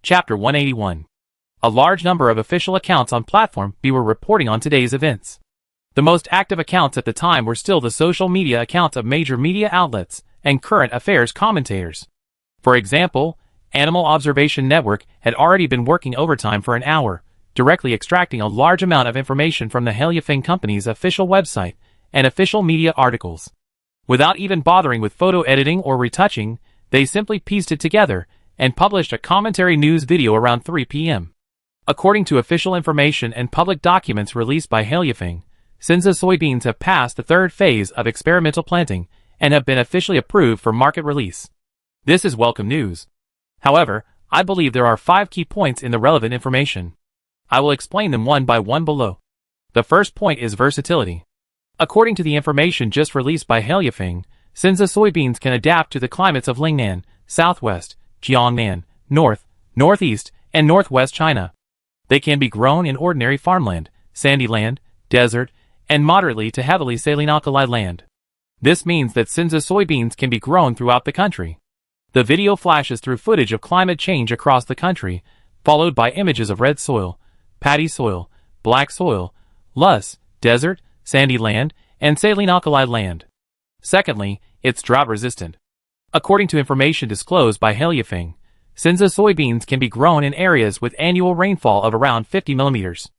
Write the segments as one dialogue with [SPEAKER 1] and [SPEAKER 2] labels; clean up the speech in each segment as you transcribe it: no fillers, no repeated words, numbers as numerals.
[SPEAKER 1] Chapter 181. A large number of official accounts on platform B were reporting on today's events. The most active accounts at the time were still the social media accounts of major media outlets and current affairs commentators. For example, Animal Observation Network had already been working overtime for an hour, directly extracting a large amount of information from the Heliafing company's official website and official media articles. Without even bothering with photo editing or retouching, they simply pieced it together and published a commentary news video around 3 p.m. According to official information and public documents released by Heliafing, Cinza soybeans have passed the third phase of experimental planting and have been officially approved for market release. This is welcome news. However, I believe there are 5 key points in the relevant information. I will explain them one by one below. The first point is versatility. According to the information just released by Heliafing, Cinza soybeans can adapt to the climates of Lingnan, Southwest, Jiangnan, North, Northeast, and Northwest China. They can be grown in ordinary farmland, sandy land, desert, and moderately to heavily saline alkali land. This means that Cinza soybeans can be grown throughout the country. The video flashes through footage of climate change across the country, followed by images of red soil, paddy soil, black soil, loess, desert, sandy land, and saline alkali land. Secondly, it's drought resistant. According to information disclosed by Heliafing, Cinza soybeans can be grown in areas with annual rainfall of around 50 millimeters.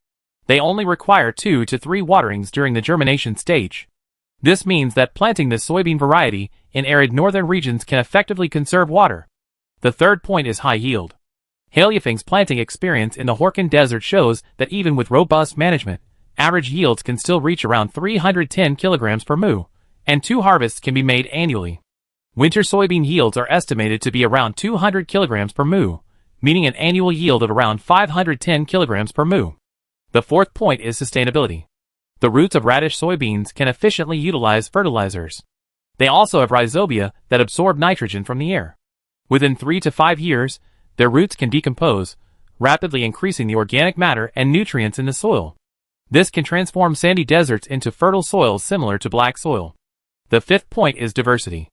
[SPEAKER 1] They only require 2 to 3 waterings during the germination stage. This means that planting this soybean variety in arid northern regions can effectively conserve water. The third point is high yield. Heliafing's planting experience in the Horkan Desert shows that even with robust management, average yields can still reach around 310 kilograms per mu, and 2 harvests can be made annually. Winter soybean yields are estimated to be around 200 kilograms per mu, meaning an annual yield of around 510 kilograms per mu. The fourth point is sustainability. The roots of radish soybeans can efficiently utilize fertilizers. They also have rhizobia that absorb nitrogen from the air. Within 3 to 5 years, their roots can decompose, rapidly increasing the organic matter and nutrients in the soil. This can transform sandy deserts into fertile soils similar to black soil. The fifth point is diversity.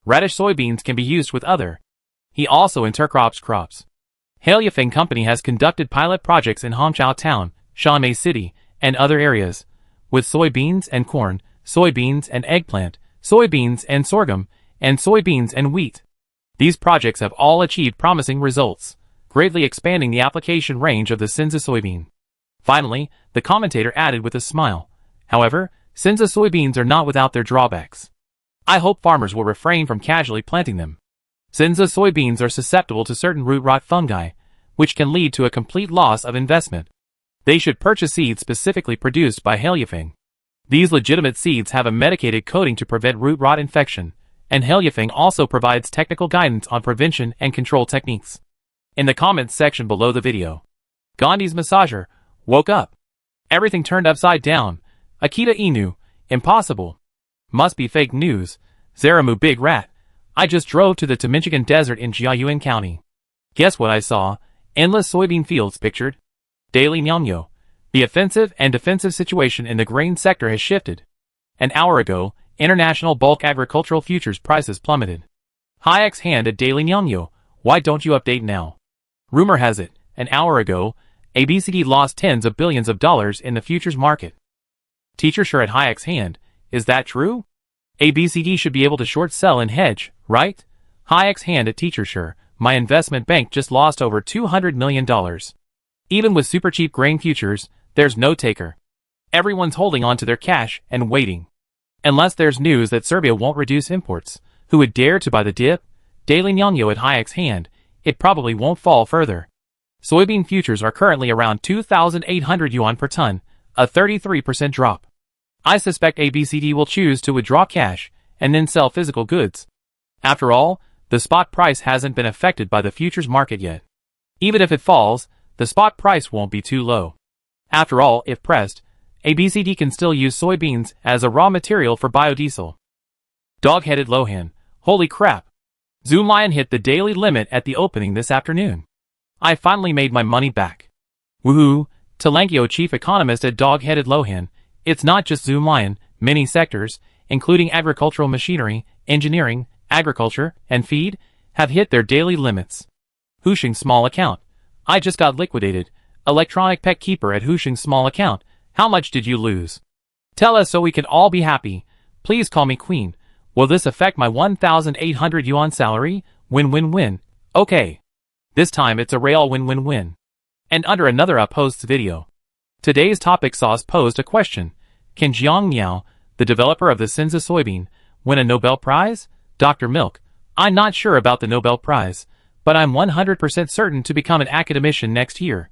[SPEAKER 1] Radish soybeans can be used with other. He also intercrops crops. Heliafing Company has conducted pilot projects in Hangzhou Town, Shanmei City, and other areas, with soybeans and corn, soybeans and eggplant, soybeans and sorghum, and soybeans and wheat. These projects have all achieved promising results, greatly expanding the application range of the Cinza soybean. Finally, the commentator added with a smile, however, Cinza soybeans are not without their drawbacks. I hope farmers will refrain from casually planting them. Cinza soybeans are susceptible to certain root rot fungi, which can lead to a complete loss of investment. They should purchase seeds specifically produced by Heliafing. These legitimate seeds have a medicated coating to prevent root rot infection, and Heliafing also provides technical guidance on prevention and control techniques. In the comments section below the video, Gandhi's massager woke up. Everything turned upside down. Akita Inu, impossible. Must be fake news. Zaramu Big Rat. I just drove to the Taminchigan Desert in Jiayuan County. Guess what I saw? Endless soybean fields pictured. Daily Nyangyo. The offensive and defensive situation in the grain sector has shifted. An hour ago, international bulk agricultural futures prices plummeted. Hayek's hand at Daily Nyangyo. Why don't you update now? Rumor has it, an hour ago, ABCD lost tens of billions of dollars in the futures market. Teacher sure at Hayek's hand. Is that true? ABCD should be able to short sell and hedge, right? Hayek's hand at teacher sure. My investment bank just lost over $200 million. Even with super cheap grain futures, there's no taker. Everyone's holding on to their cash and waiting. Unless there's news that Serbia won't reduce imports, who would dare to buy the dip? Daily Nyangyo at Hayek's hand, it probably won't fall further. Soybean futures are currently around 2,800 yuan per ton, a 33% drop. I suspect ABCD will choose to withdraw cash and then sell physical goods. After all, the spot price hasn't been affected by the futures market yet. Even if it falls, the spot price won't be too low. After all, if pressed, ABCD can still use soybeans as a raw material for biodiesel. Dog-headed Lohan. Holy crap. Zoom Lion hit the daily limit at the opening this afternoon. I finally made my money back. Woohoo! Talankio chief economist at Dog-headed Lohan. It's not just Zoom Lion, many sectors, including agricultural machinery, engineering, agriculture, and feed, have hit their daily limits. Hushing small account. I just got liquidated. Electronic pet keeper at Hushing's small account. How much did you lose? Tell us so we can all be happy. Please call me Queen. Will this affect my 1,800 yuan salary? Win-win-win. Okay. This time it's a real win-win-win. And under another post's video. Today's topic sauce posed a question. Can Jiang Miao, the developer of the Cinza soybean, win a Nobel Prize? Dr. Milk. I'm not sure about the Nobel Prize, but I'm 100% certain to become an academician next year.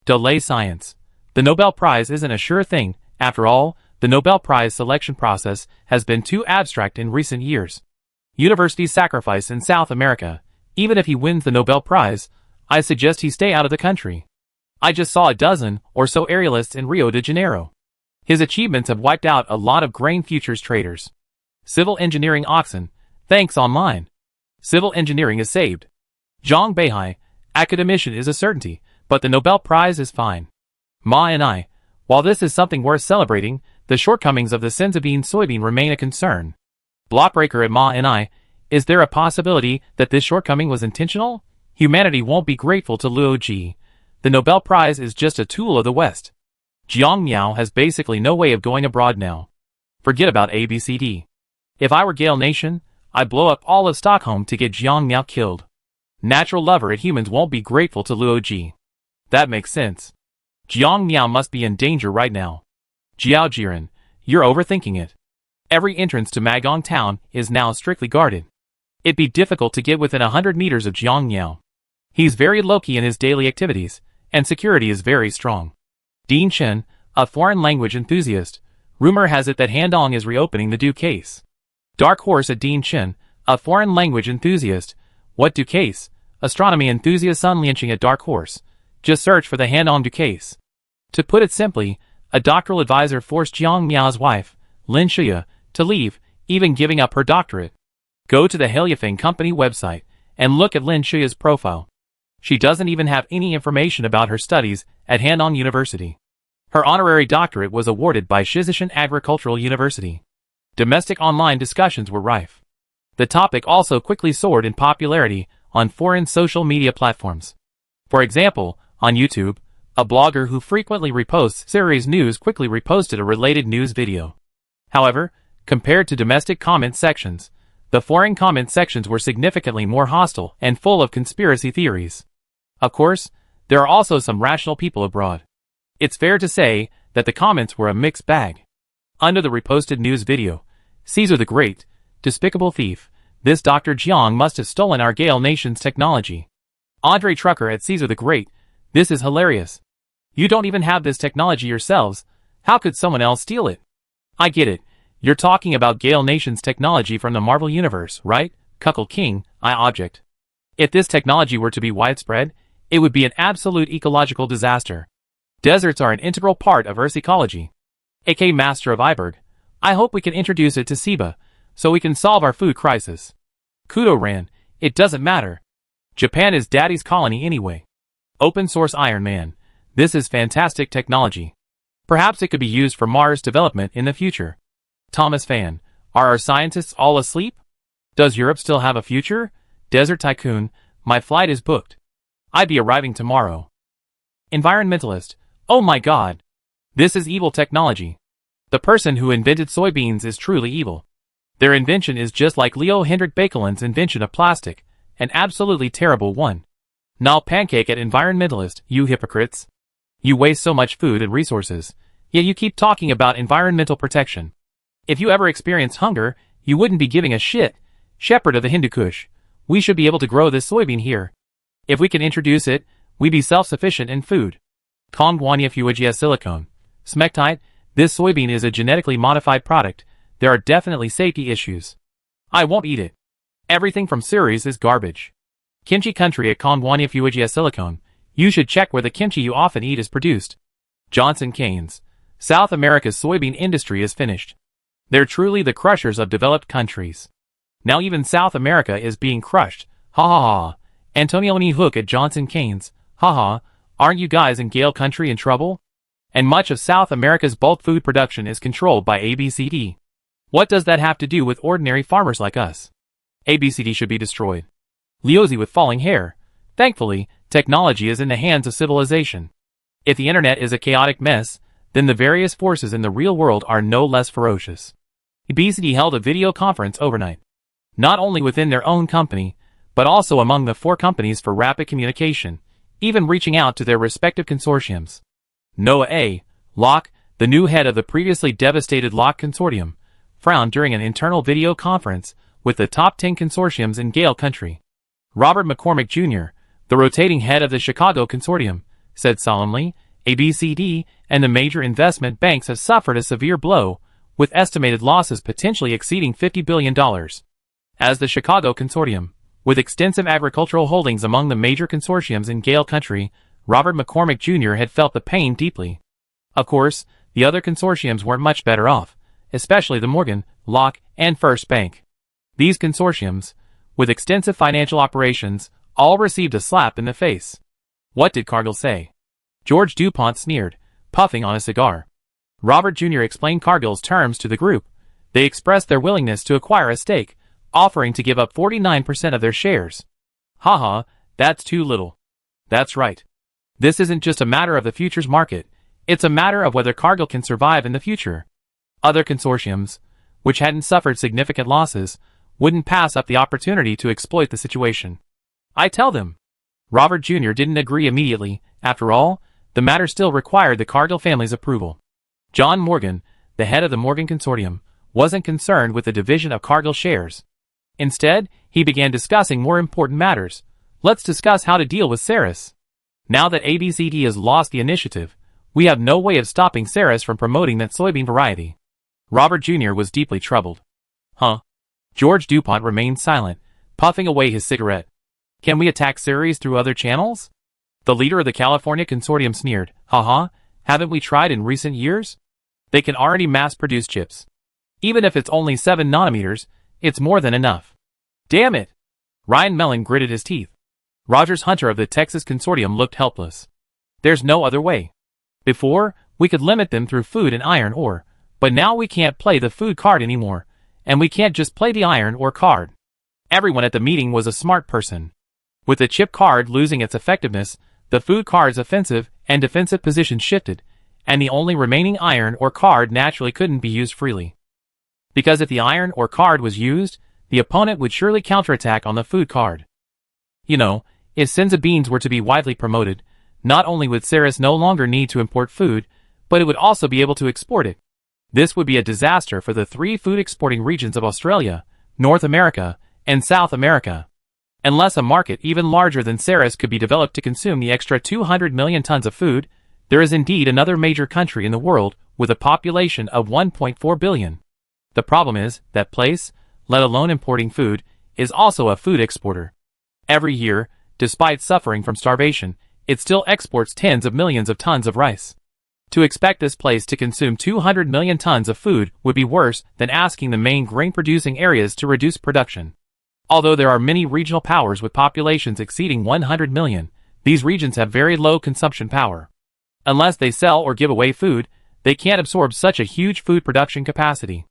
[SPEAKER 1] Delay science. The Nobel Prize isn't a sure thing. After all, the Nobel Prize selection process has been too abstract in recent years. Universities sacrifice in South America. Even if he wins the Nobel Prize, I suggest he stay out of the country. I just saw a dozen or so aerialists in Rio de Janeiro. His achievements have wiped out a lot of grain futures traders. Civil engineering oxen. Thanks online. Civil engineering is saved. Zhang Beihai, academician is a certainty, but the Nobel Prize is fine. Ma and I, while this is something worth celebrating, the shortcomings of the Cinza bean soybean remain a concern. Blockbreaker at Ma and I, is there a possibility that this shortcoming was intentional? Humanity won't be grateful to Luo Ji. The Nobel Prize is just a tool of the West. Jiang Miao has basically no way of going abroad now. Forget about ABCD. If I were Gale Nation, I'd blow up all of Stockholm to get Jiang Miao killed. Natural lover at humans won't be grateful to Luo Ji. That makes sense. Jiang Miao must be in danger right now. Jiao Jiren, you're overthinking it. Every entrance to Magong town is now strictly guarded. It'd be difficult to get within 100 meters of Jiang Miao. He's very low-key in his daily activities, and security is very strong. Dean Chen, a foreign language enthusiast, rumor has it that Handong is reopening the Du case. Dark Horse at Dean Chen, a foreign language enthusiast. What Du case? Astronomy enthusiast Sun Lianqing at Dark Horse. Just search for the Handong Du case. To put it simply, a doctoral advisor forced Jiang Miao's wife, Lin Shuya, to leave, even giving up her doctorate. Go to the Heliafeng Company website and look at Lin Shuya's profile. She doesn't even have any information about her studies at Handong University. Her honorary doctorate was awarded by Shizishan Agricultural University. Domestic online discussions were rife. The topic also quickly soared in popularity on foreign social media platforms. For example, on YouTube, a blogger who frequently reposts series news quickly reposted a related news video. However, compared to domestic comment sections, the foreign comment sections were significantly more hostile and full of conspiracy theories. Of course, there are also some rational people abroad. It's fair to say that the comments were a mixed bag. Under the reposted news video, Caesar the Great, despicable thief, this Dr. Jiang must have stolen our Gale Nation's technology. Andre Trucker at Caesar the Great, this is hilarious. You don't even have this technology yourselves, how could someone else steal it? I get it, you're talking about Gale Nation's technology from the Marvel Universe, right? Cuckold King, I object. If this technology were to be widespread, it would be an absolute ecological disaster. Deserts are an integral part of Earth's ecology. AK Master of Iberg, I hope we can introduce it to Siba, so we can solve our food crisis. Kudo Ran, it doesn't matter. Japan is daddy's colony anyway. Open source Iron Man, this is fantastic technology. Perhaps it could be used for Mars development in the future. Thomas Fan, are our scientists all asleep? Does Europe still have a future? Desert Tycoon, my flight is booked. I'd be arriving tomorrow. Environmentalist, oh my god. This is evil technology. The person who invented soybeans is truly evil. Their invention is just like Leo Hendrik Baekeland's invention of plastic, an absolutely terrible one. Null Pancake at Environmentalist, you hypocrites. You waste so much food and resources, yet you keep talking about environmental protection. If you ever experienced hunger, you wouldn't be giving a shit. Shepherd of the Hindu Kush, we should be able to grow this soybean here. If we can introduce it, we'd be self-sufficient in food. Kongwania fuigia silicone. Smectite, this soybean is a genetically modified product. There are definitely safety issues. I won't eat it. Everything from cereals is garbage. Kimchi country at Kongwania fuigia silicone. You should check where the kimchi you often eat is produced. Johnson Keynes. South America's soybean industry is finished. They're truly the crushers of developed countries. Now even South America is being crushed. Ha ha ha. Antonio Hook at Johnson Keynes. Haha, aren't you guys in Gale country in trouble? And much of South America's bulk food production is controlled by ABCD. What does that have to do with ordinary farmers like us? ABCD should be destroyed. Leozi with falling hair. Thankfully, Technology is in the hands of civilization. If the internet is a chaotic mess, then the various forces in the real world are no less ferocious. EBCD held a video conference overnight, not only within their own company, but also among the 4 companies for rapid communication, even reaching out to their respective consortiums. Noah A. Locke, the new head of the previously devastated Locke Consortium, frowned during an internal video conference with the top 10 consortiums in Gale country. Robert McCormick Jr., the rotating head of the Chicago Consortium, said solemnly, ABCD and the major investment banks have suffered a severe blow, with estimated losses potentially exceeding $50 billion. As the Chicago Consortium, with extensive agricultural holdings among the major consortiums in Gale country, Robert McCormick Jr. had felt the pain deeply. Of course, the other consortiums weren't much better off, especially the Morgan, Locke, and First Bank. These consortiums, with extensive financial operations, all received a slap in the face. What did Cargill say? George DuPont sneered, puffing on a cigar. Robert Jr. explained Cargill's terms to the group. They expressed their willingness to acquire a stake, offering to give up 49% of their shares. Haha, that's too little. That's right. This isn't just a matter of the futures market, it's a matter of whether Cargill can survive in the future. Other consortiums, which hadn't suffered significant losses, wouldn't pass up the opportunity to exploit the situation. I tell them. Robert Jr. didn't agree immediately. After all, the matter still required the Cargill family's approval. John Morgan, the head of the Morgan Consortium, wasn't concerned with the division of Cargill shares. Instead, he began discussing more important matters. Let's discuss how to deal with Ceres. Now that ABCD has lost the initiative, we have no way of stopping Ceres from promoting that soybean variety. Robert Jr. was deeply troubled. Huh? George DuPont remained silent, puffing away his cigarette. Can we attack Ceres through other channels? The leader of the California Consortium sneered. Haha, haven't we tried in recent years? They can already mass-produce chips. Even if it's only 7 nanometers, it's more than enough. Damn it! Ryan Mellon gritted his teeth. Rogers Hunter of the Texas Consortium looked helpless. There's no other way. Before, we could limit them through food and iron ore, but now we can't play the food card anymore, and we can't just play the iron ore card. Everyone at the meeting was a smart person. With the chip card losing its effectiveness, the food card's offensive and defensive positions shifted, and the only remaining iron ore card naturally couldn't be used freely. Because if the iron ore card was used, the opponent would surely counterattack on the food card. You know, if Senza beans were to be widely promoted, not only would Ceres no longer need to import food, but it would also be able to export it. This would be a disaster for the 3 food exporting regions of Australia, North America, and South America. Unless a market even larger than Ceres could be developed to consume the extra 200 million tons of food, there is indeed another major country in the world with a population of 1.4 billion. The problem is, that place, let alone importing food, is also a food exporter. Every year, despite suffering from starvation, it still exports tens of millions of tons of rice. To expect this place to consume 200 million tons of food would be worse than asking the main grain-producing areas to reduce production. Although there are many regional powers with populations exceeding 100 million, these regions have very low consumption power. Unless they sell or give away food, they can't absorb such a huge food production capacity.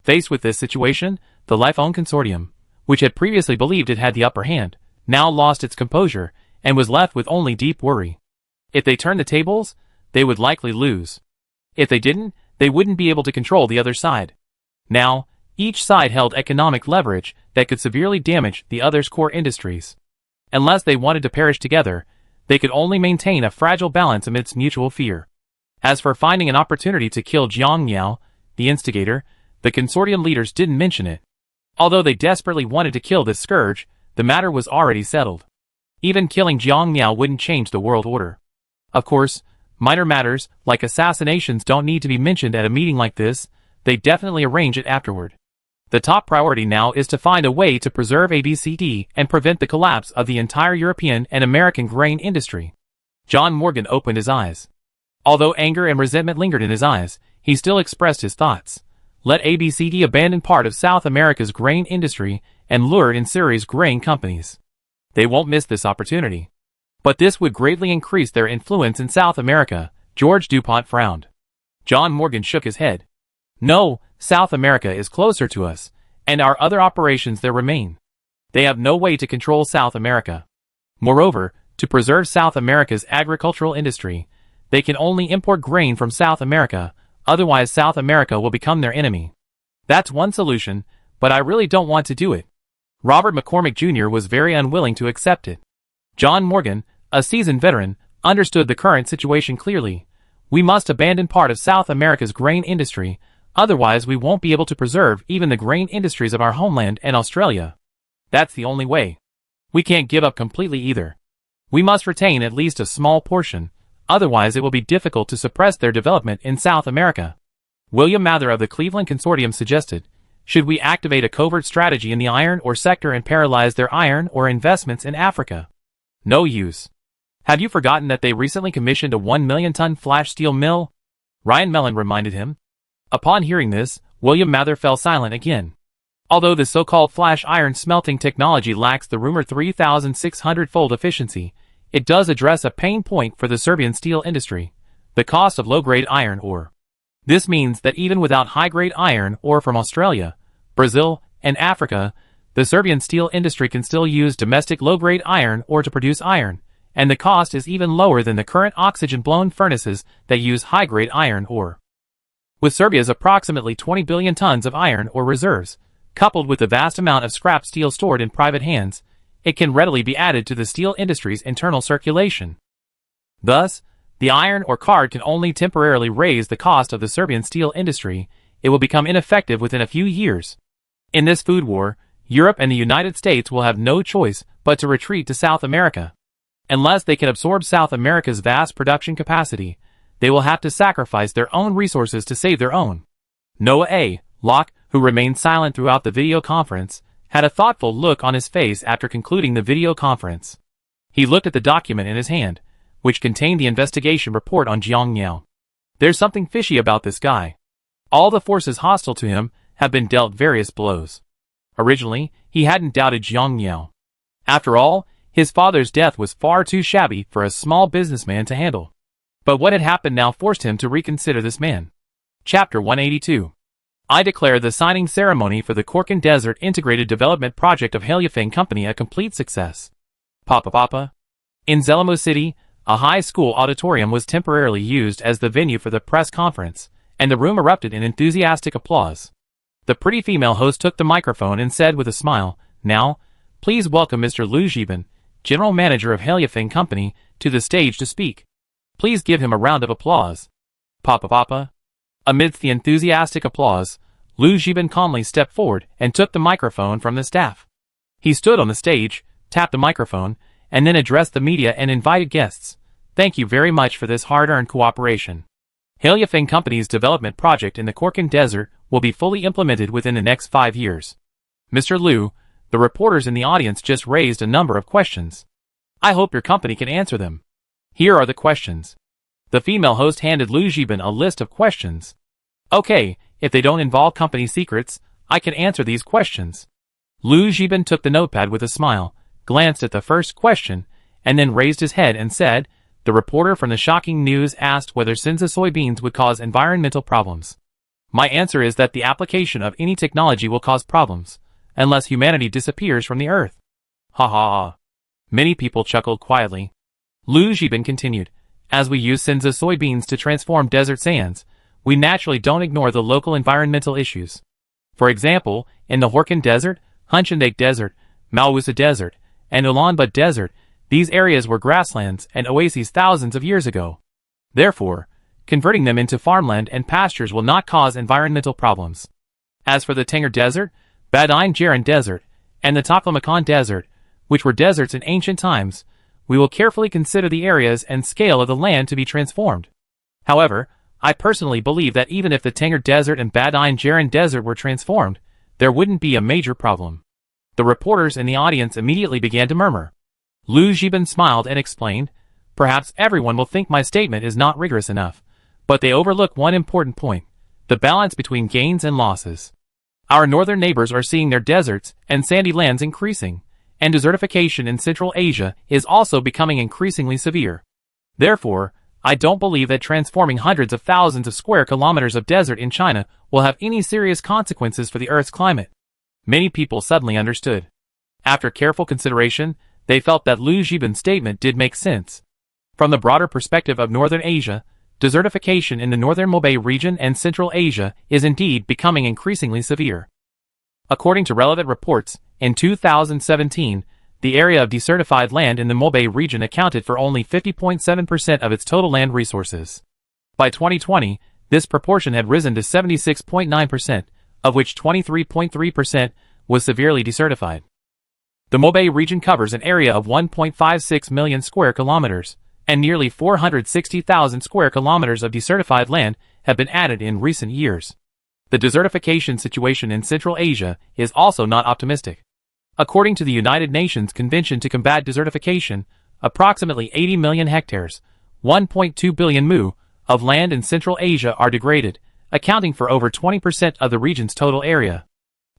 [SPEAKER 1] Faced with this situation, the Life-Own Consortium, which had previously believed it had the upper hand, now lost its composure and was left with only deep worry. If they turned the tables, they would likely lose. If they didn't, they wouldn't be able to control the other side. Now, each side held economic leverage that could severely damage the other's core industries. Unless they wanted to perish together, they could only maintain a fragile balance amidst mutual fear. As for finding an opportunity to kill Jiang Miao, the instigator, the consortium leaders didn't mention it. Although they desperately wanted to kill this scourge, the matter was already settled. Even killing Jiang Miao wouldn't change the world order. Of course, minor matters, like assassinations, don't need to be mentioned at a meeting like this. They definitely arrange it afterward. The top priority now is to find a way to preserve ABCD and prevent the collapse of the entire European and American grain industry. John Morgan opened his eyes. Although anger and resentment lingered in his eyes, he still expressed his thoughts. Let ABCD abandon part of South America's grain industry and lure in Ceres grain companies. They won't miss this opportunity. But this would greatly increase their influence in South America. George DuPont frowned. John Morgan shook his head. No, South America is closer to us, and our other operations there remain. They have no way to control South America. Moreover, To preserve South America's agricultural industry, they can only import grain from South America, otherwise South America will become their enemy. That's one solution, but I really don't want to do it. Robert McCormick Jr. was very unwilling to accept it. John Morgan, a seasoned veteran, understood the current situation clearly. We must abandon part of South America's grain industry, otherwise we won't be able to preserve even the grain industries of our homeland and Australia. That's the only way. We can't give up completely either. We must retain at least a small portion, otherwise it will be difficult to suppress their development in South America. William Mather of the Cleveland Consortium suggested, should we activate a covert strategy in the iron ore sector and paralyze their iron ore investments in Africa? No use. Have you forgotten that they recently commissioned a 1 million ton flash steel mill? Ryan Mellon reminded him. Upon hearing this, William Mather fell silent again. Although the so-called flash iron smelting technology lacks the rumored 3,600-fold efficiency, it does address a pain point for the Serbian steel industry, the cost of low-grade iron ore. This means that even without high-grade iron ore from Australia, Brazil, and Africa, the Serbian steel industry can still use domestic low-grade iron ore to produce iron, and the cost is even lower than the current oxygen-blown furnaces that use high-grade iron ore. With Serbia's approximately 20 billion tons of iron ore reserves, coupled with the vast amount of scrap steel stored in private hands, it can readily be added to the steel industry's internal circulation. Thus, the iron ore card can only temporarily raise the cost of the Serbian steel industry. It will become ineffective within a few years. In this food war, Europe and the United States will have no choice but to retreat to South America. Unless they can absorb South America's vast production capacity, they will have to sacrifice their own resources to save their own. Noah A. Locke, who remained silent throughout the video conference, had a thoughtful look on his face after concluding the video conference. He looked at the document in his hand, which contained the investigation report on Jiang Yao. There's something fishy about this guy. All the forces hostile to him have been dealt various blows. Originally, he hadn't doubted Jiang Yao. After all, his father's death was far too shabby for a small businessman to handle. But what had happened now forced him to reconsider this man. Chapter 182. I declare the signing ceremony for the Korkan Desert Integrated Development Project of Halyafang Company a complete success. Papa. In Zelamo City, a high school auditorium was temporarily used as the venue for the press conference, and the room erupted in enthusiastic applause. The pretty female host took the microphone and said with a smile, "Now, please welcome Mr. Liu Zhiban, General Manager of Halyafang Company, to the stage to speak. Please give him a round of applause." Papa. Amidst the enthusiastic applause, Liu Zhiban calmly stepped forward and took the microphone from the staff. He stood on the stage, tapped the microphone, and then addressed the media and invited guests. "Thank you very much for this hard-earned cooperation. Halyafang Company's development project in the Korkan Desert will be fully implemented within the next 5 years. Mr. Liu, the reporters in the audience just raised a number of questions. I hope your company can answer them. Here are the questions." The female host handed Liu Zhiban a list of questions. "Okay, if they don't involve company secrets, I can answer these questions." Liu Zhiban took the notepad with a smile, glanced at the first question, and then raised his head and said, "The reporter from the Shocking News asked whether Cinza soybeans would cause environmental problems. My answer is that the application of any technology will cause problems, unless humanity disappears from the earth." Ha ha ha. Many people chuckled quietly. Liu Zhiban continued, "As we use Cinza soybeans to transform desert sands, we naturally don't ignore the local environmental issues. For example, in the Horkan Desert, Hunchendake Desert, Malwusa Desert, and Ulaanbaatar Desert, these areas were grasslands and oases thousands of years ago. Therefore, converting them into farmland and pastures will not cause environmental problems. As for the Tanger Desert, Badain Jaran Desert, and the Taklamakan Desert, which were deserts in ancient times, we will carefully consider the areas and scale of the land to be transformed. However, I personally believe that even if the Tanger Desert and Badain Jaran Desert were transformed, there wouldn't be a major problem." The reporters in the audience immediately began to murmur. Liu Zhiban smiled and explained, "Perhaps everyone will think my statement is not rigorous enough, but they overlook one important point, the balance between gains and losses. Our northern neighbors are seeing their deserts and sandy lands increasing, and desertification in Central Asia is also becoming increasingly severe. Therefore, I don't believe that transforming hundreds of thousands of square kilometers of desert in China will have any serious consequences for the Earth's climate." Many people suddenly understood. After careful consideration, They felt that Liu Xiban's statement did make sense. From the broader perspective of Northern Asia, desertification in the northern Mobay region and Central Asia is indeed becoming increasingly severe. According to relevant reports, in 2017, the area of desertified land in the Mobay region accounted for only 50.7% of its total land resources. By 2020, this proportion had risen to 76.9%, of which 23.3% was severely desertified. The Mobay region covers an area of 1.56 million square kilometers, and nearly 460,000 square kilometers of desertified land have been added in recent years. The desertification situation in Central Asia is also not optimistic. According to the United Nations Convention to Combat Desertification, approximately 80 million hectares, 1.2 billion mu, of land in Central Asia are degraded, accounting for over 20% of the region's total area.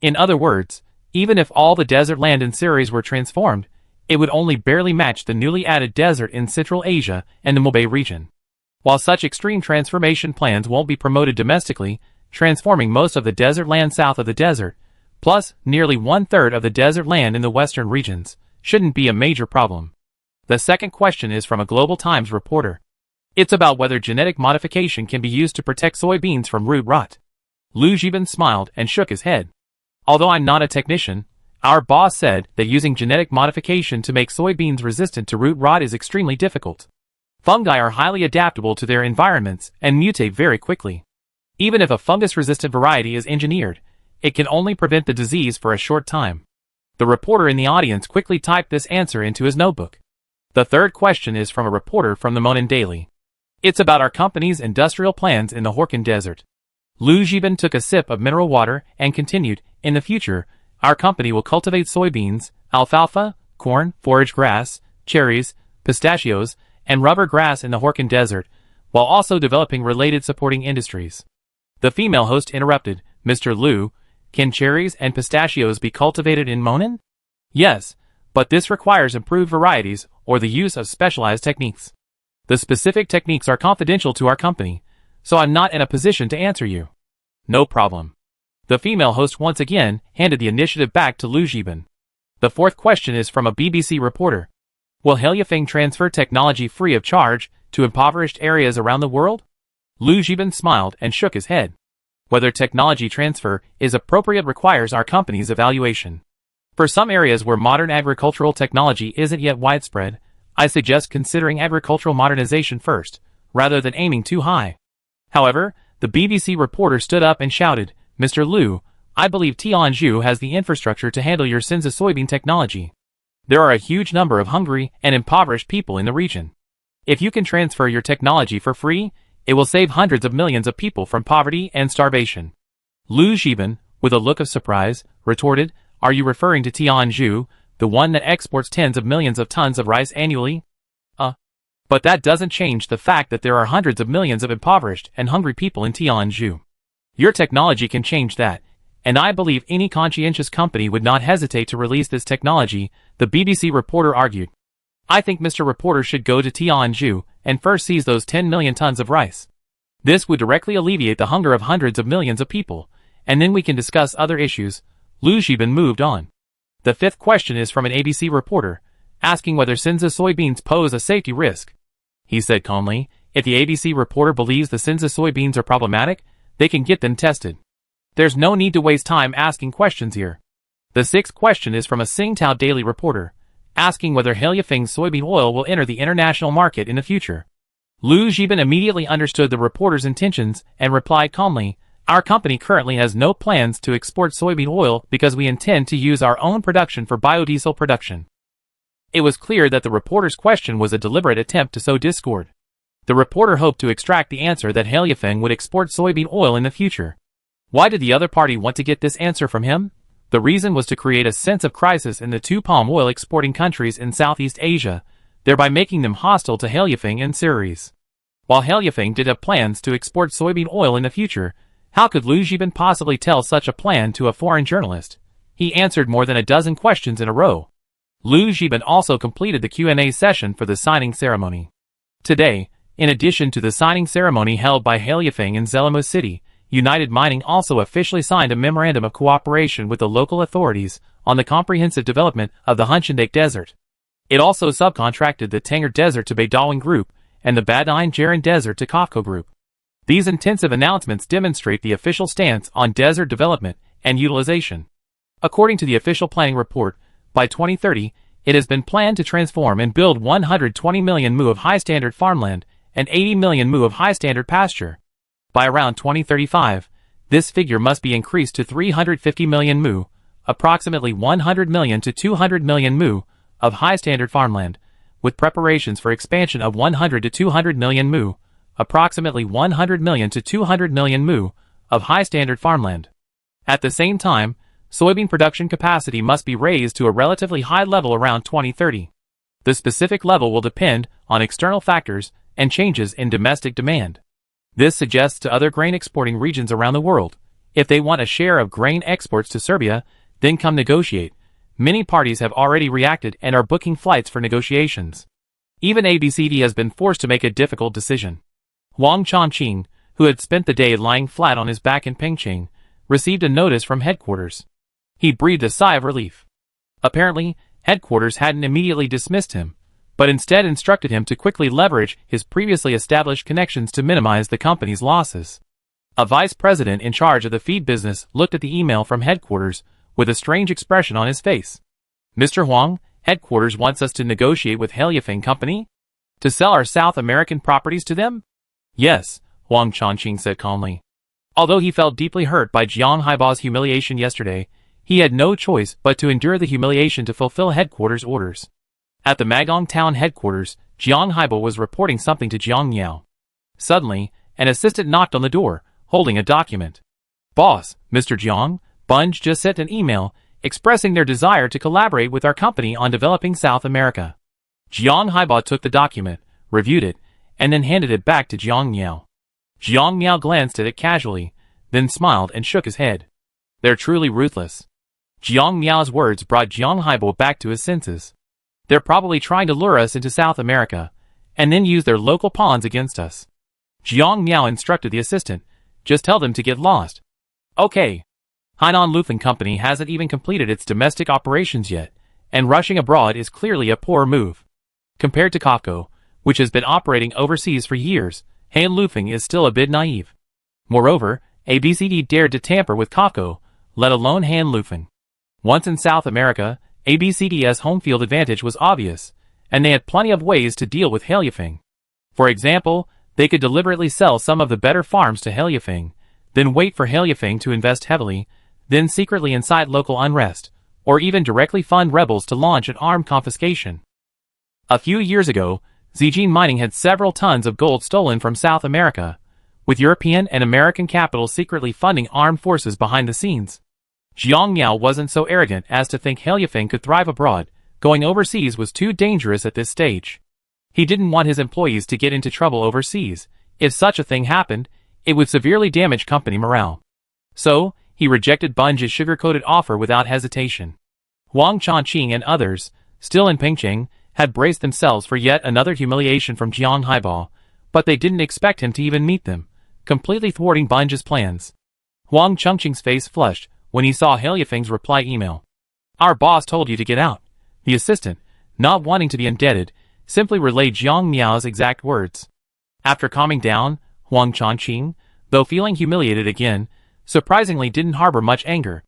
[SPEAKER 1] In other words, even if all the desert land in Ceres were transformed, it would only barely match the newly added desert in Central Asia and the Mobay region. While such extreme transformation plans won't be promoted domestically, transforming most of the desert land south of the desert, plus nearly one-third of the desert land in the western regions, shouldn't be a major problem. The second question is from a Global Times reporter. It's about whether genetic modification can be used to protect soybeans from root rot. Liu Xiban smiled and shook his head. Although I'm not a technician, our boss said that using genetic modification to make soybeans resistant to root rot is extremely difficult. Fungi are highly adaptable to their environments and mutate very quickly. Even if a fungus-resistant variety is engineered, it can only prevent the disease for a short time. The reporter in the audience quickly typed this answer into his notebook. The third question is from a reporter from the Monin Daily. It's about our company's industrial plans in the Horkin Desert. Liu Xiban took a sip of mineral water and continued, in the future, our company will cultivate soybeans, alfalfa, corn, forage grass, cherries, pistachios, and rubber grass in the Horkin Desert, while also developing related supporting industries. The female host interrupted, Mr. Liu, can cherries and pistachios be cultivated in Monin? Yes, but this requires improved varieties or the use of specialized techniques. The specific techniques are confidential to our company, so I'm not in a position to answer you. No problem. The female host once again handed the initiative back to Liu Xiban. The fourth question is from a BBC reporter. Will Heliafeng transfer technology free of charge to impoverished areas around the world? Liu Xiban smiled and shook his head. Whether technology transfer is appropriate requires our company's evaluation. For some areas where modern agricultural technology isn't yet widespread, I suggest considering agricultural modernization first, rather than aiming too high. However, the BBC reporter stood up and shouted, Mr. Liu, I believe Tianzhu has the infrastructure to handle your Cinza soybean technology. There are a huge number of hungry and impoverished people in the region. If you can transfer your technology for free, it will save hundreds of millions of people from poverty and starvation. Liu Xiban, with a look of surprise, retorted, Are you referring to Tianzhu, the one that exports tens of millions of tons of rice annually? But that doesn't change the fact that there are hundreds of millions of impoverished and hungry people in Tianzhu. Your technology can change that, and I believe any conscientious company would not hesitate to release this technology, the BBC reporter argued. I think Mr. Reporter should go to Tianzhu and first seize those 10 million tons of rice. This would directly alleviate the hunger of hundreds of millions of people, and then we can discuss other issues. Liu Xiban moved on. The fifth question is from an ABC reporter, asking whether Cinza soybeans pose a safety risk. He said calmly, if the ABC reporter believes the Cinza soybeans are problematic, they can get them tested. There's no need to waste time asking questions here. The sixth question is from a Singtao Daily reporter, asking whether Heliafeng's soybean oil will enter the international market in the future. Liu Xiban immediately understood the reporter's intentions and replied calmly, Our company currently has no plans to export soybean oil because we intend to use our own production for biodiesel production. It was clear that the reporter's question was a deliberate attempt to sow discord. The reporter hoped to extract the answer that Heliafeng would export soybean oil in the future. Why did the other party want to get this answer from him? The reason was to create a sense of crisis in the two palm oil exporting countries in Southeast Asia, thereby making them hostile to Heliafeng and Ceres. While Heliafeng did have plans to export soybean oil in the future, how could Liu Xiban possibly tell such a plan to a foreign journalist? He answered more than a dozen questions in a row. Liu Xiban also completed the Q&A session for the signing ceremony. Today, in addition to the signing ceremony held by Heliafeng in Zelemu City, United Mining also officially signed a memorandum of cooperation with the local authorities on the comprehensive development of the Hunchindake Desert. It also subcontracted the Tanger Desert to Beidawang Group and the Badain Jaran Desert to Kofco Group. These intensive announcements demonstrate the official stance on desert development and utilization. According to the official planning report, by 2030, it has been planned to transform and build 120 million mu of high-standard farmland and 80 million mu of high-standard pasture. By around 2035, this figure must be increased to 350 million mu, approximately 100 million to 200 million mu, of high-standard farmland, with preparations for expansion of 100 to 200 million mu, approximately 100 million to 200 million mu, of high-standard farmland. At the same time, soybean production capacity must be raised to a relatively high level around 2030. The specific level will depend on external factors and changes in domestic demand. This suggests to other grain exporting regions around the world, if they want a share of grain exports to Serbia, then come negotiate. Many parties have already reacted and are booking flights for negotiations. Even ABCD has been forced to make a difficult decision. Wang Chongqing, who had spent the day lying flat on his back in Pengcheng, received a notice from headquarters. He breathed a sigh of relief. Apparently, headquarters hadn't immediately dismissed him, but instead instructed him to quickly leverage his previously established connections to minimize the company's losses. A vice president in charge of the feed business looked at the email from headquarters with a strange expression on his face. Mr. Huang, headquarters wants us to negotiate with Heliafeng Company? To sell our South American properties to them? Yes, Wang Chongqing said calmly. Although he felt deeply hurt by Jiang Haibao's humiliation yesterday, he had no choice but to endure the humiliation to fulfill headquarters' orders. At the Magong town headquarters, Jiang Haibo was reporting something to Jiang Miao. Suddenly, an assistant knocked on the door, holding a document. Boss, Mr. Jiang, Bunge just sent an email expressing their desire to collaborate with our company on developing South America. Jiang Haibo took the document, reviewed it, and then handed it back to Jiang Miao. Jiang Miao glanced at it casually, then smiled and shook his head. They're truly ruthless. Jiang Miao's words brought Jiang Haibo back to his senses. They're probably trying to lure us into South America, and then use their local pawns against us. Jiang Miao instructed the assistant, just tell them to get lost. Okay. Hainan Lufeng Company hasn't even completed its domestic operations yet, and rushing abroad is clearly a poor move. Compared to Kofco, which has been operating overseas for years, Hainan Lufeng is still a bit naive. Moreover, ABCD dared to tamper with Kofco, let alone Hainan Lufeng. Once in South America, ABCD's home field advantage was obvious, and they had plenty of ways to deal with Heliafeng. For example, they could deliberately sell some of the better farms to Heliafeng, then wait for Heliafeng to invest heavily, then secretly incite local unrest, or even directly fund rebels to launch an armed confiscation. A few years ago, Zijin Mining had several tons of gold stolen from South America, with European and American capital secretly funding armed forces behind the scenes. Jiang Miao wasn't so arrogant as to think Heliafeng could thrive abroad. Going overseas was too dangerous at this stage. He didn't want his employees to get into trouble overseas. If such a thing happened, it would severely damage company morale. So, he rejected Bunge's sugar-coated offer without hesitation. Wang Chongqing and others, still in Pengcheng, had braced themselves for yet another humiliation from Jiang Haibo, but they didn't expect him to even meet them, completely thwarting Bunge's plans. Wang Chongqing's face flushed when he saw Heliafeng's reply email. Our boss told you to get out. The assistant, not wanting to be indebted, simply relayed Jiang Miao's exact words. After calming down, Wang Chongqing, though feeling humiliated again, surprisingly didn't harbor much anger.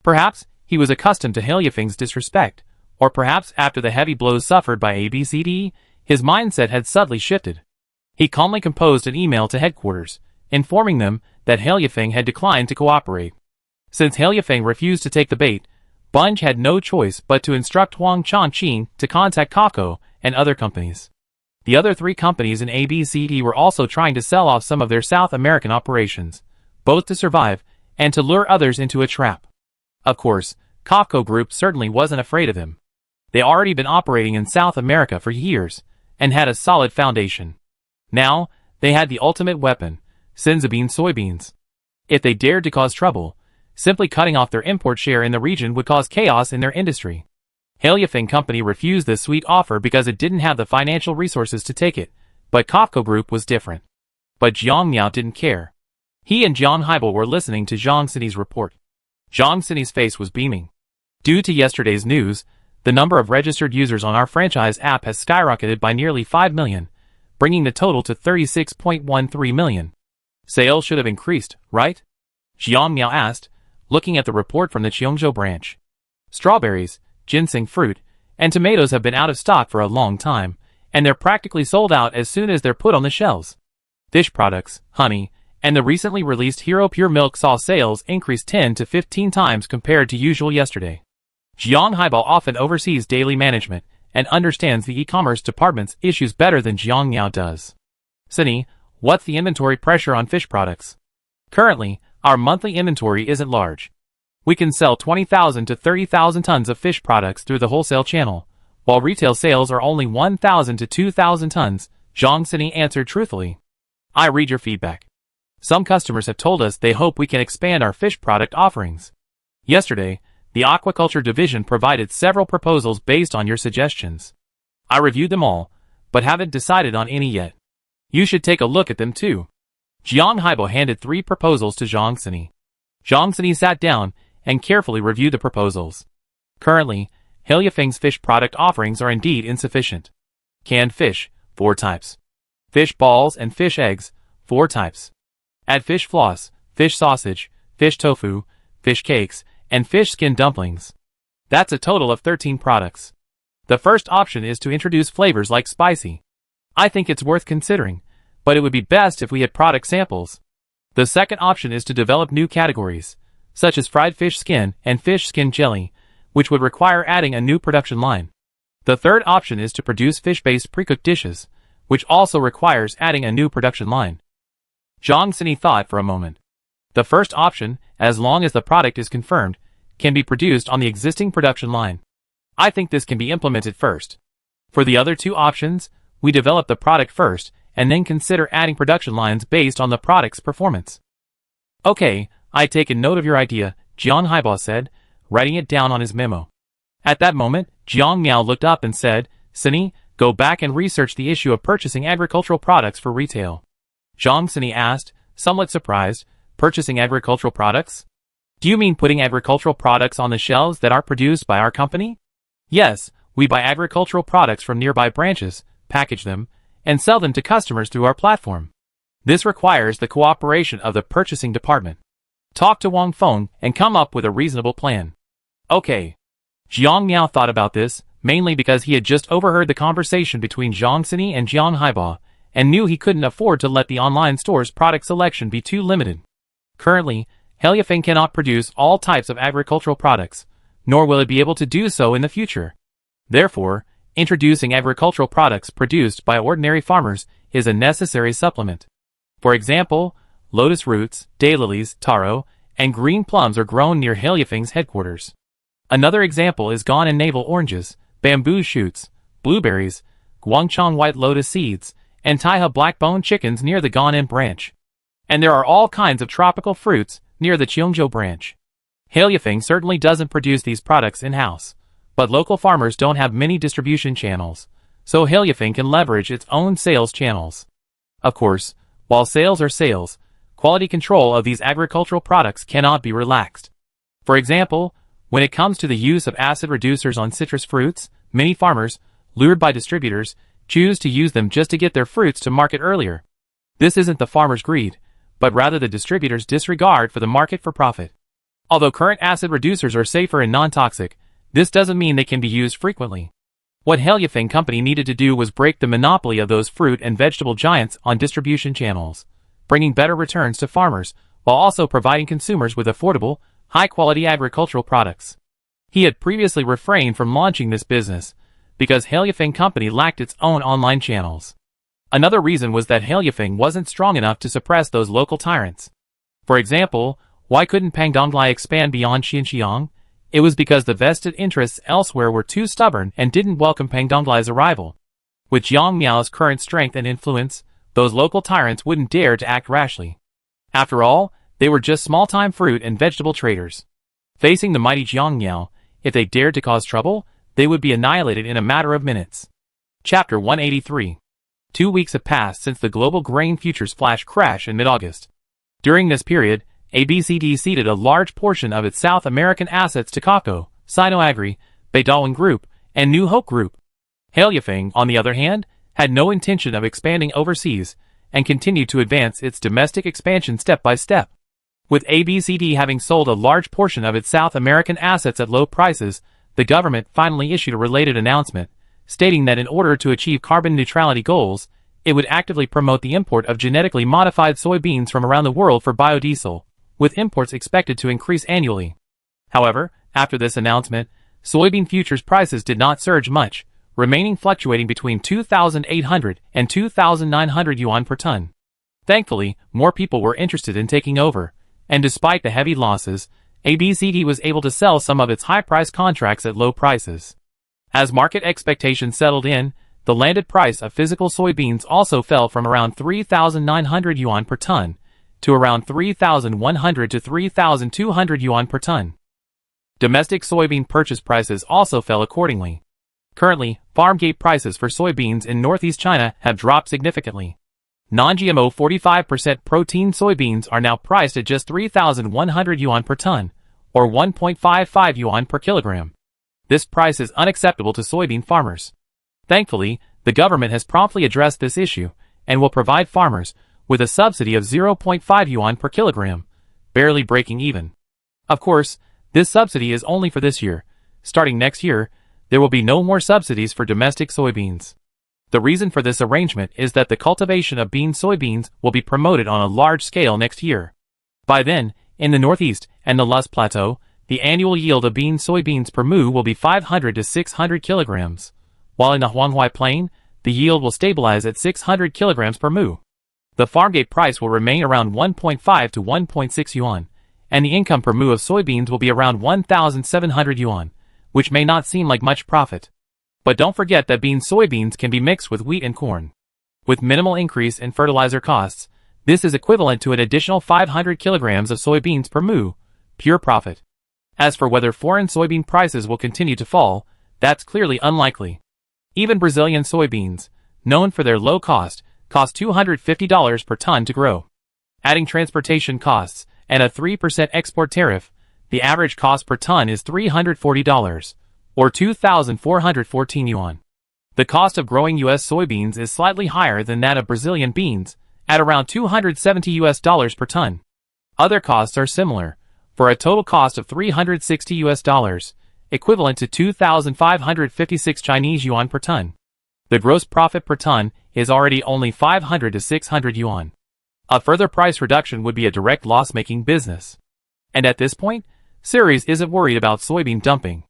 [SPEAKER 1] Perhaps he was accustomed to Heliafeng's disrespect, or perhaps after the heavy blows suffered by ABCD, his mindset had subtly shifted. He calmly composed an email to headquarters, informing them that Heliafeng had declined to cooperate. Since Heliafeng refused to take the bait, Bunge had no choice but to instruct Wang Chongqing to contact Kofco and other companies. The other three companies in ABCD were also trying to sell off some of their South American operations, both to survive and to lure others into a trap. Of course, Kofco Group certainly wasn't afraid of him. They already been operating in South America for years and had a solid foundation. Now, they had the ultimate weapon, Sinzabine soybeans. If they dared to cause trouble, simply cutting off their import share in the region would cause chaos in their industry. Heliafeng Company refused this sweet offer because it didn't have the financial resources to take it, but Kofco Group was different. But Jiang Miao didn't care. He and Jiang Haibo were listening to Zhang Sini's report. Zhang Sini's face was beaming. Due to yesterday's news, The number of registered users on our franchise app has skyrocketed by nearly 5 million, bringing the total to 36.13 million. Sales should have increased, right? Jiang Miao asked, looking at the report from the Cheongzhou branch. Strawberries, ginseng fruit, and tomatoes have been out of stock for a long time, and they're practically sold out as soon as they're put on the shelves. Fish products, honey, and the recently released Hero Pure Milk saw sales increase 10 to 15 times compared to usual yesterday. Jiang Haibao often oversees daily management and understands the e-commerce department's issues better than Jiang Miao does. Cindy, what's the inventory pressure on fish products? Currently, our monthly inventory isn't large. We can sell 20,000 to 30,000 tons of fish products through the wholesale channel, while retail sales are only 1,000 to 2,000 tons, Zhang Sini answered truthfully. I read your feedback. Some customers have told us they hope we can expand our fish product offerings. Yesterday, the aquaculture division provided several proposals based on your suggestions. I reviewed them all, but haven't decided on any yet. You should take a look at them too. Jiang Haibo handed 3 proposals to Zhang Sini. Zhang Sini sat down and carefully reviewed the proposals. Currently, Heliafeng's fish product offerings are indeed insufficient. Canned fish, 4 types. Fish balls and fish eggs, 4 types. Add fish floss, fish sausage, fish tofu, fish cakes, and fish skin dumplings. That's a total of 13 products. The first option is to introduce flavors like spicy. I think it's worth considering, but it would be best if we had product samples. The second option is to develop new categories, such as fried fish skin and fish skin jelly, which would require adding a new production line. The third option is to produce fish-based pre-cooked dishes, which also requires adding a new production line. Zhang Sini thought for a moment. The first option, as long as the product is confirmed, can be produced on the existing production line. I think this can be implemented first. For the other 2 options, we develop the product first and then consider adding production lines based on the product's performance. Okay, I take a note of your idea, Jiang Haibo said, writing it down on his memo. At that moment, Jiang Miao looked up and said, Sini, go back and research the issue of purchasing agricultural products for retail. Zhang Sini asked, somewhat surprised, purchasing agricultural products? Do you mean putting agricultural products on the shelves that are produced by our company? Yes, we buy agricultural products from nearby branches, package them, and sell them to customers through our platform. This requires the cooperation of the purchasing department. Talk to Wang Feng and come up with a reasonable plan. Okay. Jiang Miao thought about this, mainly because he had just overheard the conversation between Zhang Sini and Jiang Haibo, and knew he couldn't afford to let the online store's product selection be too limited. Currently, Heliafeng cannot produce all types of agricultural products, nor will it be able to do so in the future. Therefore, introducing agricultural products produced by ordinary farmers is a necessary supplement. For example, lotus roots, daylilies, taro, and green plums are grown near Heliafeng's headquarters. Another example is Gan and navel oranges, bamboo shoots, blueberries, Guangchang white lotus seeds, and Taiha black-bone chickens near the Ganan branch. And there are all kinds of tropical fruits near the Cheongzhou branch. Heliafeng certainly doesn't produce these products in-house, but local farmers don't have many distribution channels, so Heliafeng can leverage its own sales channels. Of course, while sales are sales, quality control of these agricultural products cannot be relaxed. For example, when it comes to the use of acid reducers on citrus fruits, many farmers, lured by distributors, choose to use them just to get their fruits to market earlier. This isn't the farmer's greed, but rather the distributor's disregard for the market for profit. Although current acid reducers are safer and non-toxic, this doesn't mean they can be used frequently. What Heliafeng Company needed to do was break the monopoly of those fruit and vegetable giants on distribution channels, bringing better returns to farmers, while also providing consumers with affordable, high-quality agricultural products. He had previously refrained from launching this business, because Heliafeng Company lacked its own online channels. Another reason was that Heliafeng wasn't strong enough to suppress those local tyrants. For example, why couldn't Pangdonglai expand beyond Xinjiang? It was because the vested interests elsewhere were too stubborn and didn't welcome Pangdonglai's arrival. With Jiang Miao's current strength and influence, those local tyrants wouldn't dare to act rashly. After all, they were just small-time fruit and vegetable traders. Facing the mighty Jiang Miao, if they dared to cause trouble, they would be annihilated in a matter of minutes. Chapter 183. 2 weeks have passed since the global grain futures flash crash in mid-August. During this period, ABCD ceded a large portion of its South American assets to Kako, Sino-Agri, Beidawang Group, and New Hope Group. Hailefeng, on the other hand, had no intention of expanding overseas and continued to advance its domestic expansion step by step. With ABCD having sold a large portion of its South American assets at low prices, the government finally issued a related announcement, stating that in order to achieve carbon neutrality goals, it would actively promote the import of genetically modified soybeans from around the world for biodiesel, with imports expected to increase annually. However, after this announcement, soybean futures prices did not surge much, remaining fluctuating between 2,800 and 2,900 yuan per ton. Thankfully, more people were interested in taking over, and despite the heavy losses, ABCD was able to sell some of its high-priced contracts at low prices. As market expectations settled in, the landed price of physical soybeans also fell from around 3,900 yuan per ton to around 3,100 to 3,200 yuan per ton. Domestic soybean purchase prices also fell accordingly. Currently, farm gate prices for soybeans in northeast China have dropped significantly. Non-GMO 45% protein soybeans are now priced at just 3,100 yuan per ton, or 1.55 yuan per kilogram. This price is unacceptable to soybean farmers. Thankfully, the government has promptly addressed this issue and will provide farmers with a subsidy of 0.5 yuan per kilogram, barely breaking even. Of course, this subsidy is only for this year. Starting next year, there will be no more subsidies for domestic soybeans. The reason for this arrangement is that the cultivation of bean soybeans will be promoted on a large scale next year. By then, in the Northeast and the Luz Plateau, the annual yield of bean soybeans per mu will be 500 to 600 kilograms, while in the Huanghai Plain, the yield will stabilize at 600 kilograms per mu. The farm gate price will remain around 1.5 to 1.6 yuan, and the income per mu of soybeans will be around 1,700 yuan, which may not seem like much profit. But don't forget that bean soybeans can be mixed with wheat and corn. With minimal increase in fertilizer costs, this is equivalent to an additional 500 kilograms of soybeans per mu, pure profit. As for whether foreign soybean prices will continue to fall, that's clearly unlikely. Even Brazilian soybeans, known for their low cost $250 per ton to grow. Adding transportation costs and a 3% export tariff, the average cost per ton is $340, or 2,414 yuan. The cost of growing U.S. soybeans is slightly higher than that of Brazilian beans, at around $270 per ton. Other costs are similar, for a total cost of $360, equivalent to 2,556 Chinese yuan per ton. The gross profit per ton is already only 500 to 600 yuan. A further price reduction would be a direct loss-making business. And at this point, Ceres isn't worried about soybean dumping.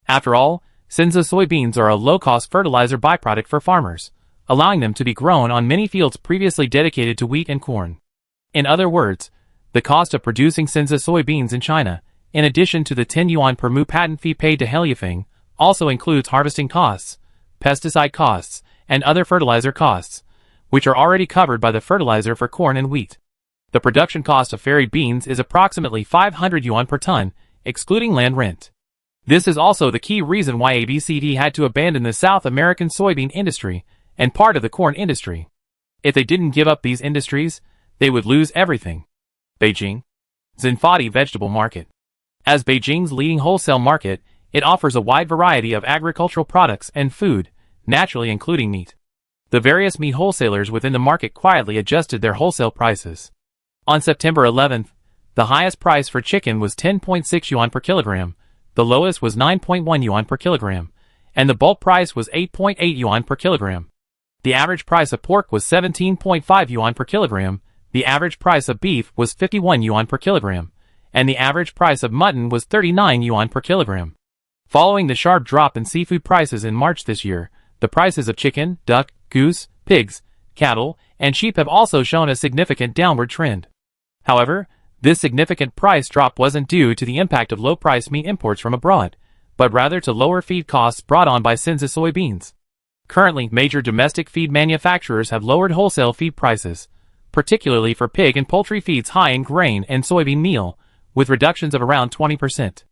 [SPEAKER 1] After all, Cinza soybeans are a low-cost fertilizer byproduct for farmers, allowing them to be grown on many fields previously dedicated to wheat and corn. In other words, the cost of producing Cinza soybeans in China, in addition to the 10 yuan per mu patent fee paid to Hailefeng, also includes harvesting costs, pesticide costs, and other fertilizer costs, which are already covered by the fertilizer for corn and wheat. The production cost of fairy beans is approximately 500 yuan per ton, excluding land rent. This is also the key reason why ABCD had to abandon the South American soybean industry and part of the corn industry. If they didn't give up these industries, they would lose everything. Beijing Zinfadi Vegetable Market. As Beijing's leading wholesale market, it offers a wide variety of agricultural products and food, naturally including meat. The various meat wholesalers within the market quietly adjusted their wholesale prices. On September 11th, the highest price for chicken was 10.6 yuan per kilogram, the lowest was 9.1 yuan per kilogram, and the bulk price was 8.8 yuan per kilogram. The average price of pork was 17.5 yuan per kilogram, the average price of beef was 51 yuan per kilogram, and the average price of mutton was 39 yuan per kilogram. Following the sharp drop in seafood prices in March this year, the prices of chicken, duck, goose, pigs, cattle, and sheep have also shown a significant downward trend. However, this significant price drop wasn't due to the impact of low-price meat imports from abroad, but rather to lower feed costs brought on by Cinza soybeans. Currently, major domestic feed manufacturers have lowered wholesale feed prices, particularly for pig and poultry feeds high in grain and soybean meal, with reductions of around 20%.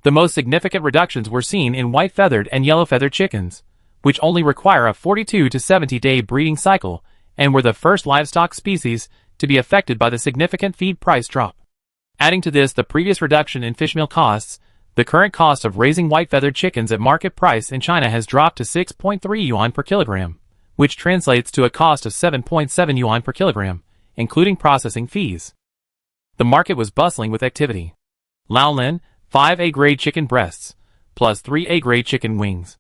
[SPEAKER 1] The most significant reductions were seen in white-feathered and yellow-feathered chickens, which only require a 42 to 70-day breeding cycle and were the first livestock species to be affected by the significant feed price drop. Adding to this the previous reduction in fish meal costs, The current cost of raising white-feathered chickens at market price in China has dropped to 6.3 yuan per kilogram, which translates to a cost of 7.7 yuan per kilogram, including processing fees. The market was bustling with activity. Laolin, 5 A-grade chicken breasts, plus 3 A-grade chicken wings.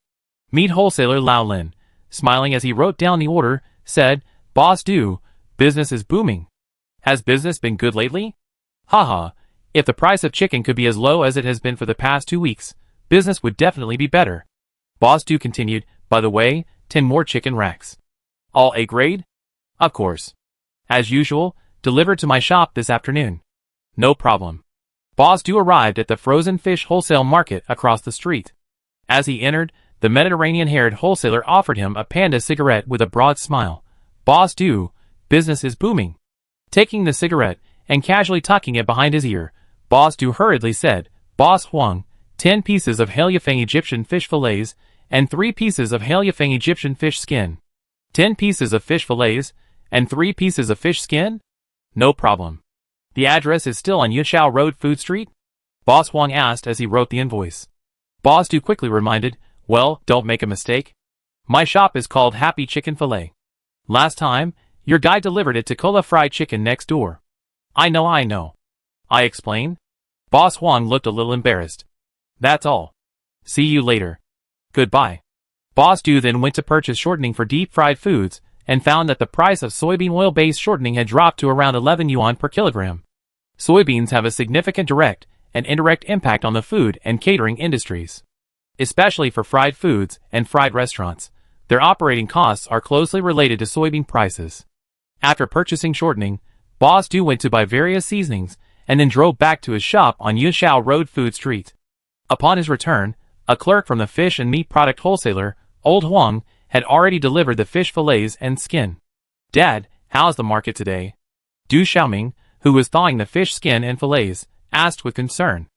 [SPEAKER 1] Meat wholesaler Laolin, smiling as he wrote down the order, said, "Boss Du, business is booming. Has business been good lately? Haha, if the price of chicken could be as low as it has been for the past 2 weeks, business would definitely be better." Boss Du continued, "By the way, 10 more chicken racks. All A-grade? Of course. As usual, delivered to my shop this afternoon. No problem." Boss Du arrived at the frozen fish wholesale market across the street. As he entered, the Mediterranean-haired wholesaler offered him a Panda cigarette with a broad smile. "Boss Du, business is booming." Taking the cigarette and casually tucking it behind his ear, Boss Du hurriedly said, "Boss Huang, 10 pieces of Halyafeng Egyptian fish fillets and 3 pieces of Halyafeng Egyptian fish skin." 10 pieces of fish fillets and 3 pieces of fish skin? No problem. The address is still on Yishao Road Food Street? Boss Huang asked as he wrote the invoice. Boss Du quickly reminded, "Well, don't make a mistake. My shop is called Happy Chicken Fillet. Last time, your guy delivered it to Cola Fried Chicken next door." I know. I explained. Boss Huang looked a little embarrassed. "That's all. See you later. Goodbye." Boss Du then went to purchase shortening for deep-fried foods, and found that the price of soybean oil-based shortening had dropped to around 11 yuan per kilogram. Soybeans have a significant direct and indirect impact on the food and catering industries. Especially for fried foods and fried restaurants, their operating costs are closely related to soybean prices. After purchasing shortening, Boss Du went to buy various seasonings and then drove back to his shop on Yishao Road Food Street. Upon his return, a clerk from the fish and meat product wholesaler, Old Huang, had already delivered the fish fillets and skin. "Dad, how's the market today?" Du Xiaoming, who was thawing the fish skin and fillets, asked with concern.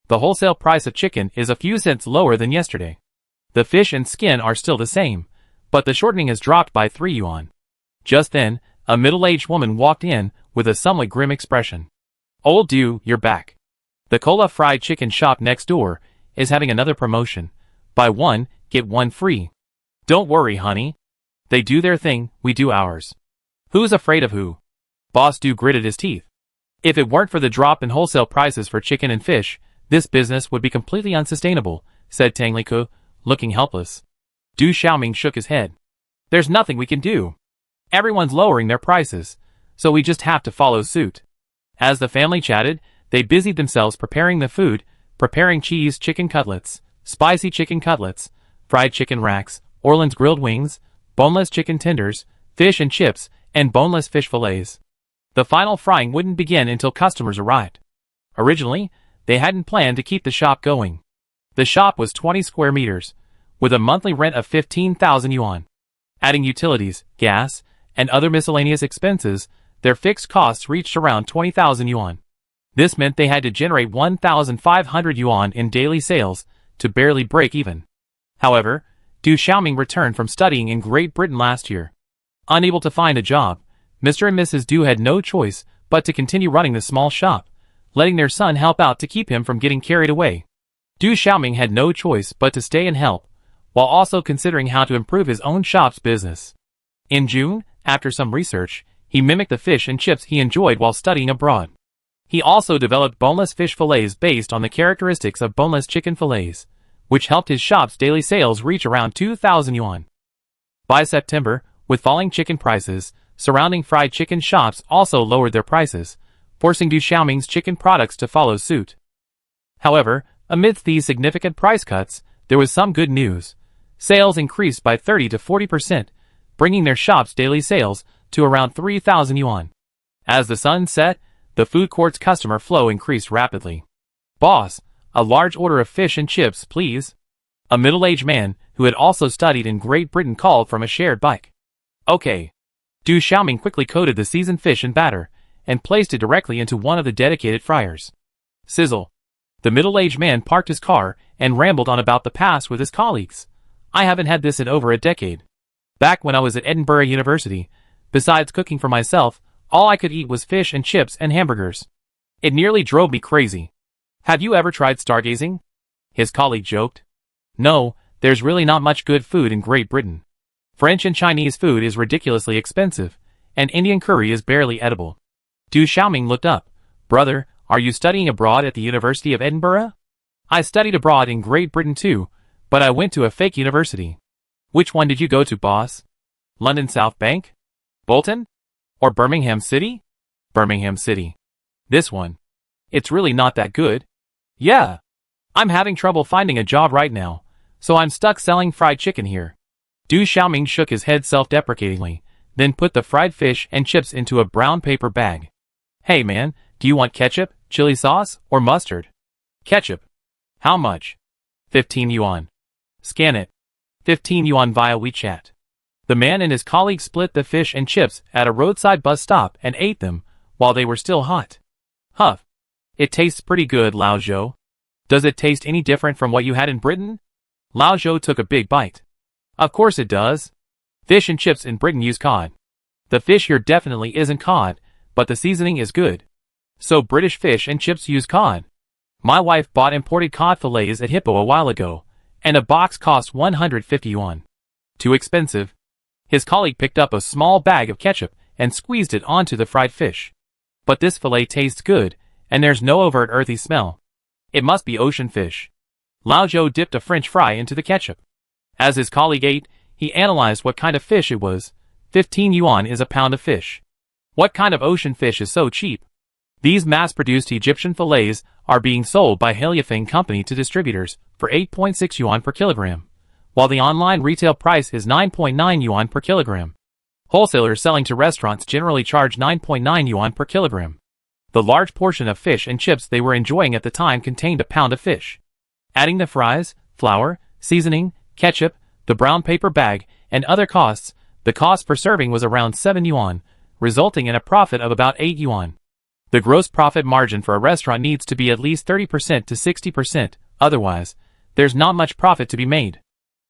[SPEAKER 1] "The wholesale price of chicken is a few cents lower than yesterday. The fish and skin are still the same, but the shortening has dropped by 3 yuan. Just then, a middle-aged woman walked in with a somewhat grim expression. "Old Du, you're back. The Cola Fried Chicken shop next door is having another promotion. Buy one, get one free. Don't worry, honey. They do their thing, we do ours. Who's afraid of who?" Boss Du gritted his teeth. "If it weren't for the drop in wholesale prices for chicken and fish, this business would be completely unsustainable," said Tang Liku, looking helpless. Du Xiaoming shook his head. "There's nothing we can do. Everyone's lowering their prices, so we just have to follow suit." As the family chatted, they busied themselves preparing the food, preparing cheese chicken cutlets, spicy chicken cutlets, fried chicken racks, Orland's grilled wings, boneless chicken tenders, fish and chips, and boneless fish fillets. The final frying wouldn't begin until customers arrived. Originally, they hadn't planned to keep the shop going. The shop was 20 square meters, with a monthly rent of 15,000 yuan. Adding utilities, gas, and other miscellaneous expenses, their fixed costs reached around 20,000 yuan. This meant they had to generate 1,500 yuan in daily sales to barely break even. However, Du Xiaoming returned from studying in Great Britain last year. Unable to find a job, Mr. and Mrs. Du had no choice but to continue running the small shop, letting their son help out to keep him from getting carried away. Du Xiaoming had no choice but to stay and help, while also considering how to improve his own shop's business. In June, after some research, he mimicked the fish and chips he enjoyed while studying abroad. He also developed boneless fish fillets based on the characteristics of boneless chicken fillets, which helped his shop's daily sales reach around 2,000 yuan. By September, with falling chicken prices, surrounding fried chicken shops also lowered their prices, forcing Du Xiaoming's chicken products to follow suit. However, amidst these significant price cuts, there was some good news. Sales increased by 30 to 40%, bringing their shop's daily sales to around 3,000 yuan. As the sun set, the food court's customer flow increased rapidly. "Boss, a large order of fish and chips, please." A middle-aged man, who had also studied in Great Britain, called from a shared bike. "Okay." Du Xiaoming quickly coated the seasoned fish in batter, and placed it directly into one of the dedicated fryers. Sizzle. The middle-aged man parked his car and rambled on about the past with his colleagues. "I haven't had this in over a decade. Back when I was at Edinburgh University, besides cooking for myself, all I could eat was fish and chips and hamburgers. It nearly drove me crazy. Have you ever tried stargazing?" his colleague joked. No, there's really not much good food in Great Britain. French and Chinese food is ridiculously expensive, and Indian curry is barely edible. Du Xiaoming looked up. Brother, are you studying abroad at the University of Edinburgh? I studied abroad in Great Britain too, but I went to a fake university. Which one did you go to, boss? London South Bank? Bolton? Or Birmingham City? Birmingham City. This one. It's really not that good. Yeah. I'm having trouble finding a job right now, so I'm stuck selling fried chicken here. Du Xiaoming shook his head self-deprecatingly, then put the fried fish and chips into a brown paper bag. Hey man, do you want ketchup, chili sauce, or mustard? Ketchup. How much? 15 yuan. Scan it. 15 yuan via WeChat. The man and his colleague split the fish and chips at a roadside bus stop and ate them while they were still hot. Huff. It tastes pretty good, Lao Zhou. Does it taste any different from what you had in Britain? Lao Zhou took a big bite. Of course it does. Fish and chips in Britain use cod. The fish here definitely isn't cod, but the seasoning is good. So British fish and chips use cod. My wife bought imported cod fillets at Hippo a while ago, and a box cost 150 yuan. Too expensive. His colleague picked up a small bag of ketchup and squeezed it onto the fried fish. But this fillet tastes good, and there's no overt earthy smell. It must be ocean fish. Lao Zhou dipped a French fry into the ketchup. As his colleague ate, he analyzed what kind of fish it was. 15 yuan is a pound of fish. What kind of ocean fish is so cheap? These mass-produced Egyptian fillets are being sold by Heliafeng Company to distributors for 8.6 yuan per kilogram, while the online retail price is 9.9 yuan per kilogram. Wholesalers selling to restaurants generally charge 9.9 yuan per kilogram. The large portion of fish and chips they were enjoying at the time contained a pound of fish. Adding the fries, flour, seasoning, ketchup, the brown paper bag, and other costs, the cost per serving was around 7 yuan, resulting in a profit of about 8 yuan. The gross profit margin for a restaurant needs to be at least 30% to 60%, otherwise, there's not much profit to be made.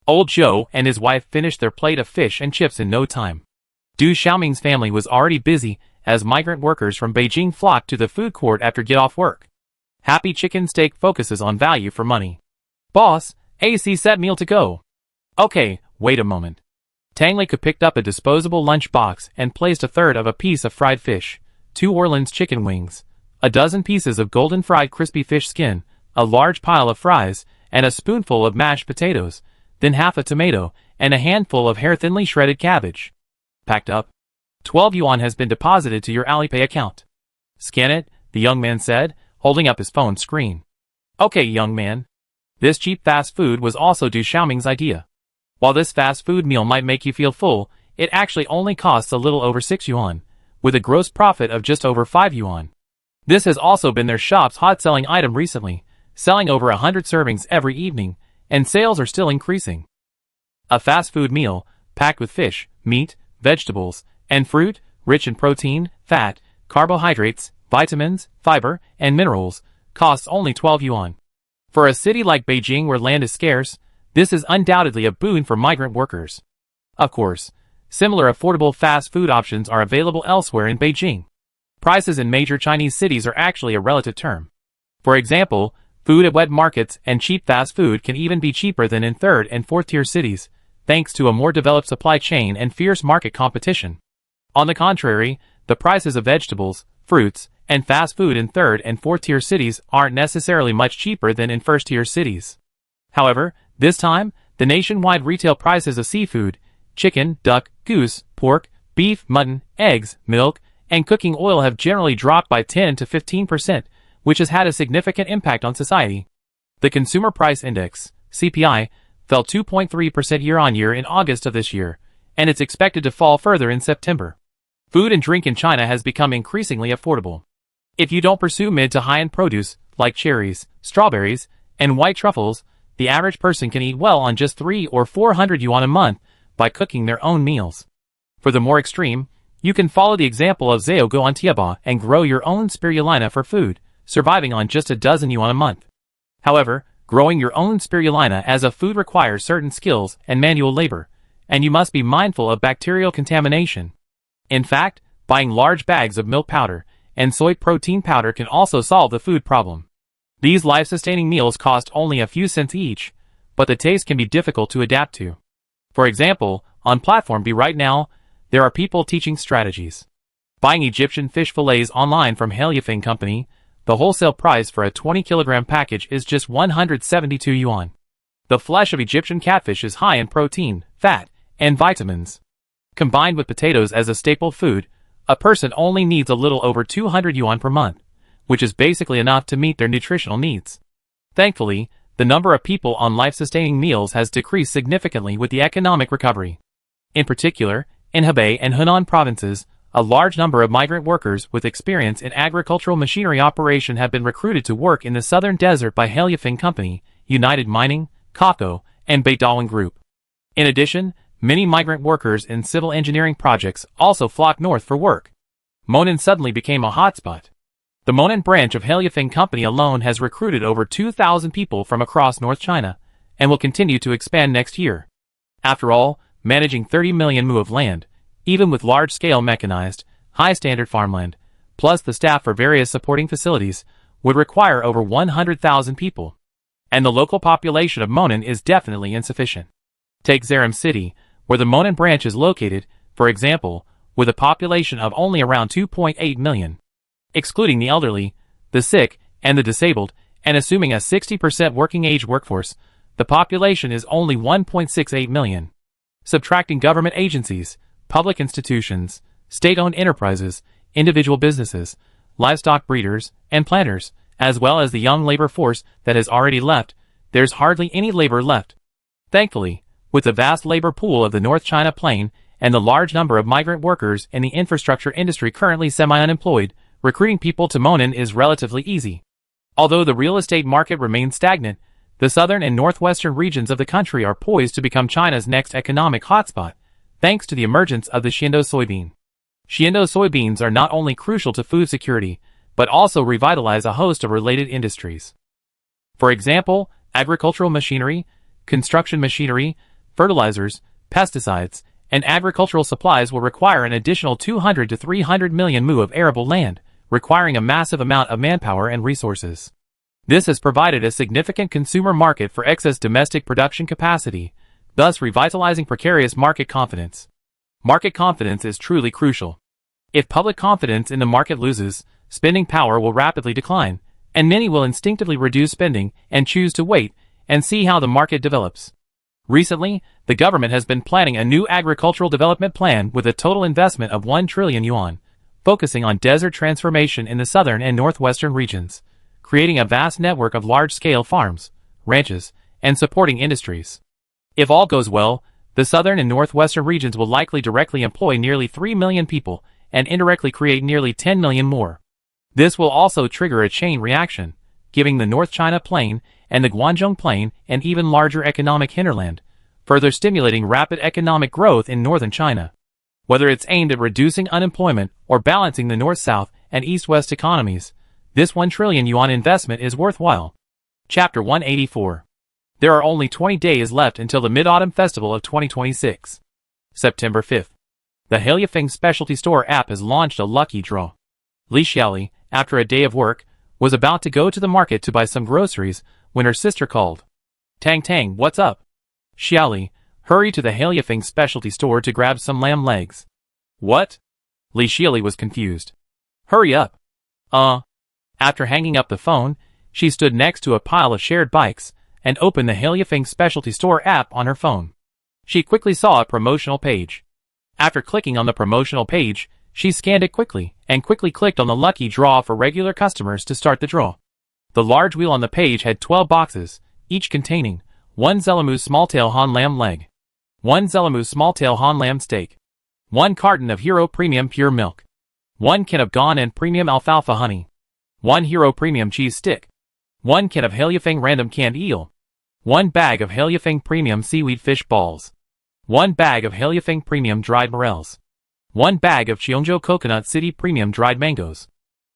[SPEAKER 1] Old Joe and his wife finished their plate of fish and chips in no time. Du Xiaoming's family was already busy as migrant workers from Beijing flocked to the food court after get-off work. Happy Chicken Steak focuses on value for money. Boss, AC set meal to go. Okay, wait a moment. Tang Lei picked up a disposable lunch box and placed a third of a piece of fried fish, 2 Orleans chicken wings, a dozen pieces of golden fried crispy fish skin, a large pile of fries, and a spoonful of mashed potatoes, then half a tomato, and a handful of hair-thinly shredded cabbage. Packed up. 12 yuan has been deposited to your Alipay account. Scan it, the young man said, holding up his phone screen. Okay, young man. This cheap fast food was also Du Xiaoming's idea. While this fast food meal might make you feel full, it actually only costs a little over 6 yuan, with a gross profit of just over 5 yuan. This has also been their shop's hot-selling item recently, selling over 100 servings every evening, and sales are still increasing. A fast food meal, packed with fish, meat, vegetables, and fruit, rich in protein, fat, carbohydrates, vitamins, fiber, and minerals, costs only 12 yuan. For a city like Beijing where land is scarce, this is undoubtedly a boon for migrant workers. Of course, similar affordable fast food options are available elsewhere in Beijing. Prices in major Chinese cities are actually a relative term. For example, food at wet markets and cheap fast food can even be cheaper than in third and fourth-tier cities, thanks to a more developed supply chain and fierce market competition. On the contrary, the prices of vegetables, fruits, and fast food in third and fourth-tier cities aren't necessarily much cheaper than in first-tier cities. However, this time, the nationwide retail prices of seafood, chicken, duck, goose, pork, beef, mutton, eggs, milk, and cooking oil have generally dropped by 10 to 15%, which has had a significant impact on society. The Consumer Price Index, CPI, fell 2.3% year-on-year in August of this year, and it's expected to fall further in September. Food and drink in China has become increasingly affordable. If you don't pursue mid to high-end produce, like cherries, strawberries, and white truffles, the average person can eat well on just 300 or 400 yuan a month by cooking their own meals. For the more extreme, you can follow the example of Zhao Guantiaba and grow your own spirulina for food, surviving on just a dozen yuan a month. However, growing your own spirulina as a food requires certain skills and manual labor, and you must be mindful of bacterial contamination. In fact, buying large bags of milk powder and soy protein powder can also solve the food problem. These life-sustaining meals cost only a few cents each, but the taste can be difficult to adapt to. For example, on Platform B right now, there are people teaching strategies. Buying Egyptian fish fillets online from Halyafing Company, the wholesale price for a 20-kilogram package is just 172 yuan. The flesh of Egyptian catfish is high in protein, fat, and vitamins. Combined with potatoes as a staple food, a person only needs a little over 200 yuan per month, which is basically enough to meet their nutritional needs. Thankfully, the number of people on life-sustaining meals has decreased significantly with the economic recovery. In particular, in Hebei and Hunan provinces, a large number of migrant workers with experience in agricultural machinery operation have been recruited to work in the southern desert by Halyafing Company, United Mining, Kako, and Beidawang Group. In addition, many migrant workers in civil engineering projects also flocked north for work. Monan suddenly became a hotspot. The Monan branch of Halyafing Company alone has recruited over 2,000 people from across North China, and will continue to expand next year. After all, managing 30 million mu of land, even with large-scale mechanized, high-standard farmland, plus the staff for various supporting facilities, would require over 100,000 people. And the local population of Monan is definitely insufficient. Take Zaram City, where the Monan branch is located, for example, with a population of only around 2.8 million. Excluding the elderly, the sick, and the disabled, and assuming a 60% working-age workforce, the population is only 1.68 million. Subtracting government agencies, public institutions, state-owned enterprises, individual businesses, livestock breeders, and planters, as well as the young labor force that has already left, there's hardly any labor left. Thankfully, with the vast labor pool of the North China Plain and the large number of migrant workers in the infrastructure industry currently semi-unemployed, recruiting people to Monan is relatively easy. Although the real estate market remains stagnant, the southern and northwestern regions of the country are poised to become China's next economic hotspot, thanks to the emergence of the Xiando soybean. Xiando soybeans are not only crucial to food security, but also revitalize a host of related industries. For example, agricultural machinery, construction machinery, fertilizers, pesticides, and agricultural supplies will require an additional 200 to 300 million mu of arable land, requiring a massive amount of manpower and resources. This has provided a significant consumer market for excess domestic production capacity, thus revitalizing precarious market confidence. Market confidence is truly crucial. If public confidence in the market loses, spending power will rapidly decline, and many will instinctively reduce spending and choose to wait and see how the market develops. Recently, the government has been planning a new agricultural development plan with a total investment of 1 trillion yuan, focusing on desert transformation in the southern and northwestern regions, creating a vast network of large-scale farms, ranches, and supporting industries. If all goes well, the southern and northwestern regions will likely directly employ nearly 3 million people and indirectly create nearly 10 million more. This will also trigger a chain reaction, giving the North China Plain and the Guangdong Plain an even larger economic hinterland, further stimulating rapid economic growth in northern China. Whether it's aimed at reducing unemployment or balancing the north-south and east-west economies, this 1 trillion yuan investment is worthwhile. Chapter 184. There are only 20 days left until the Mid-Autumn Festival of 2026. September 5th. The Halyafing Specialty Store app has launched a lucky draw. Li Xiaoli, after a day of work, was about to go to the market to buy some groceries when her sister called. Tang Tang, what's up? Xiaoli, hurry to the Halyafing Specialty Store to grab some lamb legs. What? Li Xiaoli was confused. Hurry up. After hanging up the phone, she stood next to a pile of shared bikes and opened the Halyafing Specialty Store app on her phone. She quickly saw a promotional page. After clicking on the promotional page, she scanned it quickly and quickly clicked on the lucky draw for regular customers to start the draw. The large wheel on the page had 12 boxes, each containing 1 Zelamou small-tail Han lamb leg, 1 Zelamou small-tail Han lamb steak, 1 carton of Hero Premium Pure Milk, 1 can of Gone and Premium Alfalfa Honey, 1 Hero Premium Cheese Stick, 1 can of Halyafing Random Canned Eel, 1 bag of Halyafing Premium Seaweed Fish Balls, 1 bag of Halyafing Premium Dried Morels, 1 bag of Cheongzhou Coconut City Premium Dried Mangoes,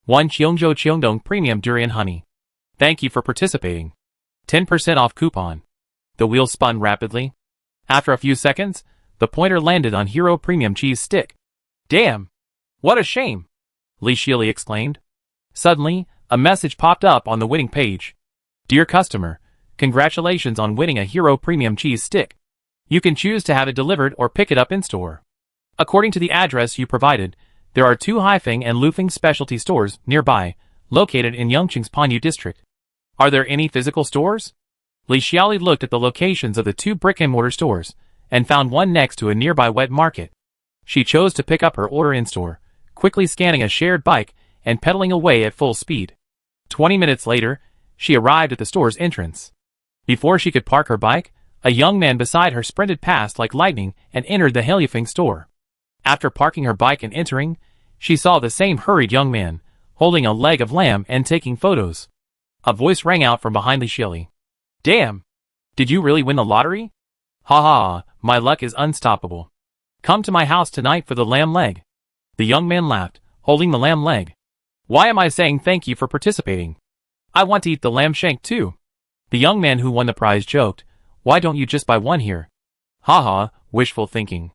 [SPEAKER 1] 1 Cheongzhou Cheongdong Premium Durian Honey. Thank you for participating. 10% off coupon. The wheel spun rapidly. After a few seconds, the pointer landed on Hero Premium Cheese Stick. Damn! What a shame! Li Xiaoli exclaimed. Suddenly, A message popped up on the winning page. Dear customer, congratulations on winning a Hero Premium Cheese Stick. You can choose to have it delivered or pick it up in store. According to the address you provided, there are 2 Haifeng and Lufeng specialty stores nearby, located in Yongqing's Panyu district. Are there any physical stores? Li Xiaoli looked at the locations of the 2 brick-and-mortar stores, and found one next to a nearby wet market. She chose to pick up her order in-store, quickly scanning a shared bike and pedaling away at full speed. 20 minutes later, she arrived at the store's entrance. Before she could park her bike, a young man beside her sprinted past like lightning and entered the Haifeng store. After parking her bike and entering, she saw the same hurried young man, holding a leg of lamb and taking photos. A voice rang out from behind Li Xiaoli. Damn! Did you really win the lottery? Ha ha, my luck is unstoppable. Come to my house tonight for the lamb leg. The young man laughed, holding the lamb leg. Why am I saying thank you for participating? I want to eat the lamb shank too. The young man who won the prize joked, why don't you just buy one here? Ha ha, wishful thinking.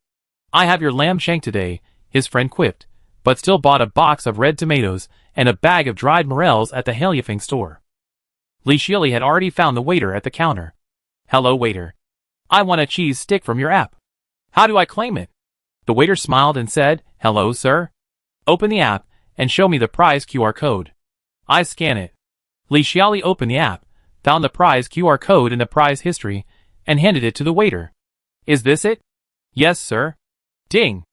[SPEAKER 1] I have your lamb shank today, his friend quipped, but still bought a box of red tomatoes and a bag of dried morels at the Haifeng store. Li Xiaoli had already found the waiter at the counter. Hello waiter. I want a cheese stick from your app. How do I claim it? The waiter smiled and said, hello sir. Open the app and show me the prize QR code. I scan it. Li Xiaoli opened the app, found the prize QR code in the prize history, and handed it to the waiter. Is this it? Yes sir. Ding.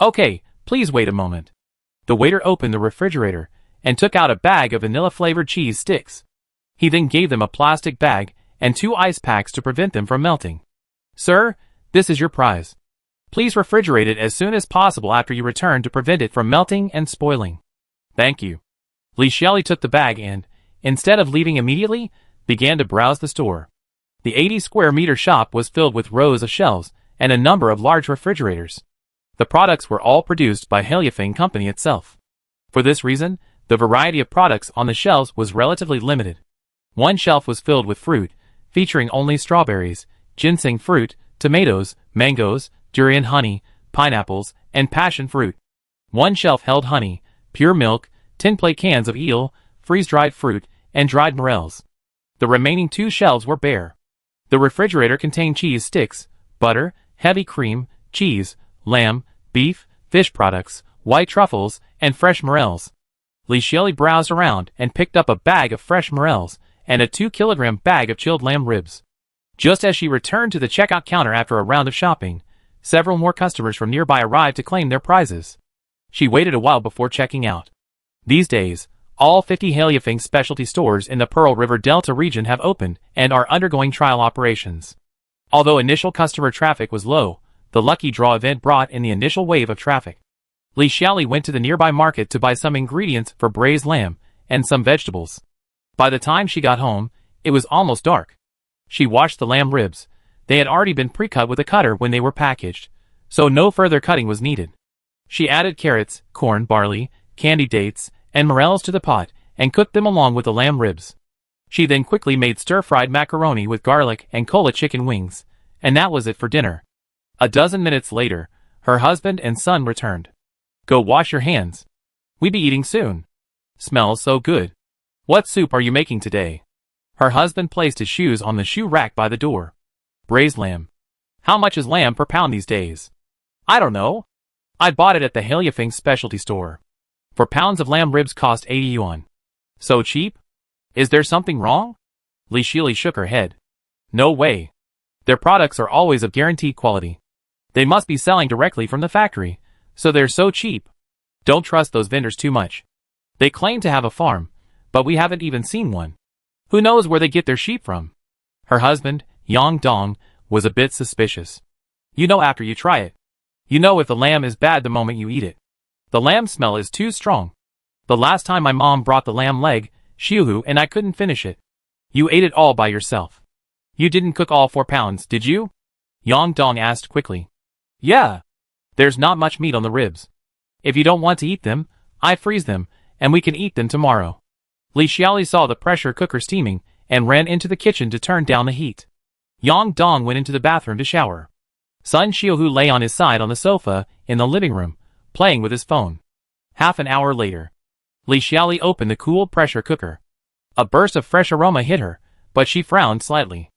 [SPEAKER 1] Okay, please wait a moment. The waiter opened the refrigerator and took out a bag of vanilla-flavored cheese sticks. He then gave them a plastic bag and 2 ice packs to prevent them from melting. Sir, this is your prize. Please refrigerate it as soon as possible after you return to prevent it from melting and spoiling. Thank you. Li Xiaoli took the bag and, instead of leaving immediately, began to browse the store. The 80 square meter shop was filled with rows of shelves and a number of large refrigerators. The products were all produced by Haifeng Company itself. For this reason, the variety of products on the shelves was relatively limited. One shelf was filled with fruit, featuring only strawberries, ginseng fruit, tomatoes, mangoes, durian honey, pineapples, and passion fruit. One shelf held honey, pure milk, tin plate cans of eel, freeze-dried fruit, and dried morels. The remaining 2 shelves were bare. The refrigerator contained cheese sticks, butter, heavy cream, cheese, lamb, beef, fish products, white truffles, and fresh morels. Li Xiaoli browsed around and picked up a bag of fresh morels and a 2-kilogram bag of chilled lamb ribs. Just as she returned to the checkout counter after a round of shopping, several more customers from nearby arrived to claim their prizes. She waited a while before checking out. These days, all 50 Haifeng specialty stores in the Pearl River Delta region have opened and are undergoing trial operations. Although initial customer traffic was low, the lucky draw event brought in the initial wave of traffic. Li Xiaoli went to the nearby market to buy some ingredients for braised lamb and some vegetables. By the time she got home, it was almost dark. She washed the lamb ribs. They had already been pre-cut with a cutter when they were packaged, so no further cutting was needed. She added carrots, corn, barley, candied dates, and morels to the pot and cooked them along with the lamb ribs. She then quickly made stir-fried macaroni with garlic and cola chicken wings, and that was it for dinner. A dozen minutes later, her husband and son returned. Go wash your hands. We be eating soon. Smells so good. What soup are you making today? Her husband placed his shoes on the shoe rack by the door. Braised lamb. How much is lamb per pound these days? I don't know. I bought it at the Haifeng specialty store. 4 pounds of lamb ribs cost 80 yuan. So cheap? Is there something wrong? Li Xiaoli shook her head. No way. Their products are always of guaranteed quality. They must be selling directly from the factory, so they're so cheap. Don't trust those vendors too much. They claim to have a farm, but we haven't even seen one. Who knows where they get their sheep from? Her husband, Yang Dong, was a bit suspicious. You know after you try it. You know if the lamb is bad the moment you eat it. The lamb smell is too strong. The last time my mom brought the lamb leg, Xiuhu and I couldn't finish it. You ate it all by yourself. You didn't cook all 4 pounds, did you? Yang Dong asked quickly. Yeah. There's not much meat on the ribs. If you don't want to eat them, I freeze them, and we can eat them tomorrow. Li Xiaoli saw the pressure cooker steaming and ran into the kitchen to turn down the heat. Yang Dong went into the bathroom to shower. Son Xiuhu lay on his side on the sofa in the living room, playing with his phone. Half an hour later, Li Xiaoli opened the cool pressure cooker. A burst of fresh aroma hit her, but she frowned slightly.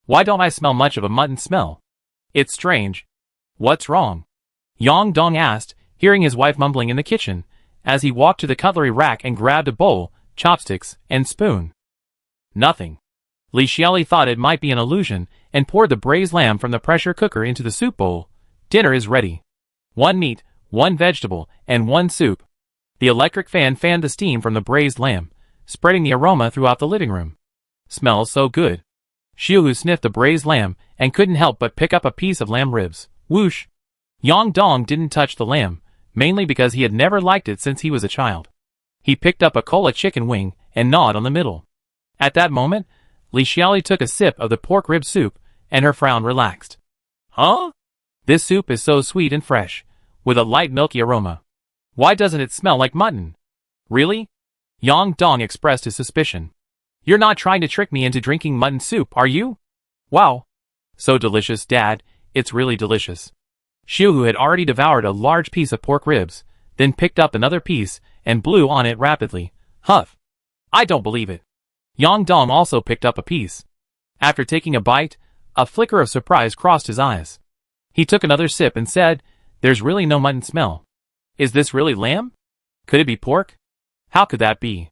[SPEAKER 1] Why don't I smell much of a mutton smell? It's strange. What's wrong? Yang Dong asked, hearing his wife mumbling in the kitchen, as he walked to the cutlery rack and grabbed a bowl, chopsticks, and spoon. Nothing. Li Xiaoli thought it might be an illusion and poured the braised lamb from the pressure cooker into the soup bowl. Dinner is ready. 1 meat, 1 vegetable, and 1 soup. The electric fan fanned the steam from the braised lamb, spreading the aroma throughout the living room. Smells so good. Xiuhu sniffed the braised lamb and couldn't help but pick up a piece of lamb ribs. Whoosh! Yang Dong didn't touch the lamb, mainly because he had never liked it since he was a child. He picked up a cola chicken wing and gnawed on the middle. At that moment, Li Xiaoli took a sip of the pork rib soup, and her frown relaxed. Huh? This soup is so sweet and fresh, with a light milky aroma. Why doesn't it smell like mutton? Really? Yang Dong expressed his suspicion. You're not trying to trick me into drinking mutton soup, are you? Wow. So delicious, Dad, it's really delicious. Xiuhu had already devoured a large piece of pork ribs, then picked up another piece and blew on it rapidly. Huff. I don't believe it. Yang Dong also picked up a piece. After taking a bite, a flicker of surprise crossed his eyes. He took another sip and said, There's really no mutton smell. Is this really lamb? Could it be pork? How could that be?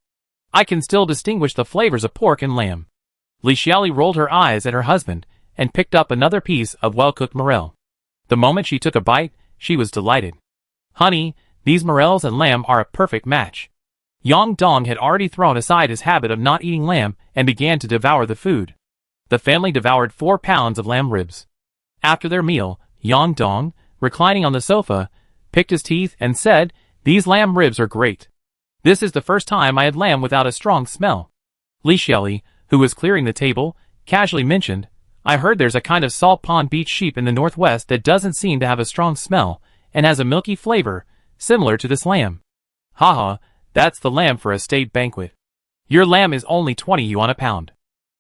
[SPEAKER 1] I can still distinguish the flavors of pork and lamb. Li Xiaoli rolled her eyes at her husband and picked up another piece of well-cooked morel. The moment she took a bite, she was delighted. Honey, these morels and lamb are a perfect match. Yang Dong had already thrown aside his habit of not eating lamb and began to devour the food. The family devoured 4 pounds of lamb ribs. After their meal, Yang Dong, reclining on the sofa, picked his teeth and said, These lamb ribs are great. This is the first time I had lamb without a strong smell. Li Xiaoli, who was clearing the table, casually mentioned, I heard there's a kind of salt pond beach sheep in the northwest that doesn't seem to have a strong smell and has a milky flavor, similar to this lamb. Haha, that's the lamb for a state banquet. Your lamb is only 20 yuan a pound.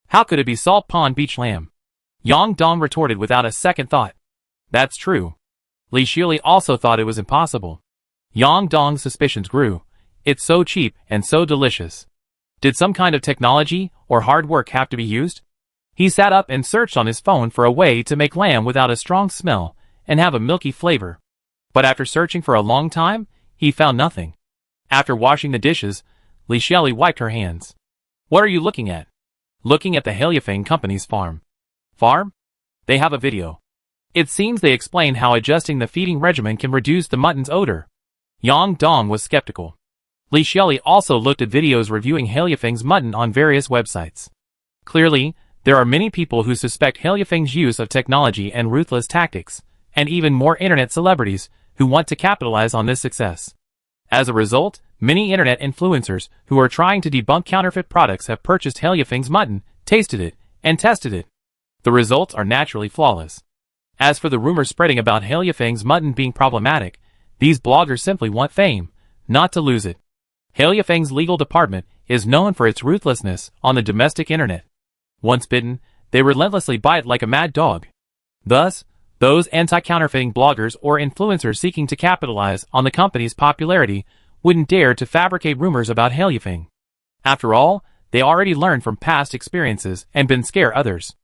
[SPEAKER 1] How could it be salt pond beach lamb? Yang Dong retorted without a second thought. That's true. Li Xiaoli also thought it was impossible. Yang Dong's suspicions grew. It's so cheap and so delicious. Did some kind of technology or hard work have to be used? He sat up and searched on his phone for a way to make lamb without a strong smell and have a milky flavor. But after searching for a long time, he found nothing. After washing the dishes, Li Xiaoli wiped her hands. What are you looking at? Looking at the Heliafeng Company's farm. Farm? They have a video. It seems they explain how adjusting the feeding regimen can reduce the mutton's odor. Yang Dong was skeptical. Li Xiaoli also looked at videos reviewing Heliafeng's mutton on various websites. Clearly, there are many people who suspect Heliafeng's use of technology and ruthless tactics, and even more internet celebrities who want to capitalize on this success. As a result, many internet influencers who are trying to debunk counterfeit products have purchased Heliafeng's mutton, tasted it, and tested it. The results are naturally flawless. As for the rumors spreading about Heliafeng's mutton being problematic, these bloggers simply want fame, not to lose it. Heliafeng's legal department is known for its ruthlessness on the domestic internet. Once bitten, they relentlessly bite like a mad dog. Thus, those anti-counterfeiting bloggers or influencers seeking to capitalize on the company's popularity wouldn't dare to fabricate rumors about Heliafeng. After all, they already learned from past experiences and been scare others.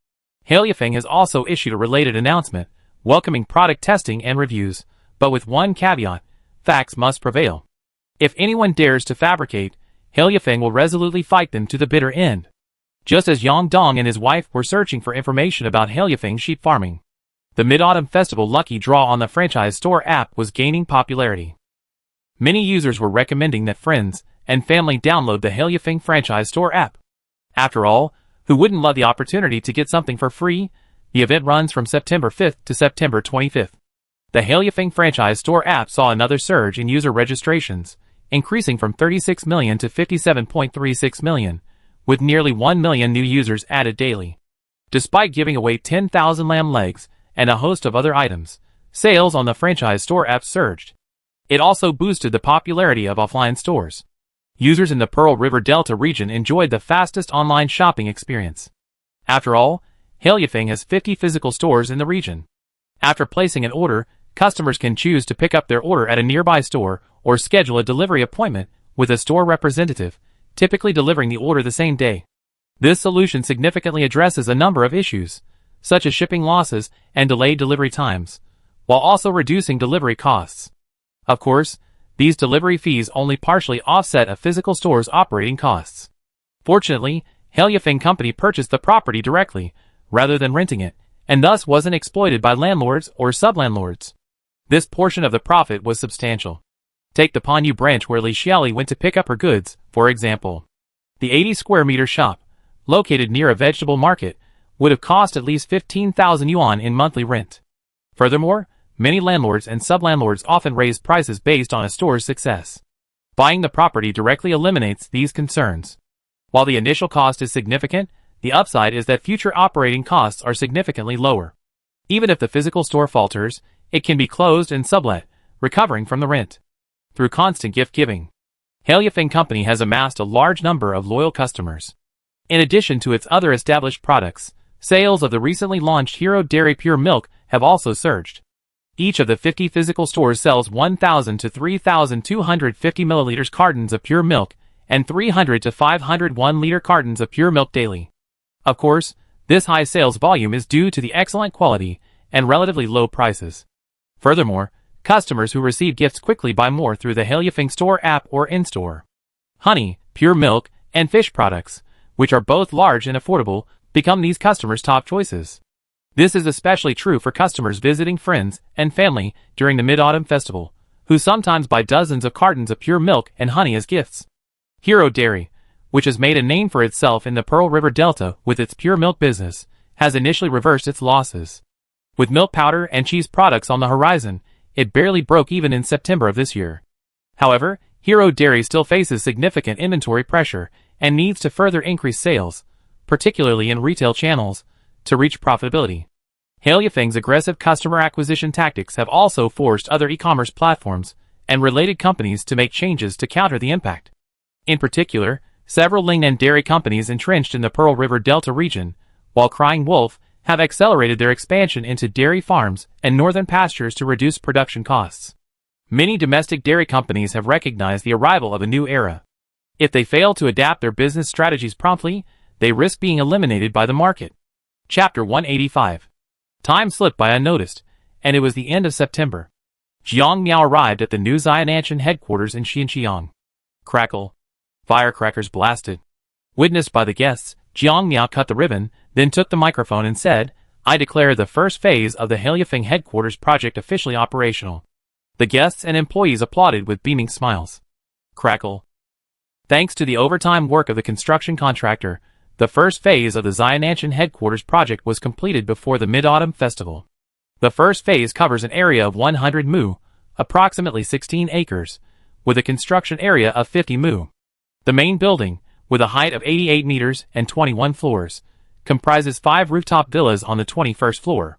[SPEAKER 1] Heliafeng has also issued a related announcement, welcoming product testing and reviews, but with one caveat: facts must prevail. If anyone dares to fabricate, Heliafeng will resolutely fight them to the bitter end. Just as Yang Dong and his wife were searching for information about Heliafeng sheep farming, the Mid-Autumn Festival Lucky Draw on the franchise store app was gaining popularity. Many users were recommending that friends and family download the Heliafeng franchise store app. After all, who wouldn't love the opportunity to get something for free? The event runs from September 5th to September 25th. The Heliafeng franchise store app saw another surge in user registrations, increasing from 36 million to 57.36 million, with nearly 1 million new users added daily. Despite giving away 10,000 lamb legs and a host of other items, sales on the franchise store app surged. It also boosted the popularity of offline stores. Users in the Pearl River Delta region enjoyed the fastest online shopping experience. After all, Heliafeng has 50 physical stores in the region. After placing an order, customers can choose to pick up their order at a nearby store or schedule a delivery appointment with a store representative, typically delivering the order the same day. This solution significantly addresses a number of issues, such as shipping losses and delayed delivery times, while also reducing delivery costs. Of course, these delivery fees only partially offset a physical store's operating costs. Fortunately, Hailefeng Company purchased the property directly, rather than renting it, and thus wasn't exploited by landlords or sublandlords. This portion of the profit was substantial. Take the Panyu branch where Li Xiaoli went to pick up her goods, for example. The 80 square meter shop, located near a vegetable market, would have cost at least 15,000 yuan in monthly rent. Furthermore, many landlords and sublandlords often raise prices based on a store's success. Buying the property directly eliminates these concerns. While the initial cost is significant, the upside is that future operating costs are significantly lower. Even if the physical store falters, it can be closed and sublet, recovering from the rent. Through constant gift giving, Hailefeng Company has amassed a large number of loyal customers. In addition to its other established products, sales of the recently launched Hero Dairy Pure Milk have also surged. Each of the 50 physical stores sells 1,000 to 3,250 milliliters cartons of pure milk and 300 to 501 liter cartons of pure milk daily. Of course, this high sales volume is due to the excellent quality and relatively low prices. Furthermore, customers who receive gifts quickly buy more through the Hailefeng Store app or in-store. Honey, pure milk, and fish products, which are both large and affordable, become these customers' top choices. This is especially true for customers visiting friends and family during the Mid-Autumn Festival, who sometimes buy dozens of cartons of pure milk and honey as gifts. Hero Dairy, which has made a name for itself in the Pearl River Delta with its pure milk business, has initially reversed its losses. With milk powder and cheese products on the horizon, it barely broke even in September of this year. However, Hero Dairy still faces significant inventory pressure and needs to further increase sales, particularly in retail channels, to reach profitability. Hailefeng's aggressive customer acquisition tactics have also forced other e-commerce platforms and related companies to make changes to counter the impact. In particular, several Lingnan dairy companies entrenched in the Pearl River Delta region, while Crying Wolf, have accelerated their expansion into dairy farms and northern pastures to reduce production costs. Many domestic dairy companies have recognized the arrival of a new era. If they fail to adapt their business strategies promptly, they risk being eliminated by the market. Chapter 185. Time slipped by unnoticed, and it was the end of September. Jiang Miao arrived at the new Xianan headquarters in Xinjiang. Crackle. Firecrackers blasted. Witnessed by the guests, Jiang Miao cut the ribbon, then took the microphone and said, "I declare the first phase of the Hailefeng headquarters project officially operational." The guests and employees applauded with beaming smiles. Crackle. Thanks to the overtime work of the construction contractor, the first phase of the Xianan headquarters project was completed before the Mid-Autumn Festival. The first phase covers an area of 100 mu, approximately 16 acres, with a construction area of 50 mu. The main building, with a height of 88 meters and 21 floors, comprises 5 rooftop villas on the 21st floor.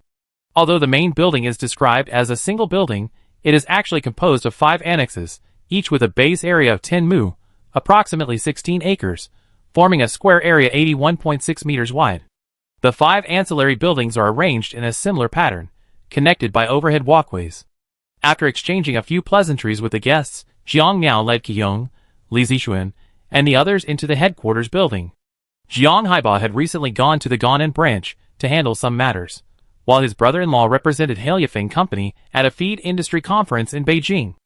[SPEAKER 1] Although the main building is described as a single building, it is actually composed of 5 annexes, each with a base area of 10 mu, approximately 16 acres, forming a square area 81.6 meters wide. The 5 ancillary buildings are arranged in a similar pattern, connected by overhead walkways. After exchanging a few pleasantries with the guests, Jiang Miao led Qiyong, Li Zixuan, and the others into the headquarters building. Jiang Haiba had recently gone to the Gannan branch to handle some matters, while his brother-in-law represented Hailefeng Company at a feed industry conference in Beijing.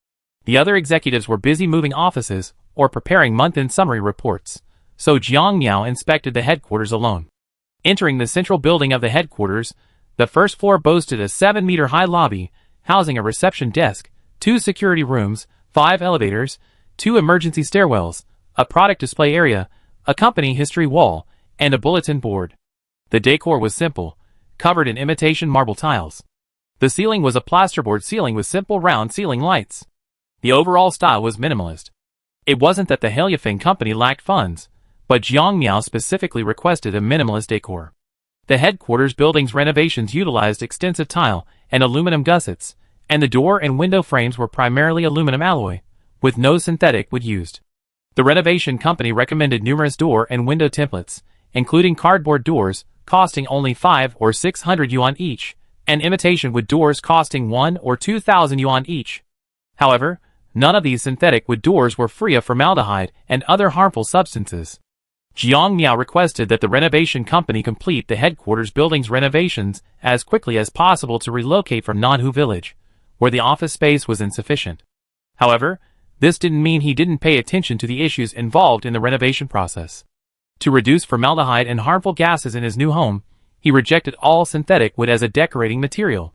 [SPEAKER 1] The other executives were busy moving offices or preparing month-end summary reports, so Jiang Miao inspected the headquarters alone. Entering the central building of the headquarters, the first floor boasted a 7-meter-high lobby, housing a reception desk, 2 security rooms, 5 elevators, 2 emergency stairwells, a product display area, a company history wall, and a bulletin board. The decor was simple, covered in imitation marble tiles. The ceiling was a plasterboard ceiling with simple round ceiling lights. The overall style was minimalist. It wasn't that the Hailefeng Company lacked funds, but Jiang Miao specifically requested a minimalist decor. The headquarters building's renovations utilized extensive tile and aluminum gussets, and the door and window frames were primarily aluminum alloy, with no synthetic wood used. The renovation company recommended numerous door and window templates, including cardboard doors, costing only 5 or 600 yuan each, and imitation wood doors costing 1 or 2,000 yuan each. However, none of these synthetic wood doors were free of formaldehyde and other harmful substances. Jiang Miao requested that the renovation company complete the headquarters building's renovations as quickly as possible to relocate from Nanhu village, where the office space was insufficient. However, this didn't mean he didn't pay attention to the issues involved in the renovation process. To reduce formaldehyde and harmful gases in his new home, he rejected all synthetic wood as a decorating material.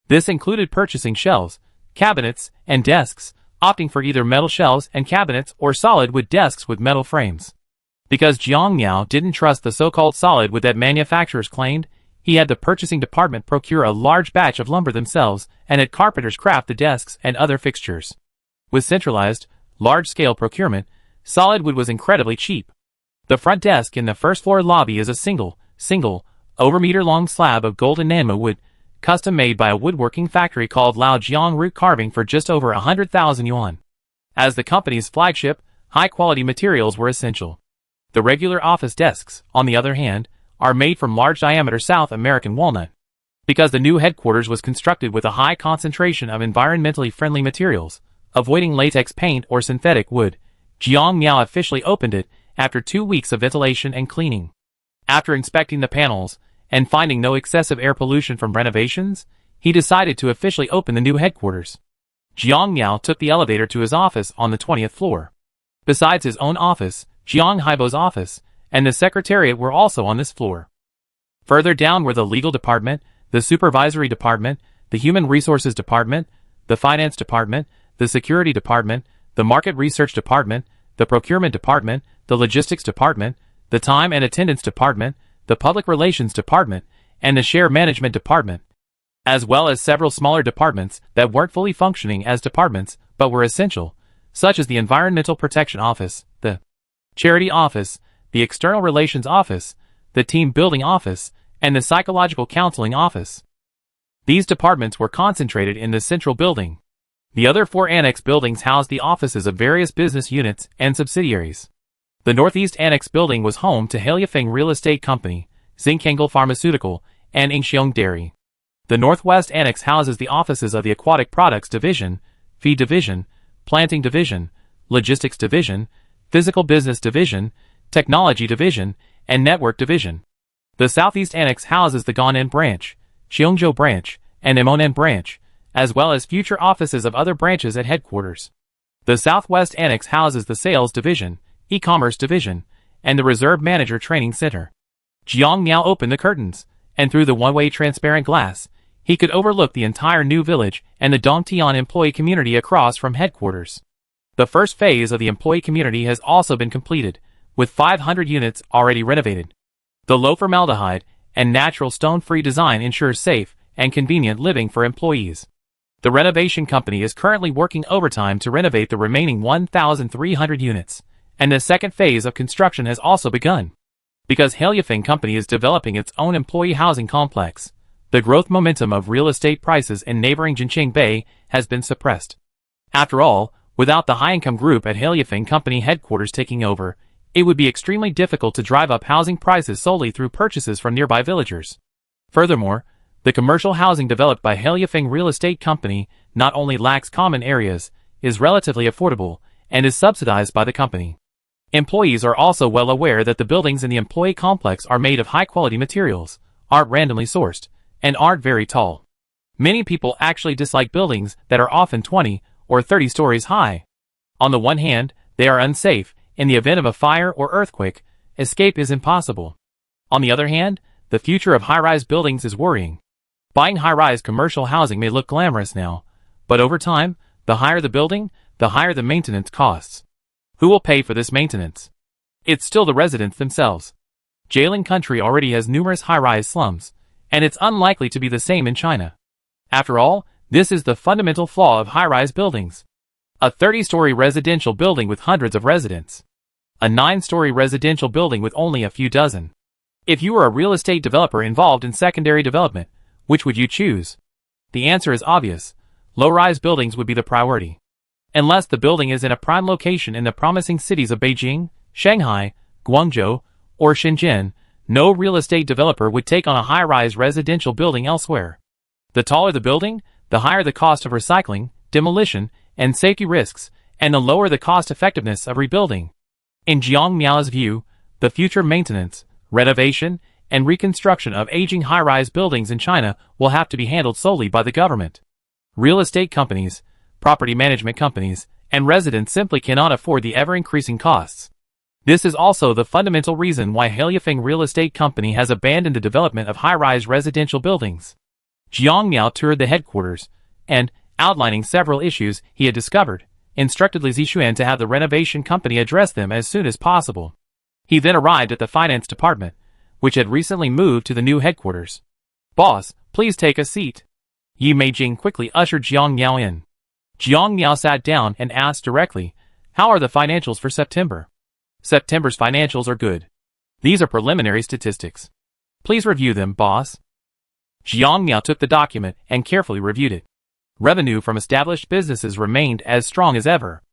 [SPEAKER 1] This included purchasing shelves, cabinets, and desks, opting for either metal shelves and cabinets or solid wood desks with metal frames. Because Jiang Miao didn't trust the so-called solid wood that manufacturers claimed, he had the purchasing department procure a large batch of lumber themselves and had carpenters craft the desks and other fixtures. With centralized, large-scale procurement, solid wood was incredibly cheap. The front desk in the first-floor lobby is a single, over-meter-long slab of golden nanmo wood, custom-made by a woodworking factory called Lao Jiang Root Carving for just over 100,000 yuan. As the company's flagship, high-quality materials were essential. The regular office desks, on the other hand, are made from large-diameter South American walnut. Because the new headquarters was constructed with a high concentration of environmentally friendly materials, avoiding latex paint or synthetic wood, Jiang Miao officially opened it after 2 weeks of ventilation and cleaning. After inspecting the panels and finding no excessive air pollution from renovations, he decided to officially open the new headquarters. Jiang Miao took the elevator to his office on the 20th floor. Besides his own office, Jiang Haibo's office and the secretariat were also on this floor. Further down were the legal department, the supervisory department, the human resources department, the finance department, the security department, the market research department, the procurement department, the logistics department, the time and attendance department, the public relations department, and the share management department, as well as several smaller departments that weren't fully functioning as departments but were essential, such as the environmental protection office, the charity office, the external relations office, the team building office, and the psychological counseling office. These departments were concentrated in the central building. The other 4 annex buildings housed the offices of various business units and subsidiaries. The Northeast Annex building was home to Heliafeng Real Estate Company, Zinkengal Pharmaceutical, and Ingxiong Dairy. The Northwest Annex houses the offices of the Aquatic Products Division, Feed Division, Planting Division, Logistics Division, Physical Business Division, Technology Division, and Network Division. The Southeast Annex houses the Ganen Branch, Cheongzhou Branch, and Imonen Branch, as well as future offices of other branches at headquarters. The Southwest Annex houses the Sales Division, E-Commerce Division, and the Reserve Manager Training Center. Jiang Miao opened the curtains, and through the one-way transparent glass, he could overlook the entire new village and the Dongtian employee community across from headquarters. The first phase of the employee community has also been completed, with 500 units already renovated. The low formaldehyde and natural stone-free design ensures safe and convenient living for employees. The renovation company is currently working overtime to renovate the remaining 1,300 units, and the second phase of construction has also begun. Because Heliafeng Company is developing its own employee housing complex, the growth momentum of real estate prices in neighboring Jincheng Bay has been suppressed. After all, without the high-income group at Heliafeng Company headquarters taking over, it would be extremely difficult to drive up housing prices solely through purchases from nearby villagers. Furthermore, the commercial housing developed by Heliafeng Real Estate Company not only lacks common areas, is relatively affordable, and is subsidized by the company. Employees are also well aware that the buildings in the employee complex are made of high-quality materials, aren't randomly sourced, and aren't very tall. Many people actually dislike buildings that are often 20 or 30 stories high. On the one hand, they are unsafe. In the event of a fire or earthquake, escape is impossible. On the other hand, the future of high-rise buildings is worrying. Buying high-rise commercial housing may look glamorous now, but over time, the higher the building, the higher the maintenance costs. Who will pay for this maintenance? It's still the residents themselves. Jilin country already has numerous high-rise slums, and it's unlikely to be the same in China. After all, this is the fundamental flaw of high-rise buildings. A 30-story residential building with hundreds of residents. A 9-story residential building with only a few dozen. If you were a real estate developer involved in secondary development, which would you choose? The answer is obvious. Low-rise buildings would be the priority. Unless the building is in a prime location in the promising cities of Beijing, Shanghai, Guangzhou, or Shenzhen, no real estate developer would take on a high-rise residential building elsewhere. The taller the building, the higher the cost of recycling, demolition, and safety risks, and to lower the cost-effectiveness of rebuilding. In Jiang Miao's view, the future maintenance, renovation, and reconstruction of aging high-rise buildings in China will have to be handled solely by the government. Real estate companies, property management companies, and residents simply cannot afford the ever-increasing costs. This is also the fundamental reason why Heliafeng Real Estate Company has abandoned the development of high-rise residential buildings. Jiang Miao toured the headquarters, and, outlining several issues he had discovered, instructed Li Zixuan to have the renovation company address them as soon as possible. He then arrived at the finance department, which had recently moved to the new headquarters. "Boss, please take a seat." Yi Meijing quickly ushered Jiang Miao in. Jiang Miao sat down and asked directly, "How are the financials for September?" "September's financials are good. These are preliminary statistics. Please review them, boss." Jiang Miao took the document and carefully reviewed it. Revenue from established businesses remained as strong as ever.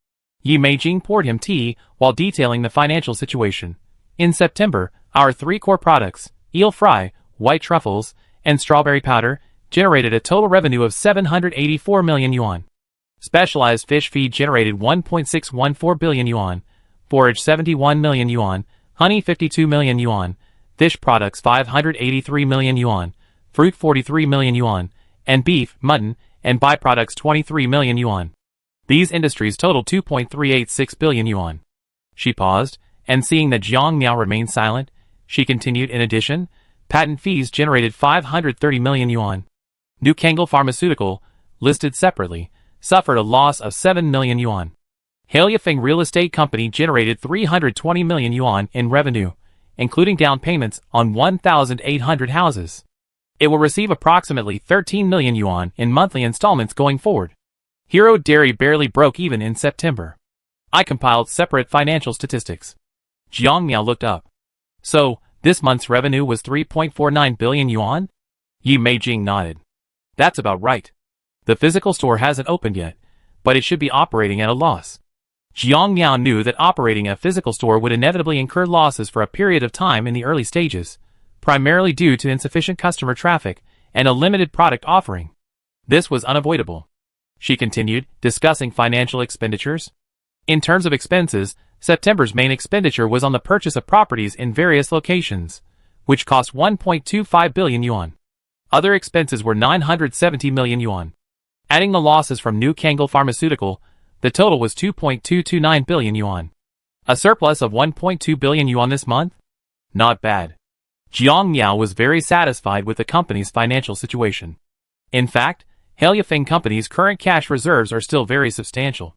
[SPEAKER 1] Yi Meijing poured him tea while detailing the financial situation. "In September, our three core products, eel fry, white truffles, and strawberry powder, generated a total revenue of 784 million yuan. Specialized fish feed generated 1.614 billion yuan, forage 71 million yuan, honey 52 million yuan, fish products 583 million yuan, fruit 43 million yuan, and beef, mutton, and byproducts 23 million yuan. These industries totaled 2.386 billion yuan." She paused, and seeing that Jiang Miao remained silent, she continued, "In addition, patent fees generated 530 million yuan. New Kangle Pharmaceutical, listed separately, suffered a loss of 7 million yuan. Heliafeng Real Estate Company generated 320 million yuan in revenue, including down payments on 1,800 houses. It will receive approximately 13 million yuan in monthly installments going forward. Hero Dairy barely broke even in September. I compiled separate financial statistics." Jiang Miao looked up. "So, this month's revenue was 3.49 billion yuan? Yi Meijing nodded. "That's about right. The physical store hasn't opened yet, but it should be operating at a loss." Jiang Miao knew that operating a physical store would inevitably incur losses for a period of time in the early stages, primarily due to insufficient customer traffic and a limited product offering. This was unavoidable. She continued, discussing financial expenditures. "In terms of expenses, September's main expenditure was on the purchase of properties in various locations, which cost 1.25 billion yuan. Other expenses were 970 million yuan. Adding the losses from New Kangle Pharmaceutical, the total was 2.229 billion yuan. A surplus of 1.2 billion yuan this month? Not bad." Jiang Miao was very satisfied with the company's financial situation. In fact, Heliafeng Company's current cash reserves are still very substantial.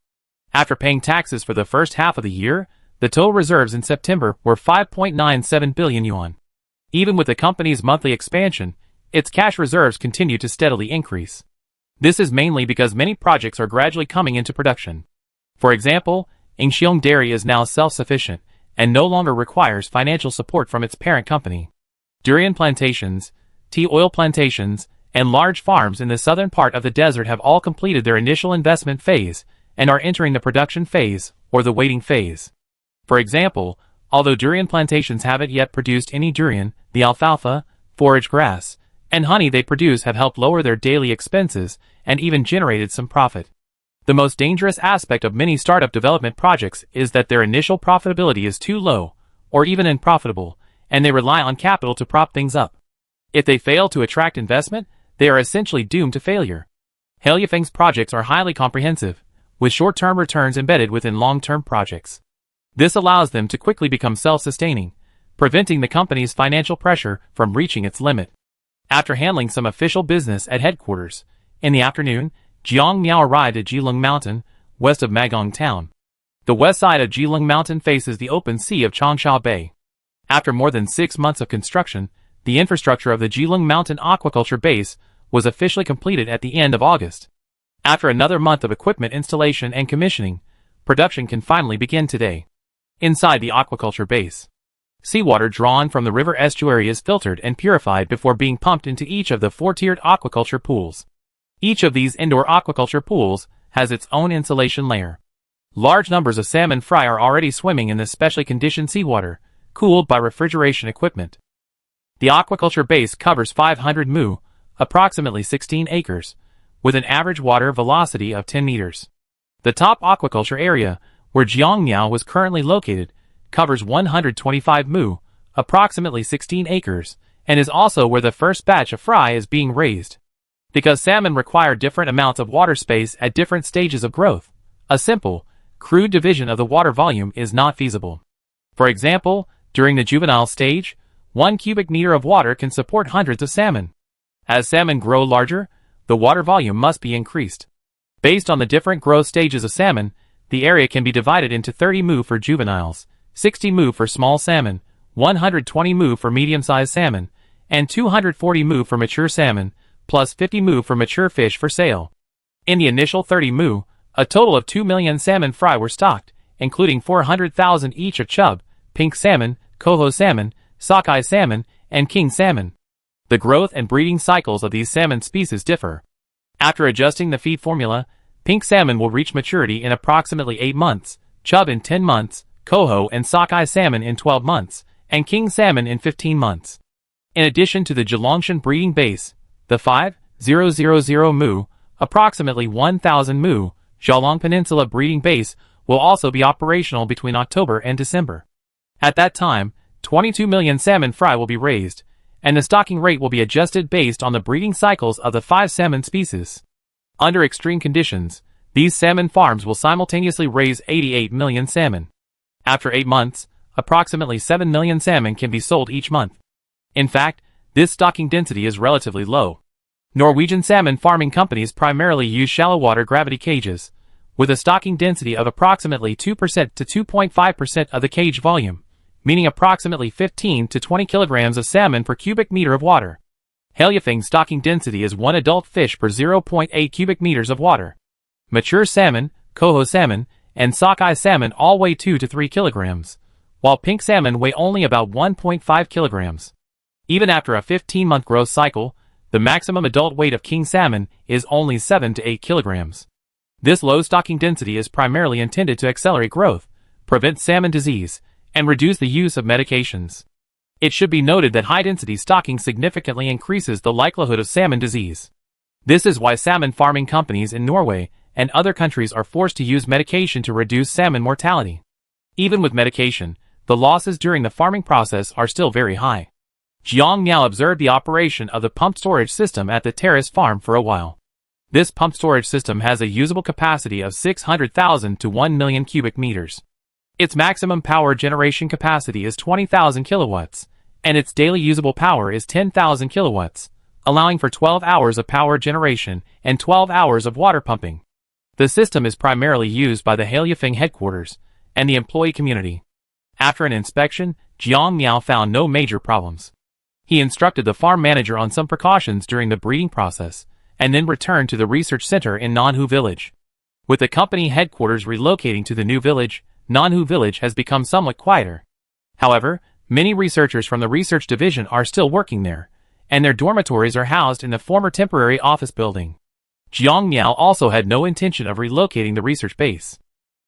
[SPEAKER 1] After paying taxes for the first half of the year, the total reserves in September were 5.97 billion yuan. Even with the company's monthly expansion, its cash reserves continue to steadily increase. This is mainly because many projects are gradually coming into production. For example, Yingxiong Dairy is now self-sufficient and no longer requires financial support from its parent company. Durian plantations, tea oil plantations, and large farms in the southern part of the desert have all completed their initial investment phase and are entering the production phase, or the waiting phase. For example, although durian plantations haven't yet produced any durian, the alfalfa, forage grass, and honey they produce have helped lower their daily expenses and even generated some profit. The most dangerous aspect of many startup development projects is that their initial profitability is too low, or even unprofitable, and they rely on capital to prop things up. If they fail to attract investment, they are essentially doomed to failure. Heliafeng's projects are highly comprehensive, with short-term returns embedded within long-term projects. This allows them to quickly become self-sustaining, preventing the company's financial pressure from reaching its limit. After handling some official business at headquarters, in the afternoon, Jiang Miao arrived at Jilung Mountain, west of Magong Town. The west side of Jilung Mountain faces the open sea of Changsha Bay. After more than 6 months of construction, the infrastructure of the Jilung Mountain Aquaculture Base was officially completed at the end of August. After another month of equipment installation and commissioning, production can finally begin today. Inside the aquaculture base, seawater drawn from the river estuary is filtered and purified before being pumped into each of the 4-tiered aquaculture pools. Each of these indoor aquaculture pools has its own insulation layer. Large numbers of salmon fry are already swimming in this specially conditioned seawater, cooled by refrigeration equipment. The aquaculture base covers 500 mu, approximately 16 acres, with an average water velocity of 10 meters. The top aquaculture area, where Jiangmiao was currently located, covers 125 mu, approximately 16 acres, and is also where the first batch of fry is being raised. Because salmon require different amounts of water space at different stages of growth, a simple, crude division of the water volume is not feasible. For example, during the juvenile stage, 1 cubic meter of water can support hundreds of salmon. As salmon grow larger, the water volume must be increased. Based on the different growth stages of salmon, the area can be divided into 30 mu for juveniles, 60 mu for small salmon, 120 mu for medium-sized salmon, and 240 mu for mature salmon, plus 50 mu for mature fish for sale. In the initial 30 mu, a total of 2 million salmon fry were stocked, including 400,000 each of chub, pink salmon, coho salmon, sockeye salmon, and king salmon. The growth and breeding cycles of these salmon species differ. After adjusting the feed formula, pink salmon will reach maturity in approximately 8 months, chub in 10 months, coho and sockeye salmon in 12 months, and king salmon in 15 months. In addition to the Zhelongshan breeding base, the 5,000 mu, approximately 1,000 mu, Zheolong Peninsula breeding base will also be operational between October and December. At that time, 22 million salmon fry will be raised, and the stocking rate will be adjusted based on the breeding cycles of the 5 salmon species. Under extreme conditions, these salmon farms will simultaneously raise 88 million salmon. After 8 months, approximately 7 million salmon can be sold each month. In fact, this stocking density is relatively low. Norwegian salmon farming companies primarily use shallow water gravity cages, with a stocking density of approximately 2% to 2.5% of the cage volume, meaning approximately 15 to 20 kilograms of salmon per cubic meter of water. Halyafing stocking density is 1 adult fish per 0.8 cubic meters of water. Mature salmon, coho salmon, and sockeye salmon all weigh 2 to 3 kilograms, while pink salmon weigh only about 1.5 kilograms. Even after a 15-month growth cycle, the maximum adult weight of king salmon is only 7 to 8 kilograms. This low stocking density is primarily intended to accelerate growth, prevent salmon disease, and reduce the use of medications. It should be noted that high-density stocking significantly increases the likelihood of salmon disease. This is why salmon farming companies in Norway and other countries are forced to use medication to reduce salmon mortality. Even with medication, the losses during the farming process are still very high. Jiangmiao observed the operation of the pumped storage system at the terrace farm for a while. This pumped storage system has a usable capacity of 600,000 to 1 million cubic meters. Its maximum power generation capacity is 20,000 kilowatts, and its daily usable power is 10,000 kilowatts, allowing for 12 hours of power generation and 12 hours of water pumping. The system is primarily used by the Halyafing headquarters and the employee community. After an inspection, Jiangmiao found no major problems. He instructed the farm manager on some precautions during the breeding process, and then returned to the research center in Nanhu village. With the company headquarters relocating to the new village, Nanhu village has become somewhat quieter. However, many researchers from the research division are still working there, and their dormitories are housed in the former temporary office building. Jiangmiao also had no intention of relocating the research base.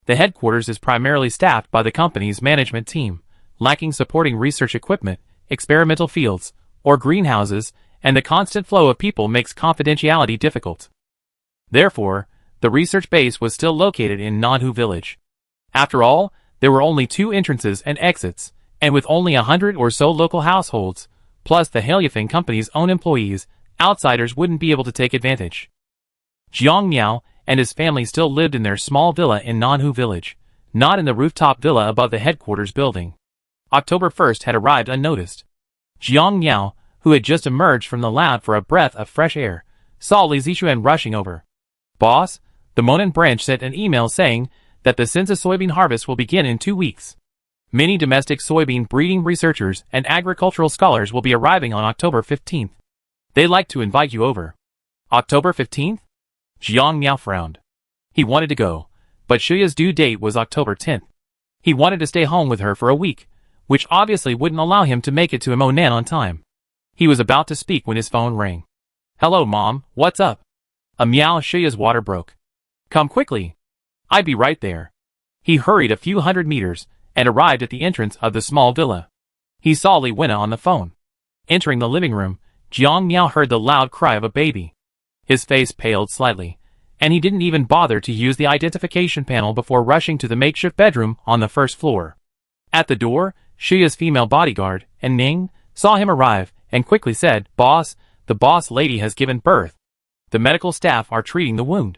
[SPEAKER 1] The headquarters is primarily staffed by the company's management team, lacking supporting research equipment, experimental fields, or greenhouses, and the constant flow of people makes confidentiality difficult. Therefore, the research base was still located in Nanhu village. After all, there were only 2 entrances and exits, and with only 100 or so local households, plus the Halyafing company's own employees, outsiders wouldn't be able to take advantage. Jiangmiao and his family still lived in their small villa in Nanhu village, not in the rooftop villa above the headquarters building. October 1st had arrived unnoticed. Jiangmiao, who had just emerged from the lab for a breath of fresh air, saw Li Zixuan rushing over. "Boss, the Monan branch sent an email saying that the Senza soybean harvest will begin in 2 weeks. Many domestic soybean breeding researchers and agricultural scholars will be arriving on October 15th. They'd like to invite you over." October 15th? Jiangmiao frowned. He wanted to go, but Shuya's due date was October 10th. He wanted to stay home with her for a week, which obviously wouldn't allow him to make it to Monan on time. He was about to speak when his phone rang. "Hello, Mom, what's up?" A meow. Shuya's water broke. "Come quickly. I'd be right there." He hurried a few hundred meters and arrived at the entrance of the small villa. He saw Li Wenna on the phone. Entering the living room, Jiangmiao heard the loud cry of a baby. His face paled slightly, and he didn't even bother to use the identification panel before rushing to the makeshift bedroom on the first floor. At the door, Shuya's female bodyguard, and Ning, saw him arrive and quickly said, "Boss, the boss lady has given birth. The medical staff are treating the wound.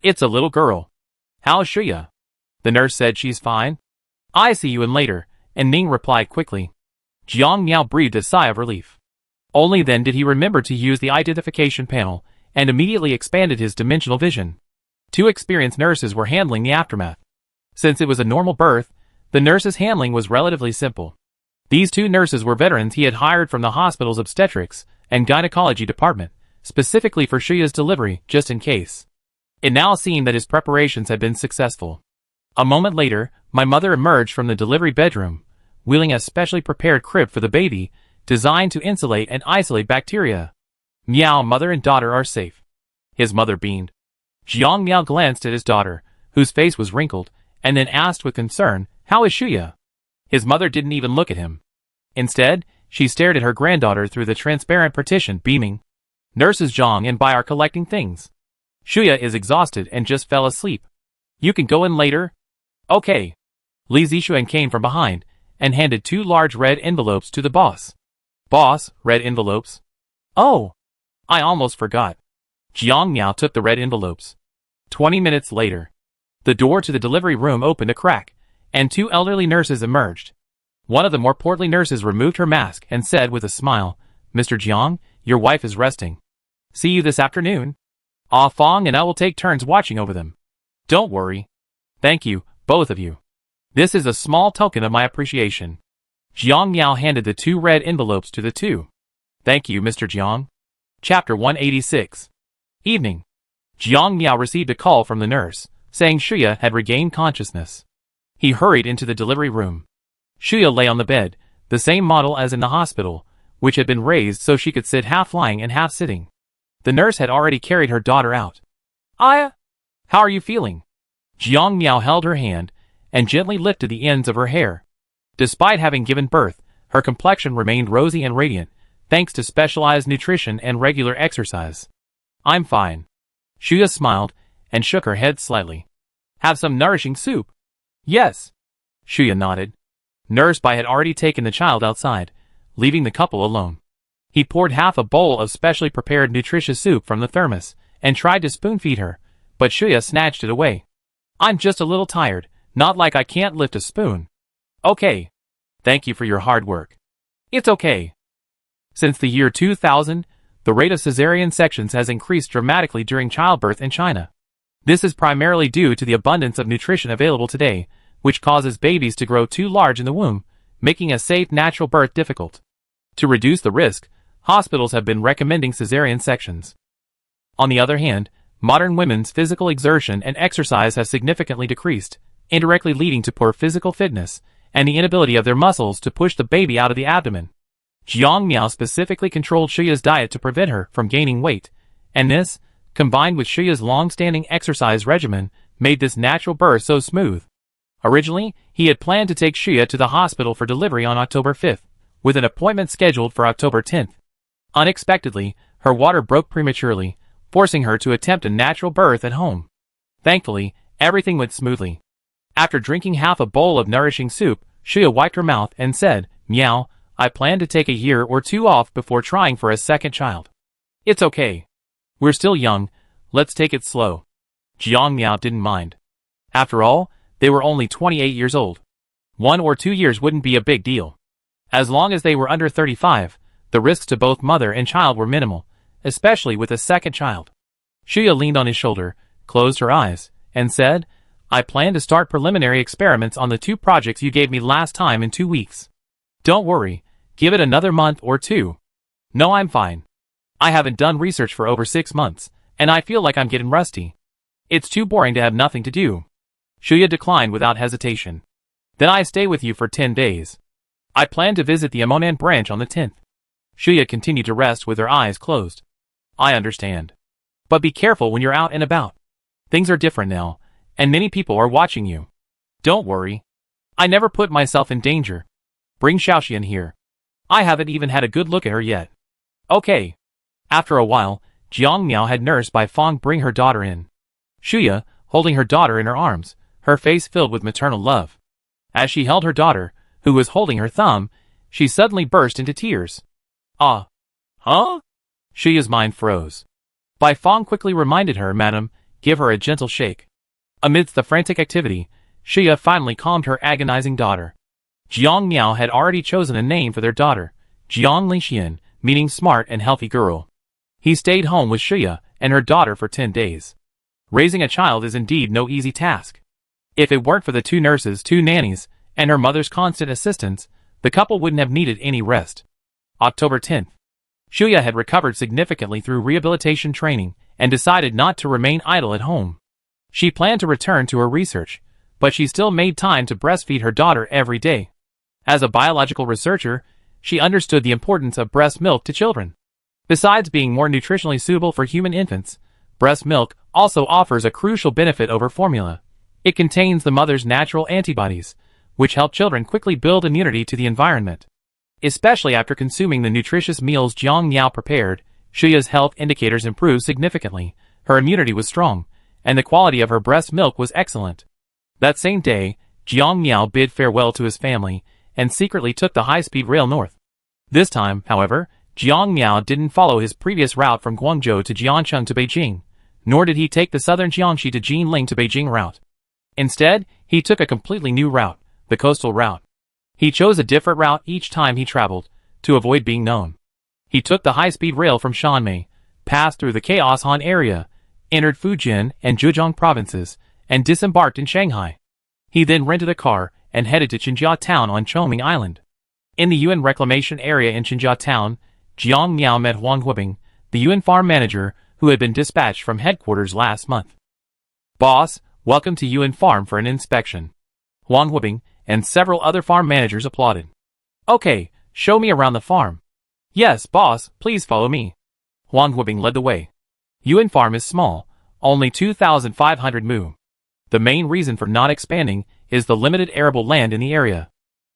[SPEAKER 1] It's a little girl. How's Shuya?" The nurse said she's fine. "I see you in later," and Ning replied quickly. Jiang Miao breathed a sigh of relief. Only then did he remember to use the identification panel, and immediately expanded his dimensional vision. 2 experienced nurses were handling the aftermath. Since it was a normal birth, the nurses' handling was relatively simple. These 2 nurses were veterans he had hired from the hospital's obstetrics and gynecology department, specifically for Shuya's delivery, just in case. It now seemed that his preparations had been successful. A moment later, my mother emerged from the delivery bedroom, wheeling a specially prepared crib for the baby, designed to insulate and isolate bacteria. "Meow, mother and daughter are safe." His mother beamed. Jiang Miao glanced at his daughter, whose face was wrinkled, and then asked with concern, "How is Shuya?" His mother didn't even look at him. Instead, she stared at her granddaughter through the transparent partition, beaming. "Nurses Zhang and Bai are collecting things. Shuya is exhausted and just fell asleep. You can go in later?" "Okay." Li Zixuan came from behind, and handed 2 large red envelopes to the boss. "Boss, red envelopes." "Oh, I almost forgot." Jiang Miao took the red envelopes. 20 minutes later, the door to the delivery room opened a crack, and 2 elderly nurses emerged. One of the more portly nurses removed her mask and said with a smile, "Mr. Jiang, your wife is resting. See you this afternoon. Ah Fong and I will take turns watching over them." "Don't worry." "Thank you, both of you. This is a small token of my appreciation." Jiang Miao handed the 2 red envelopes to the 2. "Thank you, Mr. Jiang." Chapter 186. Evening. Jiang Miao received a call from the nurse, saying Shuya had regained consciousness. He hurried into the delivery room. Shuya lay on the bed, the same model as in the hospital, which had been raised so she could sit half lying and half sitting. The nurse had already carried her daughter out. "Aya, how are you feeling?" Jiang Miao held her hand and gently lifted the ends of her hair. Despite having given birth, her complexion remained rosy and radiant, thanks to specialized nutrition and regular exercise. "I'm fine." Shuya smiled and shook her head slightly. "Have some nourishing soup?" "Yes." Shuya nodded. Nurse Bai had already taken the child outside, leaving the couple alone. He poured half a bowl of specially prepared nutritious soup from the thermos and tried to spoon-feed her, but Shuya snatched it away. "I'm just a little tired, not like I can't lift a spoon." "Okay. Thank you for your hard work." "It's okay." Since the year 2000, the rate of cesarean sections has increased dramatically during childbirth in China. This is primarily due to the abundance of nutrition available today, which causes babies to grow too large in the womb, making a safe natural birth difficult. To reduce the risk, hospitals have been recommending cesarean sections. On the other hand, modern women's physical exertion and exercise have significantly decreased, indirectly leading to poor physical fitness and the inability of their muscles to push the baby out of the abdomen. Jiang Miao specifically controlled Shuya's diet to prevent her from gaining weight, and this, combined with Shuya's long-standing exercise regimen, made this natural birth so smooth. Originally, he had planned to take Shuya to the hospital for delivery on October 5th, with an appointment scheduled for October 10th. Unexpectedly, her water broke prematurely, forcing her to attempt a natural birth at home. Thankfully, everything went smoothly. After drinking half a bowl of nourishing soup, Shuya wiped her mouth and said, "Meow, I plan to take a year or 2 off before trying for a second child." "It's okay. We're still young, let's take it slow." Jiang Miao didn't mind. After all, they were only 28 years old. 1 or 2 years wouldn't be a big deal. As long as they were under 35, the risks to both mother and child were minimal, especially with a second child. Shuya leaned on his shoulder, closed her eyes, and said, "I plan to start preliminary experiments on the 2 projects you gave me last time in 2 weeks. Don't worry, give it another month or 2. "No, I'm fine. I haven't done research for over 6 months, and I feel like I'm getting rusty. It's too boring to have nothing to do." Shuya declined without hesitation. "Then I stay with you for 10 days. I plan to visit the Amonan branch on the 10th. Shuya continued to rest with her eyes closed. "I understand. But be careful when you're out and about. Things are different now, and many people are watching you." "Don't worry. I never put myself in danger. Bring Xiaoxian here. I haven't even had a good look at her yet." "Okay." After a while, Jiang Miao had Nurse Bai Fong bring her daughter in. Shuya, holding her daughter in her arms, her face filled with maternal love. As she held her daughter, who was holding her thumb, she suddenly burst into tears. Ah! Huh? Shuya's mind froze. Bai Feng quickly reminded her, "Madam, give her a gentle shake." Amidst the frantic activity, Shuya finally calmed her agonizing daughter. Jiang Miao had already chosen a name for their daughter, Jiang Lixian, meaning smart and healthy girl. He stayed home with Shuya and her daughter for 10 days. Raising a child is indeed no easy task. If it weren't for the 2 nurses, 2 nannies, and her mother's constant assistance, the couple wouldn't have needed any rest. October 10th. Shuya had recovered significantly through rehabilitation training and decided not to remain idle at home. She planned to return to her research, but she still made time to breastfeed her daughter every day. As a biological researcher, she understood the importance of breast milk to children. Besides being more nutritionally suitable for human infants, breast milk also offers a crucial benefit over formula. It contains the mother's natural antibodies, which help children quickly build immunity to the environment. Especially after consuming the nutritious meals Jiang Miao prepared, Shuya's health indicators improved significantly, her immunity was strong, and the quality of her breast milk was excellent. That same day, Jiang Miao bid farewell to his family, and secretly took the high-speed rail north. This time, however, Jiang Miao didn't follow his previous route from Guangzhou to Jiancheng to Beijing, nor did he take the southern Jiangxi to Jinling to Beijing route. Instead, he took a completely new route, the coastal route. He chose a different route each time he traveled, to avoid being known. He took the high-speed rail from Shanmei, passed through the Chaos Han area, entered Fujian and Zhejiang provinces, and disembarked in Shanghai. He then rented a car and headed to Qinjia town on Chongming Island. In the Yuan reclamation area in Qinjia town, Jiang Miao met Huang Huibing, the Yuan farm manager who had been dispatched from headquarters last month. "Boss, welcome to Yuan farm for an inspection." Huang Huibing and several other farm managers applauded. "Okay, show me around the farm." "Yes, boss, please follow me." Huang Huibing led the way. Yuan farm is small, only 2,500 mu. The main reason for not expanding is the limited arable land in the area.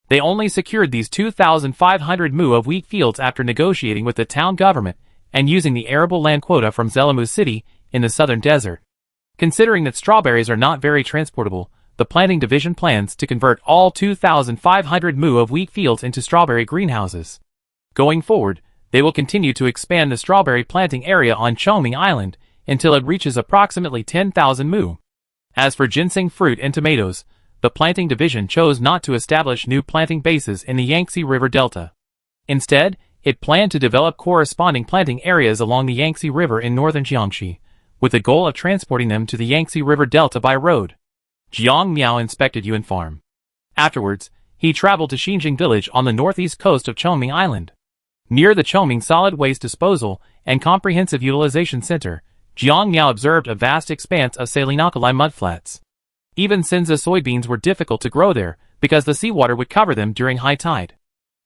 [SPEAKER 1] They only secured these 2,500 mu of wheat fields after negotiating with the town government and using the arable land quota from Zelamu City in the southern desert. Considering that strawberries are not very transportable, the planting division plans to convert all 2,500 mu of wheat fields into strawberry greenhouses. Going forward, they will continue to expand the strawberry planting area on Chongming Island until it reaches approximately 10,000 mu. As for ginseng fruit and tomatoes, the planting division chose not to establish new planting bases in the Yangtze River Delta. Instead, it planned to develop corresponding planting areas along the Yangtze River in northern Jiangxi, with the goal of transporting them to the Yangtze River Delta by road. Jiang Miao inspected Yuan farm. Afterwards, he traveled to Xinjing village on the northeast coast of Chongming Island. Near the Chongming Solid Waste Disposal and Comprehensive Utilization Center, Jiang Miao observed a vast expanse of saline alkali mudflats. Even Sinza soybeans were difficult to grow there because the seawater would cover them during high tide.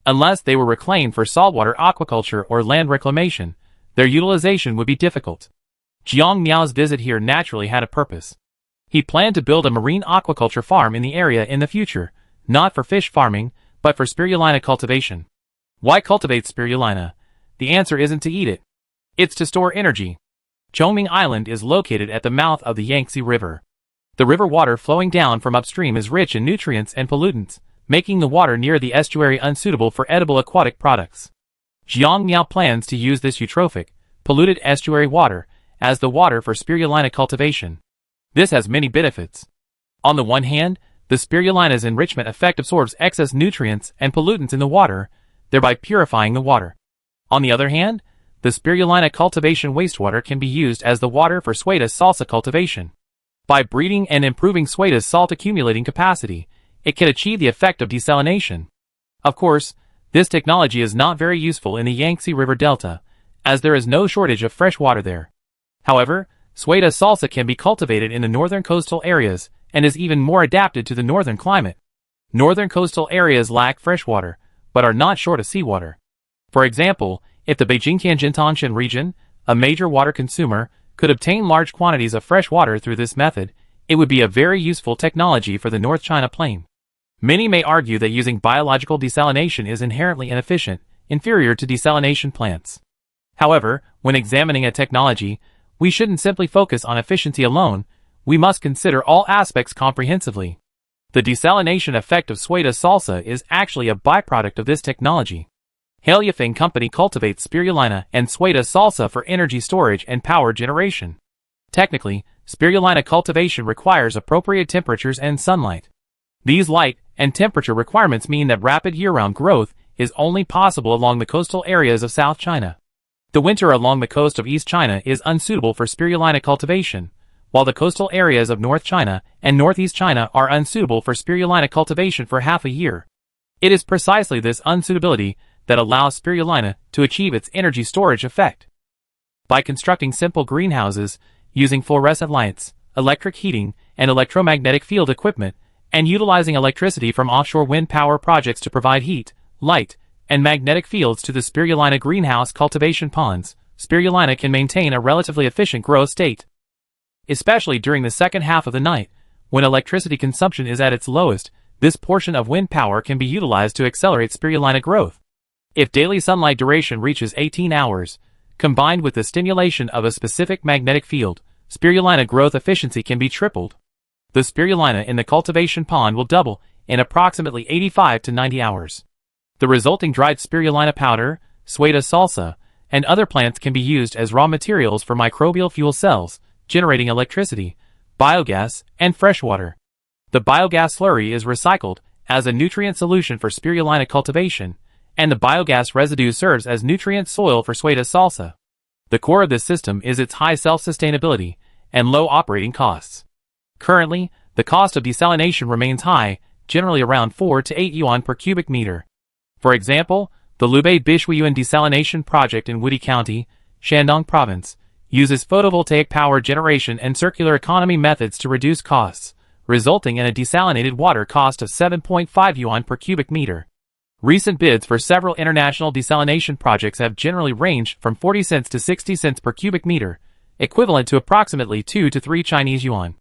[SPEAKER 1] Unless they were reclaimed for saltwater aquaculture or land reclamation, their utilization would be difficult. Jiang Miao's visit here naturally had a purpose. He planned to build a marine aquaculture farm in the area in the future, not for fish farming, but for spirulina cultivation. Why cultivate spirulina? The answer isn't to eat it. It's to store energy. Chongming Island is located at the mouth of the Yangtze River. The river water flowing down from upstream is rich in nutrients and pollutants, making the water near the estuary unsuitable for edible aquatic products. Jiang Miao plans to use this eutrophic, polluted estuary water as the water for spirulina cultivation. This has many benefits. On the one hand, the spirulina's enrichment effect absorbs excess nutrients and pollutants in the water, thereby purifying the water. On the other hand, the spirulina cultivation wastewater can be used as the water for Sueda's salsa cultivation. By breeding and improving Sueda's salt accumulating capacity, it can achieve the effect of desalination. Of course, this technology is not very useful in the Yangtze River Delta, as there is no shortage of fresh water there. However, Sueda's salsa can be cultivated in the northern coastal areas and is even more adapted to the northern climate. Northern coastal areas lack fresh water, but are not short of seawater. For example, if the Beijing-Tianjin-Tangshan region, a major water consumer, could obtain large quantities of fresh water through this method, it would be a very useful technology for the North China Plain. Many may argue that using biological desalination is inherently inefficient, inferior to desalination plants. However, when examining a technology, we shouldn't simply focus on efficiency alone, we must consider all aspects comprehensively. The desalination effect of Sueda salsa is actually a byproduct of this technology. Haileyafeng Company cultivates spirulina and Sueda salsa for energy storage and power generation. Technically, spirulina cultivation requires appropriate temperatures and sunlight. These light and temperature requirements mean that rapid year-round growth is only possible along the coastal areas of South China. The winter along the coast of East China is unsuitable for spirulina cultivation, while the coastal areas of North China and Northeast China are unsuitable for spirulina cultivation for half a year. It is precisely this unsuitability that allows spirulina to achieve its energy storage effect. By constructing simple greenhouses, using fluorescent lights, electric heating, and electromagnetic field equipment, and utilizing electricity from offshore wind power projects to provide heat, light, and magnetic fields to the spirulina greenhouse cultivation ponds, spirulina can maintain a relatively efficient growth state. Especially during the second half of the night, when electricity consumption is at its lowest, this portion of wind power can be utilized to accelerate spirulina growth. If daily sunlight duration reaches 18 hours, combined with the stimulation of a specific magnetic field, spirulina growth efficiency can be tripled. The spirulina in the cultivation pond will double in approximately 85 to 90 hours. The resulting dried spirulina powder, Sueda salsa, and other plants can be used as raw materials for microbial fuel cells, generating electricity, biogas, and freshwater. The biogas slurry is recycled as a nutrient solution for spirulina cultivation, and the biogas residue serves as nutrient soil for Sueda salsa. The core of this system is its high self-sustainability and low operating costs. Currently, the cost of desalination remains high, generally around 4 to 8 yuan per cubic meter. For example, the Lubei Bishuiyuan desalination project in Wudi County, Shandong Province, uses photovoltaic power generation and circular economy methods to reduce costs, resulting in a desalinated water cost of 7.5 yuan per cubic meter. Recent bids for several international desalination projects have generally ranged from 40 cents to 60 cents per cubic meter, equivalent to approximately 2 to 3 Chinese yuan.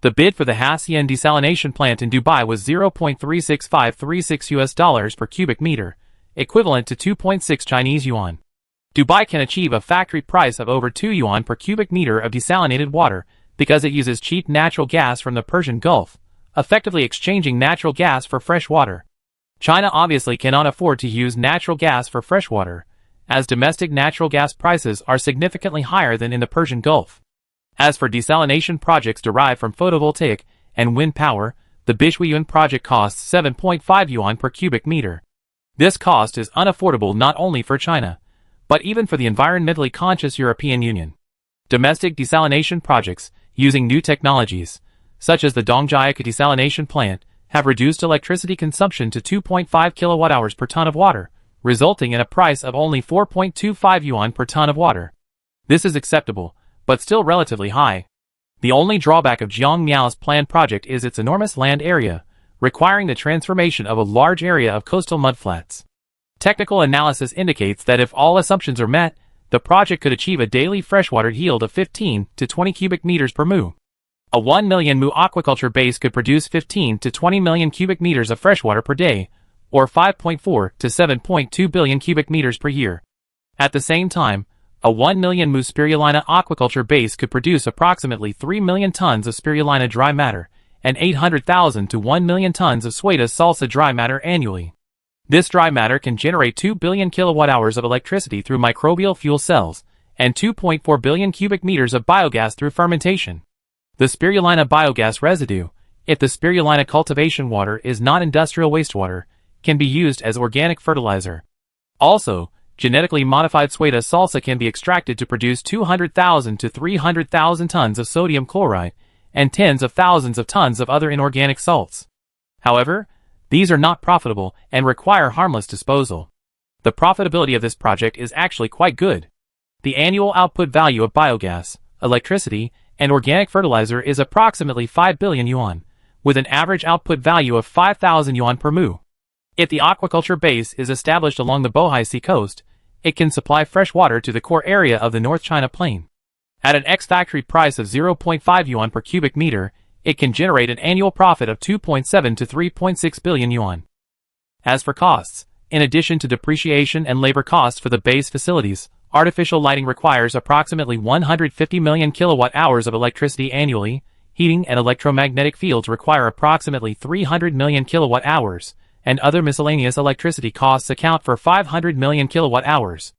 [SPEAKER 1] The bid for the Hassian desalination plant in Dubai was $0.36536 per cubic meter, equivalent to 2.6 Chinese yuan. Dubai can achieve a factory price of over 2 yuan per cubic meter of desalinated water because it uses cheap natural gas from the Persian Gulf, effectively exchanging natural gas for fresh water. China obviously cannot afford to use natural gas for fresh water, as domestic natural gas prices are significantly higher than in the Persian Gulf. As for desalination projects derived from photovoltaic and wind power, the Bishuiyuan project costs 7.5 yuan per cubic meter. This cost is unaffordable not only for China, but even for the environmentally conscious European Union. Domestic desalination projects, using new technologies, such as the Dongjayaka desalination plant, have reduced electricity consumption to 2.5 kilowatt-hours per ton of water, resulting in a price of only 4.25 yuan per ton of water. This is acceptable, but still relatively high. The only drawback of Jiangmiao's planned project is its enormous land area, requiring the transformation of a large area of coastal mudflats. Technical analysis indicates that if all assumptions are met, the project could achieve a daily freshwater yield of 15 to 20 cubic meters per mu. A 1 million mu aquaculture base could produce 15 to 20 million cubic meters of freshwater per day, or 5.4 to 7.2 billion cubic meters per year. At the same time, a 1 million mu spirulina aquaculture base could produce approximately 3 million tons of spirulina dry matter and 800,000 to 1 million tons of Sueda salsa dry matter annually. This dry matter can generate 2 billion kilowatt-hours of electricity through microbial fuel cells and 2.4 billion cubic meters of biogas through fermentation. The spirulina biogas residue, if the spirulina cultivation water is not industrial wastewater, can be used as organic fertilizer. Also, genetically modified Sueda salsa can be extracted to produce 200,000 to 300,000 tons of sodium chloride and tens of thousands of tons of other inorganic salts. However, these are not profitable and require harmless disposal. The profitability of this project is actually quite good. The annual output value of biogas, electricity, and organic fertilizer is approximately 5 billion yuan, with an average output value of 5,000 yuan per mu. If the aquaculture base is established along the Bohai Sea coast, it can supply fresh water to the core area of the North China Plain. At an ex-factory price of 0.5 yuan per cubic meter, it can generate an annual profit of 2.7 to 3.6 billion yuan. As for costs, in addition to depreciation and labor costs for the base facilities, artificial lighting requires approximately 150 million kilowatt-hours of electricity annually, heating and electromagnetic fields require approximately 300 million kilowatt-hours, and other miscellaneous electricity costs account for 500 million kilowatt-hours,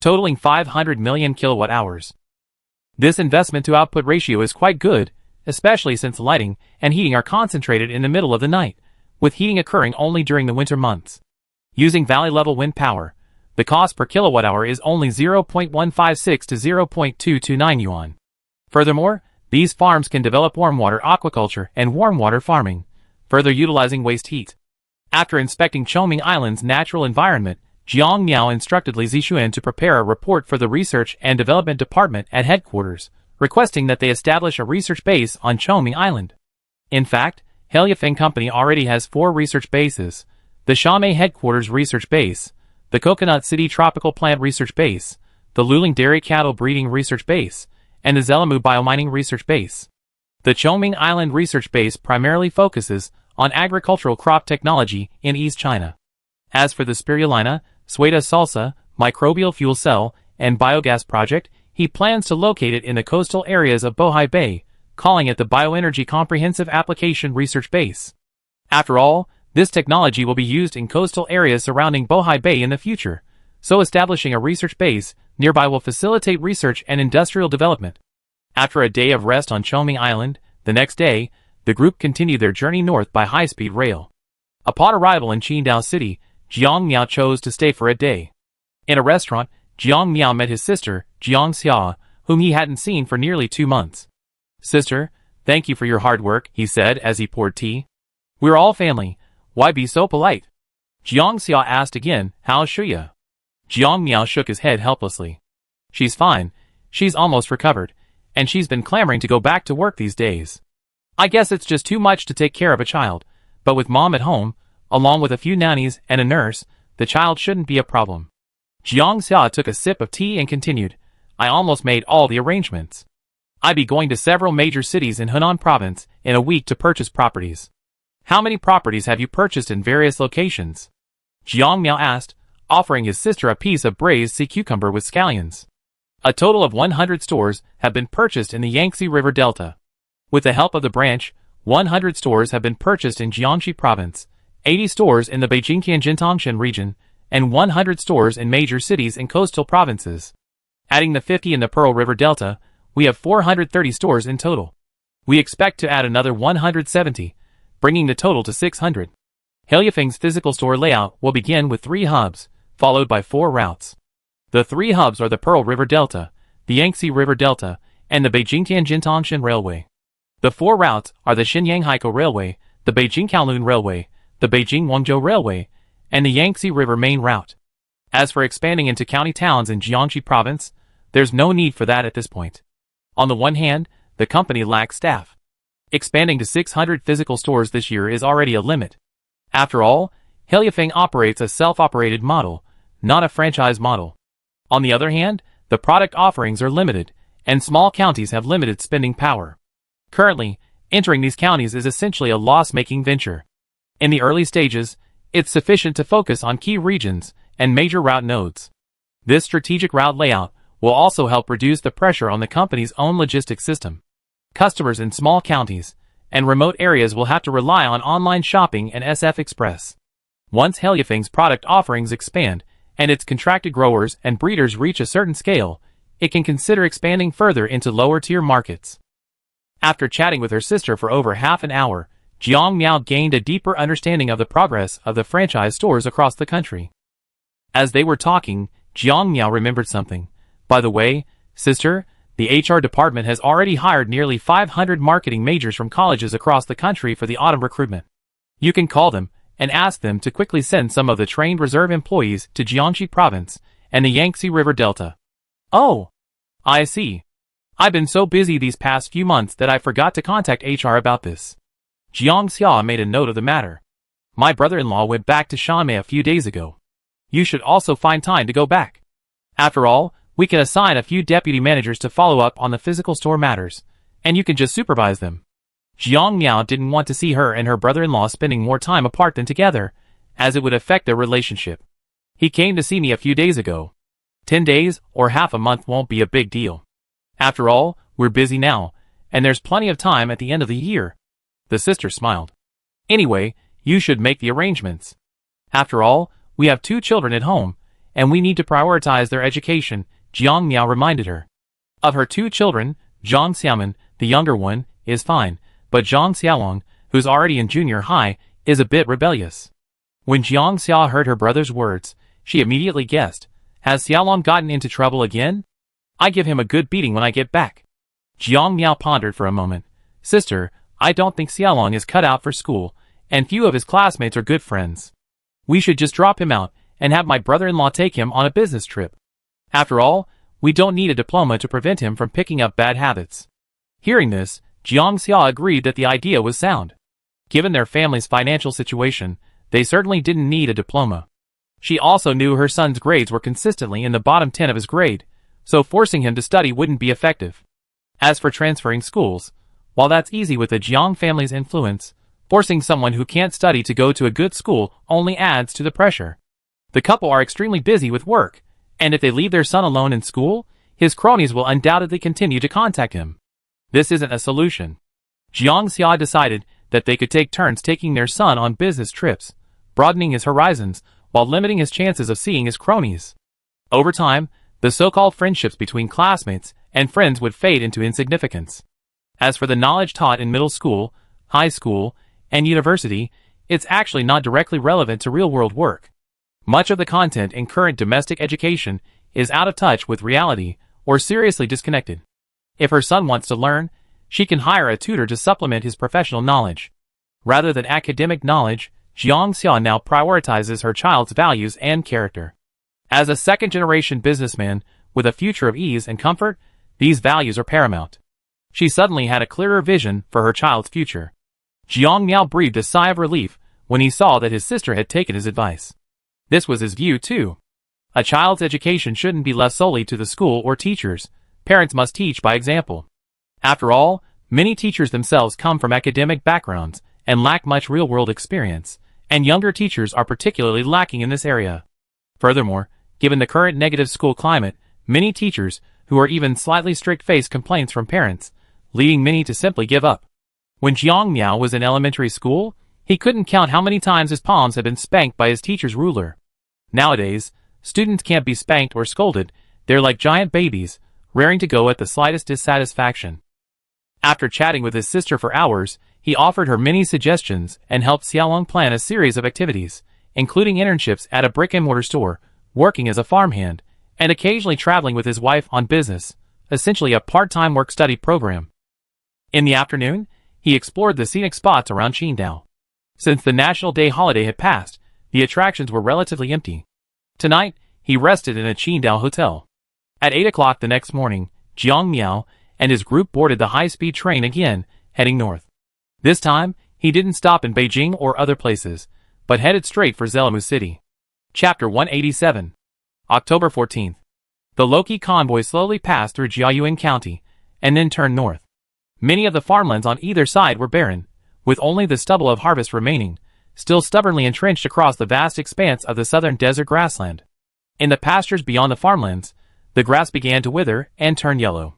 [SPEAKER 1] totaling 500 million kilowatt-hours. This investment-to-output ratio is quite good, especially since lighting and heating are concentrated in the middle of the night, with heating occurring only during the winter months. Using valley-level wind power, the cost per kilowatt-hour is only 0.156 to 0.229 yuan. Furthermore, these farms can develop warm water aquaculture and warm water farming, further utilizing waste heat. After inspecting Chongming Island's natural environment, Jiang Miao instructed Li Zixuan to prepare a report for the Research and Development Department at headquarters, requesting that they establish a research base on Chongming Island. In fact, Heliafeng Company already has 4 research bases: the Shamei Headquarters Research Base, the Coconut City Tropical Plant Research Base, the Luling Dairy Cattle Breeding Research Base, and the Zelamu Biomining Research Base. The Chongming Island Research Base primarily focuses on agricultural crop technology in East China. As for the spirulina, Sueda salsa, microbial fuel cell, and biogas project, he plans to locate it in the coastal areas of Bohai Bay, calling it the Bioenergy Comprehensive Application Research Base. After all, this technology will be used in coastal areas surrounding Bohai Bay in the future, so establishing a research base nearby will facilitate research and industrial development. After a day of rest on Chongming Island, the next day, the group continued their journey north by high-speed rail. Upon arrival in Qingdao City, Jiang Miao chose to stay for a day. In a restaurant, Jiang Miao met his sister, Jiang Xia, whom he hadn't seen for nearly 2 months. "Sister, thank you for your hard work," he said as he poured tea. "We're all family. Why be so polite?" Jiang Xia asked again, "How's Shuya?" Jiang Miao shook his head helplessly. "She's fine. She's almost recovered, and she's been clamoring to go back to work these days. I guess it's just too much to take care of a child, but with mom at home, along with a few nannies and a nurse, the child shouldn't be a problem." Jiang Xia took a sip of tea and continued, "I almost made all the arrangements. I be going to several major cities in Henan province in a week to purchase properties." "How many properties have you purchased in various locations?" Jiang Miao asked, offering his sister a piece of braised sea cucumber with scallions. "A total of 100 stores have been purchased in the Yangtze River Delta. With the help of the branch, 100 stores have been purchased in Jiangxi province, 80 stores in the Beijing-Tianjin-Tangshan region, and 100 stores in major cities in coastal provinces. Adding the 50 in the Pearl River Delta, we have 430 stores in total. We expect to add another 170, bringing the total to 600. Heliafeng's physical store layout will begin with 3 hubs, followed by 4 routes. The 3 hubs are the Pearl River Delta, the Yangtze River Delta, and the Beijing-Tianjin-Tangshan Railway. The 4 routes are the Shenyang-Haikou Railway, the Beijing-Kowloon Railway, the Beijing-Guangzhou Railway, and the Yangtze River Main Route. As for expanding into county towns in Jiangxi province, there's no need for that at this point. On the one hand, the company lacks staff. Expanding to 600 physical stores this year is already a limit. After all, Heliafeng operates a self-operated model, not a franchise model. On the other hand, the product offerings are limited, and small counties have limited spending power. Currently, entering these counties is essentially a loss-making venture. In the early stages, it's sufficient to focus on key regions and major route nodes. This strategic route layout will also help reduce the pressure on the company's own logistics system. Customers in small counties and remote areas will have to rely on online shopping and SF Express. Once Heliafeng's product offerings expand and its contracted growers and breeders reach a certain scale, it can consider expanding further into lower-tier markets. After chatting with her sister for over half an hour, Jiang Miao gained a deeper understanding of the progress of the franchise stores across the country. As they were talking, Jiang Miao remembered something. "By the way, sister, the HR department has already hired nearly 500 marketing majors from colleges across the country for the autumn recruitment. You can call them and ask them to quickly send some of the trained reserve employees to Jiangxi province and the Yangtze River Delta." "Oh, I see. I've been so busy these past few months that I forgot to contact HR about this." Jiang Xia made a note of the matter. "My brother-in-law went back to Shanmei a few days ago. You should also find time to go back. After all, we can assign a few deputy managers to follow up on the physical store matters, and you can just supervise them." Jiang Miao didn't want to see her and her brother-in-law spending more time apart than together, as it would affect their relationship. "He came to see me a few days ago. 10 days or half a month won't be a big deal. After all, we're busy now, and there's plenty of time at the end of the year. The sister smiled. Anyway, you should make the arrangements. After all, we have 2 children at home, and we need to prioritize their education, Jiang Miao reminded her. Of her 2 children, Zhang Xiaoman, the younger one, is fine, but Zhang Xiaolong, who's already in junior high, is a bit rebellious. When Jiang Xia heard her brother's words, she immediately guessed, has Xiaolong gotten into trouble again? I give him a good beating when I get back. Jiang Miao pondered for a moment. Sister, I don't think Xiaolong is cut out for school, and few of his classmates are good friends. We should just drop him out, and have my brother-in-law take him on a business trip. After all, we don't need a diploma to prevent him from picking up bad habits. Hearing this, Jiang Xia agreed that the idea was sound. Given their family's financial situation, they certainly didn't need a diploma. She also knew her son's grades were consistently in the bottom 10 of his grade, so forcing him to study wouldn't be effective. As for transferring schools, while that's easy with the Jiang family's influence, forcing someone who can't study to go to a good school only adds to the pressure. The couple are extremely busy with work, and if they leave their son alone in school, his cronies will undoubtedly continue to contact him. This isn't a solution. Jiang Xia decided that they could take turns taking their son on business trips, broadening his horizons while limiting his chances of seeing his cronies. Over time, the so-called friendships between classmates and friends would fade into insignificance. As for the knowledge taught in middle school, high school, and university, it's actually not directly relevant to real-world work. Much of the content in current domestic education is out of touch with reality or seriously disconnected. If her son wants to learn, she can hire a tutor to supplement his professional knowledge. Rather than academic knowledge, Jiang Xia now prioritizes her child's values and character. As a second-generation businessman with a future of ease and comfort, these values are paramount. She suddenly had a clearer vision for her child's future. Jiang Miao breathed a sigh of relief when he saw that his sister had taken his advice. This was his view too. A child's education shouldn't be left solely to the school or teachers. Parents must teach by example. After all, many teachers themselves come from academic backgrounds and lack much real-world experience, and younger teachers are particularly lacking in this area. Furthermore, given the current negative school climate, many teachers who are even slightly strict face complaints from parents, leading many to simply give up. When Jiang Miao was in elementary school, he couldn't count how many times his palms had been spanked by his teacher's ruler. Nowadays, students can't be spanked or scolded, they're like giant babies, raring to go at the slightest dissatisfaction. After chatting with his sister for hours, he offered her many suggestions and helped Xiaolong plan a series of activities, including internships at a brick-and-mortar store, working as a farmhand, and occasionally traveling with his wife on business, essentially a part-time work-study program. In the afternoon, he explored the scenic spots around Qingdao. Since the National Day holiday had passed, the attractions were relatively empty. Tonight, he rested in a Qingdao hotel. At 8 o'clock the next morning, Jiang Miao and his group boarded the high-speed train again, heading north. This time, he didn't stop in Beijing or other places, but headed straight for Zelamu City. Chapter 187. October 14th. The Loki convoy slowly passed through Jiayuan County, and then turned north. Many of the farmlands on either side were barren, with only the stubble of harvest remaining, still stubbornly entrenched across the vast expanse of the southern desert grassland. In the pastures beyond the farmlands, the grass began to wither and turn yellow.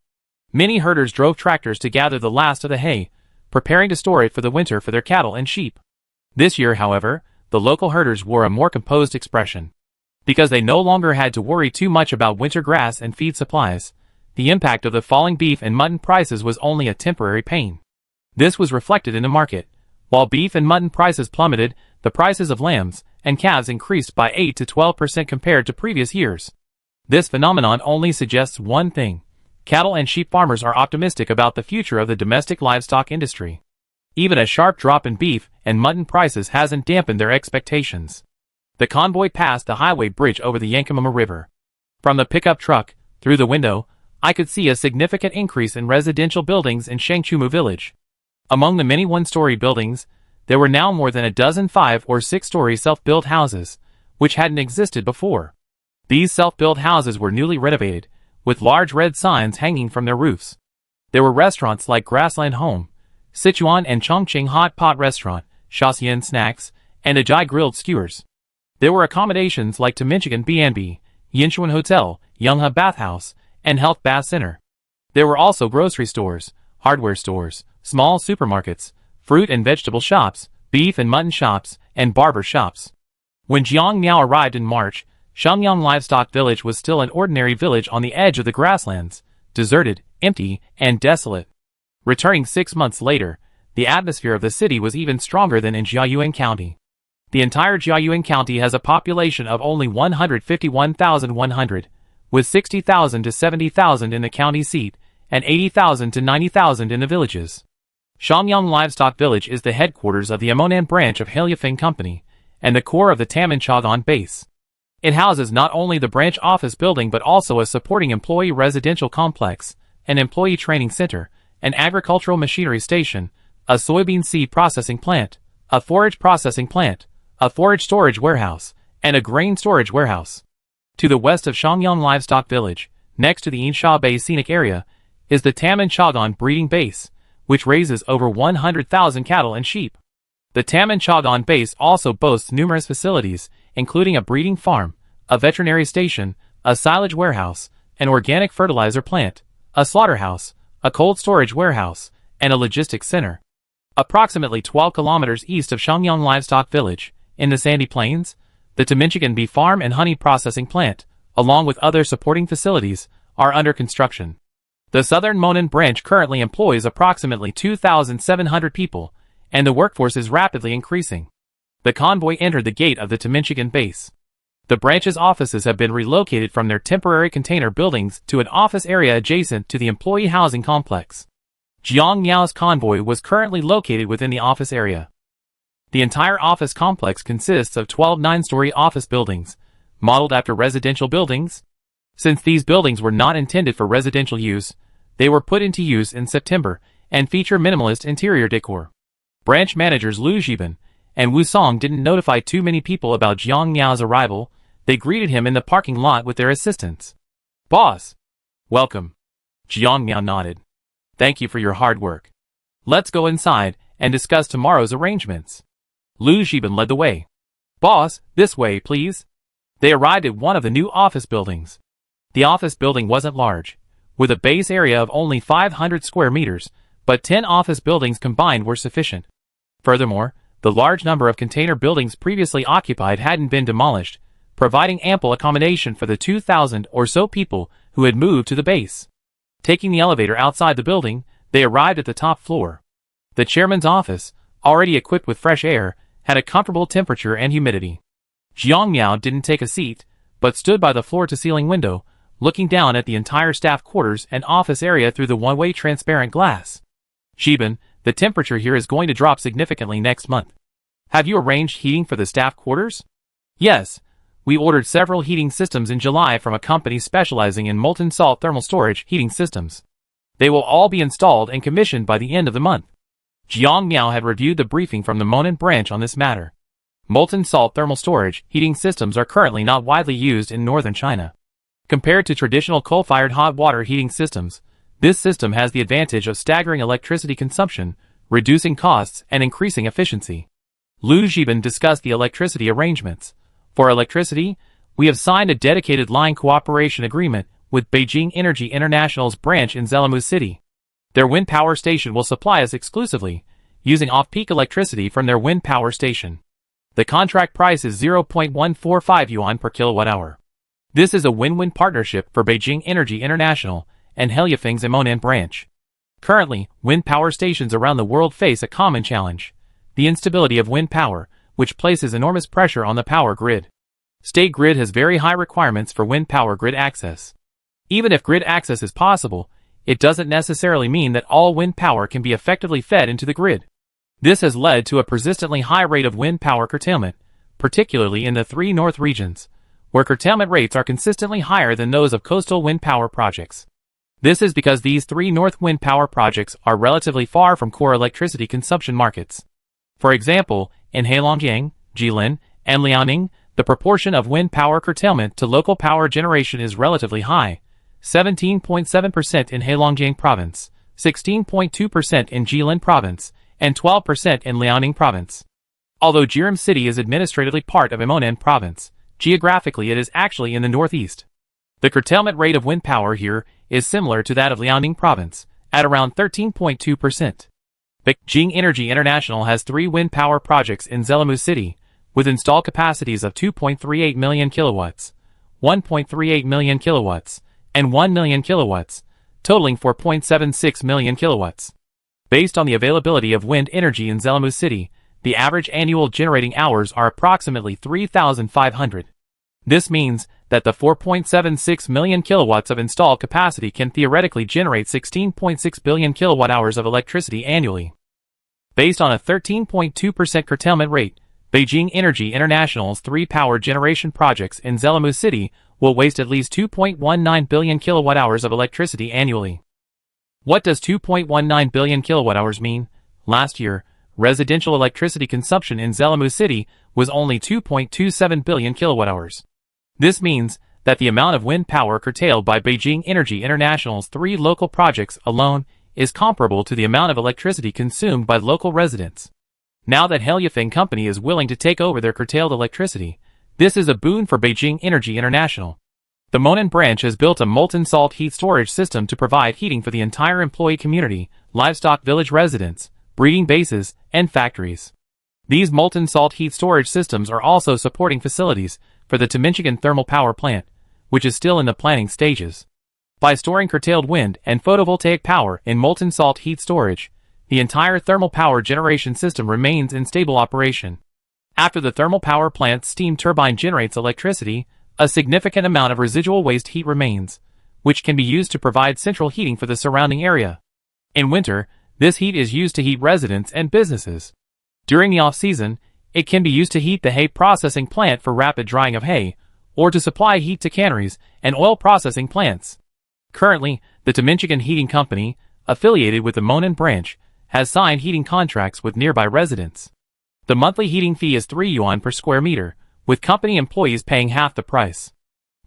[SPEAKER 1] Many herders drove tractors to gather the last of the hay, preparing to store it for the winter for their cattle and sheep. This year, however, the local herders wore a more composed expression. Because they no longer had to worry too much about winter grass and feed supplies, the impact of the falling beef and mutton prices was only a temporary pain. This was reflected in the market. While beef and mutton prices plummeted, the prices of lambs and calves increased by 8 to 12% compared to previous years. This phenomenon only suggests one thing. Cattle and sheep farmers are optimistic about the future of the domestic livestock industry. Even a sharp drop in beef and mutton prices hasn't dampened their expectations. The convoy passed the highway bridge over the Yankimama River. From the pickup truck, through the window, I could see a significant increase in residential buildings in Shangchumu village. Among the many one-story buildings, there were now more than a dozen 5- or 6-story self-built houses, which hadn't existed before. These self-built houses were newly renovated, with large red signs hanging from their roofs. There were restaurants like Grassland Home, Sichuan and Chongqing Hot Pot Restaurant, Shaxian Snacks, and Ajai Grilled Skewers. There were accommodations like Teminchigan B&B, Yinshuan Hotel, Yonghe Bathhouse, and Health Bath Center. There were also grocery stores, hardware stores, small supermarkets, fruit and vegetable shops, beef and mutton shops, and barber shops. When Jiang Miao arrived in March, Shenyang Livestock Village was still an ordinary village on the edge of the grasslands, deserted, empty, and desolate. Returning 6 months later, the atmosphere of the city was even stronger than in Jiayuan County. The entire Jiayuan County has a population of only 151,100, with 60,000 to 70,000 in the county seat, and 80,000 to 90,000 in the villages. Shenyang Livestock Village is the headquarters of the Emonan branch of Heliafeng Company, and the core of the Tamanchagan base. It houses not only the branch office building but also a supporting employee residential complex, an employee training center, an agricultural machinery station, a soybean seed processing plant, a forage processing plant, a forage storage warehouse, and a grain storage warehouse. To the west of Shenyang Livestock Village, next to the Insha Bay scenic area, is the Tamanchagan breeding base, which raises over 100,000 cattle and sheep. The Tamanchagan base also boasts numerous facilities, including a breeding farm, a veterinary station, a silage warehouse, an organic fertilizer plant, a slaughterhouse, a cold storage warehouse, and a logistics center. Approximately 12 kilometers east of Shenyang Livestock Village, in the sandy plains, the Tamanchagan bee farm and honey processing plant, along with other supporting facilities, are under construction. The Southern Monan branch currently employs approximately 2,700 people, and the workforce is rapidly increasing. The convoy entered the gate of the Tamanchagan base. The branch's offices have been relocated from their temporary container buildings to an office area adjacent to the employee housing complex. Jiang Miao's convoy was currently located within the office area. The entire office complex consists of 12 nine-story office buildings, modeled after residential buildings. Since these buildings were not intended for residential use, they were put into use in September and feature minimalist interior decor. Branch managers Lu Zhiban and Wu Song didn't notify too many people about Jiang Miao's arrival. They greeted him in the parking lot with their assistants. "Boss! Welcome." Jiang Miao nodded. "Thank you for your hard work. Let's go inside and discuss tomorrow's arrangements." Lu Zhiban led the way. "Boss, this way, please." They arrived at one of the new office buildings. The office building wasn't large, with a base area of only 500 square meters, but 10 office buildings combined were sufficient. Furthermore, the large number of container buildings previously occupied hadn't been demolished, providing ample accommodation for the 2,000 or so people who had moved to the base. Taking the elevator outside the building, they arrived at the top floor. The chairman's office, already equipped with fresh air, had a comfortable temperature and humidity. Jiang Miao didn't take a seat, but stood by the floor-to-ceiling window, looking down at the entire staff quarters and office area through the one-way transparent glass. "Zhiban, the temperature here is going to drop significantly next month. Have you arranged heating for the staff quarters?" "Yes. We ordered several heating systems in July from a company specializing in molten salt thermal storage heating systems. They will all be installed and commissioned by the end of the month." Jiang Miao had reviewed the briefing from the Monan branch on this matter. Molten salt thermal storage heating systems are currently not widely used in northern China. Compared to traditional coal-fired hot water heating systems, this system has the advantage of staggering electricity consumption, reducing costs, and increasing efficiency. Lu Zhiban discussed the electricity arrangements. "For electricity, we have signed a dedicated line cooperation agreement with Beijing Energy International's branch in Zelamu City. Their wind power station will supply us exclusively, using off-peak electricity from their wind power station. The contract price is 0.145 yuan per kilowatt-hour. This is a win-win partnership for Beijing Energy International and Heliafeng's Emonan branch. Currently, wind power stations around the world face a common challenge: the instability of wind power, which places enormous pressure on the power grid. State grid has very high requirements for wind power grid access. Even if grid access is possible, it doesn't necessarily mean that all wind power can be effectively fed into the grid. This has led to a persistently high rate of wind power curtailment, particularly in the 3 north regions, where curtailment rates are consistently higher than those of coastal wind power projects. This is because these 3 north wind power projects are relatively far from core electricity consumption markets. For example, in Heilongjiang, Jilin, and Liaoning, the proportion of wind power curtailment to local power generation is relatively high: 17.7% in Heilongjiang province, 16.2% in Jilin province, and 12% in Liaoning province. Although Jirim City is administratively part of Emonan province, geographically it is actually in the northeast. The curtailment rate of wind power here is similar to that of Liaoning province, at around 13.2%. Beijing Energy International has 3 wind power projects in Zelamu City, with installed capacities of 2.38 million kilowatts, 1.38 million kilowatts, and 1 million kilowatts, totaling 4.76 million kilowatts. Based on the availability of wind energy in Zelamu City, the average annual generating hours are approximately 3,500. This means that the 4.76 million kilowatts of installed capacity can theoretically generate 16.6 billion kilowatt hours of electricity annually. Based on a 13.2% curtailment rate, Beijing Energy International's 3 power generation projects in Zelamu City will waste at least 2.19 billion kilowatt hours of electricity annually. What does 2.19 billion kilowatt hours mean? Last year, residential electricity consumption in Zelamu City was only 2.27 billion kilowatt hours. This means that the amount of wind power curtailed by Beijing Energy International's 3 local projects alone is comparable to the amount of electricity consumed by local residents. Now that Helyafeng Company is willing to take over their curtailed electricity, this is a boon for Beijing Energy International. The Monan branch has built a molten salt heat storage system to provide heating for the entire employee community, livestock village residents, breeding bases, and factories. These molten salt heat storage systems are also supporting facilities for the Teminchigan thermal power plant, which is still in the planning stages. By storing curtailed wind and photovoltaic power in molten salt heat storage, the entire thermal power generation system remains in stable operation. After the thermal power plant's steam turbine generates electricity, a significant amount of residual waste heat remains, which can be used to provide central heating for the surrounding area. In winter, this heat is used to heat residents and businesses. During the off-season, it can be used to heat the hay processing plant for rapid drying of hay, or to supply heat to canneries and oil processing plants. Currently, the Teminchigan Heating Company, affiliated with the Monan branch, has signed heating contracts with nearby residents. The monthly heating fee is 3 yuan per square meter, with company employees paying half the price.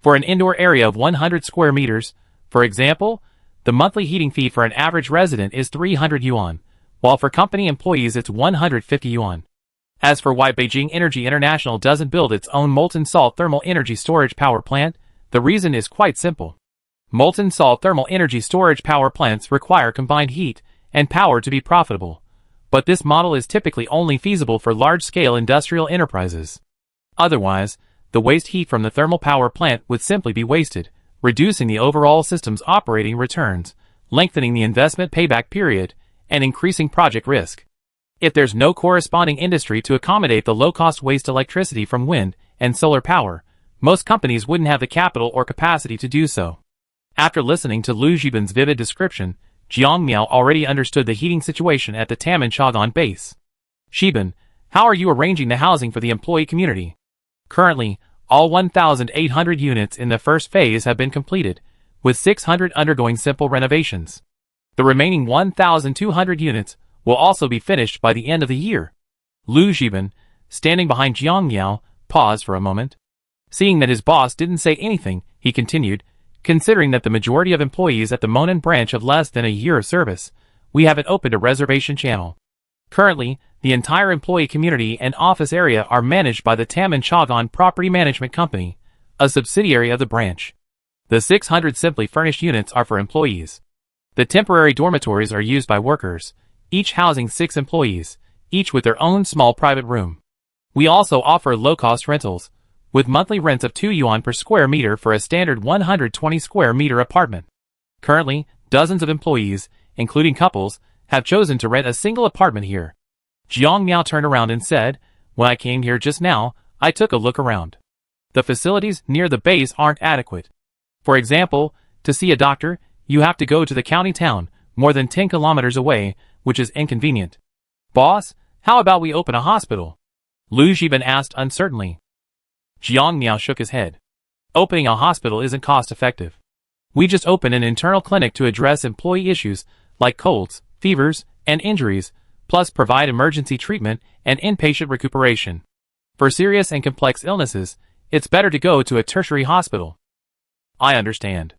[SPEAKER 1] For an indoor area of 100 square meters, for example, the monthly heating fee for an average resident is 300 yuan, while for company employees it's 150 yuan. As for why Beijing Energy International doesn't build its own molten salt thermal energy storage power plant, the reason is quite simple. Molten salt thermal energy storage power plants require combined heat and power to be profitable, but this model is typically only feasible for large-scale industrial enterprises. Otherwise, the waste heat from the thermal power plant would simply be wasted, reducing the overall system's operating returns, lengthening the investment payback period, and increasing project risk. If there's no corresponding industry to accommodate the low-cost waste electricity from wind and solar power, most companies wouldn't have the capital or capacity to do so. After listening to Lu Zhiban's vivid description, Jiang Miao already understood the heating situation at the Tamen base. Zhiban, how are you arranging the housing for the employee community? Currently, all 1,800 units in the first phase have been completed, with 600 undergoing simple renovations. The remaining 1,200 units will also be finished by the end of the year. Lu Zhiban, standing behind Jiang Miao, paused for a moment. Seeing that his boss didn't say anything, he continued, considering that the majority of employees at the Monan branch have less than a year of service, we haven't opened a reservation channel. Currently, the entire employee community and office area are managed by the Tamen Property Management Company, a subsidiary of the branch. The 600 simply furnished units are for employees. The temporary dormitories are used by workers, each housing 6 employees, each with their own small private room. We also offer low-cost rentals, with monthly rents of 2 yuan per square meter for a standard 120 square meter apartment. Currently, dozens of employees, including couples, have chosen to rent a single apartment here. Jiang Miao turned around and said, when I came here just now, I took a look around. The facilities near the base aren't adequate. For example, to see a doctor, you have to go to the county town, more than 10 kilometers away, which is inconvenient. Boss, how about we open a hospital? Lu Zhiban asked uncertainly. Jiang Miao shook his head. Opening a hospital isn't cost-effective. We just open an internal clinic to address employee issues like colds, fevers, and injuries, plus provide emergency treatment and inpatient recuperation. For serious and complex illnesses, it's better to go to a tertiary hospital. I understand.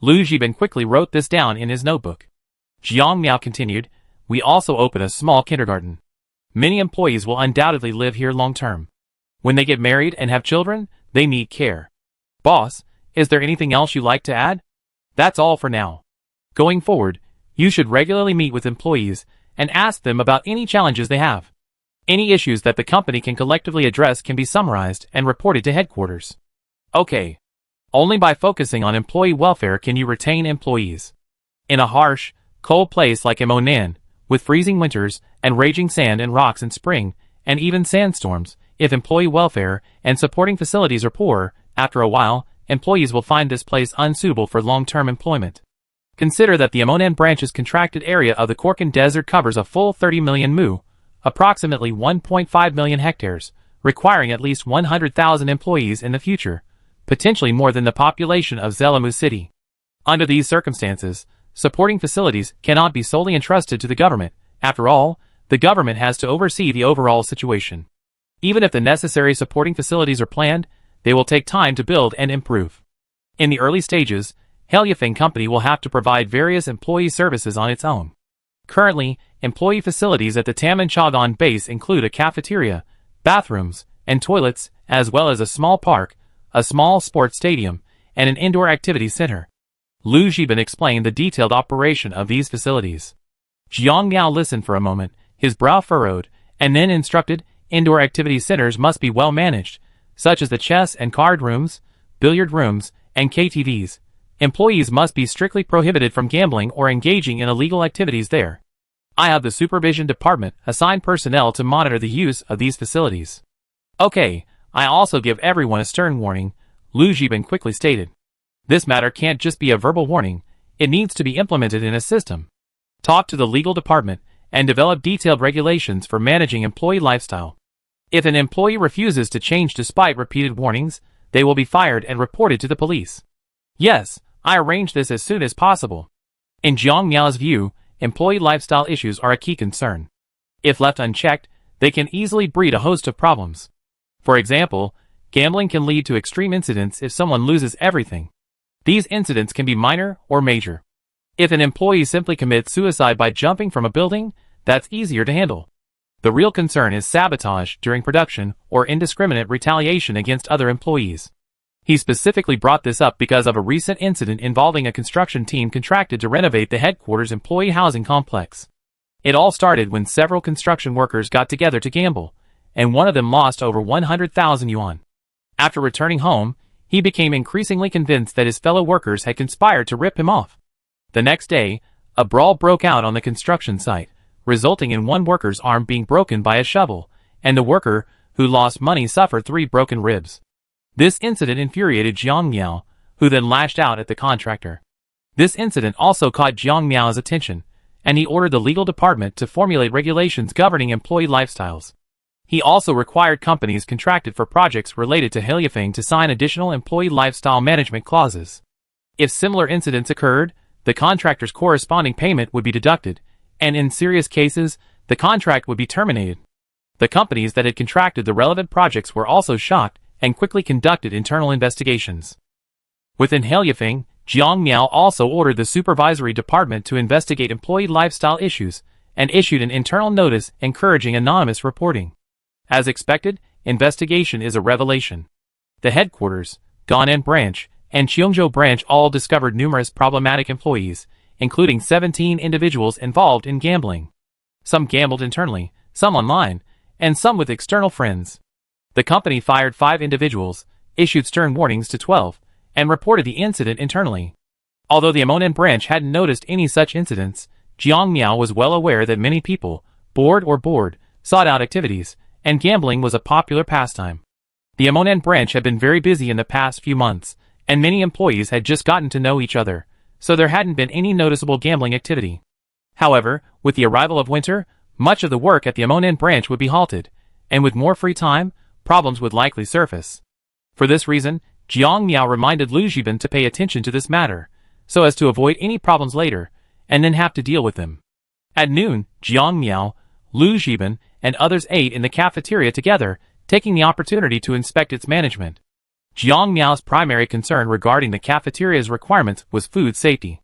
[SPEAKER 1] Lu Zhiban quickly wrote this down in his notebook. Jiang Miao continued, we also open a small kindergarten. Many employees will undoubtedly live here long-term. When they get married and have children, they need care. Boss, is there anything else you'd like to add? That's all for now. Going forward, You should regularly meet with employees and ask them about any challenges they have. Any issues that the company can collectively address can be summarized and reported to headquarters. Okay. Only by focusing on employee welfare can you retain employees. In a harsh, cold place like Emonan, with freezing winters and raging sand and rocks in spring, and even sandstorms, if employee welfare and supporting facilities are poor, after a while, employees will find this place unsuitable for long-term employment. Consider that the Emonan branch's contracted area of the Korkan Desert covers a full 30 million mu, approximately 1.5 million hectares, requiring at least 100,000 employees in the future, potentially more than the population of Zelamu City. Under these circumstances, supporting facilities cannot be solely entrusted to the government. After all, the government has to oversee the overall situation. Even if the necessary supporting facilities are planned, they will take time to build and improve. In the early stages, Helyafing Company will have to provide various employee services on its own. Currently, employee facilities at the Taman Chagan base include a cafeteria, bathrooms, and toilets, as well as a small park, a small sports stadium, and an indoor activity center. Lu Zhiban explained the detailed operation of these facilities. Jiang Miao listened for a moment, his brow furrowed, and then instructed, indoor activity centers must be well managed, such as the chess and card rooms, billiard rooms, and KTVs. Employees must be strictly prohibited from gambling or engaging in illegal activities there. I have the supervision department assign personnel to monitor the use of these facilities. Okay, I also give everyone a stern warning, Lu Zhiban quickly stated. This matter can't just be a verbal warning, it needs to be implemented in a system. Talk to the legal department and develop detailed regulations for managing employee lifestyle. If an employee refuses to change despite repeated warnings, they will be fired and reported to the police. Yes, I arrange this as soon as possible. In Jiang Miao's view, employee lifestyle issues are a key concern. If left unchecked, they can easily breed a host of problems. For example, gambling can lead to extreme incidents if someone loses everything. These incidents can be minor or major. If an employee simply commits suicide by jumping from a building, that's easier to handle. The real concern is sabotage during production or indiscriminate retaliation against other employees. He specifically brought this up because of a recent incident involving a construction team contracted to renovate the headquarters employee housing complex. It all started when several construction workers got together to gamble, and one of them lost over 100,000 yuan. After returning home, he became increasingly convinced that his fellow workers had conspired to rip him off. The next day, a brawl broke out on the construction site, resulting in one worker's arm being broken by a shovel, and the worker, who lost money, suffered 3 broken ribs. This incident infuriated Jiang Miao, who then lashed out at the contractor. This incident also caught Jiang Miao's attention, and he ordered the legal department to formulate regulations governing employee lifestyles. He also required companies contracted for projects related to Helyafing to sign additional employee lifestyle management clauses. If similar incidents occurred, the contractor's corresponding payment would be deducted, and in serious cases, the contract would be terminated. The companies that had contracted the relevant projects were also shocked and quickly conducted internal investigations. Within Helyafing, Jiang Miao also ordered the supervisory department to investigate employee lifestyle issues and issued an internal notice encouraging anonymous reporting. As expected, investigation is a revelation. The headquarters, Gan'an branch, and Cheongzhou branch all discovered numerous problematic employees, including 17 individuals involved in gambling. Some gambled internally, some online, and some with external friends. The company fired 5 individuals, issued stern warnings to 12, and reported the incident internally. Although the Emonan branch hadn't noticed any such incidents, Jiang Miao was well aware that many people, bored or bored, sought out activities, and gambling was a popular pastime. The Emonan branch had been very busy in the past few months, and many employees had just gotten to know each other, so there hadn't been any noticeable gambling activity. However, with the arrival of winter, much of the work at the Emonan branch would be halted, and with more free time, problems would likely surface. For this reason, Jiang Miao reminded Lu Zhiban to pay attention to this matter, so as to avoid any problems later, and then have to deal with them. At noon, Jiang Miao, Lu Zhiban, and others ate in the cafeteria together, taking the opportunity to inspect its management. Jiang Miao's primary concern regarding the cafeteria's requirements was food safety.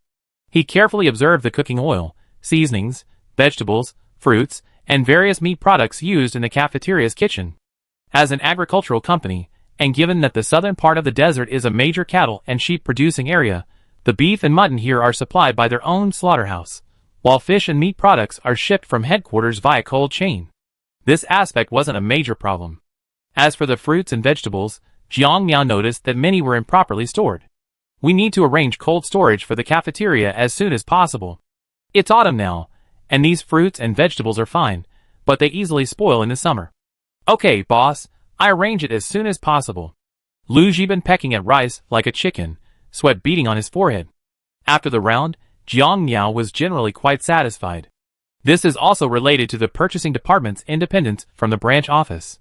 [SPEAKER 1] He carefully observed the cooking oil, seasonings, vegetables, fruits, and various meat products used in the cafeteria's kitchen. As an agricultural company, and given that the southern part of the desert is a major cattle and sheep producing area, the beef and mutton here are supplied by their own slaughterhouse. while fish and meat products are shipped from headquarters via cold chain. This aspect wasn't a major problem. As for the fruits and vegetables, Jiang Miao noticed that many were improperly stored. We need to arrange cold storage for the cafeteria as soon as possible. It's autumn now, and these fruits and vegetables are fine, but they easily spoil in the summer. Okay, boss, I arrange it as soon as possible. Lu Zhiban, pecking at rice like a chicken, sweat beading on his forehead. After the round, Jiang Miao was generally quite satisfied. This is also related to the purchasing department's independence from the branch office.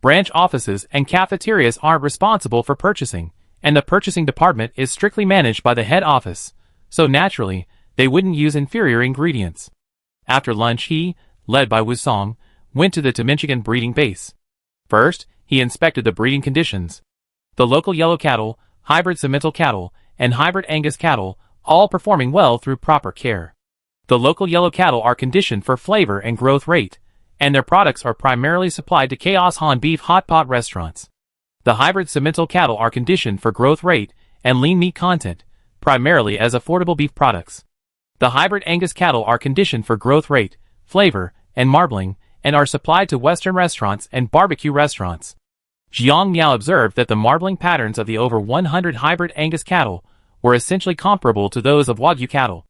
[SPEAKER 1] Branch offices and cafeterias aren't responsible for purchasing, and the purchasing department is strictly managed by the head office, so naturally, they wouldn't use inferior ingredients. After lunch he, led by Wu Song, went to the Temenchigan breeding base. First, he inspected the breeding conditions. The local yellow cattle, hybrid Simmental cattle, and hybrid Angus cattle, all performing well through proper care. The local yellow cattle are conditioned for flavor and growth rate, and their products are primarily supplied to Chaos Han beef hot pot restaurants. The hybrid Simmental cattle are conditioned for growth rate and lean meat content, primarily as affordable beef products. The hybrid Angus cattle are conditioned for growth rate, flavor, and marbling, and are supplied to Western restaurants and barbecue restaurants. Jiang Miao observed that the marbling patterns of the over 100 hybrid Angus cattle were essentially comparable to those of Wagyu cattle.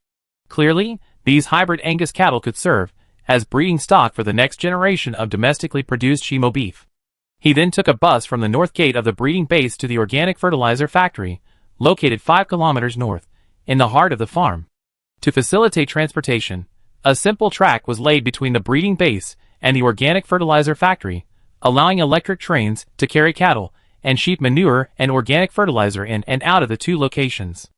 [SPEAKER 1] Clearly, these hybrid Angus cattle could serve as breeding stock for the next generation of domestically produced Shimo beef. He then took a bus from the north gate of the breeding base to the organic fertilizer factory, located 5 kilometers north, in the heart of the farm. To facilitate transportation, a simple track was laid between the breeding base and the organic fertilizer factory, allowing electric trains to carry cattle and sheep manure and organic fertilizer in and out of the two locations.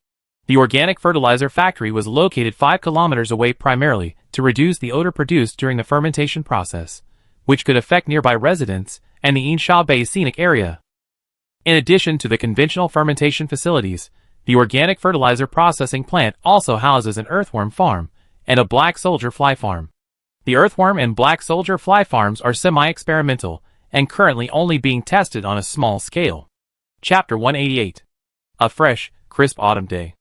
[SPEAKER 1] The organic fertilizer factory was located 5 kilometers away primarily to reduce the odor produced during the fermentation process, which could affect nearby residents and the Insha Bay scenic area. In addition to the conventional fermentation facilities, the organic fertilizer processing plant also houses an earthworm farm and a black soldier fly farm. The earthworm and black soldier fly farms are semi-experimental and currently only being tested on a small scale. Chapter 188. A fresh, crisp autumn day.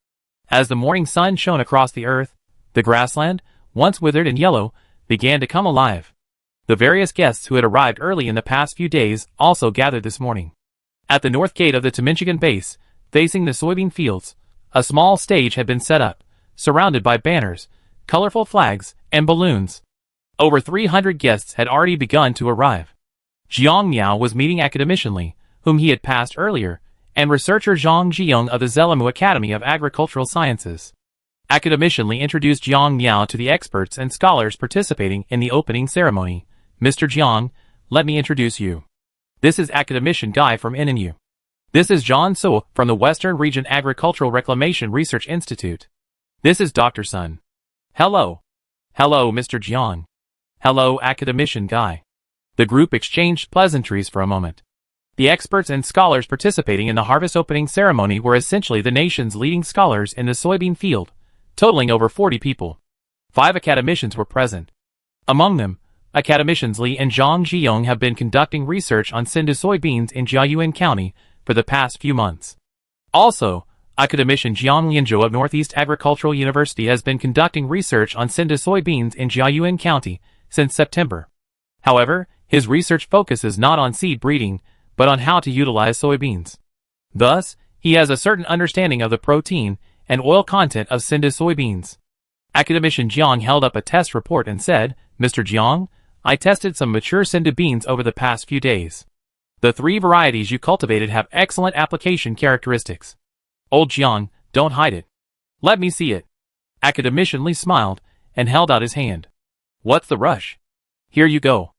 [SPEAKER 1] As the morning sun shone across the earth, the grassland, once withered and yellow, began to come alive. The various guests who had arrived early in the past few days also gathered this morning. At the north gate of the Temenchigan base, facing the soybean fields, a small stage had been set up, surrounded by banners, colorful flags, and balloons. Over 300 guests had already begun to arrive. Jiang Miao was meeting academician Li, whom he had passed earlier, and researcher Zhang Zhiyong of the Zelamu Academy of Agricultural Sciences. Academician Li introduced Jiang Miao to the experts and scholars participating in the opening ceremony. Mr. Jiang, let me introduce you. This is academician Guy from NNU. This is John So from the Western Region Agricultural Reclamation Research Institute. This is Dr. Sun. Hello. Hello, Mr. Jiang. Hello, academician Guy. The group exchanged pleasantries for a moment. The experts and scholars participating in the harvest opening ceremony were essentially the nation's leading scholars in the soybean field, totaling over 40 people. 5 academicians were present. Among them, academicians Li and Zhang Zhiyong have been conducting research on Sindhu soybeans in Jiayuan County for the past few months. Also, academician Jiang Lianzhou of Northeast Agricultural University has been conducting research on Sindhu soybeans in Jiayuan County since September. However, his research focuses not on seed breeding, but on how to utilize soybeans. Thus, he has a certain understanding of the protein and oil content of Sindhu soybeans. Academician Jiang held up a test report and said, Mr. Jiang, I tested some mature Sindhu beans over the past few days. The 3 varieties you cultivated have excellent application characteristics. Old Jiang, don't hide it. Let me see it. Academician Li smiled and held out his hand. What's the rush? Here you go.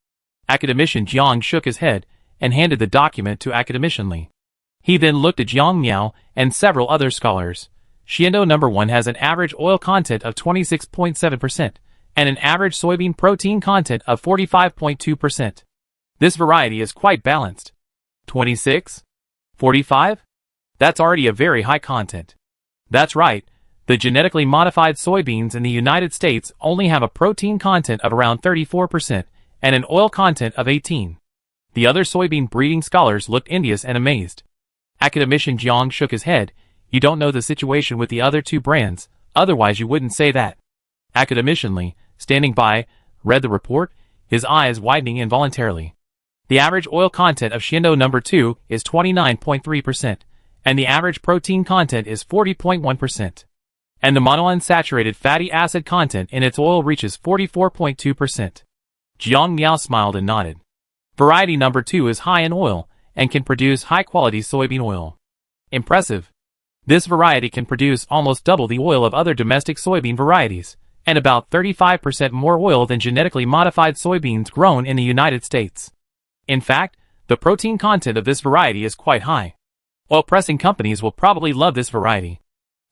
[SPEAKER 1] Academician Jiang shook his head and handed the document to academician Li. He then looked at Jiang Miao and several other scholars. Xiando No. 1 has an average oil content of 26.7% and an average soybean protein content of 45.2%. This variety is quite balanced. 26? 45? That's already a very high content. That's right. The genetically modified soybeans in the United States only have a protein content of around 34% and an oil content of 18%. The other soybean breeding scholars looked envious and amazed. Academician Jiang shook his head. You don't know the situation with the other 2 brands, otherwise you wouldn't say that. Academician Lee, standing by, read the report, his eyes widening involuntarily. The average oil content of Shindo number 2 is 29.3%, and the average protein content is 40.1%. And the monounsaturated fatty acid content in its oil reaches 44.2%. Jiang Miao smiled and nodded. Variety number 2 is high in oil, and can produce high-quality soybean oil. Impressive. This variety can produce almost double the oil of other domestic soybean varieties, and about 35% more oil than genetically modified soybeans grown in the United States. In fact, the protein content of this variety is quite high. Oil pressing companies will probably love this variety.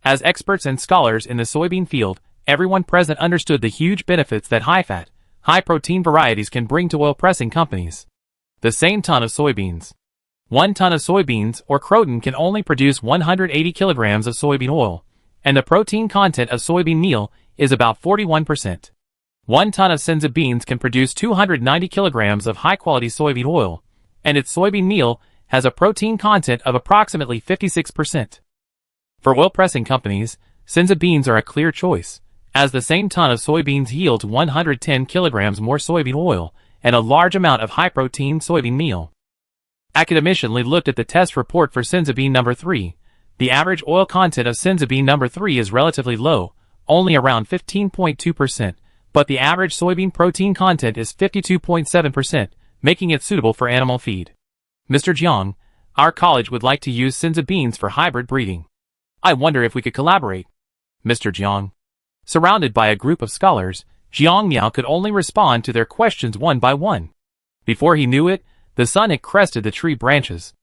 [SPEAKER 1] As experts and scholars in the soybean field, everyone present understood the huge benefits that high-fat, high-protein varieties can bring to oil pressing companies. The same ton of soybeans. 1 ton of soybeans or croton can only produce 180 kilograms of soybean oil, and the protein content of soybean meal is about 41%. 1 ton of senza beans can produce 290 kilograms of high-quality soybean oil, and its soybean meal has a protein content of approximately 56%. For oil pressing companies, senza beans are a clear choice, as the same ton of soybeans yields 110 kilograms more soybean oil and a large amount of high-protein soybean meal. Academician Lee looked at the test report for senza bean number 3. The average oil content of senza bean number 3 is relatively low, only around 15.2%, but the average soybean protein content is 52.7%, making it suitable for animal feed. Mr. Jiang, our college would like to use senza beans for hybrid breeding. I wonder if we could collaborate. Mr. Jiang. Surrounded by a group of scholars, Jiang Miao could only respond to their questions one by one. Before he knew it, the sun had crested the tree branches.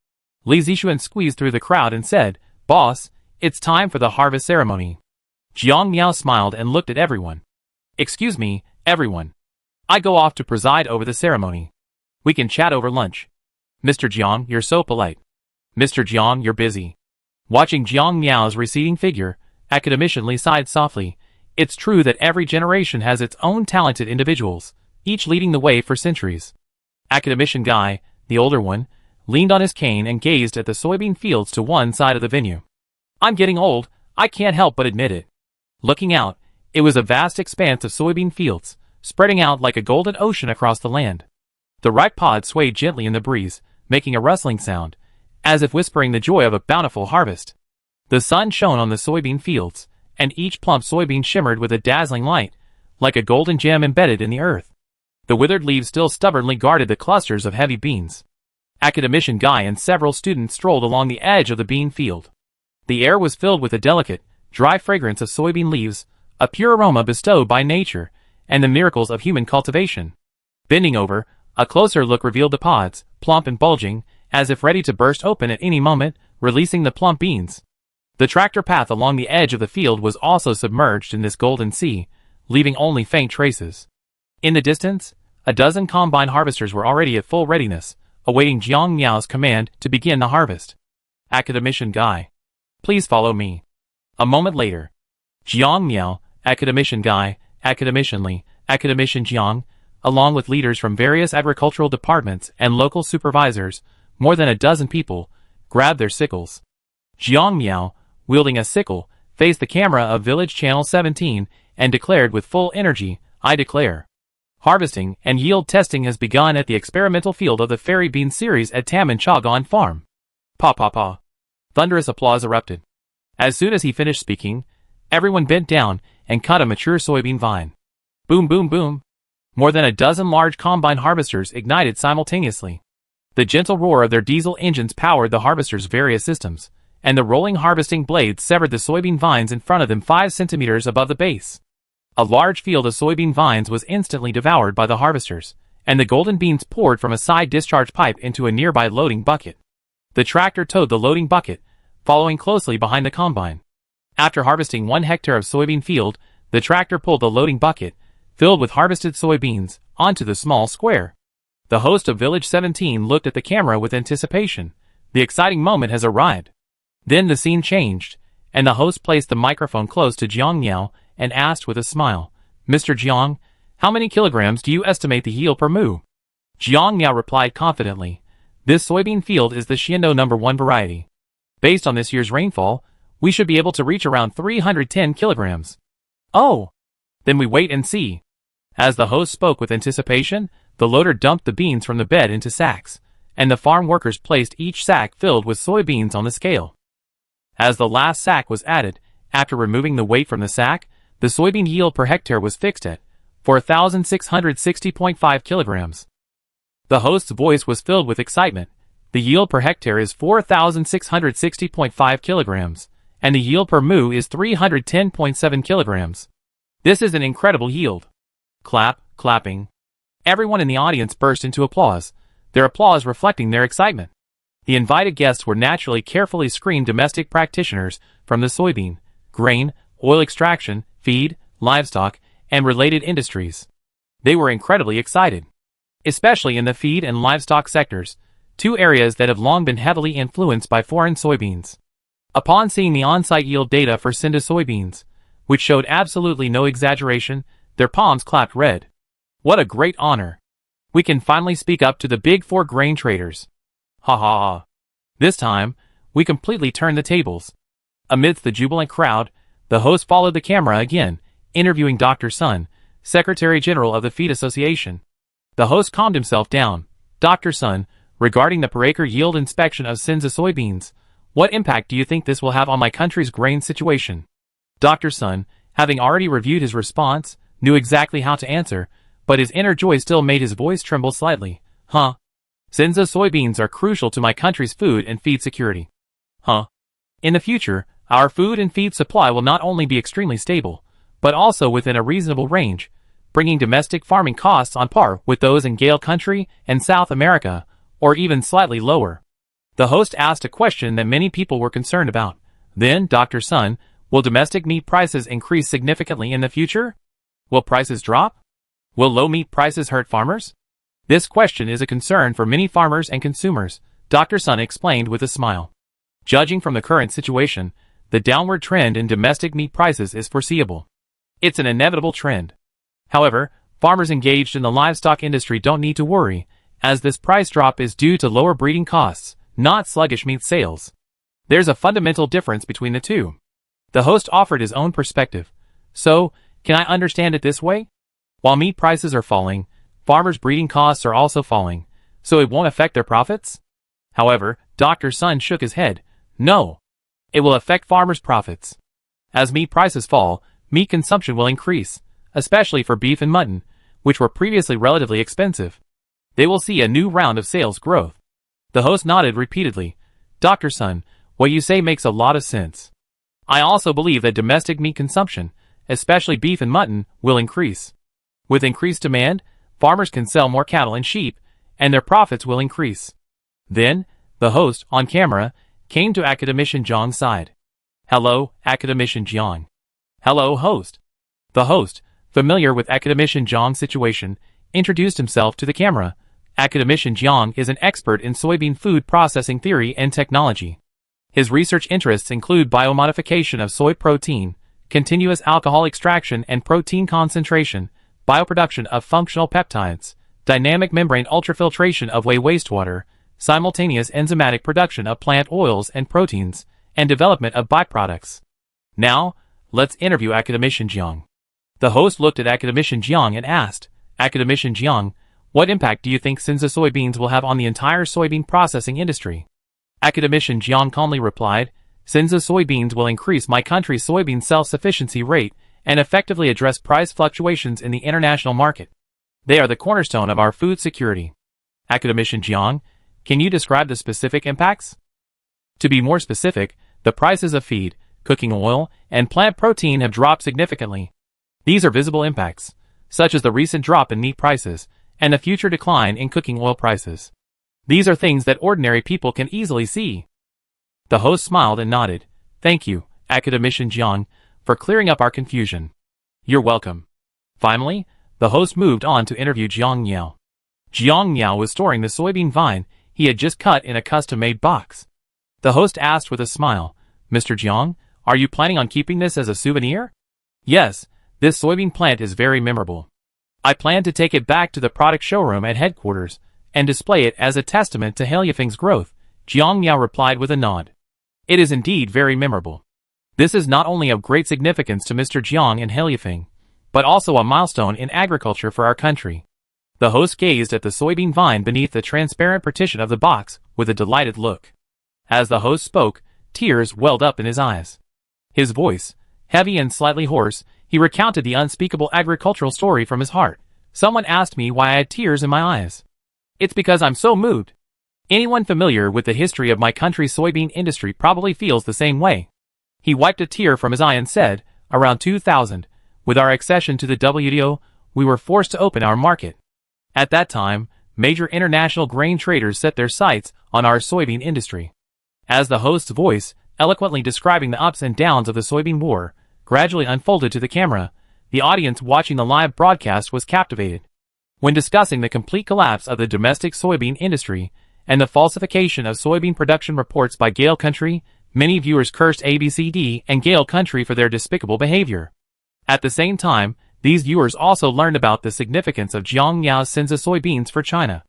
[SPEAKER 1] Li Zixuan squeezed through the crowd and said, "Boss, it's time for the harvest ceremony." Jiang Miao smiled and looked at everyone. "Excuse me, everyone. I go off to preside over the ceremony. We can chat over lunch." "Mr. Jiang, you're so polite." "Mr. Jiang, you're busy." Watching Jiang Miao's receding figure, Academician Lee sighed softly. It's true that every generation has its own talented individuals, each leading the way for centuries. Academician Guy, the older one, leaned on his cane and gazed at the soybean fields to one side of the venue. "I'm getting old, I can't help but admit it." Looking out, it was a vast expanse of soybean fields, spreading out like a golden ocean across the land. The ripe pods swayed gently in the breeze, making a rustling sound, as if whispering the joy of a bountiful harvest. The sun shone on the soybean fields, and each plump soybean shimmered with a dazzling light, like a golden gem embedded in the earth. The withered leaves still stubbornly guarded the clusters of heavy beans. Academician Guy and several students strolled along the edge of the bean field. The air was filled with a delicate, dry fragrance of soybean leaves, a pure aroma bestowed by nature, and the miracles of human cultivation. Bending over, a closer look revealed the pods, plump and bulging, as if ready to burst open at any moment, releasing the plump beans. The tractor path along the edge of the field was also submerged in this golden sea, leaving only faint traces. In the distance, a dozen combine harvesters were already at full readiness, awaiting Jiang Miao's command to begin the harvest. Academician Guy. Please follow me. A moment later. Jiang Miao, Academician Guy, Academician Li, Academician Jiang, along with leaders from various agricultural departments and local supervisors, more than a dozen people, grabbed their sickles. Jiang Miao, wielding a sickle, faced the camera of Village Channel 17 and declared with full energy, "I declare. Harvesting and yield testing has begun at the experimental field of the Fairy Bean series at Taman Chagan Farm." Pa pa pa. Thunderous applause erupted. As soon as he finished speaking, everyone bent down and cut a mature soybean vine. Boom boom boom. More than a dozen large combine harvesters ignited simultaneously. The gentle roar of their diesel engines powered the harvesters' various systems, and the rolling harvesting blades severed the soybean vines in front of them 5 centimeters above the base. A large field of soybean vines was instantly devoured by the harvesters, and the golden beans poured from a side discharge pipe into a nearby loading bucket. The tractor towed the loading bucket, following closely behind the combine. After harvesting 1 hectare of soybean field, the tractor pulled the loading bucket, filled with harvested soybeans, onto the small square. The host of Village 17 looked at the camera with anticipation. The exciting moment has arrived. Then the scene changed, and the host placed the microphone close to Jiang Miao and asked with a smile, "Mr. Jiang, how many kilograms do you estimate the yield per moo?" Jiang Miao replied confidently, "This soybean field is the Shindo number 1 variety. Based on this year's rainfall, we should be able to reach around 310 kilograms. "Oh!" Then we wait and see. As the host spoke with anticipation, the loader dumped the beans from the bed into sacks, and the farm workers placed each sack filled with soybeans on the scale. As the last sack was added, after removing the weight from the sack, the soybean yield per hectare was fixed at 4,660.5 kilograms. The host's voice was filled with excitement. The yield per hectare is 4,660.5 kilograms, and the yield per moo is 310.7 kilograms. This is an incredible yield. Clapping. Everyone in the audience burst into applause, their applause reflecting their excitement. The invited guests were naturally carefully screened domestic practitioners from the soybean, grain, oil extraction, feed, livestock, and related industries. They were incredibly excited, especially in the feed and livestock sectors, two areas that have long been heavily influenced by foreign soybeans. Upon seeing the on-site yield data for Cinda soybeans, which showed absolutely no exaggeration, their palms clapped red. What a great honor! We can finally speak up to the big four grain traders. Ha ha ha. This time, we completely turned the tables. Amidst the jubilant crowd, the host followed the camera again, interviewing Dr. Sun, Secretary General of the Feed Association. The host calmed himself down. Dr. Sun, regarding the per acre yield inspection of Cinda soybeans, what impact do you think this will have on my country's grain situation? Dr. Sun, having already reviewed his response, knew exactly how to answer, but his inner joy still made his voice tremble slightly. Cinda soybeans are crucial to my country's food and feed security. In the future, our food and feed supply will not only be extremely stable, but also within a reasonable range, bringing domestic farming costs on par with those in Gale country and South America, or even slightly lower. The host asked a question that many people were concerned about. Then, Dr. Sun, will domestic meat prices increase significantly in the future? Will prices drop? Will low meat prices hurt farmers? This question is a concern for many farmers and consumers, Dr. Sun explained with a smile. Judging from the current situation, the downward trend in domestic meat prices is foreseeable. It's an inevitable trend. However, farmers engaged in the livestock industry don't need to worry, as this price drop is due to lower breeding costs, not sluggish meat sales. There's a fundamental difference between the two. The host offered his own perspective. So, can I understand it this way? While meat prices are falling, farmers' breeding costs are also falling, so it won't affect their profits? However, Dr. Sun shook his head. No. It will affect farmers' profits. As meat prices fall, meat consumption will increase, especially for beef and mutton, which were previously relatively expensive. They will see a new round of sales growth. The host nodded repeatedly. Dr. Sun, what you say makes a lot of sense. I also believe that domestic meat consumption, especially beef and mutton, will increase. With increased demand, farmers can sell more cattle and sheep, and their profits will increase. Then, the host, on camera, came to Academician Jiang's side. Hello, Academician Jiang. Hello, host. The host, familiar with Academician Jiang's situation, introduced himself to the camera. Academician Jiang is an expert in soybean food processing theory and technology. His research interests include biomodification of soy protein, continuous alcohol extraction and protein concentration, bioproduction of functional peptides, dynamic membrane ultrafiltration of whey wastewater, simultaneous enzymatic production of plant oils and proteins, and development of byproducts. Now, let's interview Academician Jiang. The host looked at Academician Jiang and asked, Academician Jiang, what impact do you think Cinda soybeans will have on the entire soybean processing industry? Academician Jiang calmly replied, Cinda soybeans will increase my country's soybean self-sufficiency rate and effectively address price fluctuations in the international market. They are the cornerstone of our food security. Academician Jiang, can you describe the specific impacts? To be more specific, the prices of feed, cooking oil, and plant protein have dropped significantly. These are visible impacts, such as the recent drop in meat prices and the future decline in cooking oil prices. These are things that ordinary people can easily see. The host smiled and nodded. Thank you, Academician Jiang, for clearing up our confusion. You're welcome. Finally, the host moved on to interview Jiang Miao. Jiang Miao was storing the soybean vine he had just cut in a custom-made box. The host asked with a smile, Mr. Jiang, are you planning on keeping this as a souvenir? Yes, this soybean plant is very memorable. I plan to take it back to the product showroom at headquarters and display it as a testament to Heliafing's growth, Jiang Miao replied with a nod. It is indeed very memorable. This is not only of great significance to Mr. Jiang and Heliafing, but also a milestone in agriculture for our country. The host gazed at the soybean vine beneath the transparent partition of the box with a delighted look. As the host spoke, tears welled up in his eyes. His voice, heavy and slightly hoarse, he recounted the unspeakable agricultural story from his heart. Someone asked me why I had tears in my eyes. It's because I'm so moved. Anyone familiar with the history of my country's soybean industry probably feels the same way. He wiped a tear from his eye and said, around 2000, with our accession to the WTO, we were forced to open our market. At that time, major international grain traders set their sights on our soybean industry. As the host's voice, eloquently describing the ups and downs of the soybean war, gradually unfolded to the camera, the audience watching the live broadcast was captivated. When discussing the complete collapse of the domestic soybean industry and the falsification of soybean production reports by Gale Country, many viewers cursed ABCD and Gale Country for their despicable behavior. At the same time, these viewers also learned about the significance of Jiang Miao's Cinza soybeans for China.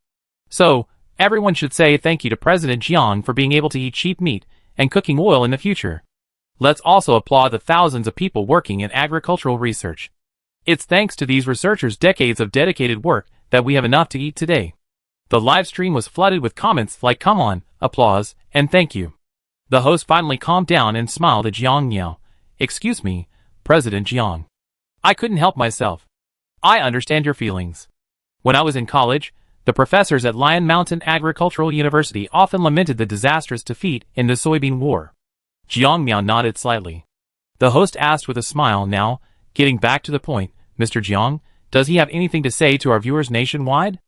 [SPEAKER 1] So, everyone should say thank you to President Jiang for being able to eat cheap meat and cooking oil in the future. Let's also applaud the thousands of people working in agricultural research. It's thanks to these researchers' decades of dedicated work that we have enough to eat today. The live stream was flooded with comments like "come on," applause, and "thank you." The host finally calmed down and smiled at Jiang Miao. "Excuse me, President Jiang. I couldn't help myself. I understand your feelings. When I was in college, the professors at Lion Mountain Agricultural University often lamented the disastrous defeat in the soybean war." Jiang Miao nodded slightly. The host asked with a smile, "Now, getting back to the point, Mr. Jiang, does he have anything to say to our viewers nationwide?"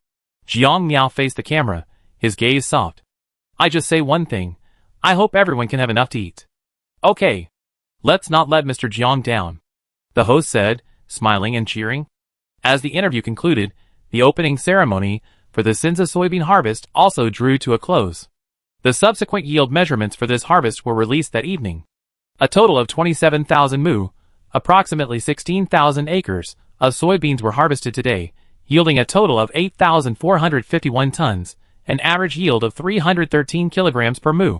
[SPEAKER 1] Jiang Miao faced the camera, his gaze soft. "I just say one thing. I hope everyone can have enough to eat." "Okay. Let's not let Mr. Jiang down," the host said, smiling and cheering. As the interview concluded, the opening ceremony for the Cinza soybean harvest also drew to a close. The subsequent yield measurements for this harvest were released that evening. A total of 27,000 mu, approximately 16,000 acres, of soybeans were harvested today, yielding a total of 8,451 tons, an average yield of 313 kilograms per mu.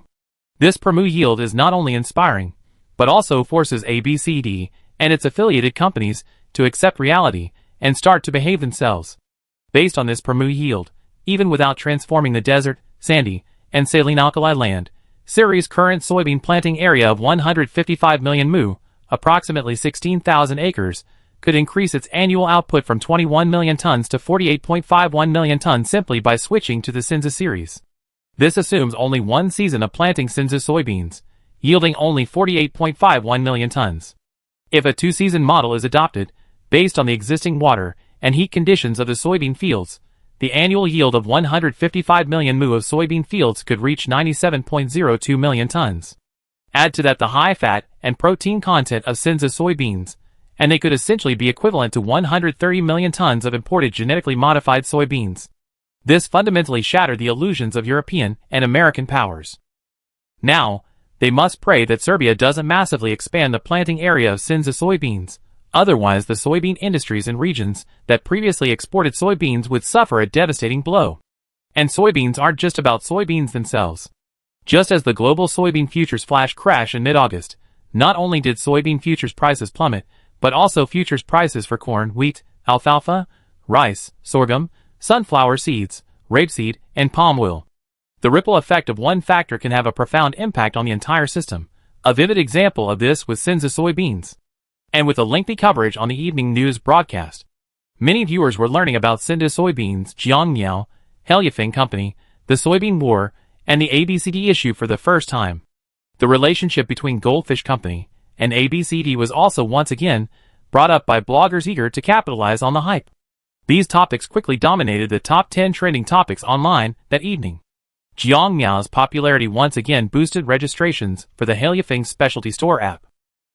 [SPEAKER 1] This per mu yield is not only inspiring, but also forces ABCD and its affiliated companies to accept reality and start to behave themselves. Based on this per mu yield, even without transforming the desert, sandy, and saline alkali land, Syria's current soybean planting area of 155 million mu, approximately 16,000 acres, could increase its annual output from 21 million tons to 48.51 million tons simply by switching to the Cinza series. This assumes only one season of planting Cinza soybeans, yielding only 48.51 million tons. If a two-season model is adopted, based on the existing water and heat conditions of the soybean fields, the annual yield of 155 million mu of soybean fields could reach 97.02 million tons. Add to that the high fat and protein content of Cinza soybeans, and they could essentially be equivalent to 130 million tons of imported genetically modified soybeans. This fundamentally shattered the illusions of European and American powers. Now, they must pray that Serbia doesn't massively expand the planting area of Cinza soybeans, otherwise the soybean industries in regions that previously exported soybeans would suffer a devastating blow. And soybeans aren't just about soybeans themselves. Just as the global soybean futures flash crash in mid-August, not only did soybean futures prices plummet, but also futures prices for corn, wheat, alfalfa, rice, sorghum, sunflower seeds, rapeseed, and palm oil. The ripple effect of one factor can have a profound impact on the entire system. A vivid example of this was Cinza soybeans. And with a lengthy coverage on the evening news broadcast, many viewers were learning about Cinza soybeans, Jiang Miao, Heliafing Company, the soybean war, and the ABCD issue for the first time. The relationship between Goldfish Company and ABCD was also once again brought up by bloggers eager to capitalize on the hype. These topics quickly dominated the top 10 trending topics online that evening. Jiang Miao's popularity once again boosted registrations for the Heliafing specialty store app.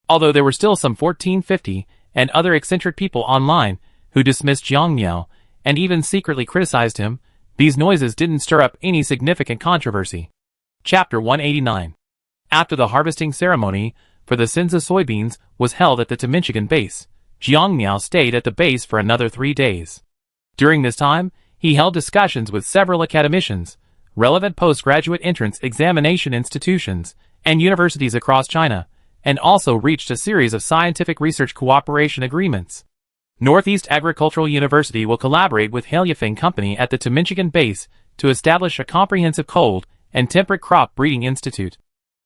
[SPEAKER 1] Although there were still some 1450 and other eccentric people online who dismissed Jiang Miao and even secretly criticized him, these noises didn't stir up any significant controversy. Chapter 189. After the harvesting ceremony for the Cinza soybeans was held at the Teminchigan base, Jiang Miao stayed at the base for another 3 days. During this time, he held discussions with several academicians, relevant postgraduate entrance examination institutions, and universities across China, and also reached a series of scientific research cooperation agreements. Northeast Agricultural University will collaborate with Haileyfeng Company at the Temiskaming base to establish a comprehensive cold and temperate crop breeding institute.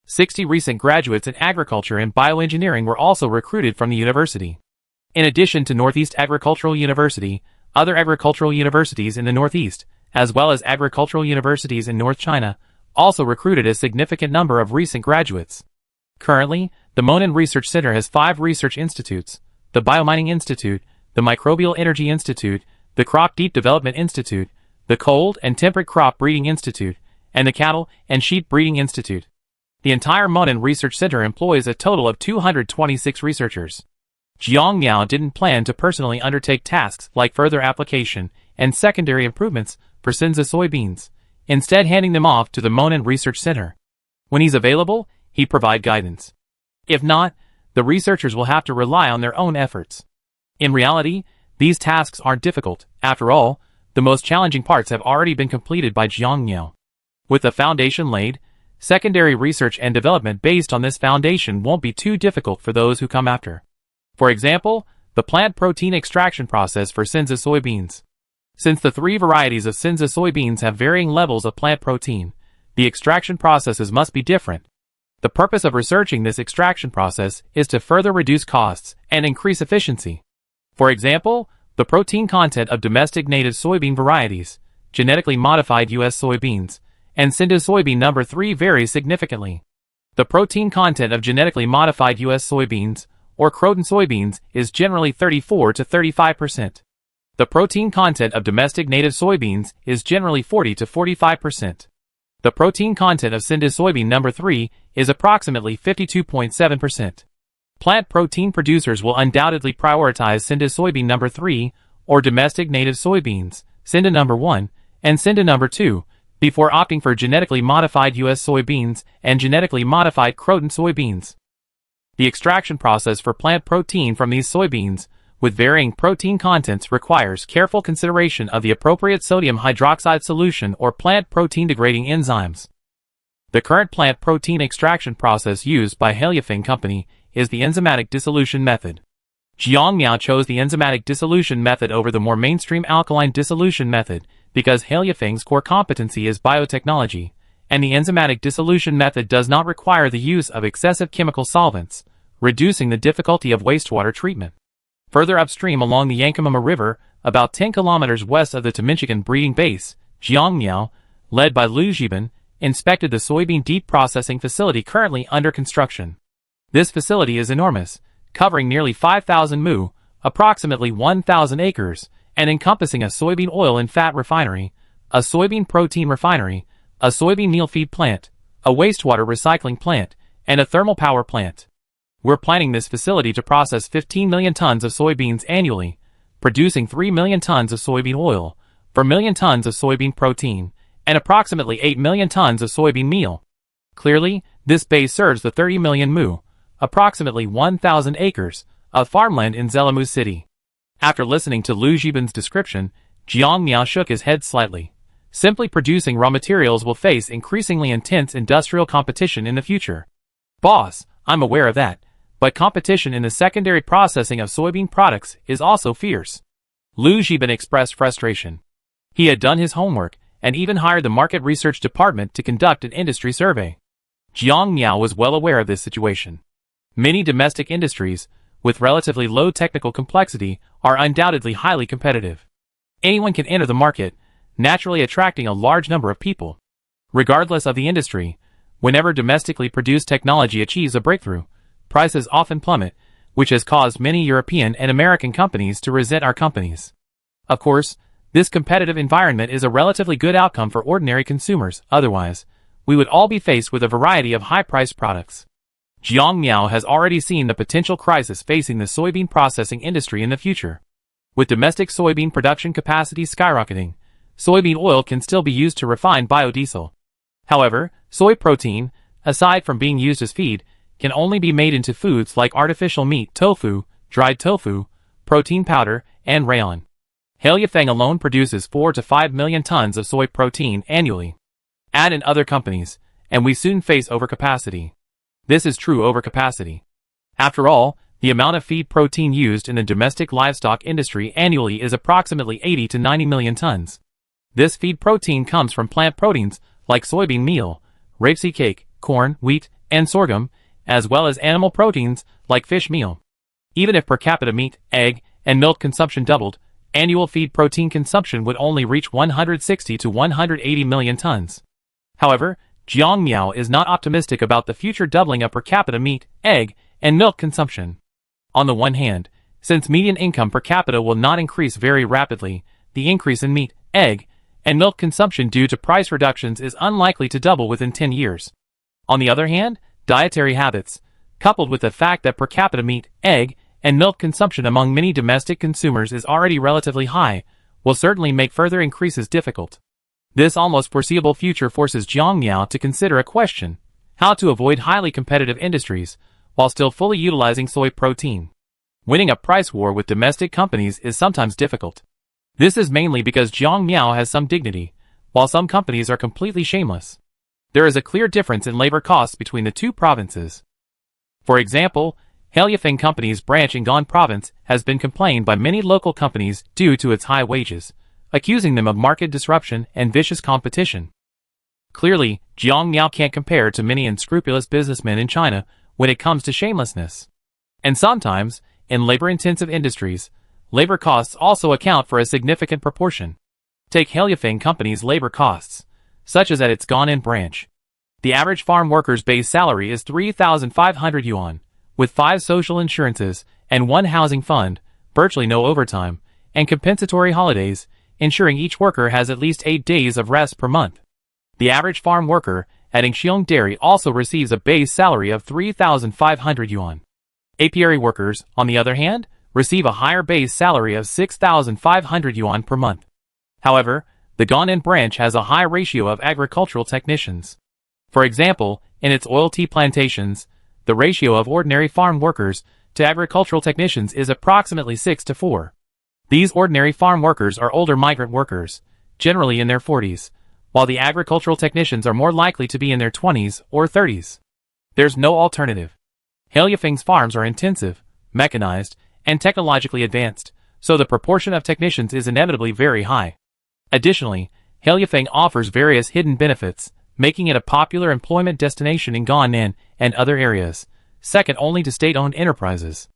[SPEAKER 1] 60 recent graduates in agriculture and bioengineering were also recruited from the university. In addition to Northeast Agricultural University, other agricultural universities in the Northeast, as well as agricultural universities in North China, also recruited a significant number of recent graduates. Currently, the Monan Research Center has 5 research institutes: the Biomining Institute, the Microbial Energy Institute, the Crop Deep Development Institute, the Cold and Temperate Crop Breeding Institute, and the Cattle and Sheep Breeding Institute. The entire Monan Research Center employs a total of 226 researchers. Jiang Miao didn't plan to personally undertake tasks like further application and secondary improvements for Sinza soybeans, instead handing them off to the Monan Research Center. When he's available, he'd provide guidance. If not, the researchers will have to rely on their own efforts. In reality, these tasks aren't difficult. After all, the most challenging parts have already been completed by Jiang Miao. With the foundation laid, secondary research and development based on this foundation won't be too difficult for those who come after. For example, the plant protein extraction process for Sinza soybeans. Since the 3 varieties of Sinza soybeans have varying levels of plant protein, the extraction processes must be different. The purpose of researching this extraction process is to further reduce costs and increase efficiency. For example, the protein content of domestic native soybean varieties, genetically modified U.S. soybeans, and Sinda soybean number 3 varies significantly. The protein content of genetically modified U.S. soybeans, or Croton soybeans, is generally 34 to 35%. The protein content of domestic native soybeans is generally 40 to 45%. The protein content of Sinda soybean number 3 is approximately 52.7%. Plant protein producers will undoubtedly prioritize Sinda soybean number 3, or domestic native soybeans, Sinda number 1, and Sinda number 2, before opting for genetically modified U.S. soybeans and genetically modified Croton soybeans. The extraction process for plant protein from these soybeans, with varying protein contents, requires careful consideration of the appropriate sodium hydroxide solution or plant protein degrading enzymes. The current plant protein extraction process used by Haileyfeng Company is the enzymatic dissolution method. Jiang Miao chose the enzymatic dissolution method over the more mainstream alkaline dissolution method because Haileyfeng's core competency is biotechnology, and the enzymatic dissolution method does not require the use of excessive chemical solvents, reducing the difficulty of wastewater treatment. Further upstream along the Yankama River, about 10 kilometers west of the Temiskaming breeding base, Jiang Miao, led by Liu Zhiban, inspected the soybean deep processing facility currently under construction. This facility is enormous, covering nearly 5,000 mu, approximately 1,000 acres, and encompassing a soybean oil and fat refinery, a soybean protein refinery, a soybean meal feed plant, a wastewater recycling plant, and a thermal power plant. We're planning this facility to process 15 million tons of soybeans annually, producing 3 million tons of soybean oil, 4 million tons of soybean protein, and approximately 8 million tons of soybean meal. Clearly, this base serves the 30 million mu, approximately 1,000 acres, of farmland in Zelamu City. After listening to Liu Zhiban's description, Jiang Miao shook his head slightly. Simply producing raw materials will face increasingly intense industrial competition in the future. Boss, I'm aware of that. But competition in the secondary processing of soybean products is also fierce. Liu Zhiban expressed frustration. He had done his homework and even hired the market research department to conduct an industry survey. Jiang Miao was well aware of this situation. Many domestic industries, with relatively low technical complexity, are undoubtedly highly competitive. Anyone can enter the market, naturally attracting a large number of people. Regardless of the industry, whenever domestically produced technology achieves a breakthrough, prices often plummet, which has caused many European and American companies to resent our companies. Of course, this competitive environment is a relatively good outcome for ordinary consumers, otherwise, we would all be faced with a variety of high-priced products. Jiang Miao has already seen the potential crisis facing the soybean processing industry in the future. With domestic soybean production capacity skyrocketing, soybean oil can still be used to refine biodiesel. However, soy protein, aside from being used as feed, can only be made into foods like artificial meat, tofu, dried tofu, protein powder, and rayon. Haileyfeng alone produces 4 to 5 million tons of soy protein annually. Add in other companies, and we soon face overcapacity. This is true overcapacity. After all, The amount of feed protein used in the domestic livestock industry annually is approximately 80 to 90 million tons. This feed protein comes from plant proteins like soybean meal, rapeseed cake, corn, wheat, and sorghum, as well as animal proteins like fish meal. Even if per capita meat, egg, and milk consumption doubled, annual feed protein consumption would only reach 160 to 180 million tons. However, Jiang Miao is not optimistic about the future doubling of per capita meat, egg, and milk consumption. On the one hand, since median income per capita will not increase very rapidly, the increase in meat, egg, and milk consumption due to price reductions is unlikely to double within 10 years. On the other hand, dietary habits, coupled with the fact that per capita meat, egg, and milk consumption among many domestic consumers is already relatively high, will certainly make further increases difficult. This almost foreseeable future forces Jiang Miao to consider a question: how to avoid highly competitive industries while still fully utilizing soy protein. Winning a price war with domestic companies is sometimes difficult. This is mainly because Jiang Miao has some dignity, while some companies are completely shameless. There is a clear difference in labor costs between the two provinces. For example, Haliafeng Company's branch in Gan Province has been complained by many local companies due to its high wages, accusing them of market disruption and vicious competition. Clearly, Jiang Miao can't compare to many unscrupulous businessmen in China when it comes to shamelessness. And sometimes, in labor-intensive industries, labor costs also account for a significant proportion. Take Haliafeng Company's labor costs, such as at its Ganan branch. The average farm worker's base salary is 3,500 yuan, with 5 social insurances and 1 housing fund, virtually no overtime, and compensatory holidays, ensuring each worker has at least 8 days of rest per month. The average farm worker at Yingxiong Dairy also receives a base salary of 3,500 yuan. Apiary workers, on the other hand, receive a higher base salary of 6,500 yuan per month. However, the Ganan branch has a high ratio of agricultural technicians. For example, in its oil tea plantations, the ratio of ordinary farm workers to agricultural technicians is approximately 6 to 4. These ordinary farm workers are older migrant workers, generally in their 40s, while the agricultural technicians are more likely to be in their 20s or 30s. There's no alternative. Haliafeng's farms are intensive, mechanized, and technologically advanced, so the proportion of technicians is inevitably very high. Additionally, Haliafeng offers various hidden benefits, making it a popular employment destination in Ganan and other areas, second only to state-owned enterprises.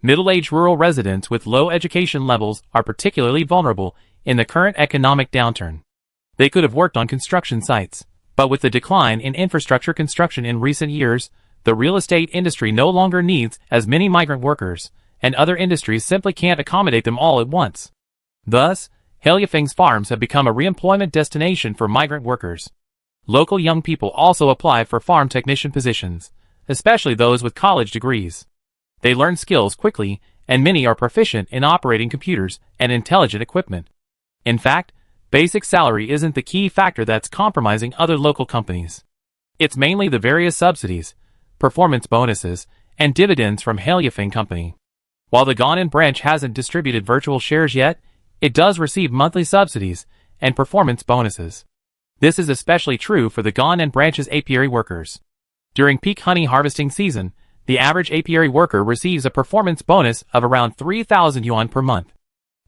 [SPEAKER 1] Middle-aged rural residents with low education levels are particularly vulnerable in the current economic downturn. They could have worked on construction sites, but with the decline in infrastructure construction in recent years, the real estate industry no longer needs as many migrant workers, and other industries simply can't accommodate them all at once. Thus, Haliafeng's farms have become a re-employment destination for migrant workers. Local young people also apply for farm technician positions, especially those with college degrees. They learn skills quickly, and many are proficient in operating computers and intelligent equipment. In fact, basic salary isn't the key factor that's compromising other local companies. It's mainly the various subsidies, performance bonuses, and dividends from Haliafeng Company. While the Ganan branch hasn't distributed virtual shares yet, it does receive monthly subsidies and performance bonuses. This is especially true for the Ganan branch's apiary workers. During peak honey harvesting season, the average apiary worker receives a performance bonus of around 3,000 yuan per month.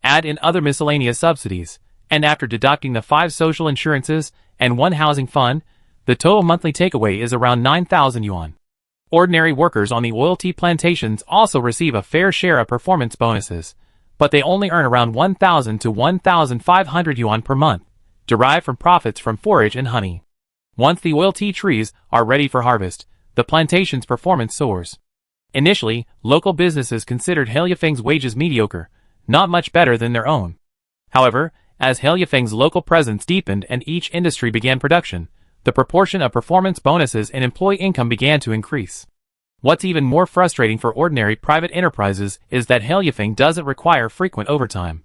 [SPEAKER 1] Add in other miscellaneous subsidies, and after deducting the 5 social insurances and 1 housing fund, the total monthly takeaway is around 9,000 yuan. Ordinary workers on the oil tea plantations also receive a fair share of performance bonuses, but they only earn around 1,000 to 1,500 yuan per month, derived from profits from forage and honey. Once the oil tea trees are ready for harvest, the plantation's performance soars. Initially, local businesses considered Haliafeng's wages mediocre, not much better than their own. However, as Haliafeng's local presence deepened and each industry began production, the proportion of performance bonuses and employee income began to increase. What's even more frustrating for ordinary private enterprises is that Haliafeng doesn't require frequent overtime.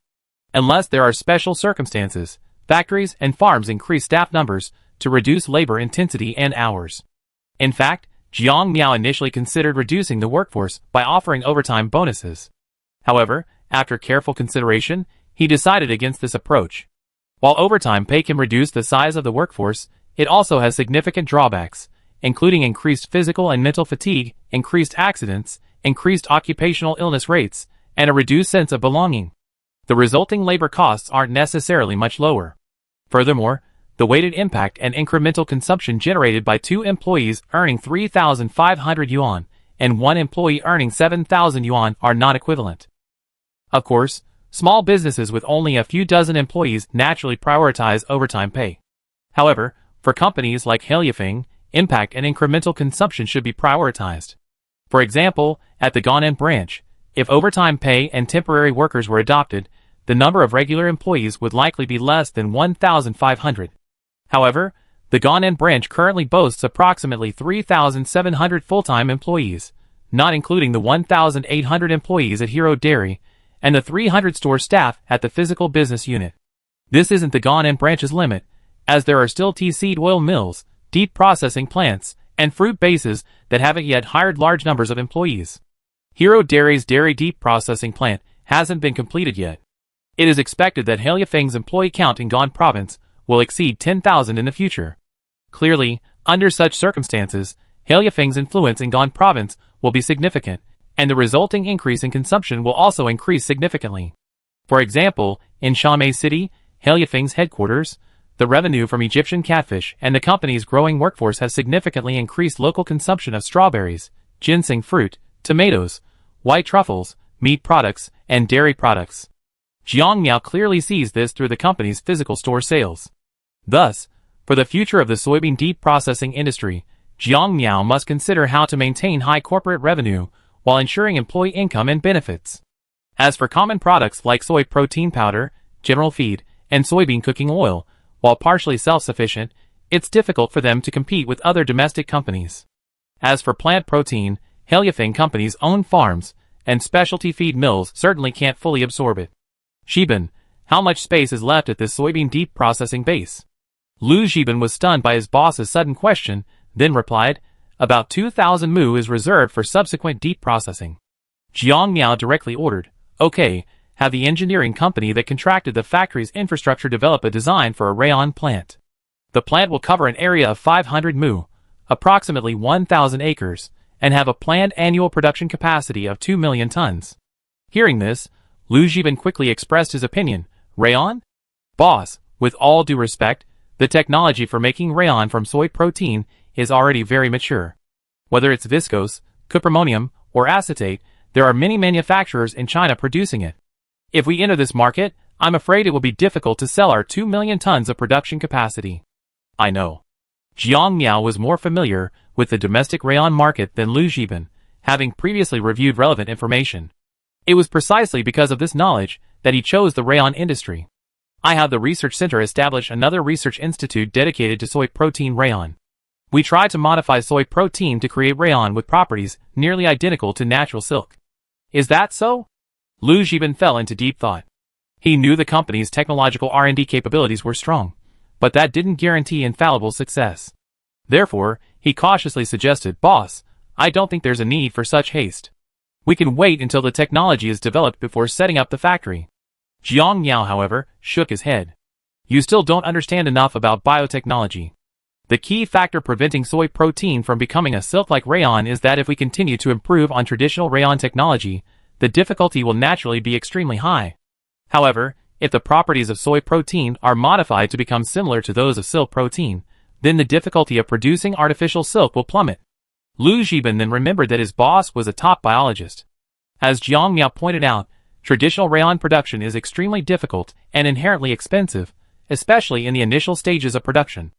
[SPEAKER 1] Unless there are special circumstances, factories and farms increase staff numbers to reduce labor intensity and hours. In fact, Jiang Miao initially considered reducing the workforce by offering overtime bonuses. However, after careful consideration, he decided against this approach. While overtime pay can reduce the size of the workforce, it also has significant drawbacks, including increased physical and mental fatigue, increased accidents, increased occupational illness rates, and a reduced sense of belonging. The resulting labor costs aren't necessarily much lower. Furthermore, the weighted impact and incremental consumption generated by 2 employees earning 3,500 yuan and 1 employee earning 7,000 yuan are not equivalent. Of course, small businesses with only a few dozen employees naturally prioritize overtime pay. However, for companies like Heliafeng, impact and incremental consumption should be prioritized. For example, at the Gannan branch, if overtime pay and temporary workers were adopted, the number of regular employees would likely be less than 1,500. However, the Gannan branch currently boasts approximately 3,700 full-time employees, not including the 1,800 employees at Hero Dairy and the 300 store staff at the physical business unit. This isn't the Gannan branch's limit, as there are still tea seed oil mills, deep processing plants, and fruit bases that haven't yet hired large numbers of employees. Hero Dairy's dairy deep processing plant hasn't been completed yet. It is expected that Heliafeng's employee count in Gan province will exceed 10,000 in the future. Clearly, under such circumstances, Heliafeng's influence in Gan province will be significant, and the resulting increase in consumption will also increase significantly. For example, in Shamay City, Heliafeng's headquarters, the revenue from Egyptian catfish and the company's growing workforce has significantly increased local consumption of strawberries, ginseng fruit, tomatoes, white truffles, meat products, and dairy products. Jiangmiao clearly sees this through the company's physical store sales. Thus, for the future of the soybean deep processing industry, Jiangmiao must consider how to maintain high corporate revenue while ensuring employee income and benefits. As for common products like soy protein powder, general feed, and soybean cooking oil, while partially self-sufficient, it's difficult for them to compete with other domestic companies. As for plant protein, Heliafeng companies own farms, and specialty feed mills certainly can't fully absorb it. Xiban, how much space is left at this soybean deep processing base? Lu Xiban was stunned by his boss's sudden question, then replied, about 2,000 mu is reserved for subsequent deep processing. Jiang Miao directly ordered, okay, have the engineering company that contracted the factory's infrastructure develop a design for a rayon plant. The plant will cover an area of 500 mu, approximately 1,000 acres, and have a planned annual production capacity of 2 million tons. Hearing this, Lu Xiban quickly expressed his opinion, rayon? Boss, with all due respect, the technology for making rayon from soy protein is already very mature. Whether it's viscose, cupramonium, or acetate, there are many manufacturers in China producing it. If we enter this market, I'm afraid it will be difficult to sell our 2 million tons of production capacity. I know. Jiang Miao was more familiar with the domestic rayon market than Lu Xiban, having previously reviewed relevant information. It was precisely because of this knowledge that he chose the rayon industry. I have the research center establish another research institute dedicated to soy protein rayon. We try to modify soy protein to create rayon with properties nearly identical to natural silk. Is that so? Lu Xiban fell into deep thought. He knew the company's technological R&D capabilities were strong, but that didn't guarantee infallible success. Therefore, he cautiously suggested, boss, I don't think there's a need for such haste. We can wait until the technology is developed before setting up the factory. Jiang Miao, however, shook his head. You still don't understand enough about biotechnology. The key factor preventing soy protein from becoming a silk-like rayon is that if we continue to improve on traditional rayon technology, the difficulty will naturally be extremely high. However, if the properties of soy protein are modified to become similar to those of silk protein, then the difficulty of producing artificial silk will plummet. Lu Xiban then remembered that his boss was a top biologist. As Jiang Miao pointed out, traditional rayon production is extremely difficult and inherently expensive, especially in the initial stages of production.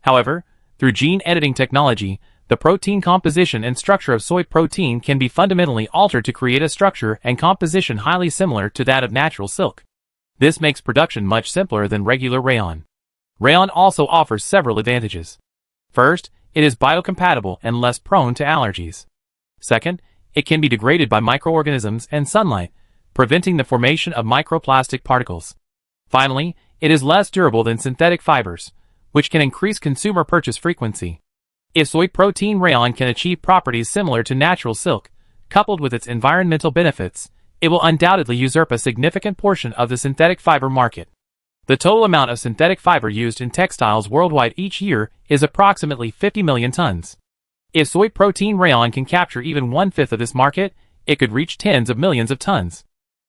[SPEAKER 1] However, through gene editing technology, the protein composition and structure of soy protein can be fundamentally altered to create a structure and composition highly similar to that of natural silk. This makes production much simpler than regular rayon. Rayon also offers several advantages. First, it is biocompatible and less prone to allergies. Second, it can be degraded by microorganisms and sunlight, preventing the formation of microplastic particles. Finally, it is less durable than synthetic fibers, which can increase consumer purchase frequency. If soy protein rayon can achieve properties similar to natural silk, coupled with its environmental benefits, it will undoubtedly usurp a significant portion of the synthetic fiber market. The total amount of synthetic fiber used in textiles worldwide each year is approximately 50 million tons. If soy protein rayon can capture even 1/5 of this market, it could reach tens of millions of tons.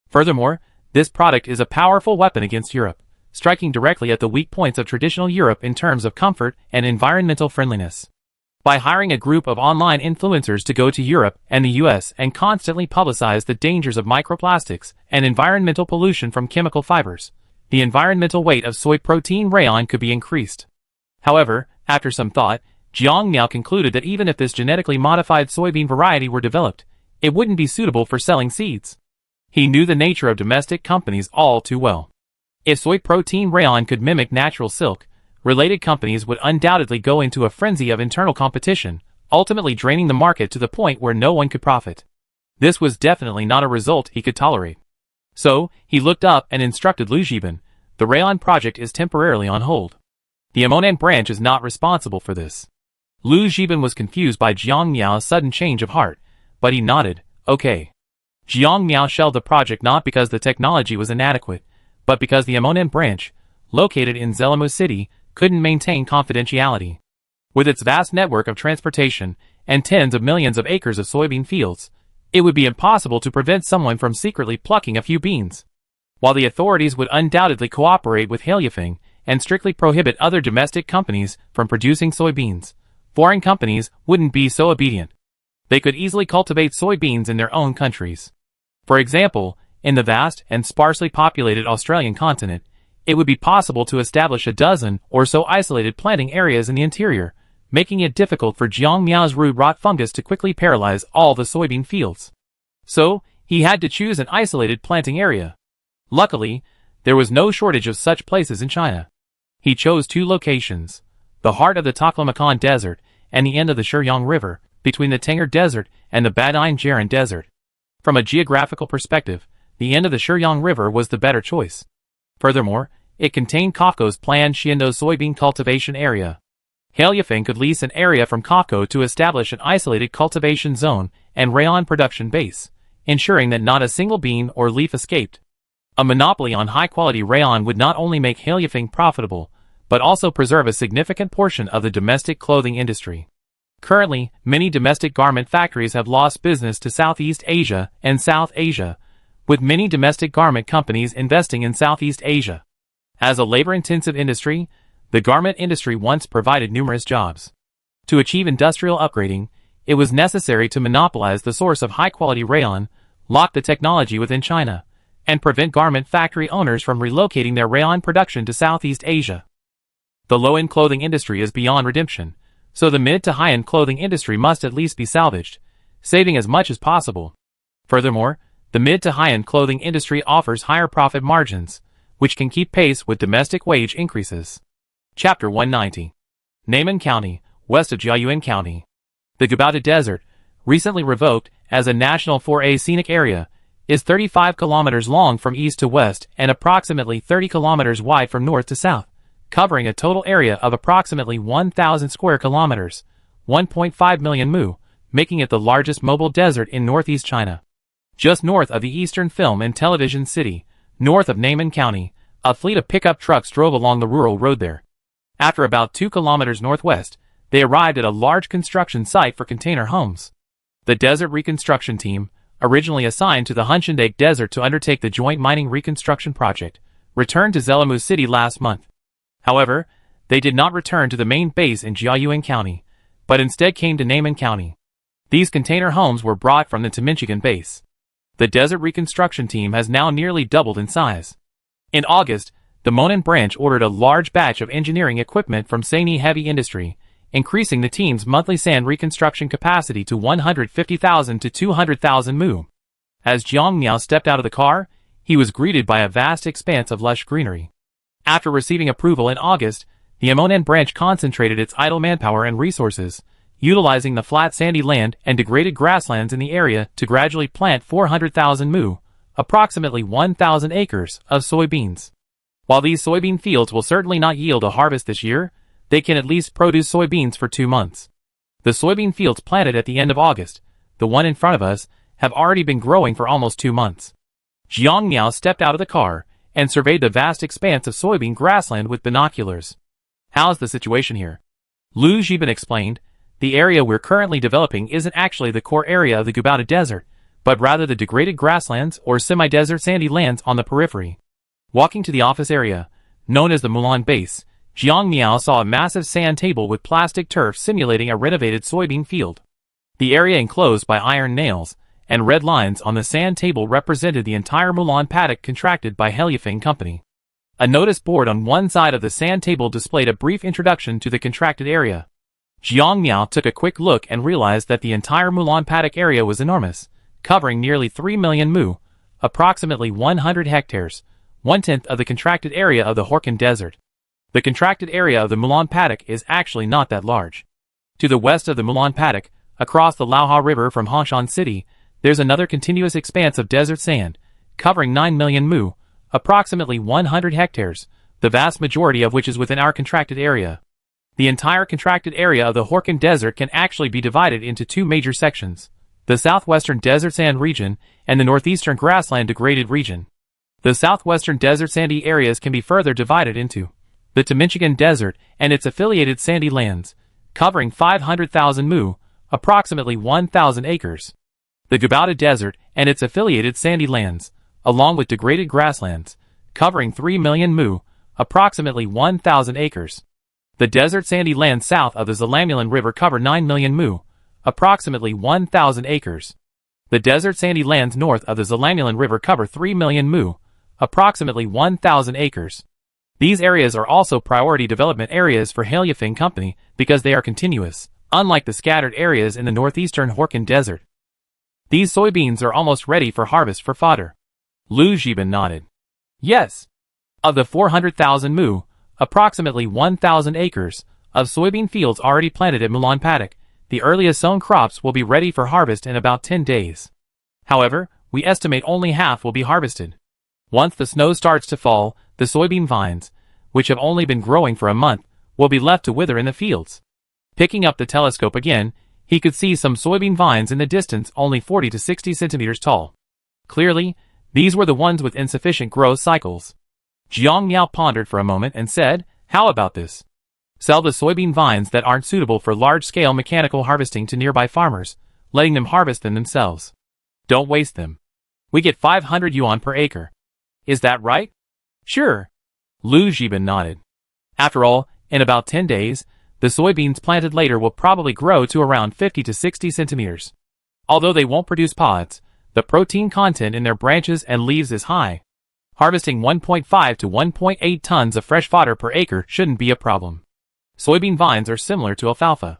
[SPEAKER 1] Furthermore, this product is a powerful weapon against Europe, striking directly at the weak points of traditional Europe in terms of comfort and environmental friendliness. By hiring a group of online influencers to go to Europe and the US and constantly publicize the dangers of microplastics and environmental pollution from chemical fibers, the environmental weight of soy protein rayon could be increased. However, after some thought, Jiang Miao concluded that even if this genetically modified soybean variety were developed, it wouldn't be suitable for selling seeds. He knew the nature of domestic companies all too well. If soy protein rayon could mimic natural silk, related companies would undoubtedly go into a frenzy of internal competition, ultimately draining the market to the point where no one could profit. This was definitely not a result he could tolerate. So, he looked up and instructed Liu Zhiban, "The rayon project is temporarily on hold. The Amonan branch is not responsible for this." Liu Zhiban was confused by Jiang Miao's sudden change of heart, but he nodded, "Okay." Jiang Miao shelved the project not because the technology was inadequate, but because the Amonan branch, located in Zelamu City, couldn't maintain confidentiality. With its vast network of transportation and tens of millions of acres of soybean fields, it would be impossible to prevent someone from secretly plucking a few beans. While the authorities would undoubtedly cooperate with Haliafeng and strictly prohibit other domestic companies from producing soybeans, foreign companies wouldn't be so obedient. They could easily cultivate soybeans in their own countries. For example, in the vast and sparsely populated Australian continent, it would be possible to establish a dozen or so isolated planting areas in the interior, making it difficult for Jiang Miao's root rot fungus to quickly paralyze all the soybean fields. So, he had to choose an isolated planting area. Luckily, there was no shortage of such places in China. He chose two locations: the heart of the Taklamakan Desert and the end of the Shiryang River, between the Tanger Desert and the Badain Jiren Desert. From a geographical perspective, the end of the Shiryang River was the better choice. Furthermore, it contained COFCO's planned Xiando soybean cultivation area. Haliafeng could lease an area from COFCO to establish an isolated cultivation zone and rayon production base, ensuring that not a single bean or leaf escaped. A monopoly on high-quality rayon would not only make Haliafeng profitable, but also preserve a significant portion of the domestic clothing industry. Currently, many domestic garment factories have lost business to Southeast Asia and South Asia, with many domestic garment companies investing in Southeast Asia. As a labor-intensive industry, the garment industry once provided numerous jobs. To achieve industrial upgrading, it was necessary to monopolize the source of high-quality rayon, lock the technology within China, and prevent garment factory owners from relocating their rayon production to Southeast Asia. The low-end clothing industry is beyond redemption, so the mid to high-end clothing industry must at least be salvaged, saving as much as possible. Furthermore, the mid to high-end clothing industry offers higher profit margins, which can keep pace with domestic wage increases. Chapter 190. Neiman County, west of Jiayuan County. The Gabata Desert, recently revoked as a National 4A scenic area, is 35 kilometers long from east to west and approximately 30 kilometers wide from north to south, covering a total area of approximately 1,000 square kilometers, 1.5 million mu, making it the largest mobile desert in northeast China. Just north of the eastern film and television city, north of Neiman County, a fleet of pickup trucks drove along the rural road there. After about 2 kilometers northwest, they arrived at a large construction site for container homes. The Desert Reconstruction Team, originally assigned to the Hunchindake Desert to undertake the joint mining reconstruction project, returned to Zelamu City last month. However, they did not return to the main base in Jiayuan County, but instead came to Neiman County. These container homes were brought from the Teminchigan base. The Desert Reconstruction Team has now nearly doubled in size. In August, the Monan branch ordered a large batch of engineering equipment from Saini Heavy Industry, increasing the team's monthly sand reconstruction capacity to 150,000 to 200,000 mu. As Jiang Miao stepped out of the car, he was greeted by a vast expanse of lush greenery. After receiving approval in August, the Amonan branch concentrated its idle manpower and resources, utilizing the flat sandy land and degraded grasslands in the area to gradually plant 400,000 mu, approximately 1,000 acres, of soybeans. While these soybean fields will certainly not yield a harvest this year, they can at least produce soybeans for 2 months. The soybean fields planted at the end of August, the one in front of us, have already been growing for almost 2 months. Jiang Miao stepped out of the car and surveyed the vast expanse of soybean grassland with binoculars. "How's the situation here?" Liu Zhiban explained, the area we're currently developing isn't actually the core area of the Gubauta Desert, but rather the degraded grasslands or semi-desert sandy lands on the periphery. Walking to the office area, known as the Mulan base, Jiang Miao saw a massive sand table with plastic turf simulating a renovated soybean field. The area enclosed by iron nails and red lines on the sand table represented the entire Mulan paddock contracted by Heliafeng Company. A notice board on one side of the sand table displayed a brief introduction to the contracted area. Jiang Miao took a quick look and realized that the entire Mulan paddock area was enormous, covering nearly 3 million mu, approximately 100 hectares, 1/10 of the contracted area of the Horkin Desert. The contracted area of the Mulan paddock is actually not that large. To the west of the Mulan paddock, across the Laoha River from Hongshan City, there's another continuous expanse of desert sand, covering 9 million mu, approximately 100 hectares, the vast majority of which is within our contracted area. The entire contracted area of the Horkin Desert can actually be divided into two major sections, the southwestern desert sand region and the northeastern grassland degraded region. The southwestern desert sandy areas can be further divided into the Taminchigan Desert and its affiliated sandy lands, covering 500,000 mu, approximately 1,000 acres. The Gubauta Desert and its affiliated sandy lands, along with degraded grasslands, covering 3 million mu, approximately 1,000 acres. The desert sandy lands south of the Zalamulan River cover 9 million mu, approximately 1,000 acres. The desert sandy lands north of the Zalamulan River cover 3 million mu, approximately 1,000 acres. These areas are also priority development areas for Heliafeng Company because they are continuous, unlike the scattered areas in the northeastern Horkin Desert. These soybeans are almost ready for harvest for fodder. Lu Zhiban nodded. Yes. Of the 400,000 mu, approximately 1,000 acres, of soybean fields already planted at Mulan paddock, the earliest sown crops will be ready for harvest in about 10 days. However, we estimate only half will be harvested. Once the snow starts to fall, the soybean vines, which have only been growing for a month, will be left to wither in the fields. Picking up the telescope again, he could see some soybean vines in the distance only 40 to 60 centimeters tall. Clearly, these were the ones with insufficient growth cycles. Jiang Miao pondered for a moment and said, "How about this? Sell the soybean vines that aren't suitable for large-scale mechanical harvesting to nearby farmers, letting them harvest them themselves. Don't waste them. We get 500 yuan per acre. Is that right?" "Sure." Lu Zhiban nodded. After all, in about 10 days, the soybeans planted later will probably grow to around 50 to 60 centimeters. Although they won't produce pods, the protein content in their branches and leaves is high. Harvesting 1.5 to 1.8 tons of fresh fodder per acre shouldn't be a problem. Soybean vines are similar to alfalfa.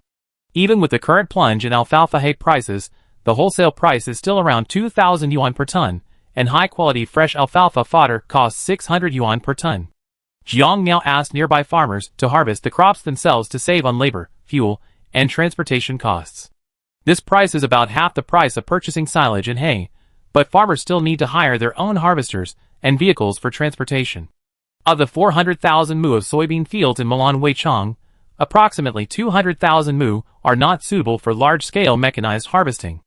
[SPEAKER 1] Even with the current plunge in alfalfa hay prices, the wholesale price is still around 2,000 yuan per ton, and high-quality fresh alfalfa fodder costs 600 yuan per ton. Jiang Miao asked nearby farmers to harvest the crops themselves to save on labor, fuel, and transportation costs. This price is about half the price of purchasing silage and hay, but farmers still need to hire their own harvesters and vehicles for transportation. Of the 400,000 mu of soybean fields in Mulan Weichang, approximately 200,000 mu are not suitable for large-scale mechanized harvesting.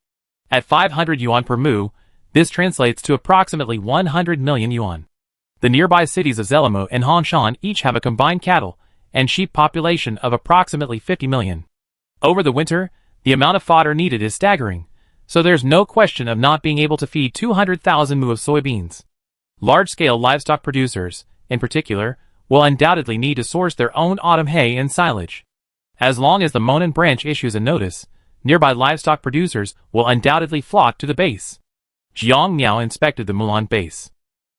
[SPEAKER 1] At 500 yuan per mu, this translates to approximately 100 million yuan. The nearby cities of Zelamo and Hongshan each have a combined cattle and sheep population of approximately 50 million. Over the winter, the amount of fodder needed is staggering, so there's no question of not being able to feed 200,000 mu of soybeans. Large-scale livestock producers, in particular, will undoubtedly need to source their own autumn hay and silage. As long as the Monan branch issues a notice, nearby livestock producers will undoubtedly flock to the base. Jiang Miao inspected the Mulan base.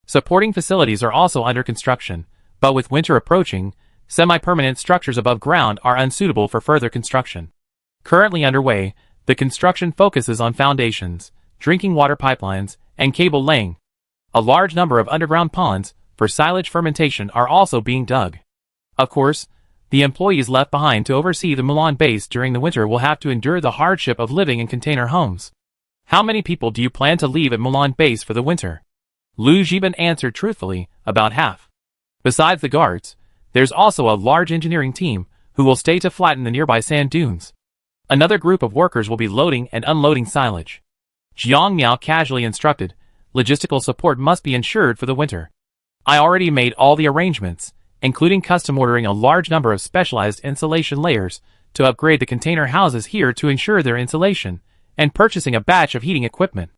[SPEAKER 1] Supporting facilities are also under construction, but with winter approaching, semi-permanent structures above ground are unsuitable for further construction. Currently underway, the construction focuses on foundations, drinking water pipelines, and cable laying. A large number of underground ponds for silage fermentation are also being dug. Of course, the employees left behind to oversee the Mulan base during the winter will have to endure the hardship of living in container homes. "How many people do you plan to leave at Mulan base for the winter?" Lu Zhiban answered truthfully, "About half. Besides the guards, there's also a large engineering team who will stay to flatten the nearby sand dunes. Another group of workers will be loading and unloading silage." Jiang Miao casually instructed, "Logistical support must be ensured for the winter. I already made all the arrangements, including custom ordering a large number of specialized insulation layers to upgrade the container houses here to ensure their insulation, and purchasing a batch of heating equipment.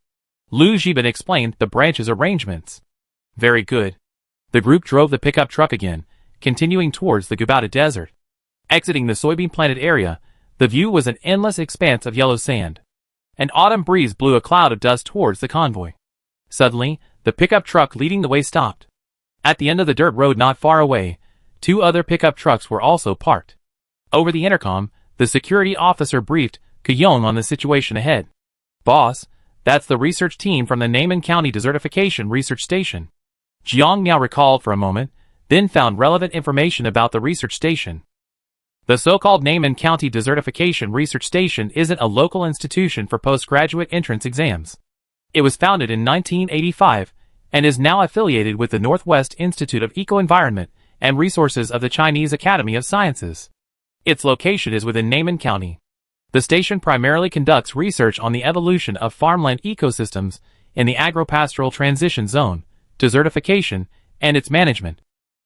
[SPEAKER 1] Liu Zhiban explained the branch's arrangements. Very good. The group drove the pickup truck again, continuing towards the Gubauta Desert. Exiting the soybean planted area, the view was an endless expanse of yellow sand. An autumn breeze blew a cloud of dust towards the convoy. Suddenly, the pickup truck leading the way stopped. At the end of the dirt road not far away, 2 other pickup trucks were also parked. Over the intercom, the security officer briefed Kuyong on the situation ahead. Boss, that's the research team from the Neiman County Desertification Research Station. Jiang Miao recalled for a moment, then found relevant information about the research station. The so-called Neiman County Desertification Research Station isn't a local institution for postgraduate entrance exams. It was founded in 1985 and is now affiliated with the Northwest Institute of Eco-Environment and Resources of the Chinese Academy of Sciences. Its location is within Neiman County. The station primarily conducts research on the evolution of farmland ecosystems in the agro-pastoral transition zone, desertification, and its management.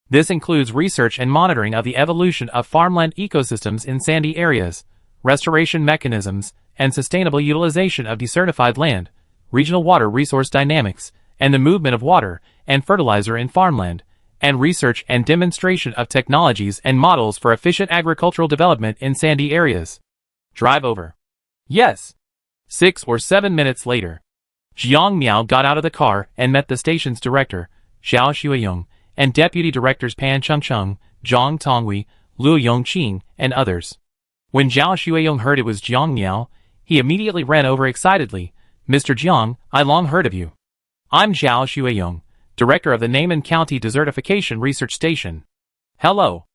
[SPEAKER 1] This includes research and monitoring of the evolution of farmland ecosystems in sandy areas, restoration mechanisms, and sustainable utilization of desertified land, regional water resource dynamics, and the movement of water and fertilizer in farmland, and research and demonstration of technologies and models for efficient agricultural development in sandy areas. Drive over. Yes. 6 or 7 minutes later, Jiang Miao got out of the car and met the station's director, Xiao Xueyong, and deputy directors Pan Chengcheng, Zhang Tongwei, Liu Yongqing, and others. When Zhao Xueyong heard it was Jiang Miao, he immediately ran over excitedly. Mr. Jiang, I long heard of you. I'm Zhao Xueyong, director of the Neiman County Desertification Research Station. Hello.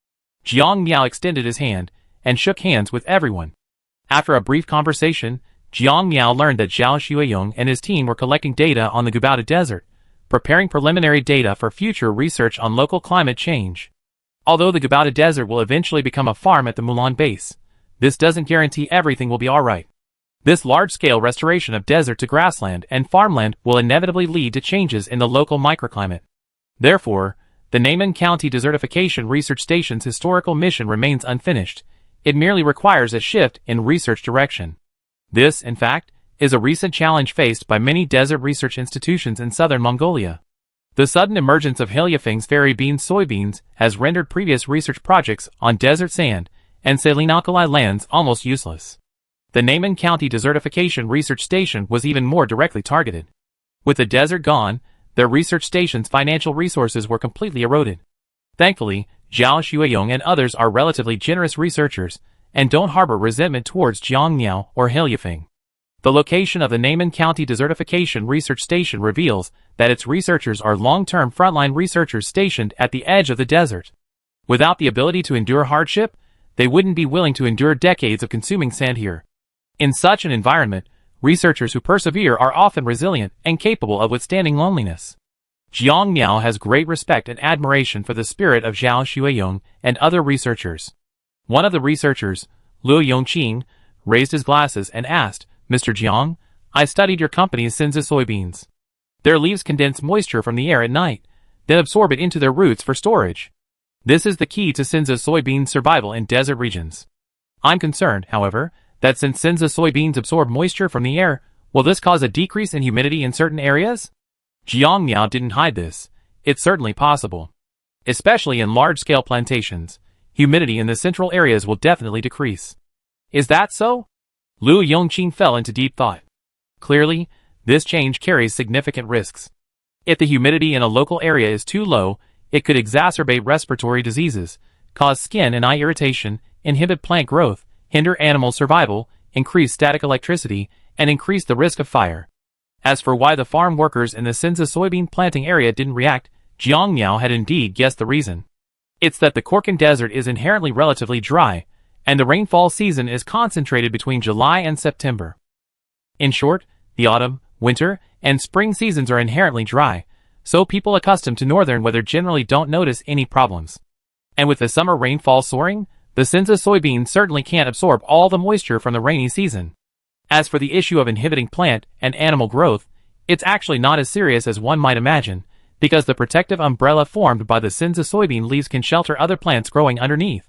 [SPEAKER 1] Jiang Miao extended his hand and shook hands with everyone. After a brief conversation, Jiang Miao learned that Zhao Xueyong and his team were collecting data on the Gubauta Desert, preparing preliminary data for future research on local climate change. Although the Gubauta Desert will eventually become a farm at the Mulan base, this doesn't guarantee everything will be alright. This large-scale restoration of desert to grassland and farmland will inevitably lead to changes in the local microclimate. Therefore, the Neiman County Desertification Research Station's historical mission remains unfinished. It merely requires a shift in research direction. This, in fact, is a recent challenge faced by many desert research institutions in southern Mongolia. The sudden emergence of Heliofing's fairy bean soybeans has rendered previous research projects on desert sand and saline alkali lands almost useless. The Neiman County Desertification Research Station was even more directly targeted. With the desert gone, their research station's financial resources were completely eroded. Thankfully, Zhao Xueyong and others are relatively generous researchers and don't harbor resentment towards Jiang Miao or Heliofing. The location of the Neiman County Desertification Research Station reveals that its researchers are long-term frontline researchers stationed at the edge of the desert. Without the ability to endure hardship, they wouldn't be willing to endure decades of consuming sand here. In such an environment, researchers who persevere are often resilient and capable of withstanding loneliness. Jiang Miao has great respect and admiration for the spirit of Zhao Xueyong and other researchers. One of the researchers, Liu Yongqing, raised his glasses and asked, Mr. Jiang, I studied your company's Sinza soybeans. Their leaves condense moisture from the air at night, then absorb it into their roots for storage. This is the key to Sinza soybean survival in desert regions. I'm concerned, however, that since Sinza soybeans absorb moisture from the air, will this cause a decrease in humidity in certain areas? Jiang Miao didn't hide this. It's certainly possible. Especially in large-scale plantations, humidity in the central areas will definitely decrease. Is that so? Liu Yongqing fell into deep thought. Clearly, this change carries significant risks. If the humidity in a local area is too low, it could exacerbate respiratory diseases, cause skin and eye irritation, inhibit plant growth, hinder animal survival, increase static electricity, and increase the risk of fire. As for why the farm workers in the Sinza soybean planting area didn't react, Jiang Miao had indeed guessed the reason. It's that the Korkan Desert is inherently relatively dry, and the rainfall season is concentrated between July and September. In short, the autumn, winter, and spring seasons are inherently dry, so people accustomed to northern weather generally don't notice any problems. And with the summer rainfall soaring, the Sinza soybean certainly can't absorb all the moisture from the rainy season. As for the issue of inhibiting plant and animal growth, it's actually not as serious as one might imagine, because the protective umbrella formed by the Sinza soybean leaves can shelter other plants growing underneath.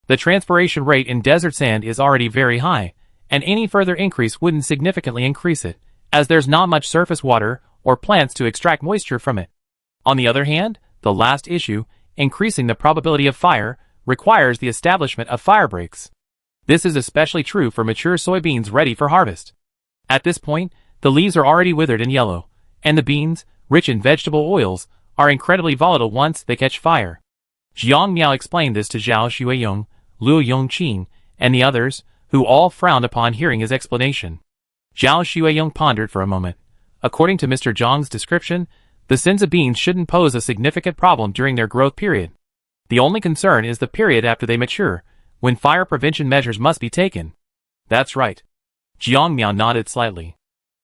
[SPEAKER 1] The transpiration rate in desert sand is already very high, and any further increase wouldn't significantly increase it, as there's not much surface water or plants to extract moisture from it. On the other hand, the last issue, increasing the probability of fire, requires the establishment of fire breaks. This is especially true for mature soybeans ready for harvest. At this point, the leaves are already withered and yellow, and the beans, rich in vegetable oils, are incredibly volatile once they catch fire. Jiang Miao explained this to Zhao Xueyong, Liu Yongqing, and the others, who all frowned upon hearing his explanation. Zhao Xueyong pondered for a moment. According to Mr. Zhang's description, the Sinza beans shouldn't pose a significant problem during their growth period. The only concern is the period after they mature, when fire prevention measures must be taken. That's right. Jiang Miao nodded slightly.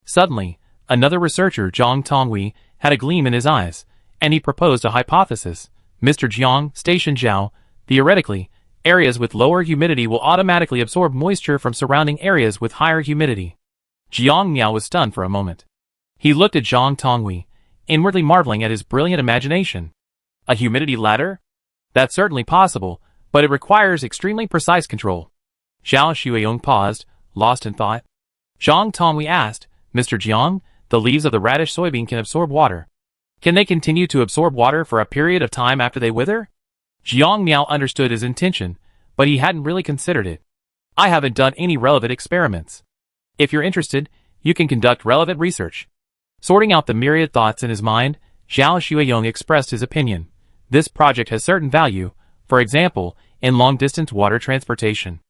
[SPEAKER 1] Suddenly, another researcher, Zhang Tongwei, had a gleam in his eyes, and he proposed a hypothesis. Mr. Jiang, Station Zhao, theoretically, areas with lower humidity will automatically absorb moisture from surrounding areas with higher humidity. Jiang Miao was stunned for a moment. He looked at Zhang Tongwei, inwardly marveling at his brilliant imagination. A humidity ladder? That's certainly possible, but it requires extremely precise control. Zhao Xueyong paused, lost in thought. Zhang Tongwei asked, Mr. Jiang, the leaves of the radish soybean can absorb water. Can they continue to absorb water for a period of time after they wither? Jiang Miao understood his intention, but he hadn't really considered it. I haven't done any relevant experiments. If you're interested, you can conduct relevant research. Sorting out the myriad thoughts in his mind, Zhao Xueyong expressed his opinion. This project has certain value, for example, in long-distance water transportation.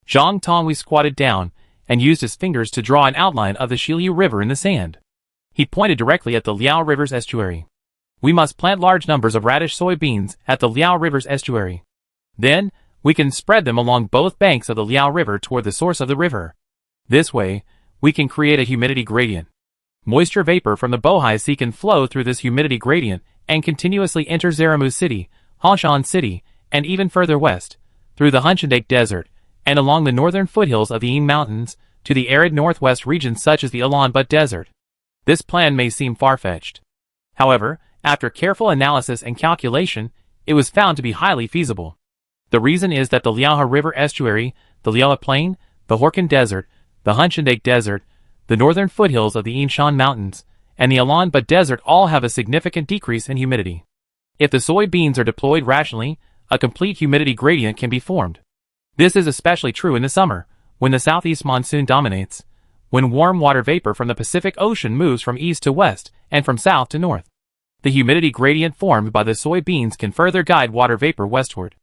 [SPEAKER 1] Zhang Tongwei squatted down and used his fingers to draw an outline of the Shiliu River in the sand. He pointed directly at the Liao River's estuary. We must plant large numbers of radish soybeans at the Liao River's estuary. Then, we can spread them along both banks of the Liao River toward the source of the river. This way, we can create a humidity gradient. Moisture vapor from the Bohai Sea can flow through this humidity gradient and continuously enter Zaramu City, Hanshan City, and even further west, through the Hunshandake Desert, and along the northern foothills of the Ying Mountains, to the arid northwest regions such as the Ulaanbaatar Desert. This plan may seem far-fetched. However, after careful analysis and calculation, it was found to be highly feasible. The reason is that the Liaohe River estuary, the Liaohe Plain, the Horkan Desert, the Hunshandake Desert, the northern foothills of the Yingshan Mountains, and the Ulaanbaatar Desert all have a significant decrease in humidity. If the soybeans are deployed rationally, a complete humidity gradient can be formed. This is especially true in the summer, when the southeast monsoon dominates, when warm water vapor from the Pacific Ocean moves from east to west and from south to north. The humidity gradient formed by the soybeans can further guide water vapor westward.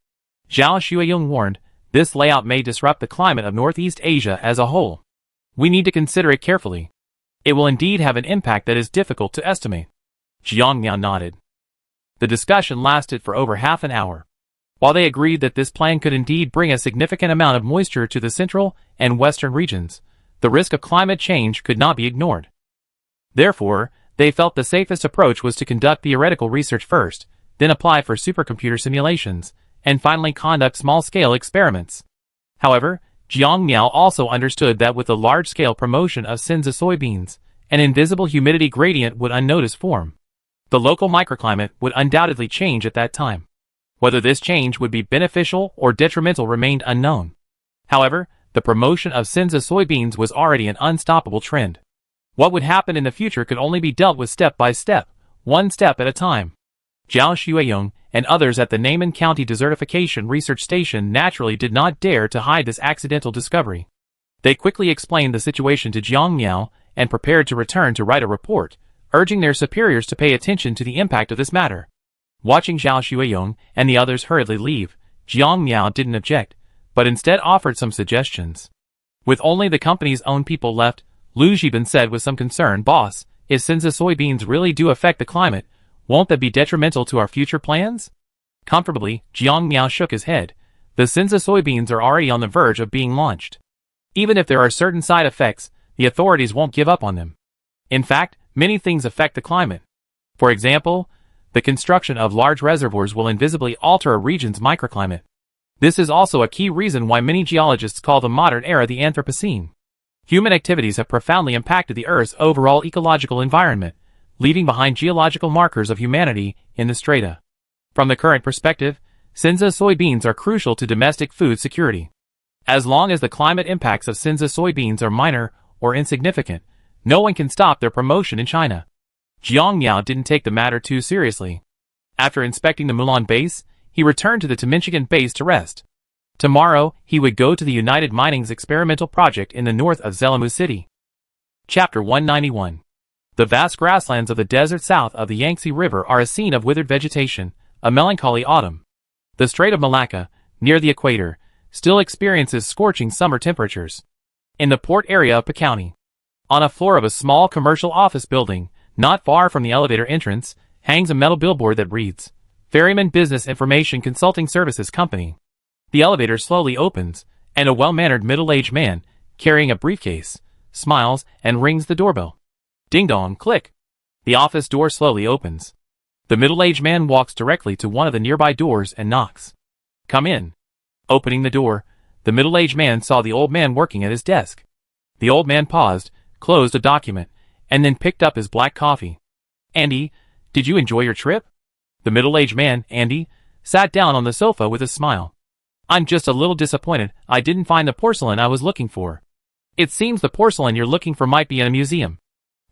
[SPEAKER 1] Zhao Xueyong warned, this layout may disrupt the climate of Northeast Asia as a whole. We need to consider it carefully. It will indeed have an impact that is difficult to estimate. Jiang Miao nodded. The discussion lasted for over half an hour. While they agreed that this plan could indeed bring a significant amount of moisture to the central and western regions, the risk of climate change could not be ignored. Therefore, they felt the safest approach was to conduct theoretical research first, then apply for supercomputer simulations, and finally conduct small-scale experiments. However, Jiang Miao also understood that with the large-scale promotion of Sinza soybeans, an invisible humidity gradient would unnoticed form. The local microclimate would undoubtedly change at that time. Whether this change would be beneficial or detrimental remained unknown. However, the promotion of Sinza soybeans was already an unstoppable trend. What would happen in the future could only be dealt with step by step, one step at a time. Zhao Xueyong and others at the Neiman County Desertification Research Station naturally did not dare to hide this accidental discovery. They quickly explained the situation to Jiang Miao and prepared to return to write a report, urging their superiors to pay attention to the impact of this matter. Watching Zhao Xueyong and the others hurriedly leave, Jiang Miao didn't object, but instead offered some suggestions. With only the company's own people left, Lu Zhiban said with some concern, "Boss, if Sinza soybeans really do affect the climate, won't that be detrimental to our future plans?" Comfortably, Jiang Miao shook his head. The Sinza soybeans are already on the verge of being launched. Even if there are certain side effects, the authorities won't give up on them. In fact, many things affect the climate. For example, the construction of large reservoirs will invisibly alter a region's microclimate. This is also a key reason why many geologists call the modern era the Anthropocene. Human activities have profoundly impacted the Earth's overall ecological environment, leaving behind geological markers of humanity in the strata. From the current perspective, Cinza soybeans are crucial to domestic food security. As long as the climate impacts of Cinza soybeans are minor or insignificant, no one can stop their promotion in China. Jiang Miao didn't take the matter too seriously. After inspecting the Mulan base, he returned to the Timinchigan base to rest. Tomorrow, he would go to the United Mining's experimental project in the north of Zelamu City. Chapter 191. The vast grasslands of the desert south of the Yangtze River are a scene of withered vegetation, a melancholy autumn. The Strait of Malacca, near the equator, still experiences scorching summer temperatures. In the port area of Pacounty, on a floor of a small commercial office building, not far from the elevator entrance, hangs a metal billboard that reads, Ferryman Business Information Consulting Services Company. The elevator slowly opens, and a well-mannered middle-aged man, carrying a briefcase, smiles and rings the doorbell. Ding-dong, click. The office door slowly opens. The middle-aged man walks directly to one of the nearby doors and knocks. Come in. Opening the door, the middle-aged man saw the old man working at his desk. The old man paused, closed a document, and then picked up his black coffee. Andy, did you enjoy your trip? The middle-aged man, Andy, sat down on the sofa with a smile. I'm just a little disappointed I didn't find the porcelain I was looking for. It seems the porcelain you're looking for might be in a museum.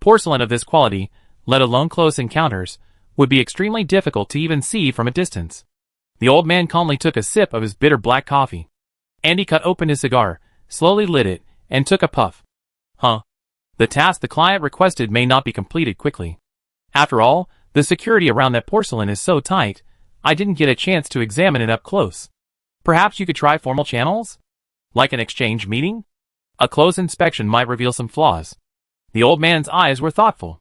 [SPEAKER 1] Porcelain of this quality, let alone close encounters, would be extremely difficult to even see from a distance. The old man calmly took a sip of his bitter black coffee. Andy cut open his cigar, slowly lit it, and took a puff. The task the client requested may not be completed quickly. After all, the security around that porcelain is so tight, I didn't get a chance to examine it up close. Perhaps you could try formal channels? Like an exchange meeting? A close inspection might reveal some flaws. The old man's eyes were thoughtful.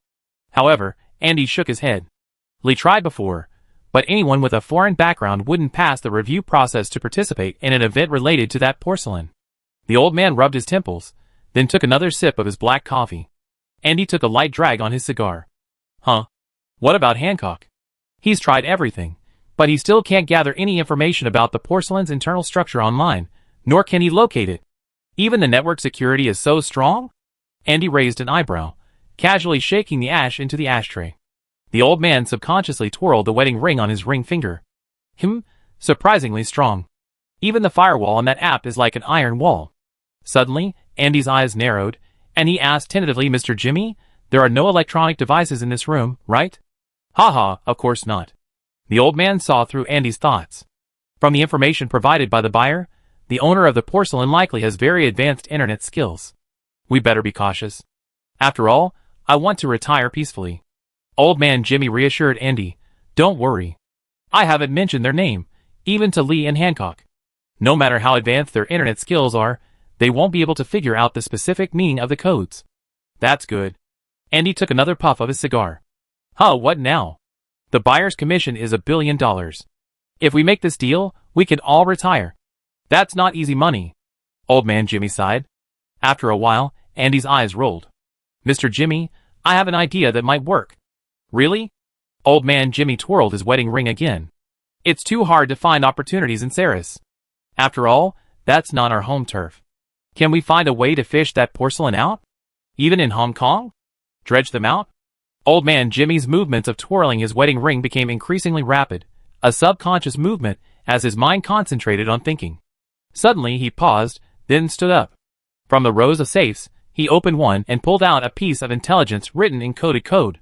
[SPEAKER 1] However, Andy shook his head. Lee tried before, but anyone with a foreign background wouldn't pass the review process to participate in an event related to that porcelain. The old man rubbed his temples, then took another sip of his black coffee. Andy took a light drag on his cigar. What about Hancock? He's tried everything, but he still can't gather any information about the porcelain's internal structure online, nor can he locate it. Even the network security is so strong? Andy raised an eyebrow, casually shaking the ash into the ashtray. The old man subconsciously twirled the wedding ring on his ring finger. Surprisingly strong. Even the firewall on that app is like an iron wall. Suddenly, Andy's eyes narrowed, and he asked tentatively, Mr. Jimmy, there are no electronic devices in this room, right? Of course not. The old man saw through Andy's thoughts. From the information provided by the buyer, the owner of the porcelain likely has very advanced internet skills. We better be cautious. After all, I want to retire peacefully. Old man Jimmy reassured Andy, don't worry. I haven't mentioned their name, even to Lee and Hancock. No matter how advanced their internet skills are, they won't be able to figure out the specific meaning of the codes. That's good. Andy took another puff of his cigar. What now? The buyer's commission is $1 billion. If we make this deal, we can all retire. That's not easy money. Old man Jimmy sighed. After a while, Andy's eyes rolled. Mr. Jimmy, I have an idea that might work. Really? Old man Jimmy twirled his wedding ring again. It's too hard to find opportunities in Saris. After all, that's not our home turf. Can we find a way to fish that porcelain out? Even in Hong Kong? Dredge them out? Old man Jimmy's movements of twirling his wedding ring became increasingly rapid, a subconscious movement as his mind concentrated on thinking. Suddenly he paused, then stood up. From the rows of safes, he opened one and pulled out a piece of intelligence written in coded code.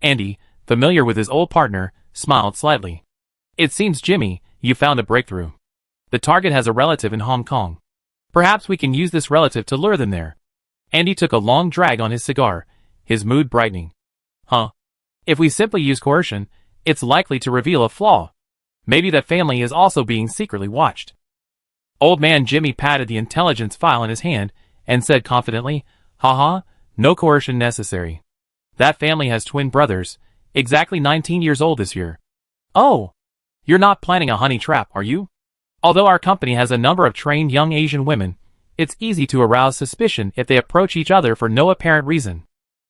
[SPEAKER 1] Andy, familiar with his old partner, smiled slightly. It seems, Jimmy, you found a breakthrough. The target has a relative in Hong Kong. Perhaps we can use this relative to lure them there. Andy took a long drag on his cigar, his mood brightening. If we simply use coercion, it's likely to reveal a flaw. Maybe that family is also being secretly watched. Old man Jimmy patted the intelligence file in his hand and said confidently, no coercion necessary. That family has twin brothers, exactly 19 years old this year. Oh, you're not planning a honey trap, are you? Although our company has a number of trained young Asian women, it's easy to arouse suspicion if they approach each other for no apparent reason.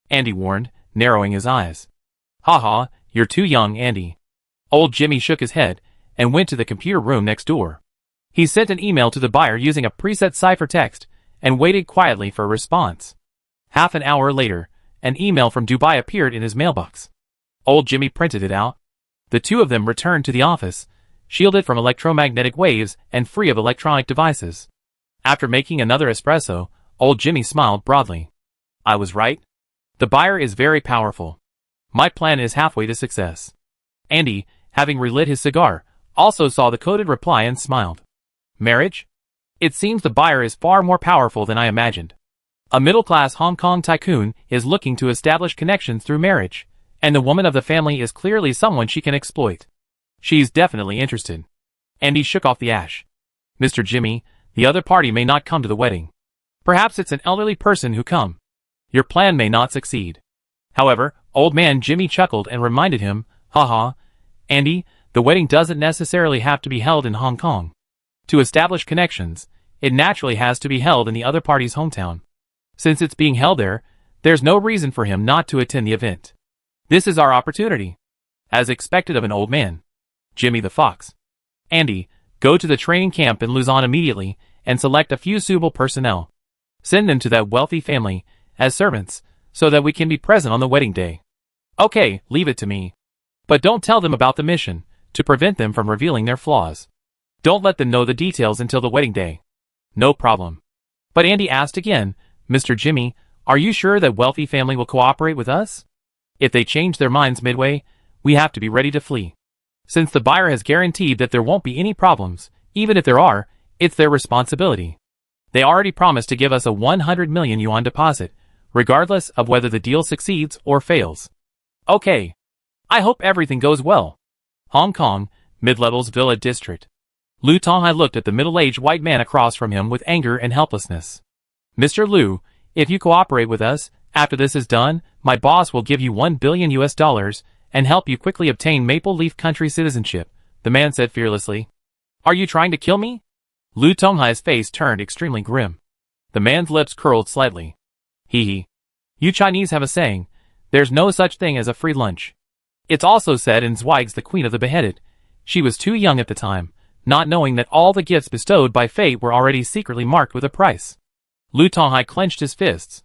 [SPEAKER 1] Andy warned, narrowing his eyes. You're too young, Andy. Old Jimmy shook his head and went to the computer room next door. He sent an email to the buyer using a preset ciphertext and waited quietly for a response. Half an hour later, an email from Dubai appeared in his mailbox. Old Jimmy printed it out. The two of them returned to the office, shielded from electromagnetic waves and free of electronic devices. After making another espresso, old Jimmy smiled broadly. I was right. The buyer is very powerful. My plan is halfway to success. Andy, having relit his cigar, also saw the coded reply and smiled. Marriage? It seems the buyer is far more powerful than I imagined. A middle-class Hong Kong tycoon is looking to establish connections through marriage, and the woman of the family is clearly someone she can exploit. She's definitely interested. Andy shook off the ash. Mr. Jimmy, the other party may not come to the wedding. Perhaps it's an elderly person who come. Your plan may not succeed. However, old man Jimmy chuckled and reminded him, haha, Andy, the wedding doesn't necessarily have to be held in Hong Kong. To establish connections, it naturally has to be held in the other party's hometown. Since it's being held there, there's no reason for him not to attend the event. This is our opportunity. As expected of an old man. Jimmy the Fox. Andy, go to the training camp in Luzon immediately and select a few suitable personnel. Send them to that wealthy family as servants so that we can be present on the wedding day. Okay, leave it to me. But don't tell them about the mission, to prevent them from revealing their flaws. Don't let them know the details until the wedding day. No problem. But Andy asked again, Mr. Jimmy, are you sure that wealthy family will cooperate with us? If they change their minds midway, we have to be ready to flee. Since the buyer has guaranteed that there won't be any problems, even if there are, it's their responsibility. They already promised to give us a 100 million yuan deposit, regardless of whether the deal succeeds or fails. Okay. I hope everything goes well. Hong Kong, Mid-Levels Villa District. Lu Tonghai looked at the middle-aged white man across from him with anger and helplessness. Mr. Lu, if you cooperate with us, after this is done, my boss will give you $1 billion and help you quickly obtain Maple Leaf Country citizenship, the man said fearlessly. Are you trying to kill me? Lu Tonghai's face turned extremely grim. The man's lips curled slightly. Hee hee. You Chinese have a saying, there's no such thing as a free lunch. It's also said in Zweig's The Queen of the Beheaded. She was too young at the time, not knowing that all the gifts bestowed by fate were already secretly marked with a price. Lu Tonghai clenched his fists.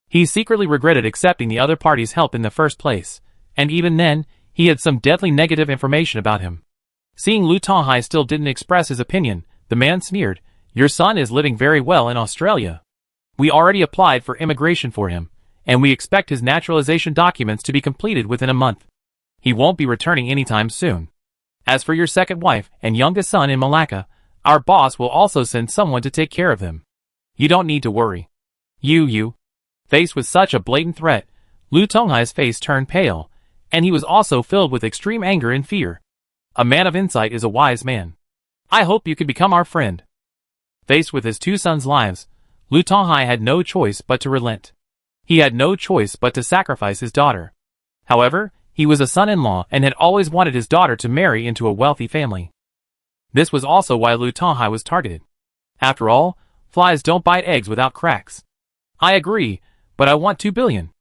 [SPEAKER 1] He secretly regretted accepting the other party's help in the first place, and even then, he had some deadly negative information about him. Seeing Lu Tonghai still didn't express his opinion, the man sneered, Your son is living very well in Australia. We already applied for immigration for him, and we expect his naturalization documents to be completed within a month. He won't be returning anytime soon. As for your second wife and youngest son in Malacca, our boss will also send someone to take care of them. You don't need to worry. You. Faced with such a blatant threat, Lu Tonghai's face turned pale, and he was also filled with extreme anger and fear. A man of insight is a wise man. I hope you can become our friend. Faced with his two sons' lives, Lu Tonghai had no choice but to relent. He had no choice but to sacrifice his daughter. However, he was a son-in-law and had always wanted his daughter to marry into a wealthy family. This was also why Lu Tonghai was targeted. After all, flies don't bite eggs without cracks. I agree, but I want 2 billion.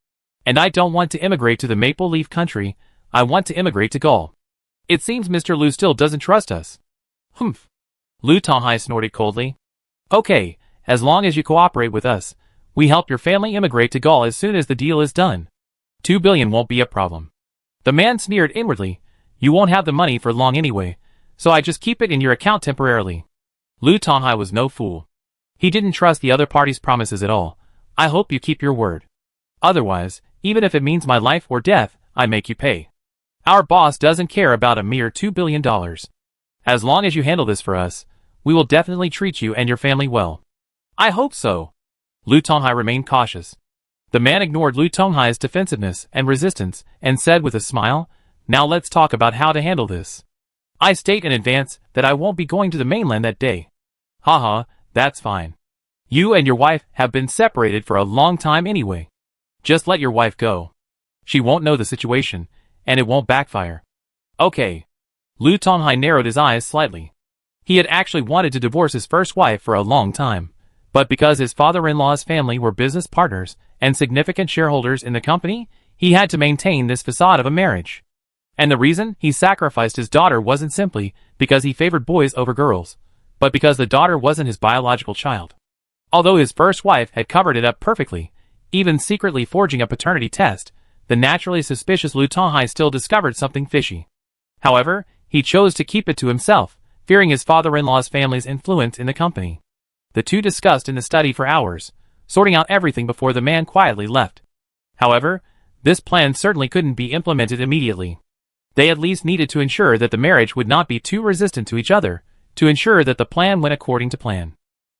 [SPEAKER 1] And I don't want to immigrate to the Maple Leaf Country, I want to immigrate to Gaul. It seems Mr. Lu still doesn't trust us. Humph. Lu Tonghai snorted coldly. Okay, as long as you cooperate with us, we help your family immigrate to Gaul as soon as the deal is done. 2 billion won't be a problem. The man sneered inwardly, You won't have the money for long anyway, so I just keep it in your account temporarily. Lu Tonghai was no fool. He didn't trust the other party's promises at all. I hope you keep your word. Otherwise, even if it means my life or death, I make you pay. Our boss doesn't care about a mere $2 billion. As long as you handle this for us, we will definitely treat you and your family well. I hope so. Lu Tonghai remained cautious. The man ignored Lu Tonghai's defensiveness and resistance and said with a smile, Now let's talk about how to handle this. I state in advance that I won't be going to the mainland that day. Haha, that's fine. You and your wife have been separated for a long time anyway. Just let your wife go. She won't know the situation, and it won't backfire. Okay. Lu Tonghai narrowed his eyes slightly. He had actually wanted to divorce his first wife for a long time, but because his father-in-law's family were business partners and significant shareholders in the company, he had to maintain this facade of a marriage. And the reason he sacrificed his daughter wasn't simply because he favored boys over girls, but because the daughter wasn't his biological child. Although his first wife had covered it up perfectly, even secretly forging a paternity test, the naturally suspicious Lu Tonghai still discovered something fishy. However, he chose to keep it to himself, fearing his father-in-law's family's influence in the company. The two discussed in the study for hours, sorting out everything before the man quietly left. However, this plan certainly couldn't be implemented immediately. They at least needed to ensure that the marriage would not be too resistant to each other, to ensure that the plan went according to plan.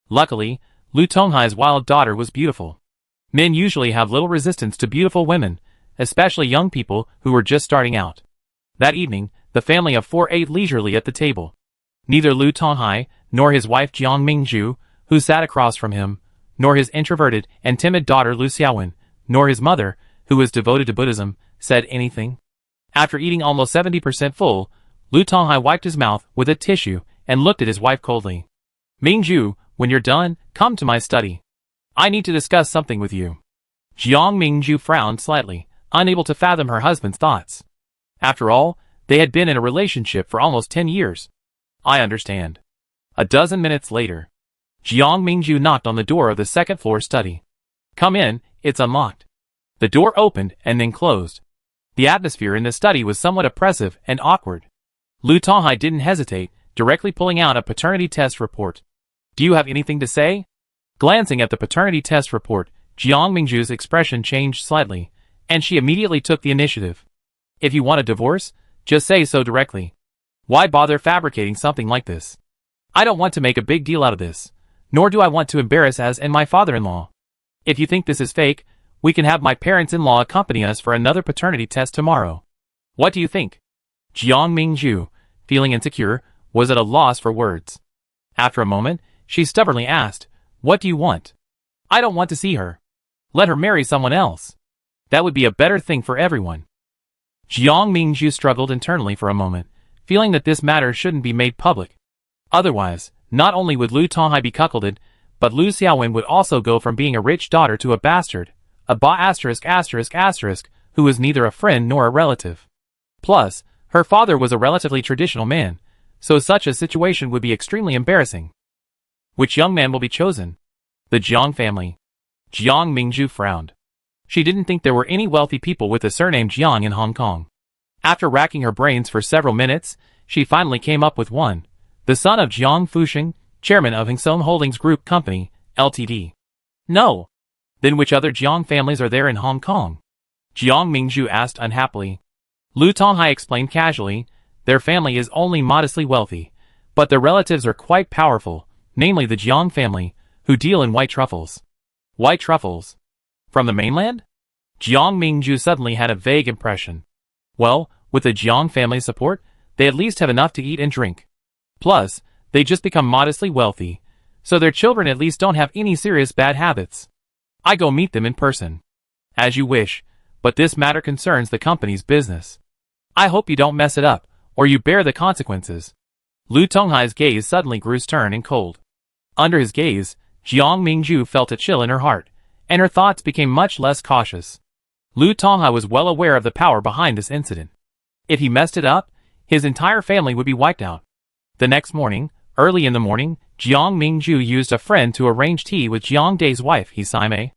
[SPEAKER 1] Luckily, Lu Tonghai's wild daughter was beautiful. Men usually have little resistance to beautiful women, especially young people who were just starting out. That evening, the family of four ate leisurely at the table. Neither Lu Tonghai, nor his wife Jiang Mingju, who sat across from him, nor his introverted and timid daughter Lu Xiaowen, nor his mother, who was devoted to Buddhism, said anything. After eating almost 70% full, Lu Tonghai wiped his mouth with a tissue and looked at his wife coldly. Mingju, when you're done, come to my study. I need to discuss something with you. Jiang Mingju frowned slightly, unable to fathom her husband's thoughts. After all, they had been in a relationship for almost 10 years. I understand. A dozen minutes later, Jiang Mingju knocked on the door of the second-floor study. Come in, it's unlocked. The door opened and then closed. The atmosphere in the study was somewhat oppressive and awkward. Lu Tonghai didn't hesitate, directly pulling out a paternity test report. Do you have anything to say? Glancing at the paternity test report, Jiang Mingju's expression changed slightly, and she immediately took the initiative. If you want a divorce, just say so directly. Why bother fabricating something like this? I don't want to make a big deal out of this, nor do I want to embarrass us and my father-in-law. If you think this is fake, we can have my parents-in-law accompany us for another paternity test tomorrow. What do you think? Jiang Mingju, feeling insecure, was at a loss for words. After a moment, she stubbornly asked, What do you want? I don't want to see her. Let her marry someone else. That would be a better thing for everyone. Jiang Mingju struggled internally for a moment, feeling that this matter shouldn't be made public. Otherwise, not only would Lu Tonghai be cuckolded, but Lu Xiaowen would also go from being a rich daughter to a bastard, a who was neither a friend nor a relative. Plus, her father was a relatively traditional man, so such a situation would be extremely embarrassing. Which young man will be chosen? The Jiang family. Jiang Mingju frowned. She didn't think there were any wealthy people with the surname Jiang in Hong Kong. After racking her brains for several minutes, she finally came up with one. The son of Jiang Fuxing, chairman of Hingsong Holdings Group Company, Ltd. No. Then which other Jiang families are there in Hong Kong? Jiang Mingju asked unhappily. Lu Tonghai explained casually, their family is only modestly wealthy, but their relatives are quite powerful, namely the Jiang family, who deal in white truffles. White truffles? From the mainland? Jiang Mingju suddenly had a vague impression. Well, with the Jiang family's support, they at least have enough to eat and drink. Plus, they just become modestly wealthy, so their children at least don't have any serious bad habits. I go meet them in person. As you wish, but this matter concerns the company's business. I hope you don't mess it up, or you bear the consequences. Lu Tonghai's gaze suddenly grew stern and cold. Under his gaze, Jiang Mingju felt a chill in her heart, and her thoughts became much less cautious. Lu Tonghai was well aware of the power behind this incident. If he messed it up, his entire family would be wiped out. The next morning, early in the morning, Jiang Mingju used a friend to arrange tea with Jiang Dai's wife, Hisaime.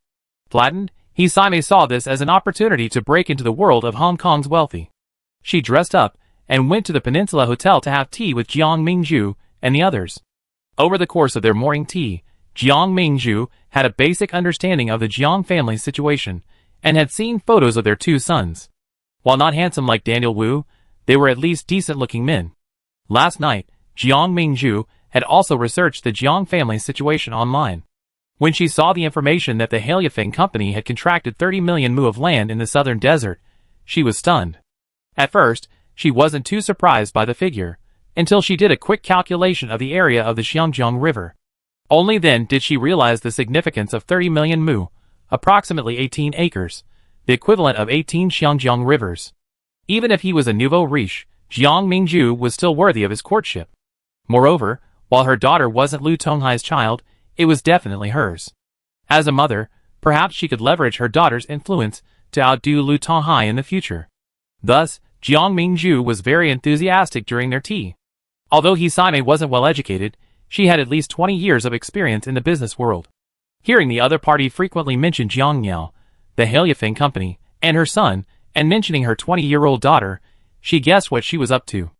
[SPEAKER 1] Flattened, Hisaime saw this as an opportunity to break into the world of Hong Kong's wealthy. She dressed up and went to the Peninsula Hotel to have tea with Jiang Mingju and the others. Over the course of their morning tea, Jiang Mingju had a basic understanding of the Jiang family's situation and had seen photos of their two sons. While not handsome like Daniel Wu, they were at least decent-looking men. Last night, Jiang Mingju had also researched the Jiang family's situation online. When she saw the information that the Haileyafeng company had contracted 30 million mu of land in the southern desert, she was stunned. At first, she wasn't too surprised by the figure, until she did a quick calculation of the area of the Xiangjiang River. Only then did she realize the significance of 30 million mu, approximately 18 acres, the equivalent of 18 Xiangjiang rivers. Even if he was a nouveau riche, Jiang Mingju was still worthy of his courtship. Moreover, while her daughter wasn't Lu Tonghai's child, it was definitely hers. As a mother, perhaps she could leverage her daughter's influence to outdo Lu Tonghai in the future. Thus, Jiang Mingju was very enthusiastic during their tea. Although Hisaime wasn't well educated, she had at least 20 years of experience in the business world. Hearing the other party frequently mention Jiang Niao, the Haileyafeng company, and her son, and mentioning her 20-year-old daughter, she guessed what she was up to.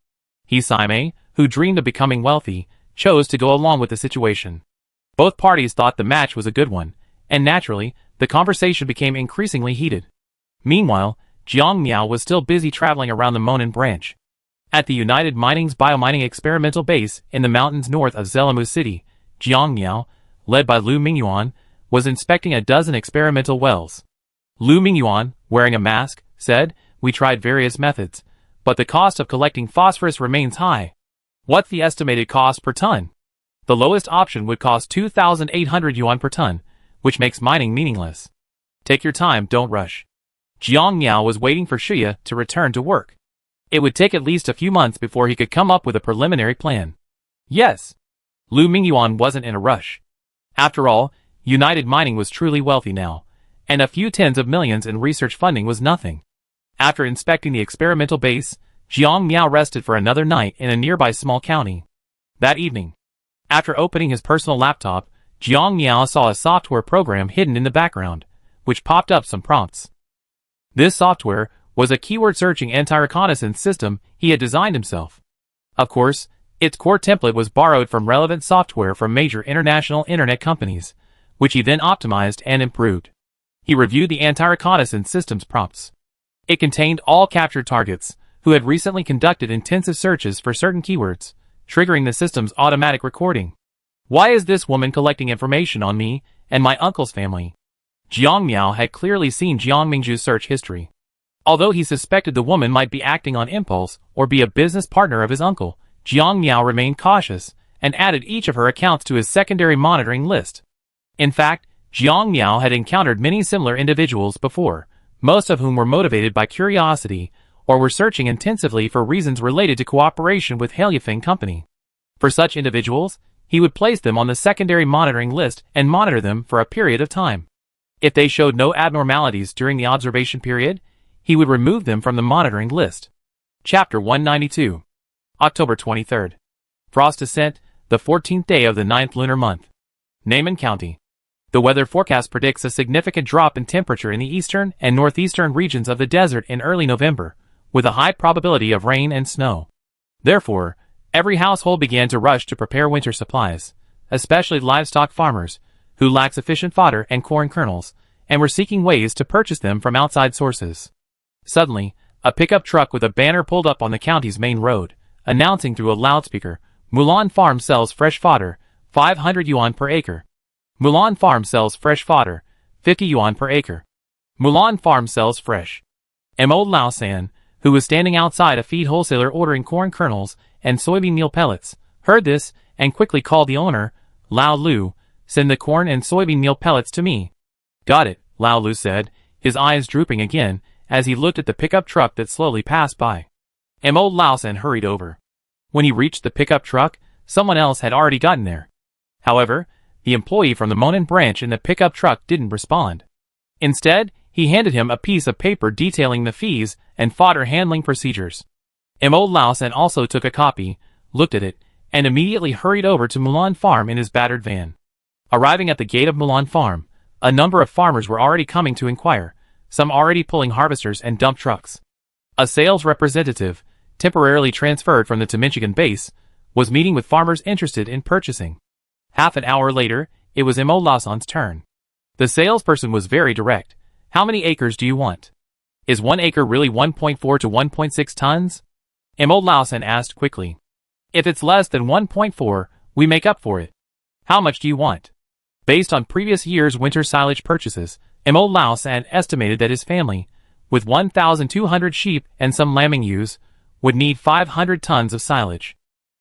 [SPEAKER 1] He Saimei, who dreamed of becoming wealthy, chose to go along with the situation. Both parties thought the match was a good one, and naturally, the conversation became increasingly heated. Meanwhile, Jiang Miao was still busy traveling around the Monan branch. At the United Mining's biomining experimental base in the mountains north of Zelamu City, Jiang Miao, led by Lu Mingyuan, was inspecting a dozen experimental wells. Lu Mingyuan, wearing a mask, said, "We tried various methods, but the cost of collecting phosphorus remains high." "What's the estimated cost per ton?" "The lowest option would cost 2,800 yuan per ton, which makes mining meaningless." "Take your time, don't rush." Jiang Miao was waiting for Shuya to return to work. It would take at least a few months before he could come up with a preliminary plan. Yes. Lu Mingyuan wasn't in a rush. After all, United Mining was truly wealthy now, and a few tens of millions in research funding was nothing. After inspecting the experimental base, Jiang Miao rested for another night in a nearby small county. That evening, after opening his personal laptop, Jiang Miao saw a software program hidden in the background, which popped up some prompts. This software was a keyword-searching anti-reconnaissance system he had designed himself. Of course, its core template was borrowed from relevant software from major international internet companies, which he then optimized and improved. He reviewed the anti-reconnaissance system's prompts. It contained all captured targets, who had recently conducted intensive searches for certain keywords, triggering the system's automatic recording. "Why is this woman collecting information on me and my uncle's family?" Jiang Miao had clearly seen Jiang Mingju's search history. Although he suspected the woman might be acting on impulse or be a business partner of his uncle, Jiang Miao remained cautious and added each of her accounts to his secondary monitoring list. In fact, Jiang Miao had encountered many similar individuals before, most of whom were motivated by curiosity or were searching intensively for reasons related to cooperation with Hailufeng Company. For such individuals, he would place them on the secondary monitoring list and monitor them for a period of time. If they showed no abnormalities during the observation period, he would remove them from the monitoring list. Chapter 192. October 23rd. Frost descent, the 14th day of the 9th lunar month. Neiman County. The weather forecast predicts a significant drop in temperature in the eastern and northeastern regions of the desert in early November, with a high probability of rain and snow. Therefore, every household began to rush to prepare winter supplies, especially livestock farmers, who lacked sufficient fodder and corn kernels, and were seeking ways to purchase them from outside sources. Suddenly, a pickup truck with a banner pulled up on the county's main road, announcing through a loudspeaker, "Mulan Farm sells fresh fodder, 500 yuan per acre. Mulan Farm sells fresh fodder, 50 yuan per acre. Mulan Farm sells fresh." Mo Lao San, who was standing outside a feed wholesaler ordering corn kernels and soybean meal pellets, heard this and quickly called the owner, Lao Lu, "Send the corn and soybean meal pellets to me." "Got it," Lao Lu said, his eyes drooping again as he looked at the pickup truck that slowly passed by. Mo Lao San hurried over. When he reached the pickup truck, someone else had already gotten there. However, the employee from the Monan branch in the pickup truck didn't respond. Instead, he handed him a piece of paper detailing the fees and fodder handling procedures. Mo Lao San also took a copy, looked at it, and immediately hurried over to Mulan Farm in his battered van. Arriving at the gate of Mulan Farm, a number of farmers were already coming to inquire, some already pulling harvesters and dump trucks. A sales representative, temporarily transferred from the Timichigan base, was meeting with farmers interested in purchasing. Half an hour later, it was Mo Lawson's turn. The salesperson was very direct. "How many acres do you want? Is 1 acre really 1.4 to 1.6 tons? Mo Lawson asked quickly. "If it's less than 1.4, we make up for it. How much do you want?" Based on previous year's winter silage purchases, Mo Lawson estimated that his family, with 1,200 sheep and some lambing ewes, would need 500 tons of silage.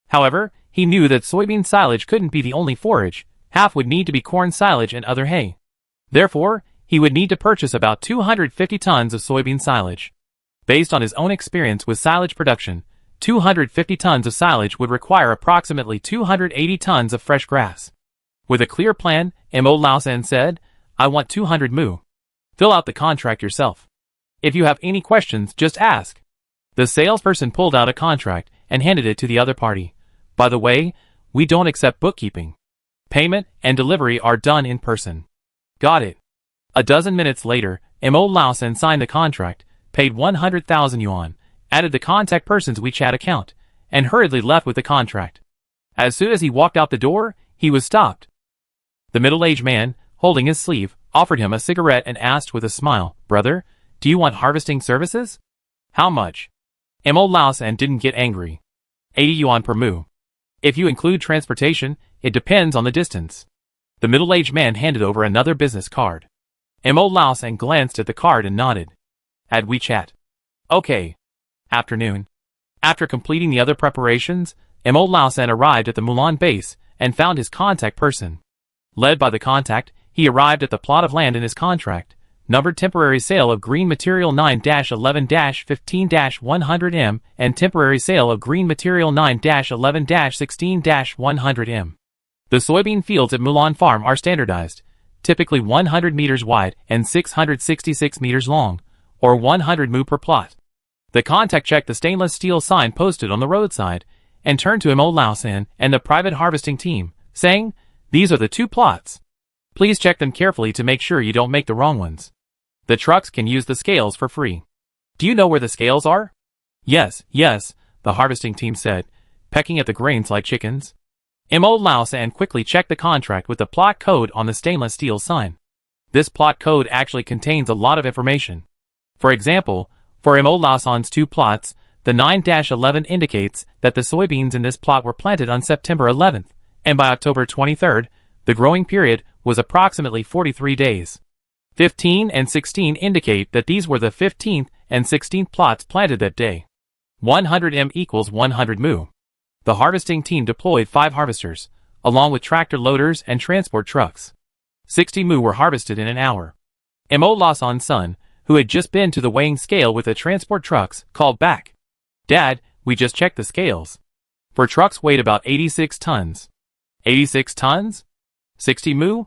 [SPEAKER 1] However, he knew that soybean silage couldn't be the only forage, half would need to be corn silage and other hay. Therefore, he would need to purchase about 250 tons of soybean silage. Based on his own experience with silage production, 250 tons of silage would require approximately 280 tons of fresh grass. With a clear plan, Mo Lawson said, "I want 200 mu. Fill out the contract yourself. If you have any questions, just ask." The salesperson pulled out a contract and handed it to the other party. "By the way, we don't accept bookkeeping. Payment and delivery are done in person." "Got it." A dozen minutes later, Mo Lawson signed the contract, paid 100,000 yuan, added the contact person's WeChat account, and hurriedly left with the contract. As soon as he walked out the door, he was stopped. The middle-aged man, holding his sleeve, offered him a cigarette and asked with a smile, "Brother, do you want harvesting services?" "How much?" Mo Lausan didn't get angry. 80 yuan per mu. If you include transportation, it depends on the distance. The middle-aged man handed over another business card. Mo Lausan glanced at the card and nodded. "Add WeChat." "Okay." Afternoon. After completing the other preparations, Mo Lausan arrived at the Mulan base and found his contact person. Led by the contact, he arrived at the plot of land in his contract, numbered temporary sale of green material 9-11-15-100M and temporary sale of green material 9-11-16-100M. The soybean fields at Mulan Farm are standardized, typically 100 meters wide and 666 meters long, or 100 mu per plot. The contact checked the stainless steel sign posted on the roadside and turned to Mo Lausan and the private harvesting team, saying, "These are the 2 plots. Please check them carefully to make sure you don't make the wrong ones. The trucks can use the scales for free." "Do you know where the scales are?" Yes, the harvesting team said, pecking at the grains like chickens. Mo Lausan quickly checked the contract with the plot code on the stainless steel sign. This plot code actually contains a lot of information. For example, for Mo Lausan's 2 plots, the 9-11 indicates that the soybeans in this plot were planted on September 11th, and by October 23rd, the growing period was approximately 43 days. 15 and 16 indicate that these were the 15th and 16th plots planted that day. 100 m equals 100 mu. The harvesting team deployed 5 harvesters, along with tractor loaders and transport trucks. 60 mu were harvested in an hour. Mo Lausan's son, who had just been to the weighing scale with the transport trucks, called back, "Dad, we just checked the scales. For trucks weighed about 86 tons. 86 tons? 60 mu?"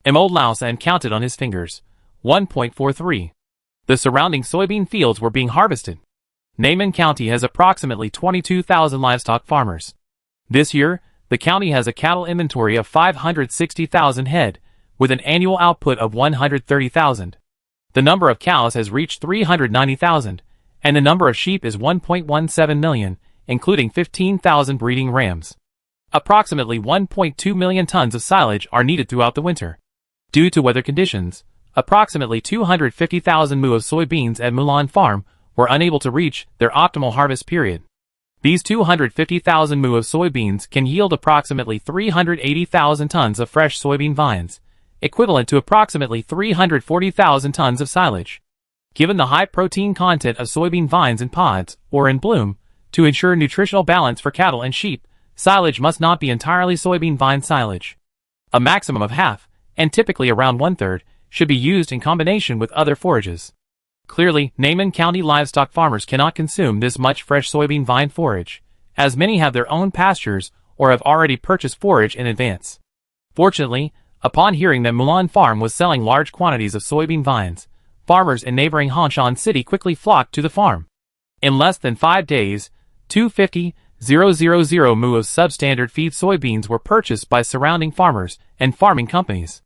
[SPEAKER 1] Mo Lausan counted on his fingers. 1.43. The surrounding soybean fields were being harvested. Neiman County has approximately 22,000 livestock farmers. This year, the county has a cattle inventory of 560,000 head, with an annual output of 130,000. The number of cows has reached 390,000, and the number of sheep is 1.17 million, including 15,000 breeding rams. Approximately 1.2 million tons of silage are needed throughout the winter. Due to weather conditions, approximately 250,000 mu of soybeans at Mulan Farm were unable to reach their optimal harvest period. These 250,000 mu of soybeans can yield approximately 380,000 tons of fresh soybean vines, equivalent to approximately 340,000 tons of silage. Given the high protein content of soybean vines in pods or in bloom, to ensure nutritional balance for cattle and sheep, silage must not be entirely soybean vine silage. A maximum of half, and typically around 1/3, should be used in combination with other forages. Clearly, Neiman County livestock farmers cannot consume this much fresh soybean vine forage, as many have their own pastures or have already purchased forage in advance. Fortunately, upon hearing that Mulan Farm was selling large quantities of soybean vines, farmers in neighboring Hanshan City quickly flocked to the farm. In less than 5 days, 250,000 mu of substandard feed soybeans were purchased by surrounding farmers and farming companies.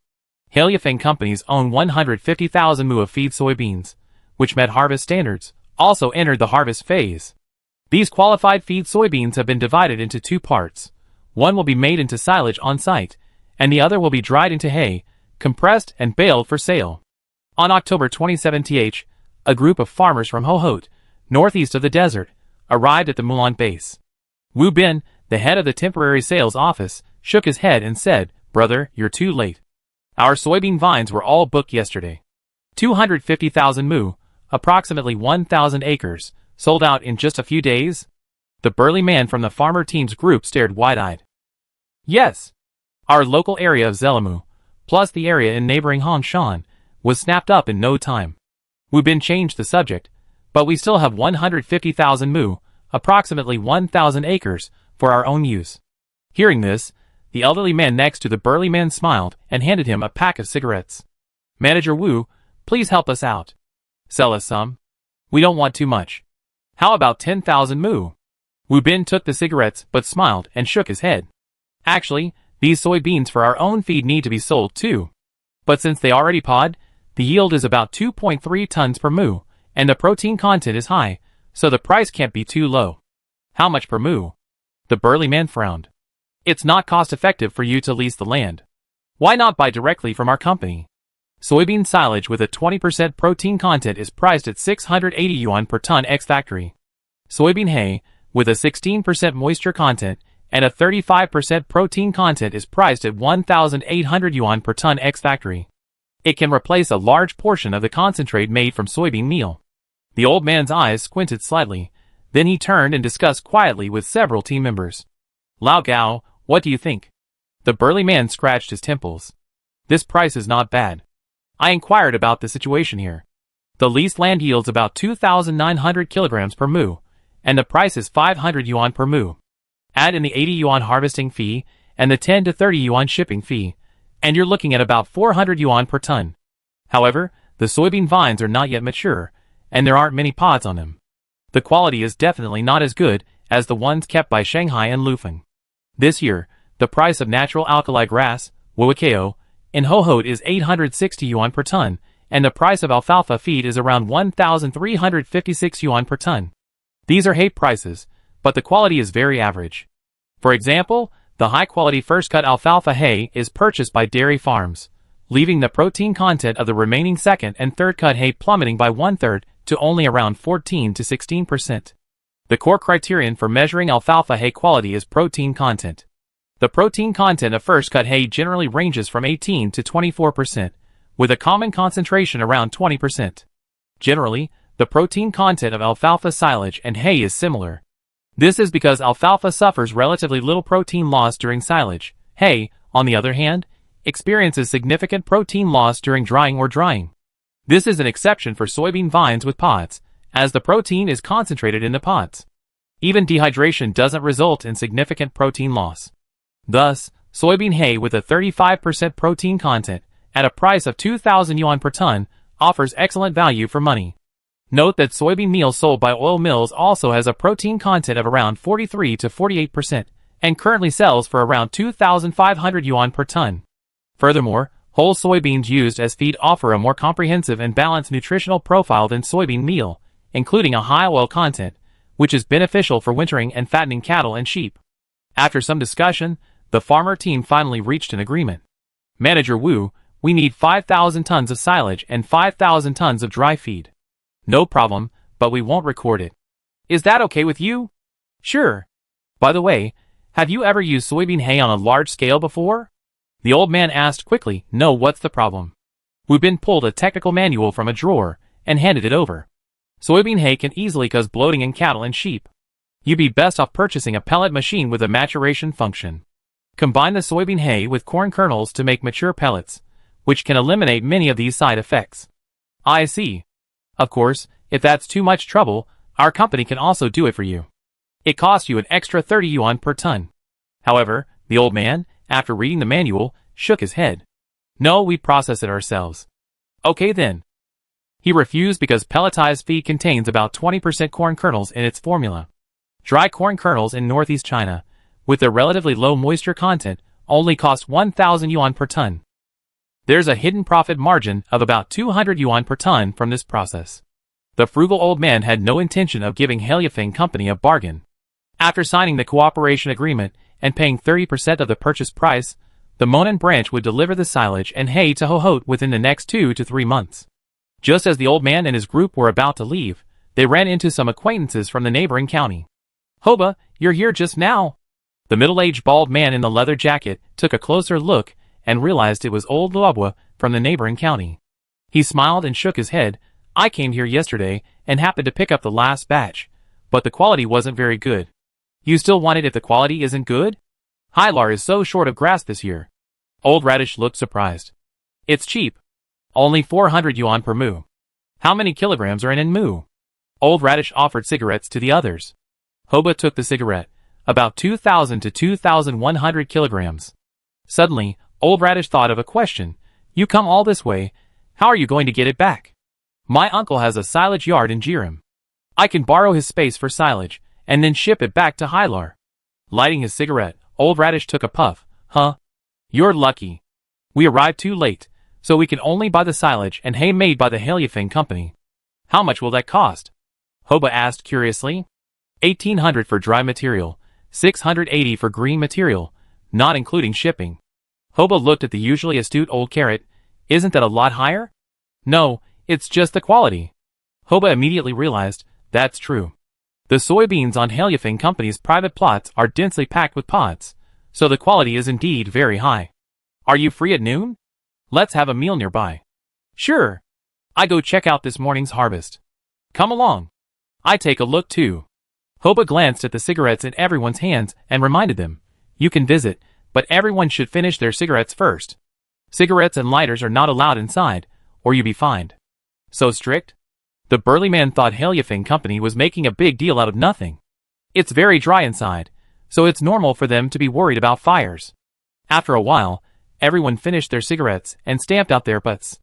[SPEAKER 1] Hailiafang companies own 150,000 mu of feed soybeans, which met harvest standards, also entered the harvest phase. These qualified feed soybeans have been divided into 2 parts. One will be made into silage on site, and the other will be dried into hay, compressed and baled for sale. On October 27th, a group of farmers from Hohot, northeast of the desert, arrived at the Mulan base. Wu Bin, the head of the temporary sales office, shook his head and said, "Brother, you're too late. Our soybean vines were all booked yesterday. 250,000 mu, approximately 1,000 acres, sold out in just a few days?" The burly man from the farmer team's group stared wide-eyed. "Yes. Our local area of Zelamu, plus the area in neighboring Hanshan, was snapped up in no time. Wu Bin changed the subject, but we still have 150,000 mu, approximately 1,000 acres, for our own use." Hearing this, the elderly man next to the burly man smiled and handed him a pack of cigarettes. "Manager Wu, please help us out. Sell us some. We don't want too much. How about 10,000 mu?" Wu Bin took the cigarettes but smiled and shook his head. "Actually, these soybeans for our own feed need to be sold too. But since they already pod, the yield is about 2.3 tons per mu, and the protein content is high, so the price can't be too low. How much per moo? The burly man frowned. It's not cost-effective for you to lease the land. Why not buy directly from our company? Soybean silage with a 20% protein content is priced at 680 yuan per ton ex-factory. Soybean hay, with a 16% moisture content and a 35% protein content is priced at 1,800 yuan per ton ex-factory. It can replace a large portion of the concentrate made from soybean meal. The old man's eyes squinted slightly, then he turned and discussed quietly with several team members. Lao Gao, what do you think? The burly man scratched his temples. This price is not bad. I inquired about the situation here. The leased land yields about 2,900 kilograms per moo, and the price is 500 yuan per moo. Add in the 80 yuan harvesting fee and the 10 to 30 yuan shipping fee, and you're looking at about 400 yuan per ton. However, the soybean vines are not yet mature, and there aren't many pods on them. The quality is definitely not as good as the ones kept by Shanghai and Lufeng. This year, the price of natural alkali grass, Wuikeo, in Hohot is 860 yuan per ton, and the price of alfalfa feed is around 1,356 yuan per ton. These are hay prices, but the quality is very average. For example, the high-quality first-cut alfalfa hay is purchased by dairy farms, leaving the protein content of the remaining second and third-cut hay plummeting by one-third to only around 14 to 16%. The core criterion for measuring alfalfa hay quality is protein content. The protein content of first-cut hay generally ranges from 18 to 24%, with a common concentration around 20%. Generally, the protein content of alfalfa silage and hay is similar. This is because alfalfa suffers relatively little protein loss during silage. Hay, on the other hand, experiences significant protein loss during drying or drying. This is an exception for soybean vines with pods, as the protein is concentrated in the pods. Even dehydration doesn't result in significant protein loss. Thus, soybean hay with a 35% protein content, at a price of 2,000 yuan per ton, offers excellent value for money. Note that soybean meal sold by oil mills also has a protein content of around 43 to 48%, and currently sells for around 2,500 yuan per ton. Furthermore, whole soybeans used as feed offer a more comprehensive and balanced nutritional profile than soybean meal, including a high oil content, which is beneficial for wintering and fattening cattle and sheep. After some discussion, the farmer team finally reached an agreement. Manager Wu, we need 5,000 tons of silage and 5,000 tons of dry feed. No problem, but we won't record it. Is that okay with you? Sure. By the way, have you ever used soybean hay on a large scale before? The old man asked quickly. No, what's the problem? Wu Bin pulled a technical manual from a drawer and handed it over. Soybean hay can easily cause bloating in cattle and sheep. You'd be best off purchasing a pellet machine with a maturation function. Combine the soybean hay with corn kernels to make mature pellets, which can eliminate many of these side effects. I see. Of course, if that's too much trouble, our company can also do it for you. It costs you an extra 30 yuan per ton. However, the old man, after reading the manual, shook his head. No, we process it ourselves. Okay then. He refused because pelletized feed contains about 20% corn kernels in its formula. Dry corn kernels in northeast China, with their relatively low moisture content, only cost 1,000 yuan per ton. There's a hidden profit margin of about 200 yuan per ton from this process. The frugal old man had no intention of giving Heliafeng Company a bargain. After signing the cooperation agreement and paying 30% of the purchase price, the Monan branch would deliver the silage and hay to Hohot within the next 2 to 3 months. Just as the old man and his group were about to leave, they ran into some acquaintances from the neighboring county. Hoba, you're here just now. The middle-aged bald man in the leather jacket took a closer look and realized it was old Luobwa from the neighboring county. He smiled and shook his head. I came here yesterday and happened to pick up the last batch, but the quality wasn't very good. You still want it if the quality isn't good? Hylar is so short of grass this year. Old Radish looked surprised. It's cheap. Only 400 yuan per moo. How many kilograms are in moo? Old Radish offered cigarettes to the others. Hoba took the cigarette, about 2,000 to 2,100 kilograms. Suddenly, Old Radish thought of a question. You come all this way, how are you going to get it back? My uncle has a silage yard in Jirim. I can borrow his space for silage, and then ship it back to Hylar. Lighting his cigarette, Old Radish took a puff. Huh? You're lucky. We arrived too late, so we can only buy the silage and hay made by the Heliafeng Company. How much will that cost? Hoba asked curiously. $1,800 for dry material, $680 for green material, not including shipping. Hoba looked at the usually astute old carrot. Isn't that a lot higher? No, it's just the quality. Hoba immediately realized, that's true. The soybeans on Helyafing Company's private plots are densely packed with pods, so the quality is indeed very high. Are you free at noon? Let's have a meal nearby. Sure. I go check out this morning's harvest. Come along. I take a look too. Hoba glanced at the cigarettes in everyone's hands and reminded them, you can visit, but everyone should finish their cigarettes first. Cigarettes and lighters are not allowed inside, or you be fined. So strict? The burly man thought Helyafing Company was making a big deal out of nothing. It's very dry inside, so it's normal for them to be worried about fires. After a while, everyone finished their cigarettes and stamped out their butts.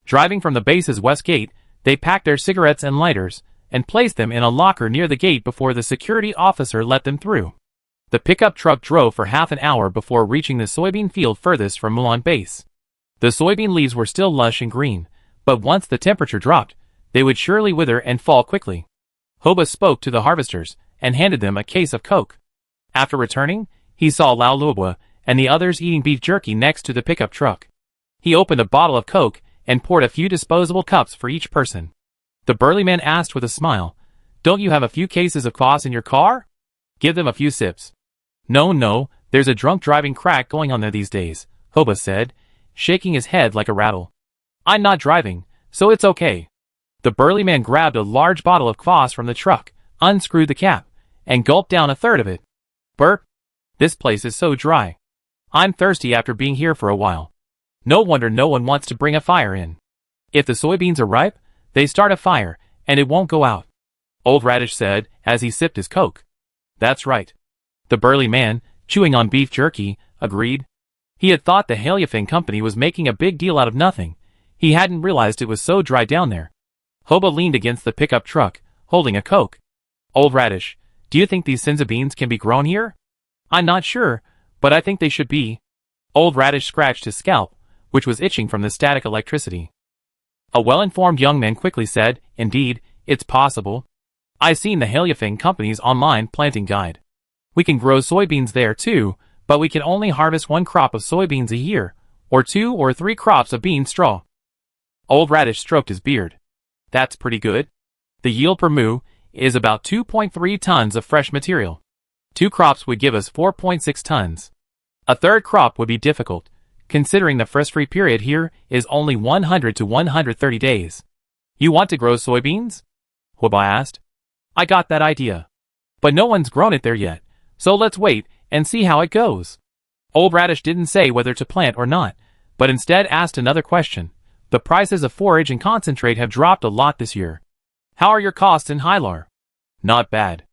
[SPEAKER 1] Driving from the base's west gate, they packed their cigarettes and lighters and placed them in a locker near the gate before the security officer let them through. The pickup truck drove for half an hour before reaching the soybean field furthest from Mulan Base. The soybean leaves were still lush and green, but once the temperature dropped, they would surely wither and fall quickly. Hoba spoke to the harvesters and handed them a case of Coke. After returning, he saw Lao Luobua and the others eating beef jerky next to the pickup truck. He opened a bottle of Coke and poured a few disposable cups for each person. The burly man asked with a smile, don't you have a few cases of kvass in your car? Give them a few sips. No, there's a drunk driving crack going on there these days, Hoba said, shaking his head like a rattle. I'm not driving, so it's okay. The burly man grabbed a large bottle of kvass from the truck, unscrewed the cap, and gulped down a third of it. Burp. This place is so dry. I'm thirsty after being here for a while. No wonder no one wants to bring a fire in. If the soybeans are ripe, they start a fire, and it won't go out. Old Radish said, as he sipped his Coke. That's right. The burly man, chewing on beef jerky, agreed. He had thought the Helyafing Company was making a big deal out of nothing. He hadn't realized it was so dry down there. Hoba leaned against the pickup truck, holding a Coke. Old Radish, do you think these senza beans can be grown here? I'm not sure, but I think they should be. Old Radish scratched his scalp, which was itching from the static electricity. A well-informed young man quickly said, indeed, it's possible. I've seen the Helyafing Company's online planting guide. We can grow soybeans there too, but we can only harvest one crop of soybeans a year, or 2 or 3 crops of bean straw. Old Radish stroked his beard. That's pretty good. The yield per moo is about 2.3 tons of fresh material. 2 crops would give us 4.6 tons. A third crop would be difficult, considering the frost-free period here is only 100 to 130 days. You want to grow soybeans? Hoba asked. I got that idea. But no one's grown it there yet, so let's wait and see how it goes. Old Radish didn't say whether to plant or not, but instead asked another question. The prices of forage and concentrate have dropped a lot this year. How are your costs in Hylar? Not bad.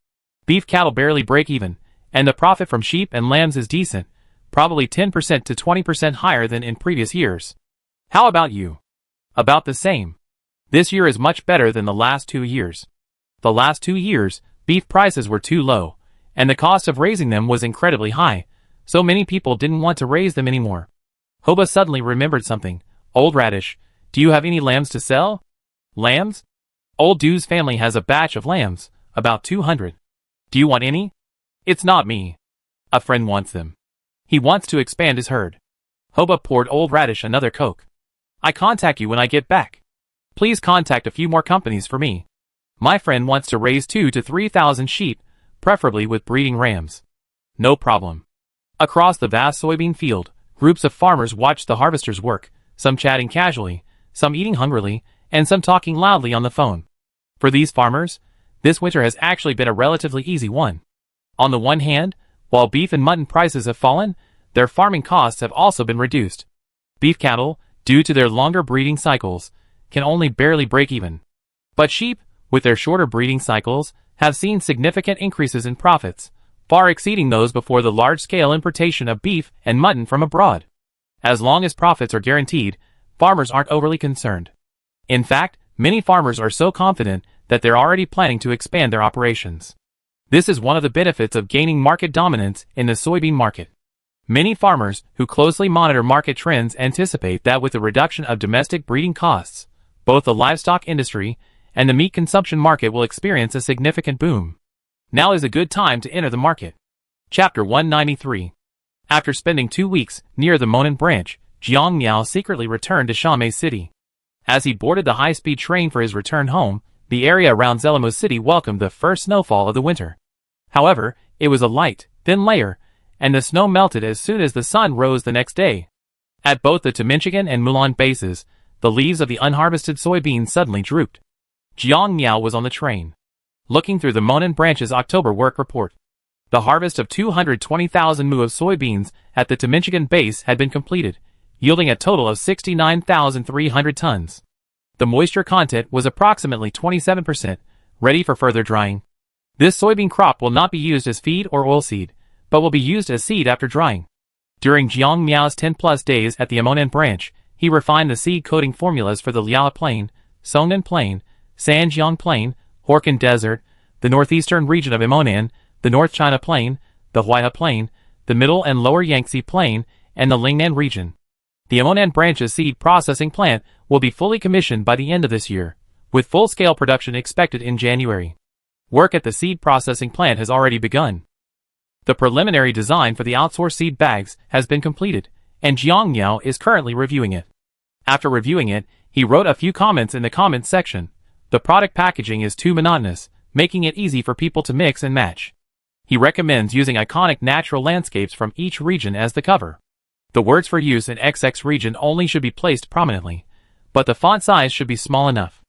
[SPEAKER 1] Beef cattle barely break even, and the profit from sheep and lambs is decent, probably 10% to 20% higher than in previous years. How about you? About the same. This year is much better than the last 2 years. The last 2 years, beef prices were too low, and the cost of raising them was incredibly high, so many people didn't want to raise them anymore. Hoba suddenly remembered something. Old Radish, do you have any lambs to sell? Lambs? Old Dew's family has a batch of lambs, about 200. Do you want any? It's not me. A friend wants them. He wants to expand his herd. Hoba poured Old Radish another Coke. I contact you when I get back. Please contact a few more companies for me. My friend wants to raise 2,000 to 3,000 sheep, preferably with breeding rams. No problem. Across the vast soybean field, groups of farmers watched the harvesters work, some chatting casually, some eating hungrily, and some talking loudly on the phone. For these farmers, this winter has actually been a relatively easy one. On the one hand, while beef and mutton prices have fallen, their farming costs have also been reduced. Beef cattle, due to their longer breeding cycles, can only barely break even. But sheep, with their shorter breeding cycles, have seen significant increases in profits, far exceeding those before the large-scale importation of beef and mutton from abroad. As long as profits are guaranteed, farmers aren't overly concerned. In fact, many farmers are so confident that they're already planning to expand their operations. This is one of the benefits of gaining market dominance in the soybean market. Many farmers who closely monitor market trends anticipate that with the reduction of domestic breeding costs, both the livestock industry and the meat consumption market will experience a significant boom. Now is a good time to enter the market. Chapter 193. After spending 2 weeks near the Monan branch, Jiang Miao secretly returned to Shanmei City. As he boarded the high-speed train for his return home, the area around Zelamo City welcomed the first snowfall of the winter. However, it was a light, thin layer, and the snow melted as soon as the sun rose the next day. At both the Timinchigan and Mulan bases, the leaves of the unharvested soybeans suddenly drooped. Jiang Miao was on the train, looking through the Monan branch's October work report. The harvest of 220,000 mu of soybeans at the Timinchigan base had been completed, yielding a total of 69,300 tons. The moisture content was approximately 27%, ready for further drying. This soybean crop will not be used as feed or oilseed, but will be used as seed after drying. During Jiang Miao's 10+ days at the Monan branch, he refined the seed coating formulas for the Liala Plain, Songnan Plain, Sanjiang Plain, Horkan Desert, the northeastern region of Monan, the North China Plain, the Huaihe Plain, the Middle and Lower Yangtze Plain, and the Lingnan region. The Monan branch's seed processing plant will be fully commissioned by the end of this year, with full-scale production expected in January. Work at the seed processing plant has already begun. The preliminary design for the outsourced seed bags has been completed, and Jiang Miao is currently reviewing it. After reviewing it, he wrote a few comments in the comments section. The product packaging is too monotonous, making it easy for people to mix and match. He recommends using iconic natural landscapes from each region as the cover. The words for use in XX region only should be placed prominently, but the font size should be small enough.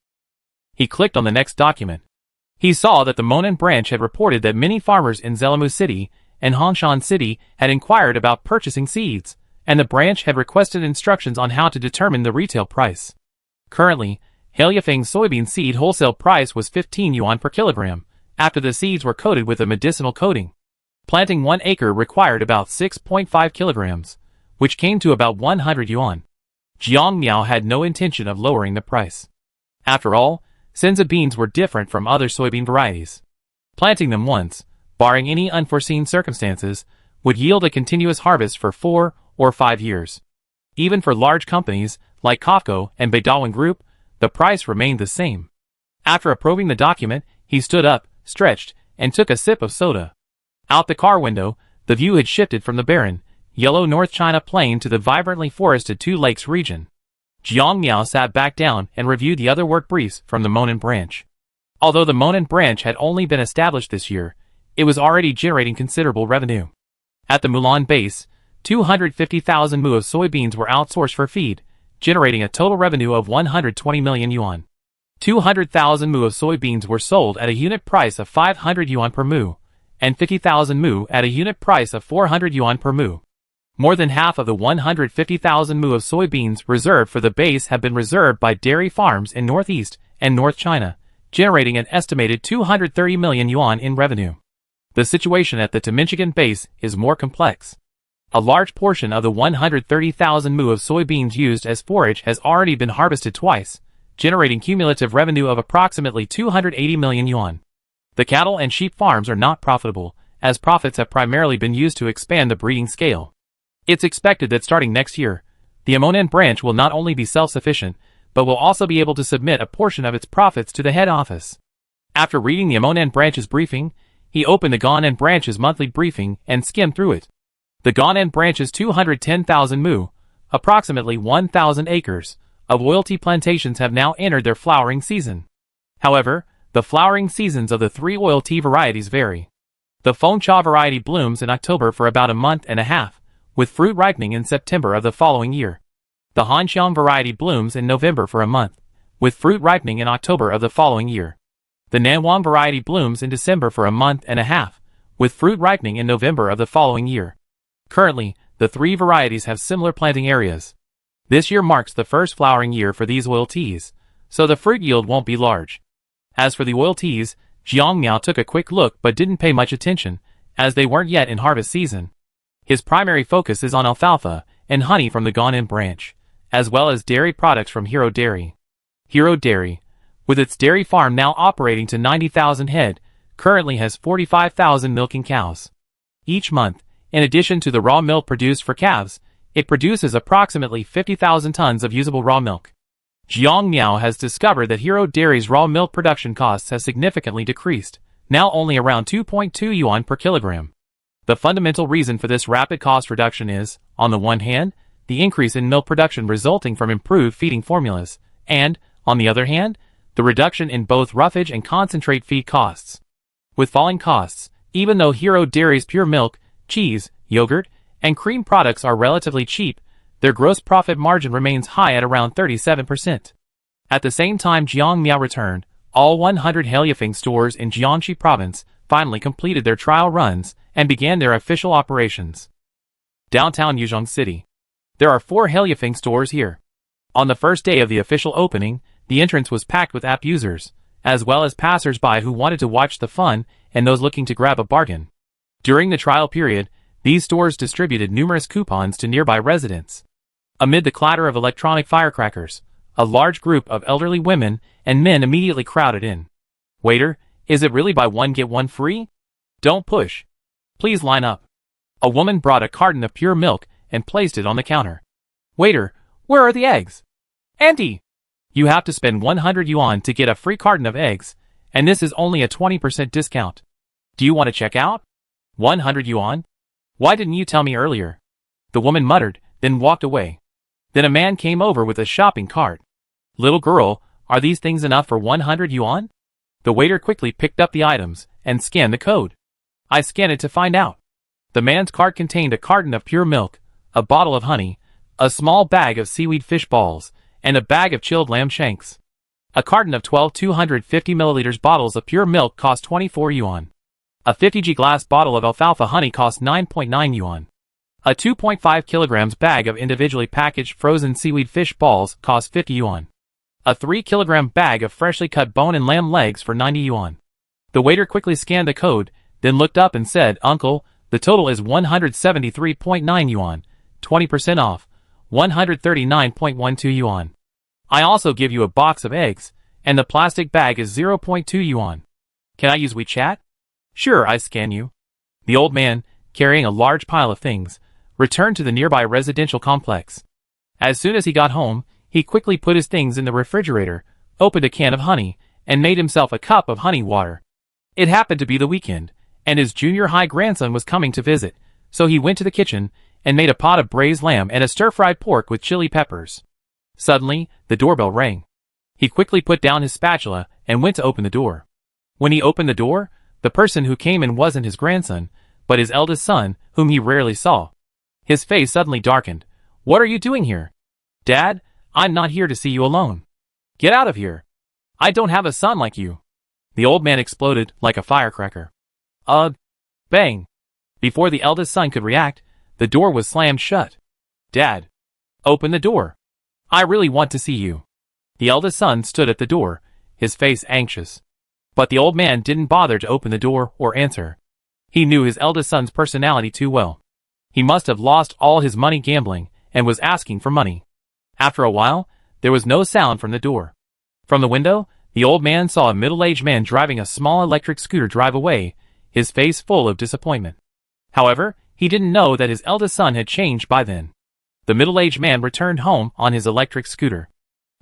[SPEAKER 1] He clicked on the next document. He saw that the Monan branch had reported that many farmers in Zelamo City and Hongshan City had inquired about purchasing seeds, and the branch had requested instructions on how to determine the retail price. Currently, Hailifeng soybean seed wholesale price was 15 yuan per kilogram, after the seeds were coated with a medicinal coating. Planting 1 acre required about 6.5 kilograms, which came to about 100 yuan. Jiang Miao had no intention of lowering the price. After all, Senza beans were different from other soybean varieties. Planting them once, barring any unforeseen circumstances, would yield a continuous harvest for 4 or 5 years. Even for large companies like Kofco and Beidawin Group, the price remained the same. After approving the document, he stood up, stretched, and took a sip of soda. Out the car window, the view had shifted from the barren, yellow North China Plain to the vibrantly forested Two Lakes region. Jiang Miao sat back down and reviewed the other work briefs from the Monan branch. Although the Monan branch had only been established this year, it was already generating considerable revenue. At the Mulan base, 250,000 mu of soybeans were outsourced for feed, generating a total revenue of 120 million yuan. 200,000 mu of soybeans were sold at a unit price of 500 yuan per mu, and 50,000 mu at a unit price of 400 yuan per mu. More than half of the 150,000 mu of soybeans reserved for the base have been reserved by dairy farms in Northeast and North China, generating an estimated 230 million yuan in revenue. The situation at the Timinchigan base is more complex. A large portion of the 130,000 mu of soybeans used as forage has already been harvested twice, generating cumulative revenue of approximately 280 million yuan. The cattle and sheep farms are not profitable, as profits have primarily been used to expand the breeding scale. It's expected that starting next year, the Monan branch will not only be self-sufficient, but will also be able to submit a portion of its profits to the head office. After reading the Monan branch's briefing, he opened the Gannan branch's monthly briefing and skimmed through it. The Gannan branch's 210,000 mu, approximately 1,000 acres, of loyalty plantations have now entered their flowering season. However, the flowering seasons of the 3 oil tea varieties vary. The Fengcha variety blooms in October for about a month and a half, with fruit ripening in September of the following year. The Hanxiang variety blooms in November for a month, with fruit ripening in October of the following year. The Nanwang variety blooms in December for a month and a half, with fruit ripening in November of the following year. Currently, the 3 varieties have similar planting areas. This year marks the first flowering year for these oil teas, so the fruit yield won't be large. As for the oil teas, Jiang Miao took a quick look but didn't pay much attention, as they weren't yet in harvest season. His primary focus is on alfalfa and honey from the Gannan branch, as well as dairy products from Hero Dairy. Hero Dairy, with its dairy farm now operating to 90,000 head, currently has 45,000 milking cows. Each month, in addition to the raw milk produced for calves, it produces approximately 50,000 tons of usable raw milk. Jiang Miao has discovered that Hero Dairy's raw milk production costs have significantly decreased, now only around 2.2 yuan per kilogram. The fundamental reason for this rapid cost reduction is, on the one hand, the increase in milk production resulting from improved feeding formulas, and, on the other hand, the reduction in both roughage and concentrate feed costs. With falling costs, even though Hero Dairy's pure milk, cheese, yogurt, and cream products are relatively cheap, their gross profit margin remains high at around 37%. At the same time Jiangmiao returned, all 100 Heliafeng stores in Jiangxi province finally completed their trial runs and began their official operations. Downtown Yuzhong City. There are 4 Heliafeng stores here. On the first day of the official opening, the entrance was packed with app users, as well as passers-by who wanted to watch the fun and those looking to grab a bargain. During the trial period, these stores distributed numerous coupons to nearby residents. Amid the clatter of electronic firecrackers, a large group of elderly women and men immediately crowded in. Waiter, is it really buy one get one free? Don't push. Please line up. A woman brought a carton of pure milk and placed it on the counter. Waiter, where are the eggs? Auntie! You have to spend 100 yuan to get a free carton of eggs, and this is only a 20% discount. Do you want to check out? 100 yuan? Why didn't you tell me earlier? The woman muttered, then walked away. Then a man came over with a shopping cart. Little girl, are these things enough for 100 yuan? The waiter quickly picked up the items and scanned the code. I scanned it to find out. The man's cart contained a carton of pure milk, a bottle of honey, a small bag of seaweed fish balls, and a bag of chilled lamb shanks. A carton of 12 250 milliliters bottles of pure milk cost 24 yuan. A 50g glass bottle of alfalfa honey cost 9.9 yuan. A 2.5 kilograms bag of individually packaged frozen seaweed fish balls cost 50 yuan. A 3 kilogram bag of freshly cut bone and lamb legs for 90 yuan. The waiter quickly scanned the code, then looked up and said, Uncle, the total is 173.9 yuan, 20% off, 139.12 yuan. I also give you a box of eggs, and the plastic bag is 0.2 yuan. Can I use WeChat? Sure, I scan you. The old man, carrying a large pile of things, returned to the nearby residential complex. As soon as he got home, he quickly put his things in the refrigerator, opened a can of honey, and made himself a cup of honey water. It happened to be the weekend, and his junior high grandson was coming to visit, so he went to the kitchen and made a pot of braised lamb and a stir-fried pork with chili peppers. Suddenly, the doorbell rang. He quickly put down his spatula and went to open the door. When he opened the door, the person who came in wasn't his grandson, but his eldest son, whom he rarely saw. His face suddenly darkened. What are you doing here? Dad, I'm not here to see you alone. Get out of here. I don't have a son like you. The old man exploded like a firecracker. Bang. Before the eldest son could react, the door was slammed shut. Dad. Open the door. I really want to see you. The eldest son stood at the door, his face anxious. But the old man didn't bother to open the door or answer. He knew his eldest son's personality too well. He must have lost all his money gambling and was asking for money. After a while, there was no sound from the door. From the window, the old man saw a middle-aged man driving a small electric scooter drive away, his face full of disappointment. However, he didn't know that his eldest son had changed by then. The middle-aged man returned home on his electric scooter.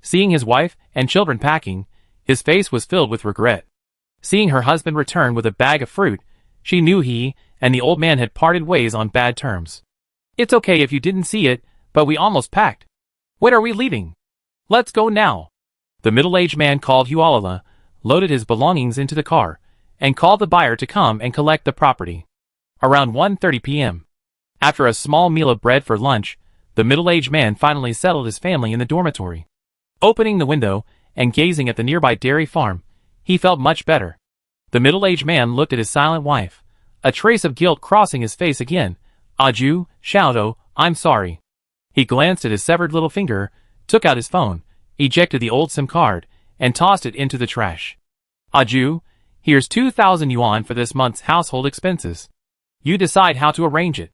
[SPEAKER 1] Seeing his wife and children packing, his face was filled with regret. Seeing her husband return with a bag of fruit, she knew he and the old man had parted ways on bad terms. It's okay if you didn't see it, but we almost packed. When are we leaving? Let's go now. The middle-aged man called Hualala, loaded his belongings into the car, and called the buyer to come and collect the property. Around 1:30 p.m. After a small meal of bread for lunch, the middle-aged man finally settled his family in the dormitory. Opening the window and gazing at the nearby dairy farm, he felt much better. The middle-aged man looked at his silent wife, a trace of guilt crossing his face again. Aju, Xiaodo, I'm sorry. He glanced at his severed little finger, took out his phone, ejected the old SIM card, and tossed it into the trash. Aju, here's 2,000 yuan for this month's household expenses. You decide how to arrange it.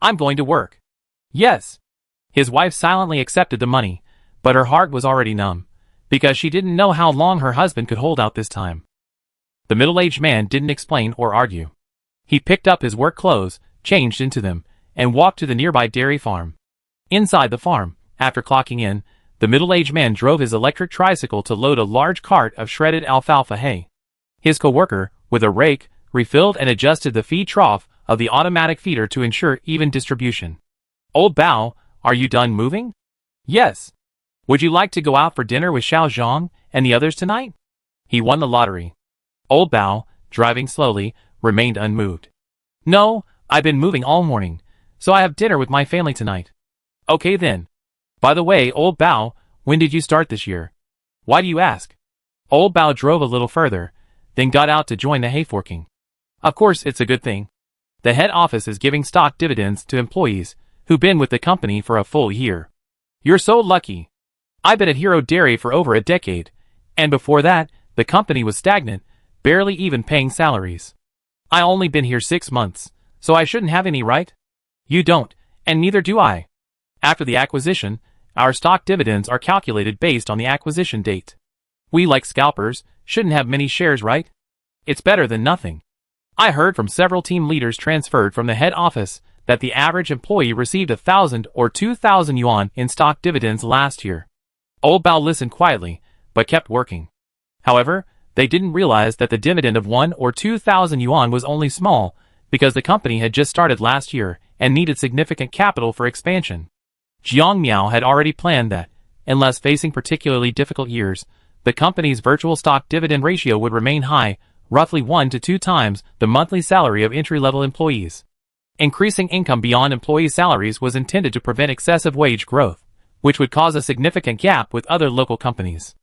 [SPEAKER 1] I'm going to work. Yes. His wife silently accepted the money, but her heart was already numb, because she didn't know how long her husband could hold out this time. The middle-aged man didn't explain or argue. He picked up his work clothes, changed into them, and walked to the nearby dairy farm. Inside the farm, after clocking in, the middle-aged man drove his electric tricycle to load a large cart of shredded alfalfa hay. His co-worker, with a rake, refilled and adjusted the feed trough of the automatic feeder to ensure even distribution. Old Bao, are you done moving? Yes. Would you like to go out for dinner with Xiao Zhang and the others tonight? He won the lottery. Old Bao, driving slowly, remained unmoved. No, I've been moving all morning, so I have dinner with my family tonight. Okay then. By the way, Old Bao, when did you start this year? Why do you ask? Old Bao drove a little further, then got out to join the hayforking. Of course it's a good thing. The head office is giving stock dividends to employees who've been with the company for a full year. You're so lucky. I've been at Hero Dairy for over a decade, and before that, the company was stagnant, barely even paying salaries. I only been here 6 months, so I shouldn't have any, right? You don't, and neither do I. After the acquisition, our stock dividends are calculated based on the acquisition date. We, like scalpers, shouldn't have many shares, right? It's better than nothing. I heard from several team leaders transferred from the head office that the average employee received 1,000 or 2,000 yuan in stock dividends last year. Old Bao listened quietly, but kept working. However, they didn't realize that the dividend of 1 or 2,000 yuan was only small, because the company had just started last year and needed significant capital for expansion. Jiang Miao had already planned that, unless facing particularly difficult years, the company's virtual stock dividend ratio would remain high, roughly 1 to 2 times the monthly salary of entry-level employees. Increasing income beyond employee salaries was intended to prevent excessive wage growth, which would cause a significant gap with other local companies.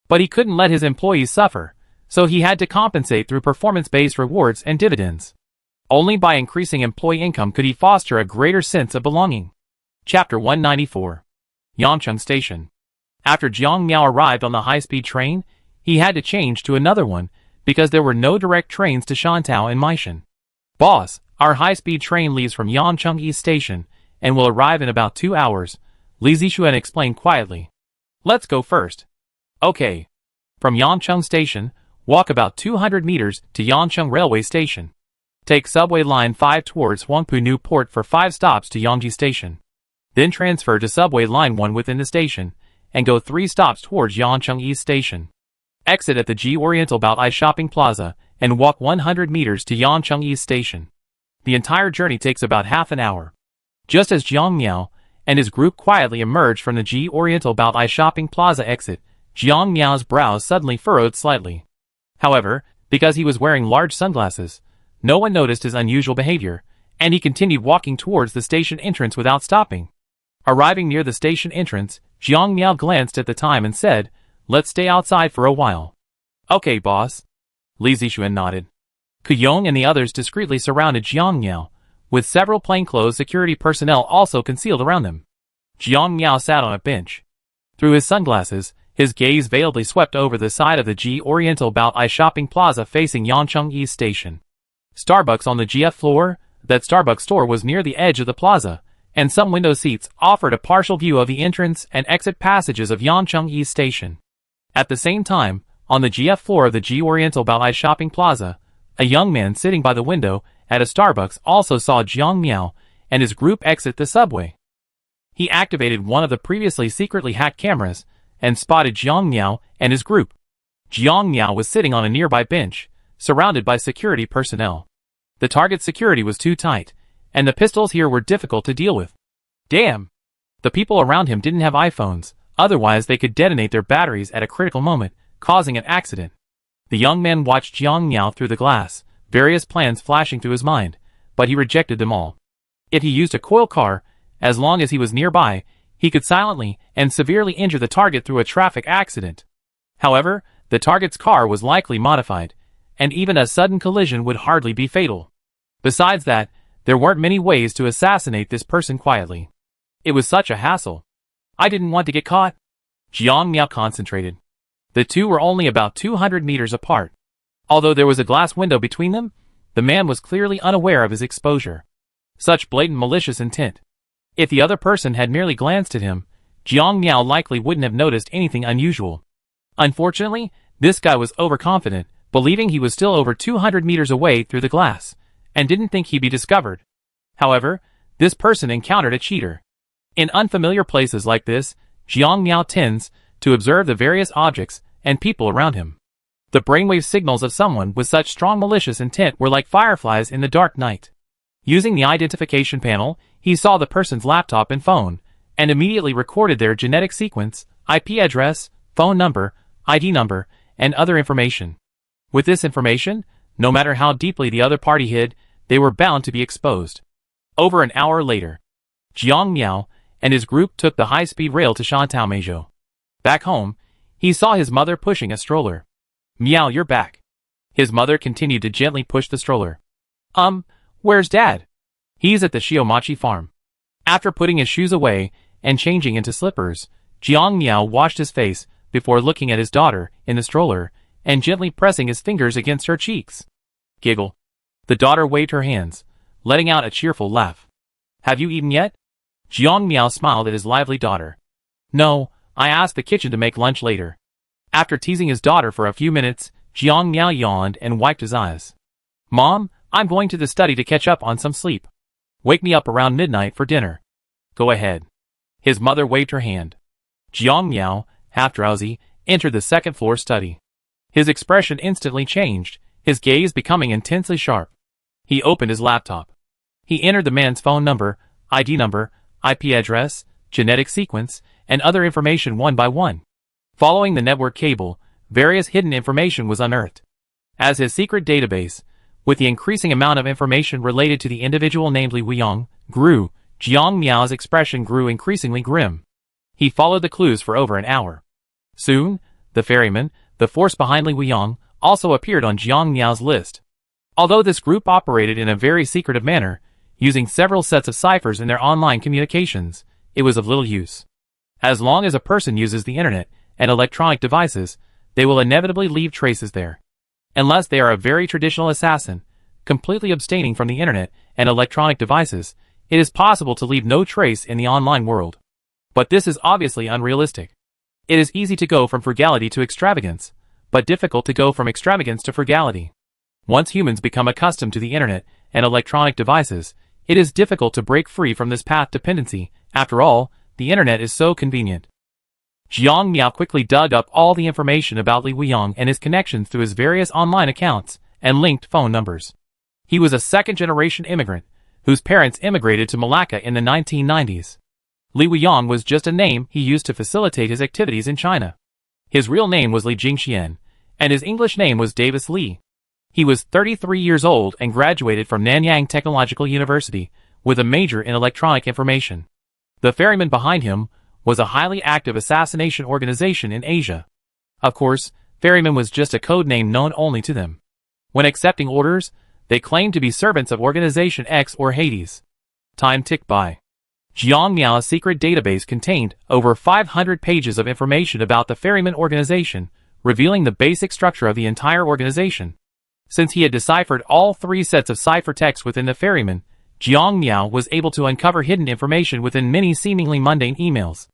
[SPEAKER 1] But he couldn't let his employees suffer, so he had to compensate through performance-based rewards and dividends. Only by increasing employee income could he foster a greater sense of belonging. Chapter 194. Yangcheng Station. After Jiang Miao arrived on the high-speed train, he had to change to another one because there were no direct trains to Shantao and Meishan. Boss, our high-speed train leaves from Yangcheng East Station and will arrive in about 2 hours, Li Zixuan explained quietly. Let's go first. Okay. From Yangcheng Station, walk about 200 meters to Yangcheng Railway Station. Take subway line 5 towards Huangpu New Port for 5 stops to Yangji Station. Then transfer to subway line 1 within the station, and go 3 stops towards Yangcheng East Station. Exit at the G Oriental Bao'ai Shopping Plaza, and walk 100 meters to Yangcheng East Station. The entire journey takes about half an hour. Just as Jiang Miao and his group quietly emerged from the G Oriental Bao'ai Shopping Plaza exit, Jiang Miao's brows suddenly furrowed slightly. However, because he was wearing large sunglasses, no one noticed his unusual behavior, and he continued walking towards the station entrance without stopping. Arriving near the station entrance, Jiang Miao glanced at the time and said, "Let's stay outside for a while." "Okay, boss." Li Zixuan nodded. Kuyong and the others discreetly surrounded Jiang Miao, with several plainclothes security personnel also concealed around them. Jiang Miao sat on a bench. Through his sunglasses, his gaze veiledly swept over the side of the G Oriental Bao'ai Shopping Plaza facing Yangcheng East Station. Starbucks on the GF floor, that Starbucks store was near the edge of the plaza, and some window seats offered a partial view of the entrance and exit passages of Yangcheng East Station. At the same time, on the GF floor of the G Oriental Bao'ai Shopping Plaza, a young man sitting by the window at a Starbucks also saw Jiang Miao and his group exit the subway. He activated one of the previously secretly hacked cameras and spotted Jiang Miao and his group. Jiang Miao was sitting on a nearby bench, surrounded by security personnel. The target's security was too tight, and the pistols here were difficult to deal with. Damn! The people around him didn't have iPhones, otherwise they could detonate their batteries at a critical moment, causing an accident. The young man watched Jiang Miao through the glass, various plans flashing through his mind, but he rejected them all. If he used a coil car, as long as he was nearby, he could silently and severely injure the target through a traffic accident. However, the target's car was likely modified, and even a sudden collision would hardly be fatal. Besides that, there weren't many ways to assassinate this person quietly. It was such a hassle. I didn't want to get caught. Jiang Miao concentrated. The two were only about 200 meters apart. Although there was a glass window between them, the man was clearly unaware of his exposure. Such blatant malicious intent. If the other person had merely glanced at him, Jiang Miao likely wouldn't have noticed anything unusual. Unfortunately, this guy was overconfident, believing he was still over 200 meters away through the glass, and didn't think he'd be discovered. However, this person encountered a cheater. In unfamiliar places like this, Jiang Miao tends to observe the various objects and people around him. The brainwave signals of someone with such strong malicious intent were like fireflies in the dark night. Using the identification panel, he saw the person's laptop and phone, and immediately recorded their genetic sequence, IP address, phone number, ID number, and other information. With this information, no matter how deeply the other party hid, they were bound to be exposed. Over an hour later, Jiang Miao and his group took the high-speed rail to Shantou Meizhou. Back home, he saw his mother pushing a stroller. "Miao, you're back." His mother continued to gently push the stroller. Where's Dad?" "He's at the Shiomachi farm." After putting his shoes away and changing into slippers, Jiang Miao washed his face before looking at his daughter in the stroller and gently pressing his fingers against her cheeks. Giggle. The daughter waved her hands, letting out a cheerful laugh. "Have you eaten yet?" Jiang Miao smiled at his lively daughter. "No, I asked the kitchen to make lunch later." After teasing his daughter for a few minutes, Jiang Miao yawned and wiped his eyes. "Mom, I'm going to the study to catch up on some sleep. Wake me up around midnight for dinner." "Go ahead." His mother waved her hand. Jiang Miao, half drowsy, entered the second-floor study. His expression instantly changed, his gaze becoming intensely sharp. He opened his laptop. He entered the man's phone number, ID number, IP address, genetic sequence, and other information one by one. Following the network cable, various hidden information was unearthed. As his secret database, with the increasing amount of information related to the individual named Li Weiyang, grew, Jiang Miao's expression grew increasingly grim. He followed the clues for over an hour. Soon, the ferryman, the force behind Li Weiyang, also appeared on Jiang Miao's list. Although this group operated in a very secretive manner, using several sets of ciphers in their online communications, it was of little use. As long as a person uses the internet and electronic devices, they will inevitably leave traces there. Unless they are a very traditional assassin, completely abstaining from the internet and electronic devices, it is possible to leave no trace in the online world. But this is obviously unrealistic. It is easy to go from frugality to extravagance, but difficult to go from extravagance to frugality. Once humans become accustomed to the internet and electronic devices, it is difficult to break free from this path dependency. After all, the internet is so convenient. Jiang Miao quickly dug up all the information about Li Weiyang and his connections through his various online accounts and linked phone numbers. He was a second-generation immigrant, whose parents immigrated to Malacca in the 1990s. Li Weiyang was just a name he used to facilitate his activities in China. His real name was Li Jingxian, and his English name was Davis Li. He was 33 years old and graduated from Nanyang Technological University with a major in electronic information. The ferryman behind him was a highly active assassination organization in Asia. Of course, ferryman was just a code name known only to them. When accepting orders, they claimed to be servants of Organization X or Hades. Time ticked by. Jiang Miao's secret database contained over 500 pages of information about the ferryman organization, revealing the basic structure of the entire organization. Since he had deciphered all three sets of ciphertext within the ferryman, Jiang Miao was able to uncover hidden information within many seemingly mundane emails.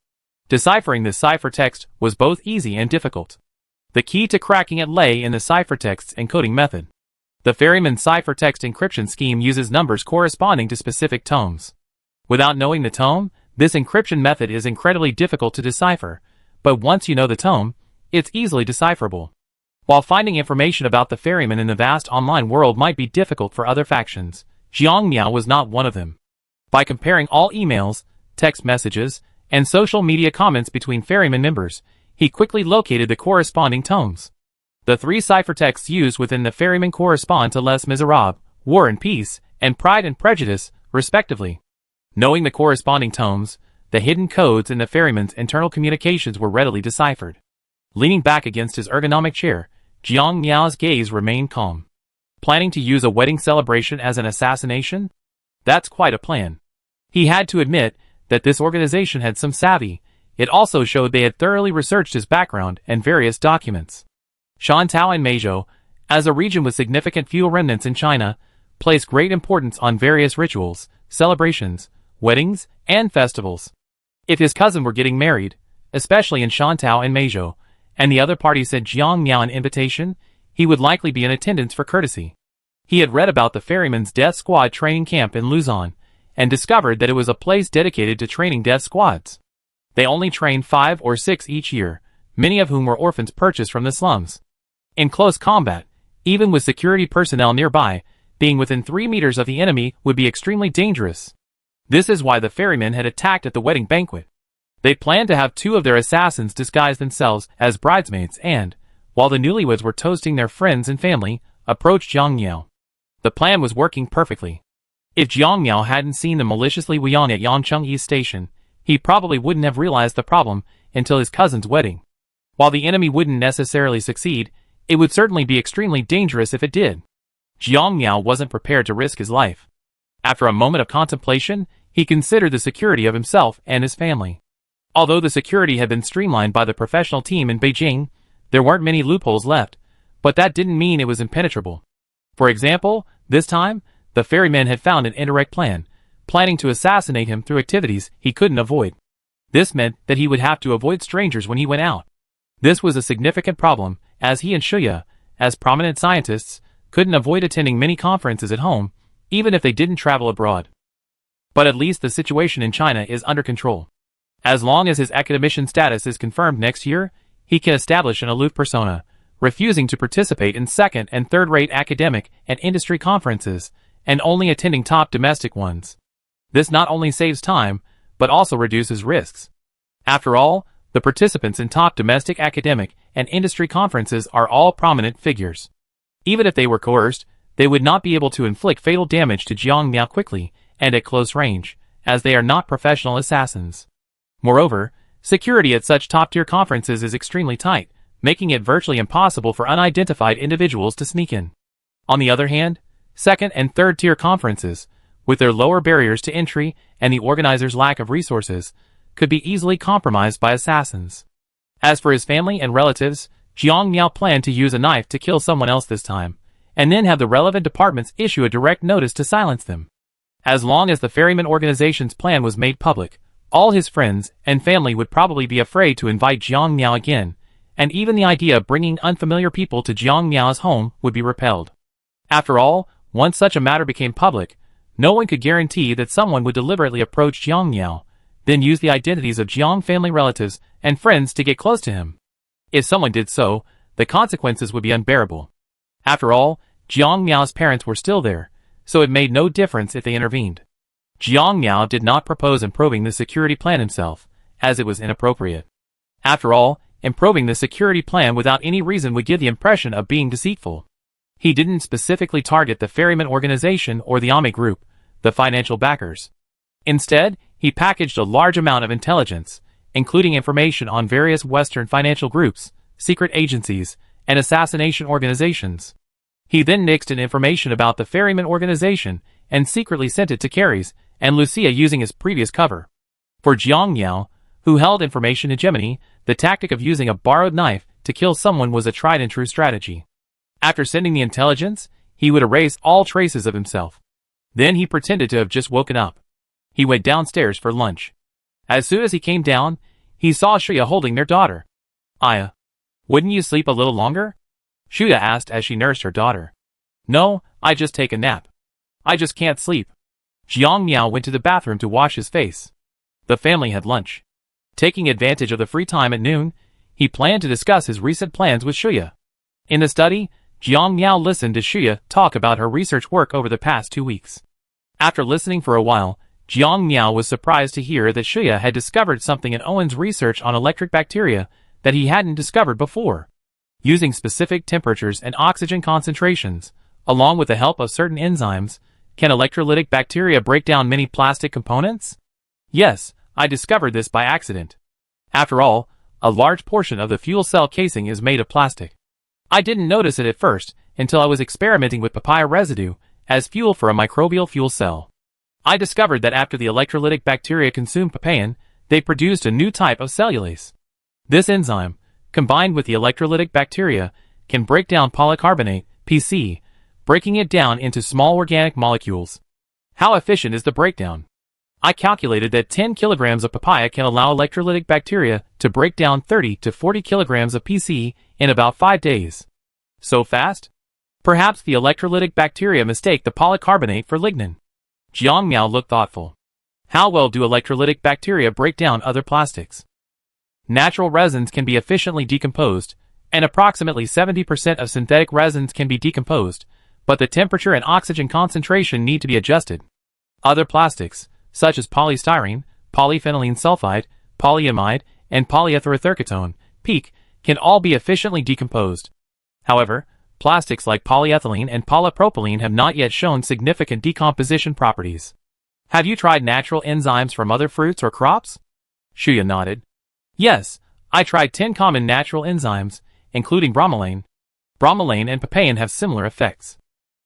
[SPEAKER 1] Deciphering this ciphertext was both easy and difficult. The key to cracking it lay in the ciphertext's encoding method. The ferryman's ciphertext encryption scheme uses numbers corresponding to specific tomes. Without knowing the tome, this encryption method is incredibly difficult to decipher, but once you know the tome, it's easily decipherable. While finding information about the ferryman in the vast online world might be difficult for other factions, Jiang Miao was not one of them. By comparing all emails, text messages, and social media comments between ferryman members, he quickly located the corresponding tomes. The three ciphertexts used within the ferryman correspond to Les Miserables, War and Peace, and Pride and Prejudice, respectively. Knowing the corresponding tomes, the hidden codes in the ferryman's internal communications were readily deciphered. Leaning back against his ergonomic chair, Jiang Miao's gaze remained calm. Planning to use a wedding celebration as an assassination? That's quite a plan. He had to admit that this organization had some savvy. It also showed they had thoroughly researched his background and various documents. Shantou and Meizhou, as a region with significant feudal remnants in China, placed great importance on various rituals, celebrations, weddings, and festivals. If his cousin were getting married, especially in Shantou and Meizhou, and the other party sent Jiang Miao an invitation, he would likely be in attendance for courtesy. He had read about the ferryman's death squad training camp in Luzon, and discovered that it was a place dedicated to training death squads. They only trained 5 or 6 each year, many of whom were orphans purchased from the slums. In close combat, even with security personnel nearby, being within 3 meters of the enemy would be extremely dangerous. This is why the ferrymen had attacked at the wedding banquet. They planned to have 2 of their assassins disguise themselves as bridesmaids and, while the newlyweds were toasting their friends and family, approach Jiang Miao. The plan was working perfectly. If Jiang Miao hadn't seen them maliciously Weian at Yangcheng East Station, he probably wouldn't have realized the problem until his cousin's wedding. While the enemy wouldn't necessarily succeed, it would certainly be extremely dangerous if it did. Jiang Miao wasn't prepared to risk his life. After a moment of contemplation, he considered the security of himself and his family. Although the security had been streamlined by the professional team in Beijing, there weren't many loopholes left, but that didn't mean it was impenetrable. For example, this time, the ferryman had found an indirect plan, planning to assassinate him through activities he couldn't avoid. This meant that he would have to avoid strangers when he went out. This was a significant problem, as he and Shuya, as prominent scientists, couldn't avoid attending many conferences at home, even if they didn't travel abroad. But at least the situation in China is under control. As long as his academician status is confirmed next year, he can establish an aloof persona, refusing to participate in second- and third-rate academic and industry conferences, and only attending top domestic ones. This not only saves time, but also reduces risks. After all, the participants in top domestic academic and industry conferences are all prominent figures. Even if they were coerced, they would not be able to inflict fatal damage to Jiang Miao quickly and at close range, as they are not professional assassins. Moreover, security at such top-tier conferences is extremely tight, making it virtually impossible for unidentified individuals to sneak in. On the other hand, second- and third-tier conferences, with their lower barriers to entry and the organizers' lack of resources, could be easily compromised by assassins. As for his family and relatives, Jiang Miao planned to use a knife to kill someone else this time, and then have the relevant departments issue a direct notice to silence them. As long as the ferryman organization's plan was made public, all his friends and family would probably be afraid to invite Jiang Miao again, and even the idea of bringing unfamiliar people to Jiang Miao's home would be repelled. After all, once such a matter became public, no one could guarantee that someone would deliberately approach Jiang Miao, then use the identities of Jiang family relatives and friends to get close to him. If someone did so, the consequences would be unbearable. After all, Jiang Miao's parents were still there, so it made no difference if they intervened. Jiang Miao did not propose improving the security plan himself, as it was inappropriate. After all, improving the security plan without any reason would give the impression of being deceitful. He didn't specifically target the ferryman organization or the Ame group, the financial backers. Instead, he packaged a large amount of intelligence, including information on various Western financial groups, secret agencies, and assassination organizations. He then nixed in information about the ferryman organization and secretly sent it to Carries and Lucia using his previous cover. For Jiang Miao, who held information hegemony, the tactic of using a borrowed knife to kill someone was a tried-and-true strategy. After sending the intelligence, he would erase all traces of himself. Then he pretended to have just woken up. He went downstairs for lunch. As soon as he came down, he saw Shuya holding their daughter. "Aya, wouldn't you sleep a little longer?" Shuya asked as she nursed her daughter. "No, I just take a nap. I just can't sleep." Jiang Miao went to the bathroom to wash his face. The family had lunch. Taking advantage of the free time at noon, he planned to discuss his recent plans with Shuya. In the study, Jiang Miao listened to Shuya talk about her research work over the past 2 weeks. After listening for a while, Jiang Miao was surprised to hear that Shuya had discovered something in Owen's research on electric bacteria that he hadn't discovered before. Using specific temperatures and oxygen concentrations, along with the help of certain enzymes, can electrolytic bacteria break down many plastic components? Yes, I discovered this by accident. After all, a large portion of the fuel cell casing is made of plastic. I didn't notice it at first until I was experimenting with papaya residue as fuel for a microbial fuel cell. I discovered that after the electrolytic bacteria consumed papain, they produced a new type of cellulase. This enzyme, combined with the electrolytic bacteria, can break down polycarbonate, PC, breaking it down into small organic molecules. How efficient is the breakdown? I calculated that 10 kilograms of papaya can allow electrolytic bacteria to break down 30 to 40 kilograms of PC in about 5 days. So fast? Perhaps the electrolytic bacteria mistake the polycarbonate for lignin. Jiang Miao looked thoughtful. How well do electrolytic bacteria break down other plastics? Natural resins can be efficiently decomposed, and approximately 70% of synthetic resins can be decomposed, but the temperature and oxygen concentration need to be adjusted. Other plastics, such as polystyrene, polyphenylene sulfide, polyamide, and polyethyltherketone, PEEK, can all be efficiently decomposed. However, plastics like polyethylene and polypropylene have not yet shown significant decomposition properties. Have you tried natural enzymes from other fruits or crops? Shuya nodded. Yes, I tried 10 common natural enzymes, including bromelain. Bromelain and papain have similar effects.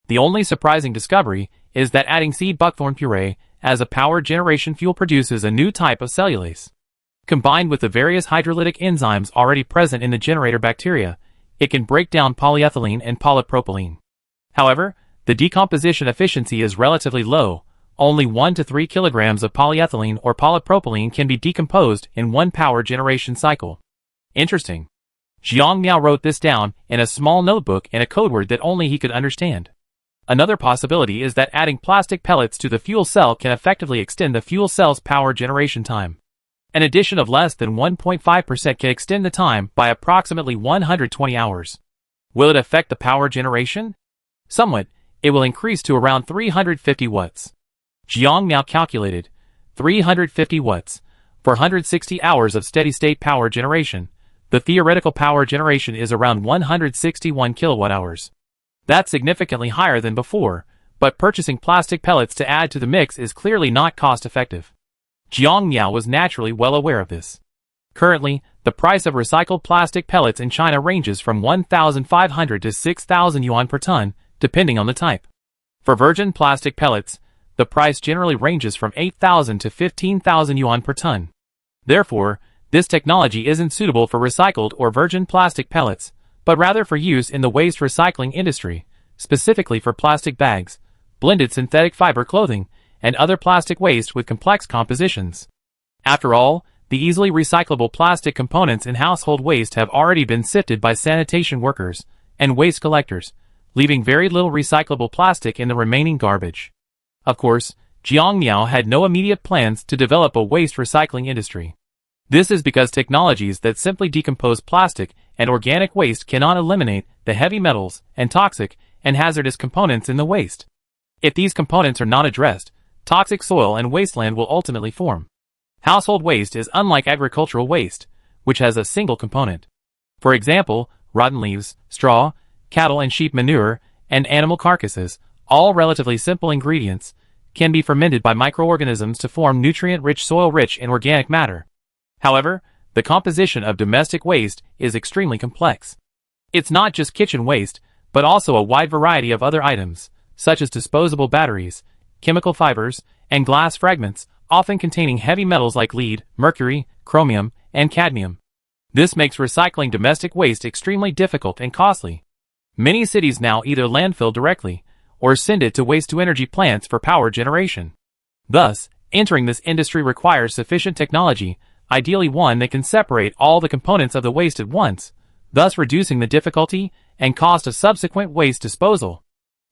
[SPEAKER 1] The only surprising discovery is that adding seed buckthorn puree as a power generation fuel produces a new type of cellulase. Combined with the various hydrolytic enzymes already present in the generator bacteria, it can break down polyethylene and polypropylene. However, the decomposition efficiency is relatively low. Only 1 to 3 kilograms of polyethylene or polypropylene can be decomposed in one power generation cycle. Interesting. Jiang Miao wrote this down in a small notebook in a code word that only he could understand. Another possibility is that adding plastic pellets to the fuel cell can effectively extend the fuel cell's power generation time. An addition of less than 1.5% can extend the time by approximately 120 hours. Will it affect the power generation? Somewhat. It will increase to around 350 watts. Jiang Miao calculated 350 watts for 160 hours of steady-state power generation. The theoretical power generation is around 161 kilowatt-hours. That's significantly higher than before, but purchasing plastic pellets to add to the mix is clearly not cost-effective. Jiang Miao was naturally well aware of this. Currently, the price of recycled plastic pellets in China ranges from 1,500 to 6,000 yuan per ton, depending on the type. For virgin plastic pellets, the price generally ranges from 8,000 to 15,000 yuan per ton. Therefore, this technology isn't suitable for recycled or virgin plastic pellets, but rather for use in the waste recycling industry, specifically for plastic bags, blended synthetic fiber clothing, and other plastic waste with complex compositions. After all, the easily recyclable plastic components in household waste have already been sifted by sanitation workers and waste collectors, leaving very little recyclable plastic in the remaining garbage. Of course, Jiang Miao had no immediate plans to develop a waste recycling industry. This is because technologies that simply decompose plastic and organic waste cannot eliminate the heavy metals and toxic and hazardous components in the waste. If these components are not addressed, toxic soil and wasteland will ultimately form. Household waste is unlike agricultural waste, which has a single component. For example, rotten leaves, straw, cattle and sheep manure, and animal carcasses, all relatively simple ingredients, can be fermented by microorganisms to form nutrient-rich soil rich in organic matter. However, the composition of domestic waste is extremely complex. It's not just kitchen waste, but also a wide variety of other items, such as disposable batteries, chemical fibers, and glass fragments, often containing heavy metals like lead, mercury, chromium, and cadmium. This makes recycling domestic waste extremely difficult and costly. Many cities now either landfill directly, or send it to waste-to-energy plants for power generation. Thus, entering this industry requires sufficient technology, ideally one that can separate all the components of the waste at once, thus reducing the difficulty and cost of subsequent waste disposal.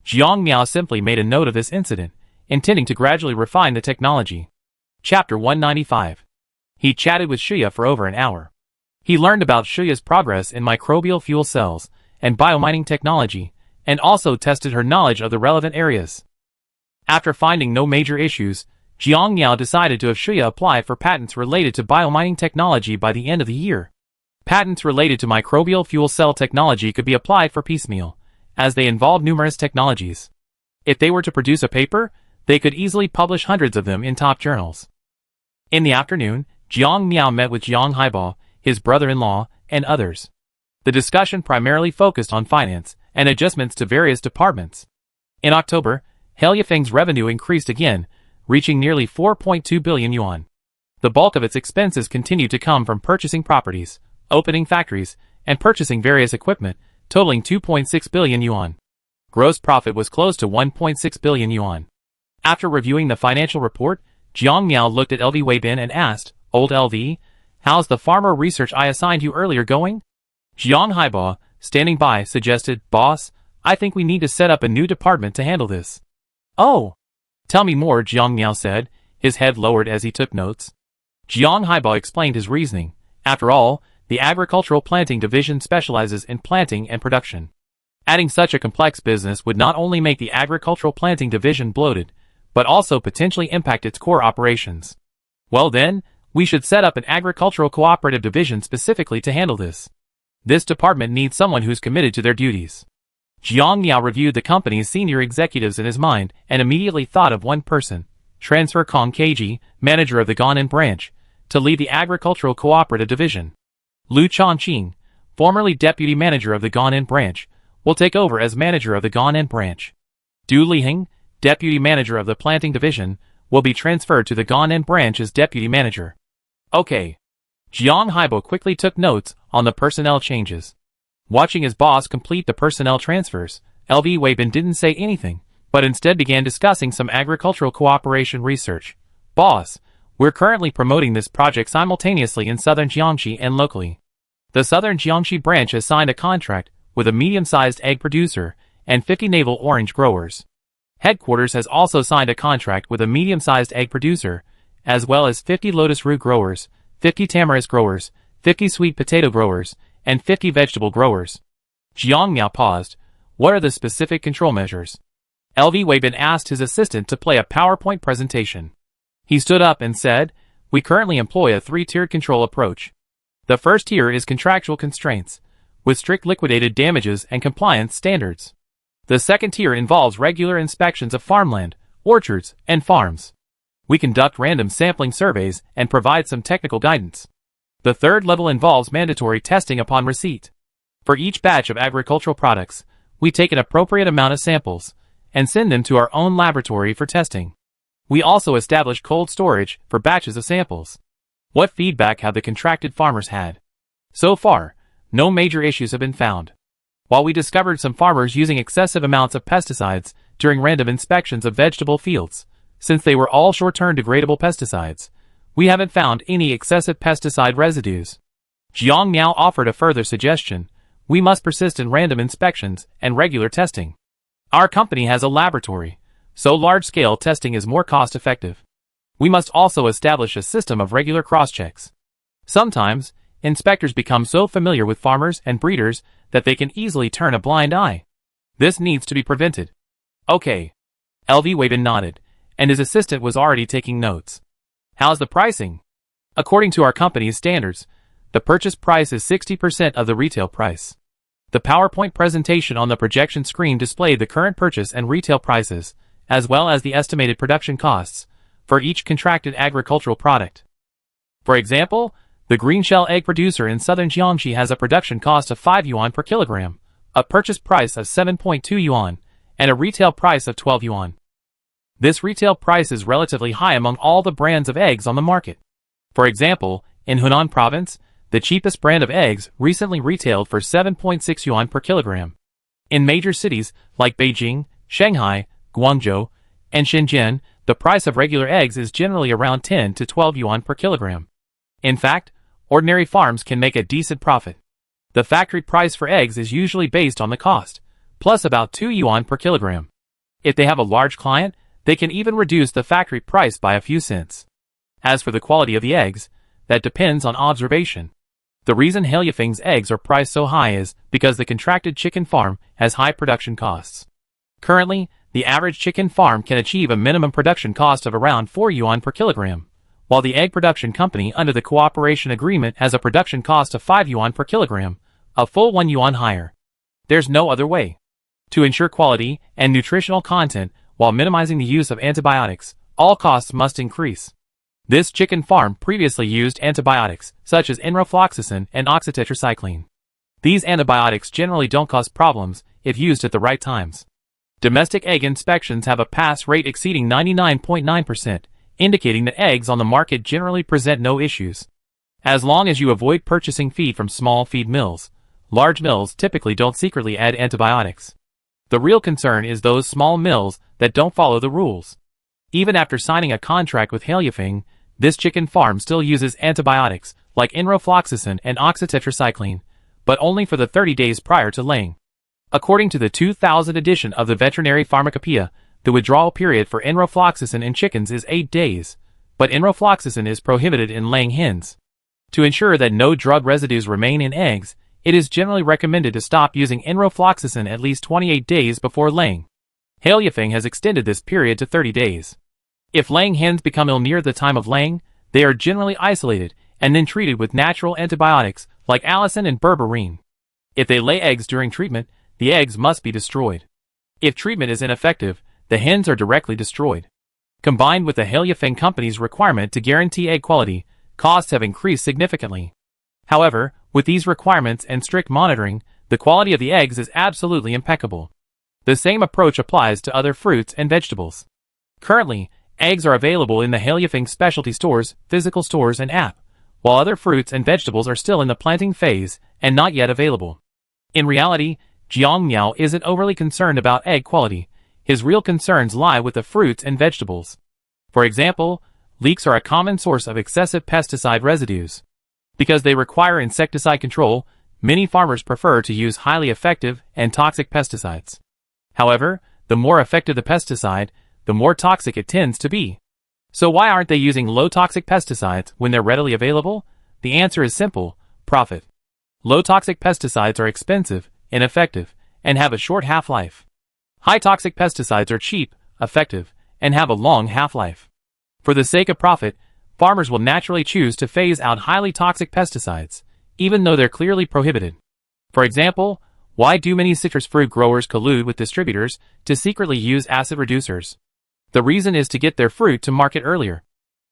[SPEAKER 1] Jiang Miao simply made a note of this incident, intending to gradually refine the technology. Chapter 195. He chatted with Shuya for over an hour. He learned about Shuya's progress in microbial fuel cells and biomining technology, and also tested her knowledge of the relevant areas. After finding no major issues, Jiang Miao decided to have Shuya apply for patents related to biomining technology by the end of the year. Patents related to microbial fuel cell technology could be applied for piecemeal, as they involve numerous technologies. If they were to produce a paper, they could easily publish hundreds of them in top journals. In the afternoon, Jiang Miao met with Jiang Haibo, his brother-in-law, and others. The discussion primarily focused on finance and adjustments to various departments. In October, Heliafeng's revenue increased again, reaching nearly 4.2 billion yuan. The bulk of its expenses continued to come from purchasing properties, opening factories, and purchasing various equipment, totaling 2.6 billion yuan. Gross profit was close to 1.6 billion yuan. After reviewing the financial report, Jiang Miao looked at LV Weibin and asked, "Old LV, how's the farmer research I assigned you earlier going?" Jiang Haibo, standing by, suggested, "Boss, I think we need to set up a new department to handle this." "Oh, tell me more," Jiang Miao said, his head lowered as he took notes. Jiang Haibo explained his reasoning. After all, The agricultural planting division specializes in planting and production. Adding such a complex business would not only make the agricultural planting division bloated, but also potentially impact its core operations. Well then, we should set up an agricultural cooperative division specifically to handle this. This department needs someone who's committed to their duties. Jiang Miao reviewed the company's senior executives in his mind and immediately thought of one person, transfer Kong Keiji, manager of the Guanan branch, to lead the agricultural cooperative division. Lu Chongqing, formerly deputy manager of the Guanan branch, will take over as manager of the Guanan branch. Du Liheng, deputy manager of the planting division, will be transferred to the Guanan branch as deputy manager. Okay. Jiang Haibo quickly took notes on the personnel changes. Watching his boss complete the personnel transfers, LV Weibin didn't say anything, but instead began discussing some agricultural cooperation research. Boss, we're currently promoting this project simultaneously in southern Jiangxi and locally. The southern Jiangxi branch has signed a contract with a medium-sized egg producer and 50 navel orange growers. Headquarters has also signed a contract with a medium-sized egg producer, as well as 50 lotus root growers, 50 tamarisk growers, 50 sweet potato growers, and 50 vegetable growers. Jiang Miao paused. What are the specific control measures? LV Weibin asked his assistant to play a PowerPoint presentation. He stood up and said, we currently employ a three-tiered control approach. The first tier is contractual constraints, with strict liquidated damages and compliance standards. The second tier involves regular inspections of farmland, orchards, and farms. We conduct random sampling surveys and provide some technical guidance. The third level involves mandatory testing upon receipt. For each batch of agricultural products, we take an appropriate amount of samples and send them to our own laboratory for testing. We also establish cold storage for batches of samples. What feedback have the contracted farmers had? So far, no major issues have been found. While we discovered some farmers using excessive amounts of pesticides during random inspections of vegetable fields, since they were all short-term degradable pesticides, we haven't found any excessive pesticide residues. Jiang Miao offered a further suggestion. We must persist in random inspections and regular testing. Our company has a laboratory, so large-scale testing is more cost-effective. We must also establish a system of regular cross-checks. Sometimes, inspectors become so familiar with farmers and breeders that they can easily turn a blind eye. This needs to be prevented. Okay. LV Weibin nodded, and his assistant was already taking notes. How's the pricing? According to our company's standards, the purchase price is 60% of the retail price. The PowerPoint presentation on the projection screen displayed the current purchase and retail prices, as well as the estimated production costs, for each contracted agricultural product. For example, the green shell egg producer in southern Jiangxi has a production cost of 5 yuan per kilogram, a purchase price of 7.2 yuan, and a retail price of 12 yuan. This retail price is relatively high among all the brands of eggs on the market. For example, in Hunan province, the cheapest brand of eggs recently retailed for 7.6 yuan per kilogram. In major cities like Beijing, Shanghai, Guangzhou, and Shenzhen, the price of regular eggs is generally around 10 to 12 yuan per kilogram. In fact, ordinary farms can make a decent profit. The factory price for eggs is usually based on the cost, plus about 2 yuan per kilogram. If they have a large client, they can even reduce the factory price by a few cents. As for the quality of the eggs, that depends on observation. The reason Hailefeng's eggs are priced so high is because the contracted chicken farm has high production costs. Currently, the average chicken farm can achieve a minimum production cost of around 4 yuan per kilogram, while the egg production company under the cooperation agreement has a production cost of 5 yuan per kilogram, a full 1 yuan higher. There's no other way. To ensure quality and nutritional content while minimizing the use of antibiotics, all costs must increase. This chicken farm previously used antibiotics such as enrofloxacin and oxytetracycline. These antibiotics generally don't cause problems if used at the right times. Domestic egg inspections have a pass rate exceeding 99.9%, indicating that eggs on the market generally present no issues. As long as you avoid purchasing feed from small feed mills, large mills typically don't secretly add antibiotics. The real concern is those small mills that don't follow the rules. Even after signing a contract with Hailefeng, this chicken farm still uses antibiotics like enrofloxacin and oxytetracycline, but only for the 30 days prior to laying. According to the 2000 edition of the Veterinary Pharmacopoeia, the withdrawal period for enrofloxacin in chickens is 8 days, but enrofloxacin is prohibited in laying hens. To ensure that no drug residues remain in eggs, it is generally recommended to stop using enrofloxacin at least 28 days before laying. Haleifing has extended this period to 30 days. If laying hens become ill near the time of laying, they are generally isolated and then treated with natural antibiotics like allicin and berberine. If they lay eggs during treatment, the eggs must be destroyed. If treatment is ineffective, the hens are directly destroyed. Combined with the Haleifing company's requirement to guarantee egg quality, costs have increased significantly. However, with these requirements and strict monitoring, the quality of the eggs is absolutely impeccable. The same approach applies to other fruits and vegetables. Currently, eggs are available in the Haleifing specialty stores, physical stores, and app, while other fruits and vegetables are still in the planting phase and not yet available. In reality, Jiang Miao isn't overly concerned about egg quality. His real concerns lie with the fruits and vegetables. For example, leeks are a common source of excessive pesticide residues. Because they require insecticide control, many farmers prefer to use highly effective and toxic pesticides. However, the more effective the pesticide, the more toxic it tends to be. So why aren't they using low-toxic pesticides when they're readily available? The answer is simple: profit. Low-toxic pesticides are expensive, ineffective, and have a short half-life. High-toxic pesticides are cheap, effective, and have a long half-life. For the sake of profit, farmers will naturally choose to phase out highly toxic pesticides, even though they're clearly prohibited. For example, why do many citrus fruit growers collude with distributors to secretly use acid reducers? The reason is to get their fruit to market earlier.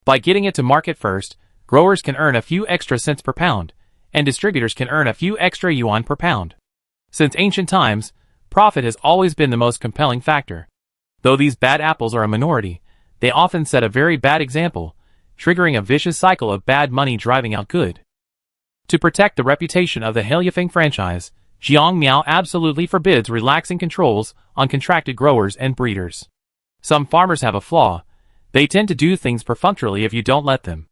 [SPEAKER 1] By getting it to market first, growers can earn a few extra cents per pound, and distributors can earn a few extra yuan per pound. Since ancient times, profit has always been the most compelling factor. Though these bad apples are a minority, they often set a very bad example, triggering a vicious cycle of bad money driving out good. To protect the reputation of the Haleifing franchise, Jiang Miao absolutely forbids relaxing controls on contracted growers and breeders. Some farmers have a flaw: they tend to do things perfunctorily if you don't let them.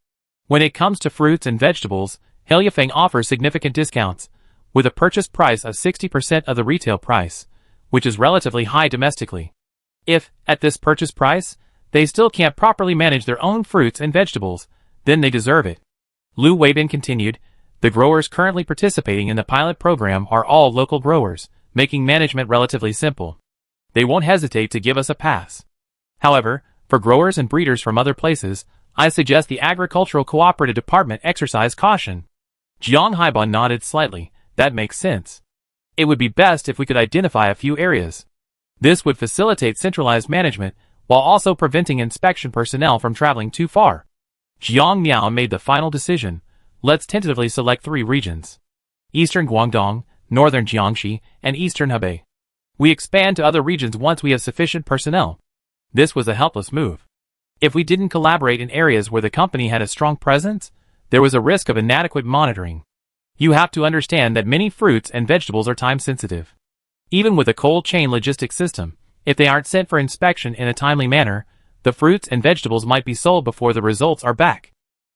[SPEAKER 1] When it comes to fruits and vegetables, Haleifing offers significant discounts, with a purchase price of 60% of the retail price, which is relatively high domestically. If, at this purchase price, they still can't properly manage their own fruits and vegetables, then they deserve it. Lu Weibin continued, the growers currently participating in the pilot program are all local growers, making management relatively simple. They won't hesitate to give us a pass. However, for growers and breeders from other places, I suggest the Agricultural Cooperative Department exercise caution. Jiang Haibon nodded slightly. That makes sense. It would be best if we could identify a few areas. This would facilitate centralized management, while also preventing inspection personnel from traveling too far. Jiang Miao made the final decision. Let's tentatively select 3 regions: Eastern Guangdong, Northern Jiangxi, and Eastern Hebei. We expand to other regions once we have sufficient personnel. This was a helpless move. If we didn't collaborate in areas where the company had a strong presence, there was a risk of inadequate monitoring. You have to understand that many fruits and vegetables are time-sensitive. Even with a cold chain logistics system, if they aren't sent for inspection in a timely manner, the fruits and vegetables might be sold before the results are back.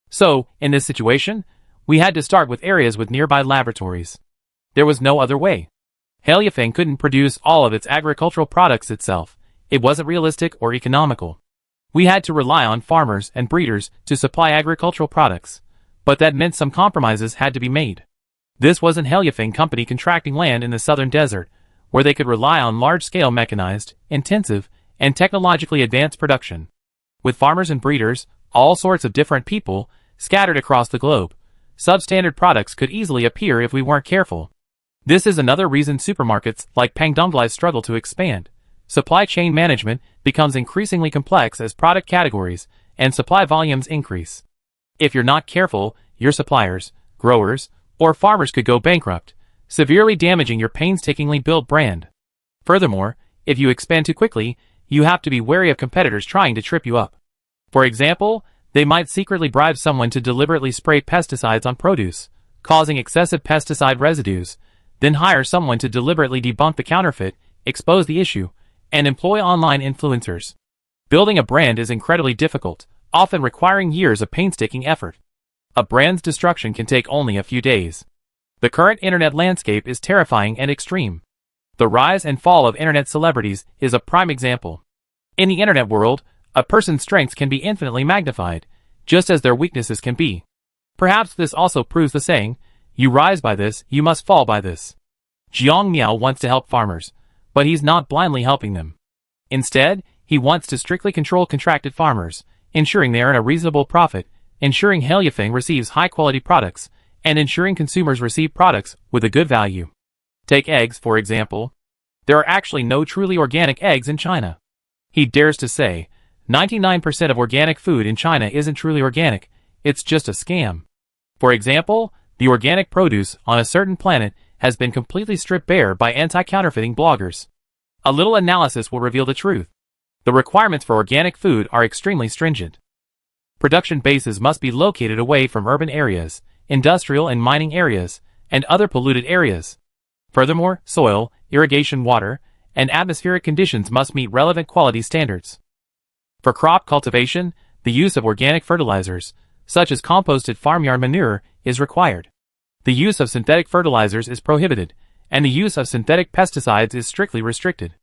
[SPEAKER 1] So, in this situation, we had to start with areas with nearby laboratories. There was no other way. Haleifing couldn't produce all of its agricultural products itself. It wasn't realistic or economical. We had to rely on farmers and breeders to supply agricultural products, but that meant some compromises had to be made. This wasn't Haleifing company contracting land in the southern desert, where they could rely on large-scale mechanized, intensive, and technologically advanced production. With farmers and breeders, all sorts of different people, scattered across the globe, substandard products could easily appear if we weren't careful. This is another reason supermarkets like Pangdongvai's struggle to expand. Supply chain management becomes increasingly complex as product categories and supply volumes increase. If you're not careful, your suppliers, growers, or farmers could go bankrupt, severely damaging your painstakingly built brand. Furthermore, if you expand too quickly, you have to be wary of competitors trying to trip you up. For example, they might secretly bribe someone to deliberately spray pesticides on produce, causing excessive pesticide residues, then hire someone to deliberately debunk the counterfeit, expose the issue, and employ online influencers. Building a brand is incredibly difficult, often requiring years of painstaking effort. A brand's destruction can take only a few days. The current internet landscape is terrifying and extreme. The rise and fall of internet celebrities is a prime example. In the internet world, a person's strengths can be infinitely magnified, just as their weaknesses can be. Perhaps this also proves the saying, "You rise by this, you must fall by this." Jiang Miao wants to help farmers, but he's not blindly helping them. Instead, he wants to strictly control contracted farmers, ensuring they earn a reasonable profit, ensuring Helyafeng receives high-quality products, and ensuring consumers receive products with a good value. Take eggs, for example. There are actually no truly organic eggs in China. He dares to say, 99% of organic food in China isn't truly organic, it's just a scam. For example, the organic produce on a certain planet has been completely stripped bare by anti-counterfeiting bloggers. A little analysis will reveal the truth. The requirements for organic food are extremely stringent. Production bases must be located away from urban areas, industrial and mining areas, and other polluted areas. Furthermore, soil, irrigation water, and atmospheric conditions must meet relevant quality standards. For crop cultivation, the use of organic fertilizers, such as composted farmyard manure, is required. The use of synthetic fertilizers is prohibited, and the use of synthetic pesticides is strictly restricted.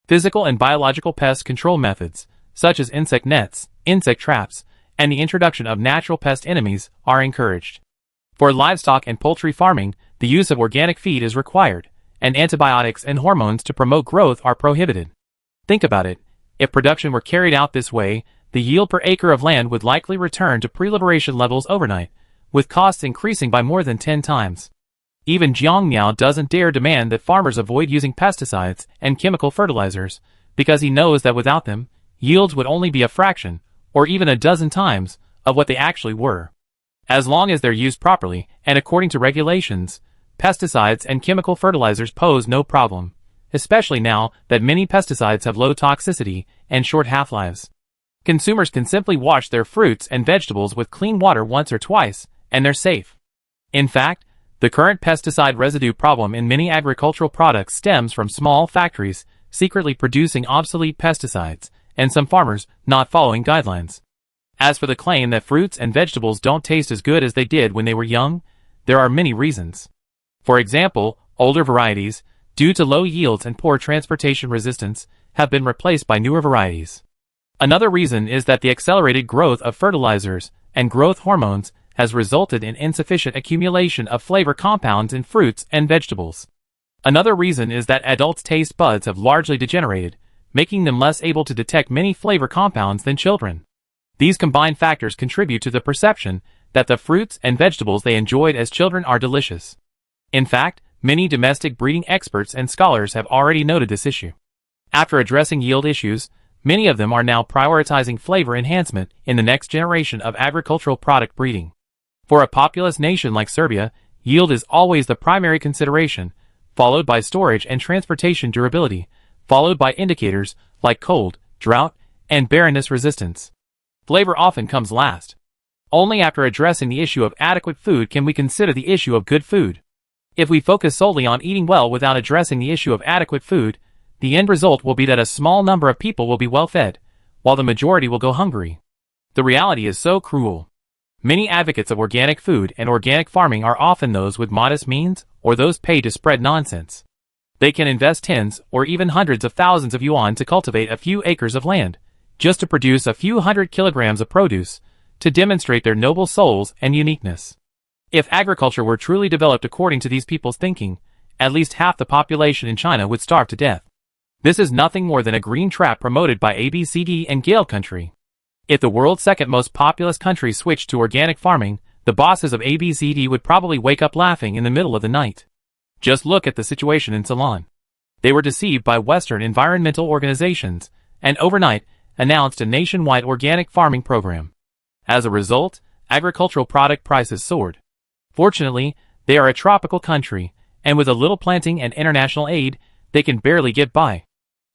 [SPEAKER 1] Physical and biological pest control methods, such as insect nets, insect traps, and the introduction of natural pest enemies, are encouraged. For livestock and poultry farming, the use of organic feed is required, and antibiotics and hormones to promote growth are prohibited. Think about it. If production were carried out this way, the yield per acre of land would likely return to pre-liberation levels overnight, with costs increasing by more than 10 times. Even Jiang Miao doesn't dare demand that farmers avoid using pesticides and chemical fertilizers, because he knows that without them, yields would only be a fraction, or even a dozen times, of what they actually were. As long as they're used properly, and according to regulations, pesticides and chemical fertilizers pose no problem, especially now that many pesticides have low toxicity and short half-lives. Consumers can simply wash their fruits and vegetables with clean water once or twice, and they're safe. In fact, the current pesticide residue problem in many agricultural products stems from small factories secretly producing obsolete pesticides, and some farmers not following guidelines. As for the claim that fruits and vegetables don't taste as good as they did when they were young, there are many reasons. For example, older varieties, due to low yields and poor transportation resistance, have been replaced by newer varieties. Another reason is that the accelerated growth of fertilizers and growth hormones has resulted in insufficient accumulation of flavor compounds in fruits and vegetables. Another reason is that adults' taste buds have largely degenerated, making them less able to detect many flavor compounds than children. These combined factors contribute to the perception that the fruits and vegetables they enjoyed as children are delicious. In fact, many domestic breeding experts and scholars have already noted this issue. After addressing yield issues, many of them are now prioritizing flavor enhancement in the next generation of agricultural product breeding. For a populous nation like Serbia, yield is always the primary consideration, followed by storage and transportation durability, followed by indicators like cold, drought, and barrenness resistance. Flavor often comes last. Only after addressing the issue of adequate food can we consider the issue of good food. If we focus solely on eating well without addressing the issue of adequate food, the end result will be that a small number of people will be well fed, while the majority will go hungry. The reality is so cruel. Many advocates of organic food and organic farming are often those with modest means or those paid to spread nonsense. They can invest tens or even hundreds of thousands of yuan to cultivate a few acres of land, just to produce a few hundred kilograms of produce, to demonstrate their noble souls and uniqueness. If agriculture were truly developed according to these people's thinking, at least half the population in China would starve to death. This is nothing more than a green trap promoted by ABCD and Gale country. If the world's second most populous country switched to organic farming, the bosses of ABCD would probably wake up laughing in the middle of the night. Just look at the situation in Ceylon. They were deceived by Western environmental organizations, and overnight, announced a nationwide organic farming program. As a result, agricultural product prices soared. Fortunately, they are a tropical country, and with a little planting and international aid, they can barely get by.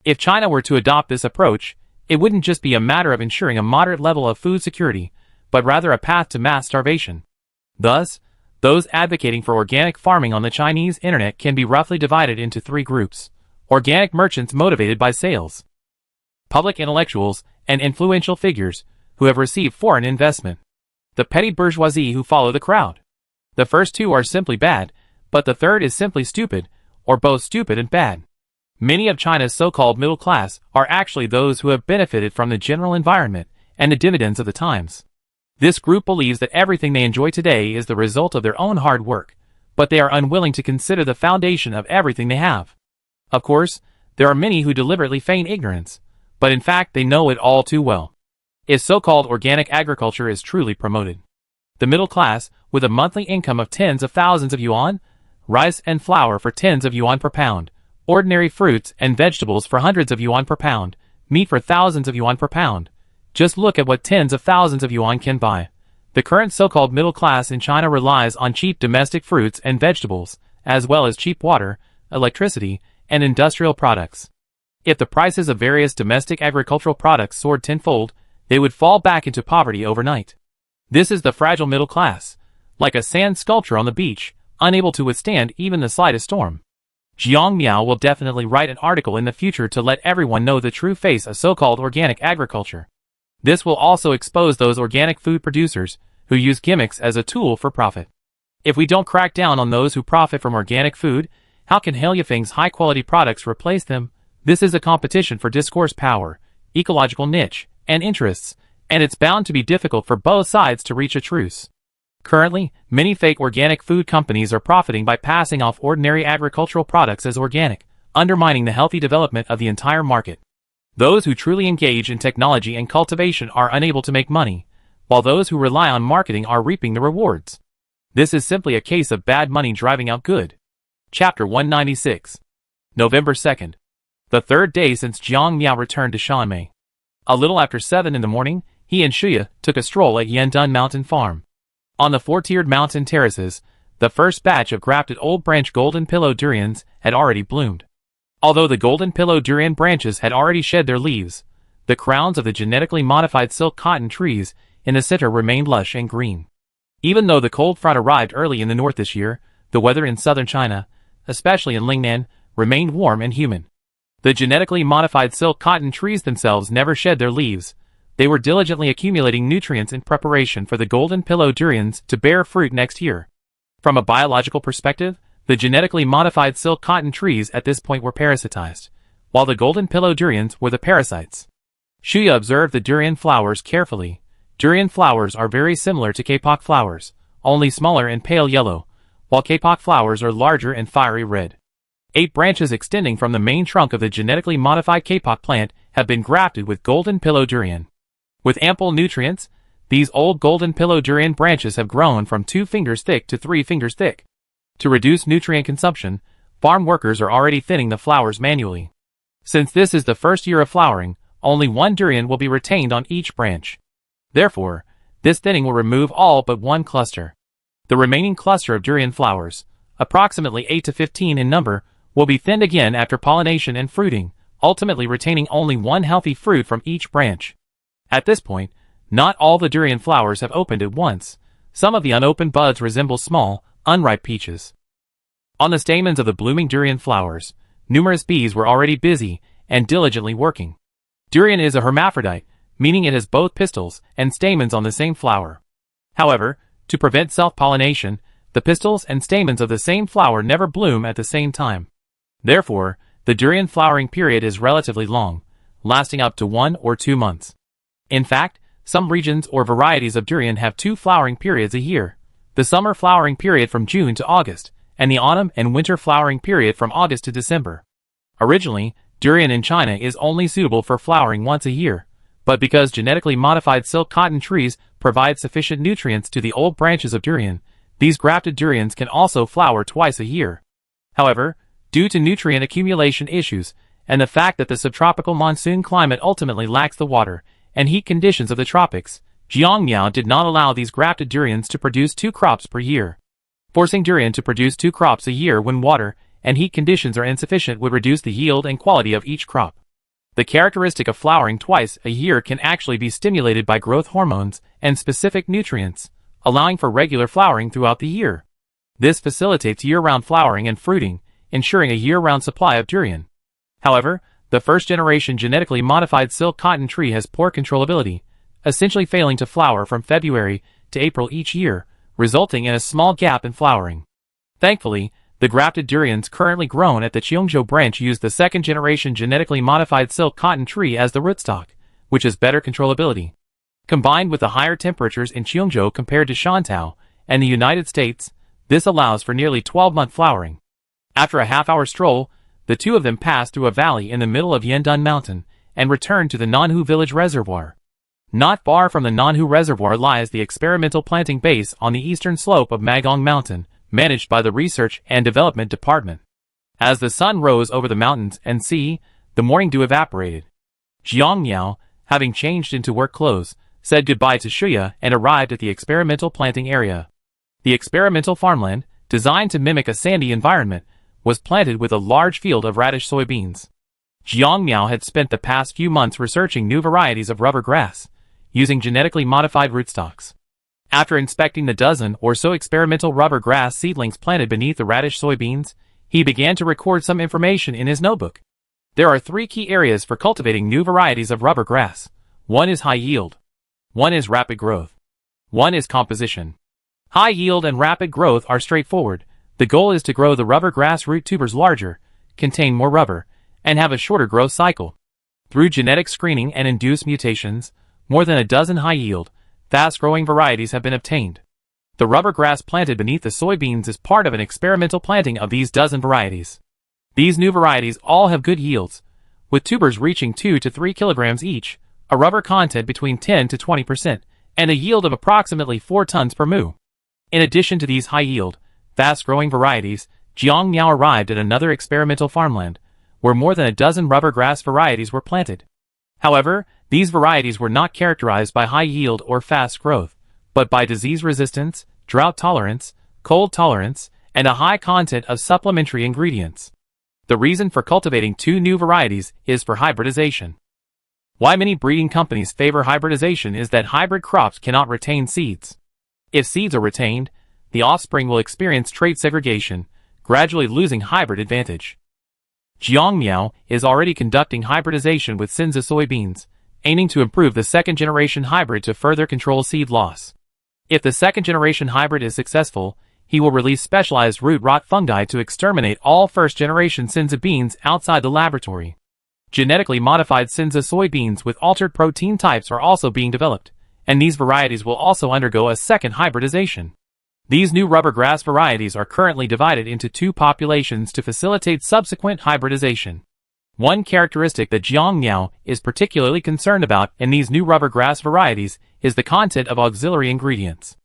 [SPEAKER 1] If China were to adopt this approach, it wouldn't just be a matter of ensuring a moderate level of food security, but rather a path to mass starvation. Thus, those advocating for organic farming on the Chinese internet can be roughly divided into three groups: organic merchants motivated by sales, public intellectuals and influential figures who have received foreign investment, the petty bourgeoisie who follow the crowd. The first two are simply bad, but the third is simply stupid, or both stupid and bad. Many of China's so-called middle class are actually those who have benefited from the general environment and the dividends of the times. This group believes that everything they enjoy today is the result of their own hard work, but they are unwilling to consider the foundation of everything they have. Of course, there are many who deliberately feign ignorance, but in fact they know it all too well. If so-called organic agriculture is truly promoted, the middle class, with a monthly income of tens of thousands of yuan, rice and flour for tens of yuan per pound, ordinary fruits and vegetables for hundreds of yuan per pound, meat for thousands of yuan per pound. Just look at what tens of thousands of yuan can buy. The current so-called middle class in China relies on cheap domestic fruits and vegetables, as well as cheap water, electricity, and industrial products. If the prices of various domestic agricultural products soared tenfold, they would fall back into poverty overnight. This is the fragile middle class, like a sand sculpture on the beach, unable to withstand even the slightest storm. Jiang Miao will definitely write an article in the future to let everyone know the true face of so-called organic agriculture. This will also expose those organic food producers who use gimmicks as a tool for profit. If we don't crack down on those who profit from organic food, how can Haliafeng's high-quality products replace them? This is a competition for discourse power, ecological niche, and interests, and it's bound to be difficult for both sides to reach a truce. Currently, many fake organic food companies are profiting by passing off ordinary agricultural products as organic, undermining the healthy development of the entire market. Those who truly engage in technology and cultivation are unable to make money, while those who rely on marketing are reaping the rewards. This is simply a case of bad money driving out good. Chapter 196. November 2nd. The third day since Jiang Miao returned to Shanmei. A little after 7 in the morning, he and Shuya took a stroll at Yandun Mountain Farm. On the four-tiered mountain terraces, the first batch of grafted old branch golden pillow durians had already bloomed. Although the golden pillow durian branches had already shed their leaves, the crowns of the genetically modified silk cotton trees in the center remained lush and green. Even though the cold front arrived early in the north this year, the weather in southern China, especially in Lingnan, remained warm and humid. The genetically modified silk cotton trees themselves never shed their leaves. They were diligently accumulating nutrients in preparation for the golden pillow durians to bear fruit next year. From a biological perspective, the genetically modified silk cotton trees at this point were parasitized, while the golden pillow durians were the parasites. Shuya observed the durian flowers carefully. Durian flowers are very similar to kapok flowers, only smaller and pale yellow, while kapok flowers are larger and fiery red. 8 branches extending from the main trunk of the genetically modified kapok plant have been grafted with golden pillow durian. With ample nutrients, these old golden pillow durian branches have grown from 2 fingers thick to 3 fingers thick. To reduce nutrient consumption, farm workers are already thinning the flowers manually. Since this is the first year of flowering, only 1 durian will be retained on each branch. Therefore, this thinning will remove all but 1 cluster. The remaining cluster of durian flowers, approximately 8 to 15 in number, will be thinned again after pollination and fruiting, ultimately retaining only 1 healthy fruit from each branch. At this point, not all the durian flowers have opened at once. Some of the unopened buds resemble small, unripe peaches. On the stamens of the blooming durian flowers, numerous bees were already busy and diligently working. Durian is a hermaphrodite, meaning it has both pistils and stamens on the same flower. However, to prevent self-pollination, the pistils and stamens of the same flower never bloom at the same time. Therefore, the durian flowering period is relatively long, lasting up to 1 or 2 months. In fact, some regions or varieties of durian have 2 flowering periods a year. The summer flowering period from June to August, and the autumn and winter flowering period from August to December. Originally, durian in China is only suitable for flowering once a year, but because genetically modified silk cotton trees provide sufficient nutrients to the old branches of durian, these grafted durians can also flower twice a year. However, due to nutrient accumulation issues, and the fact that the subtropical monsoon climate ultimately lacks the water and heat conditions of the tropics, Jiang Miao did not allow these grafted durians to produce 2 crops per year. Forcing durian to produce 2 crops a year when water and heat conditions are insufficient would reduce the yield and quality of each crop. The characteristic of flowering twice a year can actually be stimulated by growth hormones and specific nutrients, allowing for regular flowering throughout the year. This facilitates year-round flowering and fruiting, ensuring a year-round supply of durian. However, the first-generation genetically modified silk cotton tree has poor controllability, essentially failing to flower from February to April each year, resulting in a small gap in flowering. Thankfully, the grafted durians currently grown at the Cheongzhou branch use the second-generation genetically modified silk cotton tree as the rootstock, which has better controllability. Combined with the higher temperatures in Cheongjo compared to Shantou and the United States, this allows for nearly 12-month flowering. After a half-hour stroll, the two of them pass through a valley in the middle of Yendun Mountain and return to the Nanhu Village Reservoir. Not far from the Nanhu Reservoir lies the experimental planting base on the eastern slope of Magong Mountain, managed by the Research and Development Department. As the sun rose over the mountains and sea, the morning dew evaporated. Jiang Miao, having changed into work clothes, said goodbye to Shuya and arrived at the experimental planting area. The experimental farmland, designed to mimic a sandy environment, was planted with a large field of radish soybeans. Jiang Miao had spent the past few months researching new varieties of rubber grass, using genetically modified rootstocks. After inspecting the dozen or so experimental rubber grass seedlings planted beneath the radish soybeans, he began to record some information in his notebook. There are 3 key areas for cultivating new varieties of rubber grass. 1 is high yield. 1 is rapid growth. 1 is composition. High yield and rapid growth are straightforward. The goal is to grow the rubber grass root tubers larger, contain more rubber, and have a shorter growth cycle. Through genetic screening and induced mutations, more than a dozen high-yield, fast-growing varieties have been obtained. The rubber grass planted beneath the soybeans is part of an experimental planting of these dozen varieties. These new varieties all have good yields, with tubers reaching 2 to 3 kilograms each, a rubber content between 10 to 20%, and a yield of approximately 4 tons per mu. In addition to these high-yield, fast-growing varieties, Jiang Miao arrived at another experimental farmland, where more than a dozen rubber grass varieties were planted. However, these varieties were not characterized by high yield or fast growth, but by disease resistance, drought tolerance, cold tolerance, and a high content of supplementary ingredients. The reason for cultivating 2 new varieties is for hybridization. Why many breeding companies favor hybridization is that hybrid crops cannot retain seeds. If seeds are retained, the offspring will experience trait segregation, gradually losing hybrid advantage. Jiang Miao is already conducting hybridization with Sinza soybeans, aiming to improve the second-generation hybrid to further control seed loss. If the second-generation hybrid is successful, he will release specialized root rot fungi to exterminate all first-generation Sinza beans outside the laboratory. Genetically modified Sinza soybeans with altered protein types are also being developed, and these varieties will also undergo a second hybridization. These new rubber grass varieties are currently divided into 2 populations to facilitate subsequent hybridization. One characteristic that Jiang Miao is particularly concerned about in these new rubber grass varieties is the content of auxiliary ingredients.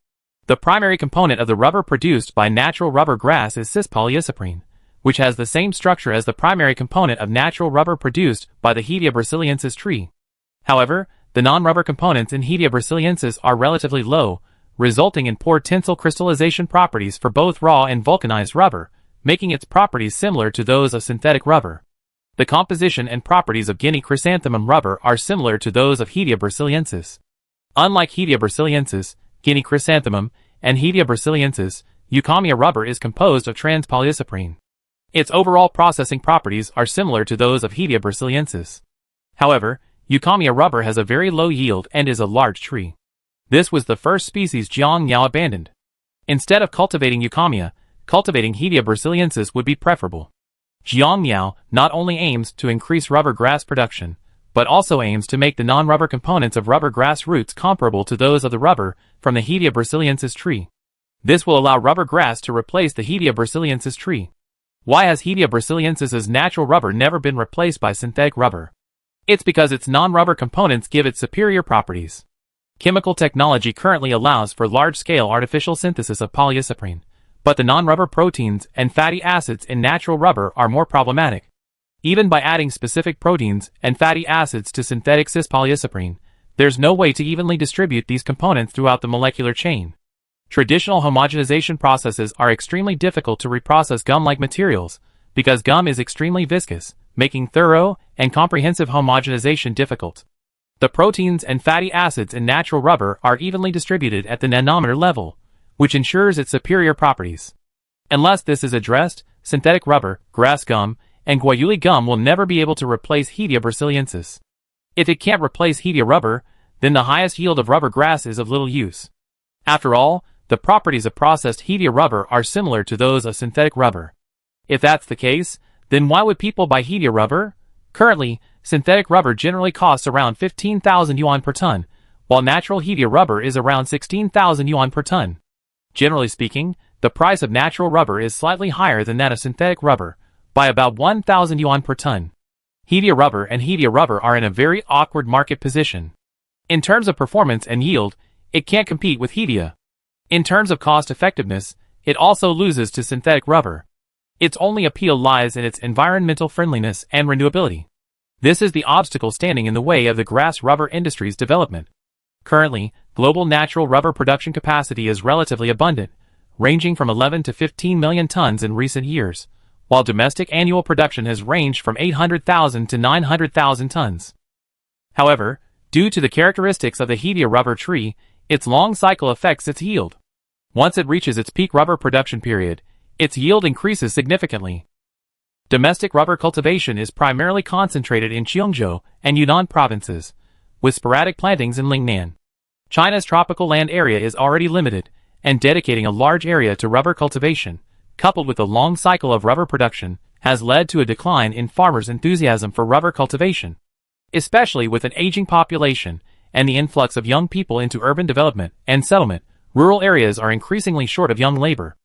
[SPEAKER 1] The primary component of the rubber produced by natural rubber grass is cis-polyisoprene, which has the same structure as the primary component of natural rubber produced by the Hedia brasiliensis tree. However, the non-rubber components in Hedia brasiliensis are relatively low, resulting in poor tensile crystallization properties for both raw and vulcanized rubber, making its properties similar to those of synthetic rubber. The composition and properties of Guinea chrysanthemum rubber are similar to those of Hedia brasiliensis. Unlike Hedia brasiliensis, Guinea chrysanthemum, and Hedia brasiliensis, Eucommia rubber is composed of trans-polyisoprene. Its overall processing properties are similar to those of Hedia brasiliensis. However, Eucommia rubber has a very low yield and is a large tree. This was the first species Jiang Miao abandoned. Instead of cultivating Eucommia, cultivating Hedia brasiliensis would be preferable. Jiang Miao not only aims to increase rubber grass production, but also aims to make the non-rubber components of rubber grass roots comparable to those of the rubber from the Hedia brasiliensis tree. This will allow rubber grass to replace the Hedia brasiliensis tree. Why has Hedia brasiliensis's natural rubber never been replaced by synthetic rubber? It's because its non-rubber components give it superior properties. Chemical technology currently allows for large-scale artificial synthesis of polyisoprene, but the non-rubber proteins and fatty acids in natural rubber are more problematic. Even by adding specific proteins and fatty acids to synthetic cis-polyisoprene, there's no way to evenly distribute these components throughout the molecular chain. Traditional homogenization processes are extremely difficult to reprocess gum-like materials, because gum is extremely viscous, making thorough and comprehensive homogenization difficult. The proteins and fatty acids in natural rubber are evenly distributed at the nanometer level, which ensures its superior properties. Unless this is addressed, synthetic rubber, grass gum, and guayuli gum will never be able to replace Hedia brasiliensis. If it can't replace Hedia rubber, then the highest yield of rubber grass is of little use. After all, the properties of processed Hedia rubber are similar to those of synthetic rubber. If that's the case, then why would people buy Hedia rubber? Currently, synthetic rubber generally costs around 15,000 yuan per ton, while natural Hedia rubber is around 16,000 yuan per ton. Generally speaking, the price of natural rubber is slightly higher than that of synthetic rubber, by about 1,000 yuan per ton. Hedia rubber are in a very awkward market position. In terms of performance and yield, it can't compete with Hedia. In terms of cost effectiveness, it also loses to synthetic rubber. Its only appeal lies in its environmental friendliness and renewability. This is the obstacle standing in the way of the grass rubber industry's development. Currently, global natural rubber production capacity is relatively abundant, ranging from 11 to 15 million tons in recent years, while domestic annual production has ranged from 800,000 to 900,000 tons. However, due to the characteristics of the Hedia rubber tree, its long cycle affects its yield. Once it reaches its peak rubber production period, its yield increases significantly. Domestic rubber cultivation is primarily concentrated in Cheongzhou and Yunnan provinces, with sporadic plantings in Lingnan. China's tropical land area is already limited, and dedicating a large area to rubber cultivation, coupled with the long cycle of rubber production, has led to a decline in farmers' enthusiasm for rubber cultivation. Especially with an aging population and the influx of young people into urban development and settlement, rural areas are increasingly short of young labor.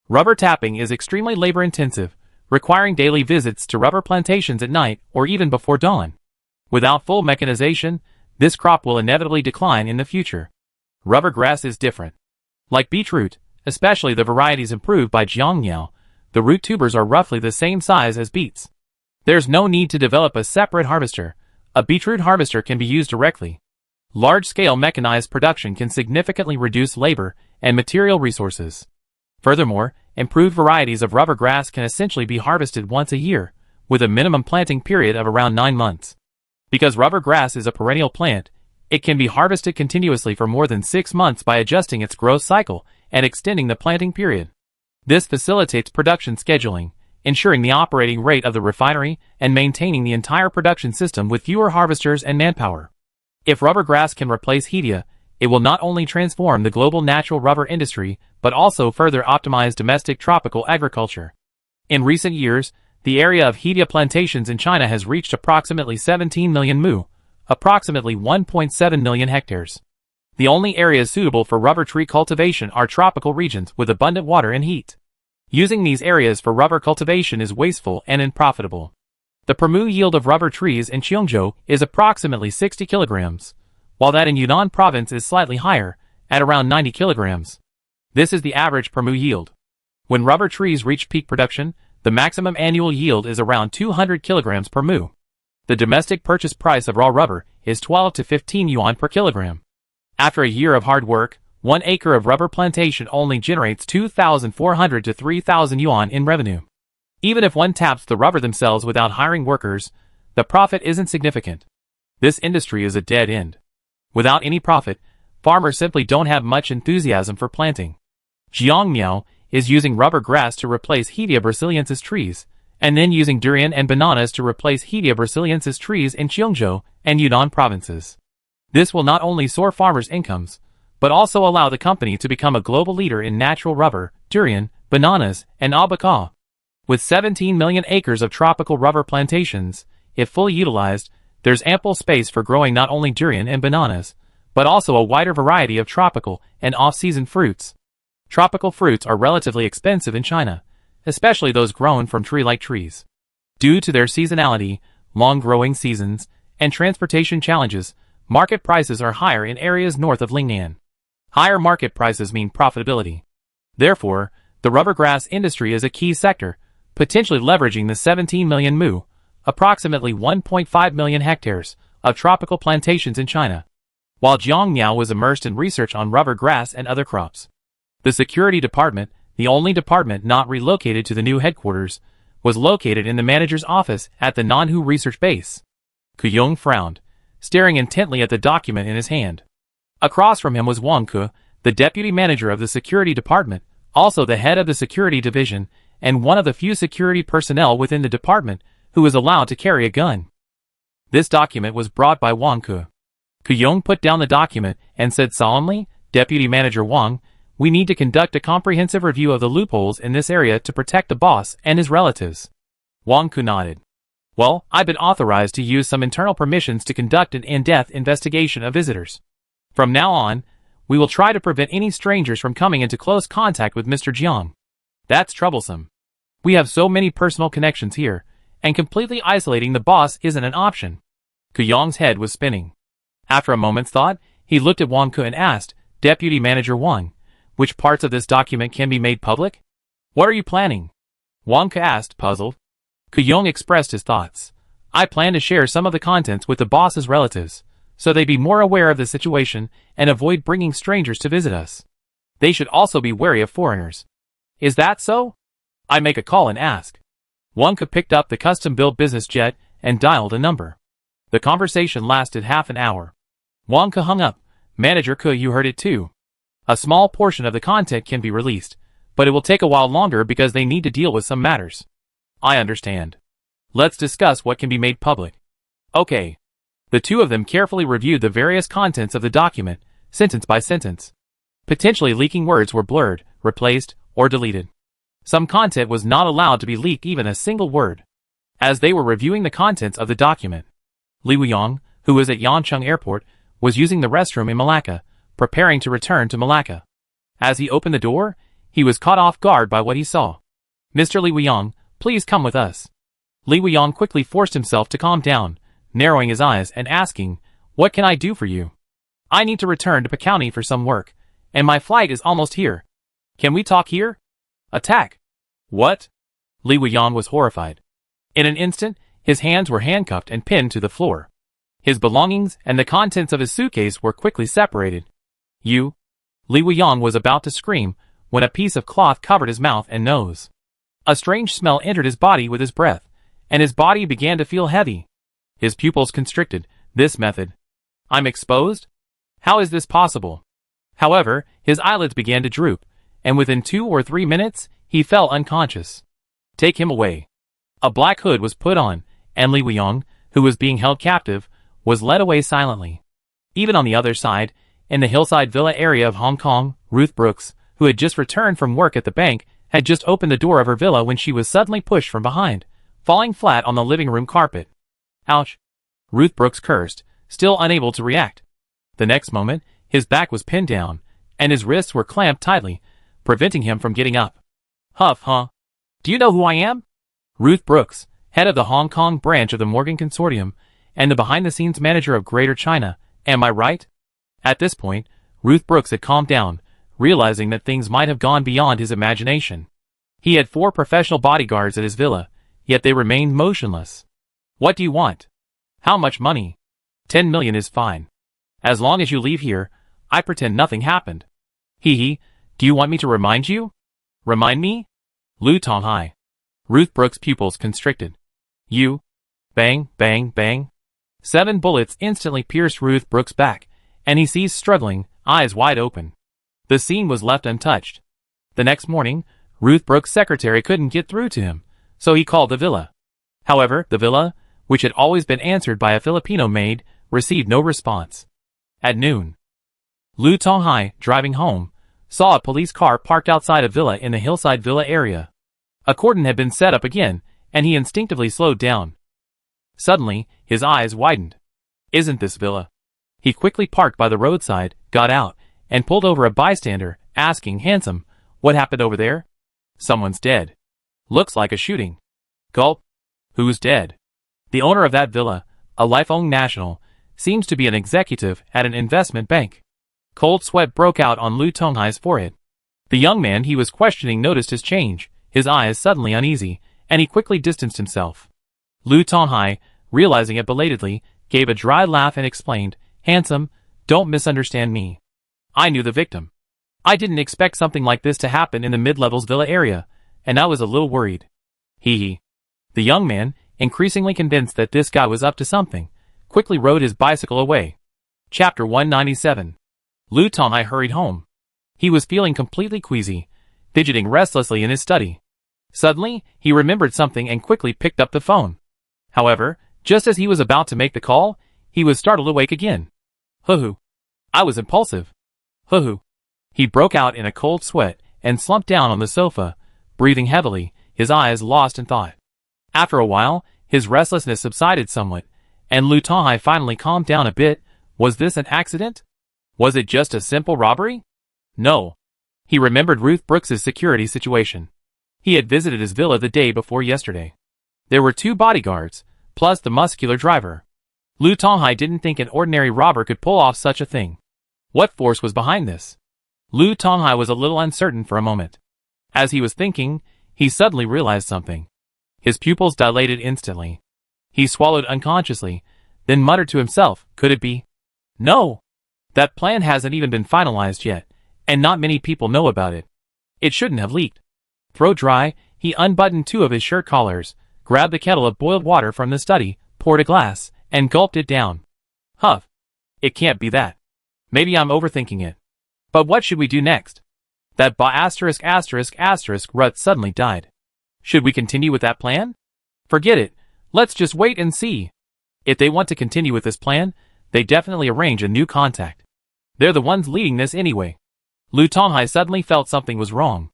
[SPEAKER 1] Rubber tapping is extremely labor-intensive, requiring daily visits to rubber plantations at night or even before dawn. Without full mechanization, this crop will inevitably decline in the future. Rubber grass is different. Like beetroot, especially the varieties improved by Jiangmiao, the root tubers are roughly the same size as beets. There's no need to develop a separate harvester. A beetroot harvester can be used directly. Large-scale mechanized production can significantly reduce labor and material resources. Furthermore, improved varieties of rubber grass can essentially be harvested once a year, with a minimum planting period of around 9 months. Because rubber grass is a perennial plant, it can be harvested continuously for more than 6 months by adjusting its growth cycle and extending the planting period. This facilitates production scheduling, ensuring the operating rate of the refinery and maintaining the entire production system with fewer harvesters and manpower. If rubber grass can replace Hedia, it will not only transform the global natural rubber industry, but also further optimize domestic tropical agriculture. In recent years, the area of Hedia plantations in China has reached approximately 17 million mu, approximately 1.7 million hectares. The only areas suitable for rubber tree cultivation are tropical regions with abundant water and heat. Using these areas for rubber cultivation is wasteful and unprofitable. The per mu yield of rubber trees in Cheongzhou is approximately 60 kilograms, while that in Yunnan province is slightly higher, at around 90 kilograms. This is the average per mu yield. When rubber trees reach peak production, the maximum annual yield is around 200 kilograms per mu. The domestic purchase price of raw rubber is 12 to 15 yuan per kilogram. After a year of hard work, 1 acre of rubber plantation only generates 2,400 to 3,000 yuan in revenue. Even if one taps the rubber themselves without hiring workers, the profit isn't significant. This industry is a dead end. Without any profit, farmers simply don't have much enthusiasm for planting. Jiangmiao is using rubber grass to replace Hedia brasiliensis trees, and then using durian and bananas to replace Hedia brasiliensis trees in Cheongzhou and Yunnan provinces. This will not only soar farmers' incomes, but also allow the company to become a global leader in natural rubber, durian, bananas, and albacore. With 17 million acres of tropical rubber plantations, if fully utilized, there's ample space for growing not only durian and bananas, but also a wider variety of tropical and off-season fruits. Tropical fruits are relatively expensive in China, especially those grown from tree-like trees. Due to their seasonality, long growing seasons, and transportation challenges, market prices are higher in areas north of Lingnan. Higher market prices mean profitability. Therefore, the rubber grass industry is a key sector, potentially leveraging the 17 million mu, approximately 1.5 million hectares, of tropical plantations in China. While Jiangmiao was immersed in research on rubber grass and other crops. The Security Department, the only department not relocated to the new headquarters, was located in the manager's office at the Nanhu Research Base. Kuyong frowned, staring intently at the document in his hand. Across from him was Wang Ke, the deputy manager of the Security Department, also the head of the Security Division, and one of the few security personnel within the department who was allowed to carry a gun. This document was brought by Wang Ke. Kuyong put down the document and said solemnly, "Deputy Manager Wang, we need to conduct a comprehensive review of the loopholes in this area to protect the boss and his relatives." Wang Ke nodded. "Well, I've been authorized to use some internal permissions to conduct an in-depth investigation of visitors. From now on, we will try to prevent any strangers from coming into close contact with Mr. Jiang. That's troublesome. We have so many personal connections here, and completely isolating the boss isn't an option. Kuyong's head was spinning. After a moment's thought, he looked at Wang Ke and asked, Deputy Manager Wang, which parts of this document can be made public? What are you planning? Wang Ke asked, puzzled. Kuyong expressed his thoughts. I plan to share some of the contents with the boss's relatives, so they be more aware of the situation and avoid bringing strangers to visit us. They should also be wary of foreigners. Is that so? I make a call and ask. Wang Ke picked up the custom-built business jet and dialed a number. The conversation lasted half an hour. Wang Ke hung up. Manager Ke, you heard it too. A small portion of the content can be released, but it will take a while longer because they need to deal with some matters. I understand. Let's discuss what can be made public. Okay. The two of them carefully reviewed the various contents of the document, sentence by sentence. Potentially leaking words were blurred, replaced, or deleted. Some content was not allowed to be leaked, even a single word. As they were reviewing the contents of the document, Li Wuyong, who was at Yancheng Airport, was using the restroom in Malacca, preparing to return to Malacca. As he opened the door, he was caught off guard by what he saw. Mr. Li Wuyong, please come with us. Li Wuyong quickly forced himself to calm down, narrowing his eyes and asking, What can I do for you? I need to return to County for some work, and my flight is almost here. Can we talk here? Attack. What? Li Wuyong was horrified. In an instant, his hands were handcuffed and pinned to the floor. His belongings and the contents of his suitcase were quickly separated. You? Li Wuyong was about to scream when a piece of cloth covered his mouth and nose. A strange smell entered his body with his breath, and his body began to feel heavy. His pupils constricted. This method. I'm exposed? How is this possible? However, his eyelids began to droop, and within 2 or 3 minutes, he fell unconscious. Take him away. A black hood was put on, and Li Wuyong, who was being held captive, was led away silently. Even on the other side, in the hillside villa area of Hong Kong, Ruth Brooks, who had just returned from work at the bank, had just opened the door of her villa when she was suddenly pushed from behind, falling flat on the living room carpet. Ouch! Ruth Brooks cursed, still unable to react. The next moment, his back was pinned down, and his wrists were clamped tightly, preventing him from getting up. Huff, huh? Do you know who I am? Ruth Brooks, head of the Hong Kong branch of the Morgan Consortium, and the behind-the-scenes manager of Greater China, am I right? At this point, Ruth Brooks had calmed down, realizing that things might have gone beyond his imagination. He had 4 professional bodyguards at his villa, yet they remained motionless. What do you want? How much money? 10 million is fine. As long as you leave here, I pretend nothing happened. Hee, do you want me to remind you? Remind me? Lu Tonghai. Ruth Brooks' pupils constricted. You? Bang, bang, bang. 7 bullets instantly pierced Ruth Brooks' back, and he ceased struggling, eyes wide open. The scene was left untouched. The next morning, Ruth Brooks' secretary couldn't get through to him, so he called the villa. However, the villa, which had always been answered by a Filipino maid, received no response. At noon, Lu Tonghai, driving home, saw a police car parked outside a villa in the hillside villa area. A cordon had been set up again, and he instinctively slowed down. Suddenly, his eyes widened. Isn't this villa? He quickly parked by the roadside, got out, and pulled over a bystander, asking, Handsome, what happened over there? Someone's dead. Looks like a shooting. Gulp. Who's dead? The owner of that villa, a lifelong national, seems to be an executive at an investment bank. Cold sweat broke out on Lu Tonghai's forehead. The young man he was questioning noticed his change, his eyes suddenly uneasy, and he quickly distanced himself. Lu Tonghai, realizing it belatedly, gave a dry laugh and explained, Handsome, don't misunderstand me. I knew the victim. I didn't expect something like this to happen in the mid-levels villa area, and I was a little worried. Hee. The young man, increasingly convinced that this guy was up to something, quickly rode his bicycle away. Chapter 197. Lu Tonghai hurried home. He was feeling completely queasy, fidgeting restlessly in his study. Suddenly, he remembered something and quickly picked up the phone. However, just as he was about to make the call, he was startled awake again. Hoo-hoo. I was impulsive. Hoo-hoo. He broke out in a cold sweat and slumped down on the sofa, breathing heavily, his eyes lost in thought. After a while, his restlessness subsided somewhat, and Lu Tonghai finally calmed down a bit. Was this an accident? Was it just a simple robbery? No. He remembered Ruth Brooks's security situation. He had visited his villa the day before yesterday. There were 2 bodyguards, plus the muscular driver. Lu Tonghai didn't think an ordinary robber could pull off such a thing. What force was behind this? Lu Tonghai was a little uncertain for a moment. As he was thinking, he suddenly realized something. His pupils dilated instantly. He swallowed unconsciously, then muttered to himself, could it be? No! That plan hasn't even been finalized yet, and not many people know about it. It shouldn't have leaked. Throat dry, he unbuttoned 2 of his shirt collars, grabbed a kettle of boiled water from the study, poured a glass, and gulped it down. Huff. It can't be that. Maybe I'm overthinking it. But what should we do next? That rut suddenly died. Should we continue with that plan? Forget it. Let's just wait and see. If they want to continue with this plan, they definitely arrange a new contact. They're the ones leading this anyway. Lu Tonghai suddenly felt something was wrong.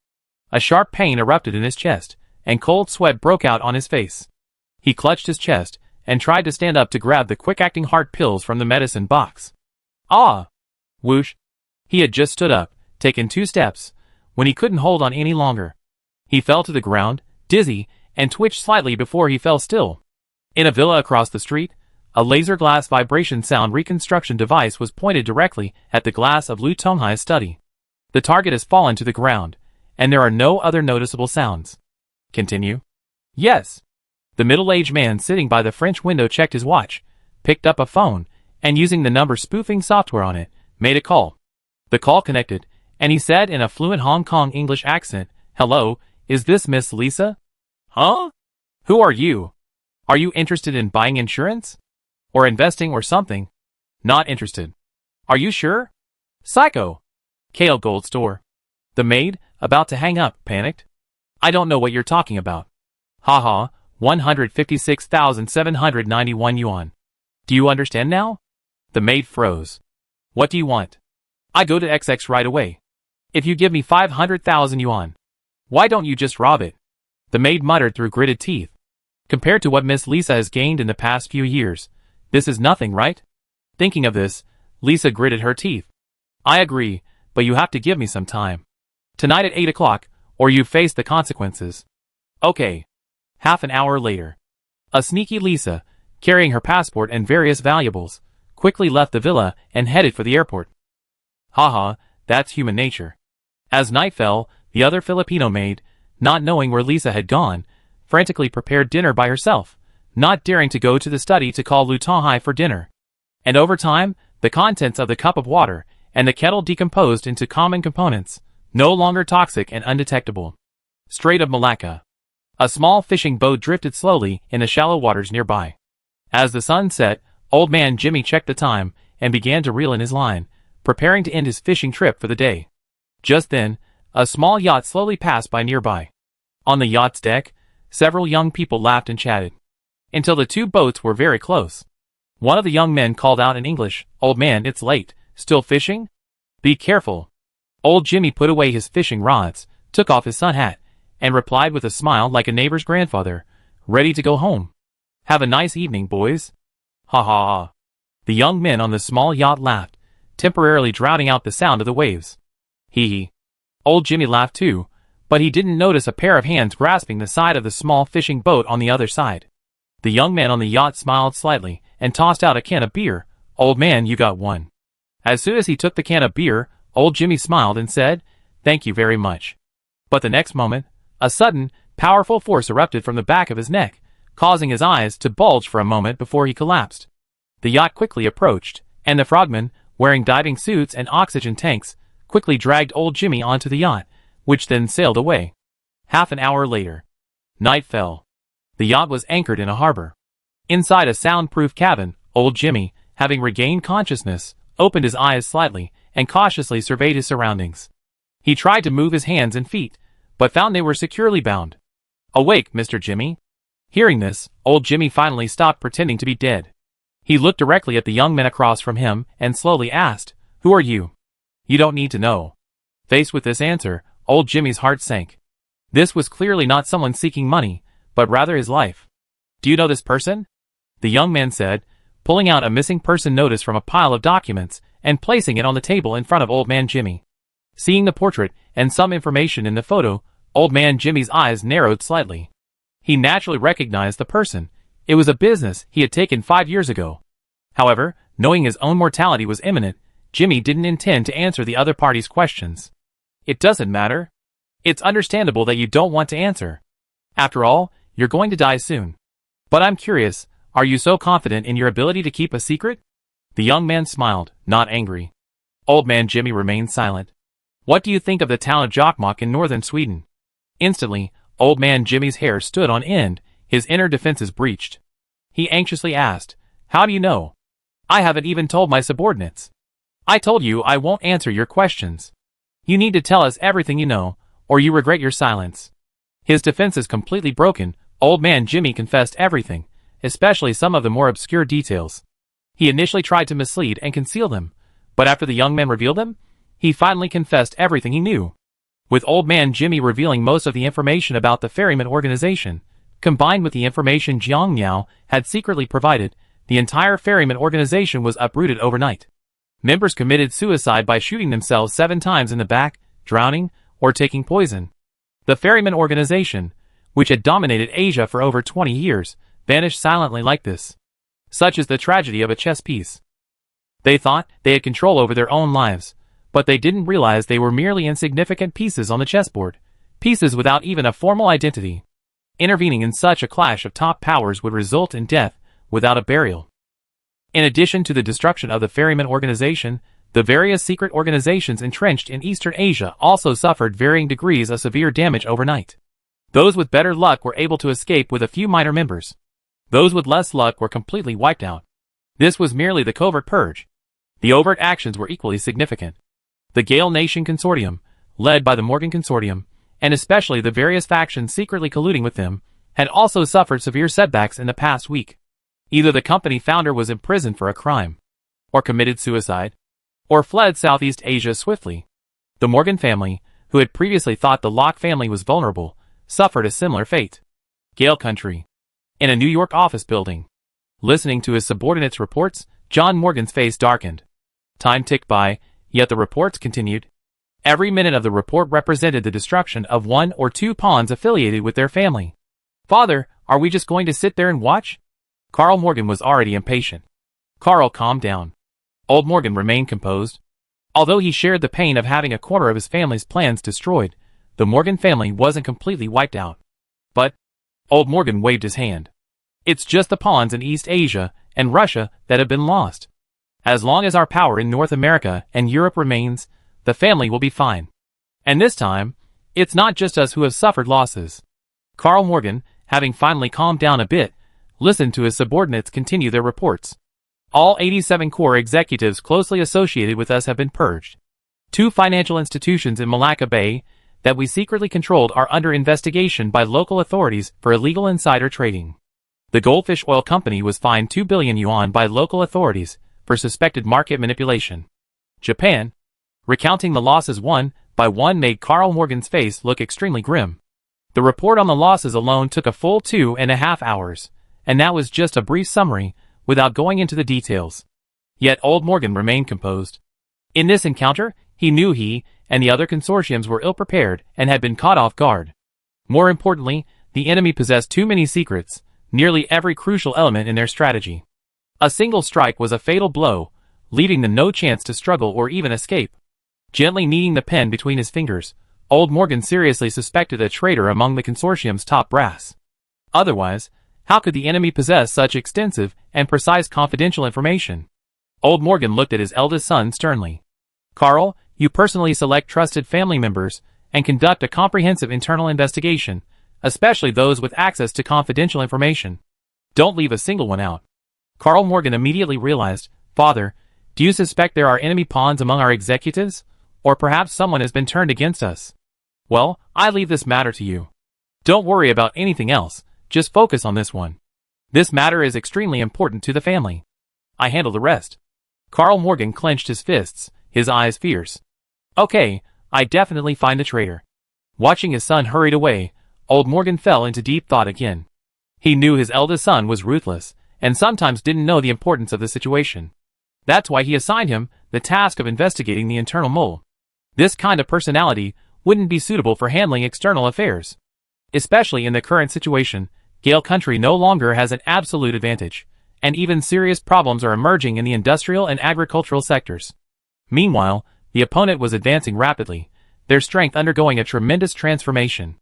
[SPEAKER 1] A sharp pain erupted in his chest, and cold sweat broke out on his face. He clutched his chest, and tried to stand up to grab the quick-acting heart pills from the medicine box. Ah! Whoosh! He had just stood up, taken 2 steps, when he couldn't hold on any longer. He fell to the ground, dizzy, and twitched slightly before he fell still. In a villa across the street, a laser glass vibration sound reconstruction device was pointed directly at the glass of Lu Tonghai's study. The target has fallen to the ground, and there are no other noticeable sounds. Continue. Yes. The middle-aged man sitting by the French window checked his watch, picked up a phone, and using the number spoofing software on it, made a call. The call connected, and he said in a fluent Hong Kong English accent, "Hello, is this Miss Lisa?" Huh? Who are you? Are you interested in buying insurance? Or investing or something? Not interested. Are you sure? Psycho. Kale Gold Store. The maid, about to hang up, panicked. I don't know what you're talking about. Haha, 156,791 yuan. Do you understand now? The maid froze. What do you want? I go to XX right away. If you give me 500,000 yuan. Why don't you just rob it? The maid muttered through gritted teeth. Compared to what Miss Lisa has gained in the past few years, this is nothing, right? Thinking of this, Lisa gritted her teeth. I agree, but you have to give me some time. Tonight at 8 o'clock, or you face the consequences. Okay. Half an hour later. A sneaky Lisa, carrying her passport and various valuables, quickly left the villa and headed for the airport. Haha, that's human nature. As night fell, the other Filipino maid, not knowing where Lisa had gone, frantically prepared dinner by herself, not daring to go to the study to call Lu Tonghai for dinner. And over time, the contents of the cup of water and the kettle decomposed into common components, no longer toxic and undetectable. Strait of Malacca. A small fishing boat drifted slowly in the shallow waters nearby. As the sun set, old man Jimmy checked the time and began to reel in his line, preparing to end his fishing trip for the day. Just then, a small yacht slowly passed by nearby. On the yacht's deck, several young people laughed and chatted, until the 2 boats were very close. One of the young men called out in English, "Old man, it's late. Still fishing? Be careful." Old Jimmy put away his fishing rods, took off his sun hat, and replied with a smile like a neighbor's grandfather, "Ready to go home. Have a nice evening, boys." Ha ha ha. The young men on the small yacht laughed, temporarily drowning out the sound of the waves. Hee hee. Old Jimmy laughed too, but he didn't notice a pair of hands grasping the side of the small fishing boat on the other side. The young man on the yacht smiled slightly and tossed out a can of beer. "Old man, you got one." As soon as he took the can of beer, old Jimmy smiled and said, "Thank you very much." But the next moment, a sudden, powerful force erupted from the back of his neck, causing his eyes to bulge for a moment before he collapsed. The yacht quickly approached, and the frogmen, wearing diving suits and oxygen tanks, quickly dragged old Jimmy onto the yacht, which then sailed away. Half an hour later. Night fell. The yacht was anchored in a harbor. Inside a soundproof cabin, old Jimmy, having regained consciousness, opened his eyes slightly and cautiously surveyed his surroundings. He tried to move his hands and feet, but found they were securely bound. "Awake, Mr. Jimmy." Hearing this, old Jimmy finally stopped pretending to be dead. He looked directly at the young men across from him and slowly asked, "Who are you?" "You don't need to know." Faced with this answer, old Jimmy's heart sank. This was clearly not someone seeking money, but rather his life. "Do you know this person?" The young man said, pulling out a missing person notice from a pile of documents and placing it on the table in front of Old Man Jimmy. Seeing the portrait and some information in the photo, Old Man Jimmy's eyes narrowed slightly. He naturally recognized the person. It was a business he had taken 5 years ago. However, knowing his own mortality was imminent, Jimmy didn't intend to answer the other party's questions. It doesn't matter. It's understandable that you don't want to answer. After all, you're going to die soon. But I'm curious, are you so confident in your ability to keep a secret? The young man smiled, not angry. Old Man Jimmy remained silent. What do you think of the town of Jokkmokk in northern Sweden? Instantly, Old Man Jimmy's hair stood on end, his inner defenses breached. He anxiously asked, "How do you know? I haven't even told my subordinates. I told you I won't answer your questions. You need to tell us everything you know, or you regret your silence." His defenses completely broken, Old Man Jimmy confessed everything, especially some of the more obscure details. He initially tried to mislead and conceal them, but after the young man revealed them, he finally confessed everything he knew. With Old Man Jimmy revealing most of the information about the ferryman organization, combined with the information Jiang Miao had secretly provided, the entire ferryman organization was uprooted overnight. Members committed suicide by shooting themselves 7 times in the back, drowning, or taking poison. The ferryman organization, which had dominated Asia for over 20 years, vanished silently like this. Such is the tragedy of a chess piece. They thought they had control over their own lives, but they didn't realize they were merely insignificant pieces on the chessboard, pieces without even a formal identity. Intervening in such a clash of top powers would result in death without a burial. In addition to the destruction of the ferryman organization, the various secret organizations entrenched in Eastern Asia also suffered varying degrees of severe damage overnight. Those with better luck were able to escape with a few minor members. Those with less luck were completely wiped out. This was merely the covert purge. The overt actions were equally significant. The Gale Nation Consortium, led by the Morgan Consortium, and especially the various factions secretly colluding with them, had also suffered severe setbacks in the past week. Either the company founder was imprisoned for a crime, or committed suicide, or fled Southeast Asia swiftly. The Morgan family, who had previously thought the Locke family was vulnerable, suffered a similar fate. Gale Country. In a New York office building. Listening to his subordinates' reports, John Morgan's face darkened. Time ticked by, yet the reports continued. Every minute of the report represented the destruction of 1 or 2 pawns affiliated with their family. "Father, are we just going to sit there and watch?" Carl Morgan was already impatient. Carl calmed down. Old Morgan remained composed. Although he shared the pain of having a quarter of his family's plans destroyed, the Morgan family wasn't completely wiped out. But, Old Morgan waved his hand. It's just the pawns in East Asia and Russia that have been lost. As long as our power in North America and Europe remains, the family will be fine. And this time, it's not just us who have suffered losses. Carl Morgan, having finally calmed down a bit, listened to his subordinates continue their reports. All 87 core executives closely associated with us have been purged. 2 financial institutions in Malacca Bay that we secretly controlled are under investigation by local authorities for illegal insider trading. The Goldfish Oil Company was fined 2 billion yuan by local authorities for suspected market manipulation. Japan. Recounting the losses one by one made Carl Morgan's face look extremely grim. The report on the losses alone took a full 2.5 hours, and that was just a brief summary, without going into the details. Yet Old Morgan remained composed. In this encounter, he knew he and the other consortiums were ill-prepared and had been caught off guard. More importantly, the enemy possessed too many secrets, nearly every crucial element in their strategy. A single strike was a fatal blow, leaving them no chance to struggle or even escape. Gently kneading the pen between his fingers, Old Morgan seriously suspected a traitor among the consortium's top brass. Otherwise, how could the enemy possess such extensive and precise confidential information? Old Morgan looked at his eldest son sternly. "Carl, you personally select trusted family members and conduct a comprehensive internal investigation, especially those with access to confidential information. Don't leave a single one out." Carl Morgan immediately realized, "Father, do you suspect there are enemy pawns among our executives? Or perhaps someone has been turned against us? Well, I leave this matter to you. Don't worry about anything else, just focus on this one. This matter is extremely important to the family. I handle the rest." Carl Morgan clenched his fists, his eyes fierce. "Okay, I definitely find the traitor." Watching his son hurried away, Old Morgan fell into deep thought again. He knew his eldest son was ruthless, and sometimes didn't know the importance of the situation. That's why he assigned him the task of investigating the internal mole. This kind of personality wouldn't be suitable for handling external affairs. Especially in the current situation, Gale Country no longer has an absolute advantage, and even serious problems are emerging in the industrial and agricultural sectors. Meanwhile, the opponent was advancing rapidly, their strength undergoing a tremendous transformation.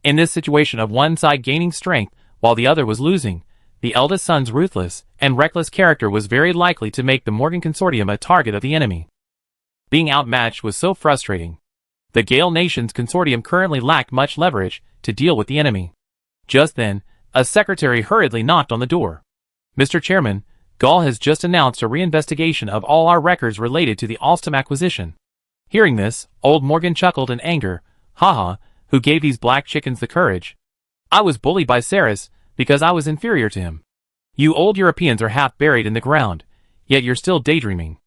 [SPEAKER 1] In this situation of one side gaining strength while the other was losing, the eldest son's ruthless and reckless character was very likely to make the Morgan Consortium a target of the enemy. Being outmatched was so frustrating. The Gale Nation's consortium currently lacked much leverage to deal with the enemy. Just then, a secretary hurriedly knocked on the door. "Mr. Chairman, Gall has just announced a reinvestigation of all our records related to the Alstom acquisition." Hearing this, old Morgan chuckled in anger. "Haha, who gave these black chickens the courage? I was bullied by Saris because I was inferior to him. You old Europeans are half buried in the ground, yet you're still daydreaming.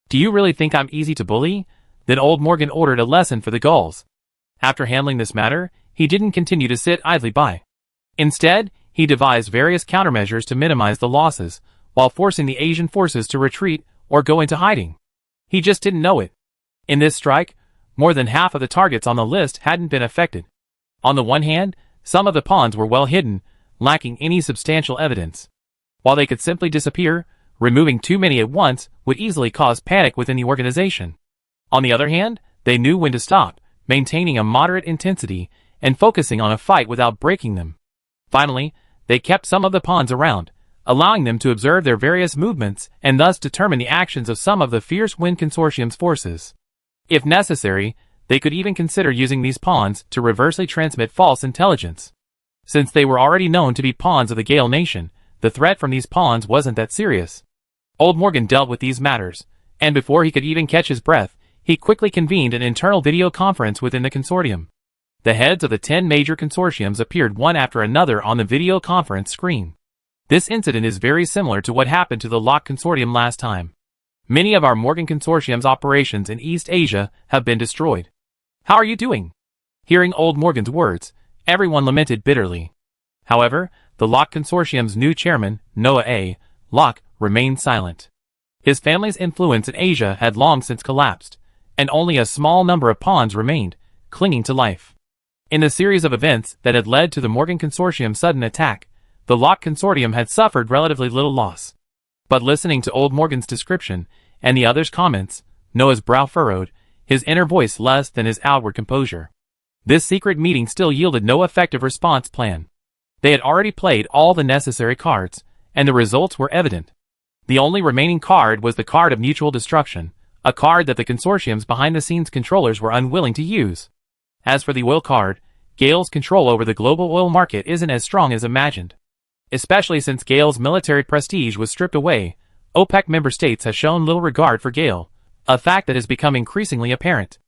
[SPEAKER 1] Do you really think I'm easy to bully?" Then old Morgan ordered a lesson for the Gauls. After handling this matter, he didn't continue to sit idly by. Instead, he devised various countermeasures to minimize the losses, while forcing the Asian forces to retreat or go into hiding. He just didn't know it. In this strike, more than half of the targets on the list hadn't been affected. On the one hand, some of the pawns were well hidden, lacking any substantial evidence. While they could simply disappear, removing too many at once would easily cause panic within the organization. On the other hand, they knew when to stop, maintaining a moderate intensity and focusing on a fight without breaking them. Finally, they kept some of the pawns around, allowing them to observe their various movements and thus determine the actions of some of the fierce Wind Consortium's forces. If necessary, they could even consider using these pawns to reversely transmit false intelligence. Since they were already known to be pawns of the Gale Nation, the threat from these pawns wasn't that serious. Old Morgan dealt with these matters, and before he could even catch his breath, he quickly convened an internal video conference within the consortium. The heads of the 10 major consortiums appeared one after another on the video conference screen. This incident is very similar to what happened to the Lock Consortium last time. Many of our Morgan Consortium's operations in East Asia have been destroyed. How are you doing? Hearing old Morgan's words, everyone lamented bitterly. However, the Lock Consortium's new chairman, Noah A. Locke, remained silent. His family's influence in Asia had long since collapsed, and only a small number of pawns remained, clinging to life. In the series of events that had led to the Morgan Consortium's sudden attack, the Lock Consortium had suffered relatively little loss. But listening to old Morgan's description and the others' comments, Noah's brow furrowed, his inner voice less than his outward composure. This secret meeting still yielded no effective response plan. They had already played all the necessary cards, and the results were evident. The only remaining card was the card of mutual destruction, a card that the consortium's behind-the-scenes controllers were unwilling to use. As for the oil card, Gale's control over the global oil market isn't as strong as imagined. Especially since Gale's military prestige was stripped away, OPEC member states have shown little regard for Gale, a fact that has become increasingly apparent.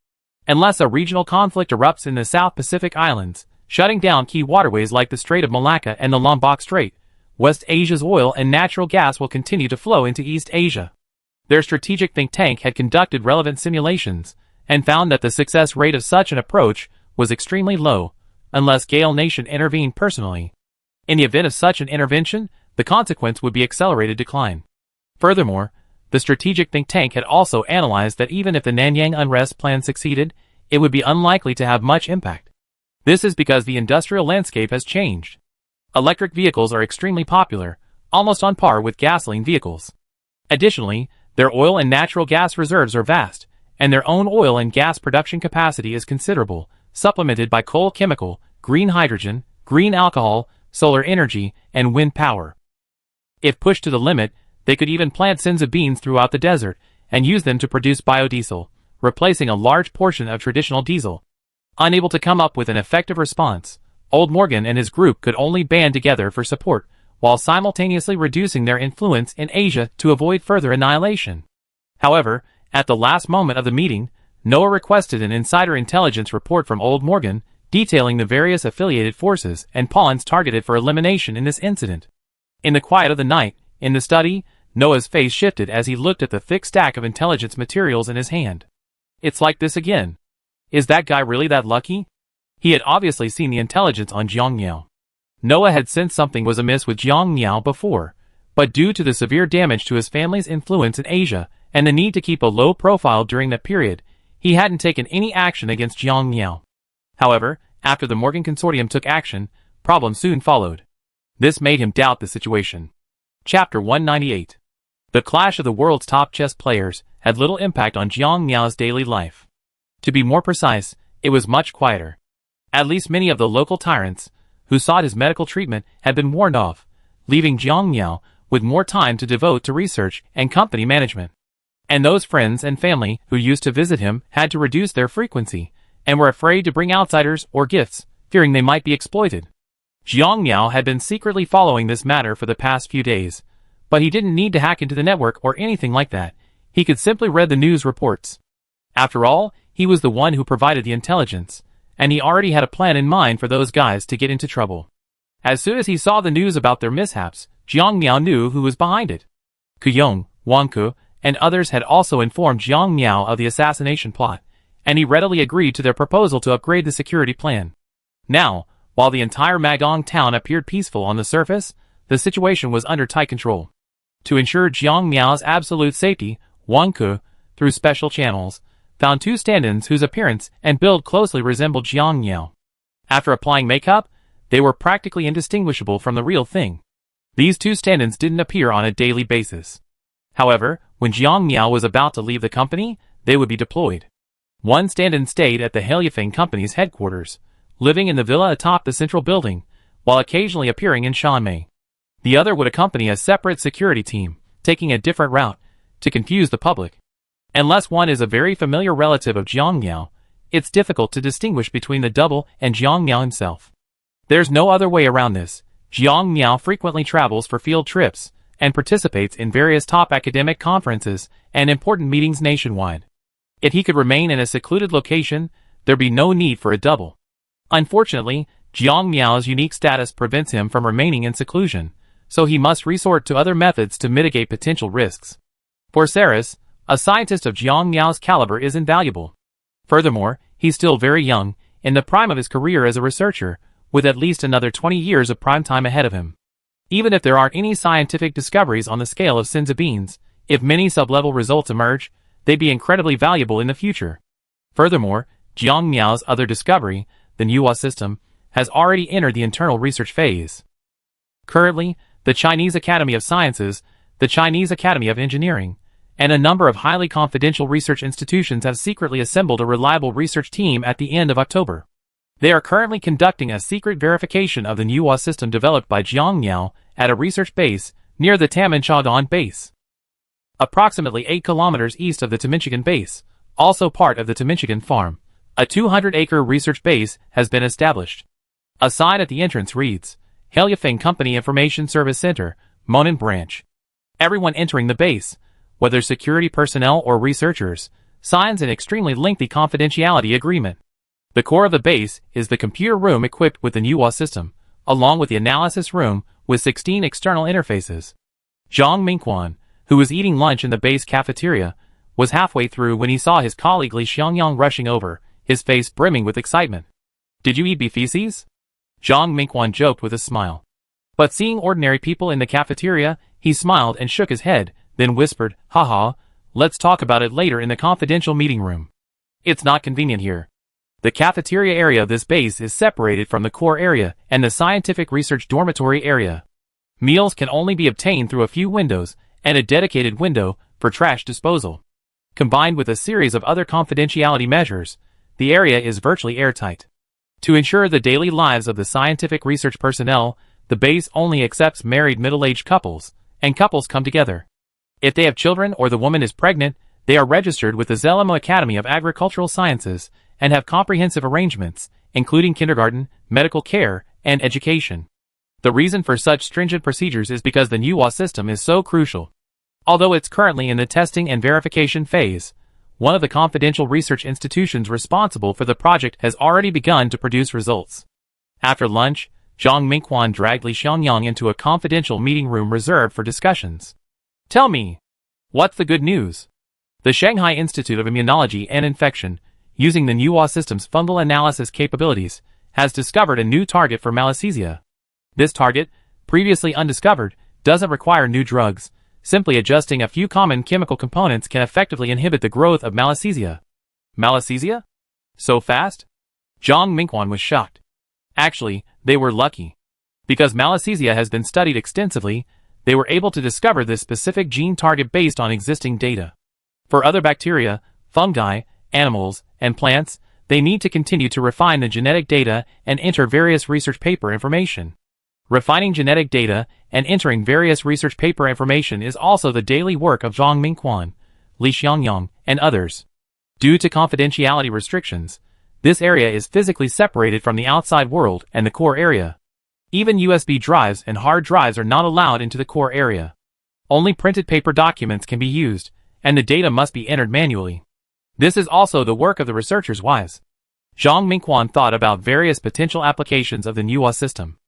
[SPEAKER 1] Unless a regional conflict erupts in the South Pacific Islands, shutting down key waterways like the Strait of Malacca and the Lombok Strait, West Asia's oil and natural gas will continue to flow into East Asia. Their strategic think tank had conducted relevant simulations, and found that the success rate of such an approach was extremely low, unless Gale Nation intervened personally. In the event of such an intervention, the consequence would be accelerated decline. Furthermore, the strategic think tank had also analyzed that even if the Nanyang unrest plan succeeded, it would be unlikely to have much impact. This is because the industrial landscape has changed. Electric vehicles are extremely popular, almost on par with gasoline vehicles. Additionally, their oil and natural gas reserves are vast, and their own oil and gas production capacity is considerable, supplemented by coal chemical, green hydrogen, green alcohol, solar energy, and wind power. If pushed to the limit, they could even plant sins of beans throughout the desert and use them to produce biodiesel, replacing a large portion of traditional diesel. Unable to come up with an effective response, Old Morgan and his group could only band together for support, while simultaneously reducing their influence in Asia to avoid further annihilation. However, at the last moment of the meeting, Noah requested an insider intelligence report from Old Morgan, detailing the various affiliated forces and pawns targeted for elimination in this incident. In the quiet of the night, in the study, Noah's face shifted as he looked at the thick stack of intelligence materials in his hand. It's like this again. Is that guy really that lucky? He had obviously seen the intelligence on Jiang Miao. Noah had sensed something was amiss with Jiang Miao before, But due to the severe damage to his family's influence in Asia and the need to keep a low profile during that period, he hadn't taken any action against Jiang Miao. However, after the Morgan Consortium took action, problems soon followed. This made him doubt the situation. Chapter 198. The clash of the world's top chess players had little impact on Jiang Miao's daily life. To be more precise, it was much quieter. At least many of the local tyrants who sought his medical treatment had been warned off, leaving Jiang Miao with more time to devote to research and company management. And those friends and family who used to visit him had to reduce their frequency, and were afraid to bring outsiders or gifts, fearing they might be exploited. Jiang Miao had been secretly following this matter for the past few days, but he didn't need to hack into the network or anything like that. He could simply read the news reports. After all, he was the one who provided the intelligence, and he already had a plan in mind for those guys to get into trouble. As soon as he saw the news about their mishaps, Jiang Miao knew who was behind it. Ku Yong, Wang Ku, and others had also informed Jiang Miao of the assassination plot, and he readily agreed to their proposal to upgrade the security plan. Now, while the entire Magong town appeared peaceful on the surface, the situation was under tight control. To ensure Jiang Miao's absolute safety, Wang Ku, through special channels, found two stand-ins whose appearance and build closely resembled Jiang Miao. After applying makeup, they were practically indistinguishable from the real thing. These two stand-ins didn't appear on a daily basis. However, when Jiang Miao was about to leave the company, they would be deployed. One stand-in stayed at the Heliafeng company's headquarters, living in the villa atop the central building, while occasionally appearing in Shanmei. The other would accompany a separate security team, taking a different route, to confuse the public. Unless one is a very familiar relative of Jiang Miao, it's difficult to distinguish between the double and Jiang Miao himself. There's no other way around this. Jiang Miao frequently travels for field trips, and participates in various top academic conferences and important meetings nationwide. If he could remain in a secluded location, there'd be no need for a double. Unfortunately, Jiang Miao's unique status prevents him from remaining in seclusion, so he must resort to other methods to mitigate potential risks. For Saris, a scientist of Jiang Miao's caliber is invaluable. Furthermore, he's still very young, in the prime of his career as a researcher, with at least another 20 years of prime time ahead of him. Even if there aren't any scientific discoveries on the scale of Sinzabines, if many sub-level results emerge, they'd be incredibly valuable in the future. Furthermore, Jiang Miao's other discovery, the Nuwa system, has already entered the internal research phase. Currently, the Chinese Academy of Sciences, the Chinese Academy of Engineering, and a number of highly confidential research institutions have secretly assembled a reliable research team at the end of October. They are currently conducting a secret verification of the Nuwa system developed by Jiang Miao at a research base near the Tamanchadan base. Approximately 8 kilometers east of the Tamanchagan base, also part of the Tamanchagan farm, a 200-acre research base has been established. A sign at the entrance reads, Heliafeng Company Information Service Center, Monan Branch. Everyone entering the base, whether security personnel or researchers, signs an extremely lengthy confidentiality agreement. The core of the base is the computer room equipped with the Nuwa system, along with the analysis room with 16 external interfaces. Zhang Mingquan, who was eating lunch in the base cafeteria, was halfway through when he saw his colleague Li Xiangyang rushing over, his face brimming with excitement. "Did you eat beef feces?" Zhang Mingquan joked with a smile. But seeing ordinary people in the cafeteria, he smiled and shook his head, then whispered, "Haha, let's talk about it later in the confidential meeting room. It's not convenient here." The cafeteria area of this base is separated from the core area and the scientific research dormitory area. Meals can only be obtained through a few windows and a dedicated window for trash disposal. Combined with a series of other confidentiality measures, the area is virtually airtight. To ensure the daily lives of the scientific research personnel, the base only accepts married middle-aged couples, and couples come together. If they have children or the woman is pregnant, they are registered with the Zelamo Academy of Agricultural Sciences and have comprehensive arrangements, including kindergarten, medical care, and education. The reason for such stringent procedures is because the Nuwa system is so crucial. Although it's currently in the testing and verification phase, one of the confidential research institutions responsible for the project has already begun to produce results. After lunch, Zhang Mingquan dragged Li Xiangyang into a confidential meeting room reserved for discussions. "Tell me, what's the good news?" The Shanghai Institute of Immunology and Infection, using the Nuwa system's fungal analysis capabilities, has discovered a new target for malassezia. This target, previously undiscovered, doesn't require new drugs. Simply adjusting a few common chemical components can effectively inhibit the growth of malassezia. Malassezia? So fast? Zhang Mingquan was shocked. Actually, they were lucky. Because malassezia has been studied extensively, they were able to discover this specific gene target based on existing data. For other bacteria, fungi, animals, and plants, they need to continue to refine the genetic data and enter various research paper information. Refining genetic data and entering various research paper information is also the daily work of Zhang Mingquan, Li Xiangyang, and others. Due to confidentiality restrictions, this area is physically separated from the outside world and the core area. Even USB drives and hard drives are not allowed into the core area. Only printed paper documents can be used, and the data must be entered manually. This is also the work of the researchers' wives. Zhang Mingquan thought about various potential applications of the NUA system.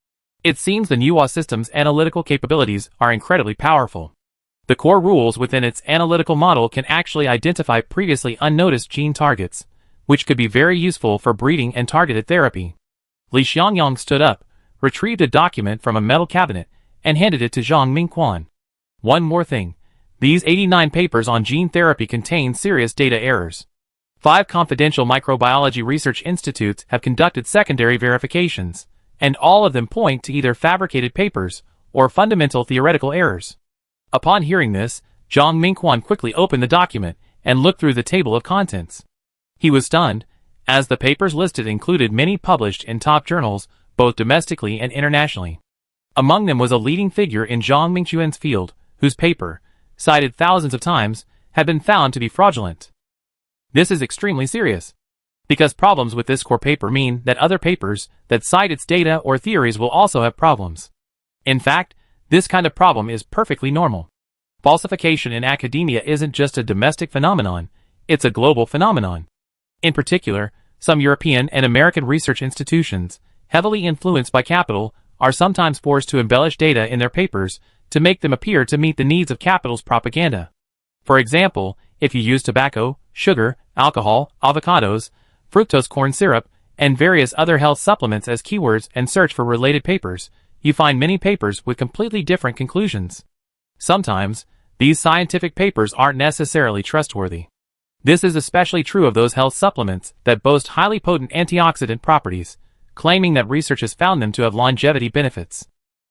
[SPEAKER 1] It seems the NUA system's analytical capabilities are incredibly powerful. The core rules within its analytical model can actually identify previously unnoticed gene targets, which could be very useful for breeding and targeted therapy. Li Xiangyang stood up, retrieved a document from a metal cabinet, and handed it to Zhang Mingquan. One more thing. These 89 papers on gene therapy contain serious data errors. 5 confidential microbiology research institutes have conducted secondary verifications, and all of them point to either fabricated papers or fundamental theoretical errors. Upon hearing this, Zhang Mingquan quickly opened the document and looked through the table of contents. He was stunned, as the papers listed included many published in top journals, both domestically and internationally. Among them was a leading figure in Zhang Mingquan's field, whose paper, cited thousands of times, had been found to be fraudulent. This is extremely serious, because problems with this core paper mean that other papers that cite its data or theories will also have problems. In fact, this kind of problem is perfectly normal. Falsification in academia isn't just a domestic phenomenon, it's a global phenomenon. In particular, some European and American research institutions, heavily influenced by capital, are sometimes forced to embellish data in their papers to make them appear to meet the needs of capital's propaganda. For example, if you use tobacco, sugar, alcohol, avocados, fructose corn syrup, and various other health supplements as keywords and search for related papers, you find many papers with completely different conclusions. Sometimes, these scientific papers aren't necessarily trustworthy. This is especially true of those health supplements that boast highly potent antioxidant properties, claiming that research has found them to have longevity benefits.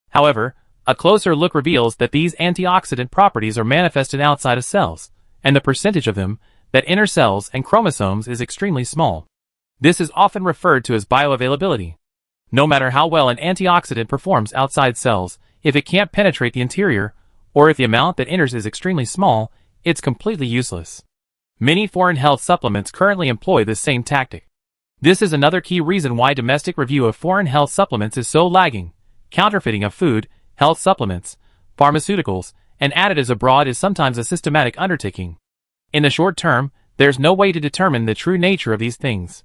[SPEAKER 1] However, a closer look reveals that these antioxidant properties are manifested outside of cells, and the percentage of them that enter cells and chromosomes is extremely small. This is often referred to as bioavailability. No matter how well an antioxidant performs outside cells, if it can't penetrate the interior, or if the amount that enters is extremely small, it's completely useless. Many foreign health supplements currently employ this same tactic. This is another key reason why domestic review of foreign health supplements is so lagging. Counterfeiting of food, health supplements, pharmaceuticals, and additives abroad is sometimes a systematic undertaking. In the short term, there's no way to determine the true nature of these things.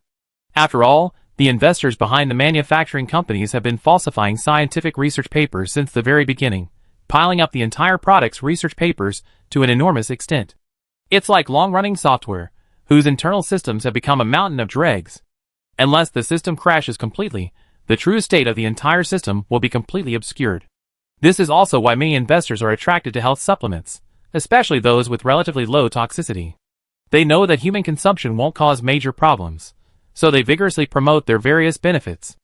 [SPEAKER 1] After all, the investors behind the manufacturing companies have been falsifying scientific research papers since the very beginning, piling up the entire product's research papers to an enormous extent. It's like long-running software, whose internal systems have become a mountain of dregs. Unless the system crashes completely, the true state of the entire system will be completely obscured. This is also why many investors are attracted to health supplements, especially those with relatively low toxicity. They know that human consumption won't cause major problems, so they vigorously promote their various benefits.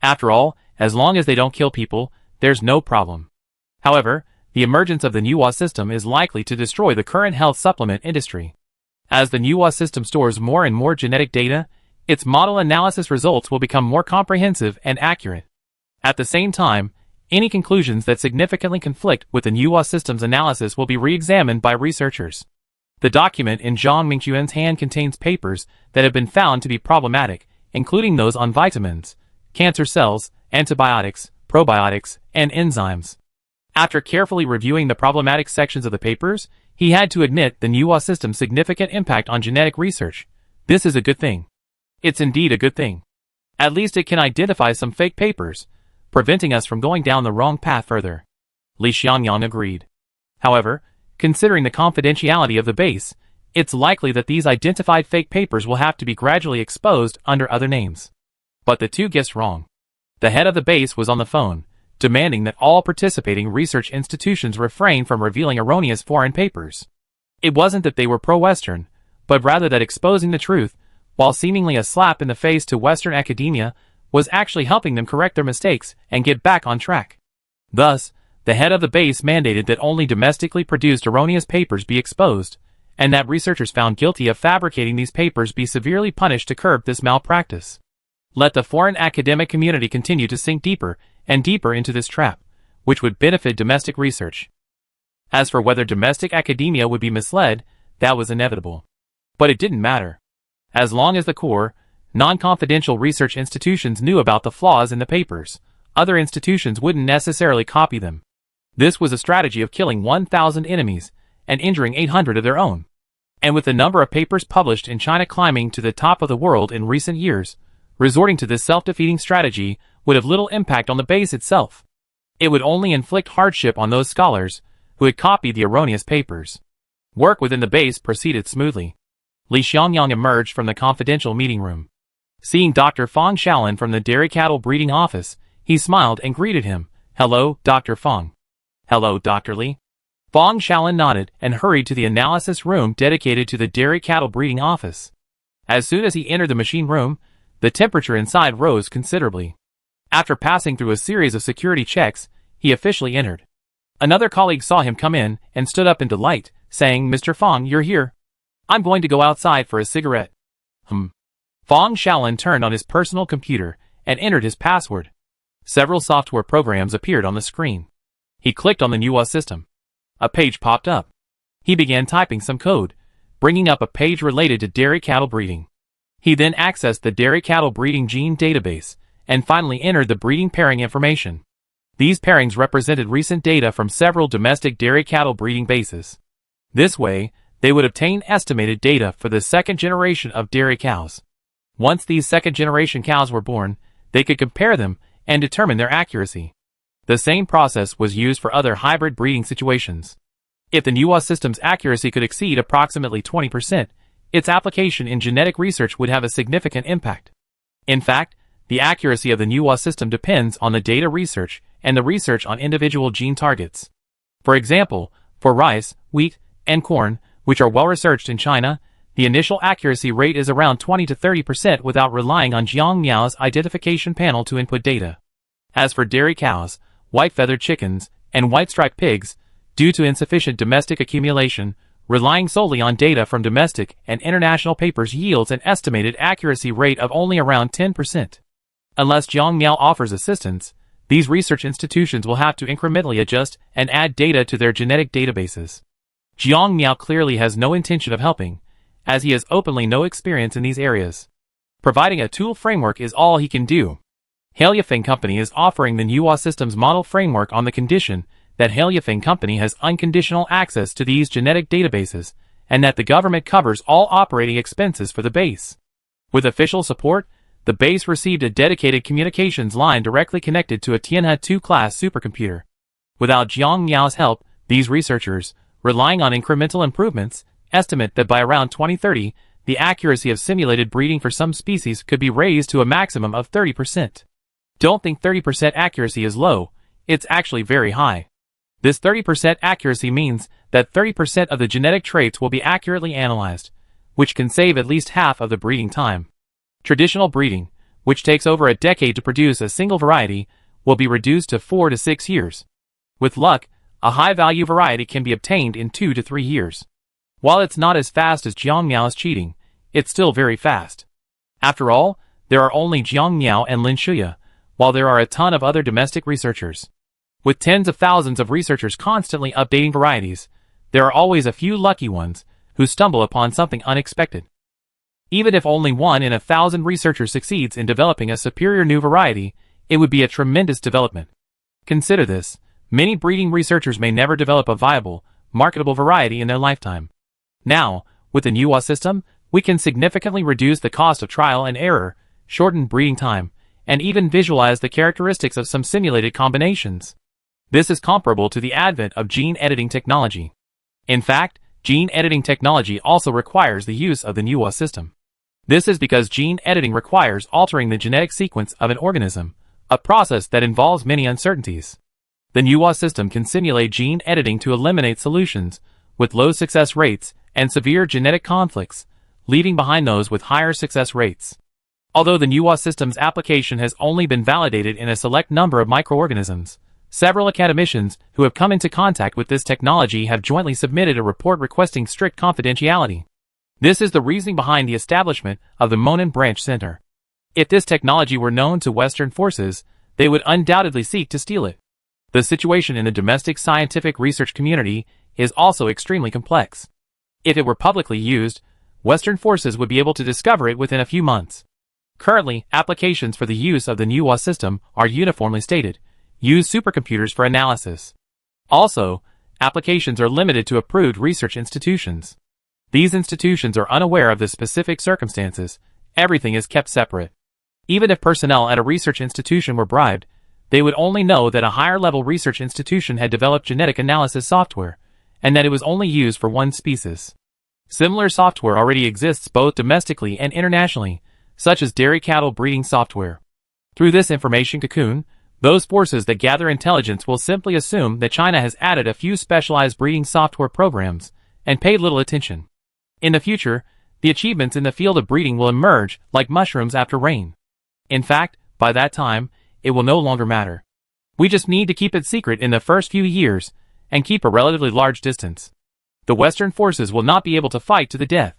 [SPEAKER 1] After all, as long as they don't kill people, there's no problem. However, the emergence of the NUA system is likely to destroy the current health supplement industry. As the NUA system stores more and more genetic data, its model analysis results will become more comprehensive and accurate. At the same time, any conclusions that significantly conflict with the NUA system's analysis will be re-examined by researchers. The document in Zhang Mingquan's hand contains papers that have been found to be problematic, including those on vitamins, cancer cells, antibiotics, probiotics, and enzymes. After carefully reviewing the problematic sections of the papers, he had to admit the NUA system's significant impact on genetic research. This is a good thing. It's indeed a good thing. At least it can identify some fake papers, preventing us from going down the wrong path further. Li Xiangyang agreed. However, considering the confidentiality of the base, it's likely that these identified fake papers will have to be gradually exposed under other names. But the two guessed wrong. The head of the base was on the phone, demanding that all participating research institutions refrain from revealing erroneous foreign papers. It wasn't that they were pro-Western, but rather that exposing the truth, while seemingly a slap in the face to Western academia, was actually helping them correct their mistakes and get back on track. Thus, the head of the base mandated that only domestically produced erroneous papers be exposed, and that researchers found guilty of fabricating these papers be severely punished to curb this malpractice. Let the foreign academic community continue to sink deeper and deeper into this trap, which would benefit domestic research. As for whether domestic academia would be misled, that was inevitable. But it didn't matter. As long as the core, non-confidential research institutions knew about the flaws in the papers, other institutions wouldn't necessarily copy them. This was a strategy of killing 1,000 enemies and injuring 800 of their own. And with the number of papers published in China climbing to the top of the world in recent years, resorting to this self-defeating strategy would have little impact on the base itself. It would only inflict hardship on those scholars who had copied the erroneous papers. Work within the base proceeded smoothly. Li Xiangyang emerged from the confidential meeting room. Seeing Dr. Fong Shaolin from the dairy cattle breeding office, he smiled and greeted him. "Hello, Dr. Fong." "Hello, Dr. Li." Fong Shaolin nodded and hurried to the analysis room dedicated to the dairy cattle breeding office. As soon as he entered the machine room, the temperature inside rose considerably. After passing through a series of security checks, he officially entered. Another colleague saw him come in and stood up in delight, saying, "Mr. Fong, you're here. I'm going to go outside for a cigarette." Fong Shaolin turned on his personal computer and entered his password. Several software programs appeared on the screen. He clicked on the Nuwa system. A page popped up. He began typing some code, bringing up a page related to dairy cattle breeding. He then accessed the dairy cattle breeding gene database, and finally entered the breeding pairing information. These pairings represented recent data from several domestic dairy cattle breeding bases. This way, they would obtain estimated data for the second generation of dairy cows. Once these second-generation cows were born, they could compare them and determine their accuracy. The same process was used for other hybrid breeding situations. If the Nuwa system's accuracy could exceed approximately 20%, its application in genetic research would have a significant impact. In fact, the accuracy of the Nuwa system depends on the data research and the research on individual gene targets. For example, for rice, wheat, and corn, which are well researched in China, the initial accuracy rate is around 20 to 30% without relying on Jiang Miao's identification panel to input data. As for dairy cows, white-feathered chickens, and white-striped pigs, due to insufficient domestic accumulation, relying solely on data from domestic and international papers yields an estimated accuracy rate of only around 10%. Unless Jiang Miao offers assistance, these research institutions will have to incrementally adjust and add data to their genetic databases. Jiang Miao clearly has no intention of helping, as he has openly no experience in these areas. Providing a tool framework is all he can do. Haileyafeng Company is offering the Nuwa Systems model framework on the condition that Haileyafeng Company has unconditional access to these genetic databases, and that the government covers all operating expenses for the base. With official support, the base received a dedicated communications line directly connected to a Tianhe 2 class supercomputer. Without Jiang Miao's help, these researchers, relying on incremental improvements, estimate that by around 2030, the accuracy of simulated breeding for some species could be raised to a maximum of 30%. Don't think 30% accuracy is low, it's actually very high. This 30% accuracy means that 30% of the genetic traits will be accurately analyzed, which can save at least half of the breeding time. Traditional breeding, which takes over a decade to produce a single variety, will be reduced to 4 to 6 years. With luck, a high-value variety can be obtained in 2 to 3 years. While it's not as fast as Jiang Miao's cheating, it's still very fast. After all, there are only Jiang Miao and Lin Shuya, while there are a ton of other domestic researchers. With tens of thousands of researchers constantly updating varieties, there are always a few lucky ones who stumble upon something unexpected. Even if only 1 in 1,000 researchers succeeds in developing a superior new variety, it would be a tremendous development. Consider this: many breeding researchers may never develop a viable, marketable variety in their lifetime. Now, with the Nuwa system, we can significantly reduce the cost of trial and error, shorten breeding time, and even visualize the characteristics of some simulated combinations. This is comparable to the advent of gene editing technology. In fact, gene editing technology also requires the use of the Nuwa system. This is because gene editing requires altering the genetic sequence of an organism, a process that involves many uncertainties. The NUA system can simulate gene editing to eliminate solutions with low success rates and severe genetic conflicts, leaving behind those with higher success rates. Although the NUA system's application has only been validated in a select number of microorganisms, several academicians who have come into contact with this technology have jointly submitted a report requesting strict confidentiality. This is the reasoning behind the establishment of the Monin Branch Center. If this technology were known to Western forces, they would undoubtedly seek to steal it. The situation in the domestic scientific research community is also extremely complex. If it were publicly used, Western forces would be able to discover it within a few months. Currently, applications for the use of the NUA system are uniformly stated: use supercomputers for analysis. Also, applications are limited to approved research institutions. These institutions are unaware of the specific circumstances. Everything is kept separate. Even if personnel at a research institution were bribed, they would only know that a higher-level research institution had developed genetic analysis software, and that it was only used for one species. Similar software already exists both domestically and internationally, such as dairy cattle breeding software. Through this information cocoon, those forces that gather intelligence will simply assume that China has added a few specialized breeding software programs and paid little attention. In the future, the achievements in the field of breeding will emerge like mushrooms after rain. In fact, by that time, it will no longer matter. We just need to keep it secret in the first few years and keep a relatively large distance. The Western forces will not be able to fight to the death.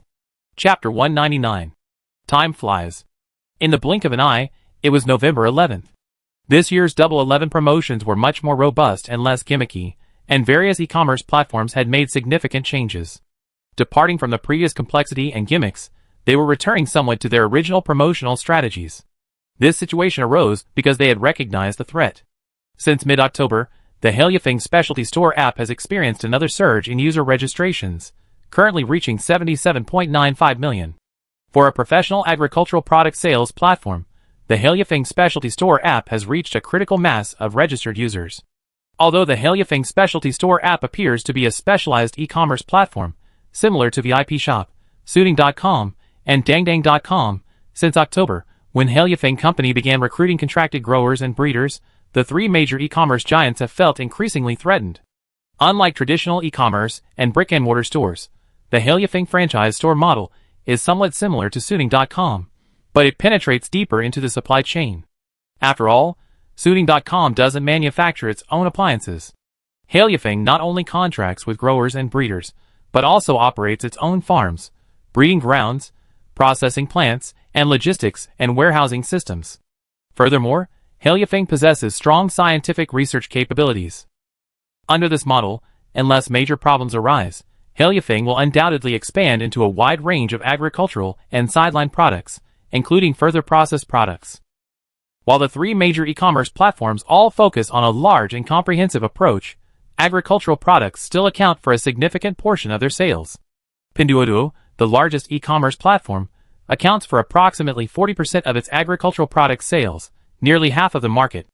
[SPEAKER 1] Chapter 199. Time flies. In the blink of an eye, it was November 11th. This year's Double 11 promotions were much more robust and less gimmicky, and various e-commerce platforms had made significant changes. Departing from the previous complexity and gimmicks, they were returning somewhat to their original promotional strategies. This situation arose because they had recognized the threat. Since mid-October, the Heliafeng Specialty Store app has experienced another surge in user registrations, currently reaching 77.95 million. For a professional agricultural product sales platform, the Heliafeng Specialty Store app has reached a critical mass of registered users. Although the Heliafeng Specialty Store app appears to be a specialized e-commerce platform, similar to the IP shop, Suiting.com, and Dangdang.com, since October, when Heliafeng Company began recruiting contracted growers and breeders, the three major e-commerce giants have felt increasingly threatened. Unlike traditional e-commerce and brick-and-mortar stores, the Heliafeng franchise store model is somewhat similar to Suiting.com, but it penetrates deeper into the supply chain. After all, Suiting.com doesn't manufacture its own appliances. Heliafeng not only contracts with growers and breeders, but also operates its own farms, breeding grounds, processing plants, and logistics and warehousing systems. Furthermore, Heliafeng possesses strong scientific research capabilities. Under this model, unless major problems arise, Heliafeng will undoubtedly expand into a wide range of agricultural and sideline products, including further processed products. While the three major e-commerce platforms all focus on a large and comprehensive approach, agricultural products still account for a significant portion of their sales. Pinduoduo, the largest e-commerce platform, accounts for approximately 40% of its agricultural product sales, nearly half of the market.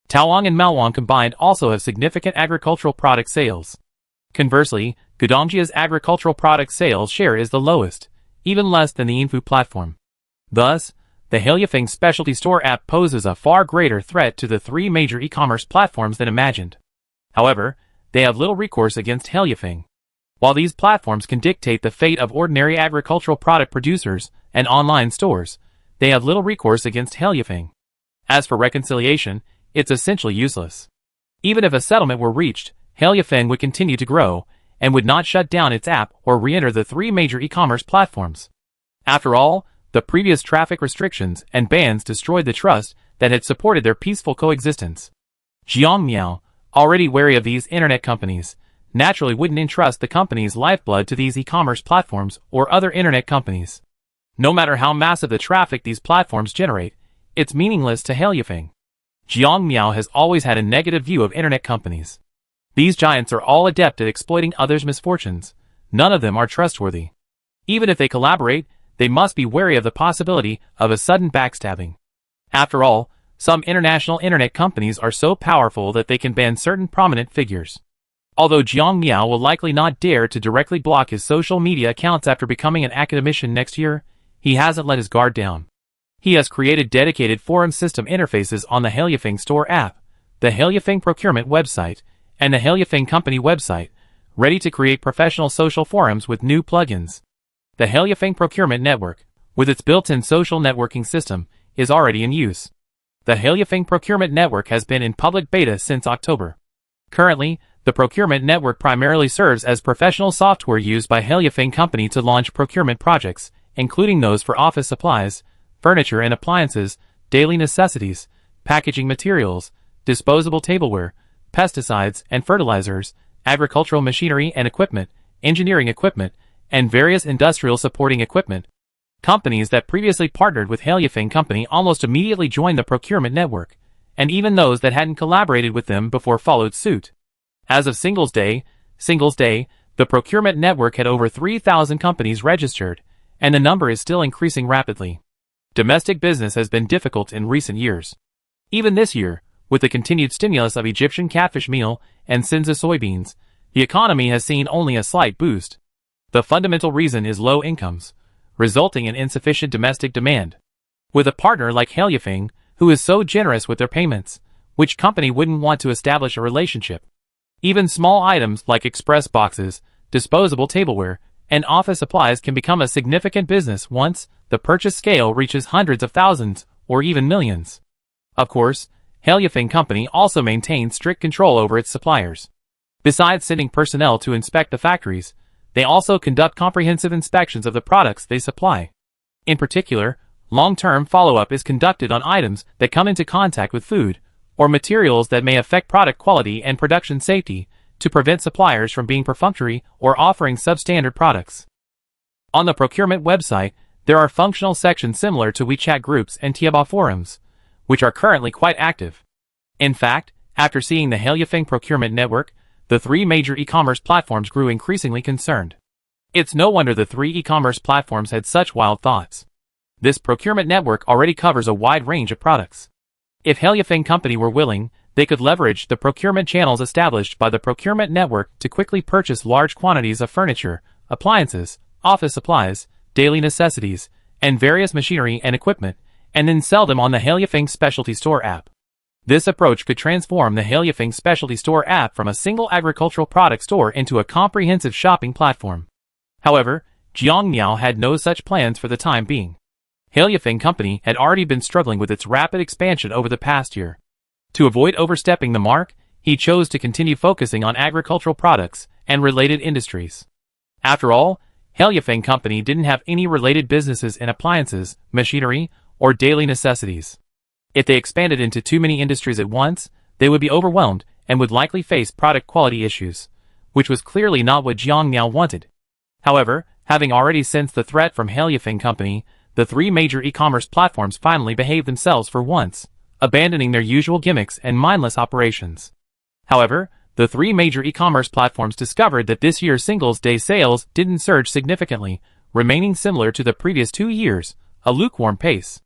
[SPEAKER 1] Taoyuan and Maoyuan combined also have significant agricultural product sales. Conversely, Gudomjia's agricultural product sales share is the lowest, even less than the Info platform. Thus, the Heliafeng Specialty Store app poses a far greater threat to the three major e-commerce platforms than imagined. However, they have little recourse against Heliafeng. While these platforms can dictate the fate of ordinary agricultural product producers and online stores, they have little recourse against Heliafeng. As for reconciliation, it's essentially useless. Even if a settlement were reached, Heliafeng would continue to grow, and would not shut down its app or re-enter the three major e-commerce platforms. After all, the previous traffic restrictions and bans destroyed the trust that had supported their peaceful coexistence. Jiangmiao, already wary of these internet companies, naturally wouldn't entrust the company's lifeblood to these e-commerce platforms or other internet companies. No matter how massive the traffic these platforms generate, it's meaningless to Heliafeng. Jiangmiao has always had a negative view of internet companies. These giants are all adept at exploiting others' misfortunes. None of them are trustworthy. Even if they collaborate, they must be wary of the possibility of a sudden backstabbing. After all, some international internet companies are so powerful that they can ban certain prominent figures. Although Jiang Miao will likely not dare to directly block his social media accounts after becoming an academician next year, he hasn't let his guard down. He has created dedicated forum system interfaces on the Heliafing Store app, the Heliafing Procurement website, and the Heliafing Company website, ready to create professional social forums with new plugins. The Heliafing Procurement Network, with its built-in social networking system, is already in use. The Heliafing Procurement Network has been in public beta since October. Currently, the Procurement Network primarily serves as professional software used by Heliafing Company to launch procurement projects, including those for office supplies, furniture and appliances, daily necessities, packaging materials, disposable tableware, pesticides and fertilizers, agricultural machinery and equipment, engineering equipment, and various industrial supporting equipment. Companies that previously partnered with Heliafing Company almost immediately joined the procurement network, and even those that hadn't collaborated with them before followed suit. As of Singles Day, the procurement network had over 3,000 companies registered, and the number is still increasing rapidly. Domestic business has been difficult in recent years. Even this year, with the continued stimulus of Egyptian catfish meal and Sinza soybeans, the economy has seen only a slight boost. The fundamental reason is low incomes, resulting in insufficient domestic demand. With a partner like Heliafing, who is so generous with their payments, which company wouldn't want to establish a relationship? Even small items like express boxes, disposable tableware, and office supplies can become a significant business once the purchase scale reaches hundreds of thousands or even millions. Of course, Heliafing Company also maintains strict control over its suppliers. Besides sending personnel to inspect the factories, they also conduct comprehensive inspections of the products they supply. In particular, long-term follow-up is conducted on items that come into contact with food or materials that may affect product quality and production safety, to prevent suppliers from being perfunctory or offering substandard products. On the procurement website, there are functional sections similar to WeChat groups and Tiaba forums, which are currently quite active. In fact, after seeing the Heliafing Procurement Network, the three major e-commerce platforms grew increasingly concerned. It's no wonder the three e-commerce platforms had such wild thoughts. This procurement network already covers a wide range of products. If Heliafing Company were willing, they could leverage the procurement channels established by the procurement network to quickly purchase large quantities of furniture, appliances, office supplies, daily necessities, and various machinery and equipment, and then sell them on the Heliafing Specialty Store app. This approach could transform the Heliafing Specialty Store app from a single agricultural product store into a comprehensive shopping platform. However, Jiang Miao had no such plans for the time being. Heliafing Company had already been struggling with its rapid expansion over the past year. To avoid overstepping the mark, he chose to continue focusing on agricultural products and related industries. After all, Heliafing Company didn't have any related businesses in appliances, machinery, or daily necessities. If they expanded into too many industries at once, they would be overwhelmed and would likely face product quality issues, which was clearly not what Jiang Miao wanted. However, having already sensed the threat from Heliafing Company, the three major e-commerce platforms finally behaved themselves for once, abandoning their usual gimmicks and mindless operations. However, the three major e-commerce platforms discovered that this year's Singles Day sales didn't surge significantly, remaining similar to the previous 2 years, a lukewarm pace.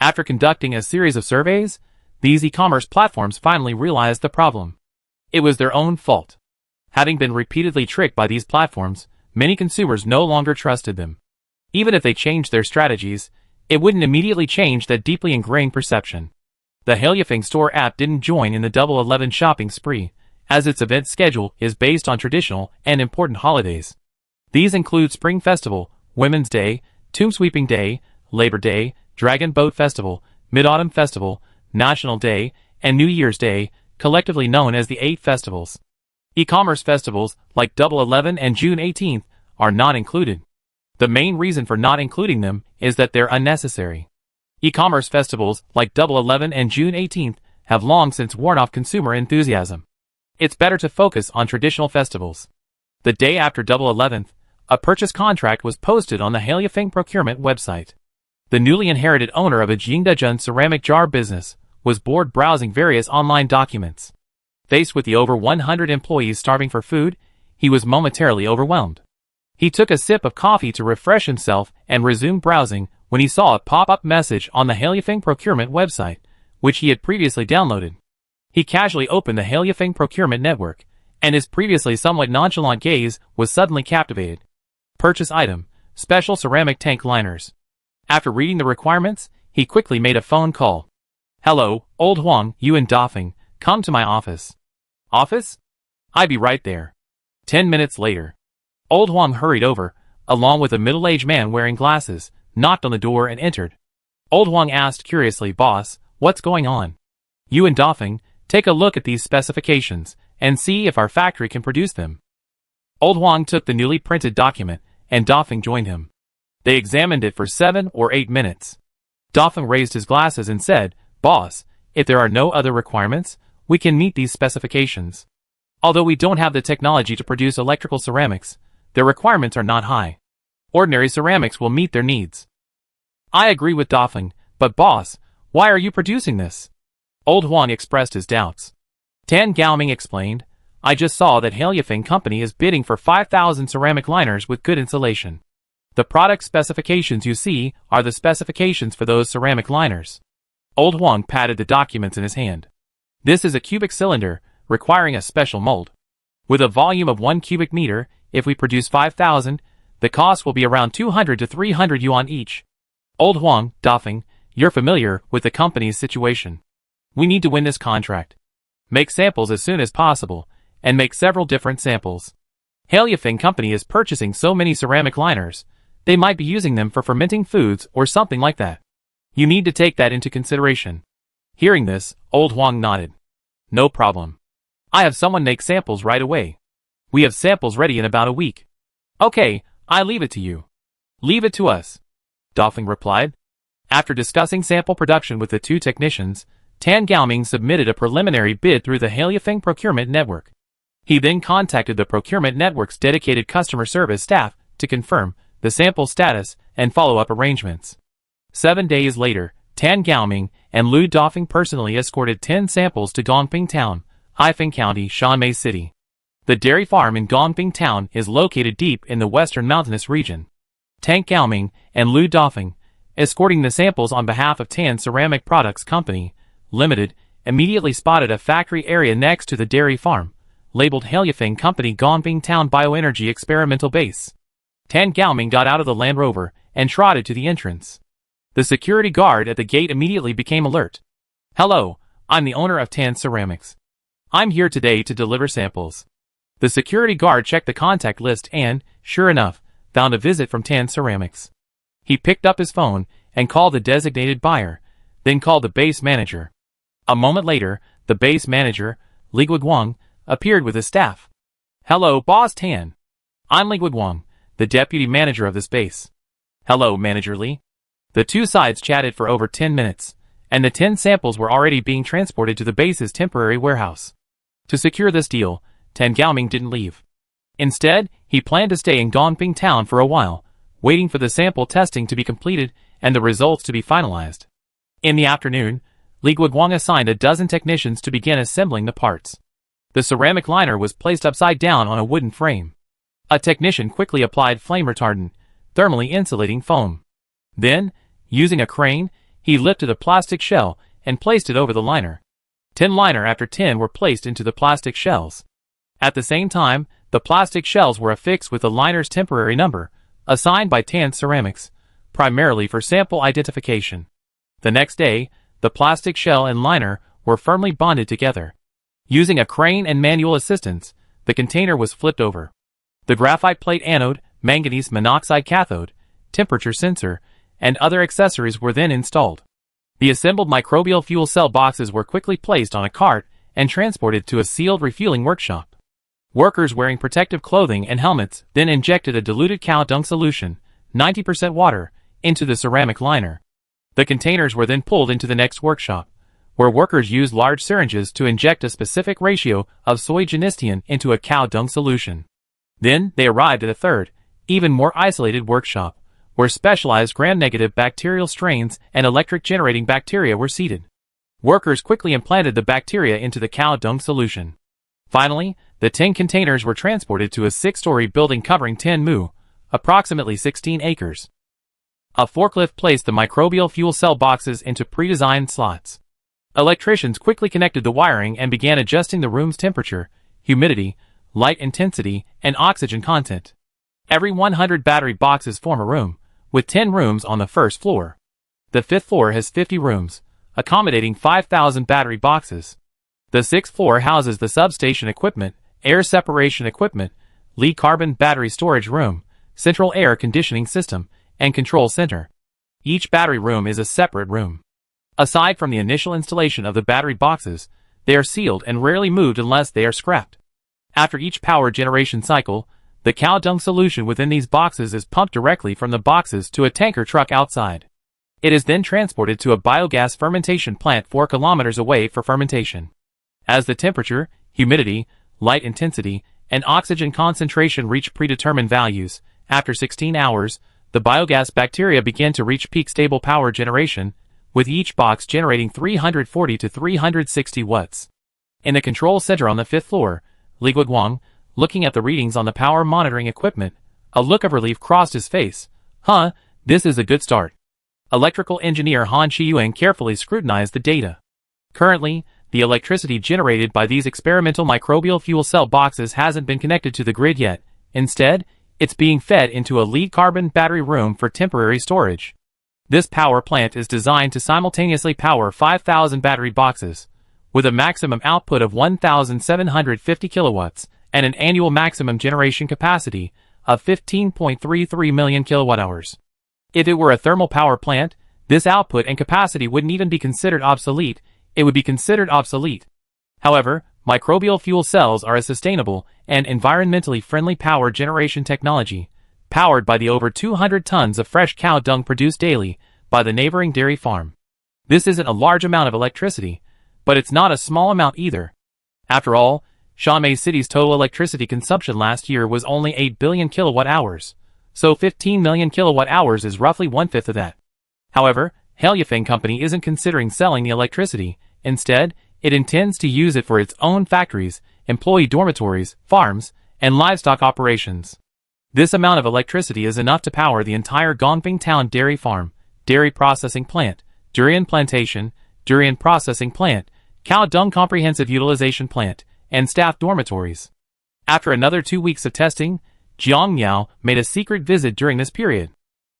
[SPEAKER 1] After conducting a series of surveys, these e-commerce platforms finally realized the problem. It was their own fault. Having been repeatedly tricked by these platforms, many consumers no longer trusted them. Even if they changed their strategies, it wouldn't immediately change that deeply ingrained perception. The Heliafing Store app didn't join in the Double 11 shopping spree, as its event schedule is based on traditional and important holidays. These include Spring Festival, Women's Day, Tomb Sweeping Day, Labor Day, Dragon Boat Festival, Mid-Autumn Festival, National Day, and New Year's Day, collectively known as the 8 festivals. E-commerce festivals, like Double 11 and June 18th, are not included. The main reason for not including them is that they're unnecessary. E-commerce festivals, like Double 11 and June 18th, have long since worn off consumer enthusiasm. It's better to focus on traditional festivals. The day after Double 11th, a purchase contract was posted on the Heliafing Procurement website. The newly inherited owner of a Jingdezhen ceramic jar business was bored browsing various online documents. Faced with the over 100 employees starving for food, he was momentarily overwhelmed. He took a sip of coffee to refresh himself and resumed browsing when he saw a pop-up message on the Heliafing Procurement website, which he had previously downloaded. He casually opened the Heliafing Procurement Network, and his previously somewhat nonchalant gaze was suddenly captivated. Purchase item: special ceramic tank liners. After reading the requirements, he quickly made a phone call. "Hello, old Huang, you and Dafeng, come to my office." "Office? I'll be right there." 10 minutes later. Old Huang hurried over, along with a middle-aged man wearing glasses, knocked on the door and entered. Old Huang asked curiously, "Boss, what's going on?" "You and Dafeng, take a look at these specifications, and see if our factory can produce them." Old Huang took the newly printed document, and Dafeng joined him. They examined it for 7 or 8 minutes. Dafeng raised his glasses and said, "Boss, if there are no other requirements, we can meet these specifications. Although we don't have the technology to produce electrical ceramics, their requirements are not high. Ordinary ceramics will meet their needs." "I agree with Dafeng, but boss, why are you producing this?" Old Huang expressed his doubts. Tan Gaoming explained, "I just saw that Hailifeng Company is bidding for 5,000 ceramic liners with good insulation. The product specifications you see are the specifications for those ceramic liners." Old Huang patted the documents in his hand. "This is a cubic cylinder, requiring a special mold. With a volume of 1 cubic meter, if we produce 5,000, the cost will be around 200 to 300 yuan each." "Old Huang, Dafeng, you're familiar with the company's situation. We need to win this contract. Make samples as soon as possible, and make several different samples. Hailifeng Company is purchasing so many ceramic liners, they might be using them for fermenting foods or something like that. You need to take that into consideration." Hearing this, Old Huang nodded. "No problem. I have someone make samples right away. We have samples ready in about a week." "Okay, I leave it to you." "Leave it to us," Dafeng replied. After discussing sample production with the two technicians, Tan Gaoming submitted a preliminary bid through the Hailifeng procurement network. He then contacted the procurement network's dedicated customer service staff to confirm the sample status and follow-up arrangements. 7 days later, Tan Gaoming and Lu Dafeng personally escorted 10 samples to Dongping Town, Haifeng County, Shanmei City. The dairy farm in Dongping Town is located deep in the western mountainous region. Tan Gaoming and Lu Dafeng, escorting the samples on behalf of Tan Ceramic Products Company, Limited, immediately spotted a factory area next to the dairy farm, labeled Hailifeng Company Dongping Town Bioenergy Experimental Base. Tan Gaoming got out of the Land Rover and trotted to the entrance. The security guard at the gate immediately became alert. "Hello, I'm the owner of Tan Ceramics. I'm here today to deliver samples." The security guard checked the contact list and, sure enough, found a visit from Tan Ceramics. He picked up his phone and called the designated buyer, then called the base manager. A moment later, the base manager, Li Guoguang, appeared with his staff. "Hello, Boss Tan. I'm Li Guoguang, the deputy manager of this base." "Hello, Manager Li." The two sides chatted for over 10 minutes, and the 10 samples were already being transported to the base's temporary warehouse. To secure this deal, Tan Gaoming didn't leave. Instead, he planned to stay in Dongping Town for a while, waiting for the sample testing to be completed and the results to be finalized. In the afternoon, Li Guoguang assigned a dozen technicians to begin assembling the parts. The ceramic liner was placed upside down on a wooden frame. A technician quickly applied flame retardant, thermally insulating foam. Then, using a crane, he lifted a plastic shell and placed it over the liner. 10 liner after 10 were placed into the plastic shells. At the same time, the plastic shells were affixed with the liner's temporary number, assigned by Tan Ceramics, primarily for sample identification. The next day, the plastic shell and liner were firmly bonded together. Using a crane and manual assistance, the container was flipped over. The graphite plate anode, manganese monoxide cathode, temperature sensor, and other accessories were then installed. The assembled microbial fuel cell boxes were quickly placed on a cart and transported to a sealed refueling workshop. Workers wearing protective clothing and helmets then injected a diluted cow dung solution, 90% water, into the ceramic liner. The containers were then pulled into the next workshop, where workers used large syringes to inject a specific ratio of soy genistein into a cow dung solution. Then they arrived at a third, even more isolated workshop, where specialized gram-negative bacterial strains and electric-generating bacteria were seeded. Workers quickly implanted the bacteria into the cow dung solution. Finally, the 10 containers were transported to a 6-story building covering 10 mu, approximately 16 acres. A forklift placed the microbial fuel cell boxes into pre-designed slots. Electricians quickly connected the wiring and began adjusting the room's temperature, humidity, light intensity, and oxygen content. Every 100 battery boxes form a room, with 10 rooms on the first floor. The 5th floor has 50 rooms, accommodating 5,000 battery boxes. The 6th floor houses the substation equipment, air separation equipment, lead carbon battery storage room, central air conditioning system, and control center. Each battery room is a separate room. Aside from the initial installation of the battery boxes, they are sealed and rarely moved unless they are scrapped. After each power generation cycle, the cow dung solution within these boxes is pumped directly from the boxes to a tanker truck outside. It is then transported to a biogas fermentation plant 4 kilometers away for fermentation. As the temperature, humidity, light intensity, and oxygen concentration reach predetermined values, after 16 hours, the biogas bacteria begin to reach peak stable power generation, with each box generating 340 to 360 watts. In the control center on the 5th floor, Li Guoguang, looking at the readings on the power monitoring equipment, a look of relief crossed his face. This is a good start. Electrical engineer Han Shiyuan carefully scrutinized the data. Currently, the electricity generated by these experimental microbial fuel cell boxes hasn't been connected to the grid yet. Instead, it's being fed into a lead carbon battery room for temporary storage. This power plant is designed to simultaneously power 5,000 battery boxes, with a maximum output of 1,750 kilowatts and an annual maximum generation capacity of 15.33 million kilowatt-hours. If it were a thermal power plant, this output and capacity wouldn't even be considered obsolete. It would be considered obsolete. However, microbial fuel cells are a sustainable and environmentally friendly power generation technology, powered by the over 200 tons of fresh cow dung produced daily by the neighboring dairy farm. This isn't a large amount of electricity, but it's not a small amount either. After all, Shanmei City's total electricity consumption last year was only 8 billion kilowatt-hours, so 15 million kilowatt-hours is roughly 1/5 of that. However, Helyafeng Company isn't considering selling the electricity. Instead, it intends to use it for its own factories, employee dormitories, farms, and livestock operations. This amount of electricity is enough to power the entire Gongping Town dairy farm, dairy processing plant, durian plantation, durian processing plant, cow dung comprehensive utilization plant, and staff dormitories. After another 2 weeks of testing, Jiang Miao made a secret visit during this period.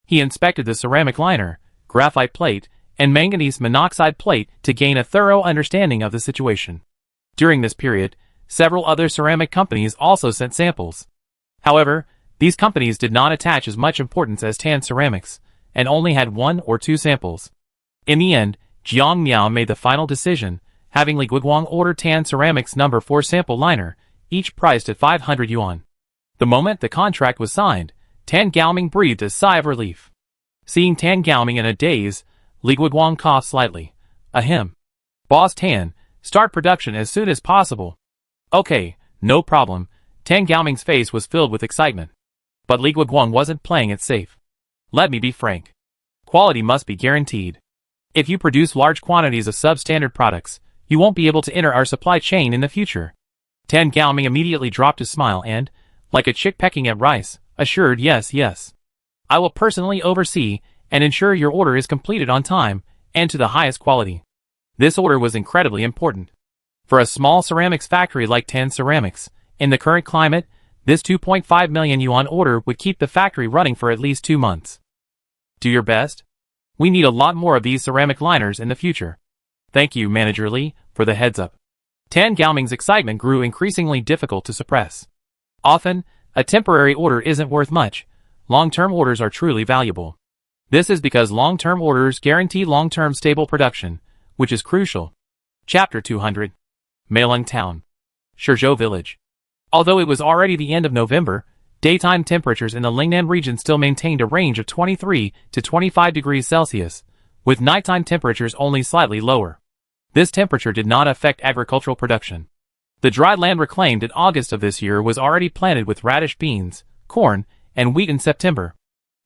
[SPEAKER 1] He inspected the ceramic liner, graphite plate, and manganese monoxide plate to gain a thorough understanding of the situation. During this period, several other ceramic companies also sent samples. However, these companies did not attach as much importance as Tan Ceramics, and only had 1 or 2 samples. In the end, Jiang Miao made the final decision, having Li Guoguang order Tan Ceramics No. 4 sample liner, each priced at 500 yuan. The moment the contract was signed, Tan Gaoming breathed a sigh of relief. Seeing Tan Gaoming in a daze, Li Guoguang coughed slightly. Ahem. Boss Tan, start production as soon as possible. Okay, no problem. Tan Gaoming's face was filled with excitement. But Li Guoguang wasn't playing it safe. Let me be frank. Quality must be guaranteed. If you produce large quantities of substandard products, you won't be able to enter our supply chain in the future. Tan Gaoming immediately dropped his smile and, like a chick pecking at rice, assured yes. I will personally oversee and ensure your order is completed on time and to the highest quality. This order was incredibly important. For a small ceramics factory like Tan Ceramics, in the current climate, this 2.5 million yuan order would keep the factory running for at least 2 months. Do your best. We need a lot more of these ceramic liners in the future. Thank you, Manager Li, for the heads up. Tan Gaoming's excitement grew increasingly difficult to suppress. Often, a temporary order isn't worth much. Long-term orders are truly valuable. This is because long-term orders guarantee long-term stable production, which is crucial. Chapter 200. Meileng Town. Shizhou Village. Although it was already the end of November, daytime temperatures in the Lingnan region still maintained a range of 23 to 25 degrees Celsius, with nighttime temperatures only slightly lower. This temperature did not affect agricultural production. The dry land reclaimed in August of this year was already planted with radish beans, corn, and wheat in September.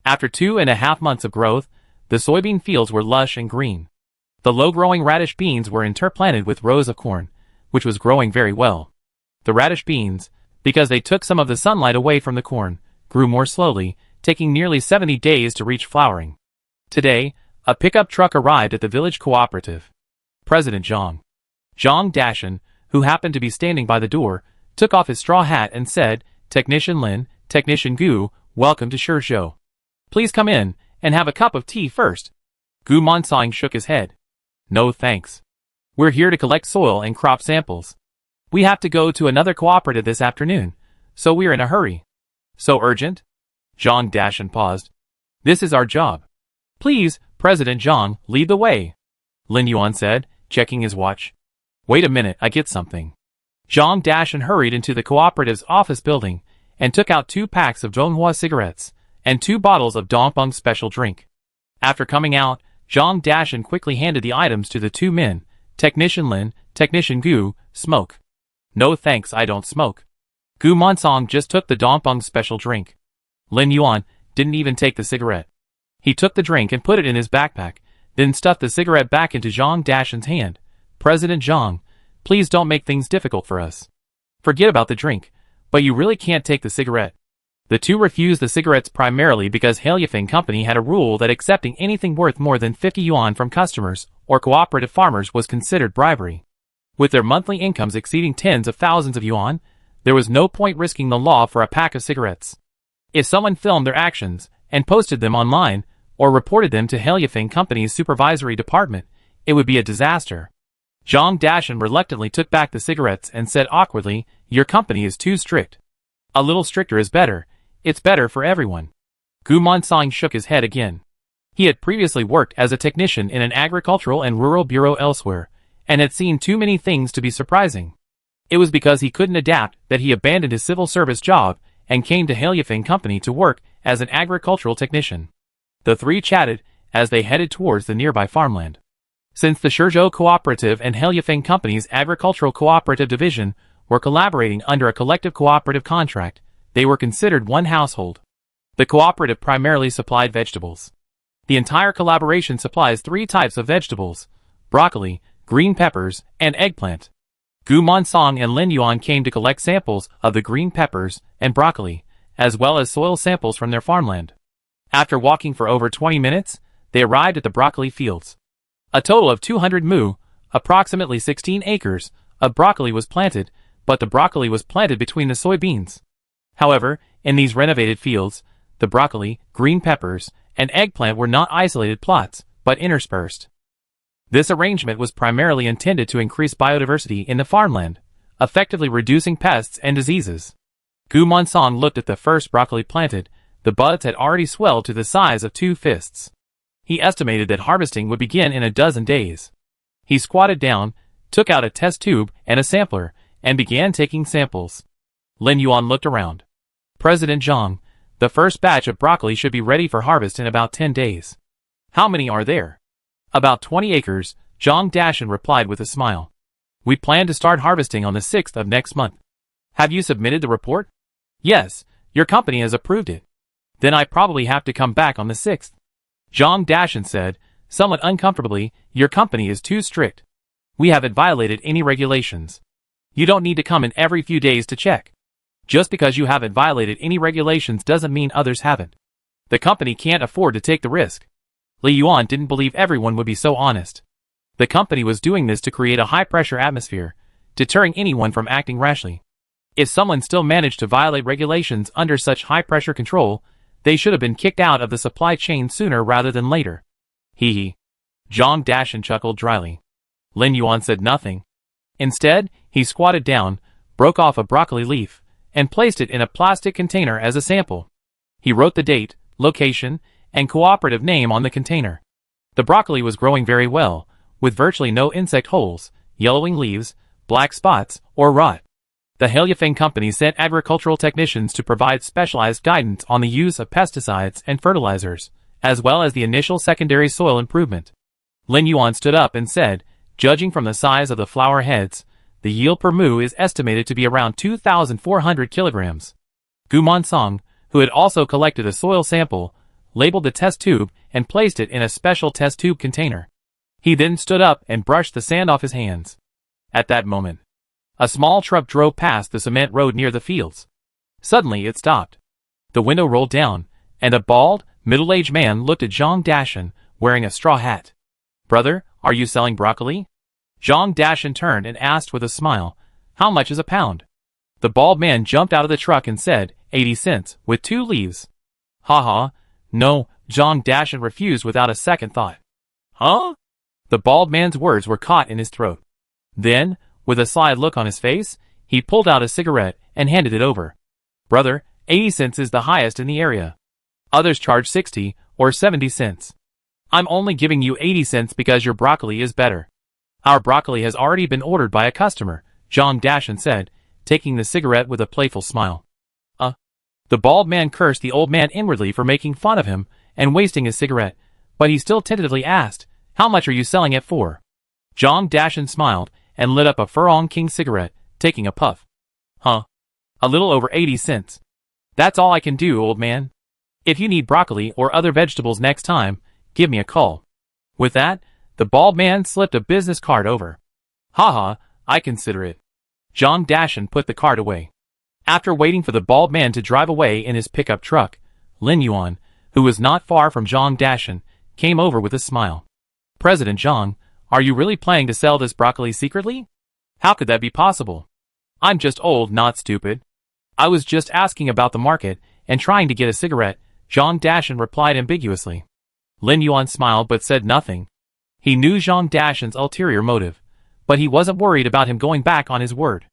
[SPEAKER 1] After 2.5 months of growth, the soybean fields were lush and green. The low-growing radish beans were interplanted with rows of corn, which was growing very well. The radish beans, because they took some of the sunlight away from the corn, grew more slowly, taking nearly 70 days to reach flowering. Today, a pickup truck arrived at the village cooperative. President Zhang Dashan, who happened to be standing by the door, took off his straw hat and said, Technician Lin, Technician Gu, welcome to Shizhou. Please come in and have a cup of tea first. Gu Mansang shook his head. No thanks. We're here to collect soil and crop samples. We have to go to another cooperative this afternoon, so we're in a hurry. So urgent? Zhang Dashan paused. This is our job. Please, President Zhang, lead the way. Lin Yuan said, checking his watch. Wait a minute, I get something. Zhang Dashan hurried into the cooperative's office building and took out 2 packs of Zhonghua cigarettes and 2 bottles of Dongpeng special drink. After coming out, Zhang Dashan quickly handed the items to the 2 men, Technician Lin, Technician Gu, smoke. No thanks, I don't smoke. Gu Mansang just took the Dongpeng special drink. Lin Yuan didn't even take the cigarette. He took the drink and put it in his backpack, then stuffed the cigarette back into Zhang Dashan's hand. President Zhang, please don't make things difficult for us. Forget about the drink, but you really can't take the cigarette. The 2 refused the cigarettes primarily because Hailifeng Company had a rule that accepting anything worth more than 50 yuan from customers or cooperative farmers was considered bribery. With their monthly incomes exceeding tens of thousands of yuan, there was no point risking the law for a pack of cigarettes. If someone filmed their actions and posted them online, or reported them to Hailifeng Company's supervisory department, it would be a disaster. Zhang Dashan reluctantly took back the cigarettes and said awkwardly, Your company is too strict. A little stricter is better. It's better for everyone. Gu Mansang shook his head again. He had previously worked as a technician in an agricultural and rural bureau elsewhere, and had seen too many things to be surprising. It was because he couldn't adapt that he abandoned his civil service job and came to Hailifeng Company to work as an agricultural technician. The 3 chatted as they headed towards the nearby farmland. Since the Shizhou Cooperative and Hailifeng Company's Agricultural Cooperative Division were collaborating under a collective cooperative contract, they were considered one household. The cooperative primarily supplied vegetables. The entire collaboration supplies 3 types of vegetables: broccoli, green peppers, and eggplant. Gu Mansang and Lin Yuan came to collect samples of the green peppers and broccoli, as well as soil samples from their farmland. After walking for over 20 minutes, they arrived at the broccoli fields. A total of 200 mu, approximately 16 acres, of broccoli was planted, but the broccoli was planted between the soybeans. However, in these renovated fields, the broccoli, green peppers, and eggplant were not isolated plots, but interspersed. This arrangement was primarily intended to increase biodiversity in the farmland, effectively reducing pests and diseases. Gu Mansang looked at the first broccoli planted. The buds had already swelled to the size of 2 fists. He estimated that harvesting would begin in a dozen days. He squatted down, took out a test tube and a sampler, and began taking samples. Lin Yuan looked around. President Zhang, the first batch of broccoli should be ready for harvest in about 10 days. How many are there? About 20 acres, Zhang Dashan replied with a smile. We plan to start harvesting on the 6th of next month. Have you submitted the report? Yes, your company has approved it. Then I probably have to come back on the 6th. Zhang Dashan said, somewhat uncomfortably, your company is too strict. We haven't violated any regulations. You don't need to come in every few days to check. Just because you haven't violated any regulations doesn't mean others haven't. The company can't afford to take the risk. Li Yuan didn't believe everyone would be so honest. The company was doing this to create a high-pressure atmosphere, deterring anyone from acting rashly. If someone still managed to violate regulations under such high-pressure control, they should have been kicked out of the supply chain sooner rather than later. Hee. Zhang Dashan chuckled dryly. Lin Yuan said nothing. Instead, he squatted down, broke off a broccoli leaf, and placed it in a plastic container as a sample. He wrote the date, location, and cooperative name on the container. The broccoli was growing very well, with virtually no insect holes, yellowing leaves, black spots, or rot. The Hailifeng Company sent agricultural technicians to provide specialized guidance on the use of pesticides and fertilizers, as well as the initial secondary soil improvement. Lin Yuan stood up and said, judging from the size of the flower heads, the yield per mu is estimated to be around 2,400 kilograms. Gu Mansang, who had also collected a soil sample, labeled the test tube and placed it in a special test tube container. He then stood up and brushed the sand off his hands. At that moment, a small truck drove past the cement road near the fields. Suddenly it stopped. The window rolled down, and a bald, middle-aged man looked at Zhang Dashan, wearing a straw hat. Brother, are you selling broccoli? Zhang Dashan turned and asked with a smile, how much is a pound? The bald man jumped out of the truck and said, 80 cents, with 2 leaves. Ha ha, no, Zhang Dashan refused without a second thought. Huh? The bald man's words were caught in his throat. Then, with a sly look on his face, he pulled out a cigarette and handed it over. Brother, 80 cents is the highest in the area. Others charge 60 or 70 cents. I'm only giving you 80 cents because your broccoli is better. Our broccoli has already been ordered by a customer, John Dashan said, taking the cigarette with a playful smile. The bald man cursed the old man inwardly for making fun of him and wasting his cigarette, but he still tentatively asked, "How much are you selling it for?" John Dashan smiled and lit up a Furlong King cigarette, taking a puff. A little over 80 cents. That's all I can do, old man. If you need broccoli or other vegetables next time, give me a call. With that, the bald man slipped a business card over. Haha, I consider it. John Dashan put the card away. After waiting for the bald man to drive away in his pickup truck, Lin Yuan, who was not far from John Dashan, came over with a smile. President Zhang, are you really planning to sell this broccoli secretly? How could that be possible? I'm just old, not stupid. I was just asking about the market and trying to get a cigarette, John Dashan replied ambiguously. Lin Yuan smiled but said nothing. He knew John Dashan's ulterior motive, but he wasn't worried about him going back on his word.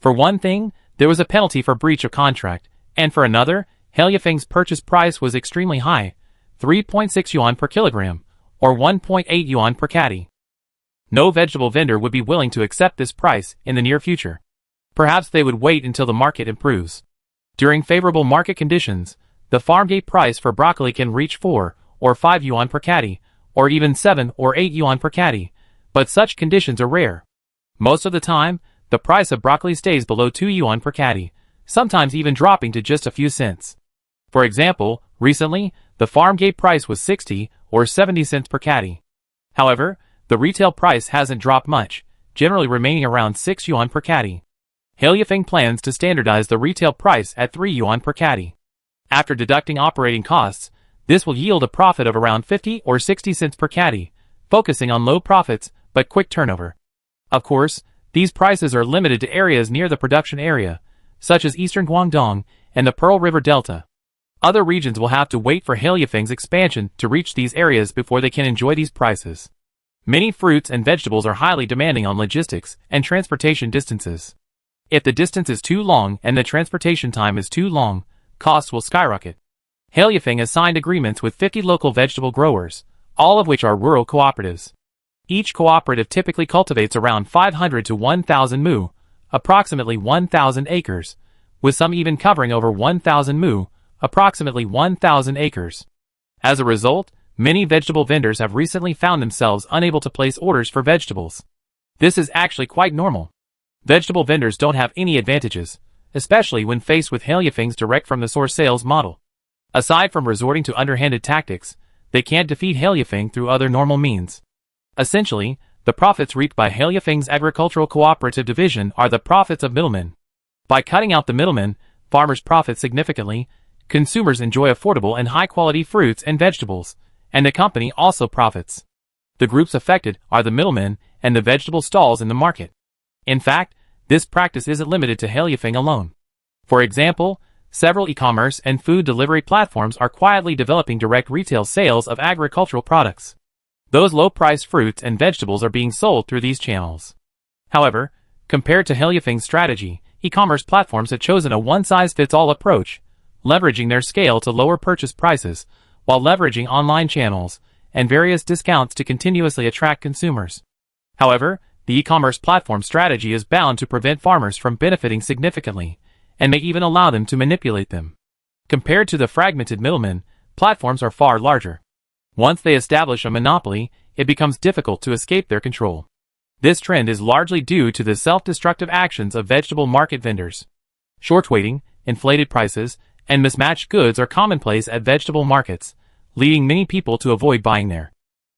[SPEAKER 1] For one thing, there was a penalty for breach of contract, and for another, Heliafeng's purchase price was extremely high, 3.6 yuan per kilogram, or 1.8 yuan per caddy. No vegetable vendor would be willing to accept this price in the near future. Perhaps they would wait until the market improves. During favorable market conditions, the farm gate price for broccoli can reach 4 or 5 yuan per caddy, or even 7 or 8 yuan per caddy, but such conditions are rare. Most of the time, the price of broccoli stays below 2 yuan per caddy, sometimes even dropping to just a few cents. For example, recently, the farm gate price was 60 or 70 cents per caddy. However, the retail price hasn't dropped much, generally remaining around 6 yuan per caddy. Heliafeng plans to standardize the retail price at 3 yuan per caddy. After deducting operating costs, this will yield a profit of around 50 or 60 cents per caddy, focusing on low profits but quick turnover. Of course, these prices are limited to areas near the production area, such as eastern Guangdong and the Pearl River Delta. Other regions will have to wait for Heliafeng's expansion to reach these areas before they can enjoy these prices. Many fruits and vegetables are highly demanding on logistics and transportation distances. If the distance is too long and the transportation time is too long, costs will skyrocket. Heliafeng has signed agreements with 50 local vegetable growers, all of which are rural cooperatives. Each cooperative typically cultivates around 500 to 1,000 mu, approximately 1,000 acres, with some even covering over 1,000 mu, approximately 1,000 acres. As a result, many vegetable vendors have recently found themselves unable to place orders for vegetables. This is actually quite normal. Vegetable vendors don't have any advantages, especially when faced with Heliafeng's direct-from-the-source sales model. Aside from resorting to underhanded tactics, they can't defeat Heliafeng through other normal means. Essentially, the profits reaped by Heliafeng's agricultural cooperative division are the profits of middlemen. By cutting out the middlemen, farmers profit significantly, consumers enjoy affordable and high-quality fruits and vegetables, and the company also profits. The groups affected are the middlemen and the vegetable stalls in the market. In fact, this practice isn't limited to Heliafeng alone. For example, several e-commerce and food delivery platforms are quietly developing direct retail sales of agricultural products. Those low-priced fruits and vegetables are being sold through these channels. However, compared to Heliafeng's strategy, e-commerce platforms have chosen a one-size-fits-all approach, leveraging their scale to lower purchase prices, while leveraging online channels and various discounts to continuously attract consumers. However, the e-commerce platform strategy is bound to prevent farmers from benefiting significantly, and may even allow them to manipulate them. Compared to the fragmented middlemen, platforms are far larger. Once they establish a monopoly, it becomes difficult to escape their control. This trend is largely due to the self-destructive actions of vegetable market vendors. Short waiting, inflated prices, and mismatched goods are commonplace at vegetable markets, leading many people to avoid buying there.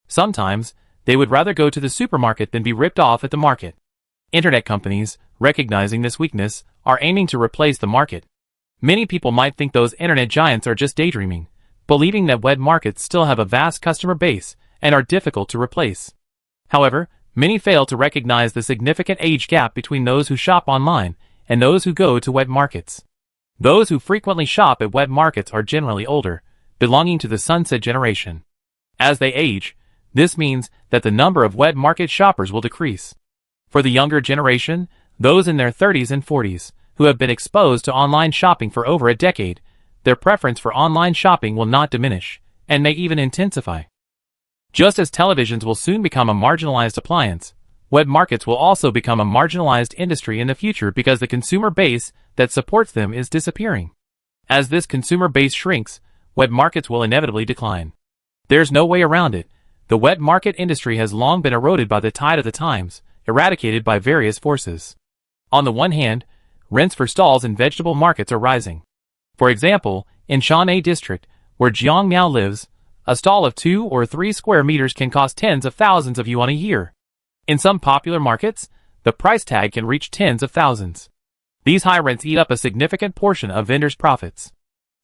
[SPEAKER 1] Sometimes, they would rather go to the supermarket than be ripped off at the market. Internet companies, recognizing this weakness, are aiming to replace the market. Many people might think those internet giants are just daydreaming, believing that wet markets still have a vast customer base and are difficult to replace. However, many fail to recognize the significant age gap between those who shop online and those who go to wet markets. Those who frequently shop at wet markets are generally older, belonging to the sunset generation. As they age, This means that the number of wet market shoppers will decrease. For the younger generation, those in their 30s and 40s, who have been exposed to online shopping for over a decade, their preference for online shopping will not diminish, and may even intensify. Just as televisions will soon become a marginalized appliance, web markets will also become a marginalized industry in the future because the consumer base that supports them is disappearing. As this consumer base shrinks, web markets will inevitably decline. There's no way around it. The web market industry has long been eroded by the tide of the times, eradicated by various forces. On the one hand, rents for stalls in vegetable markets are rising. For example, in Shanghai district, where Jiang Miao lives, a stall of 2 or 3 square meters can cost tens of thousands of yuan a year. In some popular markets, the price tag can reach tens of thousands. These high rents eat up a significant portion of vendors' profits.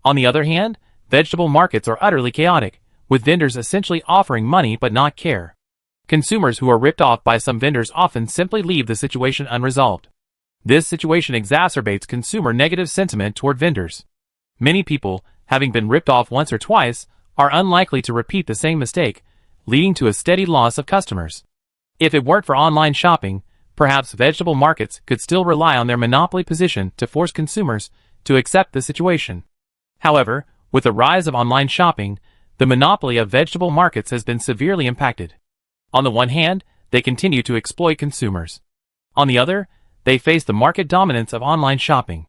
[SPEAKER 1] On the other hand, vegetable markets are utterly chaotic, with vendors essentially offering money but not care. Consumers who are ripped off by some vendors often simply leave the situation unresolved. This situation exacerbates consumer negative sentiment toward vendors. Many people, having been ripped off once or twice, are unlikely to repeat the same mistake, leading to a steady loss of customers. If it weren't for online shopping, perhaps vegetable markets could still rely on their monopoly position to force consumers to accept the situation. However, with the rise of online shopping, the monopoly of vegetable markets has been severely impacted. On the one hand, they continue to exploit consumers. On the other, they face the market dominance of online shopping.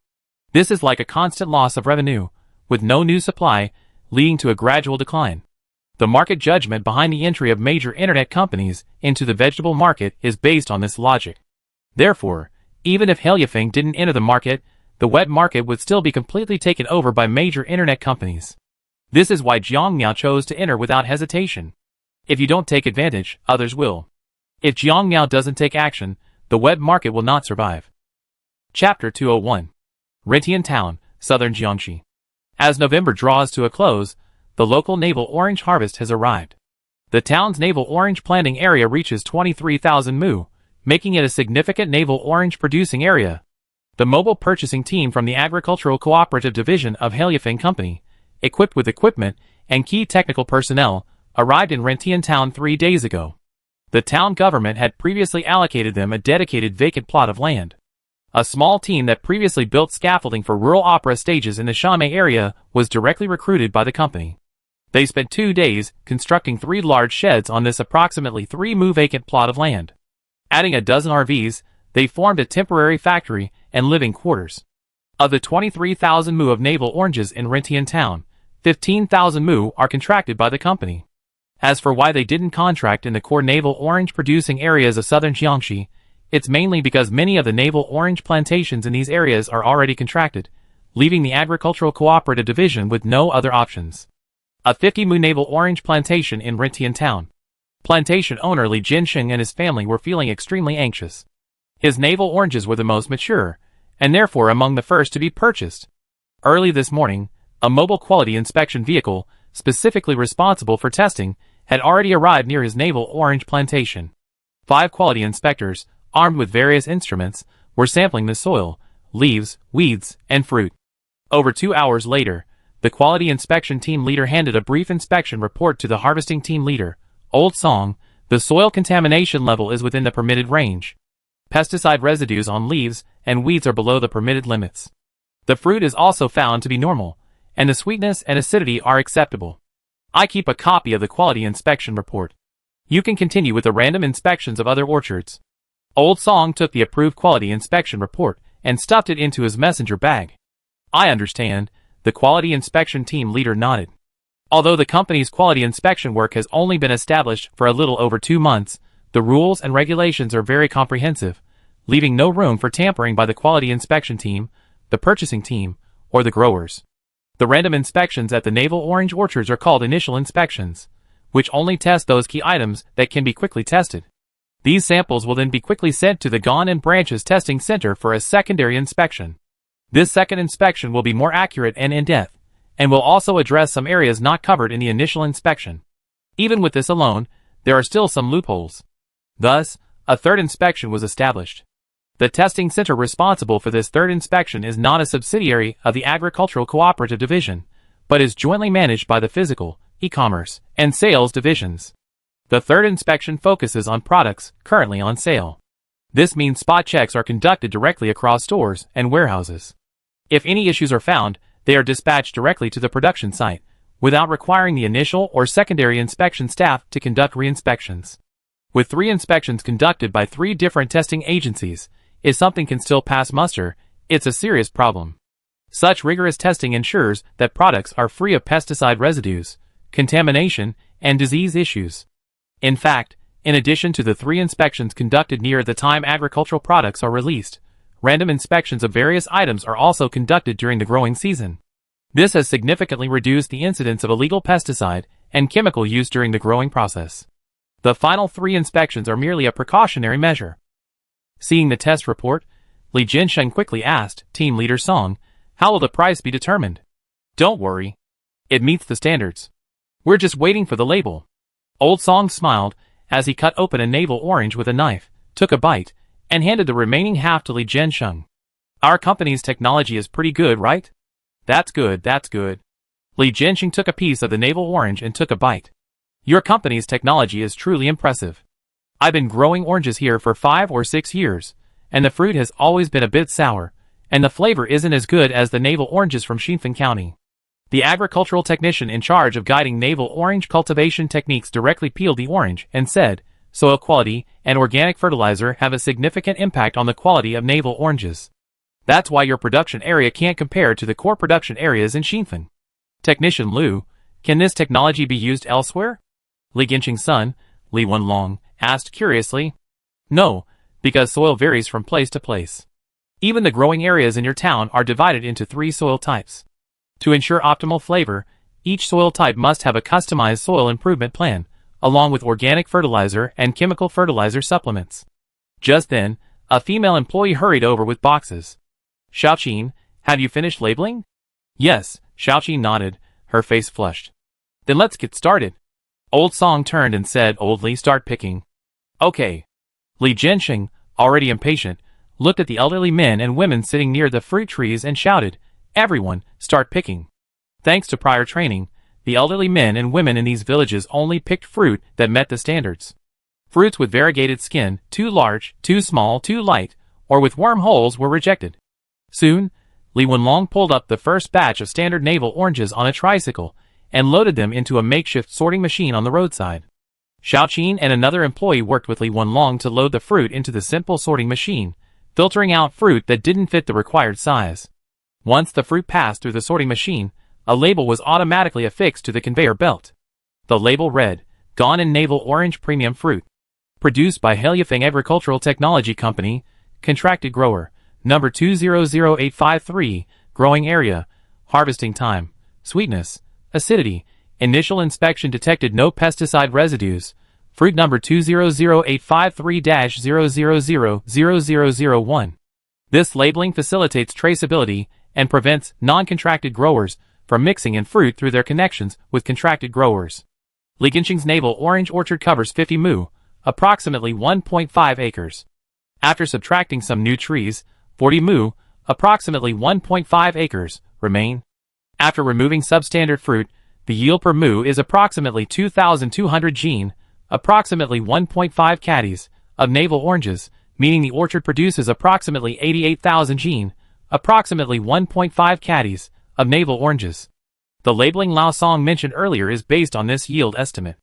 [SPEAKER 1] This is like a constant loss of revenue, with no new supply, leading to a gradual decline. The market judgment behind the entry of major internet companies into the vegetable market is based on this logic. Therefore, even if Heliafeng didn't enter the market, the wet market would still be completely taken over by major internet companies. This is why Jiang Miao chose to enter without hesitation. If you don't take advantage, others will. If Jiang Miao doesn't take action, the web market will not survive. Chapter 201. Rentian Town, Southern Jiangxi. As November draws to a close, the local navel orange harvest has arrived. The town's navel orange planting area reaches 23,000 mu, making it a significant navel orange producing area. The mobile purchasing team from the Agricultural Cooperative Division of Heliafeng Company, equipped with equipment and key technical personnel, arrived in Rentian Town 3 days ago. The town government had previously allocated them a dedicated vacant plot of land. A small team that previously built scaffolding for rural opera stages in the Shanmei area was directly recruited by the company. They spent 2 days constructing 3 large sheds on this approximately 3 mu vacant plot of land. Adding a dozen RVs, they formed a temporary factory and living quarters. Of the 23,000 mu of navel oranges in Rentian Town, 15,000 mu are contracted by the company. As for why they didn't contract in the core navel orange producing areas of southern Jiangxi, it's mainly because many of the navel orange plantations in these areas are already contracted, leaving the Agricultural Cooperative Division with no other options. A 50 mu navel orange plantation in Rentian Town. Plantation owner Li Jinsheng and his family were feeling extremely anxious. His navel oranges were the most mature, and therefore among the first to be purchased. Early this morning, a mobile quality inspection vehicle, specifically responsible for testing, had already arrived near his navel orange plantation. 5 quality inspectors, armed with various instruments, were sampling the soil, leaves, weeds, and fruit. Over 2 hours later, the quality inspection team leader handed a brief inspection report to the harvesting team leader. Old Song, the soil contamination level is within the permitted range. Pesticide residues on leaves and weeds are below the permitted limits. The fruit is also found to be normal, and the sweetness and acidity are acceptable. I keep a copy of the quality inspection report. You can continue with the random inspections of other orchards. Old Song took the approved quality inspection report and stuffed it into his messenger bag. I understand, the quality inspection team leader nodded. Although the company's quality inspection work has only been established for a little over 2 months, the rules and regulations are very comprehensive, leaving no room for tampering by the quality inspection team, the purchasing team, or the growers. The random inspections at the navel orange orchards are called initial inspections, which only test those key items that can be quickly tested. These samples will then be quickly sent to the Gan and Branches Testing Center for a secondary inspection. This second inspection will be more accurate and in-depth, and will also address some areas not covered in the initial inspection. Even with this alone, there are still some loopholes. Thus, a third inspection was established. The testing center responsible for this third inspection is not a subsidiary of the Agricultural Cooperative Division, but is jointly managed by the physical, e-commerce, and sales divisions. The third inspection focuses on products currently on sale. This means spot checks are conducted directly across stores and warehouses. If any issues are found, they are dispatched directly to the production site, without requiring the initial or secondary inspection staff to conduct re-inspections. With 3 inspections conducted by 3 different testing agencies, if something can still pass muster, it's a serious problem. Such rigorous testing ensures that products are free of pesticide residues, contamination, and disease issues. In fact, in addition to the 3 inspections conducted near the time agricultural products are released, random inspections of various items are also conducted during the growing season. This has significantly reduced the incidence of illegal pesticide and chemical use during the growing process. The final 3 inspections are merely a precautionary measure. Seeing the test report, Li Jiansheng quickly asked Team Leader Song, "How will the price be determined?" "Don't worry. It meets the standards. We're just waiting for the label." Old Song smiled as he cut open a navel orange with a knife, took a bite, and handed the remaining half to Li Jiansheng. "Our company's technology is pretty good, right?" That's good. Li Jiansheng took a piece of the navel orange and took a bite. "Your company's technology is truly impressive. I've been growing oranges here for 5 or 6 years, and the fruit has always been a bit sour, and the flavor isn't as good as the navel oranges from Xinfen County." The agricultural technician in charge of guiding navel orange cultivation techniques directly peeled the orange and said, "Soil quality and organic fertilizer have a significant impact on the quality of navel oranges. That's why your production area can't compare to the core production areas in Xinfen." "Technician Liu, can this technology be used elsewhere?" Li Jiansheng's son, Li Wenlong, asked curiously. "No, because soil varies from place to place. Even the growing areas in your town are divided into 3 soil types. To ensure optimal flavor, each soil type must have a customized soil improvement plan, along with organic fertilizer and chemical fertilizer supplements." Just then, a female employee hurried over with boxes. "Xiaoqin, have you finished labeling?" "Yes," Xiaoqin nodded, her face flushed. "Then let's get started." Old Song turned and said, "Old Li, start picking." "Okay." Li Jiansheng, already impatient, looked at the elderly men and women sitting near the fruit trees and shouted, "Everyone, start picking." Thanks to prior training, the elderly men and women in these villages only picked fruit that met the standards. Fruits with variegated skin, too large, too small, too light, or with wormholes were rejected. Soon, Li Wenlong pulled up the first batch of standard navel oranges on a tricycle and loaded them into a makeshift sorting machine on the roadside. Xiaoqin and another employee worked with Li Wenlong to load the fruit into the simple sorting machine, filtering out fruit that didn't fit the required size. Once the fruit passed through the sorting machine, a label was automatically affixed to the conveyor belt. The label read, "Gone in Navel Orange Premium Fruit. Produced by Helyafeng Agricultural Technology Company, Contracted Grower, number 200853, Growing Area, Harvesting Time, Sweetness, Acidity, Initial Inspection detected no pesticide residues, Fruit number 200853-0000001. This labeling facilitates traceability and prevents non-contracted growers from mixing in fruit through their connections with contracted growers. Li Jiansheng's navel orange orchard covers 50 mu, approximately 1.5 acres. After subtracting some new trees, 40 mu, approximately 1.5 acres, remain. After removing substandard fruit, the yield per mu is approximately 2,200 gene, approximately 1.5 caddies, of navel oranges, meaning the orchard produces approximately 88,000 gene, approximately 1.5 caddies, of navel oranges. The labeling Lao Song mentioned earlier is based on this yield estimate.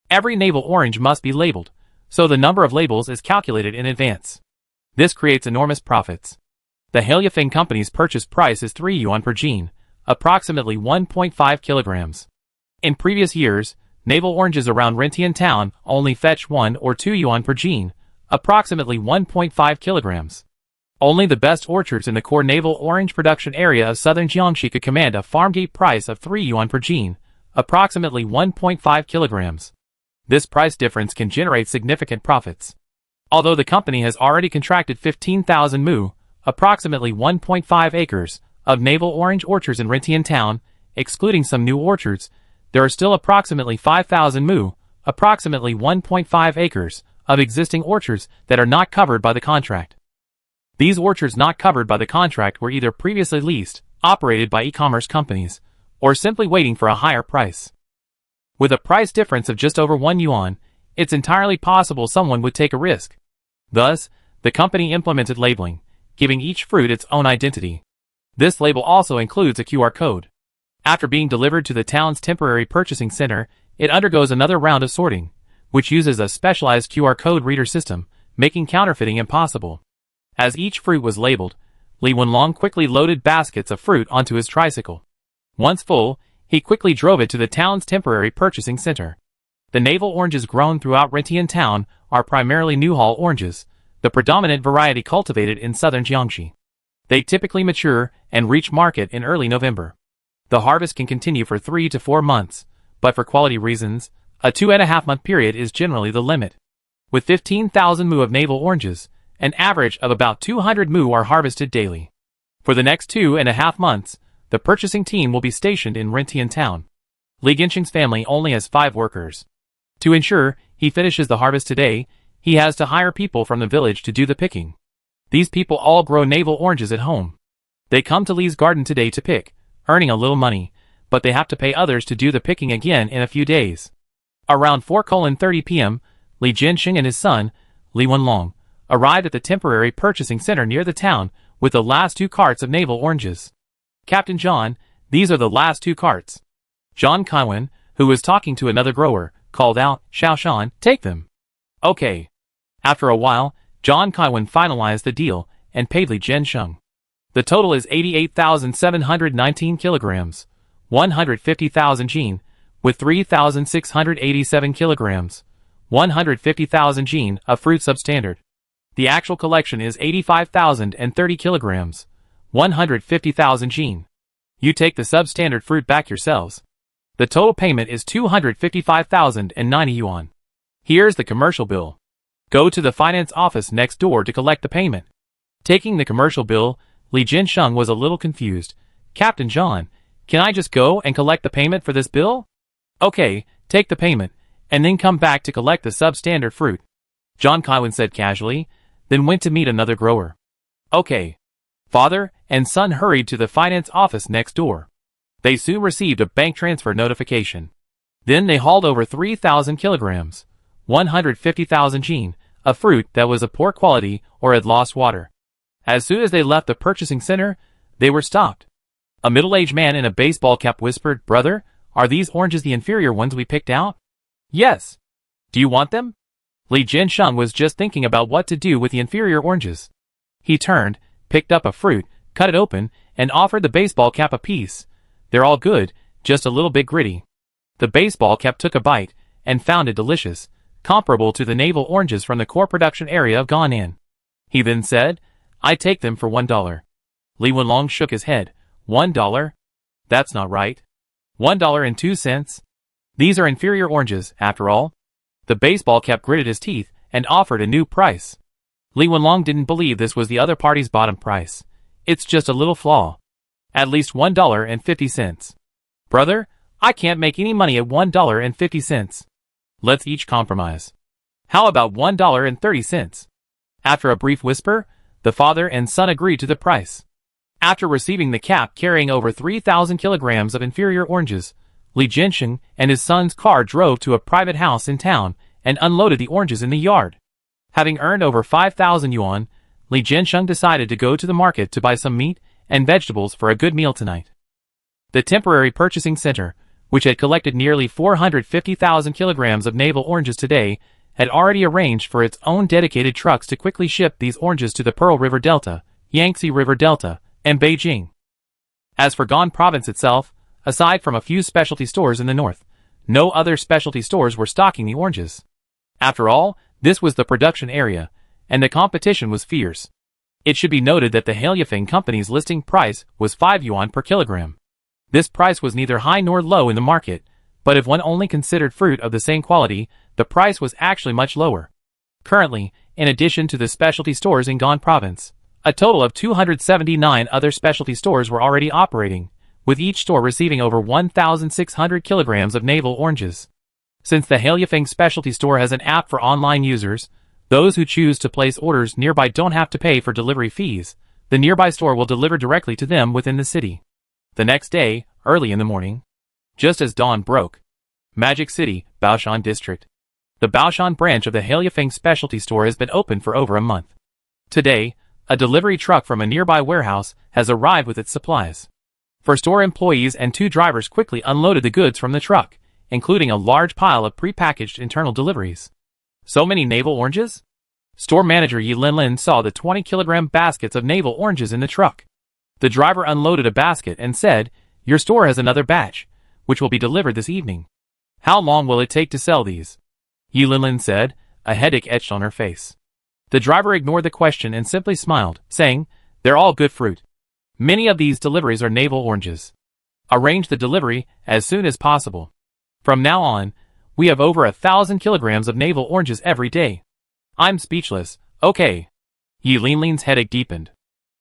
[SPEAKER 1] Every navel orange must be labeled, so the number of labels is calculated in advance. This creates enormous profits. The Helyafeng company's purchase price is 3 yuan per gene, approximately 1.5 kilograms. In previous years, navel oranges around Rentian town only fetch 1 or 2 yuan per gene, approximately 1.5 kilograms. Only the best orchards in the core navel orange production area of southern Jiangxi could command a farm gate price of 3 yuan per gene, approximately 1.5 kilograms. This price difference can generate significant profits. Although the company has already contracted 15,000 mu, approximately 1.5 acres, of navel orange orchards in Rentian town, excluding some new orchards, there are still approximately 5,000 mu, approximately 1.5 acres, of existing orchards that are not covered by the contract. These orchards not covered by the contract were either previously leased, operated by e-commerce companies, or simply waiting for a higher price. With a price difference of just over 1 yuan, it's entirely possible someone would take a risk. Thus, the company implemented labeling, giving each fruit its own identity. This label also includes a QR code. After being delivered to the town's temporary purchasing center, it undergoes another round of sorting, which uses a specialized QR code reader system, making counterfeiting impossible. As each fruit was labeled, Li Wenlong quickly loaded baskets of fruit onto his tricycle. Once full, he quickly drove it to the town's temporary purchasing center. The navel oranges grown throughout Rentian town are primarily Newhall oranges, the predominant variety cultivated in southern Jiangxi. They typically mature and reach market in early November. The harvest can continue for 3 to 4 months, but for quality reasons, a 2.5-month period is generally the limit. With 15,000 mu of navel oranges, an average of about 200 mu are harvested daily. For the next 2.5 months, the purchasing team will be stationed in Rentian town. Li Gensheng's family only has 5 workers. To ensure he finishes the harvest today, he has to hire people from the village to do the picking. These people all grow navel oranges at home. They come to Li's garden today to pick, earning a little money, but they have to pay others to do the picking again in a few days. Around 4:30 p.m., Li Gensheng and his son, Li Wenlong, arrived at the temporary purchasing center near the town with the last 2 carts of navel oranges. Captain John, these are the last 2 carts. John Kaiwen, who was talking to another grower, called out, Xiaoshan, take them. Okay. After a while, John Kaiwen finalized the deal and paid Li Gensheng. The total is 88,719 kilograms, 150,000 jin, with 3,687 kilograms, 150,000 jin of fruit substandard. The actual collection is 85,030 kilograms, 150,000 jin. You take the substandard fruit back yourselves. The total payment is 255,090 yuan. Here's the commercial bill. Go to the finance office next door to collect the payment. Taking the commercial bill, Li Gensheng was a little confused. Captain John, can I just go and collect the payment for this bill? Okay, take the payment, and then come back to collect the substandard fruit. John Kaiwen said casually, then went to meet another grower. Okay. Father and son hurried to the finance office next door. They soon received a bank transfer notification. Then they hauled over 3,000 kilograms, 150,000 jin, of fruit that was of poor quality or had lost water. As soon as they left the purchasing center, they were stopped. A middle-aged man in a baseball cap whispered, Brother, are these oranges the inferior ones we picked out? Yes. Do you want them? Li Gensheng was just thinking about what to do with the inferior oranges. He turned, picked up a fruit, cut it open, and offered the baseball cap a piece. They're all good, just a little bit gritty. The baseball cap took a bite, and found it delicious, comparable to the navel oranges from the core production area of Gannan. He then said, I take them for $1. Li Wenlong shook his head. $1? That's not right. $1.02? These are inferior oranges, after all. The baseball cap gritted his teeth and offered a new price. Li Wenlong didn't believe this was the other party's bottom price. It's just a little flaw. At least $1.50. Brother, I can't make any money at $1.50. Let's each compromise. How about $1.30? After a brief whisper, the father and son agreed to the price. After receiving the cap carrying over 3,000 kilograms of inferior oranges, Li Gensheng and his son's car drove to a private house in town and unloaded the oranges in the yard. Having earned over 5,000 yuan, Li Gensheng decided to go to the market to buy some meat and vegetables for a good meal tonight. The temporary purchasing center, which had collected nearly 450,000 kilograms of navel oranges today, had already arranged for its own dedicated trucks to quickly ship these oranges to the Pearl River Delta, Yangtze River Delta, and Beijing. As for Gan Province itself, aside from a few specialty stores in the north, no other specialty stores were stocking the oranges. After all, this was the production area, and the competition was fierce. It should be noted that the Hailifeng company's listing price was 5 yuan per kilogram. This price was neither high nor low in the market, but if one only considered fruit of the same quality, the price was actually much lower. Currently, in addition to the specialty stores in Gan Province, a total of 279 other specialty stores were already operating, with each store receiving over 1,600 kilograms of navel oranges. Since the Hailifeng specialty store has an app for online users, those who choose to place orders nearby don't have to pay for delivery fees. The nearby store will deliver directly to them within the city. The next day, early in the morning, just as dawn broke, Magic City, Baoshan District. The Baoshan branch of the Hailifeng specialty store has been open for over a month. Today, a delivery truck from a nearby warehouse has arrived with its supplies. 4 store employees and 2 drivers quickly unloaded the goods from the truck, including a large pile of pre-packaged internal deliveries. So many navel oranges? Store manager Yi Linlin saw the 20-kilogram baskets of navel oranges in the truck. The driver unloaded a basket and said, "Your store has another batch, which will be delivered this evening. How long will it take to sell these?" Yi Linlin said, a headache etched on her face. The driver ignored the question and simply smiled, saying, "They're all good fruit. Many of these deliveries are navel oranges. Arrange the delivery as soon as possible. From now on, we have over 1,000 kilograms of navel oranges every day." I'm speechless. Okay. Yi Linlin's headache deepened.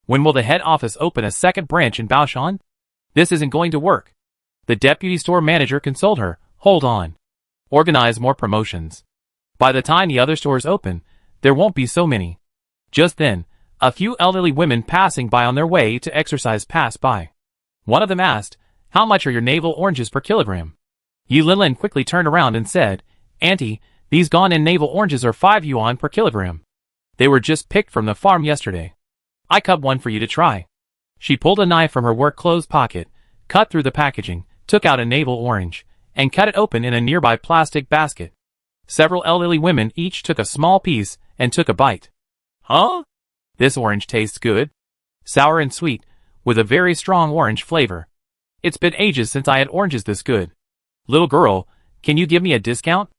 [SPEAKER 1] When will the head office open a second branch in Baoshan? This isn't going to work. The deputy store manager consoled her. Hold on. Organize more promotions. By the time the other stores open, there won't be so many. Just then, a few elderly women passing by on their way to exercise passed by. One of them asked, "How much are your navel oranges per kilogram?" Yi Linlin quickly turned around and said, "Auntie, these gone-in navel oranges are 5 yuan per kilogram. They were just picked from the farm yesterday. I cut one for you to try." She pulled a knife from her work clothes pocket, cut through the packaging, took out a navel orange, and cut it open in a nearby plastic basket. Several elderly women each took a small piece and took a bite. "Huh? This orange tastes good. Sour and sweet, with a very strong orange flavor. It's been ages since I had oranges this good. Little girl, can you give me a discount?"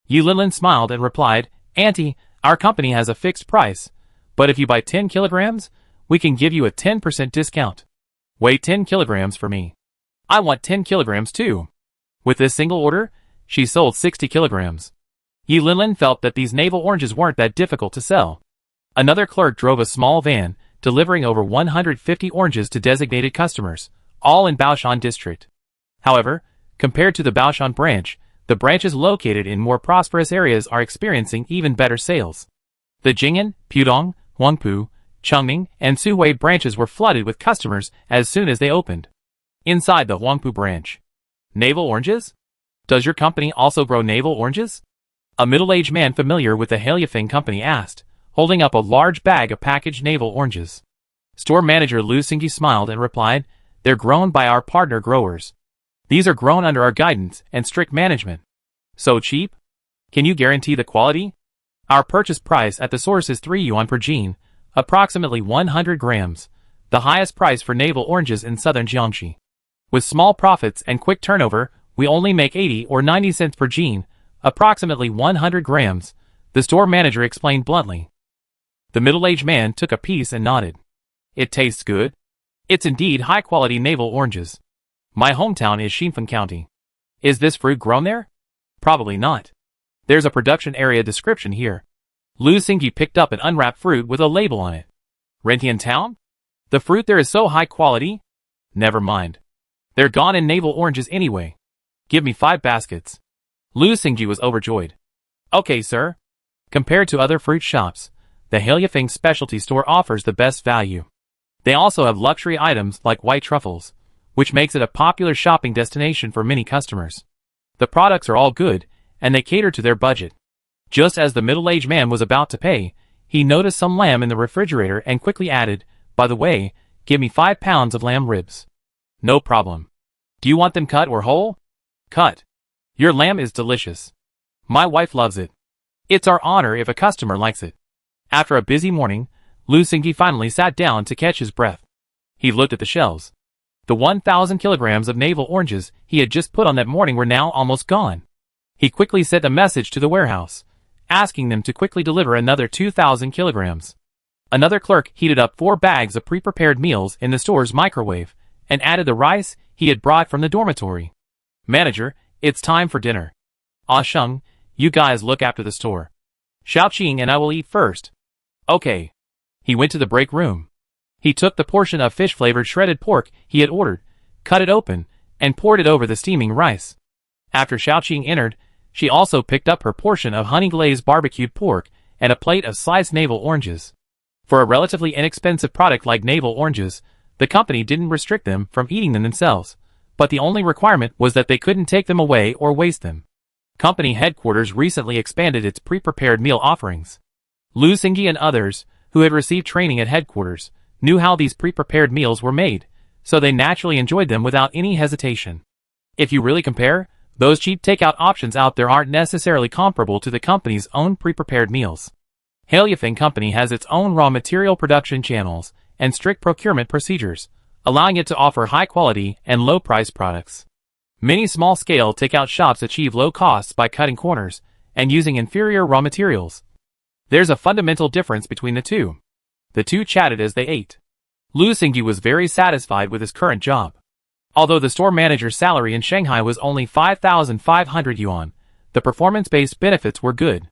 [SPEAKER 1] Yi Linlin smiled and replied, "Auntie, our company has a fixed price, but if you buy 10 kilograms, we can give you a 10% discount. Weigh 10 kilograms for me. I want 10 kilograms too." With this single order, she sold 60 kilograms. Yi Linlin felt that these navel oranges weren't that difficult to sell. Another clerk drove a small van, delivering over 150 oranges to designated customers, all in Baoshan district. However, compared to the Baoshan branch, the branches located in more prosperous areas are experiencing even better sales. The Jing'an, Pudong, Huangpu, Chengning, and Suhui branches were flooded with customers as soon as they opened. Inside the Huangpu branch. Navel oranges? Does your company also grow navel oranges? A middle-aged man familiar with the Hailifeng company asked, holding up a large bag of packaged navel oranges. Store manager Lu Xingyi smiled and replied, "They're grown by our partner growers. These are grown under our guidance and strict management." "So cheap? Can you guarantee the quality?" "Our purchase price at the source is 3 yuan per gene, approximately 100 grams, the highest price for navel oranges in southern Jiangxi. With small profits and quick turnover, we only make 80 or 90 cents per gene, approximately 100 grams, the store manager explained bluntly. The middle-aged man took a piece and nodded. "It tastes good. It's indeed high-quality navel oranges. My hometown is Xinfeng County. Is this fruit grown there? Probably not. There's a production area description here." Lu Xingyi picked up an unwrapped fruit with a label on it. "Rentian Town? The fruit there is so high quality? Never mind. They're gone in navel oranges anyway. Give me 5 baskets." Lu Xingyi was overjoyed. "Okay, sir." Compared to other fruit shops, the Hailifeng specialty store offers the best value. They also have luxury items like white truffles, which makes it a popular shopping destination for many customers. The products are all good, and they cater to their budget. Just as the middle-aged man was about to pay, he noticed some lamb in the refrigerator and quickly added, "By the way, give me 5 pounds of lamb ribs." "No problem. Do you want them cut or whole?" "Cut. Your lamb is delicious. My wife loves it. It's our honor if a customer likes it." After a busy morning, Lu Xingyi finally sat down to catch his breath. He looked at the shelves. The 1,000 kilograms of navel oranges he had just put on that morning were now almost gone. He quickly sent a message to the warehouse, asking them to quickly deliver another 2,000 kilograms. Another clerk heated up 4 bags of pre-prepared meals in the store's microwave, and added the rice he had brought from the dormitory. "Manager, it's time for dinner. Ah Sheng, you guys look after the store. Xiaoqing and I will eat first." "Okay." He went to the break room. He took the portion of fish-flavored shredded pork he had ordered, cut it open, and poured it over the steaming rice. After Xiaoqing entered, she also picked up her portion of honey-glazed barbecued pork and a plate of sliced navel oranges. For a relatively inexpensive product like navel oranges, the company didn't restrict them from eating them themselves, but the only requirement was that they couldn't take them away or waste them. Company headquarters recently expanded its pre-prepared meal offerings. Lu Xingyi and others, who had received training at headquarters, knew how these pre-prepared meals were made, so they naturally enjoyed them without any hesitation. If you really compare, those cheap takeout options out there aren't necessarily comparable to the company's own pre-prepared meals. Haileyfeng Company has its own raw material production channels and strict procurement procedures, allowing it to offer high-quality and low-priced products. Many small-scale takeout shops achieve low costs by cutting corners and using inferior raw materials. There's a fundamental difference between the two. The two chatted as they ate. Lu Xingyi was very satisfied with his current job. Although the store manager's salary in Shanghai was only 5,500 yuan, the performance-based benefits were good.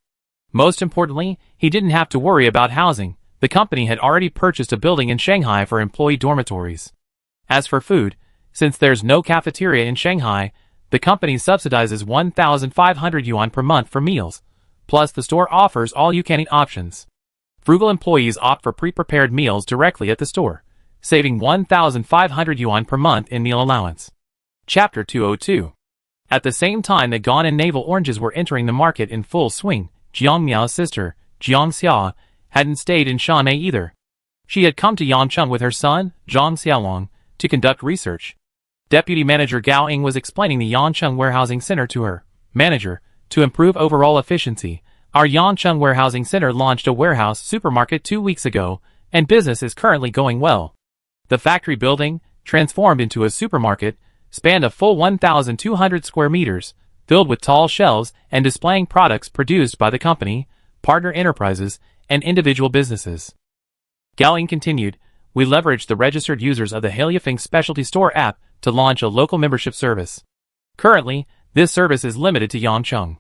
[SPEAKER 1] Most importantly, he didn't have to worry about housing. The company had already purchased a building in Shanghai for employee dormitories. As for food, since there's no cafeteria in Shanghai, the company subsidizes 1,500 yuan per month for meals, plus the store offers all-you-can-eat options. Frugal employees opt for pre-prepared meals directly at the store, saving 1,500 yuan per month in meal allowance. Chapter 202. At the same time that Gan and navel oranges were entering the market in full swing, Jiang Miao's sister, Jiang Xia, hadn't stayed in Shanmei either. She had come to Yangcheng with her son, Zhang Xiaolong, to conduct research. Deputy Manager Gao Ying was explaining the Yangcheng Warehousing Center to her. Manager, to improve overall efficiency, our Yangcheng Warehousing Center launched a warehouse supermarket 2 weeks ago, and business is currently going well. The factory building, transformed into a supermarket, spanned a full 1,200 square meters, filled with tall shelves and displaying products produced by the company, partner enterprises, and individual businesses. Gao Ying continued, we leveraged the registered users of the Haileyfeng Specialty Store app to launch a local membership service. Currently, this service is limited to Yangcheng.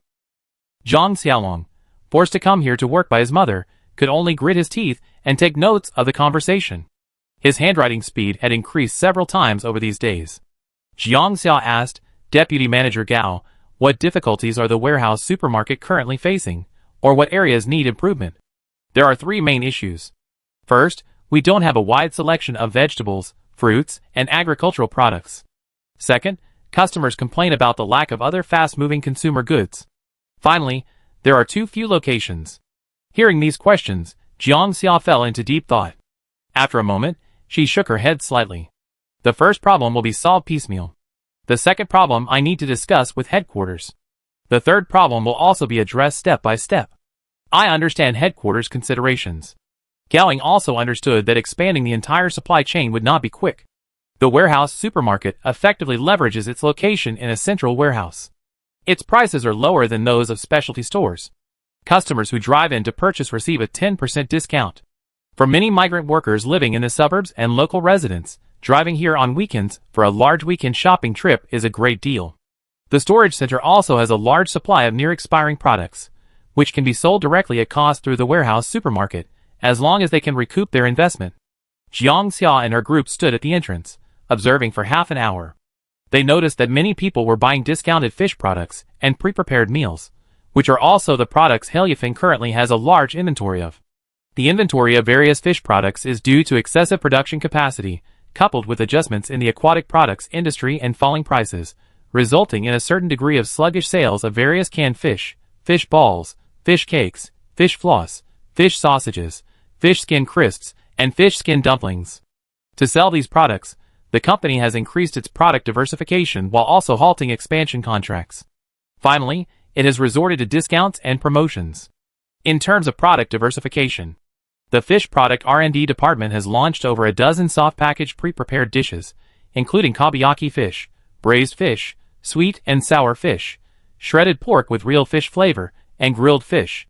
[SPEAKER 1] Zhang Xiaolong, forced to come here to work by his mother, could only grit his teeth and take notes of the conversation. His handwriting speed had increased several times over these days. Jiang Xia asked Deputy Manager Gao, what difficulties are the warehouse supermarket currently facing, or what areas need improvement? There are 3 main issues. First, we don't have a wide selection of vegetables, fruits, and agricultural products. Second, customers complain about the lack of other fast-moving consumer goods. Finally, there are too few locations. Hearing these questions, Jiang Xia fell into deep thought. After a moment, she shook her head slightly. The first problem will be solved piecemeal. The second problem I need to discuss with headquarters. The third problem will also be addressed step by step. I understand headquarters' considerations. Gao Ying also understood that expanding the entire supply chain would not be quick. The warehouse supermarket effectively leverages its location in a central warehouse. Its prices are lower than those of specialty stores. Customers who drive in to purchase receive a 10% discount. For many migrant workers living in the suburbs and local residents, driving here on weekends for a large weekend shopping trip is a great deal. The storage center also has a large supply of near-expiring products, which can be sold directly at cost through the warehouse supermarket, as long as they can recoup their investment. Jiang Xia and her group stood at the entrance, observing for half an hour. They noticed that many people were buying discounted fish products and pre-prepared meals, which are also the products Haileyfeng currently has a large inventory of. The inventory of various fish products is due to excessive production capacity, coupled with adjustments in the aquatic products industry and falling prices, resulting in a certain degree of sluggish sales of various canned fish, fish balls, fish cakes, fish floss, fish sausages, fish skin crisps, and fish skin dumplings. To sell these products, the company has increased its product diversification while also halting expansion contracts. Finally, it has resorted to discounts and promotions. In terms of product diversification, the fish product R&D department has launched over a dozen soft-packaged pre-prepared dishes, including kabayaki fish, braised fish, sweet and sour fish, shredded pork with real fish flavor, and grilled fish.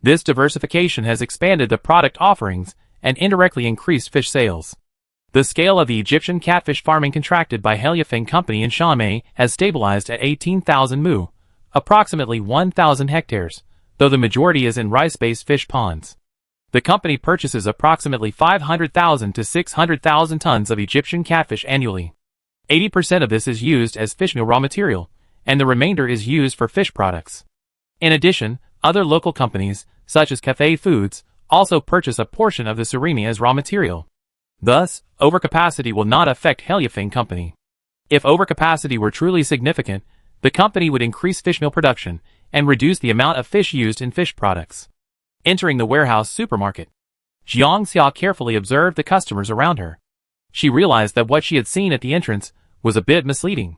[SPEAKER 1] This diversification has expanded the product offerings and indirectly increased fish sales. The scale of the Egyptian catfish farming contracted by Haileyfeng Company in Shanmei has stabilized at 18,000 mu, approximately 1,000 hectares, though the majority is in rice-based fish ponds. The company purchases approximately 500,000 to 600,000 tons of Egyptian catfish annually. 80% of this is used as fish meal raw material, and the remainder is used for fish products. In addition, other local companies, such as Cafe Foods, also purchase a portion of the surimi as raw material. Thus, overcapacity will not affect Haileyfeng Company. If overcapacity were truly significant, the company would increase fish meal production and reduce the amount of fish used in fish products. Entering the warehouse supermarket, Jiang Xia carefully observed the customers around her. She realized that what she had seen at the entrance was a bit misleading.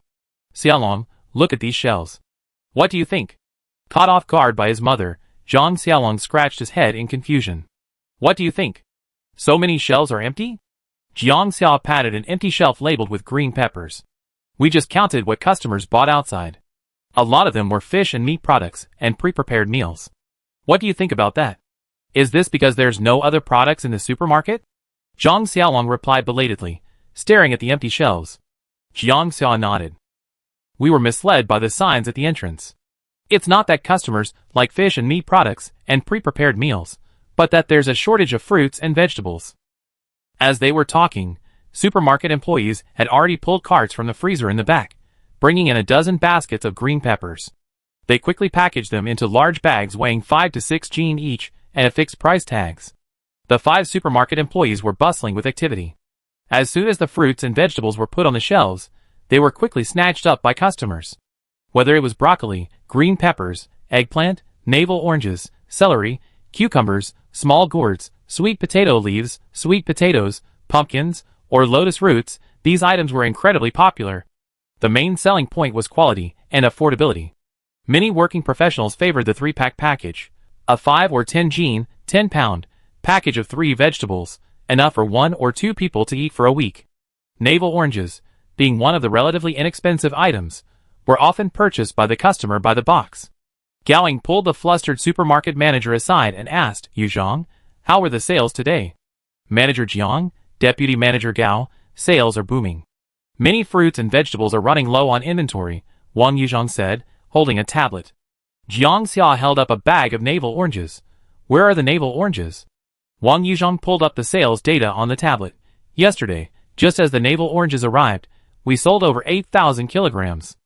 [SPEAKER 1] Xiaolong, look at these shells. What do you think? Caught off guard by his mother, Zhang Xiaolong scratched his head in confusion. What do you think? So many shelves are empty? Jiang Xia patted an empty shelf labeled with green peppers. We just counted what customers bought outside. A lot of them were fish and meat products and pre-prepared meals. What do you think about that? Is this because there's no other products in the supermarket? Zhang Xiaolong replied belatedly, staring at the empty shelves. Jiang Xia nodded. We were misled by the signs at the entrance. It's not that customers like fish and meat products and pre-prepared meals, but that there's a shortage of fruits and vegetables. As they were talking, supermarket employees had already pulled carts from the freezer in the back, bringing in a dozen baskets of green peppers. They quickly packaged them into large bags weighing 5 to 6 kg each and affixed price tags. The 5 supermarket employees were bustling with activity. As soon as the fruits and vegetables were put on the shelves, they were quickly snatched up by customers. Whether it was broccoli, green peppers, eggplant, navel oranges, celery, cucumbers, small gourds, sweet potato leaves, sweet potatoes, pumpkins, or lotus roots, these items were incredibly popular. The main selling point was quality and affordability. Many working professionals favored the 3-pack package, a 5 or 10 kg, 10-pound package of 3 vegetables, enough for 1 or 2 people to eat for a week. Navel oranges, being one of the relatively inexpensive items, were often purchased by the customer by the box. Gowing pulled the flustered supermarket manager aside and asked, Yu Zhang, how were the sales today? Manager Jiang, Deputy Manager Gao, sales are booming. Many fruits and vegetables are running low on inventory, Wang Yuzhang said, holding a tablet. Jiang Xia held up a bag of navel oranges. Where are the navel oranges? Wang Yuzhang pulled up the sales data on the tablet. Yesterday, just as the navel oranges arrived, we sold over 8,000 kilograms.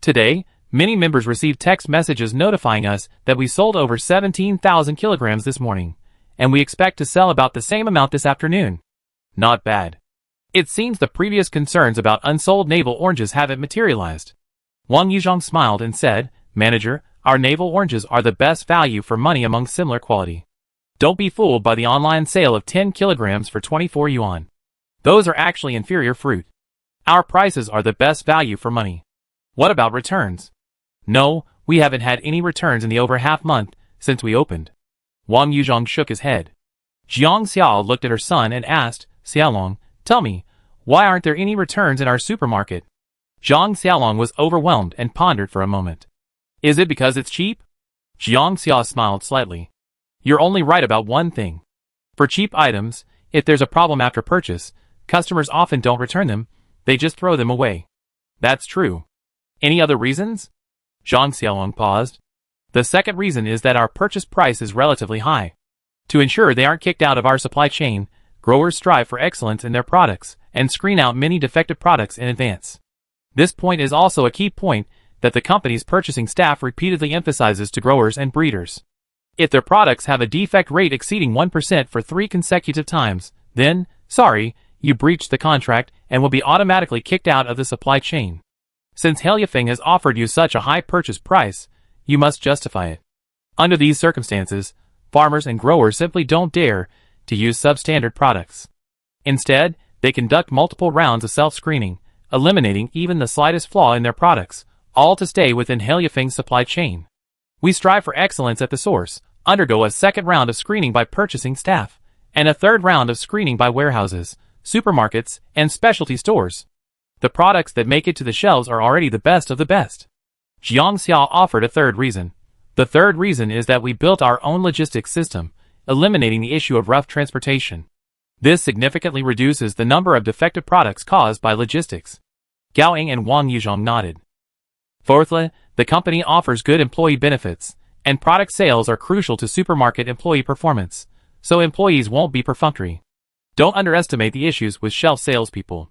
[SPEAKER 1] Today, many members received text messages notifying us that we sold over 17,000 kilograms this morning, and we expect to sell about the same amount this afternoon. Not bad. It seems the previous concerns about unsold navel oranges haven't materialized. Wang Yuzhang smiled and said, Manager, our navel oranges are the best value for money among similar quality. Don't be fooled by the online sale of 10 kilograms for 24 yuan. Those are actually inferior fruit. Our prices are the best value for money. What about returns? No, we haven't had any returns in the over half month since we opened. Wang Yuzhang shook his head. Jiang Xiao looked at her son and asked, Xiaolong, tell me, why aren't there any returns in our supermarket? Zhang Xiaolong was overwhelmed and pondered for a moment. Is it because it's cheap? Jiang Xia smiled slightly. You're only right about one thing. For cheap items, if there's a problem after purchase, customers often don't return them, they just throw them away. That's true. Any other reasons? Zhang Xiaolong paused. The second reason is that our purchase price is relatively high. To ensure they aren't kicked out of our supply chain, growers strive for excellence in their products and screen out many defective products in advance. This point is also a key point that the company's purchasing staff repeatedly emphasizes to growers and breeders. If their products have a defect rate exceeding 1% for 3 consecutive times, then, sorry, you breached the contract and will be automatically kicked out of the supply chain. Since Heliafeng has offered you such a high purchase price, you must justify it. Under these circumstances, farmers and growers simply don't dare to use substandard products. Instead, they conduct multiple rounds of self-screening, eliminating even the slightest flaw in their products, all to stay within Heliafeng's supply chain. We strive for excellence at the source, undergo a second round of screening by purchasing staff, and a third round of screening by warehouses, supermarkets, and specialty stores. The products that make it to the shelves are already the best of the best. Jiang Xia offered a third reason. The third reason is that we built our own logistics system, eliminating the issue of rough transportation. This significantly reduces the number of defective products caused by logistics. Gao Ying and Wang Yuzhang nodded. Fourthly, the company offers good employee benefits, and product sales are crucial to supermarket employee performance, so employees won't be perfunctory. Don't underestimate the issues with shelf salespeople.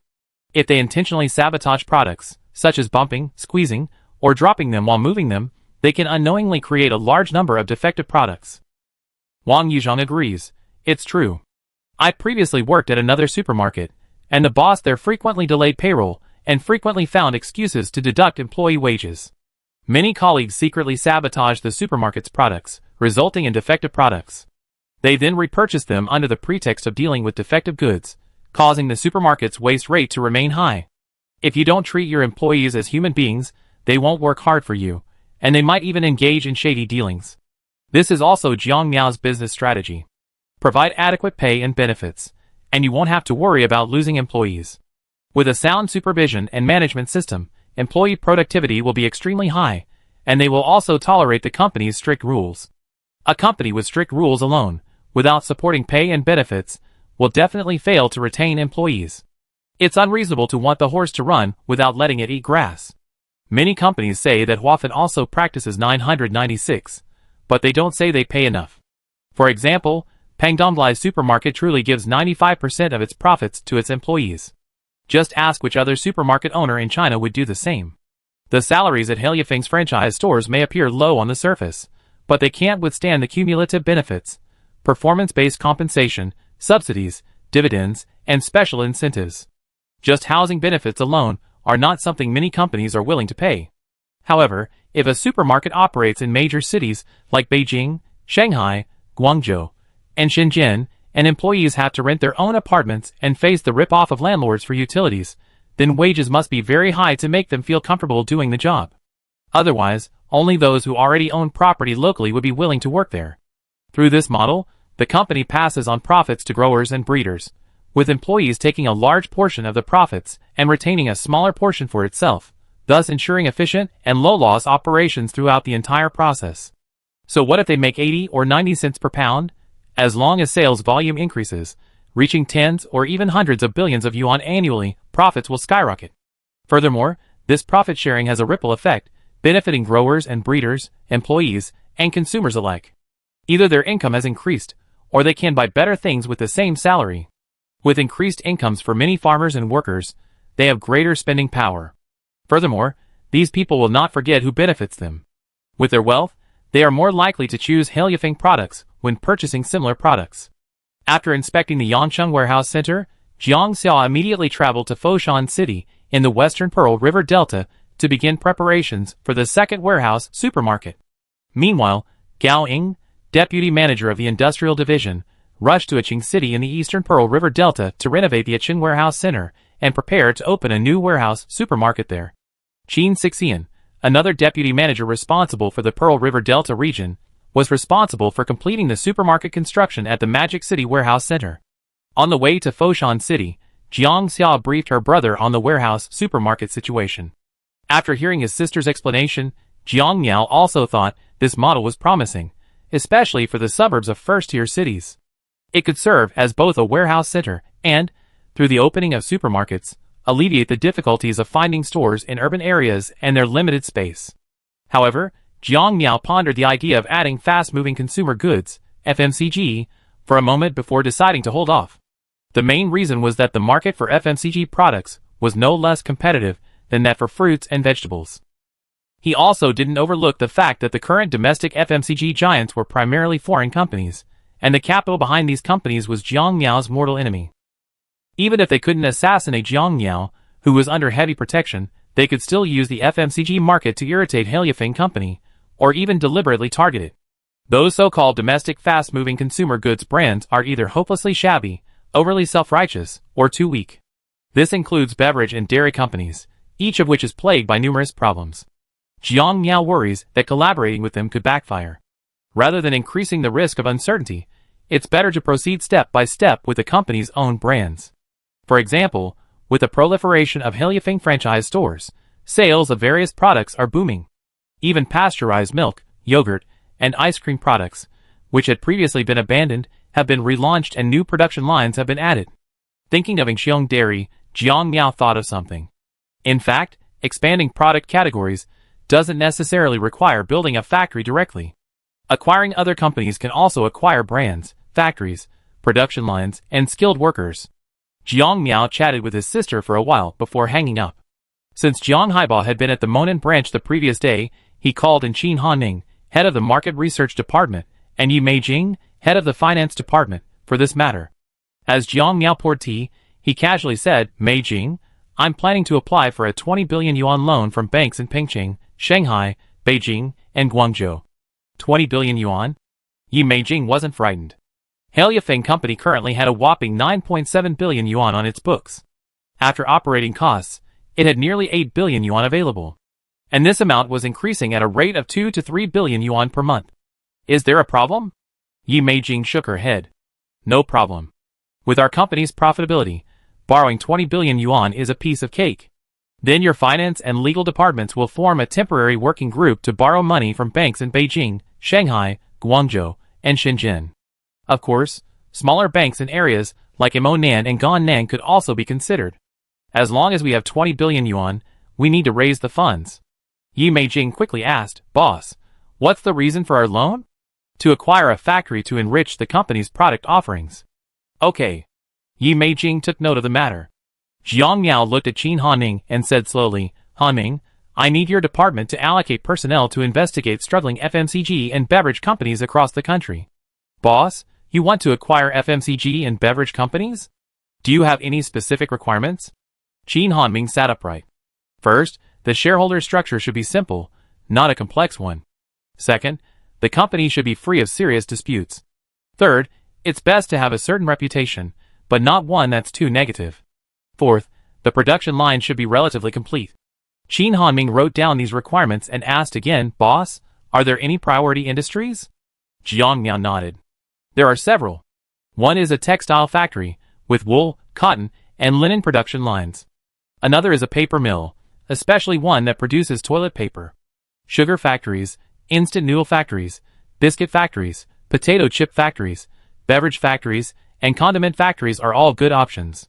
[SPEAKER 1] If they intentionally sabotage products, such as bumping, squeezing, or dropping them while moving them, they can unknowingly create a large number of defective products. Wang Yuzhang agrees. It's true. I previously worked at another supermarket, and the boss there frequently delayed payroll and frequently found excuses to deduct employee wages. Many colleagues secretly sabotage the supermarket's products, resulting in defective products. They then repurchase them under the pretext of dealing with defective goods, causing the supermarket's waste rate to remain high. If you don't treat your employees as human beings, they won't work hard for you, and they might even engage in shady dealings. This is also Jiang Miao's business strategy. Provide adequate pay and benefits, and you won't have to worry about losing employees. With a sound supervision and management system, employee productivity will be extremely high, and they will also tolerate the company's strict rules. A company with strict rules alone, without supporting pay and benefits, will definitely fail to retain employees. It's unreasonable to want the horse to run without letting it eat grass. Many companies say that Huafan also practices 996, but they don't say they pay enough. For example, Pangdonglai's supermarket truly gives 95% of its profits to its employees. Just ask which other supermarket owner in China would do the same. The salaries at Heliafeng's franchise stores may appear low on the surface, but they can't withstand the cumulative benefits, performance-based compensation, subsidies, dividends, and special incentives. Just housing benefits alone are not something many companies are willing to pay. However, if a supermarket operates in major cities like Beijing, Shanghai, Guangzhou, and Shenzhen, and employees have to rent their own apartments and face the rip-off of landlords for utilities, then wages must be very high to make them feel comfortable doing the job. Otherwise, only those who already own property locally would be willing to work there. Through this model, the company passes on profits to growers and breeders, with employees taking a large portion of the profits and retaining a smaller portion for itself, thus ensuring efficient and low-loss operations throughout the entire process. So what if they make 80 or 90 cents per pound? As long as sales volume increases, reaching tens or even hundreds of billions of yuan annually, profits will skyrocket. Furthermore, this profit sharing has a ripple effect, benefiting growers and breeders, employees, and consumers alike. Either their income has increased, or they can buy better things with the same salary. With increased incomes for many farmers and workers, they have greater spending power. Furthermore, these people will not forget who benefits them. With their wealth, they are more likely to choose Heliafeng products when purchasing similar products. After inspecting the Yangcheng Warehouse Center, Jiang Xia immediately traveled to Foshan City in the western Pearl River Delta to begin preparations for the second warehouse supermarket. Meanwhile, Gao Ying, deputy manager of the industrial division, rushed to Aching City in the eastern Pearl River Delta to renovate the Aching Warehouse Center and prepare to open a new warehouse supermarket there. Qin Sixian, another deputy manager responsible for the Pearl River Delta region, was responsible for completing the supermarket construction at the Magic City Warehouse Center. On the way to Foshan City, Jiang Xia briefed her brother on the warehouse supermarket situation. After hearing his sister's explanation, Jiang Miao also thought this model was promising, especially for the suburbs of first-tier cities. It could serve as both a warehouse center and, through the opening of supermarkets, alleviate the difficulties of finding stores in urban areas and their limited space. However, Jiang Miao pondered the idea of adding fast-moving consumer goods, FMCG, for a moment before deciding to hold off. The main reason was that the market for FMCG products was no less competitive than that for fruits and vegetables. He also didn't overlook the fact that the current domestic FMCG giants were primarily foreign companies, and the capital behind these companies was Jiang Miao's mortal enemy. Even if they couldn't assassinate Jiang Miao, who was under heavy protection, they could still use the FMCG market to irritate Heliafeng Company, or even deliberately target it. Those so-called domestic fast-moving consumer goods brands are either hopelessly shabby, overly self-righteous, or too weak. This includes beverage and dairy companies, each of which is plagued by numerous problems. Jiang Miao worries that collaborating with them could backfire. Rather than increasing the risk of uncertainty, it's better to proceed step by step with the company's own brands. For example, with the proliferation of Heliafeng franchise stores, sales of various products are booming. Even pasteurized milk, yogurt, and ice cream products, which had previously been abandoned, have been relaunched and new production lines have been added. Thinking of Yingxiong Dairy, Jiang Miao thought of something. In fact, expanding product categories doesn't necessarily require building a factory directly. Acquiring other companies can also acquire brands, factories, production lines, and skilled workers. Jiang Miao chatted with his sister for a while before hanging up. Since Jiang Haiba had been at the Monan branch the previous day, he called in Qin Hanning, head of the Market Research Department, and Yi Meijing, head of the Finance Department, for this matter. As Jiang Miao poured tea, he casually said, "Meijing, I'm planning to apply for a 20 billion yuan loan from banks in Pengcheng, Shanghai, Beijing, and Guangzhou. 20 billion yuan? Yi Meijing wasn't frightened. Hailefeng Company currently had a whopping 9.7 billion yuan on its books. After operating costs, it had nearly 8 billion yuan available. And this amount was increasing at a rate of 2 to 3 billion yuan per month. Is there a problem? Yi Meijing shook her head. No problem. With our company's profitability, borrowing 20 billion yuan is a piece of cake. Then your finance and legal departments will form a temporary working group to borrow money from banks in Beijing, Shanghai, Guangzhou, and Shenzhen. Of course, smaller banks in areas like Imonan and Gannan could also be considered. As long as we have 20 billion yuan, we need to raise the funds. Yi Meijing quickly asked, Boss, what's the reason for our loan? To acquire a factory to enrich the company's product offerings. Okay. Yi Meijing took note of the matter. Jiang Miao looked at Qin Hanming and said slowly, Hanming, I need your department to allocate personnel to investigate struggling FMCG and beverage companies across the country. Boss, you want to acquire FMCG and beverage companies? Do you have any specific requirements? Qin Hanming sat upright. First, the shareholder structure should be simple, not a complex one. Second, the company should be free of serious disputes. Third, it's best to have a certain reputation, but not one that's too negative. Fourth, the production line should be relatively complete. Qin Hanming wrote down these requirements and asked again, Boss, are there any priority industries? Jiang Miao nodded. There are several. One is a textile factory, with wool, cotton, and linen production lines. Another is a paper mill, especially one that produces toilet paper. Sugar factories, instant noodle factories, biscuit factories, potato chip factories, beverage factories, and condiment factories are all good options.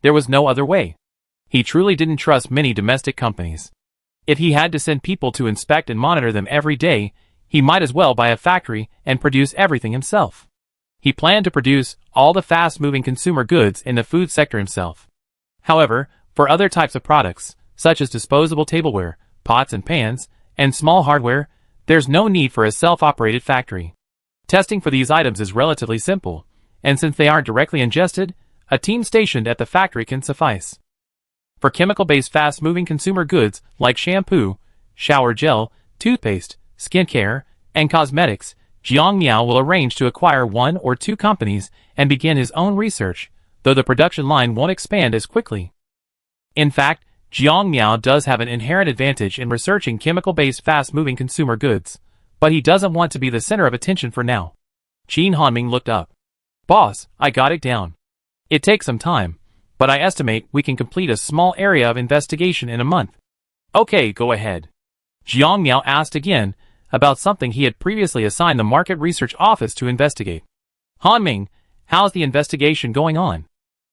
[SPEAKER 1] There was no other way. He truly didn't trust many domestic companies. If he had to send people to inspect and monitor them every day, he might as well buy a factory and produce everything himself. He planned to produce all the fast-moving consumer goods in the food sector himself. However, for other types of products, such as disposable tableware, pots and pans, and small hardware, there's no need for a self-operated factory. Testing for these items is relatively simple, and since they aren't directly ingested, a team stationed at the factory can suffice. For chemical-based fast-moving consumer goods like shampoo, shower gel, toothpaste, skincare, and cosmetics, Jiang Miao will arrange to acquire 1 or 2 companies and begin his own research, though the production line won't expand as quickly. In fact, Jiang Miao does have an inherent advantage in researching chemical-based fast-moving consumer goods, but he doesn't want to be the center of attention for now. Qin Hanming looked up. Boss, I got it down. It takes some time, but I estimate we can complete a small area of investigation in a month. Okay, go ahead. Jiang Miao asked again about something he had previously assigned the Market Research Office to investigate. Hanming, how's the investigation going on?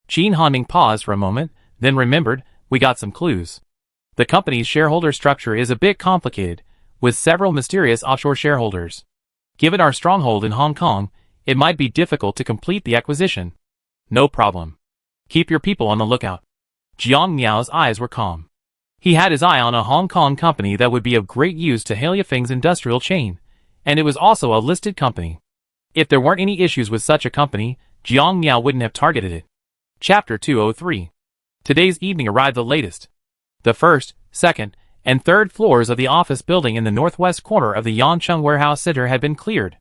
[SPEAKER 1] Qin Hanming paused for a moment, then remembered, we got some clues. The company's shareholder structure is a bit complicated, with several mysterious offshore shareholders. Given our stronghold in Hong Kong, it might be difficult to complete the acquisition. No problem. Keep your people on the lookout. Jiang Miao's eyes were calm. He had his eye on a Hong Kong company that would be of great use to Hailefeng's industrial chain, and it was also a listed company. If there weren't any issues with such a company, Jiang Miao wouldn't have targeted it. Chapter 203. Today's evening arrived the latest. The first, second, and third floors of the office building in the northwest corner of the Yangcheng Warehouse Center had been cleared.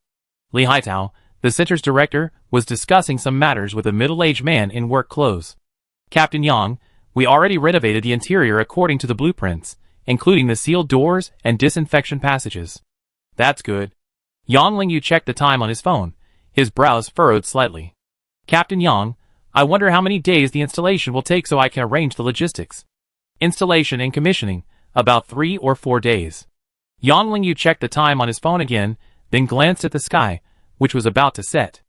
[SPEAKER 1] Li Haitao, the center's director, was discussing some matters with a middle-aged man in work clothes. Captain Yang, we already renovated the interior according to the blueprints, including the sealed doors and disinfection passages. That's good. Yang Lingyu checked the time on his phone, his brows furrowed slightly. Captain Yang, I wonder how many days the installation will take so I can arrange the logistics. Installation and commissioning, about 3 or 4 days. Yang Lingyu checked the time on his phone again, then glanced at the sky, which was about to set.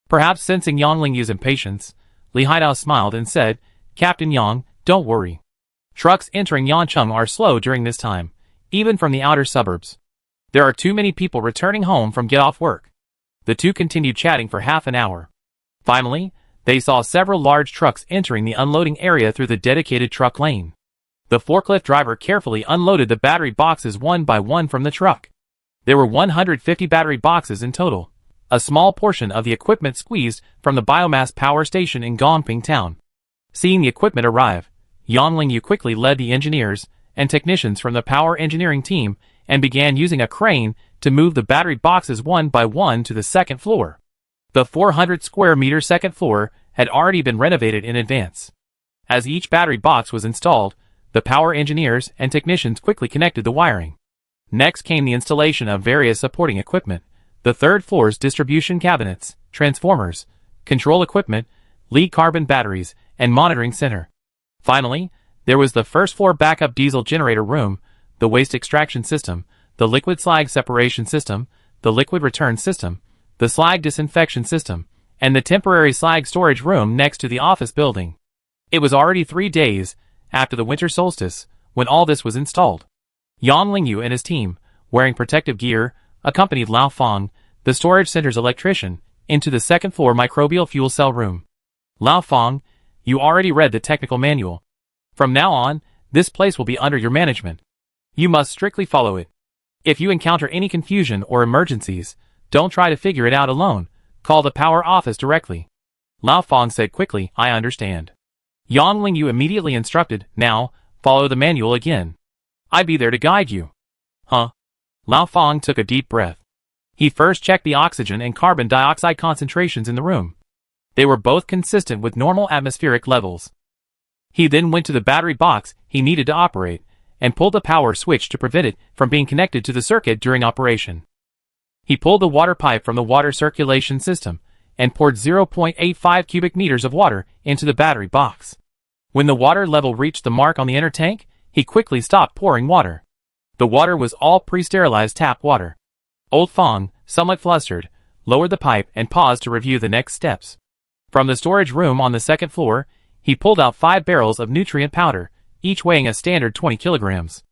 [SPEAKER 1] Perhaps sensing Yang Lingyu's impatience, Li Haitao smiled and said, Captain Yang, don't worry. Trucks entering Yangcheng are slow during this time, even from the outer suburbs. There are too many people returning home from get-off work. The two continued chatting for half an hour. Finally, they saw several large trucks entering the unloading area through the dedicated truck lane. The forklift driver carefully unloaded the battery boxes one by one from the truck. There were 150 battery boxes in total. A small portion of the equipment squeezed from the biomass power station in Gongping town. Seeing the equipment arrive, Yang Lingyu quickly led the engineers and technicians from the power engineering team and began using a crane to move the battery boxes one by one to the second floor. The 400 square meter second floor had already been renovated in advance. As each battery box was installed, the power engineers and technicians quickly connected the wiring. Next came the installation of various supporting equipment, the third floor's distribution cabinets, transformers, control equipment, lead carbon batteries, and monitoring center. Finally, there was the first floor backup diesel generator room, the waste extraction system, the liquid slag separation system, the liquid return system, the slag disinfection system, and the temporary slag storage room next to the office building. It was already 3 days after the winter solstice when all this was installed. Yang Lingyu and his team, wearing protective gear, accompanied Lao Feng, the storage center's electrician, into the second floor microbial fuel cell room. Lao Feng, you already read the technical manual. From now on, this place will be under your management. You must strictly follow it. If you encounter any confusion or emergencies, don't try to figure it out alone. Call the power office directly. Lao Feng said quickly, I understand. Yang Lingyu immediately instructed, now, follow the manual again. I'll be there to guide you. Huh? Lao Feng took a deep breath. He first checked the oxygen and carbon dioxide concentrations in the room. They were both consistent with normal atmospheric levels. He then went to the battery box he needed to operate, and pulled the power switch to prevent it from being connected to the circuit during operation. He pulled the water pipe from the water circulation system, and poured 0.85 cubic meters of water into the battery box. When the water level reached the mark on the inner tank, he quickly stopped pouring water. The water was all pre-sterilized tap water. Old Feng, somewhat flustered, lowered the pipe and paused to review the next steps. From the storage room on the second floor, he pulled out 5 barrels of nutrient powder, each weighing a standard 20 kilograms.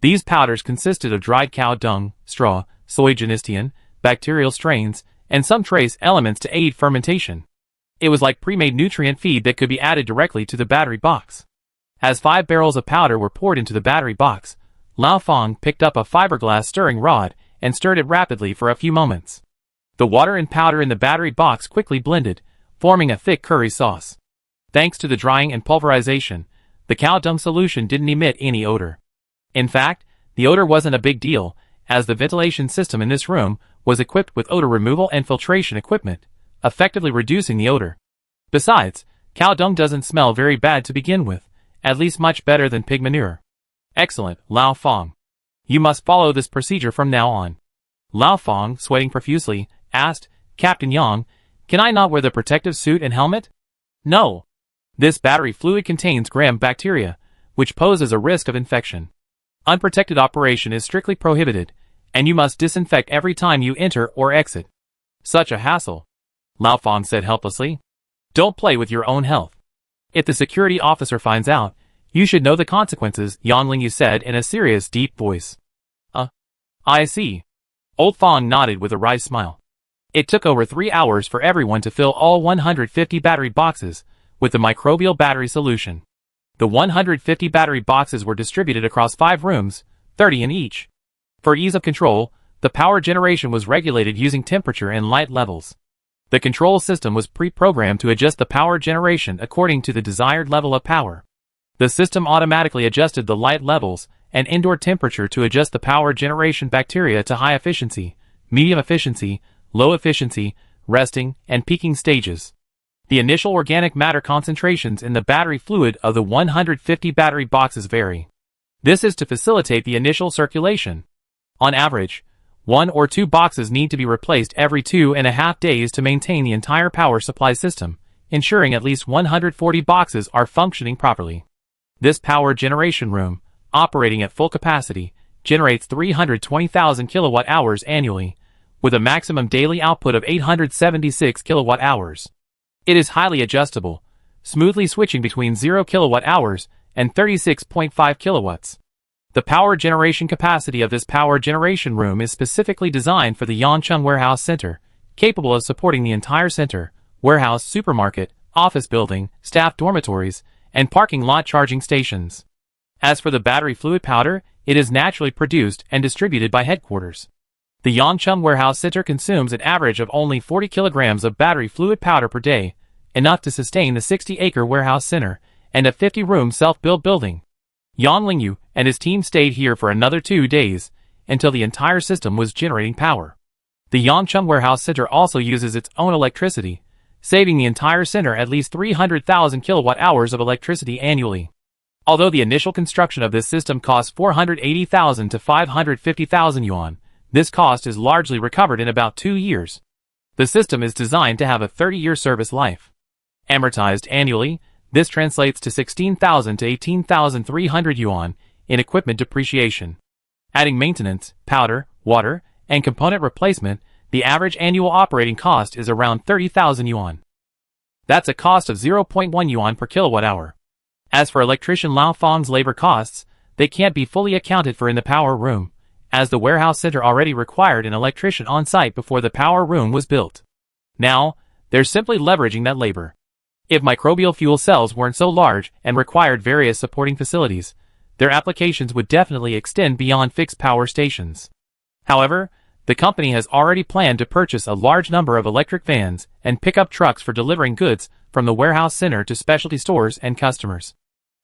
[SPEAKER 1] These powders consisted of dried cow dung, straw, soy genistein, bacterial strains, and some trace elements to aid fermentation. It was like pre-made nutrient feed that could be added directly to the battery box. As 5 barrels of powder were poured into the battery box, Lao Feng picked up a fiberglass stirring rod and stirred it rapidly for a few moments. The water and powder in the battery box quickly blended, forming a thick curry sauce. Thanks to the drying and pulverization, the cow dung solution didn't emit any odor. In fact, the odor wasn't a big deal, as the ventilation system in this room was equipped with odor removal and filtration equipment, effectively reducing the odor. Besides, cow dung doesn't smell very bad to begin with, at least much better than pig manure. Excellent, Lao Feng. You must follow this procedure from now on. Lao Feng, sweating profusely, asked, Captain Yang, can I not wear the protective suit and helmet? No. This battery fluid contains gram bacteria, which poses a risk of infection. Unprotected operation is strictly prohibited, and you must disinfect every time you enter or exit. Such a hassle. Lao Feng said helplessly. Don't play with your own health. If the security officer finds out, you should know the consequences, Yang Lingyu said in a serious, deep voice. I see. Old Feng nodded with a wry smile. It took over 3 hours for everyone to fill all 150 battery boxes with the microbial battery solution. The 150 battery boxes were distributed across 5 rooms, 30 in each. For ease of control, the power generation was regulated using temperature and light levels. The control system was pre-programmed to adjust the power generation according to the desired level of power. The system automatically adjusted the light levels and indoor temperature to adjust the power generation bacteria to high efficiency, medium efficiency, low efficiency, resting, and peaking stages. The initial organic matter concentrations in the battery fluid of the 150 battery boxes vary. This is to facilitate the initial circulation. On average, 1 or 2 boxes need to be replaced every 2.5 days to maintain the entire power supply system, ensuring at least 140 boxes are functioning properly. This power generation room, operating at full capacity, generates 320,000 kilowatt-hours annually, with a maximum daily output of 876 kilowatt-hours. It is highly adjustable, smoothly switching between 0 kilowatt-hours and 36.5 kilowatts. The power generation capacity of this power generation room is specifically designed for the Yangcheng Warehouse Center, capable of supporting the entire center, warehouse, supermarket, office building, staff dormitories, and parking lot charging stations. As for the battery fluid powder, it is naturally produced and distributed by headquarters. The Yangcheng Warehouse Center consumes an average of only 40 kilograms of battery fluid powder per day, enough to sustain the 60-acre warehouse center and a 50-room self-built building. Yang Lingyu and his team stayed here for another 2 days, until the entire system was generating power. The Yangcheng Warehouse Center also uses its own electricity, saving the entire center at least 300,000 kilowatt-hours of electricity annually. Although the initial construction of this system cost 480,000 to 550,000 yuan, this cost is largely recovered in about 2 years. The system is designed to have a 30-year service life. Amortized annually, this translates to 16,000 to 18,300 yuan in equipment depreciation. Adding maintenance, powder, water, and component replacement, the average annual operating cost is around 30,000 yuan. That's a cost of 0.1 yuan per kilowatt-hour. As for electrician Lao Feng's labor costs, they can't be fully accounted for in the power room, as the warehouse center already required an electrician on site before the power room was built. Now, they're simply leveraging that labor. If microbial fuel cells weren't so large and required various supporting facilities, their applications would definitely extend beyond fixed power stations. However, the company has already planned to purchase a large number of electric vans and pickup trucks for delivering goods from the warehouse center to specialty stores and customers.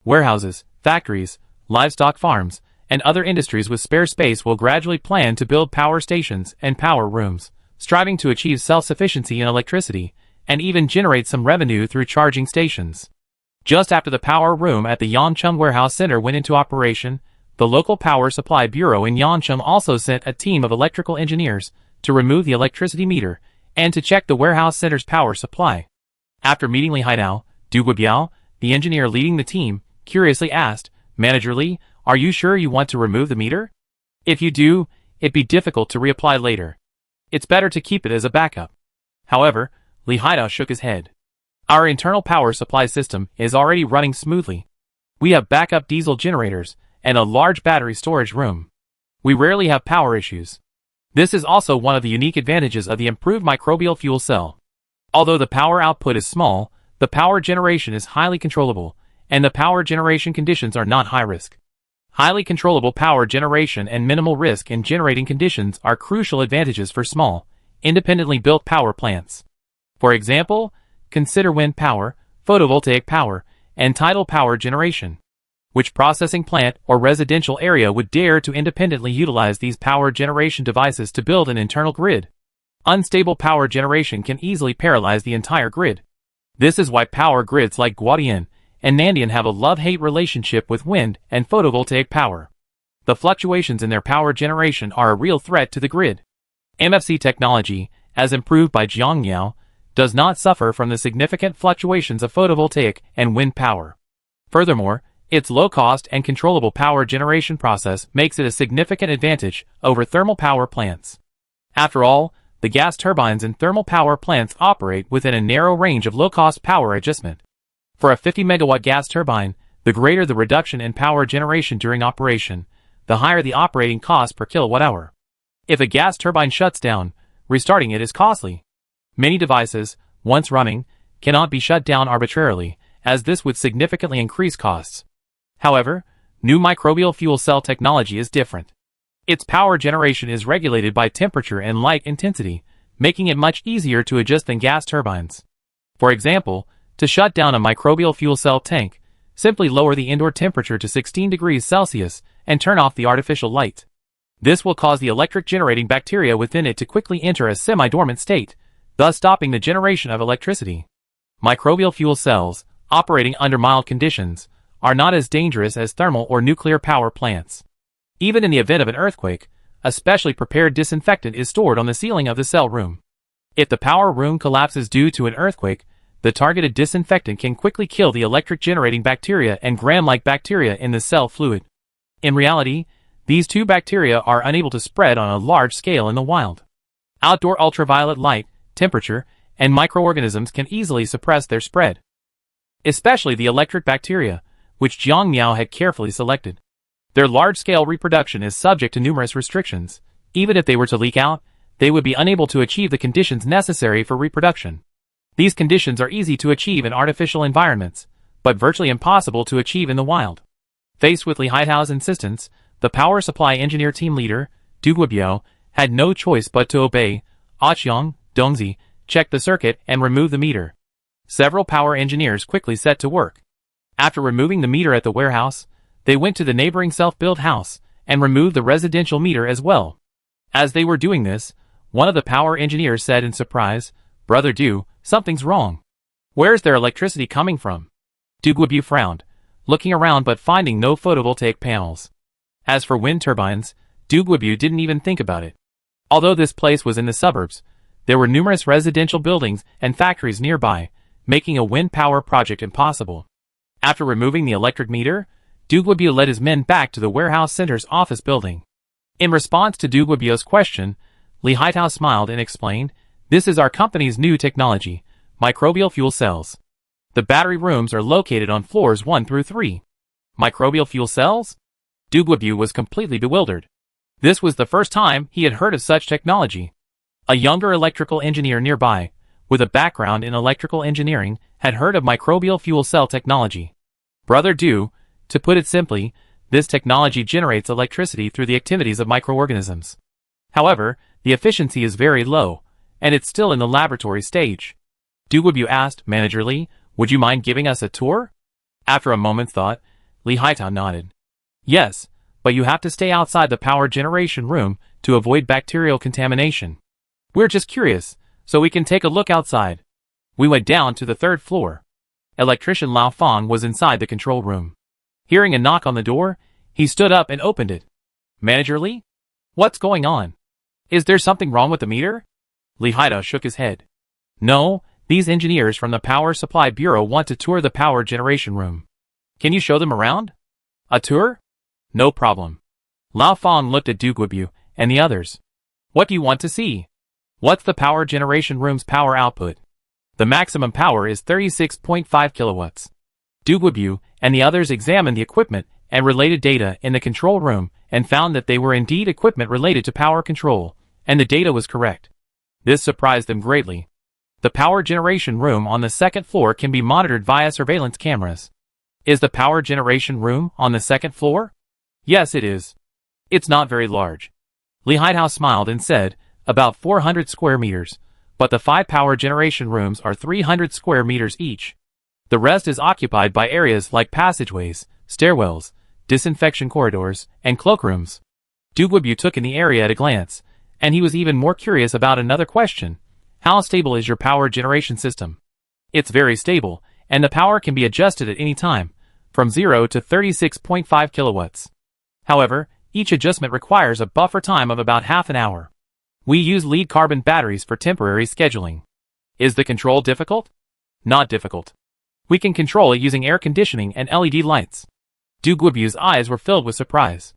[SPEAKER 1] Warehouses, factories, livestock farms, and other industries with spare space will gradually plan to build power stations and power rooms, striving to achieve self-sufficiency in electricity and even generate some revenue through charging stations. Just after the power room at the Yangcheng Warehouse Center went into operation, the local power supply bureau in Yangcheng also sent a team of electrical engineers to remove the electricity meter and to check the warehouse center's power supply. After meeting Li Haidao, Du Guobiao, the engineer leading the team, curiously asked, "Manager Li, are you sure you want to remove the meter? If you do, it'd be difficult to reapply later. It's better to keep it as a backup." However, Li Haidao shook his head. "Our internal power supply system is already running smoothly. We have backup diesel generators and a large battery storage room. We rarely have power issues. This is also one of the unique advantages of the improved microbial fuel cell. Although the power output is small, the power generation is highly controllable, and the power generation conditions are not high risk. Highly controllable power generation and minimal risk in generating conditions are crucial advantages for small, independently built power plants. For example, consider wind power, photovoltaic power, and tidal power generation. Which processing plant or residential area would dare to independently utilize these power generation devices to build an internal grid? Unstable power generation can easily paralyze the entire grid. This is why power grids like Guodian and Nandian have a love-hate relationship with wind and photovoltaic power. The fluctuations in their power generation are a real threat to the grid. MFC technology, as improved by Jiangmiao, does not suffer from the significant fluctuations of photovoltaic and wind power. Furthermore, its low-cost and controllable power generation process makes it a significant advantage over thermal power plants. After all, the gas turbines in thermal power plants operate within a narrow range of low-cost power adjustment. For a 50-megawatt gas turbine, the greater the reduction in power generation during operation, the higher the operating cost per kilowatt-hour. If a gas turbine shuts down, restarting it is costly. Many devices, once running, cannot be shut down arbitrarily, as this would significantly increase costs. However, new microbial fuel cell technology is different. Its power generation is regulated by temperature and light intensity, making it much easier to adjust than gas turbines. For example, to shut down a microbial fuel cell tank, simply lower the indoor temperature to 16 degrees Celsius and turn off the artificial light. This will cause the electric generating bacteria within it to quickly enter a semi-dormant state, thus stopping the generation of electricity. Microbial fuel cells, operating under mild conditions, are not as dangerous as thermal or nuclear power plants. Even in the event of an earthquake, a specially prepared disinfectant is stored on the ceiling of the cell room. If the power room collapses due to an earthquake, the targeted disinfectant can quickly kill the electric generating bacteria and gram-like bacteria in the cell fluid. In reality, these two bacteria are unable to spread on a large scale in the wild. Outdoor ultraviolet light, temperature, and microorganisms can easily suppress their spread. Especially the electric bacteria, which Jiang Miao had carefully selected. Their large-scale reproduction is subject to numerous restrictions. Even if they were to leak out, they would be unable to achieve the conditions necessary for reproduction. These conditions are easy to achieve in artificial environments, but virtually impossible to achieve in the wild. Faced with Li Haidao's insistence, the power supply engineer team leader, Du Guobiao, had no choice but to obey. Aqiang, Dongzi, checked the circuit and removed the meter. Several power engineers quickly set to work. After removing the meter at the warehouse, they went to the neighboring self-built house and remove the residential meter as well. As they were doing this, one of the power engineers said in surprise, "Brother Du, something's wrong. Where's their electricity coming from?" Du Guobu frowned, looking around but finding no photovoltaic panels. As for wind turbines, Du Guobu didn't even think about it. Although this place was in the suburbs, there were numerous residential buildings and factories nearby, making a wind power project impossible. After removing the electric meter, Du Guobu led his men back to the warehouse center's office building. In response to Du Guobu's question, Li Haitao smiled and explained, "This is our company's new technology, microbial fuel cells. The battery rooms are located on floors 1 through 3. Microbial fuel cells?" Du Guobu was completely bewildered. This was the first time he had heard of such technology. A younger electrical engineer nearby, with a background in electrical engineering, had heard of microbial fuel cell technology. "Brother Du, to put it simply, this technology generates electricity through the activities of microorganisms. However, the efficiency is very low, and it's still in the laboratory stage." Du Guobu asked, managerly, "Would you mind giving us a tour?" After a moment's thought, Li Haitao nodded. "Yes, but you have to stay outside the power generation room to avoid bacterial contamination. We're just curious, so we can take a look outside." We went down to the 3rd floor. Electrician Lao Fong was inside the control room. Hearing a knock on the door, he stood up and opened it. "Manager Li? What's going on? Is there something wrong with the meter?" Li Haitao shook his head. "No, these engineers from the Power Supply Bureau want to tour the power generation room. Can you show them around?" "A tour? No problem." Lao Fong looked at Du Guobu and the others. "What do you want to see?" "What's the power generation room's power output?" "The maximum power is 36.5 kilowatts." Du Guobu and the others examined the equipment and related data in the control room and found that they were indeed equipment related to power control, and the data was correct. This surprised them greatly. The power generation room on the 2nd floor can be monitored via surveillance cameras. "Is the power generation room on the 2nd floor?" "Yes, it is. It's not very large." Li Haitao smiled and said, "About 400 square meters, but the 5 power generation rooms are 300 square meters each. The rest is occupied by areas like passageways, stairwells, disinfection corridors, and cloakrooms." Du Guobu took in the area at a glance, and he was even more curious about another question. "How stable is your power generation system?" "It's very stable, and the power can be adjusted at any time, from 0 to 36.5 kilowatts. However, each adjustment requires a buffer time of about half an hour. We use lead carbon batteries for temporary scheduling." "Is the control difficult?" "Not difficult. We can control it using air conditioning and LED lights." Du Guobu's eyes were filled with surprise.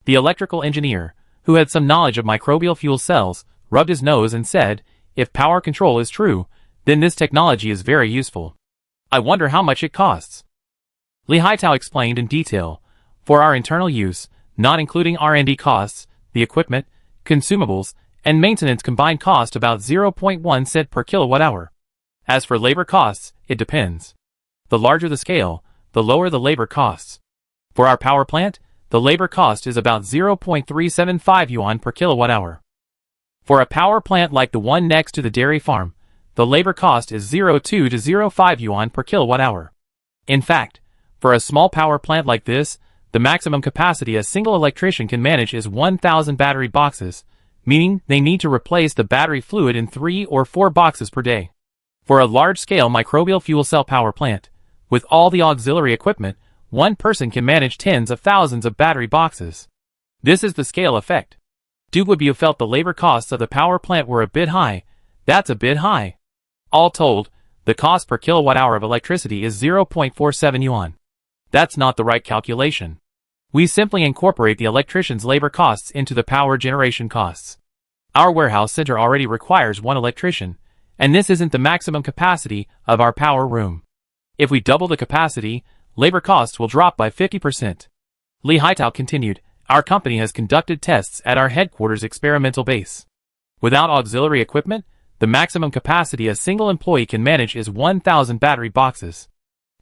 [SPEAKER 1] The electrical engineer, who had some knowledge of microbial fuel cells, rubbed his nose and said, "If power control is true, then this technology is very useful. I wonder how much it costs." Li Haitao explained in detail, "For our internal use, not including R&D costs, the equipment, consumables, and maintenance combined cost about 0.1 cent per kilowatt-hour. As for labor costs, it depends. The larger the scale, the lower the labor costs. For our power plant, the labor cost is about 0.375 yuan per kilowatt-hour. For a power plant like the one next to the dairy farm, the labor cost is 0.2 to 0.5 yuan per kilowatt-hour. In fact, for a small power plant like this, the maximum capacity a single electrician can manage is 1,000 battery boxes, meaning they need to replace the battery fluid in 3 or 4 boxes per day. For a large-scale microbial fuel cell power plant, with all the auxiliary equipment, one person can manage tens of thousands of battery boxes. This is the scale effect. Du Guobu felt the labor costs of the power plant were a bit high. That's a bit high. All told, the cost per kilowatt-hour of electricity is 0.47 yuan. That's not the right calculation. We simply incorporate the electrician's labor costs into the power generation costs. Our warehouse center already requires one electrician, and this isn't the maximum capacity of our power room. If we double the capacity, labor costs will drop by 50%. Li Haitao continued, "Our company has conducted tests at our headquarters experimental base. Without auxiliary equipment, the maximum capacity a single employee can manage is 1,000 battery boxes.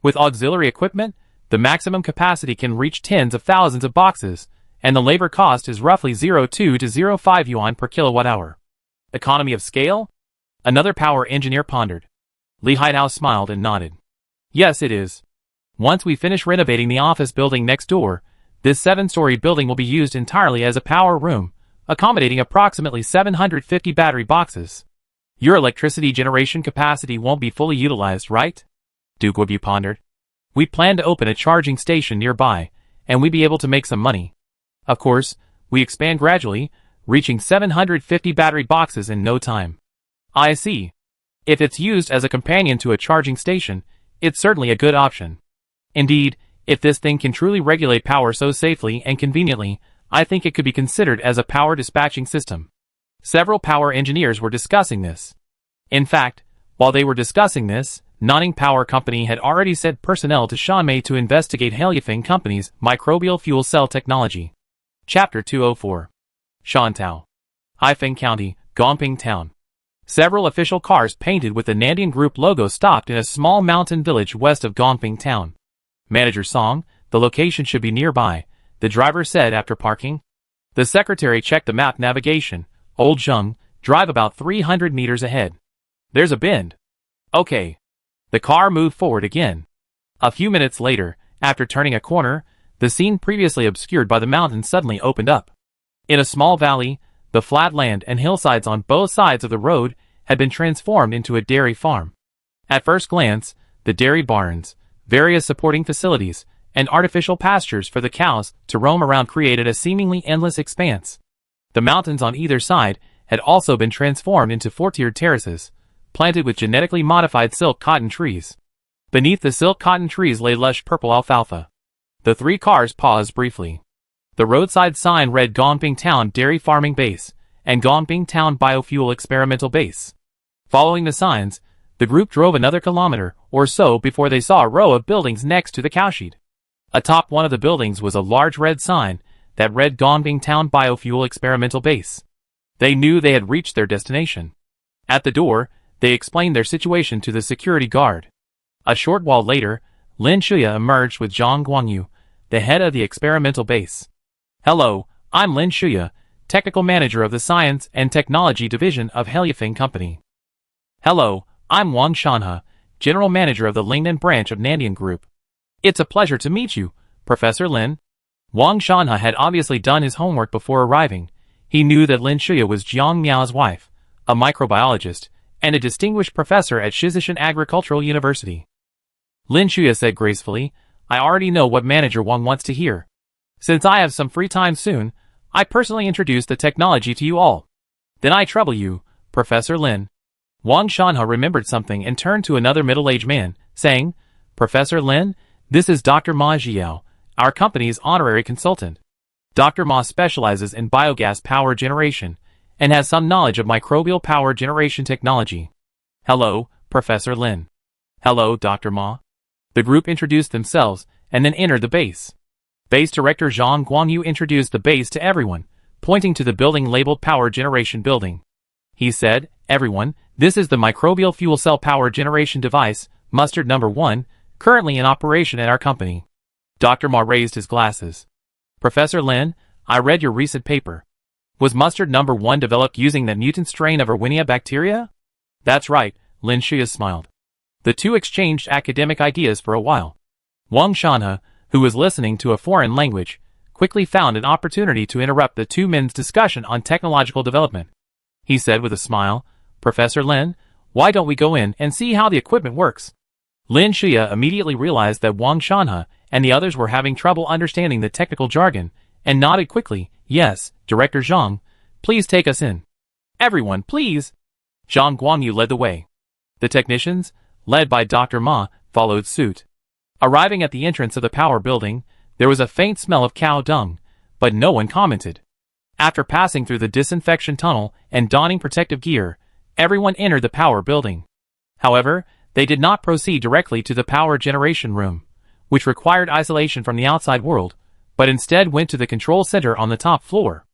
[SPEAKER 1] With auxiliary equipment, the maximum capacity can reach tens of thousands of boxes, and the labor cost is roughly 0.2 to 0.5 yuan per kilowatt-hour. Economy of scale?" Another power engineer pondered. Li Haitao smiled and nodded. "Yes, it is. Once we finish renovating the office building next door, This 7-story building will be used entirely as a power room, accommodating approximately 750 battery boxes. Your electricity generation capacity won't be fully utilized, right? Duke Woodview pondered. We plan to open a charging station nearby, and we'd be able to make some money. Of course, we expand gradually, reaching 750 battery boxes in no time. I see. If it's used as a companion to a charging station, it's certainly a good option. Indeed, if this thing can truly regulate power so safely and conveniently, I think it could be considered as a power dispatching system. Several power engineers were discussing this. In fact, while they were discussing this, Nanning Power Company had already sent personnel to Shanmei to investigate Heliafeng Company's microbial fuel cell technology. Chapter 204. Shantao. Haifeng County, Gongping Town. Several official cars painted with the Nandian Group logo stopped in a small mountain village west of Gongping Town. Manager Song, the location should be nearby, the driver said after parking. The secretary checked the map navigation. Old Zheng, drive about 300 meters ahead. There's a bend. Okay. The car moved forward again. A few minutes later, after turning a corner, the scene previously obscured by the mountain suddenly opened up. In a small valley, the flat land and hillsides on both sides of the road had been transformed into a dairy farm. At first glance, the dairy barns, various supporting facilities, and artificial pastures for the cows to roam around created a seemingly endless expanse. The mountains on either side had also been transformed into four-tiered terraces, planted with genetically modified silk cotton trees. Beneath the silk cotton trees lay lush purple alfalfa. The three cars paused briefly. The roadside sign read Gongping Town Dairy Farming Base and Gongping Town Biofuel Experimental Base. Following the signs, the group drove another kilometer or so before they saw a row of buildings next to the cowshed. Atop one of the buildings was a large red sign that read Gongping Town Biofuel Experimental Base. They knew they had reached their destination. At the door, they explained their situation to the security guard. A short while later, Lin Shuya emerged with Zhang Guangyu, the head of the experimental base. Hello, I'm Lin Shuya, technical manager of the Science and Technology Division of Heliafeng Company. Hello, I'm Wang Shanhe, general manager of the Lingnan branch of Nandian Group. It's a pleasure to meet you, Professor Lin. Wang Shanhe had obviously done his homework before arriving. He knew that Lin Shuya was Jiang Miao's wife, a microbiologist, and a distinguished professor at Shizishan Agricultural University. Lin Shuya said gracefully, I already know what Manager Wang wants to hear. Since I have some free time soon, I personally introduce the technology to you all. Then I trouble you, Professor Lin. Wang Shanhe remembered something and turned to another middle-aged man, saying, Professor Lin, this is Dr. Ma Jiao, our company's honorary consultant. Dr. Ma specializes in biogas power generation and has some knowledge of microbial power generation technology. Hello, Professor Lin. Hello, Dr. Ma. The group introduced themselves and then entered the base. Base Director Zhang Guangyu introduced the base to everyone, pointing to the building labeled Power Generation Building. He said, Everyone, this is the microbial fuel cell power generation device, Mustard Number 1, currently in operation at our company. Dr. Ma raised his glasses. Professor Lin, I read your recent paper. Was Mustard Number 1 developed using the mutant strain of Erwinia bacteria? That's right, Lin Shuya smiled. The two exchanged academic ideas for a while. Wang Shanhe, who was listening to a foreign language, quickly found an opportunity to interrupt the two men's discussion on technological development. He said with a smile, Professor Lin, why don't we go in and see how the equipment works? Lin Shuya immediately realized that Wang Shanhe and the others were having trouble understanding the technical jargon, and nodded quickly, Yes, Director Zhang, please take us in. Everyone, please. Zhang Guangyu led the way. The technicians, led by Dr. Ma, followed suit. Arriving at the entrance of the power building, there was a faint smell of cow dung, but no one commented. After passing through the disinfection tunnel and donning protective gear, everyone entered the power building. However, they did not proceed directly to the power generation room, which required isolation from the outside world, but instead went to the control center on the top floor.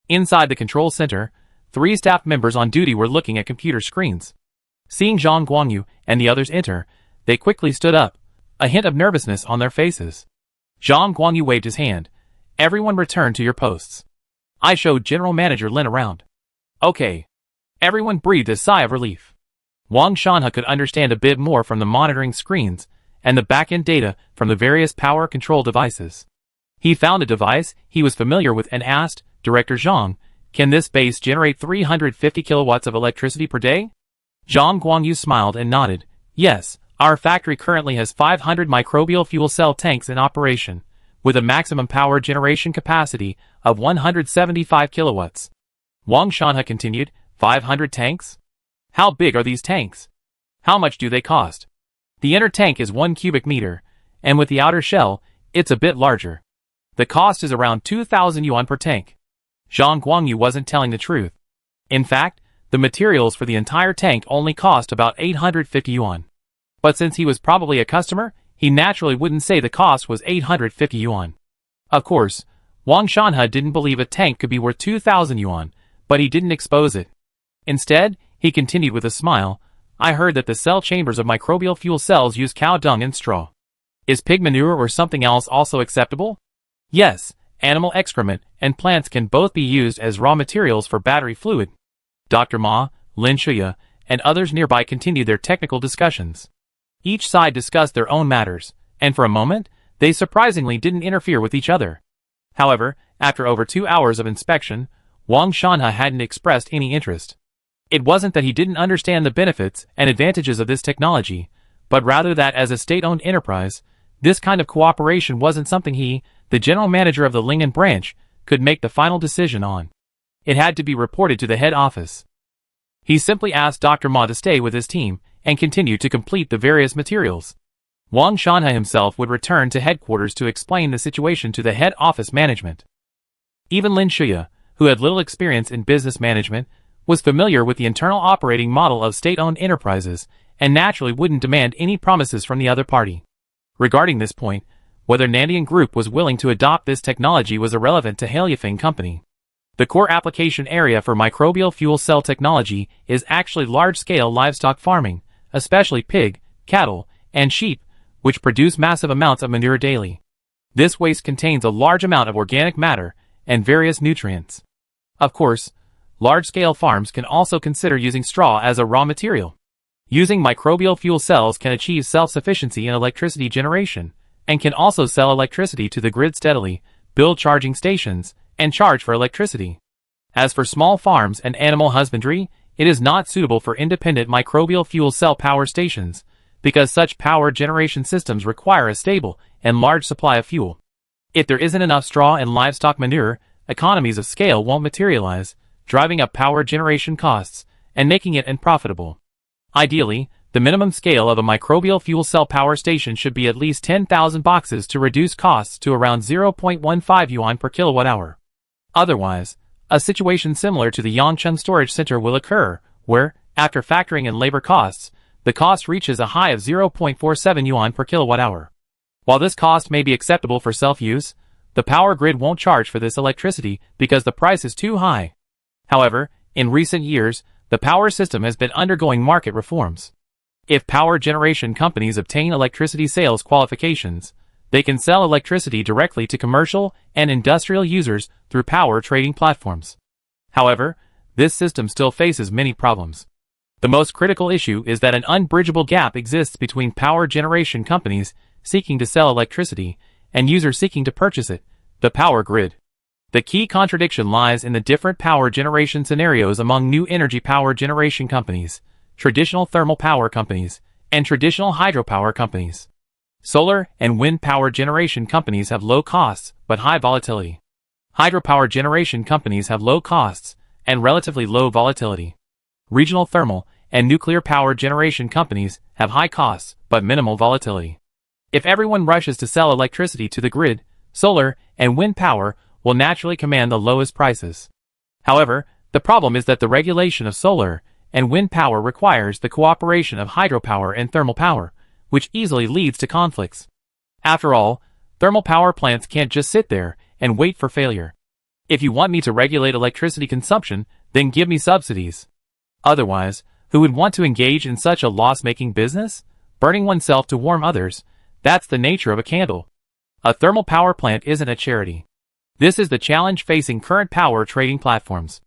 [SPEAKER 1] Inside the control center, 3 staff members on duty were looking at computer screens. Seeing Zhang Guangyu and the others enter, they quickly stood up, a hint of nervousness on their faces. Zhang Guangyu waved his hand. Everyone returned to your posts. I showed General Manager Lin around. Okay. Everyone breathed a sigh of relief. Wang Shanhe could understand a bit more from the monitoring screens and the back-end data from the various power control devices. He found a device he was familiar with and asked Director Zhang, "Can this base generate 350 kilowatts of electricity per day?" Zhang Guangyu smiled and nodded. "Yes, our factory currently has 500 microbial fuel cell tanks in operation, with a maximum power generation capacity of 175 kilowatts." Wang Shanhe continued, 500 tanks? How big are these tanks? How much do they cost? The inner tank is 1 cubic meter, and with the outer shell, it's a bit larger. The cost is around 2,000 yuan per tank. Zhang Guangyu wasn't telling the truth. In fact, the materials for the entire tank only cost about 850 yuan. But since he was probably a customer, he naturally wouldn't say the cost was 850 yuan. Of course, Wang Shanhe didn't believe a tank could be worth 2,000 yuan, but he didn't expose it. Instead, he continued with a smile, "I heard that the cell chambers of microbial fuel cells use cow dung and straw. Is pig manure or something else also acceptable?" "Yes, animal excrement and plants can both be used as raw materials for battery fluid." Dr. Ma, Lin Shuya, and others nearby continued their technical discussions. Each side discussed their own matters, and for a moment, they surprisingly didn't interfere with each other. However, after over 2 hours of inspection, Wang Shanhe hadn't expressed any interest. It wasn't that he didn't understand the benefits and advantages of this technology, but rather that as a state-owned enterprise, this kind of cooperation wasn't something he, the general manager of the Lingnan branch, could make the final decision on. It had to be reported to the head office. He simply asked Dr. Ma to stay with his team and continue to complete the various materials. Wang Shanhe himself would return to headquarters to explain the situation to the head office management. Even Lin Shuya, who had little experience in business management, was familiar with the internal operating model of state-owned enterprises and naturally wouldn't demand any promises from the other party. Regarding this point, whether Nandian Group was willing to adopt this technology was irrelevant to Hailifeng Company. The core application area for microbial fuel cell technology is actually large-scale livestock farming, especially pig, cattle, and sheep, which produce massive amounts of manure daily. This waste contains a large amount of organic matter and various nutrients. Of course, large-scale farms can also consider using straw as a raw material. Using microbial fuel cells can achieve self-sufficiency in electricity generation, and can also sell electricity to the grid steadily, build charging stations, and charge for electricity. As for small farms and animal husbandry, it is not suitable for independent microbial fuel cell power stations, because such power generation systems require a stable and large supply of fuel. If there isn't enough straw and livestock manure, economies of scale won't materialize, driving up power generation costs and making it unprofitable. Ideally, the minimum scale of a microbial fuel cell power station should be at least 10,000 boxes to reduce costs to around 0.15 yuan per kilowatt hour. Otherwise, a situation similar to the Yangcheng Storage Center will occur, where, after factoring in labor costs, the cost reaches a high of 0.47 yuan per kilowatt hour. While this cost may be acceptable for self-use, the power grid won't charge for this electricity because the price is too high. However, in recent years, the power system has been undergoing market reforms. If power generation companies obtain electricity sales qualifications, they can sell electricity directly to commercial and industrial users through power trading platforms. However, this system still faces many problems. The most critical issue is that an unbridgeable gap exists between power generation companies seeking to sell electricity and users seeking to purchase it, the power grid. The key contradiction lies in the different power generation scenarios among new energy power generation companies, traditional thermal power companies, and traditional hydropower companies. Solar and wind power generation companies have low costs but high volatility. Hydropower generation companies have low costs and relatively low volatility. Regional thermal and nuclear power generation companies have high costs but minimal volatility. If everyone rushes to sell electricity to the grid, solar and wind power will naturally command the lowest prices. However, the problem is that the regulation of solar and wind power requires the cooperation of hydropower and thermal power, which easily leads to conflicts. After all, thermal power plants can't just sit there and wait for failure. If you want me to regulate electricity consumption, then give me subsidies. Otherwise, who would want to engage in such a loss-making business? Burning oneself to warm others, that's the nature of a candle. A thermal power plant isn't a charity. This is the challenge facing current power trading platforms.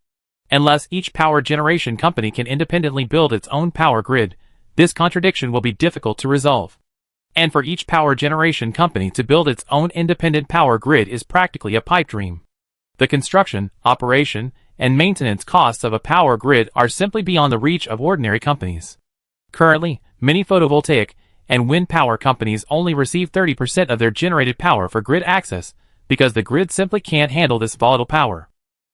[SPEAKER 1] Unless each power generation company can independently build its own power grid, this contradiction will be difficult to resolve. And for each power generation company to build its own independent power grid is practically a pipe dream. The construction, operation, and maintenance costs of a power grid are simply beyond the reach of ordinary companies. Currently, many photovoltaic and wind power companies only receive 30% of their generated power for grid access because the grid simply can't handle this volatile power.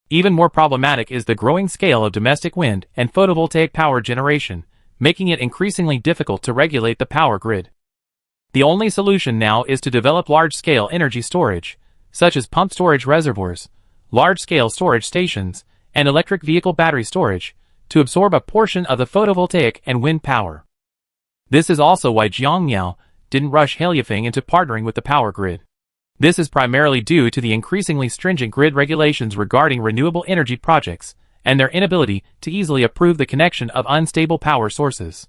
[SPEAKER 1] Even more problematic is the growing scale of domestic wind and photovoltaic power generation, making it increasingly difficult to regulate the power grid. The only solution now is to develop large-scale energy storage, such as pumped storage reservoirs, large-scale storage stations, and electric vehicle battery storage, to absorb a portion of the photovoltaic and wind power. This is also why Jiangmiao didn't rush Heliofeng into partnering with the power grid. This is primarily due to the increasingly stringent grid regulations regarding renewable energy projects and their inability to easily approve the connection of unstable power sources.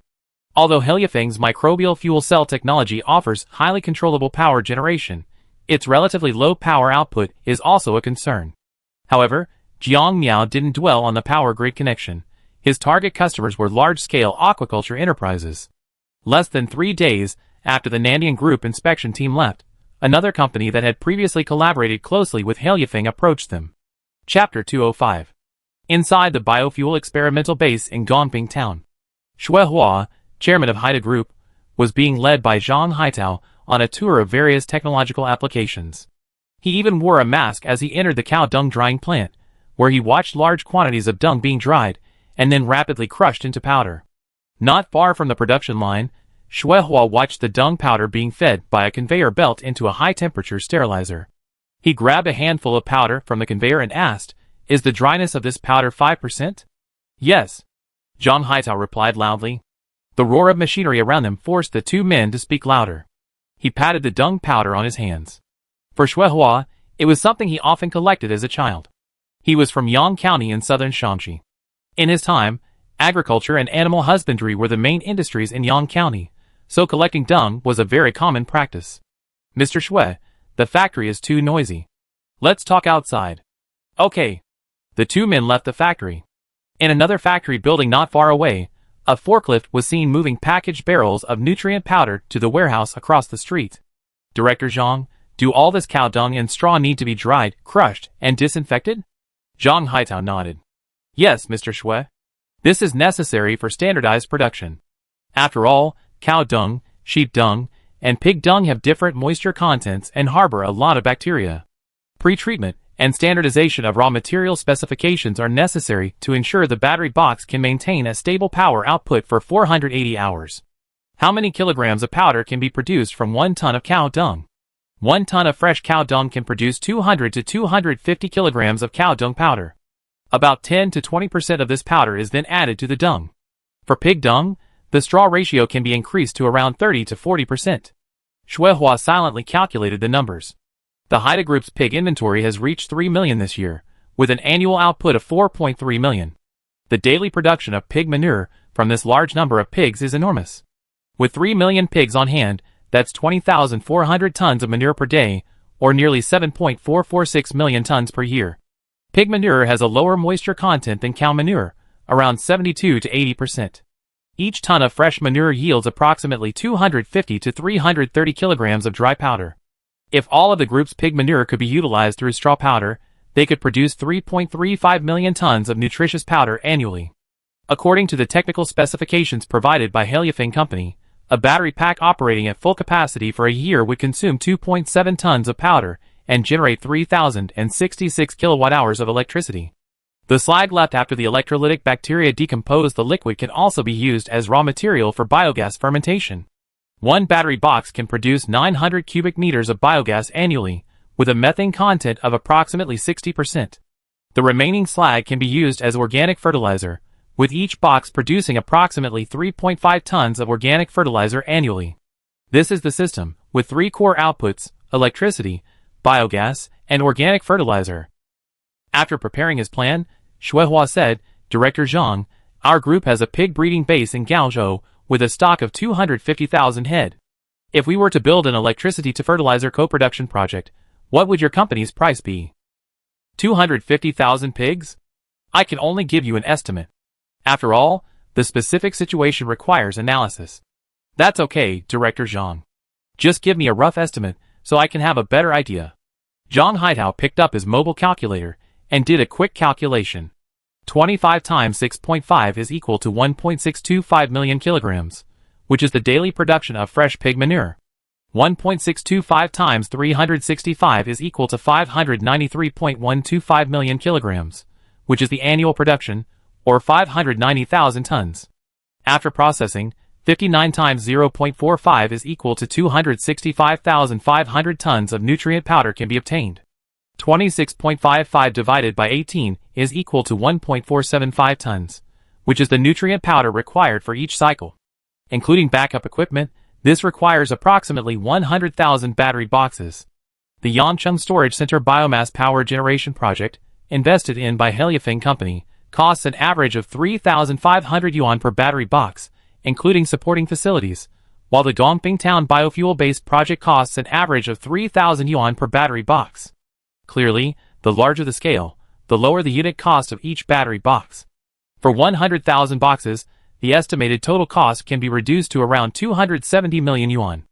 [SPEAKER 1] Although Heliofeng's microbial fuel cell technology offers highly controllable power generation, its relatively low power output is also a concern. However, Jiangmiao didn't dwell on the power grid connection. His target customers were large-scale aquaculture enterprises. Less than 3 days after the Nandian Group inspection team left, another company that had previously collaborated closely with Heliofeng approached them. Chapter 205. Inside the biofuel experimental base in Gongping town, Xue Hua, chairman of Haida Group, was being led by Zhang Haitao on a tour of various technological applications. He even wore a mask as he entered the cow dung drying plant, where he watched large quantities of dung being dried and then rapidly crushed into powder. Not far from the production line, Xue Hua watched the dung powder being fed by a conveyor belt into a high-temperature sterilizer. He grabbed a handful of powder from the conveyor and asked, "Is the dryness of this powder 5%? "Yes," Zhang Haitao replied loudly. The roar of machinery around them forced the two men to speak louder. He patted the dung powder on his hands. For Xue Hua, it was something he often collected as a child. He was from Yang County in southern Shaanxi. In his time, agriculture and animal husbandry were the main industries in Yang County, so collecting dung was a very common practice. "Mr. Xue, the factory is too noisy. Let's talk outside." "Okay." The two men left the factory. In another factory building not far away, a forklift was seen moving packaged barrels of nutrient powder to the warehouse across the street. "Director Zhang, do all this cow dung and straw need to be dried, crushed, and disinfected?" Zhang Haitao nodded. "Yes, Mr. Xue. This is necessary for standardized production. After all, cow dung, sheep dung, and pig dung have different moisture contents and harbor a lot of bacteria. Pre-treatment and standardization of raw material specifications are necessary to ensure the battery box can maintain a stable power output for 480 hours. How many kilograms of powder can be produced from 1 ton of cow dung? 1 ton of fresh cow dung can produce 200 to 250 kilograms of cow dung powder. About 10 to 20% of this powder is then added to the dung. For pig dung, the straw ratio can be increased to around 30 to 40%. Xue Hua silently calculated the numbers. The Haida Group's pig inventory has reached 3 million this year, with an annual output of 4.3 million. The daily production of pig manure from this large number of pigs is enormous. With 3 million pigs on hand, that's 20,400 tons of manure per day, or nearly 7.446 million tons per year. Pig manure has a lower moisture content than cow manure, around 72 to 80%. Each ton of fresh manure yields approximately 250 to 330 kilograms of dry powder. If all of the group's pig manure could be utilized through straw powder, they could produce 3.35 million tons of nutritious powder annually. According to the technical specifications provided by Heliofeng Company, a battery pack operating at full capacity for a year would consume 2.7 tons of powder and generate 3,066 kilowatt-hours of electricity. The slag left after the electrolytic bacteria decompose the liquid can also be used as raw material for biogas fermentation. One battery box can produce 900 cubic meters of biogas annually, with a methane content of approximately 60%. The remaining slag can be used as organic fertilizer, with each box producing approximately 3.5 tons of organic fertilizer annually. This is the system, with 3 core outputs: electricity, biogas, and organic fertilizer. After preparing his plan, Xue Hua said, "Director Zhang, our group has a pig breeding base in Gaozhou with a stock of 250,000 head. If we were to build an electricity to fertilizer co-production project, what would your company's price be?" 250,000 pigs? I can only give you an estimate. After all, the specific situation requires analysis. That's okay, Director Zhang. Just give me a rough estimate so I can have a better idea. Zhang Haitao picked up his mobile calculator and did a quick calculation. 25 times 6.5 is equal to 1.625 million kilograms, which is the daily production of fresh pig manure. 1.625 times 365 is equal to 593.125 million kilograms, which is the annual production, or 590,000 tons. After processing, 59 times 0.45 is equal to 265,500 tons of nutrient powder can be obtained. 26.55 divided by 18 is equal to 1.475 tons, which is the nutrient powder required for each cycle. Including backup equipment, this requires approximately 100,000 battery boxes. The Yangcheng Storage Center Biomass Power Generation Project, invested in by Heliofeng Company, costs an average of 3,500 yuan per battery box, including supporting facilities, while the Dongping Town biofuel-based project costs an average of 3,000 yuan per battery box. Clearly, the larger the scale, the lower the unit cost of each battery box. For 100,000 boxes, the estimated total cost can be reduced to around 270 million yuan.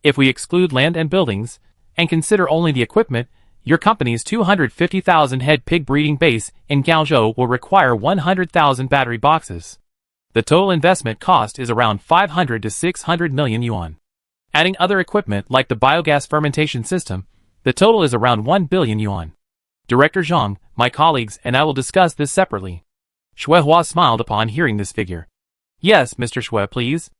[SPEAKER 1] If we exclude land and buildings, and consider only the equipment, your company's 250,000 head pig breeding base in Gaozhou will require 100,000 battery boxes. The total investment cost is around 500 to 600 million yuan. Adding other equipment like the biogas fermentation system, the total is around 1 billion yuan. Director Zhang, my colleagues and I will discuss this separately. Shuehua smiled upon hearing this figure. Yes, Mr. Shui, please.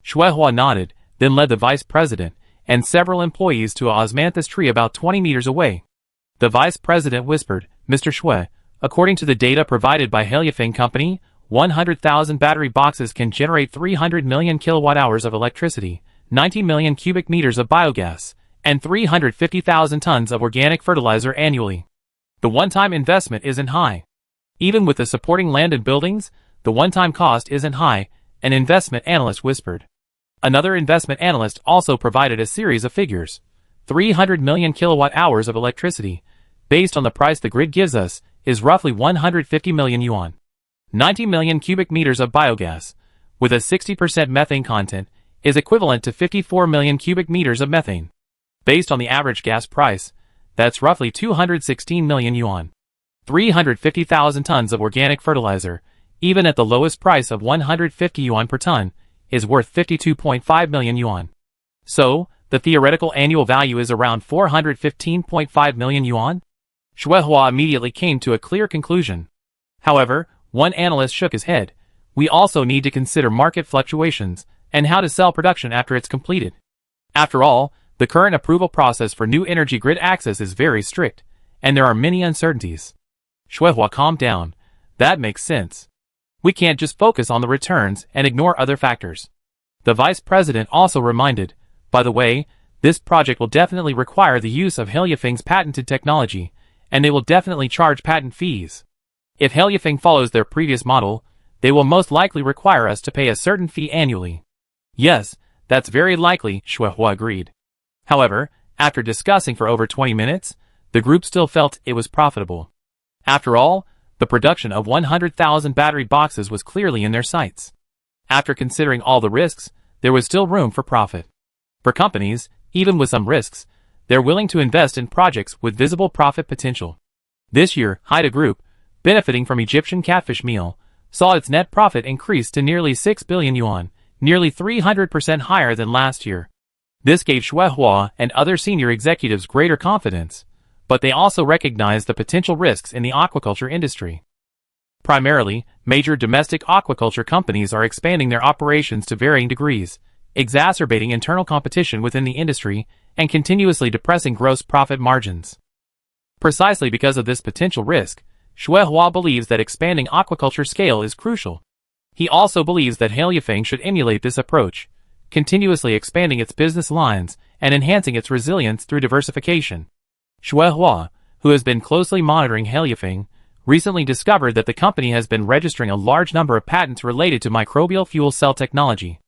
[SPEAKER 1] Shuehua nodded, then led the vice president and several employees to a osmanthus tree about 20 meters away. The vice president whispered, Mr. Shui, according to the data provided by Heliofeng Company, 100,000 battery boxes can generate 300 million kilowatt-hours of electricity, 90 million cubic meters of biogas, and 350,000 tons of organic fertilizer annually. The one-time investment isn't high. Even with the supporting land and buildings, the one-time cost isn't high, an investment analyst whispered. Another investment analyst also provided a series of figures. 300 million kilowatt-hours of electricity, based on the price the grid gives us, is roughly 150 million yuan. 90 million cubic meters of biogas, with a 60% methane content, is equivalent to 54 million cubic meters of methane. Based on the average gas price, that's roughly 216 million yuan. 350,000 tons of organic fertilizer, even at the lowest price of 150 yuan per ton, is worth 52.5 million yuan. So, the theoretical annual value is around 415.5 million yuan? Shuehua immediately came to a clear conclusion. However, one analyst shook his head. We also need to consider market fluctuations and how to sell production after it's completed. After all, the current approval process for new energy grid access is very strict, and there are many uncertainties. Shuehua calmed down. That makes sense. We can't just focus on the returns and ignore other factors. The vice president also reminded, by the way, this project will definitely require the use of Heliofeng's patented technology, and they will definitely charge patent fees. If Heliofeng follows their previous model, they will most likely require us to pay a certain fee annually. Yes, that's very likely, Shuehua agreed. However, after discussing for over 20 minutes, the group still felt it was profitable. After all, the production of 100,000 battery boxes was clearly in their sights. After considering all the risks, there was still room for profit. For companies, even with some risks, they're willing to invest in projects with visible profit potential. This year, Haida Group, benefiting from Egyptian catfish meal, saw its net profit increase to nearly 6 billion yuan, nearly 300% higher than last year. This gave Shuehua and other senior executives greater confidence, but they also recognized the potential risks in the aquaculture industry. Primarily, major domestic aquaculture companies are expanding their operations to varying degrees, exacerbating internal competition within the industry and continuously depressing gross profit margins. Precisely because of this potential risk, Shuehua believes that expanding aquaculture scale is crucial. He also believes that Heliofeng should emulate this approach, continuously expanding its business lines and enhancing its resilience through diversification. Shuehua, who has been closely monitoring Heliofeng, recently discovered that the company has been registering a large number of patents related to microbial fuel cell technology.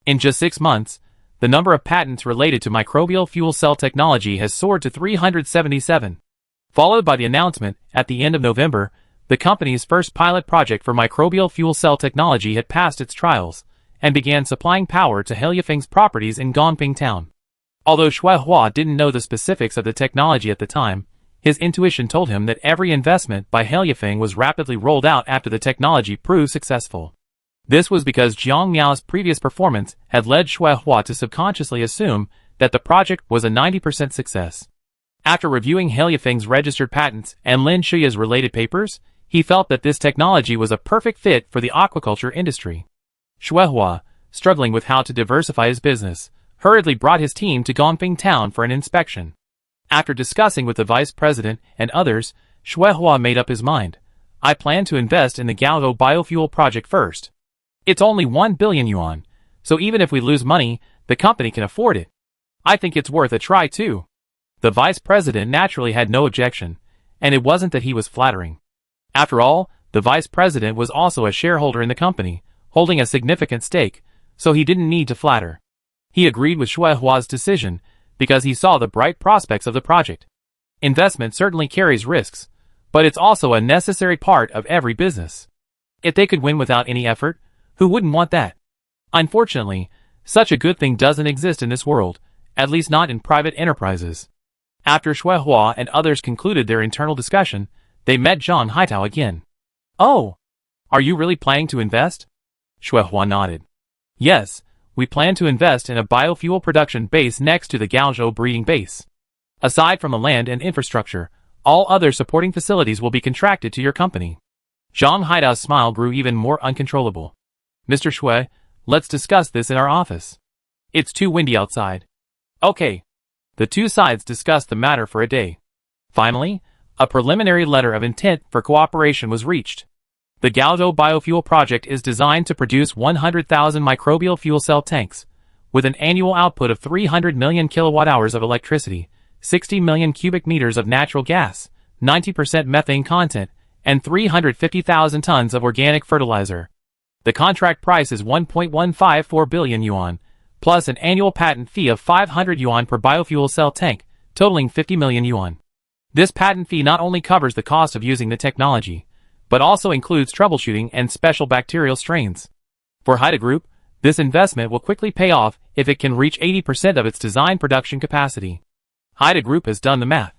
[SPEAKER 1] In just 6 months, the number of patents related to microbial fuel cell technology has soared to 377. Followed by the announcement, at the end of November, the company's first pilot project for microbial fuel cell technology had passed its trials, and began supplying power to Heliofeng's properties in Dongping Town. Although Shuihua didn't know the specifics of the technology at the time, his intuition told him that every investment by Heliafeng was rapidly rolled out after the technology proved successful. This was because Jiang Miao's previous performance had led Shuihua to subconsciously assume that the project was a 90% success. After reviewing Heliafeng's registered patents and Lin Shuya's related papers, he felt that this technology was a perfect fit for the aquaculture industry. Shuihua, struggling with how to diversify his business, hurriedly brought his team to Gongping town for an inspection. After discussing with the vice president and others, Shuihua made up his mind. I plan to invest in the Galgo biofuel project first. It's only 1 billion yuan, so even if we lose money, the company can afford it. I think it's worth a try too. The vice president naturally had no objection, and it wasn't that he was flattering. After all, the vice president was also a shareholder in the company, holding a significant stake, so he didn't need to flatter. He agreed with Shuihua's decision, because he saw the bright prospects of the project. Investment certainly carries risks, but it's also a necessary part of every business. If they could win without any effort, who wouldn't want that? Unfortunately, such a good thing doesn't exist in this world, at least not in private enterprises. After Shuihua and others concluded their internal discussion, they met Zhang Haitao again. Oh, are you really planning to invest? Shuihua nodded. Yes, we plan to invest in a biofuel production base next to the Gaozhou breeding base. Aside from the land and infrastructure, all other supporting facilities will be contracted to your company. Zhang Haidao's smile grew even more uncontrollable. Mr. Shui, let's discuss this in our office. It's too windy outside. Okay. The two sides discussed the matter for a day. Finally, a preliminary letter of intent for cooperation was reached. The Gaozhou biofuel project is designed to produce 100,000 microbial fuel cell tanks, with an annual output of 300 million kilowatt-hours of electricity, 60 million cubic meters of natural gas, 90% methane content, and 350,000 tons of organic fertilizer. The contract price is 1.154 billion yuan, plus an annual patent fee of 500 yuan per biofuel cell tank, totaling 50 million yuan. This patent fee not only covers the cost of using the technology, but also includes troubleshooting and special bacterial strains. For Haida Group, this investment will quickly pay off if it can reach 80% of its design production capacity. Haida Group has done the math.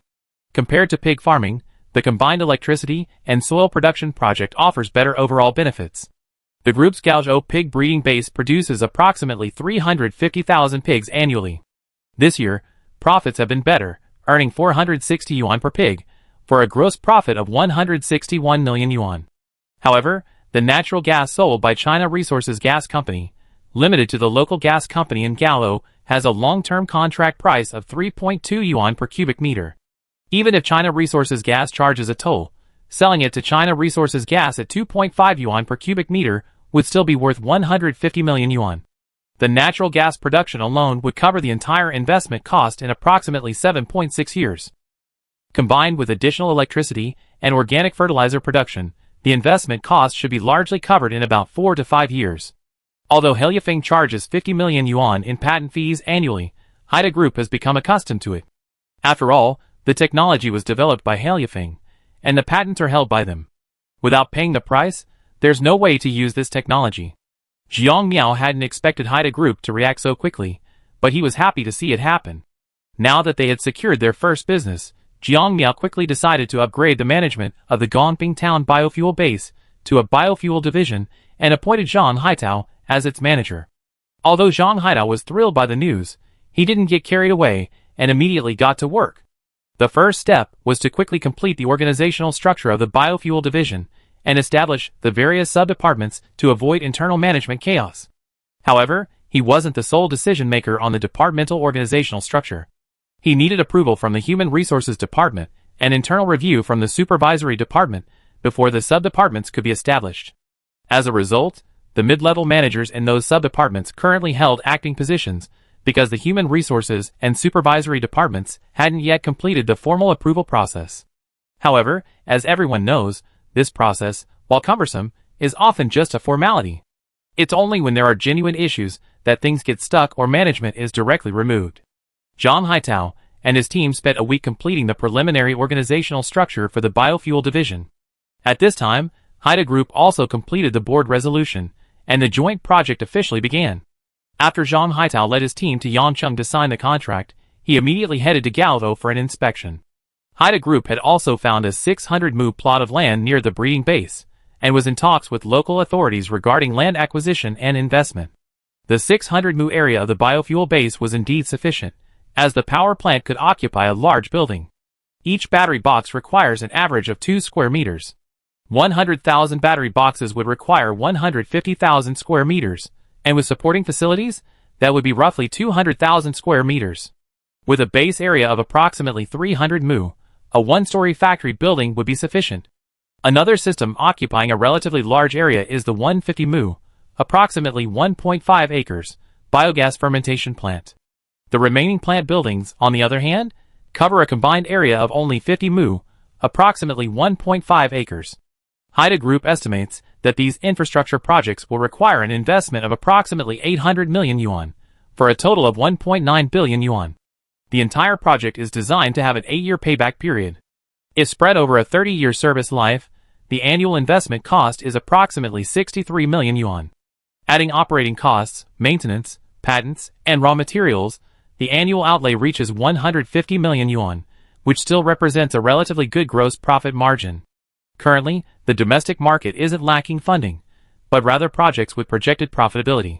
[SPEAKER 1] Compared to pig farming, the combined electricity and soil production project offers better overall benefits. The group's Gaozhou pig breeding base produces approximately 350,000 pigs annually. This year, profits have been better, earning 460 yuan per pig, for a gross profit of 161 million yuan. However, the natural gas sold by China Resources Gas Company, limited to the local gas company in Gallo, has a long-term contract price of 3.2 yuan per cubic meter. Even if China Resources Gas charges a toll, selling it to China Resources Gas at 2.5 yuan per cubic meter would still be worth 150 million yuan. The natural gas production alone would cover the entire investment cost in approximately 7.6 years. Combined with additional electricity and organic fertilizer production, the investment cost should be largely covered in about 4 to 5 years. Although Heliafeng charges 50 million yuan in patent fees annually, Haida Group has become accustomed to it. After all, the technology was developed by Heliafeng, and the patents are held by them. Without paying the price, there's no way to use this technology. Jiang Miao hadn't expected Haida Group to react so quickly, but he was happy to see it happen. Now that they had secured their first business, Jiang Miao quickly decided to upgrade the management of the Gongping Town biofuel base to a biofuel division and appointed Zhang Haitao as its manager. Although Zhang Haitao was thrilled by the news, he didn't get carried away and immediately got to work. The first step was to quickly complete the organizational structure of the biofuel division and establish the various sub-departments to avoid internal management chaos. However, he wasn't the sole decision-maker on the departmental organizational structure. He needed approval from the Human Resources Department and internal review from the Supervisory Department before the sub-departments could be established. As a result, the mid-level managers in those sub-departments currently held acting positions because the Human Resources and Supervisory Departments hadn't yet completed the formal approval process. However, as everyone knows, this process, while cumbersome, is often just a formality. It's only when there are genuine issues that things get stuck or management is directly removed. Zhang Haitao and his team spent a week completing the preliminary organizational structure for the biofuel division. At this time, Haida Group also completed the board resolution, and the joint project officially began. After Zhang Haitao led his team to Yangcheng to sign the contract, he immediately headed to Galvo for an inspection. Haida Group had also found a 600 mu plot of land near the breeding base, and was in talks with local authorities regarding land acquisition and investment. The 600 mu area of the biofuel base was indeed sufficient, as the power plant could occupy a large building. Each battery box requires an average of 2 square meters. 100,000 battery boxes would require 150,000 square meters, and with supporting facilities, that would be roughly 200,000 square meters. With a base area of approximately 300 mu, a one-story factory building would be sufficient. Another system occupying a relatively large area is the 150 mu, approximately 1.5 acres, biogas fermentation plant. The remaining plant buildings, on the other hand, cover a combined area of only 50 mu, approximately 1.5 acres. Haida Group estimates that these infrastructure projects will require an investment of approximately 800 million yuan, for a total of 1.9 billion yuan. The entire project is designed to have an 8-year payback period. If spread over a 30-year service life, the annual investment cost is approximately 63 million yuan. Adding operating costs, maintenance, patents, and raw materials, the annual outlay reaches 150 million yuan, which still represents a relatively good gross profit margin. Currently, the domestic market isn't lacking funding, but rather projects with projected profitability.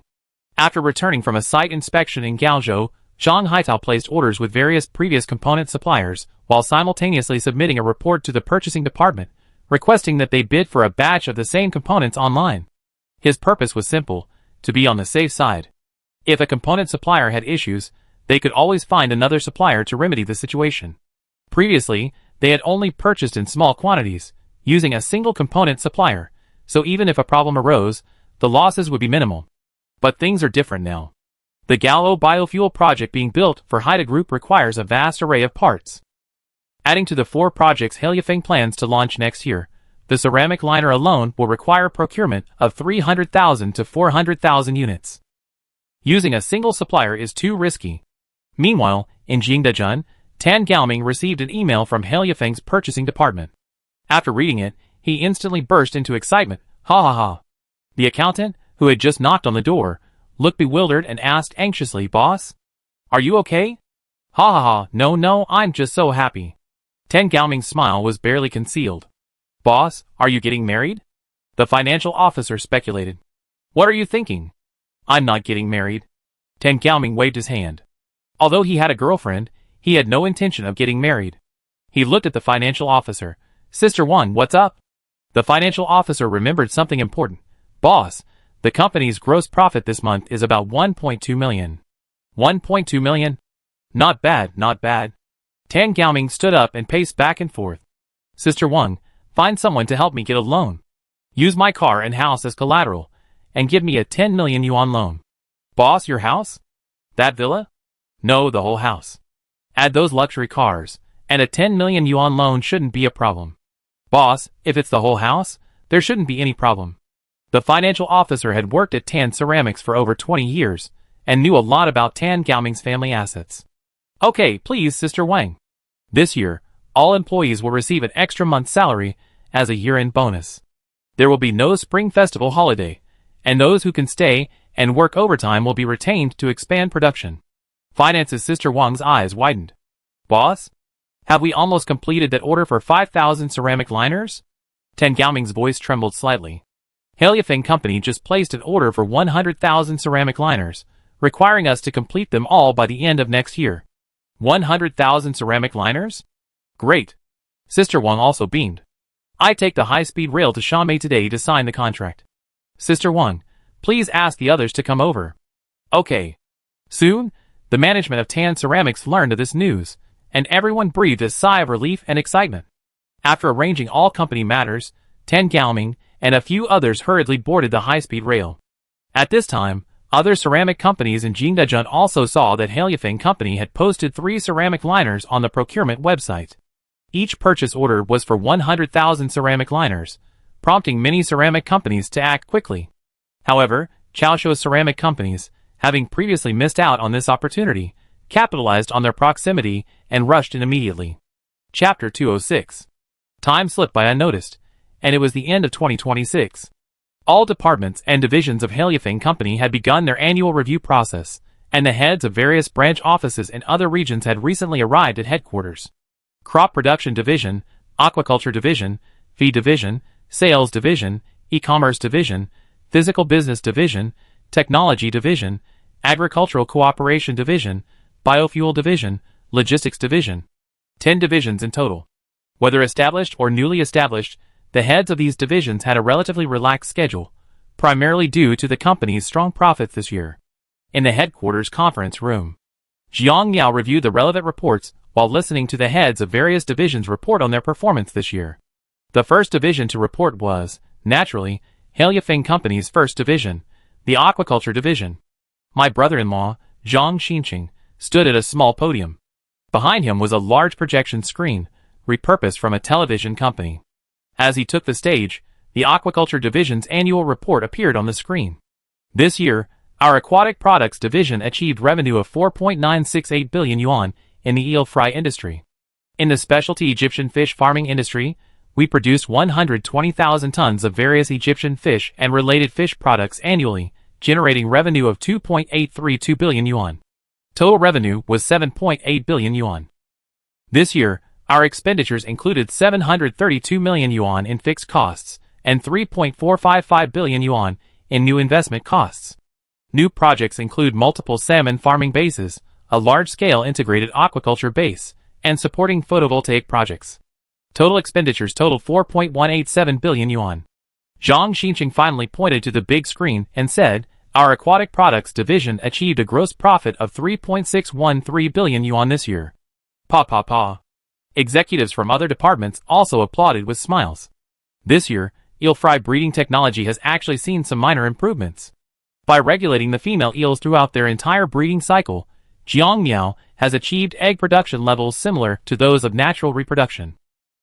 [SPEAKER 1] After returning from a site inspection in Gaozhou, Zhang Haitao placed orders with various previous component suppliers, while simultaneously submitting a report to the purchasing department, requesting that they bid for a batch of the same components online. His purpose was simple: to be on the safe side. If a component supplier had issues, they could always find another supplier to remedy the situation. Previously, they had only purchased in small quantities, using a single component supplier, so even if a problem arose, the losses would be minimal. But things are different now. The Gallo biofuel project being built for Haida Group requires a vast array of parts. Adding to the 4 projects Heliafeng plans to launch next year, the ceramic liner alone will require procurement of 300,000 to 400,000 units. Using a single supplier is too risky. Meanwhile, in Jingdezhen, Tan Gaoming received an email from Heliafeng's purchasing department. After reading it, he instantly burst into excitement. Ha ha ha. The accountant, who had just knocked on the door, looked bewildered and asked anxiously, "Boss? Are you okay?" "Ha ha ha, no, I'm just so happy." Tan Gaoming's smile was barely concealed. "Boss, are you getting married?" The financial officer speculated. "What are you thinking?" "I'm not getting married." Tan Gaoming waved his hand. Although he had a girlfriend, he had no intention of getting married. He looked at the financial officer. "Sister Wang, what's up?" The financial officer remembered something important. "Boss, the company's gross profit this month is about 1.2 million. 1.2 million? Not bad, not bad." Tan Gaoming stood up and paced back and forth. "Sister Wang, find someone to help me get a loan. Use my car and house as collateral, and give me a 10 million yuan loan." "Boss, your house? That villa?" "No, the whole house. Add those luxury cars, and a 10 million yuan loan shouldn't be a problem." "Boss, if it's the whole house, there shouldn't be any problem." The financial officer had worked at Tan Ceramics for over 20 years, and knew a lot about Tan Gaoming's family assets. "Okay, please, Sister Wang. This year, all employees will receive an extra month's salary as a year-end bonus. There will be no Spring Festival holiday, and those who can stay and work overtime will be retained to expand production." Finance's Sister Wang's eyes widened. "Boss? Have we almost completed that order for 5,000 ceramic liners?" Tan Gaoming's voice trembled slightly. "Heliafeng Company just placed an order for 100,000 ceramic liners, requiring us to complete them all by the end of next year." 100,000 ceramic liners? Great. Sister Wang also beamed. "I take the high-speed rail to Shanmei today to sign the contract. Sister Wang, please ask the others to come over." "Okay." Soon, the management of Tan Ceramics learned of this news, and everyone breathed a sigh of relief and excitement. After arranging all company matters, Tan Gaoming and a few others hurriedly boarded the high-speed rail. At this time, other ceramic companies in Jingdezhen also saw that Heliafeng Company had posted 3 ceramic liners on the procurement website. Each purchase order was for 100,000 ceramic liners, prompting many ceramic companies to act quickly. However, Chaoshuo ceramic companies, having previously missed out on this opportunity, capitalized on their proximity and rushed in immediately. Chapter 206. Time slipped by unnoticed, and it was the end of 2026. All departments and divisions of Heliafing Company had begun their annual review process, and the heads of various branch offices in other regions had recently arrived at headquarters. Crop Production Division, Aquaculture Division, Feed Division, Sales Division, E-Commerce Division, Physical Business Division, Technology Division, Agricultural Cooperation Division, Biofuel Division, Logistics Division. 10 divisions in total. Whether established or newly established, the heads of these divisions had a relatively relaxed schedule, primarily due to the company's strong profits this year. In the headquarters conference room, Jiang Miao reviewed the relevant reports while listening to the heads of various divisions report on their performance this year. The first division to report was, naturally, Heliafing Company's first division, the Aquaculture Division. My brother-in-law, Zhang Xinqing, stood at a small podium. Behind him was a large projection screen, repurposed from a television company. As he took the stage, the Aquaculture Division's annual report appeared on the screen. This year, our Aquatic Products Division achieved revenue of 4.968 billion yuan in the eel fry industry. In the specialty Egyptian fish farming industry, we produced 120,000 tons of various Egyptian fish and related fish products annually, generating revenue of 2.832 billion yuan. Total revenue was 7.8 billion yuan. This year, our expenditures included 732 million yuan in fixed costs and 3.455 billion yuan in new investment costs. New projects include multiple salmon farming bases, a large-scale integrated aquaculture base, and supporting photovoltaic projects. Total expenditures totaled 4.187 billion yuan. Zhang Xinqing finally pointed to the big screen and said, "Our Aquatic Products Division achieved a gross profit of 3.613 billion yuan this year." Pa pa pa. Executives from other departments also applauded with smiles. This year, eel fry breeding technology has actually seen some minor improvements. By regulating the female eels throughout their entire breeding cycle, Jiang Miao has achieved egg production levels similar to those of natural reproduction.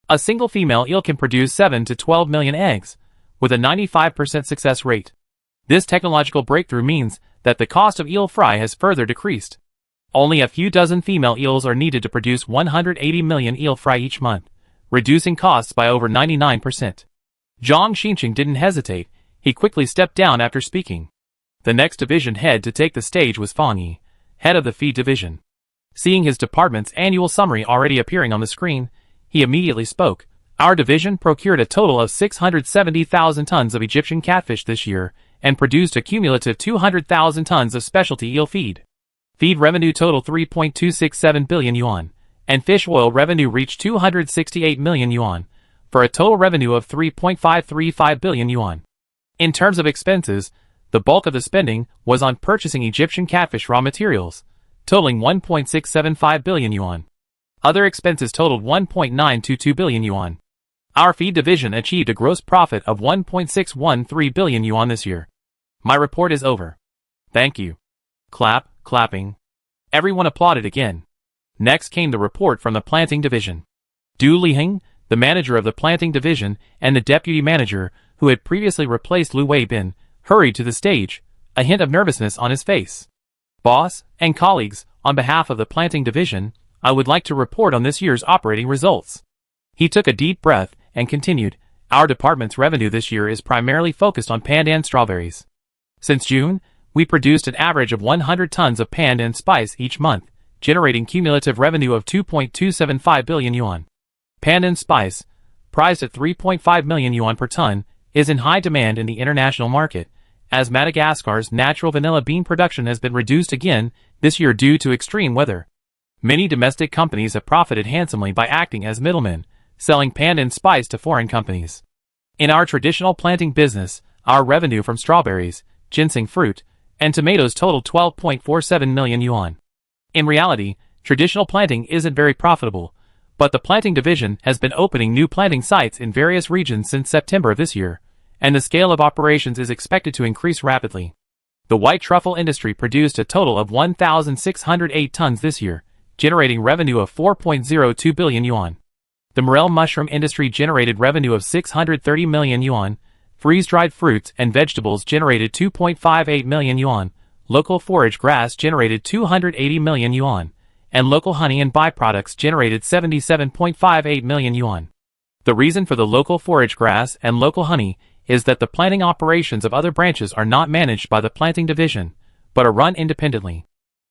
[SPEAKER 1] A single female eel can produce 7 to 12 million eggs, with a 95% success rate. This technological breakthrough means that the cost of eel fry has further decreased. Only a few dozen female eels are needed to produce 180 million eel fry each month, reducing costs by over 99%. Zhang Xinqing didn't hesitate, he quickly stepped down after speaking. The next division head to take the stage was Fang Yi, head of the feed division. Seeing his department's annual summary already appearing on the screen, he immediately spoke. Our division procured a total of 670,000 tons of Egyptian catfish this year and produced a cumulative 200,000 tons of specialty eel feed. Feed revenue totaled 3.267 billion yuan, and fish oil revenue reached 268 million yuan, for a total revenue of 3.535 billion yuan. In terms of expenses, the bulk of the spending was on purchasing Egyptian catfish raw materials, totaling 1.675 billion yuan. Other expenses totaled 1.922 billion yuan. Our feed division achieved a gross profit of 1.613 billion yuan this year. My report is over. Thank you. Clapping. Everyone applauded again. Next came the report from the planting division. Du Liheng, the manager of the planting division, and the deputy manager, who had previously replaced Lu Weibin, hurried to the stage, a hint of nervousness on his face. Boss and colleagues, on behalf of the planting division, I would like to report on this year's operating results. He took a deep breath and continued, our department's revenue this year is primarily focused on pandan strawberries. Since June, we produced an average of 100 tons of pandan spice each month, generating cumulative revenue of 2.275 billion yuan. Pandan spice, priced at 3.5 million yuan per ton, is in high demand in the international market, as Madagascar's natural vanilla bean production has been reduced again this year due to extreme weather. Many domestic companies have profited handsomely by acting as middlemen, selling pandan spice to foreign companies. In our traditional planting business, our revenue from strawberries, ginseng fruit, and tomatoes totaled 12.47 million yuan. In reality, traditional planting isn't very profitable, but the planting division has been opening new planting sites in various regions since September of this year, and the scale of operations is expected to increase rapidly. The white truffle industry produced a total of 1,608 tons this year, generating revenue of 4.02 billion yuan. The morel mushroom industry generated revenue of 630 million yuan, freeze-dried fruits and vegetables generated 2.58 million yuan, local forage grass generated 280 million yuan, and local honey and byproducts generated 77.58 million yuan. The reason for the local forage grass and local honey is that the planting operations of other branches are not managed by the planting division, but are run independently.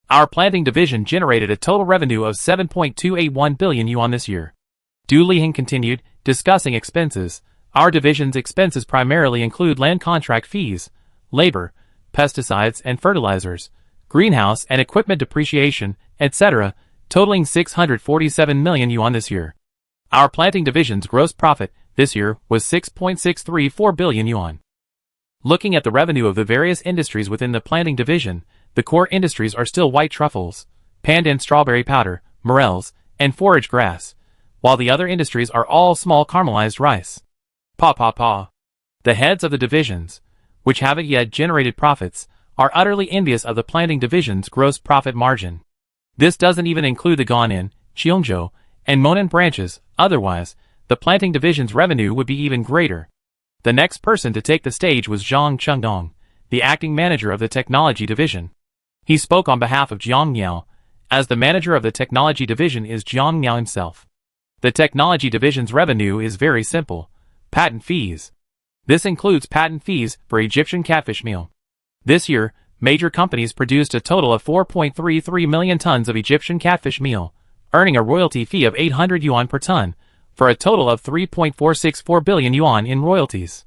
[SPEAKER 1] Our planting division generated a total revenue of 7.281 billion yuan this year. Du Liheng continued, discussing expenses. Our division's expenses primarily include land contract fees, labor, pesticides and fertilizers, greenhouse and equipment depreciation, etc., totaling 647 million yuan this year. Our planting division's gross profit this year was 6.634 billion yuan. Looking at the revenue of the various industries within the planting division, the core industries are still white truffles, pandan strawberry powder, morels, and forage grass, while the other industries are all small caramelized rice. The heads of the divisions, which haven't yet generated profits, are utterly envious of the planting division's gross profit margin. This doesn't even include the Guanan, Cheongzhou, and Monan branches. Otherwise, the planting division's revenue would be even greater. The next person to take the stage was Zhang Chengdong, the acting manager of the technology division. He spoke on behalf of Jiang Miao, as the manager of the technology division is Jiang Miao himself. The technology division's revenue is very simple: patent fees. This includes patent fees for Egyptian catfish meal. This year, major companies produced a total of 4.33 million tons of Egyptian catfish meal, earning a royalty fee of 800 yuan per ton, for a total of 3.464 billion yuan in royalties.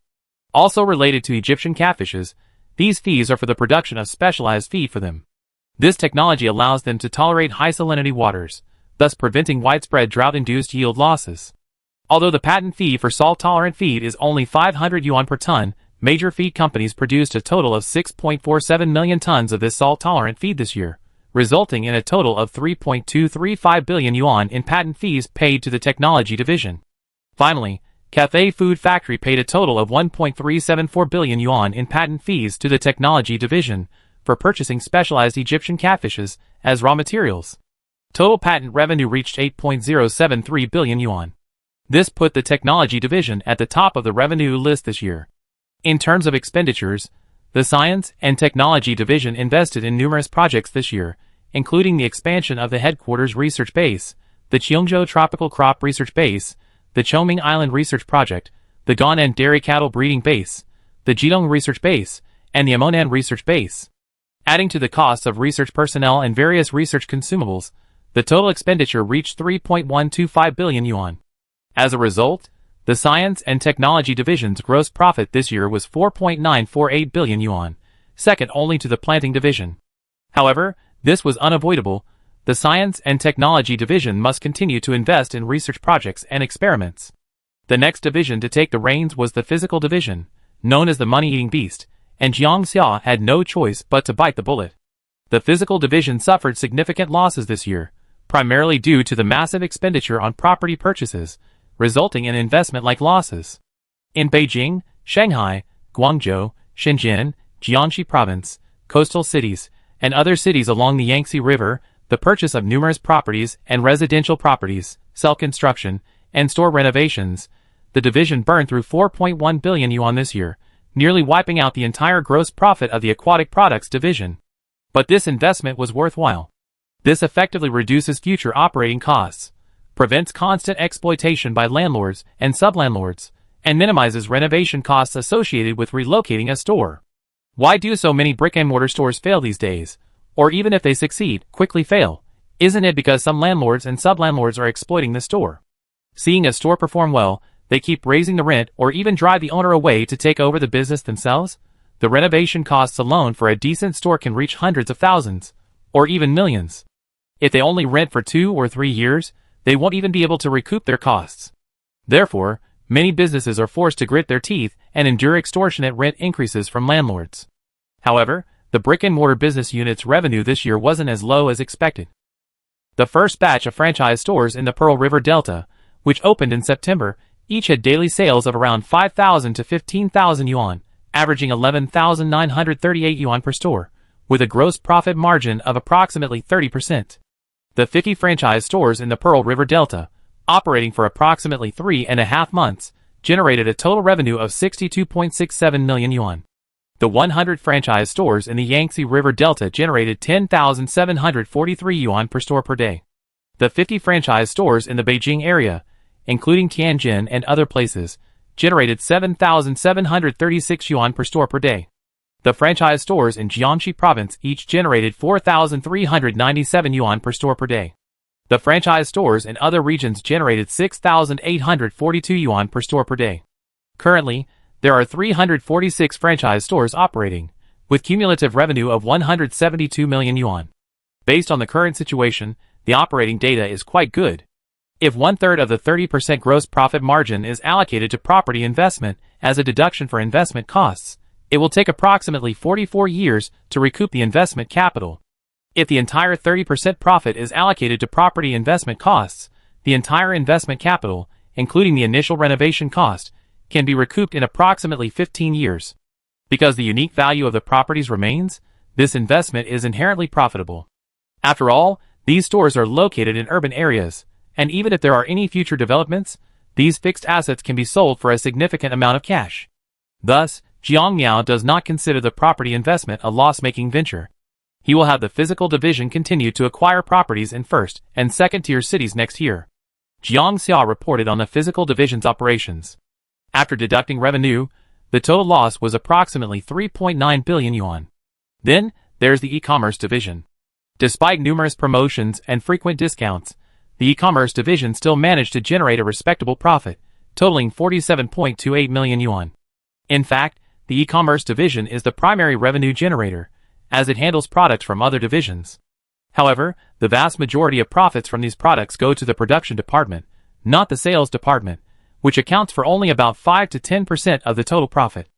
[SPEAKER 1] Also related to Egyptian catfishes, these fees are for the production of specialized feed for them. This technology allows them to tolerate high salinity waters, thus preventing widespread drought-induced yield losses. Although the patent fee for salt-tolerant feed is only 500 yuan per ton, major feed companies produced a total of 6.47 million tons of this salt-tolerant feed this year, resulting in a total of 3.235 billion yuan in patent fees paid to the technology division. Finally, Cathay Food Factory paid a total of 1.374 billion yuan in patent fees to the technology division for purchasing specialized Egyptian catfishes as raw materials. Total patent revenue reached 8.073 billion yuan. This put the technology division at the top of the revenue list this year. In terms of expenditures, the Science and Technology Division invested in numerous projects this year, including the expansion of the headquarters research base, the Cheongzhou Tropical Crop Research Base, the Chongming Island Research Project, the Guanan Dairy Cattle Breeding Base, the Jidong Research Base, and the Amonan Research Base. Adding to the costs of research personnel and various research consumables, the total expenditure reached 3.125 billion yuan. As a result, the Science and Technology Division's gross profit this year was 4.948 billion yuan, second only to the Planting Division. However, this was unavoidable. The Science and Technology Division must continue to invest in research projects and experiments. The next division to take the reins was the Physical Division, known as the Money-Eating Beast, and Jiang Xia had no choice but to bite the bullet. The Physical Division suffered significant losses this year, primarily due to the massive expenditure on property purchases, resulting in investment-like losses. In Beijing, Shanghai, Guangzhou, Shenzhen, Jiangxi Province, coastal cities, and other cities along the Yangtze River, the purchase of numerous properties and residential properties, cell construction, and store renovations, the division burned through 4.1 billion yuan this year, nearly wiping out the entire gross profit of the Aquatic Products division. But this investment was worthwhile. This effectively reduces future operating costs, prevents constant exploitation by landlords and sublandlords, and minimizes renovation costs associated with relocating a store. Why do so many brick-and-mortar stores fail these days? Or even if they succeed, quickly fail? Isn't it because some landlords and sublandlords are exploiting the store? Seeing a store perform well, they keep raising the rent or even drive the owner away to take over the business themselves? The renovation costs alone for a decent store can reach hundreds of thousands, or even millions. If they only rent for 2 or 3 years, they won't even be able to recoup their costs. Therefore, many businesses are forced to grit their teeth and endure extortionate rent increases from landlords. However, the brick-and-mortar business unit's revenue this year wasn't as low as expected. The first batch of franchise stores in the Pearl River Delta, which opened in September, each had daily sales of around 5,000 to 15,000 yuan, averaging 11,938 yuan per store, with a gross profit margin of approximately 30%. The 50 franchise stores in the Pearl River Delta, operating for approximately 3.5 months, generated a total revenue of 62.67 million yuan. The 100 franchise stores in the Yangtze River Delta generated 10,743 yuan per store per day. The 50 franchise stores in the Beijing area, including Tianjin and other places, generated 7,736 yuan per store per day. The franchise stores in Jiangxi province each generated 4,397 yuan per store per day. The franchise stores in other regions generated 6,842 yuan per store per day. Currently, there are 346 franchise stores operating, with cumulative revenue of 172 million yuan. Based on the current situation, the operating data is quite good. If 1/3 of the 30% gross profit margin is allocated to property investment as a deduction for investment costs, it will take approximately 44 years to recoup the investment capital. If the entire 30% profit is allocated to property investment costs, the entire investment capital, including the initial renovation cost, can be recouped in approximately 15 years. Because the unique value of the properties remains, this investment is inherently profitable. After all, these stores are located in urban areas, and even if there are any future developments, these fixed assets can be sold for a significant amount of cash. Thus, Jiang Miao does not consider the property investment a loss-making venture. He will have the physical division continue to acquire properties in first and second-tier cities next year. Jiang Xia reported on the physical division's operations. After deducting revenue, the total loss was approximately 3.9 billion yuan. Then, there's the e-commerce division. Despite numerous promotions and frequent discounts, the e-commerce division still managed to generate a respectable profit, totaling 47.28 million yuan. In fact, the e-commerce division is the primary revenue generator, as it handles products from other divisions. However, the vast majority of profits from these products go to the production department, not the sales department, which accounts for only about 5 to 10% of the total profit.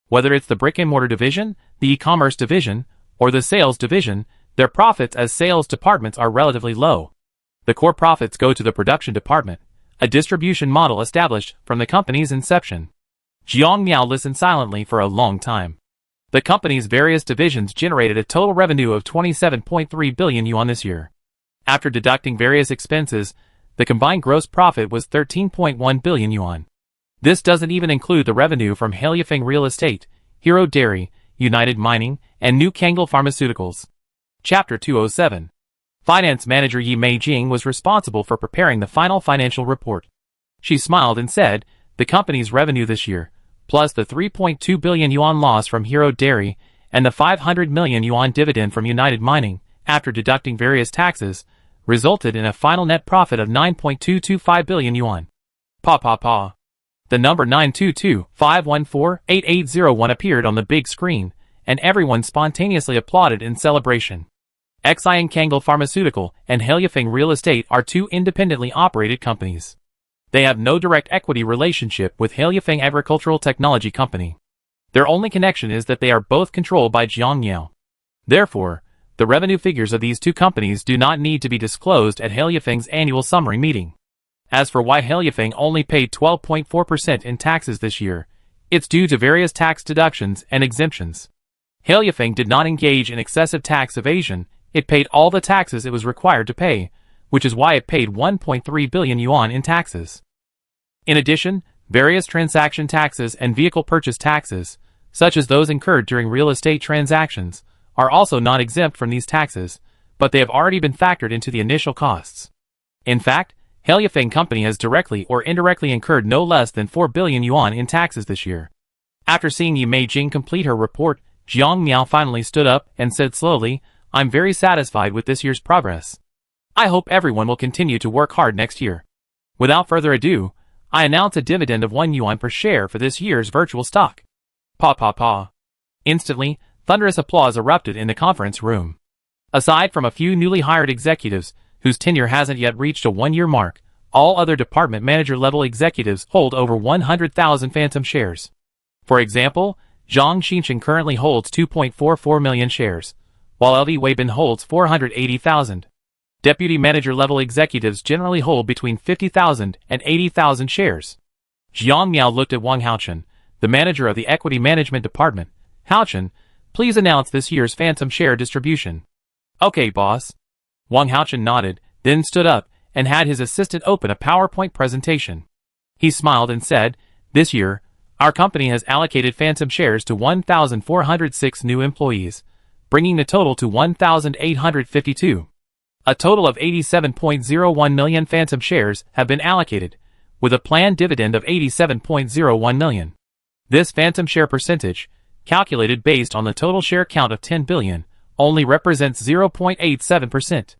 [SPEAKER 1] Whether it's the brick-and-mortar division, the e-commerce division, or the sales division, their profits as sales departments are relatively low. The core profits go to the production department, a distribution model established from the company's inception. Jiang Miao listened silently for a long time. The company's various divisions generated a total revenue of 27.3 billion yuan this year. After deducting various expenses, the combined gross profit was 13.1 billion yuan. This doesn't even include the revenue from Heliafeng Real Estate, Hero Dairy, United Mining, and New Kangle Pharmaceuticals. Chapter 207. Finance Manager Yi Meijing was responsible for preparing the final financial report. She smiled and said, the company's revenue this year, plus the 3.2 billion yuan loss from Hero Dairy and the 500 million yuan dividend from United Mining, after deducting various taxes, resulted in a final net profit of 9.225 billion yuan. The number 922-514-8801 appeared on the big screen, and everyone spontaneously applauded in celebration. Xian Kangle Pharmaceutical and Heliafeng Real Estate are two independently operated companies. They have no direct equity relationship with Heliafeng Agricultural Technology Company. Their only connection is that they are both controlled by Jiang Miao. Therefore, the revenue figures of these two companies do not need to be disclosed at Heliafeng's annual summary meeting. As for why Heliafeng only paid 12.4% in taxes this year, it's due to various tax deductions and exemptions. Heliafeng did not engage in excessive tax evasion, it paid all the taxes it was required to pay, which is why it paid 1.3 billion yuan in taxes. In addition, various transaction taxes and vehicle purchase taxes, such as those incurred during real estate transactions, are also not exempt from these taxes, but they have already been factored into the initial costs. In fact, Heliafeng Company has directly or indirectly incurred no less than 4 billion yuan in taxes this year. After seeing Yi Meijing complete her report, Jiang Miao finally stood up and said slowly, I'm very satisfied with this year's progress. I hope everyone will continue to work hard next year. Without further ado, I announce a dividend of 1 yuan per share for this year's virtual stock. Instantly, thunderous applause erupted in the conference room. Aside from a few newly hired executives, whose tenure hasn't yet reached a 1-year mark, all other department manager-level executives hold over 100,000 phantom shares. For example, Zhang Xinchen currently holds 2.44 million shares, while LD Weibin holds 480,000. Deputy manager-level executives generally hold between 50,000 and 80,000 shares. Jiang Miao looked at Wang Haochen, the manager of the Equity Management Department. Haochen, please announce this year's phantom share distribution. Okay, boss. Wang Haochen nodded, then stood up, and had his assistant open a PowerPoint presentation. He smiled and said, this year, our company has allocated phantom shares to 1,406 new employees, bringing the total to 1,852. A total of 87.01 million phantom shares have been allocated, with a planned dividend of 87.01 million. This phantom share percentage, calculated based on the total share count of 10 billion, only represents 0.87%.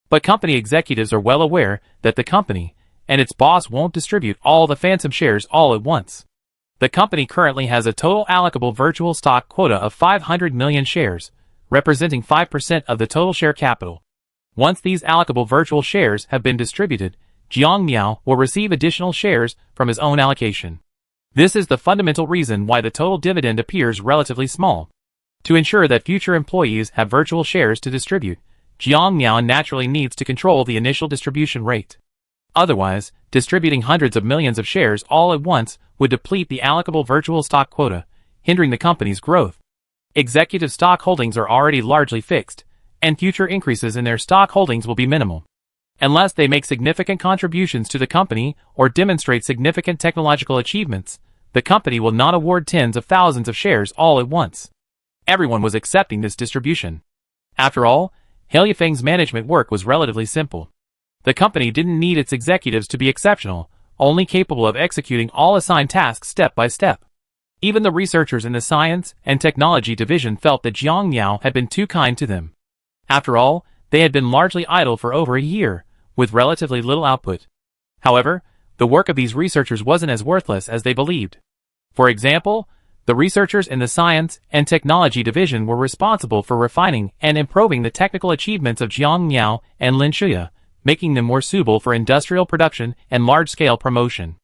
[SPEAKER 1] But company executives are well aware that the company and its boss won't distribute all the phantom shares all at once. The company currently has a total allocable virtual stock quota of 500 million shares, representing 5% of the total share capital. Once these allocable virtual shares have been distributed, Jiang Miao will receive additional shares from his own allocation. This is the fundamental reason why the total dividend appears relatively small. To ensure that future employees have virtual shares to distribute, Jiang Miao naturally needs to control the initial distribution rate. Otherwise, distributing hundreds of millions of shares all at once would deplete the allocable virtual stock quota, hindering the company's growth. Executive stock holdings are already largely fixed, and future increases in their stock holdings will be minimal. Unless they make significant contributions to the company or demonstrate significant technological achievements, the company will not award tens of thousands of shares all at once. Everyone was accepting this distribution. After all, He Yifeng's management work was relatively simple. The company didn't need its executives to be exceptional, only capable of executing all assigned tasks step by step. Even the researchers in the Science and Technology Division felt that Jiang Miao had been too kind to them. After all, they had been largely idle for over a year, with relatively little output. However, the work of these researchers wasn't as worthless as they believed. For example, the researchers in the Science and Technology Division were responsible for refining and improving the technical achievements of Jiang Miao and Lin Shuya, making them more suitable for industrial production and large-scale promotion.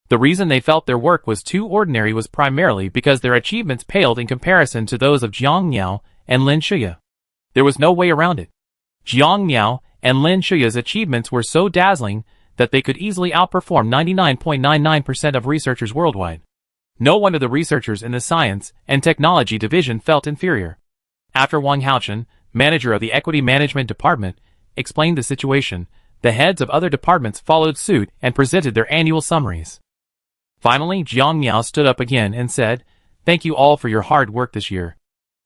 [SPEAKER 1] The reason they felt their work was too ordinary was primarily because their achievements paled in comparison to those of Jiang Miao and Lin Shuya. There was no way around it. Jiang Miao and Lin Shuya's achievements were so dazzling that they could easily outperform 99.99% of researchers worldwide. No wonder the researchers in the Science and Technology Division felt inferior. After Wang Haochen, manager of the Equity Management Department, explained the situation, the heads of other departments followed suit and presented their annual summaries. Finally, Jiang Miao stood up again and said, "Thank you all for your hard work this year.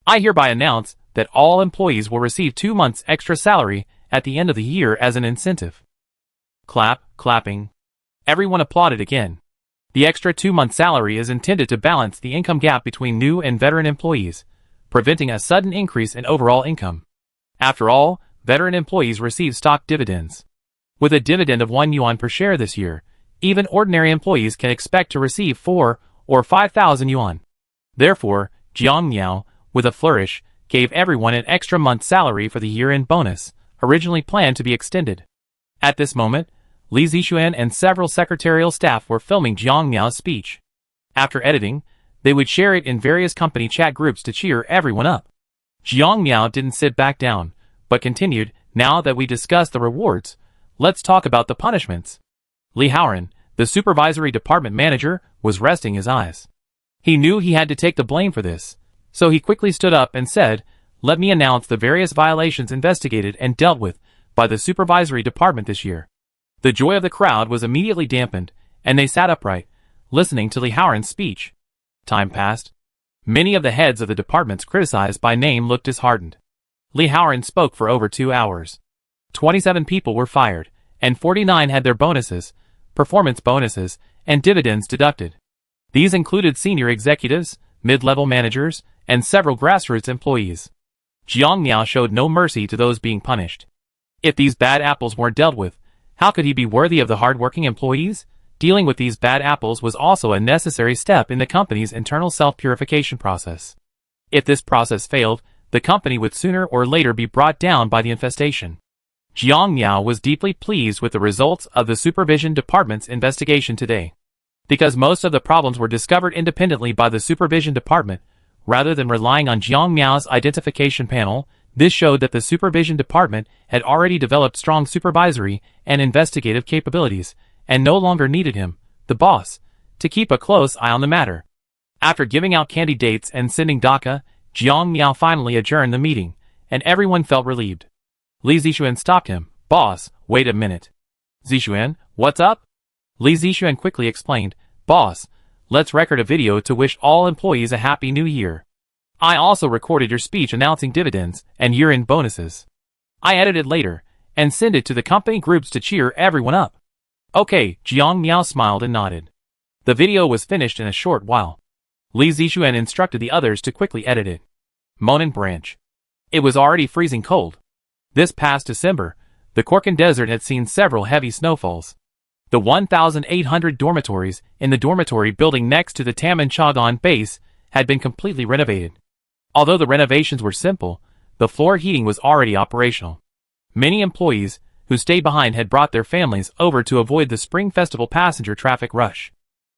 [SPEAKER 1] I hereby announce that all employees will receive 2 months extra salary at the end of the year as an incentive." Clapping. Everyone applauded again. The extra 2-month salary is intended to balance the income gap between new and veteran employees, preventing a sudden increase in overall income. After all, veteran employees receive stock dividends. With a dividend of 1 yuan per share this year, even ordinary employees can expect to receive 4 or 5,000 yuan. Therefore, Jiang Miao, with a flourish, gave everyone an extra month's salary for the year-end bonus, originally planned to be extended. At this moment, Li Zixuan and several secretarial staff were filming Jiang Miao's speech. After editing, they would share it in various company chat groups to cheer everyone up. Jiang Miao didn't sit back down, but continued, "Now that we discussed the rewards, let's talk about the punishments." Li Haoren, the supervisory department manager, was resting his eyes. He knew he had to take the blame for this, so he quickly stood up and said, "Let me announce the various violations investigated and dealt with by the supervisory department this year." The joy of the crowd was immediately dampened, and they sat upright, listening to Li Haoren's speech. Time passed. Many of the heads of the departments criticized by name looked disheartened. Li Haoren spoke for over 2 hours. 27 people were fired, and 49 had their bonuses, performance bonuses, and dividends deducted. These included senior executives, mid-level managers, and several grassroots employees. Jiang Miao showed no mercy to those being punished. If these bad apples weren't dealt with, how could he be worthy of the hard-working employees? Dealing with these bad apples was also a necessary step in the company's internal self-purification process. If this process failed, the company would sooner or later be brought down by the infestation. Jiang Miao was deeply pleased with the results of the Supervision Department's investigation today. Because most of the problems were discovered independently by the Supervision Department, rather than relying on Jiang Miao's identification panel, this showed that the Supervision Department had already developed strong supervisory and investigative capabilities, and no longer needed him, the boss, to keep a close eye on the matter. After giving out candy dates and sending DACA, Jiang Miao finally adjourned the meeting, and everyone felt relieved. Li Zixuan stopped him. "Boss, wait a minute." "Zixuan, what's up?" Li Zixuan quickly explained, "Boss, let's record a video to wish all employees a happy new year. I also recorded your speech announcing dividends and year-end bonuses. I edit it later, and send it to the company groups to cheer everyone up." Okay, Jiang Miao smiled and nodded. The video was finished in a short while. Li Zixuan instructed the others to quickly edit it. Monan Branch. It was already freezing cold. This past December, the Korkan Desert had seen several heavy snowfalls. The 1,800 dormitories in the dormitory building next to the Taman Chagan base had been completely renovated. Although the renovations were simple, the floor heating was already operational. Many employees who stayed behind had brought their families over to avoid the Spring Festival passenger traffic rush.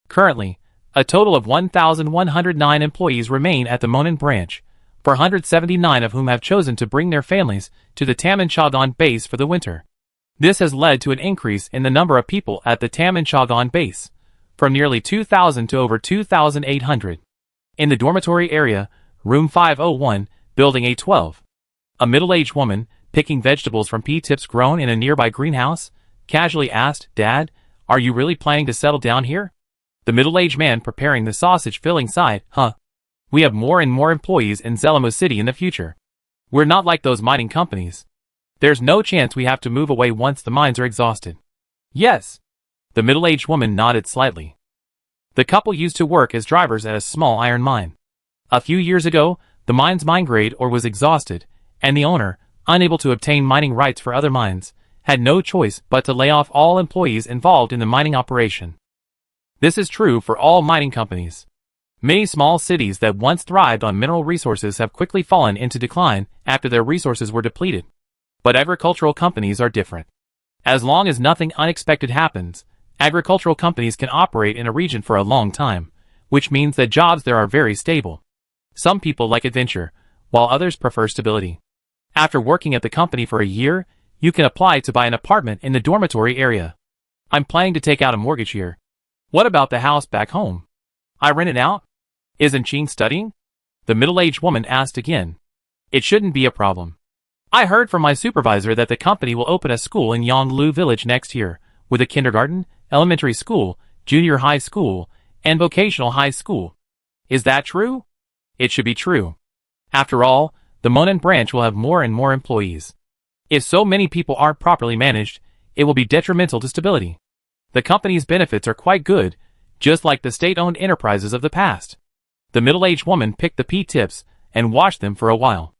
[SPEAKER 1] Currently, a total of 1,109 employees remain at the Monan branch, 479 of whom have chosen to bring their families to the Taman Chagan base for the winter. This has led to an increase in the number of people at the Taman Chagan base, from nearly 2,000 to over 2,800. In the dormitory area, room 501, building A12, a middle-aged woman, picking vegetables from pea tips grown in a nearby greenhouse, casually asked, "Dad, are you really planning to settle down here?" The middle-aged man preparing the sausage-filling sighed, "Huh. We have more and more employees in Zelamo City in the future. We're not like those mining companies. There's no chance we have to move away once the mines are exhausted." "Yes." The middle-aged woman nodded slightly. The couple used to work as drivers at a small iron mine. A few years ago, the mine's mine grade ore was exhausted, and the owner, unable to obtain mining rights for other mines, had no choice but to lay off all employees involved in the mining operation. This is true for all mining companies. Many small cities that once thrived on mineral resources have quickly fallen into decline after their resources were depleted. But agricultural companies are different. As long as nothing unexpected happens, agricultural companies can operate in a region for a long time, which means that jobs there are very stable. Some people like adventure, while others prefer stability. After working at the company for a year, you can apply to buy an apartment in the dormitory area. I'm planning to take out a mortgage here. What about the house back home? I rent it out? Isn't Jean studying? The middle-aged woman asked again. It shouldn't be a problem. I heard from my supervisor that the company will open a school in Yonglu village next year, with a kindergarten, elementary school, junior high school, and vocational high school. Is that true? It should be true. After all, the Monan branch will have more and more employees. If so many people aren't properly managed, it will be detrimental to stability. The company's benefits are quite good, just like the state-owned enterprises of the past. The middle-aged woman picked the pea tips and washed them for a while.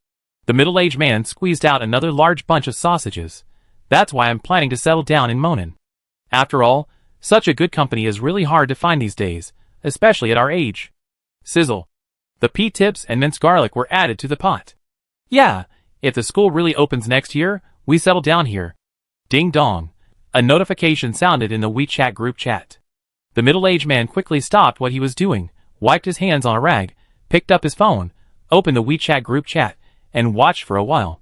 [SPEAKER 1] The middle-aged man squeezed out another large bunch of sausages. That's why I'm planning to settle down in Monan. After all, such a good company is really hard to find these days, especially at our age. Sizzle. The pea tips and minced garlic were added to the pot. Yeah, if the school really opens next year, we settle down here. Ding dong. A notification sounded in the WeChat group chat. The middle-aged man quickly stopped what he was doing, wiped his hands on a rag, picked up his phone, opened the WeChat group chat, and watched for a while.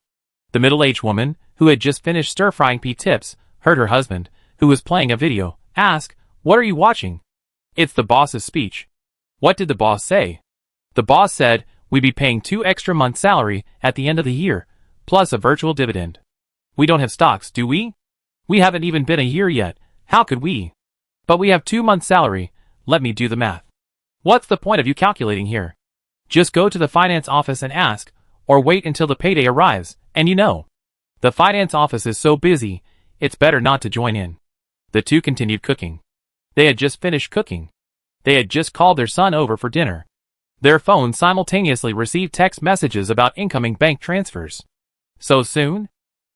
[SPEAKER 1] The middle-aged woman, who had just finished stir-frying pea tips, heard her husband, who was playing a video, ask, "What are you watching?" "It's the boss's speech." "What did the boss say?" "The boss said we'd be paying 2 extra months' salary at the end of the year, plus a virtual dividend." "We don't have stocks, do we?" "We haven't even been a year yet, how could we?" "But we have 2 months' salary, let me do the math." "What's the point of you calculating here? Just go to the finance office and ask, or wait until the payday arrives, and you know. The finance office is so busy, it's better not to join in." The two continued cooking. They had just finished cooking. They had just called their son over for dinner. Their phones simultaneously received text messages about incoming bank transfers. "So soon?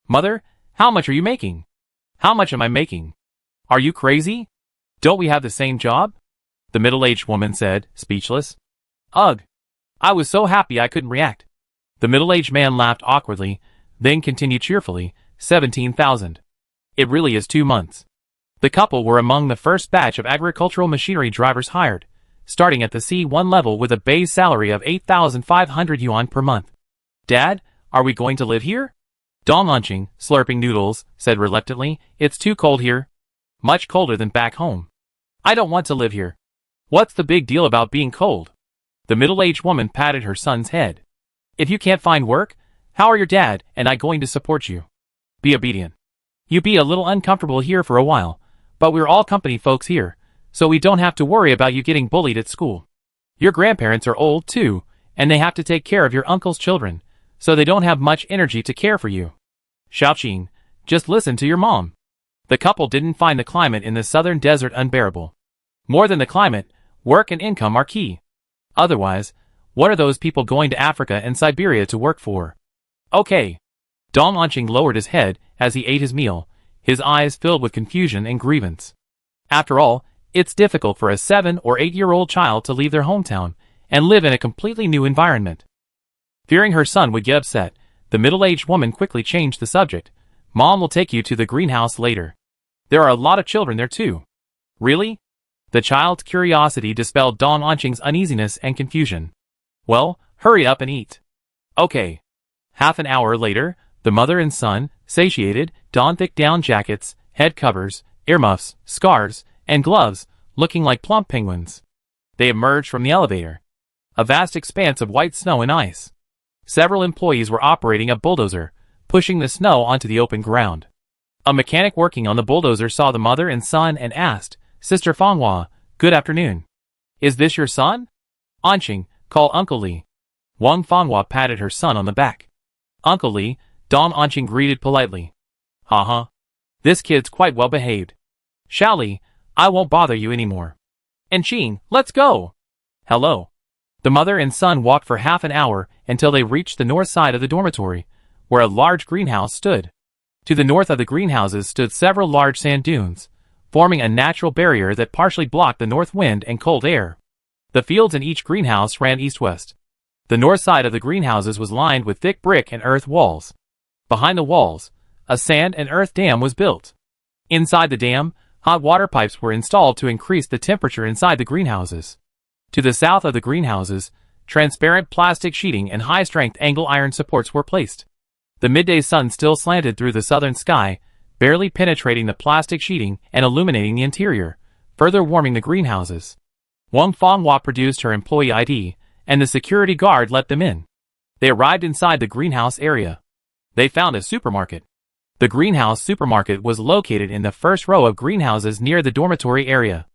[SPEAKER 1] Mother, how much are you making?" "How much am I making? Are you crazy? Don't we have the same job?" The middle-aged woman said, speechless. "Ugh. I was so happy I couldn't react." The middle-aged man laughed awkwardly, then continued cheerfully, 17,000. It really is 2 months. The couple were among the first batch of agricultural machinery drivers hired, starting at the C1 level with a base salary of 8,500 yuan per month. "Dad, are we going to live here?" Dong munching, slurping noodles, said reluctantly, "It's too cold here. Much colder than back home. I don't want to live here." "What's the big deal about being cold?" The middle-aged woman patted her son's head. "If you can't find work, how are your dad and I going to support you? Be obedient. You be a little uncomfortable here for a while, but we're all company folks here, so we don't have to worry about you getting bullied at school. Your grandparents are old too, and they have to take care of your uncle's children, so they don't have much energy to care for you. Xiaoqing, just listen to your mom." The couple didn't find the climate in the southern desert unbearable. More than the climate, work and income are key. Otherwise, what are those people going to Africa and Siberia to work for? Okay. Dong Anqing lowered his head as he ate his meal, his eyes filled with confusion and grievance. After all, it's difficult for a 7 or 8-year-old child to leave their hometown and live in a completely new environment. Fearing her son would get upset, the middle-aged woman quickly changed the subject. Mom will take you to the greenhouse later. There are a lot of children there too. Really? The child's curiosity dispelled Dong Anqing's uneasiness and confusion. Well, hurry up and eat. Okay. Half an hour later, the mother and son, satiated, donned thick down jackets, head covers, earmuffs, scarves, and gloves, looking like plump penguins. They emerged from the elevator. A vast expanse of white snow and ice. Several employees were operating a bulldozer, pushing the snow onto the open ground. A mechanic working on the bulldozer saw the mother and son and asked, "Sister Fanghua, good afternoon. Is this your son?" "Anqing, call Uncle Li." Wang Fanghua patted her son on the back. "Uncle Li," Dong Anqing greeted politely. "Uh-huh. This kid's quite well behaved. Xiao Li, I won't bother you anymore. Anqing, let's go." "Hello." The mother and son walked for half an hour until they reached the north side of the dormitory, where a large greenhouse stood. To the north of the greenhouses stood several large sand dunes, forming a natural barrier that partially blocked the north wind and cold air. The fields in each greenhouse ran east-west. The north side of the greenhouses was lined with thick brick and earth walls. Behind the walls, a sand and earth dam was built. Inside the dam, hot water pipes were installed to increase the temperature inside the greenhouses. To the south of the greenhouses, transparent plastic sheeting and high-strength angle iron supports were placed. The midday sun still slanted through the southern sky, barely penetrating the plastic sheeting and illuminating the interior, further warming the greenhouses. Wang Fanghua produced her employee ID, and the security guard let them in. They arrived inside the greenhouse area. They found a supermarket. The greenhouse supermarket was located in the first row of greenhouses near the dormitory area.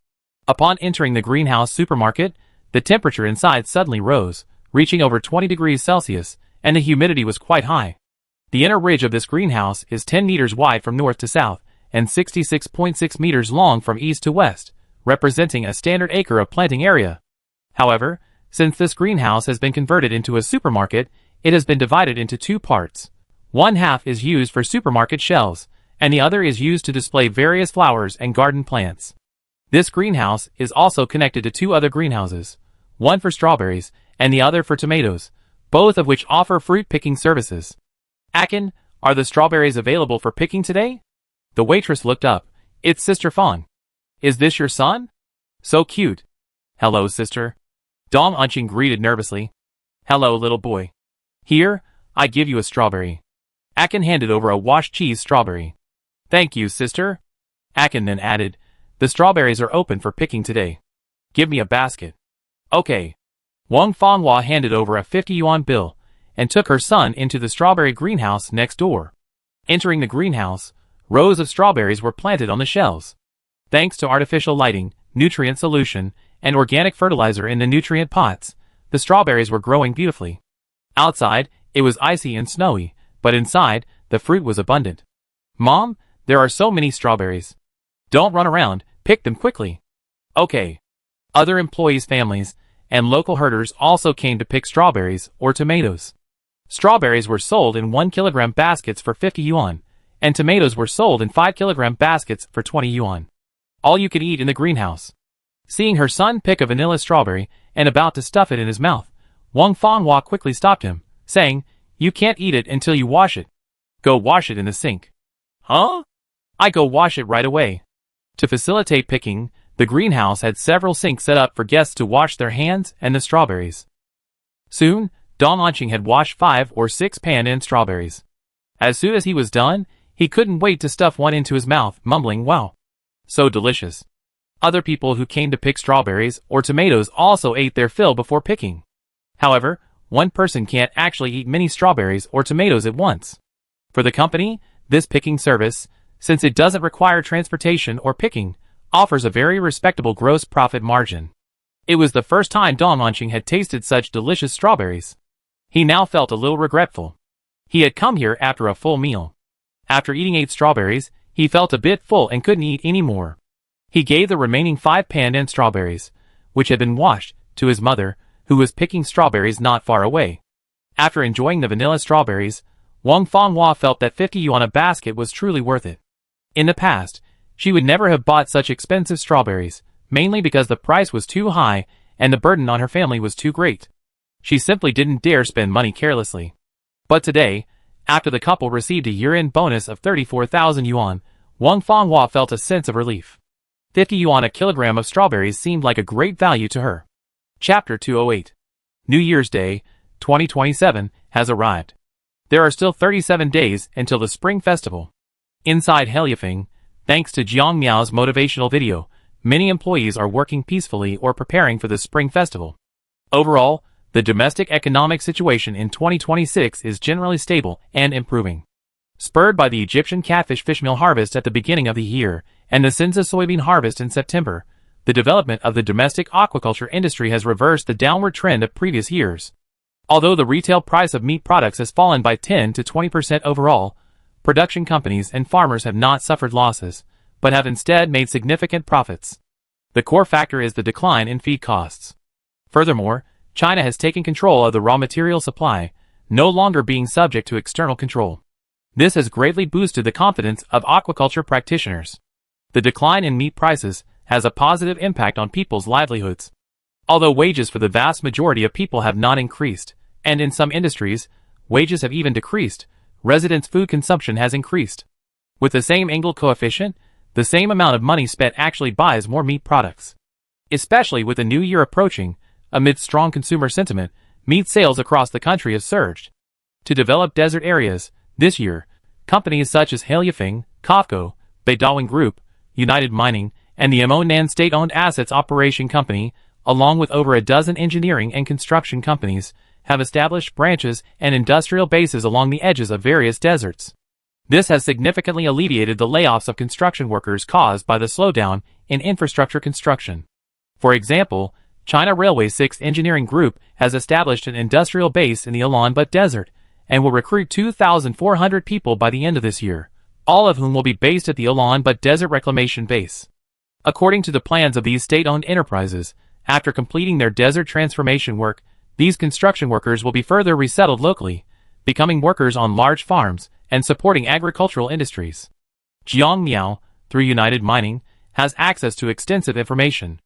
[SPEAKER 1] Upon entering the greenhouse supermarket, the temperature inside suddenly rose, reaching over 20 degrees Celsius, and the humidity was quite high. The inner ridge of this greenhouse is 10 meters wide from north to south, and 66.6 meters long from east to west, representing a standard acre of planting area. However, since this greenhouse has been converted into a supermarket, it has been divided into two parts. One half is used for supermarket shelves, and the other is used to display various flowers and garden plants. This greenhouse is also connected to two other greenhouses, one for strawberries and the other for tomatoes, both of which offer fruit picking services. "Akin, are the strawberries available for picking today?" The waitress looked up. "It's Sister Fang. Is this your son? So cute." "Hello, sister." Dong Anqing greeted nervously. "Hello, little boy. Here, I give you a strawberry." Akin handed over a washed cheese strawberry. "Thank you, sister." Akin then added, "The strawberries are open for picking today. Give me a basket." "Okay." Wang Fanghua handed over a 50 yuan bill and took her son into the strawberry greenhouse next door. Entering the greenhouse, rows of strawberries were planted on the shelves. Thanks to artificial lighting, nutrient solution, and organic fertilizer in the nutrient pots, the strawberries were growing beautifully. Outside, it was icy and snowy, but inside, the fruit was abundant. "Mom, there are so many strawberries. Don't run around, pick them quickly." "Okay." Other employees' families and local herders also came to pick strawberries or tomatoes. Strawberries were sold in 1-kilogram baskets for 50 yuan, and tomatoes were sold in 5-kilogram baskets for 20 yuan. All you could eat in the greenhouse. Seeing her son pick a vanilla strawberry and about to stuff it in his mouth, Wang Fanghua quickly stopped him, saying, "You can't eat it until you wash it. Go wash it in the sink." "Huh?" "I go wash it right away." To facilitate picking, the greenhouse had several sinks set up for guests to wash their hands and the strawberries. Soon, Dong Anqing had washed 5 or 6 pan-in strawberries. As soon as he was done, he couldn't wait to stuff one into his mouth, mumbling, "Wow, so delicious." Other people who came to pick strawberries or tomatoes also ate their fill before picking. However, one person can't actually eat many strawberries or tomatoes at once. For the company, this picking service, since it doesn't require transportation or picking, offers a very respectable gross profit margin. It was the first time Dong Anqing had tasted such delicious strawberries. He now felt a little regretful. He had come here after a full meal. After eating 8 strawberries, He felt a bit full and couldn't eat any more. He gave the remaining 5 pandan strawberries, which had been washed, to his mother, who was picking strawberries not far away. After enjoying the vanilla strawberries, Wang Fanghua felt that 50 yuan a basket was truly worth it. In the past, she would never have bought such expensive strawberries, mainly because the price was too high and the burden on her family was too great. She simply didn't dare spend money carelessly. But today, after the couple received a year-end bonus of 34,000 yuan, Wang Fanghua felt a sense of relief. 50 yuan a kilogram of strawberries seemed like a great value to her. Chapter 208. New Year's Day, 2027, has arrived. There are still 37 days until the Spring Festival. Inside Heliafing, thanks to Jiang Miao's motivational video, many employees are working peacefully or preparing for the Spring Festival. Overall, the domestic economic situation in 2026 is generally stable and improving. Spurred by the Egyptian catfish fishmeal harvest at the beginning of the year and the Sinza soybean harvest in September, the development of the domestic aquaculture industry has reversed the downward trend of previous years. Although the retail price of meat products has fallen by 10 to 20% overall, production companies and farmers have not suffered losses, but have instead made significant profits. The core factor is the decline in feed costs. Furthermore, China has taken control of the raw material supply, no longer being subject to external control. This has greatly boosted the confidence of aquaculture practitioners. The decline in meat prices has a positive impact on people's livelihoods. Although wages for the vast majority of people have not increased, and in some industries, wages have even decreased, residents' food consumption has increased. With the same Engel coefficient, the same amount of money spent actually buys more meat products. Especially with the new year approaching, amid strong consumer sentiment, meat sales across the country have surged. To develop desert areas, this year, companies such as Heliafing, COFCO, Beidawang Group, United Mining, and the Nan State-Owned Assets Operation Company, along with over a dozen engineering and construction companies, have established branches and industrial bases along the edges of various deserts. This has significantly alleviated the layoffs of construction workers caused by the slowdown in infrastructure construction. For example, China Railway 6 Engineering Group has established an industrial base in the Ulaanbaatar Desert and will recruit 2,400 people by the end of this year, all of whom will be based at the Ulaanbaatar Desert Reclamation Base. According to the plans of these state-owned enterprises, after completing their desert transformation work, these construction workers will be further resettled locally, becoming workers on large farms and supporting agricultural industries. Jiang Miao, through United Mining, has access to extensive information.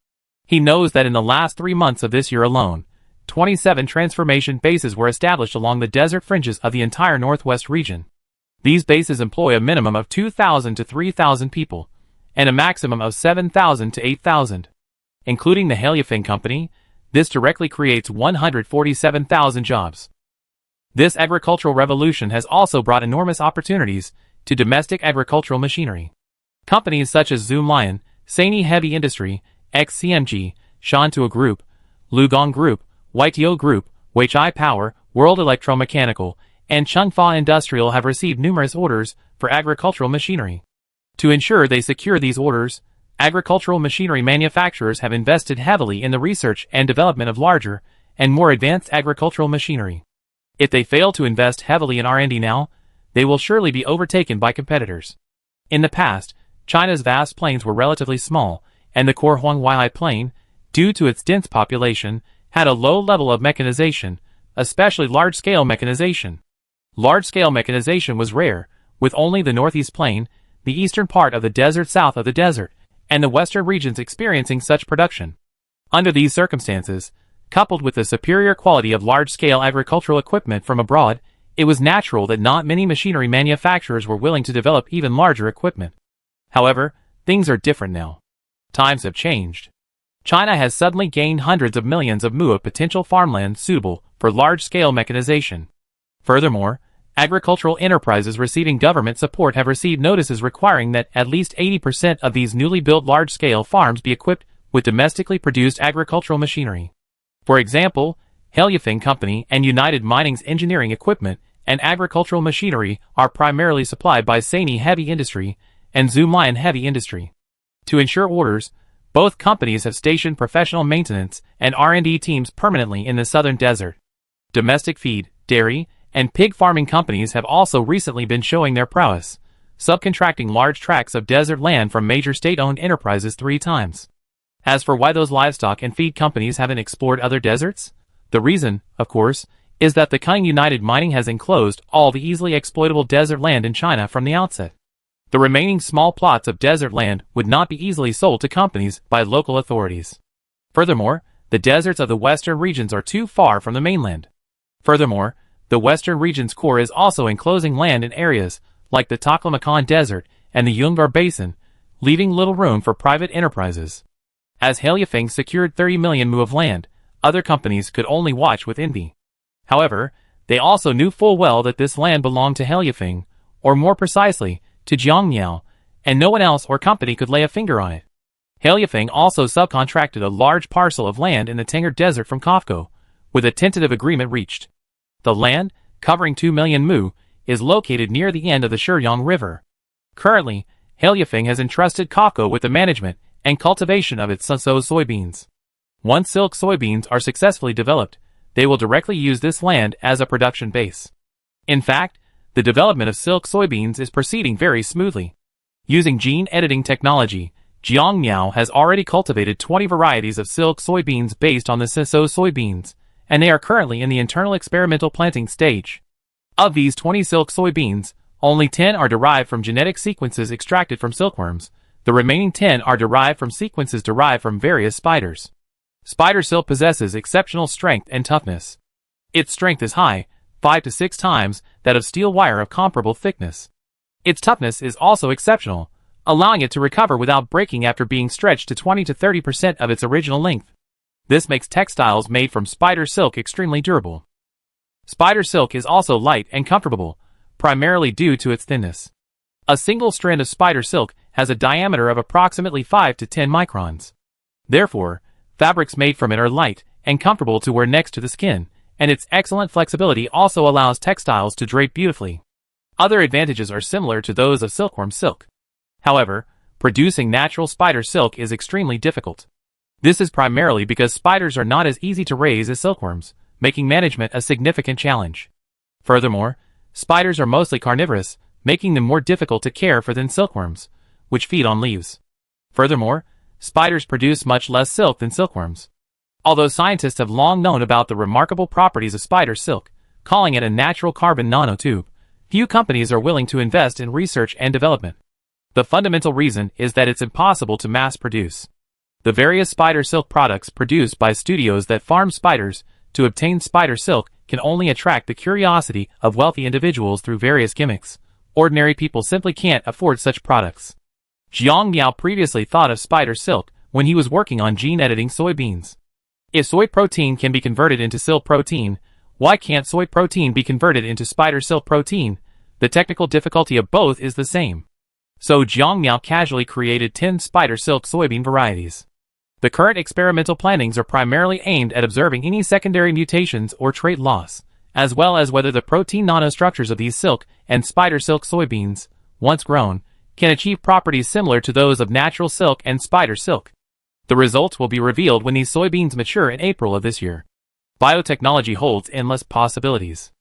[SPEAKER 1] He knows that in the last 3 months of this year alone, 27 transformation bases were established along the desert fringes of the entire northwest region. These bases employ a minimum of 2,000 to 3,000 people, and a maximum of 7,000 to 8,000. Including the Heliafing Company, this directly creates 147,000 jobs. This agricultural revolution has also brought enormous opportunities to domestic agricultural machinery. Companies such as Zoomlion, Sany Heavy Industry, XCMG, Shantua Group, Lugong Group, YTO Group, Weichai Power, World Electromechanical, and Chengfa Industrial have received numerous orders for agricultural machinery. To ensure they secure these orders, agricultural machinery manufacturers have invested heavily in the research and development of larger and more advanced agricultural machinery. If they fail to invest heavily in R&D now, they will surely be overtaken by competitors. In the past, China's vast plains were relatively small, and the core Huanghuai Plain, due to its dense population, had a low level of mechanization, especially large-scale mechanization. Large-scale mechanization was rare, with only the Northeast Plain, the eastern part of the desert south of the desert, and the western regions experiencing such production. Under these circumstances, coupled with the superior quality of large-scale agricultural equipment from abroad, it was natural that not many machinery manufacturers were willing to develop even larger equipment. However, things are different now. Times have changed. China has suddenly gained hundreds of millions of mu of potential farmland suitable for large-scale mechanization. Furthermore, agricultural enterprises receiving government support have received notices requiring that at least 80% of these newly built large-scale farms be equipped with domestically produced agricultural machinery. For example, Heliafing Company and United Mining's engineering equipment and agricultural machinery are primarily supplied by Sany Heavy Industry and Zoomlion Heavy Industry. To ensure orders, both companies have stationed professional maintenance and R&D teams permanently in the southern desert. Domestic feed, dairy, and pig farming companies have also recently been showing their prowess, subcontracting large tracts of desert land from major state-owned enterprises 3 times. As for why those livestock and feed companies haven't explored other deserts, the reason, of course, is that the cunning United Mining has enclosed all the easily exploitable desert land in China from the outset. The remaining small plots of desert land would not be easily sold to companies by local authorities. Furthermore, the deserts of the western regions are too far from the mainland. Furthermore, the western region's core is also enclosing land in areas like the Taklamakan Desert and the Yungar Basin, leaving little room for private enterprises. As Hailifeng secured 30 million mu of land, other companies could only watch with envy. However, they also knew full well that this land belonged to Hailifeng, or more precisely, to Jiangmiao, and no one else or company could lay a finger on it. Hailifeng also subcontracted a large parcel of land in the Tengger Desert from KOFCO, with a tentative agreement reached. The land, covering 2 million mu, is located near the end of the Shiryang River. Currently, Hailifeng has entrusted KOFCO with the management and cultivation of its Sunso soybeans. Once silk soybeans are successfully developed, they will directly use this land as a production base. In fact, the development of silk soybeans is proceeding very smoothly. Using gene editing technology, Jiangmiao has already cultivated 20 varieties of silk soybeans based on the Sunso soybeans, and they are currently in the internal experimental planting stage. Of these 20 silk soybeans, only 10 are derived from genetic sequences extracted from silkworms. The remaining 10 are derived from sequences derived from various spiders. Spider silk possesses exceptional strength and toughness. Its strength is high, 5 to 6 times that of steel wire of comparable thickness. Its toughness is also exceptional, allowing it to recover without breaking after being stretched to 20 to 30% of its original length. This makes textiles made from spider silk extremely durable. Spider silk is also light and comfortable, primarily due to its thinness. A single strand of spider silk has a diameter of approximately 5 to 10 microns. Therefore, fabrics made from it are light and comfortable to wear next to the skin, and its excellent flexibility also allows textiles to drape beautifully. Other advantages are similar to those of silkworm silk. However, producing natural spider silk is extremely difficult. This is primarily because spiders are not as easy to raise as silkworms, making management a significant challenge. Furthermore, spiders are mostly carnivorous, making them more difficult to care for than silkworms, which feed on leaves. Furthermore, spiders produce much less silk than silkworms. Although scientists have long known about the remarkable properties of spider silk, calling it a natural carbon nanotube, few companies are willing to invest in research and development. The fundamental reason is that it's impossible to mass produce. The various spider silk products produced by studios that farm spiders to obtain spider silk can only attract the curiosity of wealthy individuals through various gimmicks. Ordinary people simply can't afford such products. Jiang Miao previously thought of spider silk when he was working on gene editing soybeans. If soy protein can be converted into silk protein, why can't soy protein be converted into spider silk protein? The technical difficulty of both is the same. So Jiang Miao casually created 10 spider silk soybean varieties. The current experimental plantings are primarily aimed at observing any secondary mutations or trait loss, as well as whether the protein nanostructures of these silk and spider silk soybeans, once grown, can achieve properties similar to those of natural silk and spider silk. The results will be revealed when these soybeans mature in April of this year. Biotechnology holds endless possibilities.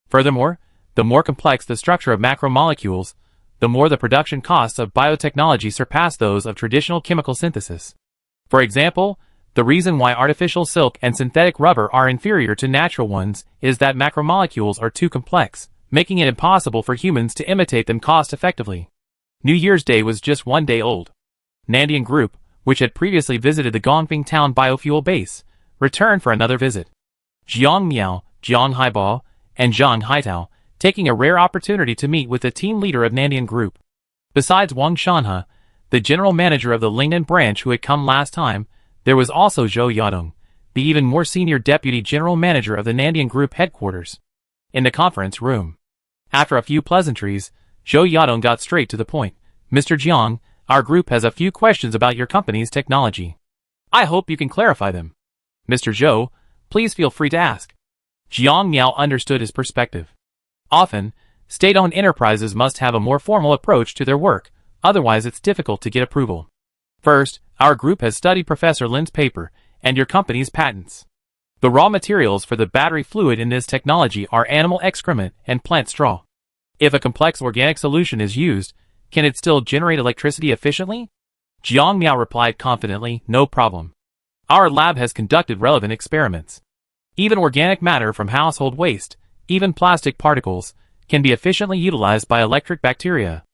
[SPEAKER 1] Furthermore, the more complex the structure of macromolecules, the more the production costs of biotechnology surpass those of traditional chemical synthesis. For example, the reason why artificial silk and synthetic rubber are inferior to natural ones is that macromolecules are too complex, making it impossible for humans to imitate them cost-effectively. New Year's Day was just 1 day old. Nandian Group, which had previously visited the Gongping Town biofuel base, returned for another visit. Jiang Miao, Jiang Haibao, and Zhang Haitao, taking a rare opportunity to meet with the team leader of Nandian Group. Besides Wang Shanhe, the general manager of the Lingnan branch who had come last time, there was also Zhou Yadong, the even more senior deputy general manager of the Nandian Group headquarters. In the conference room. After a few pleasantries, Zhou Yadong got straight to the point. Mr. Jiang, our group has a few questions about your company's technology. I hope you can clarify them. Mr. Zhou, please feel free to ask. Jiang Miao understood his perspective. Often, state-owned enterprises must have a more formal approach to their work, otherwise it's difficult to get approval. First, our group has studied Professor Lin's paper and your company's patents. The raw materials for the battery fluid in this technology are animal excrement and plant straw. If a complex organic solution is used, can it still generate electricity efficiently? Jiang Miao replied confidently, no problem. Our lab has conducted relevant experiments. Even organic matter from household waste, even plastic particles, can be efficiently utilized by electric bacteria.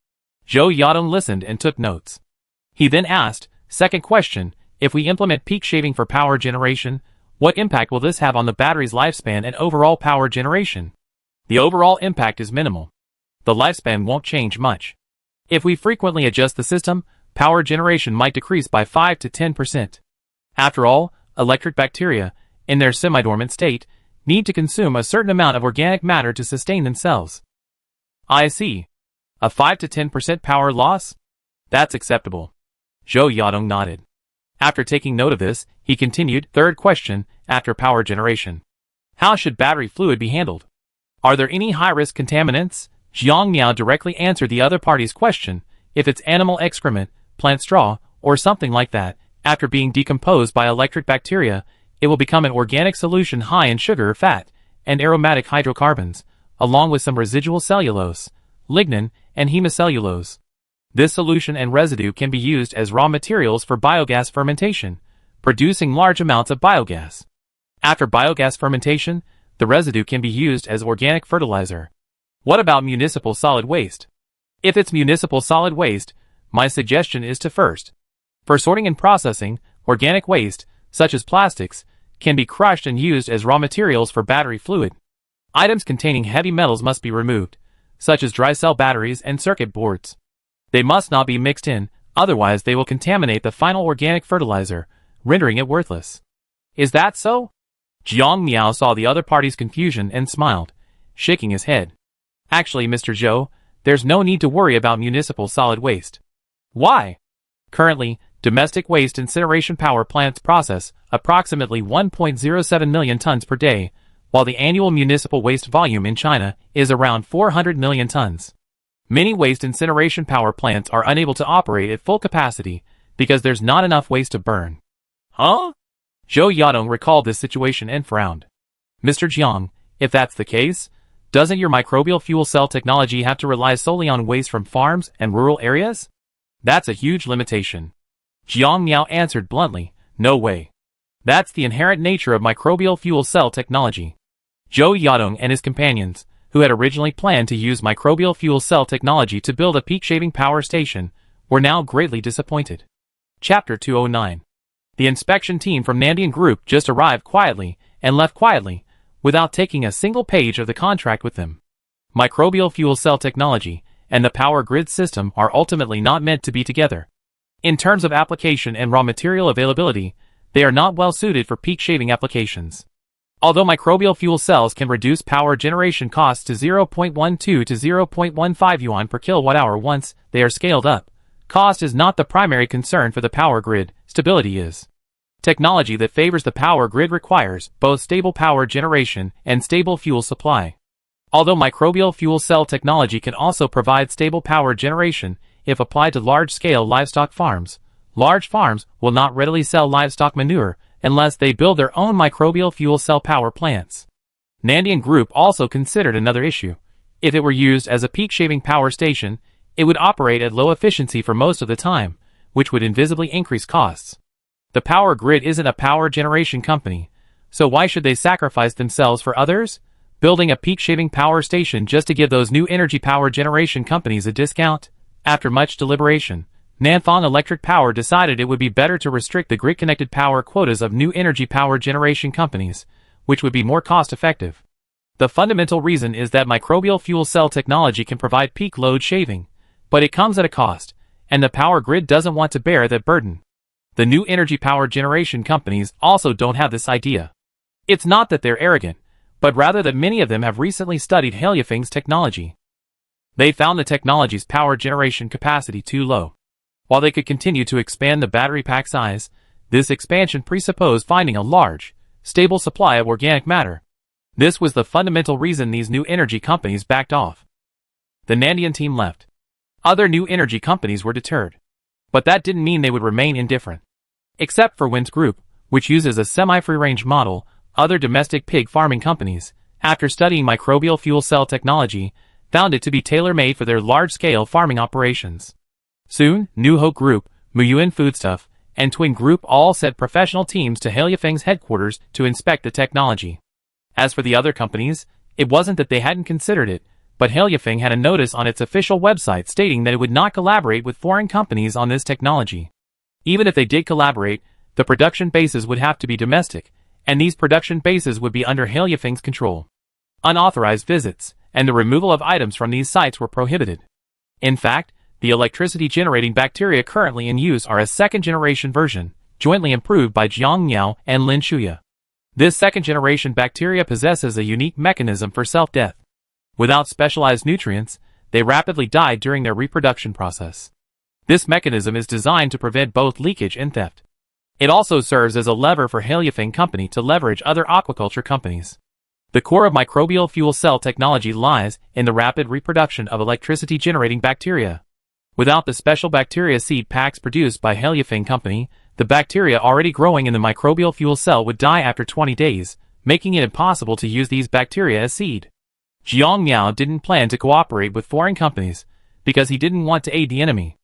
[SPEAKER 1] Zhou Yadong listened and took notes. He then asked, second question, if we implement peak shaving for power generation, what impact will this have on the battery's lifespan and overall power generation? The overall impact is minimal. The lifespan won't change much. If we frequently adjust the system, power generation might decrease by 5 to 10%. After all, electric bacteria, in their semi-dormant state, need to consume a certain amount of organic matter to sustain themselves. I see. A 5 to 10% power loss? That's acceptable. Zhou Yadong nodded. After taking note of this, he continued, third question, after power generation. How should battery fluid be handled? Are there any high-risk contaminants? Jiang Miao directly answered the other party's question. If it's animal excrement, plant straw, or something like that, after being decomposed by electric bacteria, it will become an organic solution high in sugar, fat, and aromatic hydrocarbons, along with some residual cellulose, lignin, and hemicellulose. This solution and residue can be used as raw materials for biogas fermentation, producing large amounts of biogas. After biogas fermentation, the residue can be used as organic fertilizer. What about municipal solid waste? If it's municipal solid waste, my suggestion is to first. For sorting and processing, organic waste, such as plastics, can be crushed and used as raw materials for battery fluid. Items containing heavy metals must be removed, such as dry cell batteries and circuit boards. They must not be mixed in, otherwise they will contaminate the final organic fertilizer, rendering it worthless. Is that so? Jiang Miao saw the other party's confusion and smiled, shaking his head. Actually, Mr. Zhou, there's no need to worry about municipal solid waste. Why? Currently, domestic waste incineration power plants process approximately 1.07 million tons per day, while the annual municipal waste volume in China is around 400 million tons. Many waste incineration power plants are unable to operate at full capacity because there's not enough waste to burn. Huh? Zhou Yadong recalled this situation and frowned. Mr. Jiang, if that's the case, doesn't your microbial fuel cell technology have to rely solely on waste from farms and rural areas? That's a huge limitation. Jiang Miao answered bluntly, no way. That's the inherent nature of microbial fuel cell technology. Zhou Yadong and his companions, who had originally planned to use microbial fuel cell technology to build a peak shaving power station, were now greatly disappointed. Chapter 209. The inspection team from Nandian Group just arrived quietly and left quietly, without taking a single page of the contract with them. Microbial fuel cell technology and the power grid system are ultimately not meant to be together. In terms of application and raw material availability, they are not well suited for peak shaving applications. Although microbial fuel cells can reduce power generation costs to 0.12 to 0.15 yuan per kilowatt-hour once they are scaled up, cost is not the primary concern for the power grid, stability is. Technology that favors the power grid requires both stable power generation and stable fuel supply. Although microbial fuel cell technology can also provide stable power generation if applied to large-scale livestock farms, large farms will not readily sell livestock manure unless they build their own microbial fuel cell power plants. Nandian Group also considered another issue. If it were used as a peak shaving power station, it would operate at low efficiency for most of the time, which would invisibly increase costs. The power grid isn't a power generation company, so why should they sacrifice themselves for others? Building a peak shaving power station just to give those new energy power generation companies a discount? After much deliberation, Nanfang Electric Power decided it would be better to restrict the grid-connected power quotas of new energy power generation companies, which would be more cost-effective. The fundamental reason is that microbial fuel cell technology can provide peak load shaving, but it comes at a cost, and the power grid doesn't want to bear that burden. The new energy power generation companies also don't have this idea. It's not that they're arrogant, but rather that many of them have recently studied Heliofeng's technology. They found the technology's power generation capacity too low. While they could continue to expand the battery pack size, this expansion presupposed finding a large, stable supply of organic matter. This was the fundamental reason these new energy companies backed off. The Nandian team left. Other new energy companies were deterred. But that didn't mean they would remain indifferent. Except for Winds Group, which uses a semi-free-range model, other domestic pig farming companies, after studying microbial fuel cell technology, found it to be tailor-made for their large-scale farming operations. Soon, New Hope Group, Muyuan Foodstuff, and Twin Group all sent professional teams to Haliafeng's headquarters to inspect the technology. As for the other companies, it wasn't that they hadn't considered it, but Haliafeng had a notice on its official website stating that it would not collaborate with foreign companies on this technology. Even if they did collaborate, the production bases would have to be domestic, and these production bases would be under Haliafeng's control. Unauthorized visits and the removal of items from these sites were prohibited. In fact, the electricity-generating bacteria currently in use are a second-generation version, jointly improved by Jiang Miao and Lin Shuya. This second-generation bacteria possesses a unique mechanism for self-death. Without specialized nutrients, they rapidly die during their reproduction process. This mechanism is designed to prevent both leakage and theft. It also serves as a lever for Haliafeng Company to leverage other aquaculture companies. The core of microbial fuel cell technology lies in the rapid reproduction of electricity-generating bacteria. Without the special bacteria seed packs produced by Haliafeng Company, the bacteria already growing in the microbial fuel cell would die after 20 days, making it impossible to use these bacteria as seed. Jiang Miao didn't plan to cooperate with foreign companies because he didn't want to aid the enemy.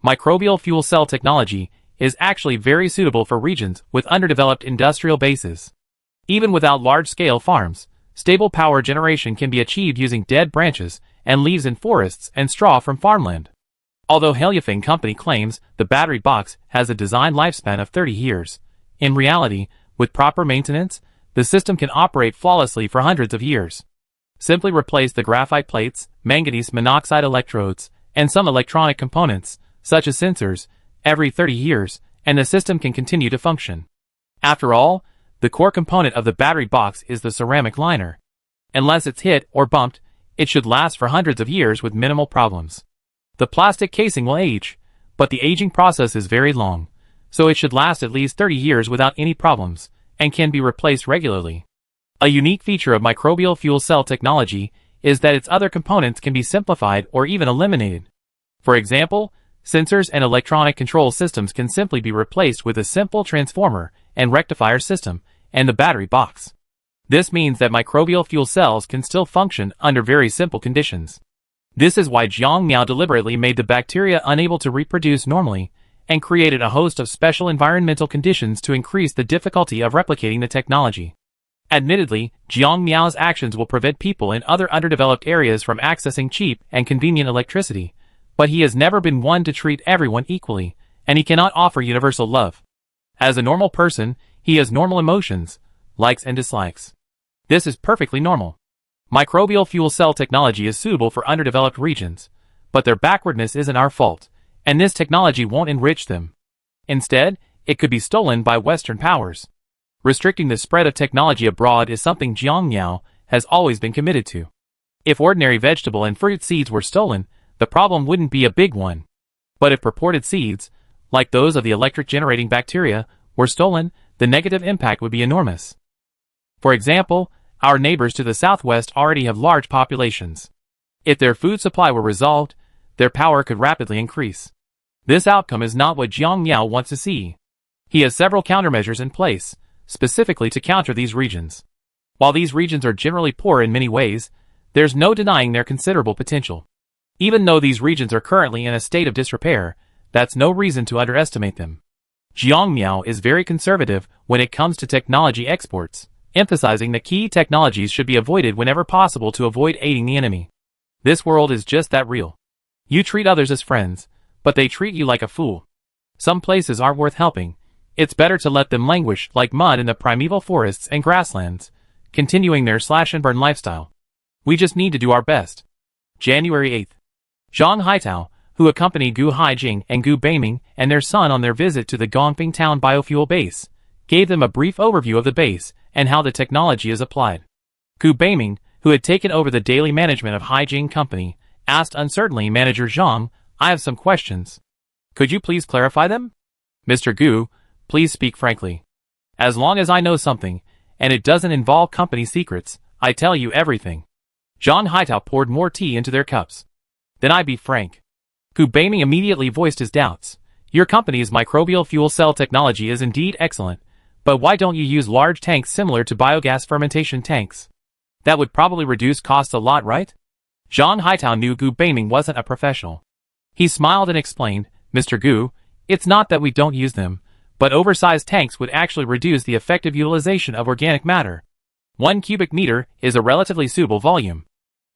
[SPEAKER 1] Microbial fuel cell technology is actually very suitable for regions with underdeveloped industrial bases. Even without large-scale farms, stable power generation can be achieved using dead branches and leaves in forests and straw from farmland. Although Haliafeng Company claims the battery box has a design lifespan of 30 years, in reality, with proper maintenance, the system can operate flawlessly for hundreds of years. Simply replace the graphite plates, manganese monoxide electrodes, and some electronic components, such as sensors, every 30 years, and the system can continue to function. After all, the core component of the battery box is the ceramic liner. Unless it's hit or bumped, it should last for hundreds of years with minimal problems. The plastic casing will age, but the aging process is very long, so it should last at least 30 years without any problems, and can be replaced regularly. A unique feature of microbial fuel cell technology is that its other components can be simplified or even eliminated. For example, sensors and electronic control systems can simply be replaced with a simple transformer and rectifier system and the battery box. This means that microbial fuel cells can still function under very simple conditions. This is why Jiang Miao deliberately made the bacteria unable to reproduce normally and created a host of special environmental conditions to increase the difficulty of replicating the technology. Admittedly, Jiang Miao's actions will prevent people in other underdeveloped areas from accessing cheap and convenient electricity, but he has never been one to treat everyone equally, and he cannot offer universal love. As a normal person, he has normal emotions, likes and dislikes. This is perfectly normal. Microbial fuel cell technology is suitable for underdeveloped regions, but their backwardness isn't our fault, and this technology won't enrich them. Instead, it could be stolen by Western powers. Restricting the spread of technology abroad is something Jiang Miao has always been committed to. If ordinary vegetable and fruit seeds were stolen, the problem wouldn't be a big one. But if purported seeds, like those of the electric-generating bacteria, were stolen, the negative impact would be enormous. For example, our neighbors to the southwest already have large populations. If their food supply were resolved, their power could rapidly increase. This outcome is not what Jiang Miao wants to see. He has several countermeasures in place, specifically to counter these regions. While these regions are generally poor in many ways, there's no denying their considerable potential. Even though these regions are currently in a state of disrepair, that's no reason to underestimate them. Jiang Miao is very conservative when it comes to technology exports, emphasizing that key technologies should be avoided whenever possible to avoid aiding the enemy. This world is just that real. You treat others as friends, but they treat you like a fool. Some places aren't worth helping. It's better to let them languish like mud in the primeval forests and grasslands, continuing their slash-and-burn lifestyle. We just need to do our best. January 8th. Zhang Haitao, who accompanied Gu Haijing and Gu Beiming and their son on their visit to the Gongping Town biofuel base, gave them a brief overview of the base and how the technology is applied. Gu Beiming, who had taken over the daily management of Haijing Company, asked uncertainly Manager Zhang, "I have some questions. Could you please clarify them?" "Mr. Gu, please speak frankly. As long as I know something, and it doesn't involve company secrets, I tell you everything." Zhang Haitao poured more tea into their cups. "Then I be frank." Gu Beiming immediately voiced his doubts. "Your company's microbial fuel cell technology is indeed excellent, but why don't you use large tanks similar to biogas fermentation tanks? That would probably reduce costs a lot, right?" Zhang Haitao knew Gu Beiming wasn't a professional. He smiled and explained, Mr. Gu, it's not that we don't use them, but oversized tanks would actually reduce the effective utilization of organic matter. 1 cubic meter is a relatively suitable volume.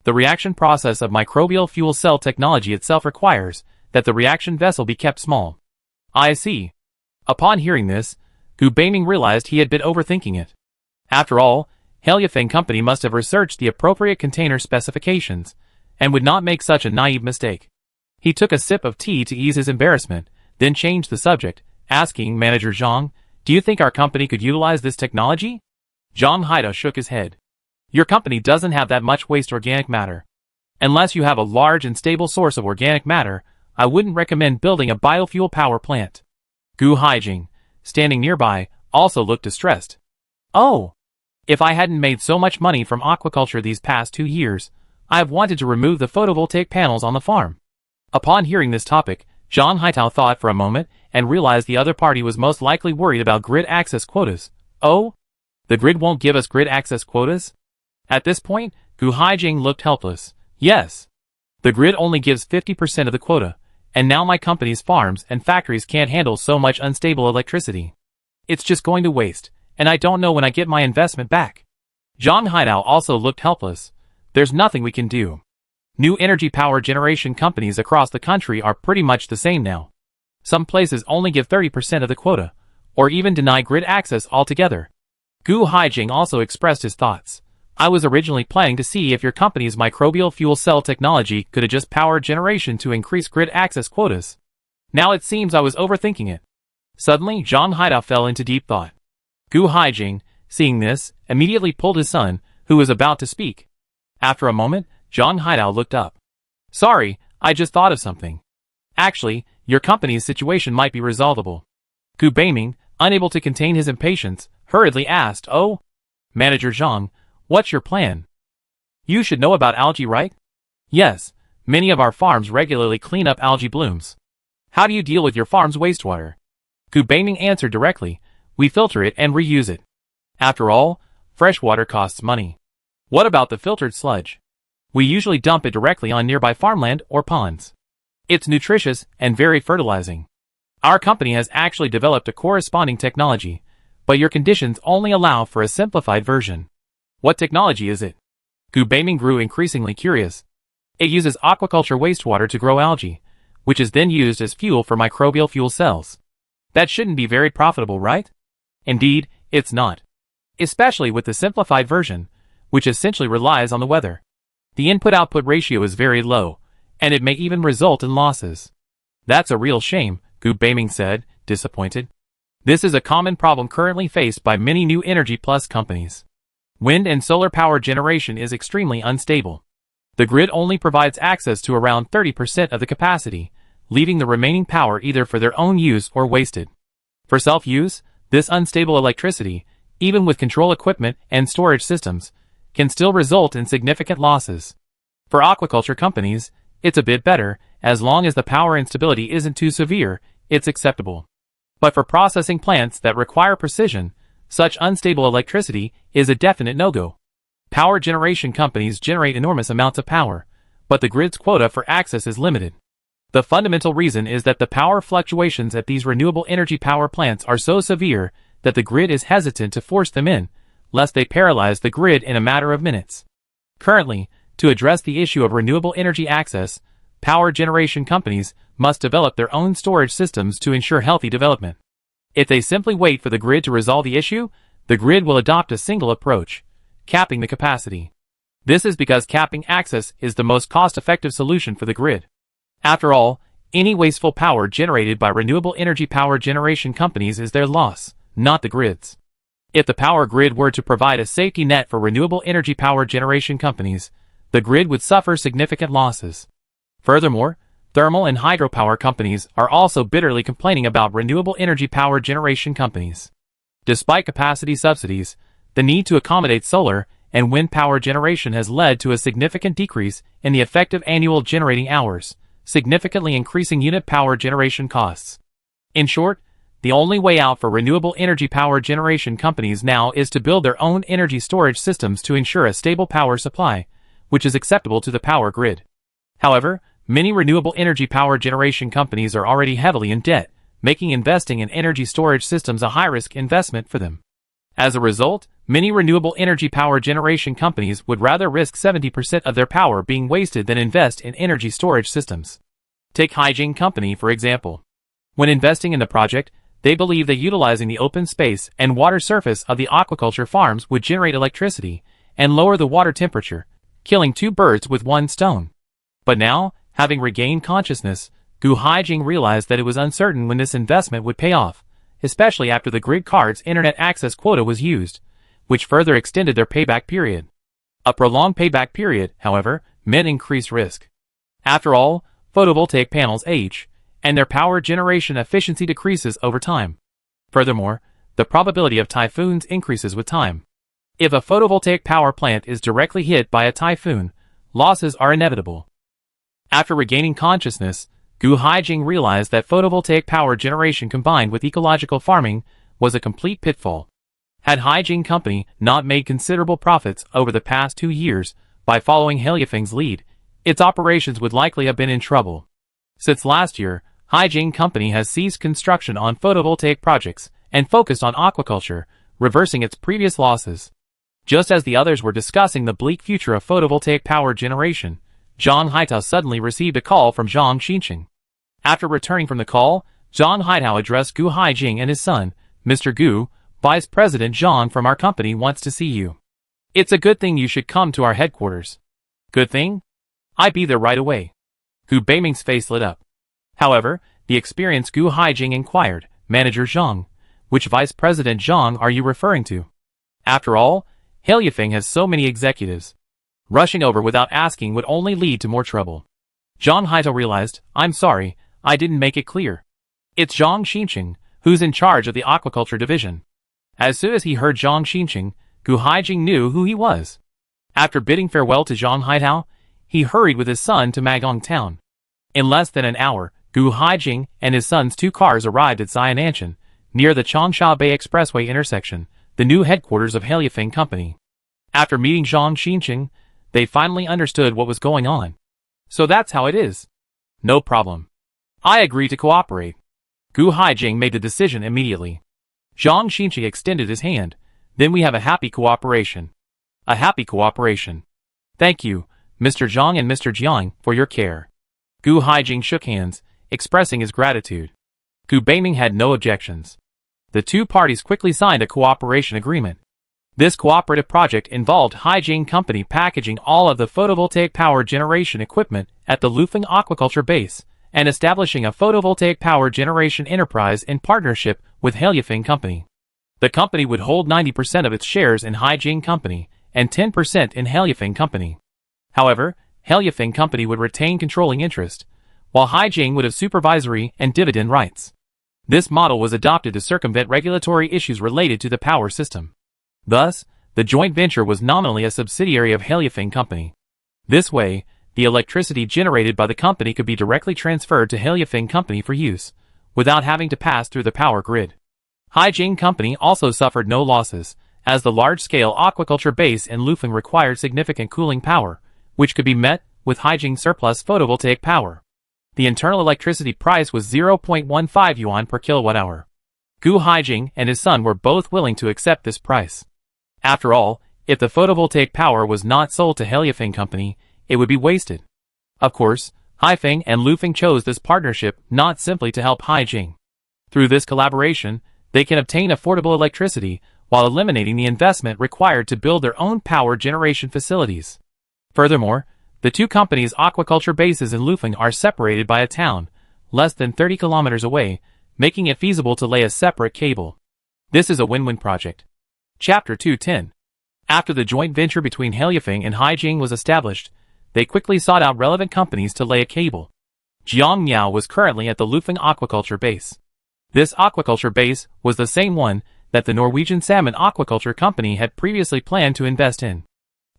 [SPEAKER 1] The reaction process of microbial fuel cell technology itself requires that the reaction vessel be kept small. I see. Upon hearing this, Gu Beiming realized he had been overthinking it. After all, Heliafeng Company must have researched the appropriate container specifications, and would not make such a naive mistake. He took a sip of tea to ease his embarrassment, then changed the subject, asking Manager Zhang, do you think our company could utilize this technology? Zhang Haida shook his head. Your company doesn't have that much waste organic matter. Unless you have a large and stable source of organic matter, I wouldn't recommend building a biofuel power plant. Gu Haijing, standing nearby, also looked distressed. Oh! If I hadn't made so much money from aquaculture these past 2 years, I have wanted to remove the photovoltaic panels on the farm. Upon hearing this topic, Zhang Haitao thought for a moment and realized the other party was most likely worried about grid access quotas. Oh? The grid won't give us grid access quotas? At this point, Gu Haijing looked helpless. Yes. The grid only gives 50% of the quota, and now my company's farms and factories can't handle so much unstable electricity. It's just going to waste, and I don't know when I get my investment back. Zhang Haidao also looked helpless. There's nothing we can do. New energy power generation companies across the country are pretty much the same now. Some places only give 30% of the quota, or even deny grid access altogether. Gu Haijing also expressed his thoughts. I was originally planning to see if your company's microbial fuel cell technology could adjust power generation to increase grid access quotas. Now it seems I was overthinking it. Suddenly, Zhang Haidao fell into deep thought. Gu Haijing, seeing this, immediately pulled his son, who was about to speak. After a moment, Zhang Haidao looked up. Sorry, I just thought of something. Actually, your company's situation might be resolvable. Gu Beiming, unable to contain his impatience, hurriedly asked, Oh? Manager Zhang, what's your plan? You should know about algae, right? Yes, many of our farms regularly clean up algae blooms. How do you deal with your farm's wastewater? Gu Beiming answered directly, we filter it and reuse it. After all, fresh water costs money. What about the filtered sludge? We usually dump it directly on nearby farmland or ponds. It's nutritious and very fertilizing. Our company has actually developed a corresponding technology, but your conditions only allow for a simplified version. What technology is it? Gu Beiming grew increasingly curious. It uses aquaculture wastewater to grow algae, which is then used as fuel for microbial fuel cells. That shouldn't be very profitable, right? Indeed, it's not. Especially with the simplified version, which essentially relies on the weather. The input-output ratio is very low, and it may even result in losses. That's a real shame, Gu Beiming said, disappointed. This is a common problem currently faced by many new Energy Plus companies. Wind and solar power generation is extremely unstable. The grid only provides access to around 30% of the capacity, leaving the remaining power either for their own use or wasted. For self-use, this unstable electricity, even with control equipment and storage systems, can still result in significant losses. For aquaculture companies, it's a bit better, as long as the power instability isn't too severe, it's acceptable. But for processing plants that require precision, such unstable electricity is a definite no-go. Power generation companies generate enormous amounts of power, but the grid's quota for access is limited. The fundamental reason is that the power fluctuations at these renewable energy power plants are so severe that the grid is hesitant to force them in, lest they paralyze the grid in a matter of minutes. Currently, to address the issue of renewable energy access, power generation companies must develop their own storage systems to ensure healthy development. If they simply wait for the grid to resolve the issue, the grid will adopt a single approach, capping the capacity. This is because capping access is the most cost-effective solution for the grid. After all, any wasteful power generated by renewable energy power generation companies is their loss, not the grid's. If the power grid were to provide a safety net for renewable energy power generation companies, the grid would suffer significant losses. Furthermore, thermal and hydropower companies are also bitterly complaining about renewable energy power generation companies. Despite capacity subsidies, the need to accommodate solar and wind power generation has led to a significant decrease in the effective annual generating hours, significantly increasing unit power generation costs. In short, the only way out for renewable energy power generation companies now is to build their own energy storage systems to ensure a stable power supply, which is acceptable to the power grid. However, many renewable energy power generation companies are already heavily in debt, making investing in energy storage systems a high-risk investment for them. As a result, many renewable energy power generation companies would rather risk 70% of their power being wasted than invest in energy storage systems. Take Haijing Company, for example. When investing in the project, they believe that utilizing the open space and water surface of the aquaculture farms would generate electricity and lower the water temperature, killing two birds with one stone. But now, having regained consciousness, Gu Haijing realized that it was uncertain when this investment would pay off, especially after the grid card's internet access quota was used, which further extended their payback period. A prolonged payback period, however, meant increased risk. After all, photovoltaic panels age, and their power generation efficiency decreases over time. Furthermore, the probability of typhoons increases with time. If a photovoltaic power plant is directly hit by a typhoon, losses are inevitable. After regaining consciousness, Gu Haijing realized that photovoltaic power generation combined with ecological farming was a complete pitfall. Had Haijing Company not made considerable profits over the past 2 years by following Heliafeng's lead, its operations would likely have been in trouble. Since last year, Haijing Company has ceased construction on photovoltaic projects and focused on aquaculture, reversing its previous losses. Just as the others were discussing the bleak future of photovoltaic power generation, Zhang Haitao suddenly received a call from Zhang Xinqing. After returning from the call, Zhang Haitao addressed Gu Haijing and his son, Mr. Gu, Vice President Zhang from our company wants to see you. It's a good thing you should come to our headquarters. Good thing? I'll be there right away. Gu Beiming's face lit up. However, the experienced Gu Haijing inquired, Manager Zhang, which Vice President Zhang are you referring to? After all, Heliafeng has so many executives. Rushing over without asking would only lead to more trouble. Zhang Haitao realized, I'm sorry, I didn't make it clear. It's Zhang Xinqing, who's in charge of the aquaculture division. As soon as he heard Zhang Xinqing, Gu Haijing knew who he was. After bidding farewell to Zhang Haitao, he hurried with his son to Magong town. In less than an hour, Gu Haijing and his son's 2 cars arrived at Xiananshan, near the Changsha Bay Expressway intersection, the new headquarters of Heliafeng Company. After meeting Zhang Xinqing, they finally understood what was going on. So that's how it is. No problem. I agree to cooperate. Gu Haijing made the decision immediately. Zhang Xinqing extended his hand. Then we have a happy cooperation. A happy cooperation. Thank you, Mr. Zhang and Mr. Jiang, for your care. Gu Haijing shook hands, expressing his gratitude. Gu Beiming had no objections. The 2 parties quickly signed a cooperation agreement. This cooperative project involved Haijing Company packaging all of the photovoltaic power generation equipment at the Lufeng aquaculture base and establishing a photovoltaic power generation enterprise in partnership with Heliafeng Company. The company would hold 90% of its shares in Haijing Company and 10% in Heliafeng Company. However, Heliafeng Company would retain controlling interest, while Haijing would have supervisory and dividend rights. This model was adopted to circumvent regulatory issues related to the power system. Thus, the joint venture was nominally a subsidiary of Heliafeng Company. This way, the electricity generated by the company could be directly transferred to Heliafeng Company for use, without having to pass through the power grid. Haijing Company also suffered no losses, as the large-scale aquaculture base in Lufeng required significant cooling power, which could be met with Haijing surplus photovoltaic power. The internal electricity price was 0.15 yuan per kilowatt-hour. Gu Haijing and his son were both willing to accept this price. After all, if the photovoltaic power was not sold to Heliafeng Company, it would be wasted. Of course, Haifeng and Lufeng chose this partnership not simply to help Haijing. Through this collaboration, they can obtain affordable electricity while eliminating the investment required to build their own power generation facilities. Furthermore, the 2 companies' aquaculture bases in Lufeng are separated by a town, less than 30 kilometers away, making it feasible to lay a separate cable. This is a win-win project. Chapter 210. After the joint venture between Heliafeng and Haijing was established, they quickly sought out relevant companies to lay a cable. Jiang Miao was currently at the Lufeng aquaculture base. This aquaculture base was the same one that the Norwegian Salmon Aquaculture Company had previously planned to invest in.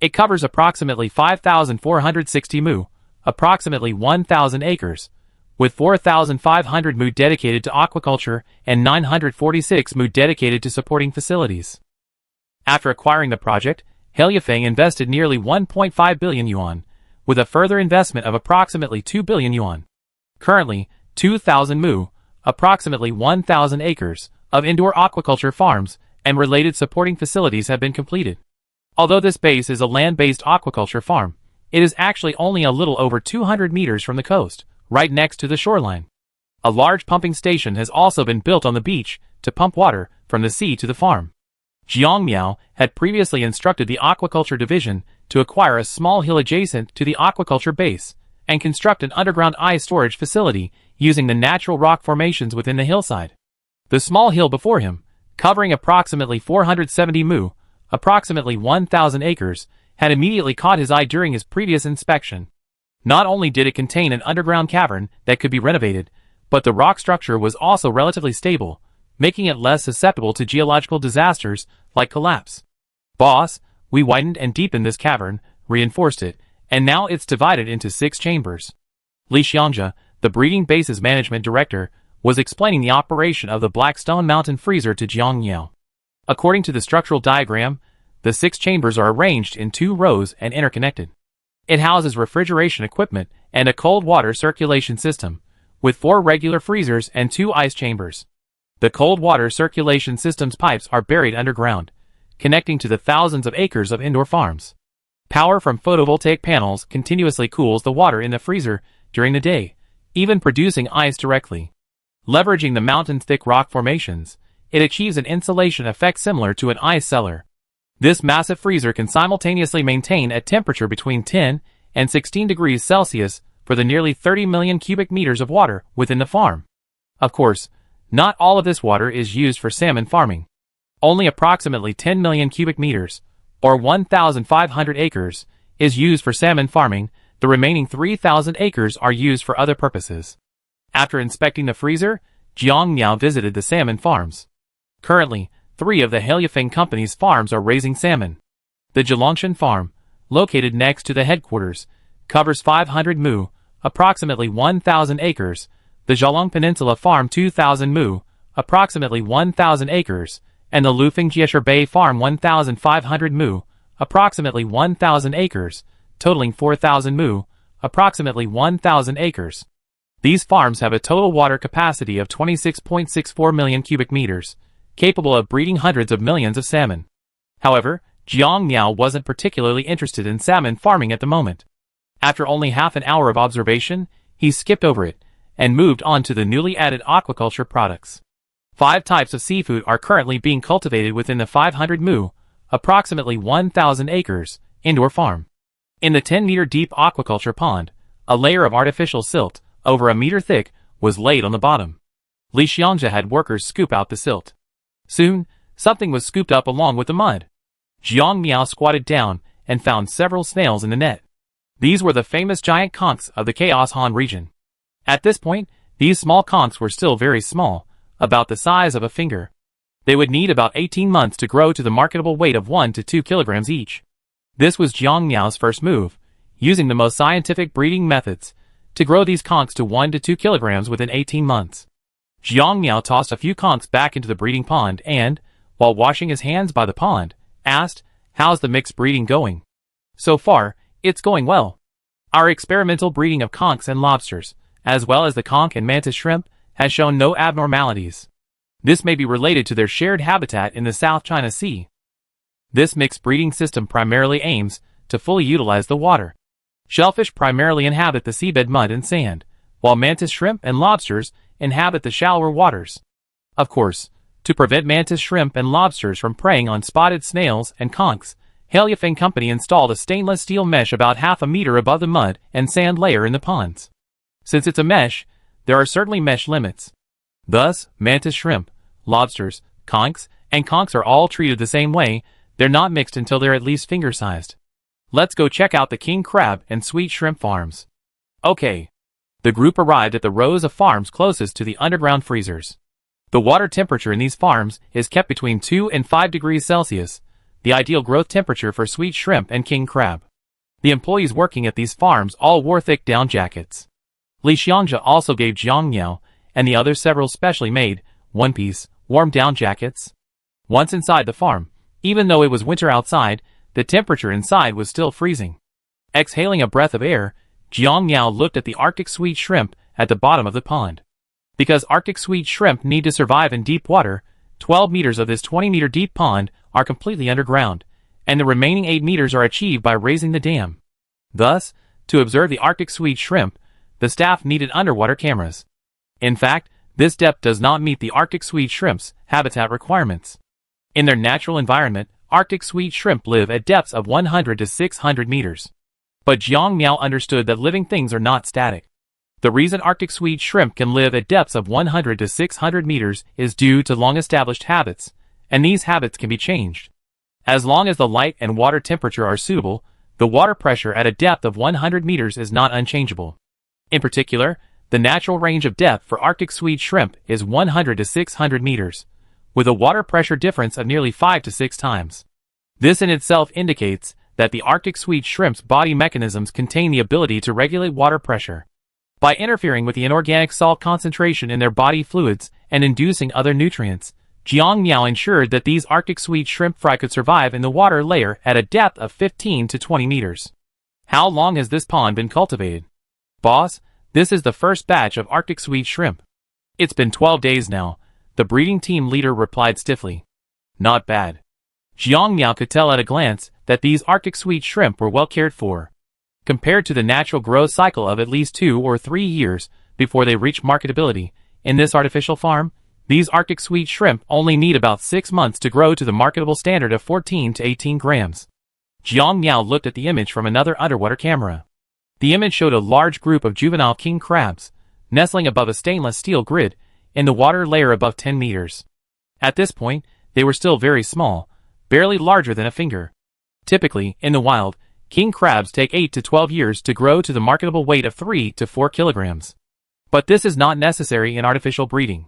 [SPEAKER 1] It covers approximately 5,460 mu, approximately 1,000 acres, with 4,500 mu dedicated to aquaculture and 946 mu dedicated to supporting facilities. After acquiring the project, Heliafeng invested nearly 1.5 billion yuan, with a further investment of approximately 2 billion yuan. Currently, 2,000 mu, approximately 1,000 acres, of indoor aquaculture farms and related supporting facilities have been completed. Although this base is a land-based aquaculture farm, it is actually only a little over 200 meters from the coast, right next to the shoreline. A large pumping station has also been built on the beach to pump water from the sea to the farm. Jiang Miao had previously instructed the aquaculture division to acquire a small hill adjacent to the aquaculture base and construct an underground ice storage facility using the natural rock formations within the hillside. The small hill before him, covering approximately 470 mu, approximately 1,000 acres, had immediately caught his eye during his previous inspection. Not only did it contain an underground cavern that could be renovated, but the rock structure was also relatively stable, making it less susceptible to geological disasters like collapse. Boss, we widened and deepened this cavern, reinforced it, and now it's divided into 6 chambers. Li Xiangzhe, the breeding base's management director, was explaining the operation of the Blackstone Mountain freezer to Jiang Miao. According to the structural diagram, the 6 chambers are arranged in 2 rows and interconnected. It houses refrigeration equipment and a cold water circulation system, with 4 regular freezers and 2 ice chambers. The cold water circulation system's pipes are buried underground, connecting to the thousands of acres of indoor farms. Power from photovoltaic panels continuously cools the water in the freezer during the day, even producing ice directly. Leveraging the mountain's thick rock formations, it achieves an insulation effect similar to an ice cellar. This massive freezer can simultaneously maintain a temperature between 10 and 16 degrees Celsius for the nearly 30 million cubic meters of water within the farm. Of course, not all of this water is used for salmon farming. Only approximately 10 million cubic meters, or 1,500 acres, is used for salmon farming. The remaining 3,000 acres are used for other purposes. After inspecting the freezer, Jiang Miao visited the salmon farms. Currently, 3 of the Heliafeng company's farms are raising salmon. The Zhilongshan farm, located next to the headquarters, covers 500 mu, approximately 1,000 acres, the Zhalong Peninsula farm 2,000 mu, approximately 1,000 acres, and the Lufeng Jieshur Bay farm 1,500 mu, approximately 1,000 acres, totaling 4,000 mu, approximately 1,000 acres. These farms have a total water capacity of 26.64 million cubic meters, capable of breeding hundreds of millions of salmon. However, Jiang Miao wasn't particularly interested in salmon farming at the moment. After only half an hour of observation, he skipped over it and moved on to the newly added aquaculture products. 5 types of seafood are currently being cultivated within the 500 mu, approximately 1,000 acres, indoor farm. In the 10-meter deep aquaculture pond, a layer of artificial silt, over a meter thick, was laid on the bottom. Li Xiangzhe had workers scoop out the silt. Soon, something was scooped up along with the mud. Jiang Miao squatted down and found several snails in the net. These were the famous giant conchs of the Chaos Han region. At this point, these small conchs were still very small, about the size of a finger. They would need about 18 months to grow to the marketable weight of 1 to 2 kilograms each. This was Jiang Miao's first move, using the most scientific breeding methods, to grow these conchs to 1 to 2 kilograms within 18 months. Jiang Miao tossed a few conchs back into the breeding pond and, while washing his hands by the pond, asked, "How's the mixed breeding going?" "So far, it's going well. Our experimental breeding of conchs and lobsters, as well as the conch and mantis shrimp, has shown no abnormalities. This may be related to their shared habitat in the South China Sea. This mixed breeding system primarily aims to fully utilize the water. Shellfish primarily inhabit the seabed mud and sand, while mantis shrimp and lobsters inhabit the shallower waters. Of course, to prevent mantis shrimp and lobsters from preying on spotted snails and conchs, Heliafeng Company installed a stainless steel mesh about half a meter above the mud and sand layer in the ponds. Since it's a mesh, there are certainly mesh limits. Thus, mantis shrimp, lobsters, conchs, and conchs are all treated the same way. They're not mixed until they're at least finger-sized. Let's go check out the king crab and sweet shrimp farms. Okay. The group arrived at the rows of farms closest to the underground freezers. The water temperature in these farms is kept between 2 and 5 degrees Celsius, the ideal growth temperature for sweet shrimp and king crab. The employees working at these farms all wore thick down jackets. Li Xiangzhe also gave Jiang Miao and the others several specially made, one-piece, warm down jackets. Once inside the farm, even though it was winter outside, the temperature inside was still freezing. Exhaling a breath of air, Jiang Miao looked at the Arctic sweet shrimp at the bottom of the pond. Because Arctic sweet shrimp need to survive in deep water, 12 meters of this 20-meter deep pond are completely underground, and the remaining 8 meters are achieved by raising the dam. Thus, to observe the Arctic sweet shrimp, the staff needed underwater cameras. In fact, this depth does not meet the Arctic sweet shrimp's habitat requirements. In their natural environment, Arctic sweet shrimp live at depths of 100 to 600 meters. But Jiang Miao understood that living things are not static. The reason Arctic sweet shrimp can live at depths of 100 to 600 meters is due to long-established habits, and these habits can be changed. As long as the light and water temperature are suitable, the water pressure at a depth of 100 meters is not unchangeable. In particular, the natural range of depth for Arctic sweet shrimp is 100 to 600 meters, with a water pressure difference of nearly 5 to 6 times. This in itself indicates that the Arctic sweet shrimp's body mechanisms contain the ability to regulate water pressure. By interfering with the inorganic salt concentration in their body fluids and inducing other nutrients, Jiang Miao ensured that these Arctic sweet shrimp fry could survive in the water layer at a depth of 15 to 20 meters. How long has this pond been cultivated? Boss, this is the first batch of Arctic sweet shrimp. It's been 12 days now, the breeding team leader replied stiffly. Not bad. Jiang Miao could tell at a glance that these Arctic sweet shrimp were well cared for. Compared to the natural growth cycle of at least 2 or 3 years before they reach marketability, in this artificial farm, these Arctic sweet shrimp only need about 6 months to grow to the marketable standard of 14 to 18 grams. Jiang Miao looked at the image from another underwater camera. The image showed a large group of juvenile king crabs, nestling above a stainless steel grid, in the water layer above 10 meters. At this point, they were still very small, barely larger than a finger. Typically, in the wild, king crabs take 8 to 12 years to grow to the marketable weight of 3 to 4 kilograms. But this is not necessary in artificial breeding.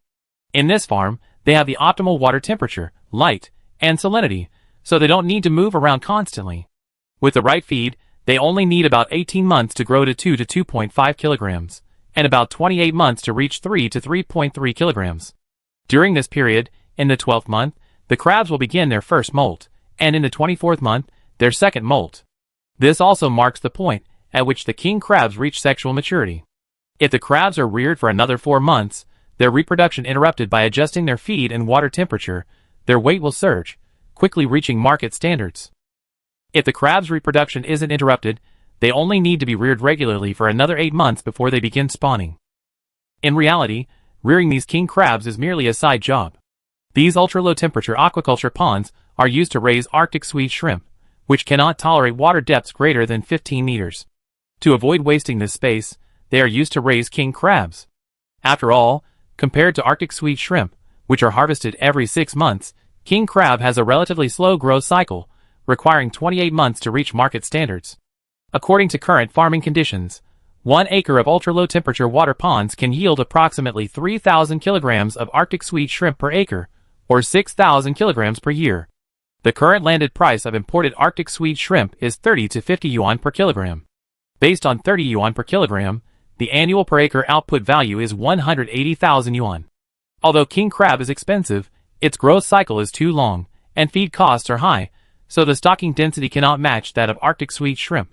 [SPEAKER 1] In this farm, they have the optimal water temperature, light, and salinity, so they don't need to move around constantly. With the right feed, they only need about 18 months to grow to 2 to 2.5 kilograms, and about 28 months to reach 3 to 3.3 kilograms. During this period, in the 12th month, the crabs will begin their first molt, and in the 24th month, their second molt. This also marks the point at which the king crabs reach sexual maturity. If the crabs are reared for another 4 months, their reproduction interrupted by adjusting their feed and water temperature, their weight will surge, quickly reaching market standards. If the crab's reproduction isn't interrupted, they only need to be reared regularly for another 8 months before they begin spawning. In reality, rearing these king crabs is merely a side job. These ultra-low temperature aquaculture ponds are used to raise Arctic sweet shrimp, which cannot tolerate water depths greater than 15 meters. To avoid wasting this space, they are used to raise king crabs. After all, compared to Arctic sweet shrimp, which are harvested every 6 months, king crab has a relatively slow growth cycle, requiring 28 months to reach market standards. According to current farming conditions, 1 acre of ultra-low temperature water ponds can yield approximately 3,000 kilograms of Arctic sweet shrimp per acre, or 6,000 kilograms per year. The current landed price of imported Arctic sweet shrimp is 30 to 50 yuan per kilogram. Based on 30 yuan per kilogram, the annual per acre output value is 180,000 yuan. Although king crab is expensive, its growth cycle is too long, and feed costs are high, so the stocking density cannot match that of Arctic sweet shrimp.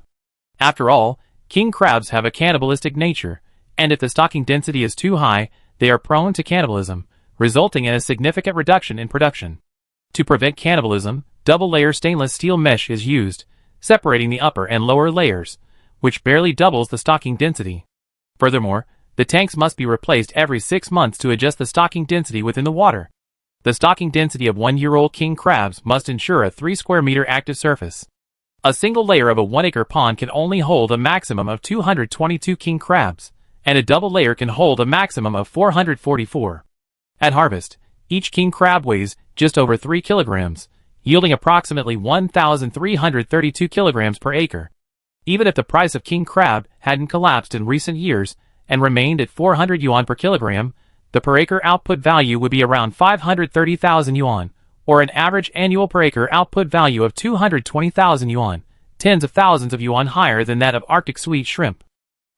[SPEAKER 1] After all, king crabs have a cannibalistic nature, and if the stocking density is too high, they are prone to cannibalism, resulting in a significant reduction in production. To prevent cannibalism, double-layer stainless steel mesh is used, separating the upper and lower layers, which barely doubles the stocking density. Furthermore, the tanks must be replaced every 6 months to adjust the stocking density within the water. The stocking density of 1-year-old king crabs must ensure a 3 square meter active surface. A single layer of a 1-acre pond can only hold a maximum of 222 king crabs, and a double layer can hold a maximum of 444. At harvest, each king crab weighs just over 3 kilograms, yielding approximately 1,332 kilograms per acre. Even if the price of king crab hadn't collapsed in recent years and remained at 400 yuan per kilogram, the per acre output value would be around 530,000 yuan, or an average annual per acre output value of 220,000 yuan, tens of thousands of yuan higher than that of Arctic sweet shrimp.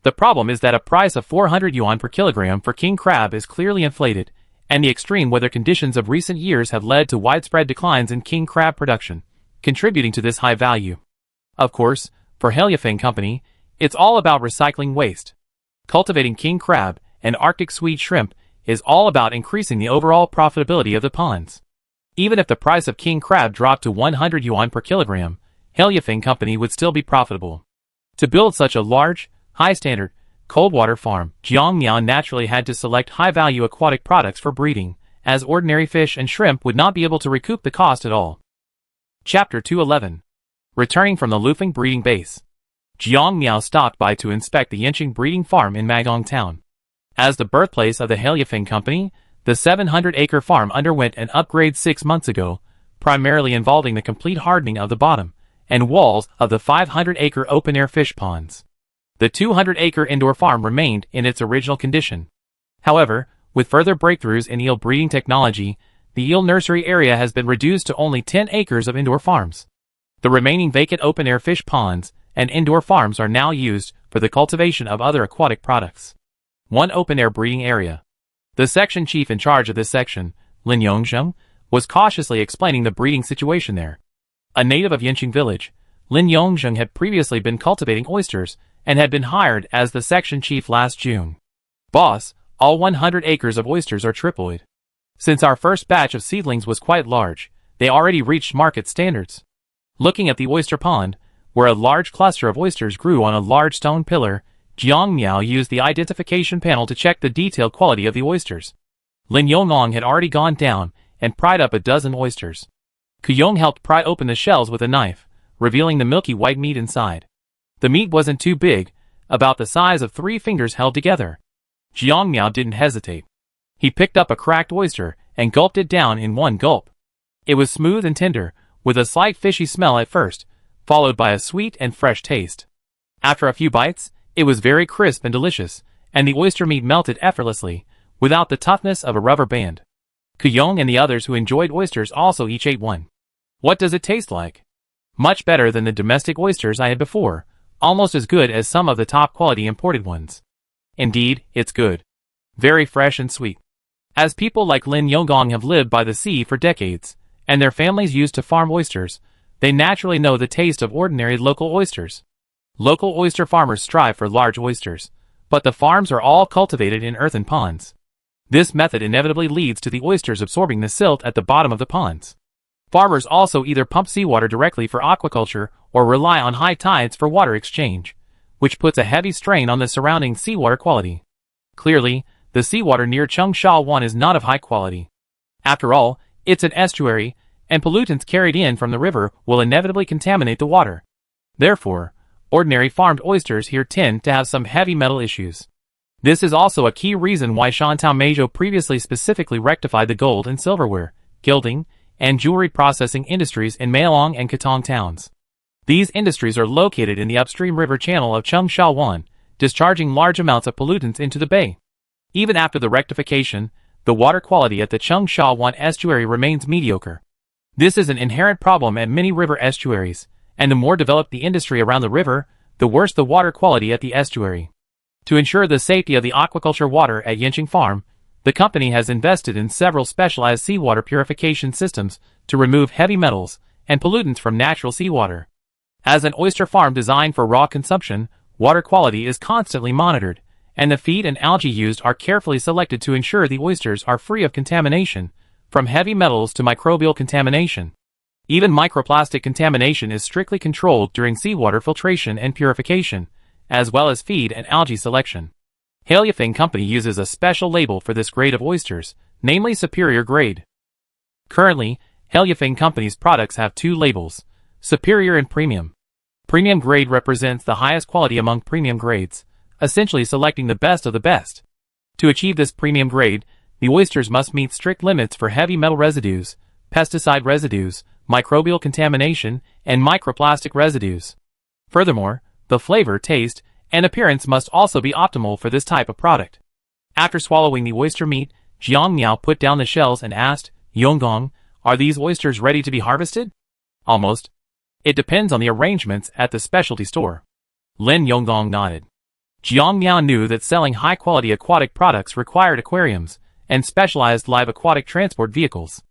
[SPEAKER 1] The problem is that a price of 400 yuan per kilogram for king crab is clearly inflated, and the extreme weather conditions of recent years have led to widespread declines in king crab production, contributing to this high value. Of course, for Heliafang Company, it's all about recycling waste. Cultivating king crab and Arctic swede shrimp is all about increasing the overall profitability of the ponds. Even if the price of king crab dropped to 100 yuan per kilogram, Heliafang Company would still be profitable. To build such a large, high-standard, cold-water farm, Jiangmiao naturally had to select high-value aquatic products for breeding, as ordinary fish and shrimp would not be able to recoup the cost at all. Chapter 211. Returning from the Lufeng breeding base, Jiangmiao stopped by to inspect the Yanqing breeding farm in Magong town. As the birthplace of the Heliafang Company, the 700-acre farm underwent an upgrade 6 months ago, primarily involving the complete hardening of the bottom and walls of the 500-acre open-air fish ponds. The 200-acre indoor farm remained in its original condition. However, with further breakthroughs in eel breeding technology, the eel nursery area has been reduced to only 10 acres of indoor farms. The remaining vacant open-air fish ponds and indoor farms are now used for the cultivation of other aquatic products. 1 open-air breeding area. The section chief in charge of this section, Lin Yongzheng, was cautiously explaining the breeding situation there. A native of Yanqing village, Lin Yongzheng had previously been cultivating oysters and had been hired as the section chief last June. Boss, all 100 acres of oysters are triploid. Since our first batch of seedlings was quite large, they already reached market standards. Looking at the oyster pond, where a large cluster of oysters grew on a large stone pillar, Jiangmiao used the identification panel to check the detailed quality of the oysters. Lin Yonglong had already gone down and pried up a dozen oysters. Kuyong helped pry open the shells with a knife, revealing the milky white meat inside. The meat wasn't too big, about the size of 3 fingers held together. Jiangmiao didn't hesitate. He picked up a cracked oyster and gulped it down in one gulp. It was smooth and tender, with a slight fishy smell at first, followed by a sweet and fresh taste. After a few bites, it was very crisp and delicious, and the oyster meat melted effortlessly, without the toughness of a rubber band. Kuyong and the others who enjoyed oysters also each ate one. What does it taste like? Much better than the domestic oysters I had before, almost as good as some of the top-quality imported ones. Indeed, it's good. Very fresh and sweet. As people like Lin Yonggong have lived by the sea for decades, and their families used to farm oysters, they naturally know the taste of ordinary local oysters. Local oyster farmers strive for large oysters, but the farms are all cultivated in earthen ponds. This method inevitably leads to the oysters absorbing the silt at the bottom of the ponds. Farmers also either pump seawater directly for aquaculture or rely on high tides for water exchange, which puts a heavy strain on the surrounding seawater quality. Clearly, the seawater near Changsha is not of high quality. After all, it's an estuary, and pollutants carried in from the river will inevitably contaminate the water. Therefore, ordinary farmed oysters here tend to have some heavy metal issues. This is also a key reason why Shantou Meijo previously specifically rectified the gold and silverware, gilding, and jewelry processing industries in Mailong and Katong towns. These industries are located in the upstream river channel of Changsha, discharging large amounts of pollutants into the bay. Even after the rectification, the water quality at the Changsha estuary remains mediocre. This is an inherent problem at many river estuaries, and the more developed the industry around the river, the worse the water quality at the estuary. To ensure the safety of the aquaculture water at Yanqing Farm, the company has invested in several specialized seawater purification systems to remove heavy metals and pollutants from natural seawater. As an oyster farm designed for raw consumption, water quality is constantly monitored, and the feed and algae used are carefully selected to ensure the oysters are free of contamination, from heavy metals to microbial contamination. Even microplastic contamination is strictly controlled during seawater filtration and purification, as well as feed and algae selection. Heliafang Company uses a special label for this grade of oysters, namely Superior Grade. Currently, Heliafang Company's products have 2 labels, Superior and Premium. Premium grade represents the highest quality among premium grades, essentially selecting the best of the best. To achieve this premium grade, the oysters must meet strict limits for heavy metal residues, pesticide residues, microbial contamination, and microplastic residues. Furthermore, the flavor, taste, and appearance must also be optimal for this type of product. After swallowing the oyster meat, Jiangmiao put down the shells and asked, Yonggong, are these oysters ready to be harvested? Almost. It depends on the arrangements at the specialty store. Lin Yonggong nodded. Jiangmiao knew that selling high-quality aquatic products required aquariums and specialized live aquatic transport vehicles.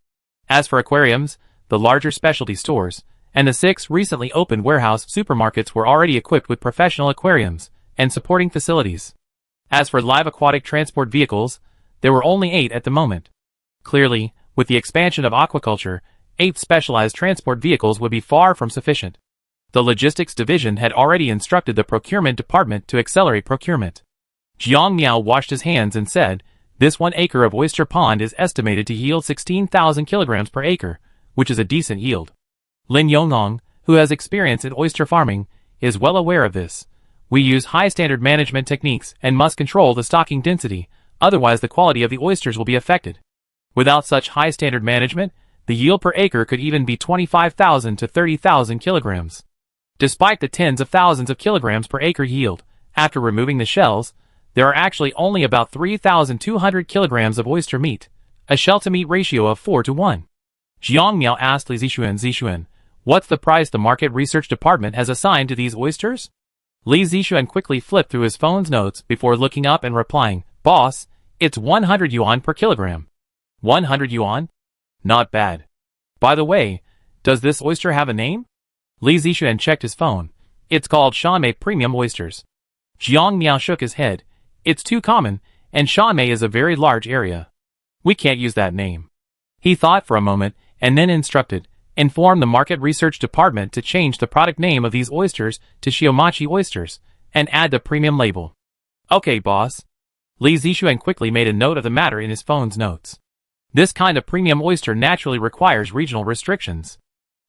[SPEAKER 1] As for aquariums, the larger specialty stores, and the 6 recently opened warehouse supermarkets were already equipped with professional aquariums and supporting facilities. As for live aquatic transport vehicles, there were only 8 at the moment. Clearly, with the expansion of aquaculture, 8 specialized transport vehicles would be far from sufficient. The logistics division had already instructed the procurement department to accelerate procurement. Jiang Miao washed his hands and said, "This 1 acre of oyster pond is estimated to yield 16,000 kilograms per acre, which is a decent yield." Lin Yonglong, who has experience in oyster farming, is well aware of this. We use high standard management techniques and must control the stocking density, otherwise the quality of the oysters will be affected. Without such high standard management, the yield per acre could even be 25,000 to 30,000 kilograms. Despite the tens of thousands of kilograms per acre yield, after removing the shells, there are actually only about 3,200 kilograms of oyster meat, a shell-to-meat ratio of 4 to 1. Jiang Miao asked Li Zixuan, "What's the price the market research department has assigned to these oysters?" Li Zixuan quickly flipped through his phone's notes before looking up and replying, "Boss, it's 100 yuan per kilogram." 100 yuan? Not bad. By the way, does this oyster have a name? Li Zixuan checked his phone. "It's called Shanmei Premium Oysters." Jiang Miao shook his head. "It's too common, and Shanmei is a very large area. We can't use that name." He thought for a moment, and then instructed, "Inform the market research department to change the product name of these oysters to Shiomachi oysters, and add the premium label." "Okay, boss." Li Zixuan quickly made a note of the matter in his phone's notes. This kind of premium oyster naturally requires regional restrictions.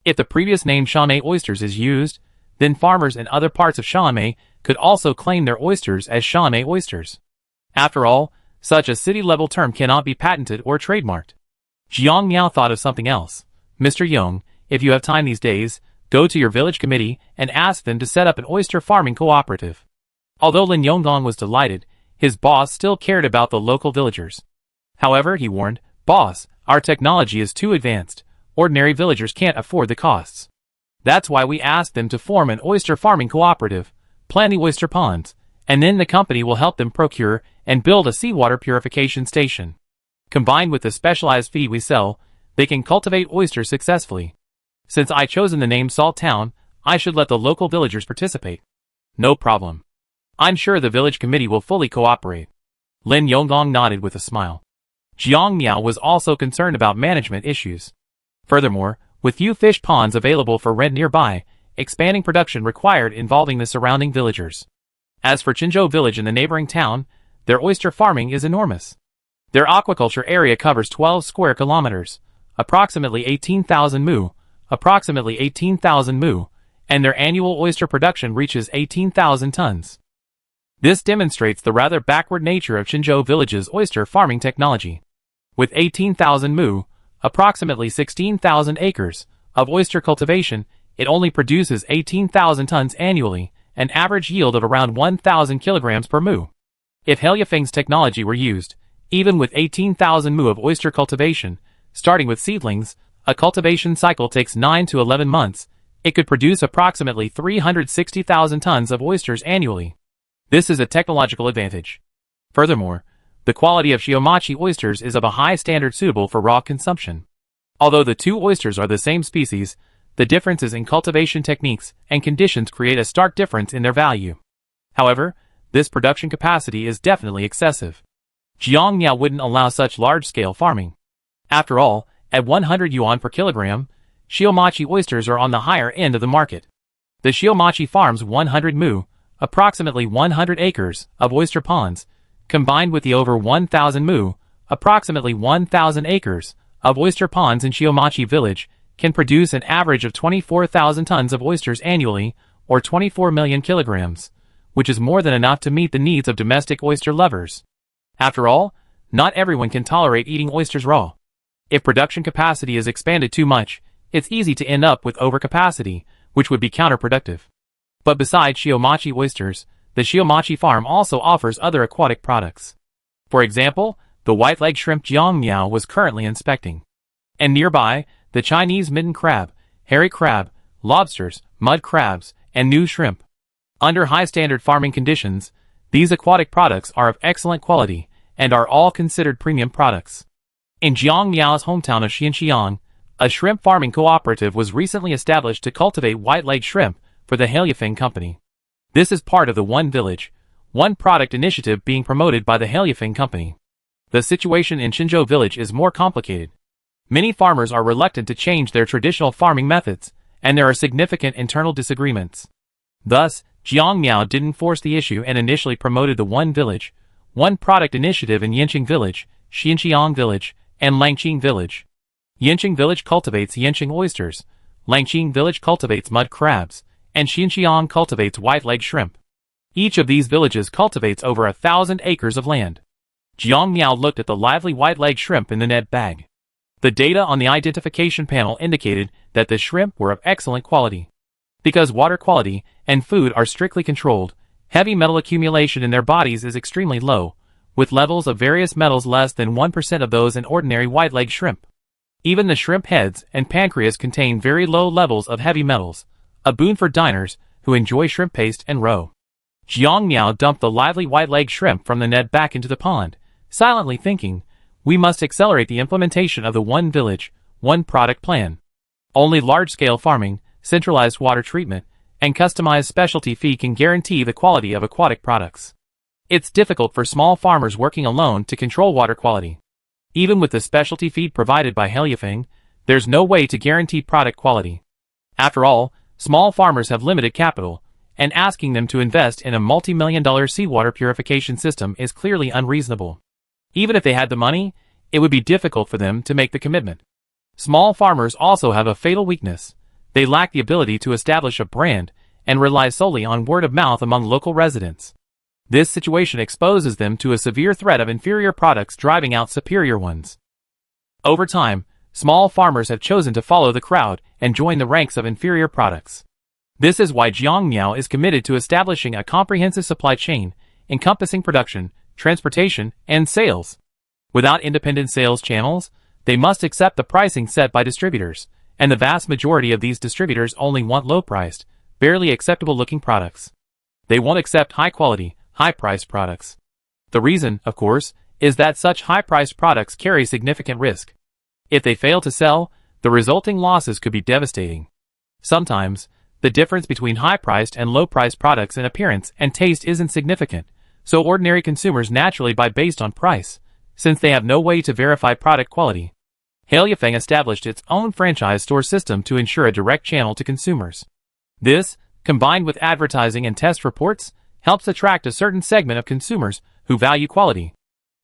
[SPEAKER 1] If the previous name Shanmei oysters is used, then farmers in other parts of Shanmei could also claim their oysters as Shanmei oysters. After all, such a city-level term cannot be patented or trademarked. Jiang Miao thought of something else. "Mr. Yong, if you have time these days, go to your village committee and ask them to set up an oyster farming cooperative." Although Lin Yonggong was delighted, his boss still cared about the local villagers. However, he warned, "Boss, our technology is too advanced. Ordinary villagers can't afford the costs. That's why we asked them to form an oyster farming cooperative, plan the oyster ponds, and then the company will help them procure and build a seawater purification station. Combined with the specialized feed we sell, they can cultivate oysters successfully. Since I chosen the name Salt Town, I should let the local villagers participate." "No problem. I'm sure the village committee will fully cooperate." Lin Yonggong nodded with a smile. Jiang Miao was also concerned about management issues. Furthermore, with few fish ponds available for rent nearby, expanding production required involving the surrounding villagers. As for Qinzhou village in the neighboring town, their oyster farming is enormous. Their aquaculture area covers 12 square kilometers, approximately 18,000 mu, and their annual oyster production reaches 18,000 tons. This demonstrates the rather backward nature of Qinzhou village's oyster farming technology. With 18,000 mu, approximately 16,000 acres, of oyster cultivation, it only produces 18,000 tons annually, an average yield of around 1,000 kilograms per mu. If Heliafeng's technology were used, even with 18,000 mu of oyster cultivation, starting with seedlings, a cultivation cycle takes 9 to 11 months, it could produce approximately 360,000 tons of oysters annually. This is a technological advantage. Furthermore, the quality of Shiomachi oysters is of a high standard suitable for raw consumption. Although the two oysters are the same species, the differences in cultivation techniques and conditions create a stark difference in their value. However, this production capacity is definitely excessive. Jiang Miao wouldn't allow such large-scale farming. After all, at 100 yuan per kilogram, Shiomachi oysters are on the higher end of the market. The Shiomachi farms 100 mu, approximately 100 acres, of oyster ponds, combined with the over 1,000 mu, approximately 1,000 acres, of oyster ponds in Shiomachi village, can produce an average of 24,000 tons of oysters annually, or 24 million kilograms, which is more than enough to meet the needs of domestic oyster lovers. After all, not everyone can tolerate eating oysters raw. If production capacity is expanded too much, it's easy to end up with overcapacity, which would be counterproductive. But besides Shiomachi oysters, the Shiomachi farm also offers other aquatic products. For example, the white-leg shrimp Jiang Miao was currently inspecting. And nearby, the Chinese midden crab, hairy crab, lobsters, mud crabs, and new shrimp. Under high-standard farming conditions, these aquatic products are of excellent quality and are all considered premium products. In Jiang Miao's hometown of Xianxiang, A shrimp farming cooperative was recently established to cultivate white-leg shrimp for the Hailifeng Company. This is part of the One Village, One Product initiative being promoted by the Hailifeng Company. The situation in Xinzhou village is more complicated. Many farmers are reluctant to change their traditional farming methods, and there are significant internal disagreements. Thus, Jiang Miao didn't force the issue and initially promoted the One Village, One Product initiative in Yanqing Village, Xinjiang Village, and Langqing Village. Yanqing Village cultivates Yanqing oysters, Langqing Village cultivates mud crabs, and Xinjiang cultivates white-leg shrimp. Each of these villages cultivates over 1,000 acres of land. Jiang Miao looked at the lively white-leg shrimp in the net bag. The data on the identification panel indicated that the shrimp were of excellent quality. Because water quality and food are strictly controlled, heavy metal accumulation in their bodies is extremely low, with levels of various metals less than 1% of those in ordinary white-leg shrimp. Even the shrimp heads and pancreas contain very low levels of heavy metals, a boon for diners who enjoy shrimp paste and roe. Jiang Miao dumped the lively white-leg shrimp from the net back into the pond, silently thinking, "We must accelerate the implementation of the One Village, One Product plan. Only large-scale farming, centralized water treatment, and customized specialty feed can guarantee the quality of aquatic products. It's difficult for small farmers working alone to control water quality. Even with the specialty feed provided by Hailifeng, there's no way to guarantee product quality. After all, small farmers have limited capital, and asking them to invest in a multi-million-dollar seawater purification system is clearly unreasonable. Even if they had the money, it would be difficult for them to make the commitment. Small farmers also have a fatal weakness. They lack the ability to establish a brand and rely solely on word of mouth among local residents. This situation exposes them to a severe threat of inferior products driving out superior ones. Over time, small farmers have chosen to follow the crowd and join the ranks of inferior products. This is why Jiang Miao is committed to establishing a comprehensive supply chain, encompassing production, transportation, and sales. Without independent sales channels, they must accept the pricing set by distributors, and the vast majority of these distributors only want low-priced, barely acceptable-looking products. They won't accept high-quality, high-priced products. The reason, of course, is that such high-priced products carry significant risk. If they fail to sell, the resulting losses could be devastating. Sometimes, the difference between high-priced and low-priced products in appearance and taste isn't significant, so ordinary consumers naturally buy based on price, since they have no way to verify product quality. Hailifeng established its own franchise store system to ensure a direct channel to consumers. This, combined with advertising and test reports, helps attract a certain segment of consumers who value quality.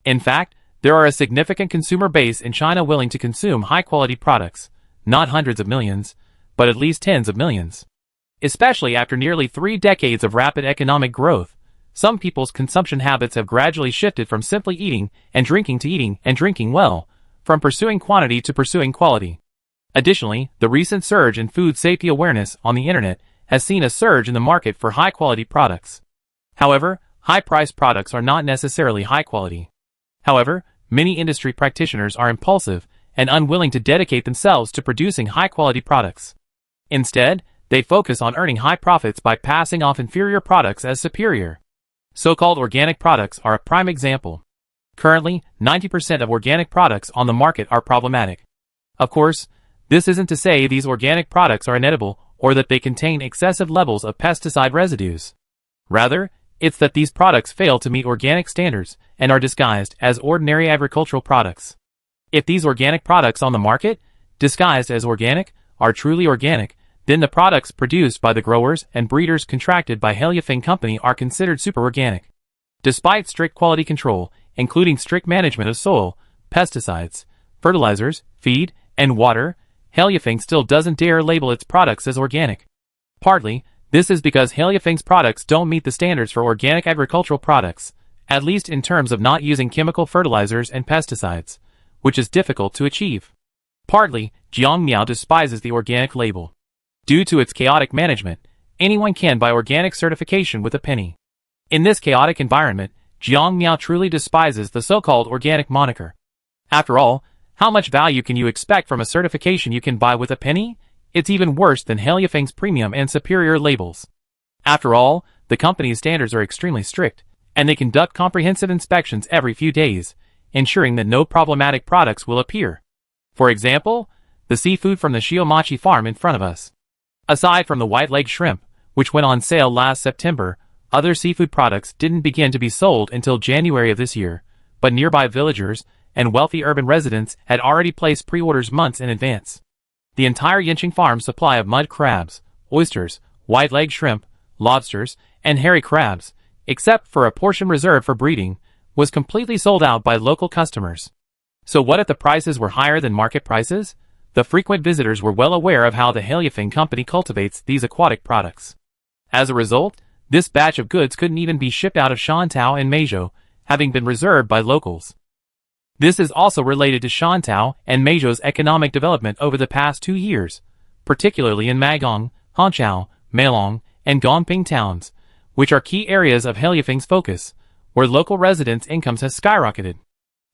[SPEAKER 1] In fact, there are a significant consumer base in China willing to consume high-quality products, not hundreds of millions, but at least tens of millions. Especially after nearly 3 decades of rapid economic growth, some people's consumption habits have gradually shifted from simply eating and drinking to eating and drinking well, from pursuing quantity to pursuing quality. Additionally, the recent surge in food safety awareness on the internet has seen a surge in the market for high-quality products. However, high-priced products are not necessarily high quality. However, many industry practitioners are impulsive and unwilling to dedicate themselves to producing high-quality products. Instead, they focus on earning high profits by passing off inferior products as superior. So-called organic products are a prime example. Currently, 90% of organic products on the market are problematic. Of course, this isn't to say these organic products are inedible or that they contain excessive levels of pesticide residues. Rather, it's that these products fail to meet organic standards and are disguised as ordinary agricultural products. If these organic products on the market, disguised as organic, are truly organic, then the products produced by the growers and breeders contracted by Hailifeng Company are considered superorganic. Despite strict quality control, including strict management of soil, pesticides, fertilizers, feed, and water, Hailifeng still doesn't dare label its products as organic. Partly, this is because Hailifeng's products don't meet the standards for organic agricultural products, at least in terms of not using chemical fertilizers and pesticides, which is difficult to achieve. Partly, Jiang Miao despises the organic label. Due to its chaotic management, anyone can buy organic certification with a penny. In this chaotic environment, Jiang Miao truly despises the so-called organic moniker. After all, how much value can you expect from a certification you can buy with a penny? It's even worse than Hailifeng's premium and superior labels. After all, the company's standards are extremely strict, and they conduct comprehensive inspections every few days, ensuring that no problematic products will appear. For example, the seafood from the Shiomachi farm in front of us. Aside from the white-leg shrimp, which went on sale last September, other seafood products didn't begin to be sold until January of this year, but nearby villagers and wealthy urban residents had already placed pre-orders months in advance. The entire Yinching farm supply of mud crabs, oysters, white-leg shrimp, lobsters, and hairy crabs, except for a portion reserved for breeding, was completely sold out by local customers. So what if the prices were higher than market prices? The frequent visitors were well aware of how the Halyafing company cultivates these aquatic products. As a result, this batch of goods couldn't even be shipped out of Shantou and Meizhou, having been reserved by locals. This is also related to Shantou and Meizhou's economic development over the past 2 years, particularly in Magong, Hangzhou, Meilong, and Gongping towns, which are key areas of Halyafing's focus, where local residents' incomes have skyrocketed.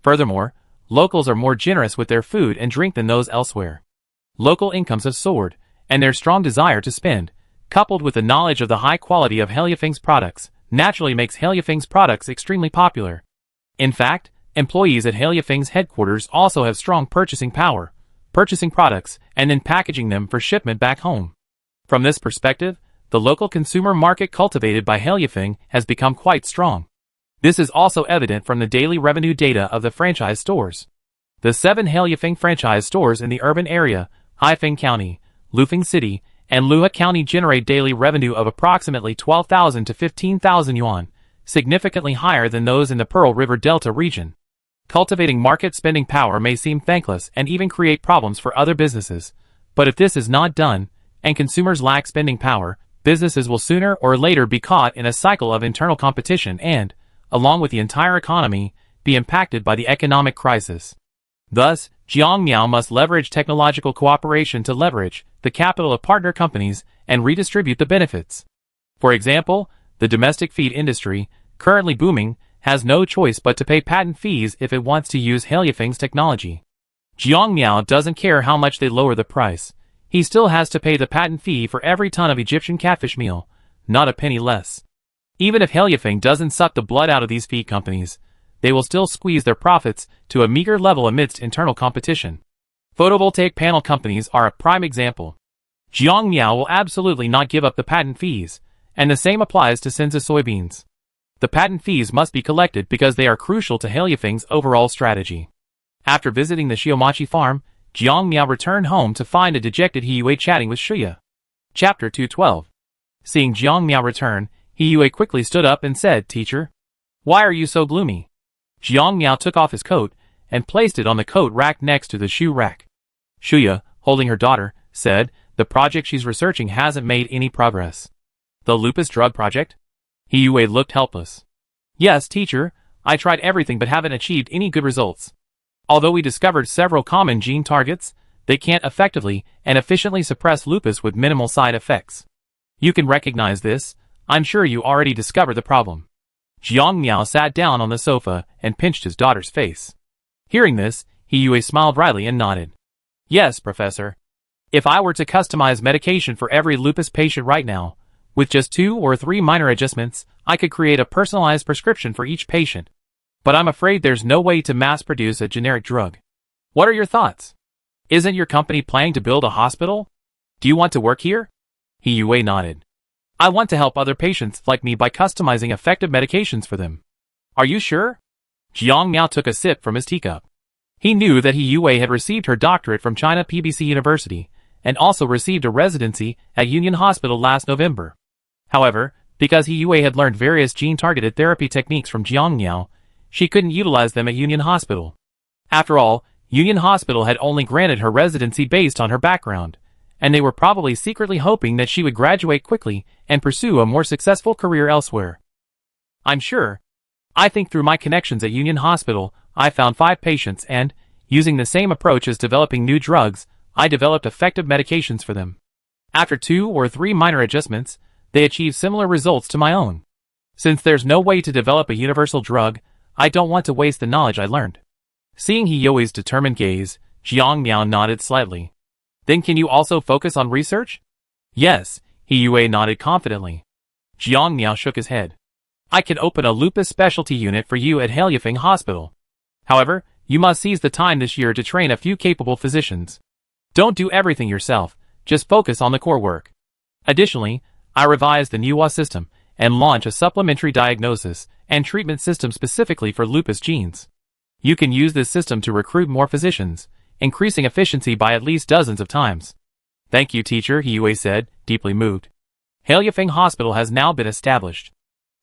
[SPEAKER 1] Furthermore, locals are more generous with their food and drink than those elsewhere. Local incomes have soared, and their strong desire to spend, coupled with the knowledge of the high quality of Halyafing's products, naturally makes Halyafing's products extremely popular. In fact, employees at Halyafing's headquarters also have strong purchasing power, purchasing products and then packaging them for shipment back home. From this perspective, the local consumer market cultivated by Halyafing has become quite strong. This is also evident from the daily revenue data of the franchise stores. The 7 Halyafing franchise stores in the urban area, Haifeng County, Lufeng City, and Luhe County generate daily revenue of approximately 12,000 to 15,000 yuan, significantly higher than those in the Pearl River Delta region. Cultivating market spending power may seem thankless and even create problems for other businesses, but if this is not done, and consumers lack spending power, businesses will sooner or later be caught in a cycle of internal competition and, along with the entire economy, be impacted by the economic crisis. Thus, Jiangmiao must leverage technological cooperation to leverage the capital of partner companies and redistribute the benefits. For example, the domestic feed industry, currently booming, has no choice but to pay patent fees if it wants to use Halyafing's technology. Jiangmiao doesn't care how much they lower the price. He still has to pay the patent fee for every ton of Egyptian catfish meal, not a penny less. Even if Halyafing doesn't suck the blood out of these feed companies, they will still squeeze their profits to a meager level amidst internal competition. Photovoltaic panel companies are a prime example. Jiangmiao will absolutely not give up the patent fees, and the same applies to Senza soybeans. The patent fees must be collected because they are crucial to Halyafing's overall strategy. After visiting the Shiomachi farm, Jiangmiao returned home to find a dejected Hiyue chatting with Shuya. Chapter 212. Seeing Jiangmiao return, Hiyue quickly stood up and said, "Teacher, why are you so gloomy?" Jiangmiao took off his coat and placed it on the coat rack next to the shoe rack. Shuya, holding her daughter, said, "The project she's researching hasn't made any progress." "The lupus drug project?" Hiyue looked helpless. "Yes, teacher, I tried everything but haven't achieved any good results. Although we discovered several common gene targets, they can't effectively and efficiently suppress lupus with minimal side effects. You can recognize this. I'm sure you already discovered the problem." Jiangmiao sat down on the sofa and pinched his daughter's face. Hearing this, Hiyue smiled wryly and nodded. "Yes, Professor. If I were to customize medication for every lupus patient right now, with just 2 or 3 minor adjustments, I could create a personalized prescription for each patient. But I'm afraid there's no way to mass-produce a generic drug. What are your thoughts? Isn't your company planning to build a hospital? Do you want to work here?" Hiyue nodded. "I want to help other patients like me by customizing effective medications for them." "Are you sure?" Jiangmiao took a sip from his teacup. He knew that Hiyue had received her doctorate from China PBC University, and also received a residency at Union Hospital last November. However, because Hiyue had learned various gene-targeted therapy techniques from Jiangmiao, she couldn't utilize them at Union Hospital. After all, Union Hospital had only granted her residency based on her background, and they were probably secretly hoping that she would graduate quickly and pursue a more successful career elsewhere. "I'm sure. I think through my connections at Union Hospital, I found 5 patients and, using the same approach as developing new drugs, I developed effective medications for them. After 2 or 3 minor adjustments, they achieved similar results to my own. Since there's no way to develop a universal drug, I don't want to waste the knowledge I learned." Seeing Hiyue's determined gaze, Jiangmiao nodded slightly. "Then can you also focus on research?" "Yes," Hiyue nodded confidently. Jiangmiao shook his head. "I can open a lupus specialty unit for you at Halyafing Hospital. However, you must seize the time this year to train a few capable physicians. Don't do everything yourself, just focus on the core work. Additionally, I revised the NUA system and launched a supplementary diagnosis and treatment system specifically for lupus genes. You can use this system to recruit more physicians, increasing efficiency by at least dozens of times. Thank you, teacher, Yue said, deeply moved. Hailifeng Hospital has now been established.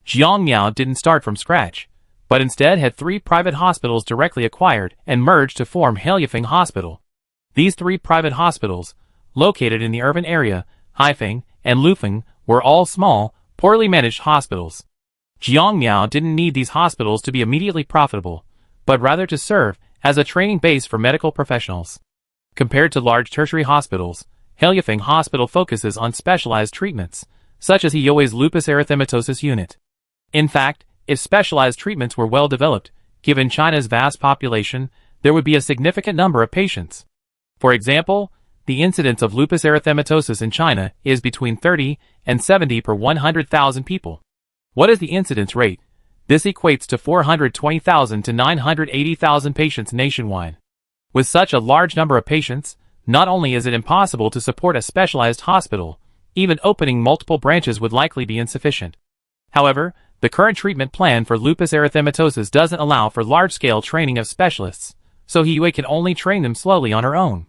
[SPEAKER 1] Jiang Miao didn't start from scratch, but instead had 3 private hospitals directly acquired and merged to form Hailifeng Hospital. These 3 private hospitals, located in the urban area, Haifeng and Lufeng, were all small, poorly managed hospitals. Jiang Miao didn't need these hospitals to be immediately profitable, but rather to serve as a training base for medical professionals. Compared to large tertiary hospitals, Hailifeng Hospital focuses on specialized treatments, such as Yue's lupus erythematosus unit. In fact, if specialized treatments were well developed, given China's vast population, there would be a significant number of patients. For example, the incidence of lupus erythematosus in China is between 30 and 70 per 100,000 people. What is the incidence rate? This equates to 420,000 to 980,000 patients nationwide. With such a large number of patients, not only is it impossible to support a specialized hospital, even opening multiple branches would likely be insufficient. However, the current treatment plan for lupus erythematosus doesn't allow for large-scale training of specialists, so Yue can only train them slowly on her own.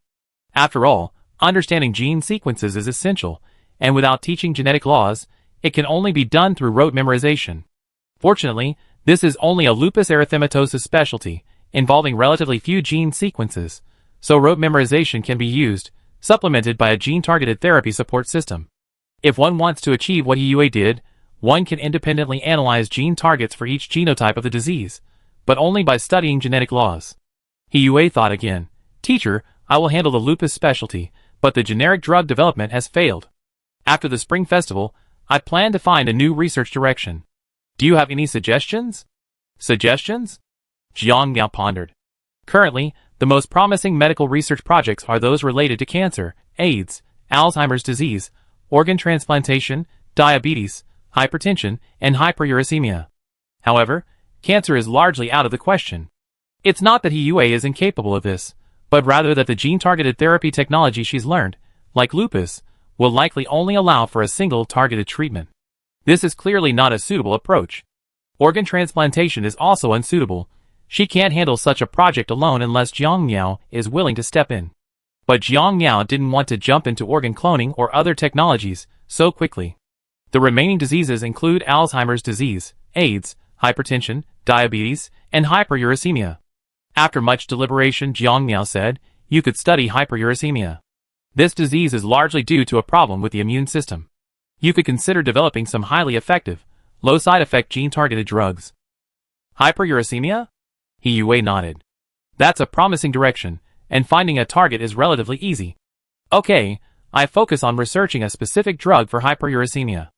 [SPEAKER 1] After all, understanding gene sequences is essential, and without teaching genetic laws, it can only be done through rote memorization. Fortunately, this is only a lupus erythematosus specialty, involving relatively few gene sequences, so rote memorization can be used, supplemented by a gene-targeted therapy support system. If one wants to achieve what Yue did, one can independently analyze gene targets for each genotype of the disease, but only by studying genetic laws. Yue thought again. Teacher, I will handle the lupus specialty, but the generic drug development has failed. After the Spring Festival, I plan to find a new research direction. Do you have any suggestions? Suggestions? Jiang Miao pondered. Currently, the most promising medical research projects are those related to cancer, AIDS, Alzheimer's disease, organ transplantation, diabetes, hypertension, and hyperuricemia. However, cancer is largely out of the question. It's not that Yue is incapable of this, but rather that the gene-targeted therapy technology she's learned, like lupus, will likely only allow for a single targeted treatment. This is clearly not a suitable approach. Organ transplantation is also unsuitable. She can't handle such a project alone unless Jiang Miao is willing to step in. But Jiang Miao didn't want to jump into organ cloning or other technologies so quickly. The remaining diseases include Alzheimer's disease, AIDS, hypertension, diabetes, and hyperuricemia. After much deliberation, Jiang Miao said, you could study hyperuricemia. This disease is largely due to a problem with the immune system. You could consider developing some highly effective, low side-effect gene-targeted drugs. Hyperuricemia? Yue nodded. That's a promising direction, and finding a target is relatively easy. Okay, I focus on researching a specific drug for hyperuricemia.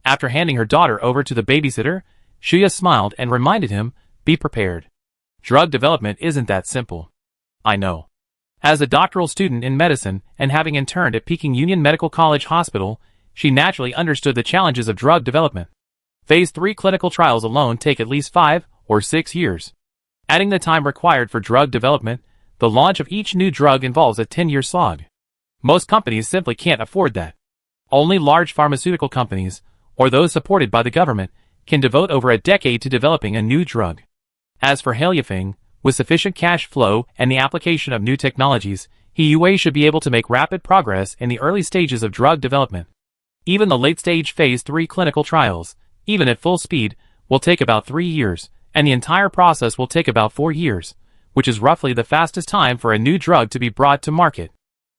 [SPEAKER 1] After handing her daughter over to the babysitter, Shuya smiled and reminded him, be prepared. Drug development isn't that simple. I know. As a doctoral student in medicine and having interned at Peking Union Medical College Hospital, she naturally understood the challenges of drug development. Phase 3 clinical trials alone take at least 5 or 6 years. Adding the time required for drug development, the launch of each new drug involves a 10-year slog. Most companies simply can't afford that. Only large pharmaceutical companies, or those supported by the government, can devote over a decade to developing a new drug. As for Hailifeng, with sufficient cash flow and the application of new technologies, Yue should be able to make rapid progress in the early stages of drug development. Even the late-stage Phase 3 clinical trials, even at full speed, will take about 3 years, and the entire process will take about 4 years, which is roughly the fastest time for a new drug to be brought to market.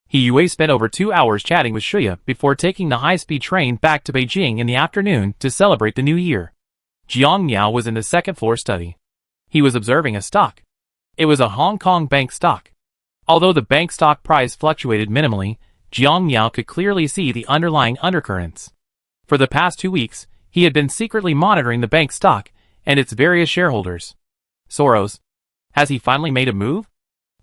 [SPEAKER 1] Yue spent over 2 hours chatting with Shuya before taking the high-speed train back to Beijing in the afternoon to celebrate the new year. Jiang Miao was in the second-floor study. He was observing a stock. It was a Hong Kong bank stock. Although the bank stock price fluctuated minimally, Jiang Miao could clearly see the underlying undercurrents. For the past 2 weeks, he had been secretly monitoring the bank stock and its various shareholders. Soros. Has he finally made a move?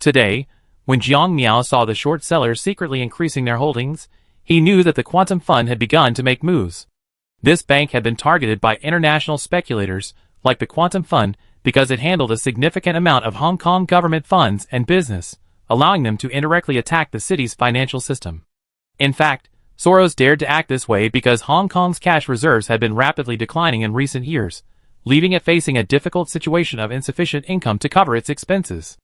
[SPEAKER 1] Today, when Jiang Miao saw the short sellers secretly increasing their holdings, he knew that the quantum fund had begun to make moves. This bank had been targeted by international speculators, like the quantum fund, because it handled a significant amount of Hong Kong government funds and business, allowing them to indirectly attack the city's financial system. In fact, Soros dared to act this way because Hong Kong's cash reserves had been rapidly declining in recent years, leaving it facing a difficult situation of insufficient income to cover its expenses.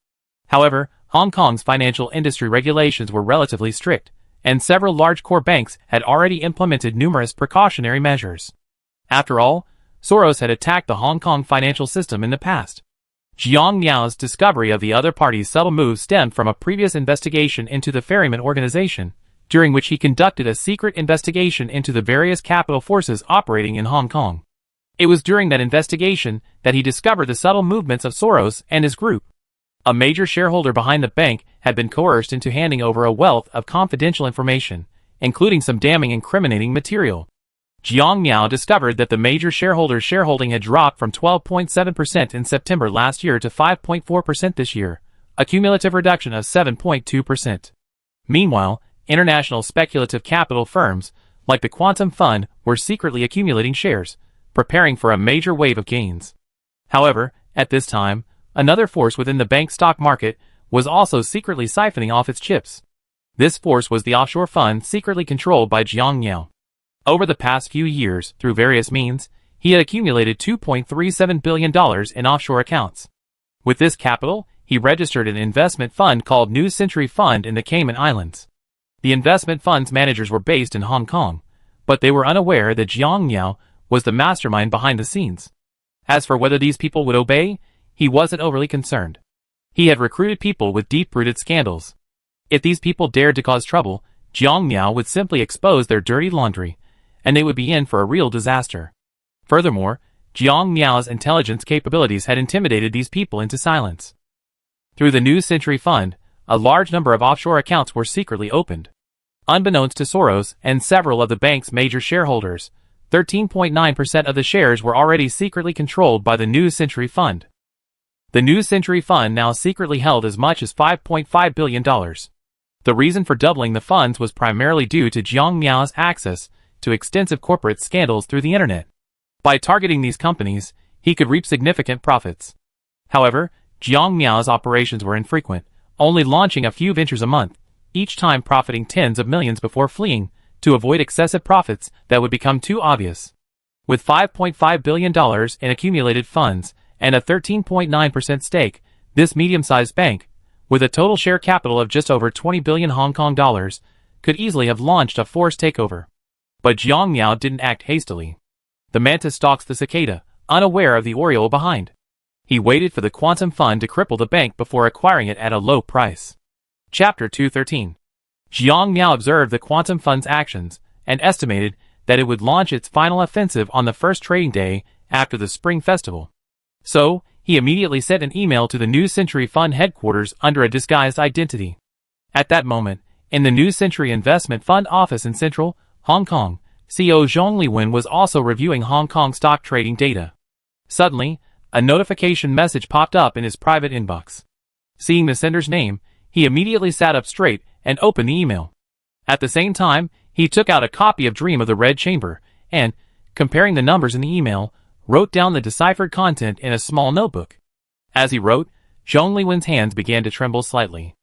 [SPEAKER 1] However, Hong Kong's financial industry regulations were relatively strict, and several large core banks had already implemented numerous precautionary measures. After all, Soros had attacked the Hong Kong financial system in the past. Jiang Miao's discovery of the other party's subtle moves stemmed from a previous investigation into the Ferryman organization, during which he conducted a secret investigation into the various capital forces operating in Hong Kong. It was during that investigation that he discovered the subtle movements of Soros and his group. A major shareholder behind the bank had been coerced into handing over a wealth of confidential information, including some damning incriminating material. Jiang Miao discovered that the major shareholder's shareholding had dropped from 12.7% in September last year to 5.4% this year, a cumulative reduction of 7.2%. Meanwhile, international speculative capital firms, like the Quantum Fund, were secretly accumulating shares, preparing for a major wave of gains. However, at this time, another force within the bank stock market was also secretly siphoning off its chips. This force was the offshore fund secretly controlled by Jiang Miao. Over the past few years, through various means, he had accumulated $2.37 billion in offshore accounts. With this capital, he registered an investment fund called New Century Fund in the Cayman Islands. The investment fund's managers were based in Hong Kong, but they were unaware that Jiang Miao was the mastermind behind the scenes. As for whether these people would obey, he wasn't overly concerned. He had recruited people with deep-rooted scandals. If these people dared to cause trouble, Jiang Miao would simply expose their dirty laundry, and they would be in for a real disaster. Furthermore, Jiang Miao's intelligence capabilities had intimidated these people into silence. Through the New Century Fund, a large number of offshore accounts were secretly opened. Unbeknownst to Soros and several of the bank's major shareholders, 13.9% of the shares were already secretly controlled by the New Century Fund. The New Century Fund now secretly held as much as $5.5 billion. The reason for doubling the funds was primarily due to Jiang Miao's access to extensive corporate scandals through the internet. By targeting these companies, he could reap significant profits. However, Jiang Miao's operations were infrequent, only launching a few ventures a month, each time profiting tens of millions before fleeing, to avoid excessive profits that would become too obvious. With $5.5 billion in accumulated funds and a 13.9% stake, this medium-sized bank, with a total share capital of just over 20 billion Hong Kong dollars, could easily have launched a forced takeover. But Jiang Miao didn't act hastily. The mantis stalks the cicada, unaware of the oriole behind. He waited for the Quantum Fund to cripple the bank before acquiring it at a low price. Chapter 213. Jiang Miao observed the Quantum Fund's actions and estimated that it would launch its final offensive on the first trading day after the Spring Festival. So, he immediately sent an email to the New Century Fund headquarters under a disguised identity. At that moment, in the New Century Investment Fund office in Central Hong Kong, CEO Zhong Liwen was also reviewing Hong Kong stock trading data. Suddenly, a notification message popped up in his private inbox. Seeing the sender's name, he immediately sat up straight and opened the email. At the same time, he took out a copy of Dream of the Red Chamber and, comparing the numbers in the email, wrote down the deciphered content in a small notebook. As he wrote, Zhong Liwen's hands began to tremble slightly.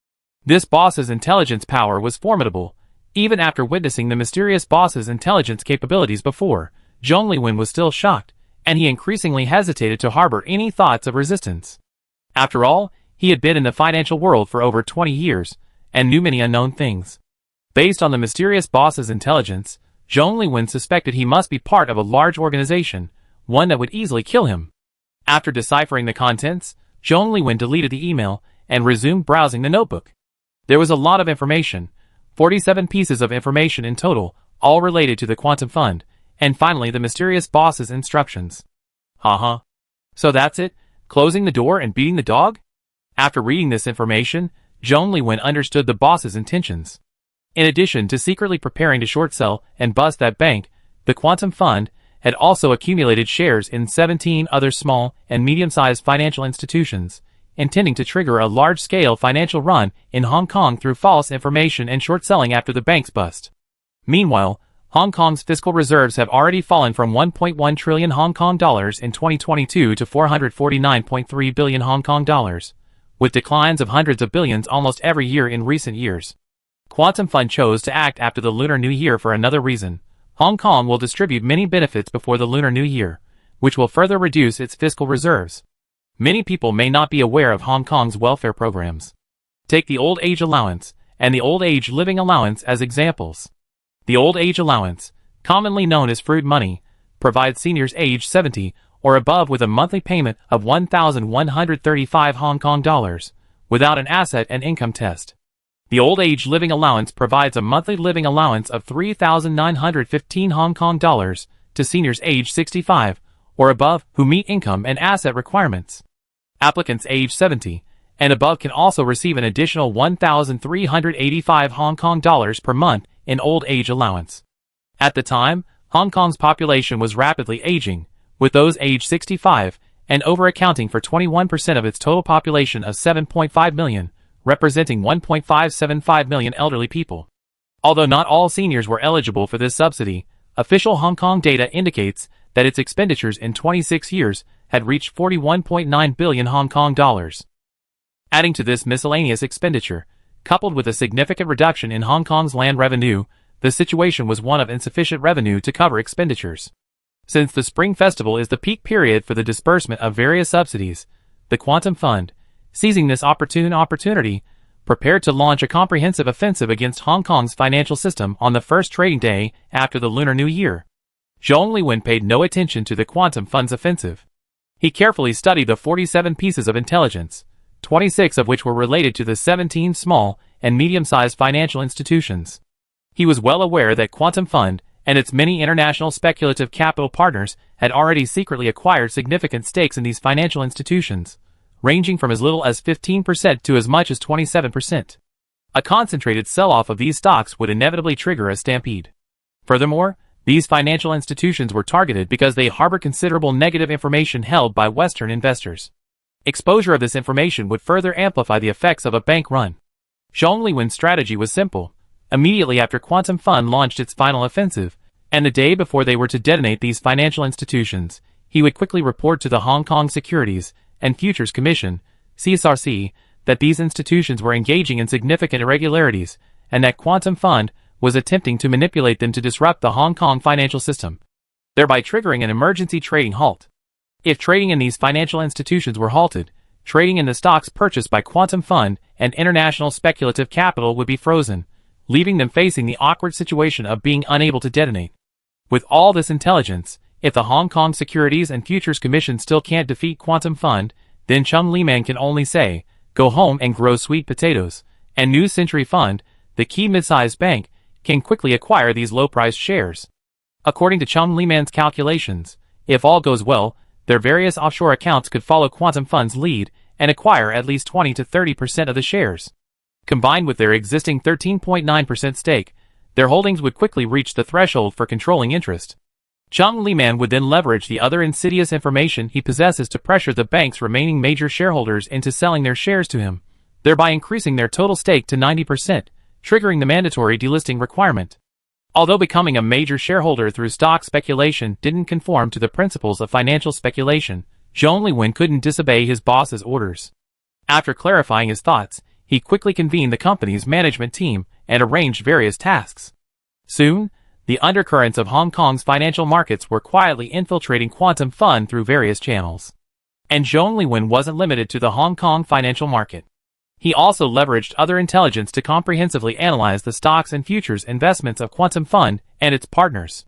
[SPEAKER 1] This boss's intelligence power was formidable. Even after witnessing the mysterious boss's intelligence capabilities before, Zhong Liwen was still shocked, and he increasingly hesitated to harbor any thoughts of resistance. After all, he had been in the financial world for over 20 years, and knew many unknown things. Based on the mysterious boss's intelligence, Zhong Liwen suspected he must be part of a large organization, one that would easily kill him. After deciphering the contents, Zhong Liwen deleted the email and resumed browsing the notebook. There was a lot of information, 47 pieces of information in total, all related to the Quantum Fund, and finally the mysterious boss's instructions. So that's it? Closing the door and beating the dog? After reading this information, Zhong Liwen understood the boss's intentions. In addition to secretly preparing to short sell and bust that bank, the Quantum Fund had also accumulated shares in 17 other small and medium-sized financial institutions, intending to trigger a large-scale financial run in Hong Kong through false information and short selling after the bank's bust. Meanwhile, Hong Kong's fiscal reserves have already fallen from 1.1 trillion Hong Kong dollars in 2022 to 449.3 billion Hong Kong dollars, with declines of hundreds of billions almost every year in recent years. Quantum Fund chose to act after the Lunar New Year for another reason. Hong Kong will distribute many benefits before the Lunar New Year, which will further reduce its fiscal reserves. Many people may not be aware of Hong Kong's welfare programs. Take the Old Age Allowance and the Old Age Living Allowance as examples. The Old Age Allowance, commonly known as Fruit Money, provides seniors aged 70 or above with a monthly payment of 1,135 Hong Kong dollars, without an asset and income test. The Old Age Living Allowance provides a monthly living allowance of 3,915 Hong Kong dollars to seniors aged 65 or above who meet income and asset requirements. Applicants aged 70 and above can also receive an additional 1,385 Hong Kong dollars per month in Old Age Allowance. At the time, Hong Kong's population was rapidly aging, with those aged 65 and over accounting for 21% of its total population of 7.5 million, representing 1.575 million elderly people. Although not all seniors were eligible for this subsidy, official Hong Kong data indicates that its expenditures in 26 years had reached 41.9 billion Hong Kong dollars. Adding to this miscellaneous expenditure, coupled with a significant reduction in Hong Kong's land revenue, the situation was one of insufficient revenue to cover expenditures. Since the Spring Festival is the peak period for the disbursement of various subsidies, the Quantum Fund, seizing this opportunity, prepared to launch a comprehensive offensive against Hong Kong's financial system on the first trading day after the Lunar New Year. Zhong Liwen paid no attention to the Quantum Fund's offensive. He carefully studied the 47 pieces of intelligence, 26 of which were related to the 17 small and medium-sized financial institutions. He was well aware that Quantum Fund and its many international speculative capital partners had already secretly acquired significant stakes in these financial institutions, ranging from as little as 15% to as much as 27%. A concentrated sell-off of these stocks would inevitably trigger a stampede. Furthermore, these financial institutions were targeted because they harbored considerable negative information held by Western investors. Exposure of this information would further amplify the effects of a bank run. Zhong Liwen's strategy was simple. Immediately after Quantum Fund launched its final offensive, and the day before they were to detonate these financial institutions, he would quickly report to the Hong Kong Securities and Futures Commission, CSRC, that these institutions were engaging in significant irregularities, and that Quantum Fund was attempting to manipulate them to disrupt the Hong Kong financial system, thereby triggering an emergency trading halt. If trading in these financial institutions were halted, trading in the stocks purchased by Quantum Fund and international speculative capital would be frozen, leaving them facing the awkward situation of being unable to detonate. With all this intelligence, if the Hong Kong Securities and Futures Commission still can't defeat Quantum Fund, then Zhong Liwen can only say, go home and grow sweet potatoes, and New Century Fund, the key mid-sized bank, can quickly acquire these low-priced shares. According to Zhong Liwen's calculations, if all goes well, their various offshore accounts could follow Quantum Fund's lead and acquire at least 20 to 30% of the shares. Combined with their existing 13.9% stake, their holdings would quickly reach the threshold for controlling interest. Zhong Liwen would then leverage the other insidious information he possesses to pressure the bank's remaining major shareholders into selling their shares to him, thereby increasing their total stake to 90%, triggering the mandatory delisting requirement. Although becoming a major shareholder through stock speculation didn't conform to the principles of financial speculation, Zhong Liwen couldn't disobey his boss's orders. After clarifying his thoughts, he quickly convened the company's management team and arranged various tasks. Soon, the undercurrents of Hong Kong's financial markets were quietly infiltrating Quantum Fund through various channels. And Zhong Liwen wasn't limited to the Hong Kong financial market. He also leveraged other intelligence to comprehensively analyze the stocks and futures investments of Quantum Fund and its partners.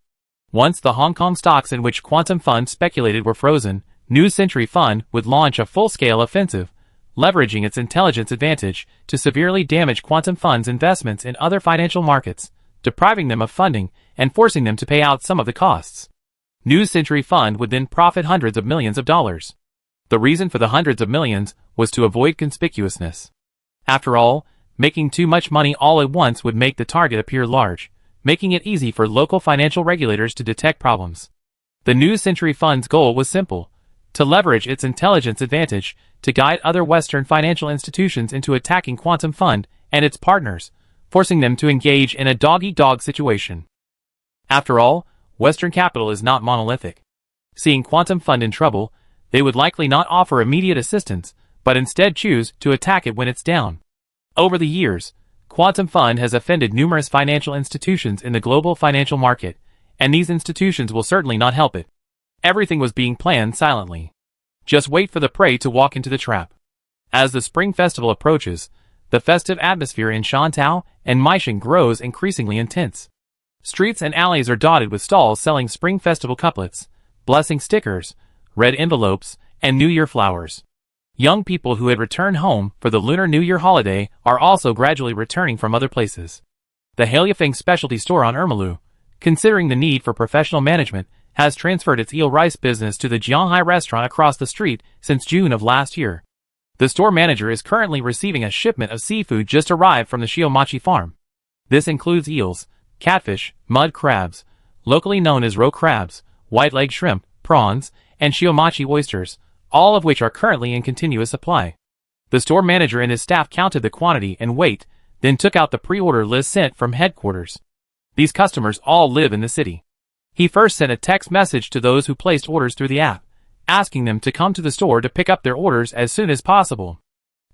[SPEAKER 1] Once the Hong Kong stocks in which Quantum Fund speculated were frozen, New Century Fund would launch a full-scale offensive, leveraging its intelligence advantage to severely damage Quantum Fund's investments in other financial markets, depriving them of funding and forcing them to pay out some of the costs. New Century Fund would then profit hundreds of millions of dollars. The reason for the hundreds of millions was to avoid conspicuousness. After all, making too much money all at once would make the target appear large, making it easy for local financial regulators to detect problems. The New Century Fund's goal was simple: to leverage its intelligence advantage to guide other Western financial institutions into attacking Quantum Fund and its partners, forcing them to engage in a dog-eat-dog situation. After all, Western capital is not monolithic. Seeing Quantum Fund in trouble, they would likely not offer immediate assistance, but instead choose to attack it when it's down. Over the years, Quantum Fund has offended numerous financial institutions in the global financial market, and these institutions will certainly not help it. Everything was being planned silently. Just wait for the prey to walk into the trap. As the Spring Festival approaches, the festive atmosphere in Shantou and Meisheng grows increasingly intense. Streets and alleys are dotted with stalls selling Spring Festival couplets, blessing stickers, red envelopes, and New Year flowers. Young people who had returned home for the Lunar New Year holiday are also gradually returning from other places. The Haliafeng specialty store on Ermalu, considering the need for professional management, has transferred its eel rice business to the Jianghai restaurant across the street since June of last year. The store manager is currently receiving a shipment of seafood just arrived from the Shiomachi farm. This includes eels, catfish, mud crabs, locally known as roe crabs, white-leg shrimp, prawns, and Shiomachi oysters, all of which are currently in continuous supply. The store manager and his staff counted the quantity and weight, then took out the pre-order list sent from headquarters. These customers all live in the city. He first sent a text message to those who placed orders through the app, asking them to come to the store to pick up their orders as soon as possible.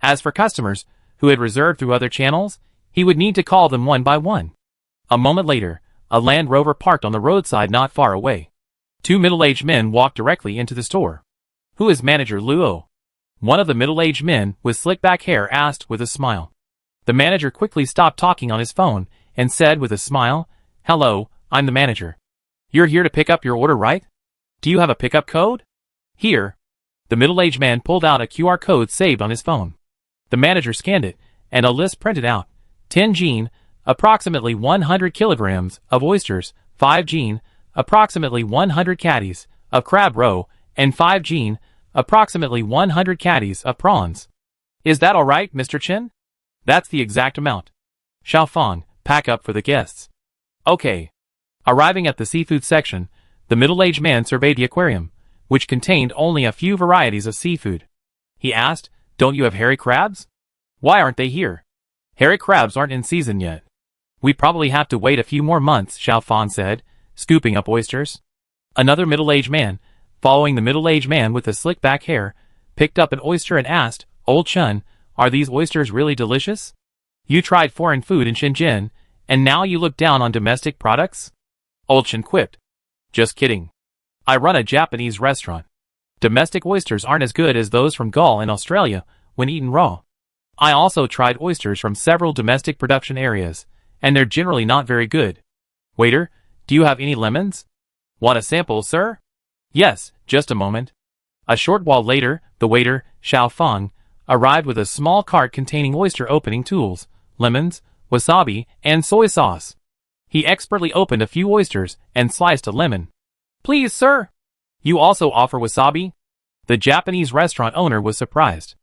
[SPEAKER 1] As for customers who had reserved through other channels, he would need to call them one by one. A moment later, a Land Rover parked on the roadside not far away. Two middle-aged men walked directly into the store. "Who is Manager Luo?" One of the middle-aged men with slick-back hair asked with a smile. The manager quickly stopped talking on his phone and said with a smile, "Hello, I'm the manager. You're here to pick up your order, right? Do you have a pickup code?" "Here." The middle-aged man pulled out a QR code saved on his phone. The manager scanned it, and a list printed out. 10 gene, approximately 100 kilograms, of oysters, 5 gene, approximately 100 caddies, of crab roe, and 5 gene, approximately 100 caddies, of prawns. "Is that all right, Mr. Chen?" "That's the exact amount." "Xiaofang, pack up for the guests." "Okay." Arriving at the seafood section, the middle-aged man surveyed the aquarium, which contained only a few varieties of seafood. He asked, "Don't you have hairy crabs?" "Why aren't they here?" "Hairy crabs aren't in season yet. We probably have to wait a few more months," Xiaofang said, scooping up oysters. Another middle-aged man, following the middle-aged man with the slick-back hair, picked up an oyster and asked, "Old Chun, are these oysters really delicious? You tried foreign food in Shenzhen, and now you look down on domestic products?" Old Chun quipped. "Just kidding. I run a Japanese restaurant. Domestic oysters aren't as good as those from Gaul in Australia when eaten raw. I also tried oysters from several domestic production areas, and they're generally not very good. Waiter, do you have any lemons?" "Want a sample, sir?" "Yes, just a moment." A short while later, the waiter, Xiaofang, arrived with a small cart containing oyster opening tools, lemons, wasabi, and soy sauce. He expertly opened a few oysters and sliced a lemon. "Please, sir. You also offer wasabi?" The Japanese restaurant owner was surprised.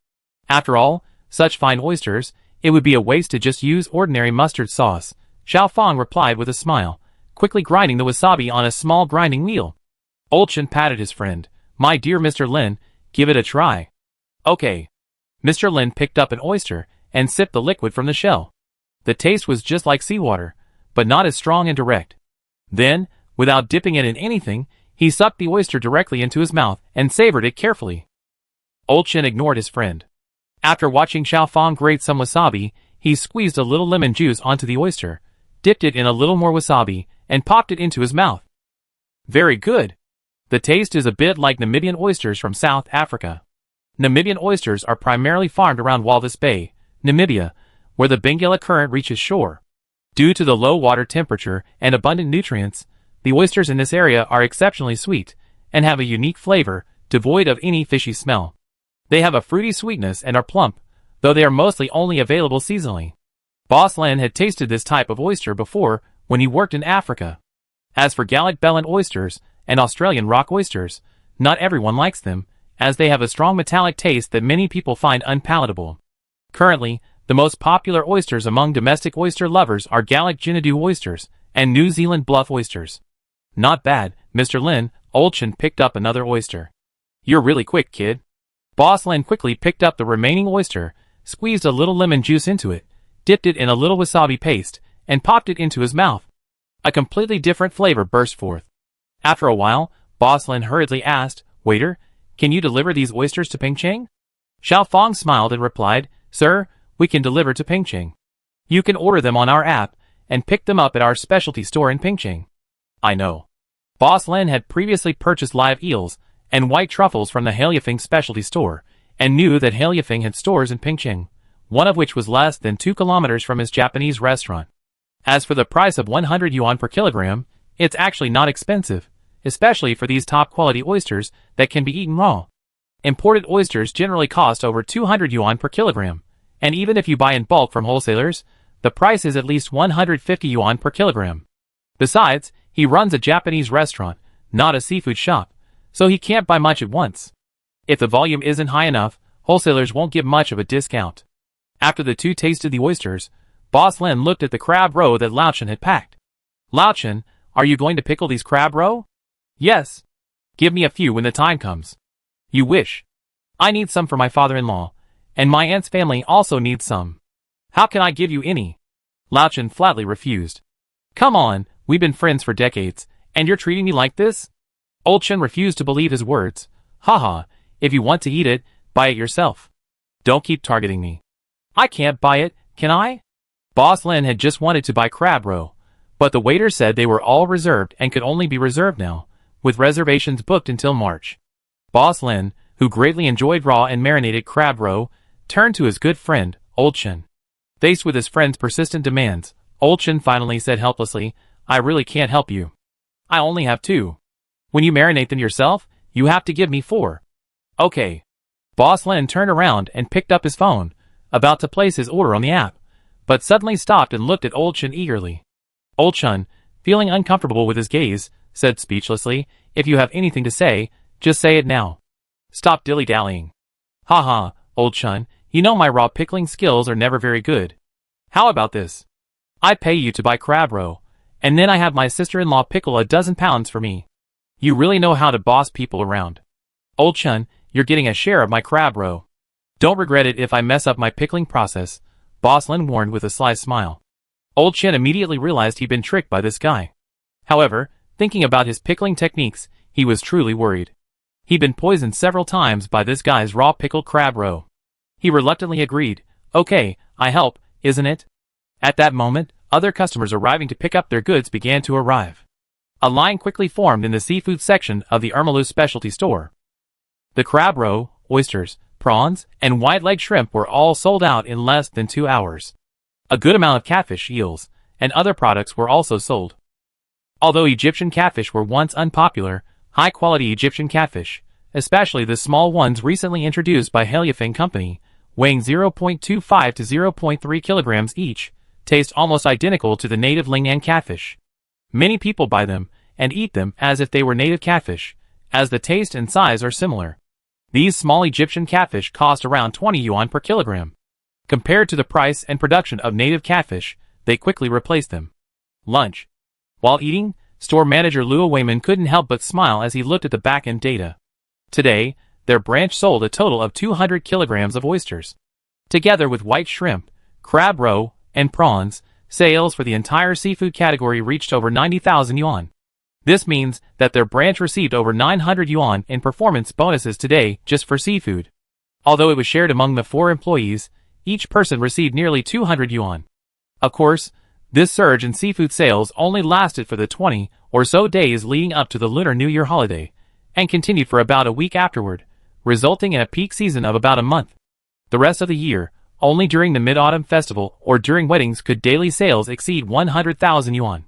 [SPEAKER 1] After all, such fine oysters, it would be a waste to just use ordinary mustard sauce, Xiaofang replied with a smile, quickly grinding the wasabi on a small grinding wheel. Old Chen patted his friend. "My dear Mr. Lin, give it a try." "Okay." Mr. Lin picked up an oyster and sipped the liquid from the shell. The taste was just like seawater, but not as strong and direct. Then, without dipping it in anything, he sucked the oyster directly into his mouth and savored it carefully. Old Chen ignored his friend. After watching Xiaofang grate some wasabi, he squeezed a little lemon juice onto the oyster, dipped it in a little more wasabi, and popped it into his mouth. "Very good. The taste is a bit like Namibian oysters from South Africa. Namibian oysters are primarily farmed around Walvis Bay, Namibia, where the Benguela Current reaches shore. Due to the low water temperature and abundant nutrients, the oysters in this area are exceptionally sweet and have a unique flavor, devoid of any fishy smell. They have a fruity sweetness and are plump, though they are mostly only available seasonally. Boss Len had tasted this type of oyster before when he worked in Africa. As for Gallic Bellin oysters and Australian rock oysters, not everyone likes them, as they have a strong metallic taste that many people find unpalatable. Currently, the most popular oysters among domestic oyster lovers are Gallic Ginadu oysters and New Zealand bluff oysters. "Not bad, Mr. Lin." Old Chen picked up another oyster. "You're really quick, kid." Boss Lin quickly picked up the remaining oyster, squeezed a little lemon juice into it, dipped it in a little wasabi paste, and popped it into his mouth. A completely different flavor burst forth. After a while, Boss Lin hurriedly asked, "Waiter, can you deliver these oysters to Pengcheng?" Xiao Fong smiled and replied, "Sir, we can deliver to Pingching. You can order them on our app and pick them up at our specialty store in Pingching." I know. Boss Lin had previously purchased live eels and white truffles from the Haileyafing specialty store, and knew that Haileyafing had stores in Pingching, one of which was less than 2 kilometers from his Japanese restaurant. As for the price of 100 yuan per kilogram, it's actually not expensive, especially for these top-quality oysters that can be eaten raw. Imported oysters generally cost over 200 yuan per kilogram, and even if you buy in bulk from wholesalers, the price is at least 150 yuan per kilogram. Besides, he runs a Japanese restaurant, not a seafood shop, so he can't buy much at once. If the volume isn't high enough, wholesalers won't give much of a discount. After the two tasted the oysters, Boss Lin looked at the crab roe that Lao Chen had packed. "Lao Chen, are you going to pickle these crab roe?" "Yes. Give me a few when the time comes." "You wish. I need some for my father-in-law, and my aunt's family also needs some." "How can I give you any?" Lao Chen flatly refused. "Come on, we've been friends for decades, and you're treating me like this?" Old Chen refused to believe his words. "Haha, if you want to eat it, buy it yourself. Don't keep targeting me." "I can't buy it, can I?" Boss Lin had just wanted to buy crab roe, but the waiter said they were all reserved and could only be reserved now, with reservations booked until March. Boss Lin, who greatly enjoyed raw and marinated crab roe, turned to his good friend, Old Chen. Faced with his friend's persistent demands, Old Chen finally said helplessly, "I really can't help you. I only have 2. When you marinate them yourself, you have to give me 4. "Okay." Boss Lin turned around and picked up his phone, about to place his order on the app, but suddenly stopped and looked at Old Chen eagerly. Old Chen, feeling uncomfortable with his gaze, said speechlessly, "If you have anything to say, just say it now. Stop dilly-dallying." "Haha, Old Chen, you know my raw pickling skills are never very good. How about this? I pay you to buy crab roe, and then I have my sister-in-law pickle a dozen pounds for me. You really know how to boss people around. Old Chen, you're getting a share of my crab roe. Don't regret it if I mess up my pickling process," Boss Lin warned with a sly smile. Old Chen immediately realized he'd been tricked by this guy. However, thinking about his pickling techniques, he was truly worried. He'd been poisoned several times by this guy's raw pickled crab roe. He reluctantly agreed, "Okay, I help, isn't it?" At that moment, other customers arriving to pick up their goods began to arrive. A line quickly formed in the seafood section of the Ermelu specialty store. The crab roe, oysters, prawns, and white-leg shrimp were all sold out in less than 2 hours. A good amount of catfish, eels, and other products were also sold. Although Egyptian catfish were once unpopular, high-quality Egyptian catfish, especially the small ones recently introduced by Haileyafing Company, weighing 0.25 to 0.3 kilograms each, taste almost identical to the native Lingnan catfish. Many people buy them and eat them as if they were native catfish, as the taste and size are similar. These small Egyptian catfish cost around 20 yuan per kilogram. Compared to the price and production of native catfish, they quickly replaced them. Lunch. While eating, store manager Luo Weiman couldn't help but smile as he looked at the back-end data. Today, their branch sold a total of 200 kilograms of oysters. Together with white shrimp, crab roe, and prawns, sales for the entire seafood category reached over 90,000 yuan. This means that their branch received over 900 yuan in performance bonuses today just for seafood. Although it was shared among the 4 employees, each person received nearly 200 yuan. Of course, this surge in seafood sales only lasted for the 20 or so days leading up to the Lunar New Year holiday, and continued for about a week afterward, resulting in a peak season of about a month. The rest of the year, only during the Mid-Autumn Festival or during weddings could daily sales exceed 100,000 yuan.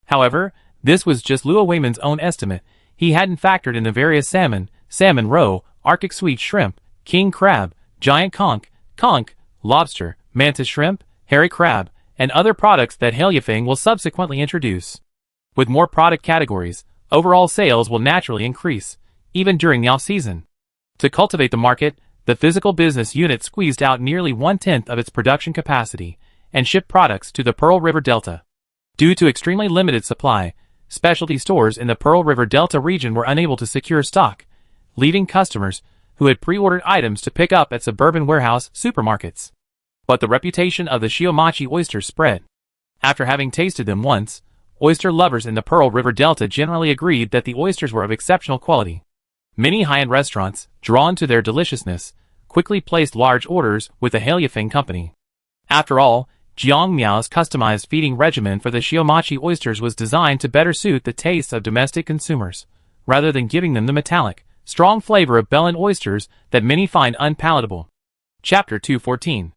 [SPEAKER 1] However, this was just Luo Weiman's own estimate. He hadn't factored in the various salmon, salmon roe, Arctic sweet shrimp, king crab, giant conch, lobster, mantis shrimp, hairy crab, and other products that Haileyafing will subsequently introduce. With more product categories, overall sales will naturally increase, even during the off-season. To cultivate the market, the physical business unit squeezed out nearly 1/10 of its production capacity and shipped products to the Pearl River Delta. Due to extremely limited supply, specialty stores in the Pearl River Delta region were unable to secure stock, leaving customers who had pre-ordered items to pick up at suburban warehouse supermarkets. But the reputation of the Shiomachi oysters spread. After having tasted them once, oyster lovers in the Pearl River Delta generally agreed that the oysters were of exceptional quality. Many high-end restaurants, drawn to their deliciousness, quickly placed large orders with the Haliafeng company. After all, Jiang Miao's customized feeding regimen for the Shiomachi oysters was designed to better suit the tastes of domestic consumers, rather than giving them the metallic, strong flavor of Belen oysters that many find unpalatable. Chapter 214.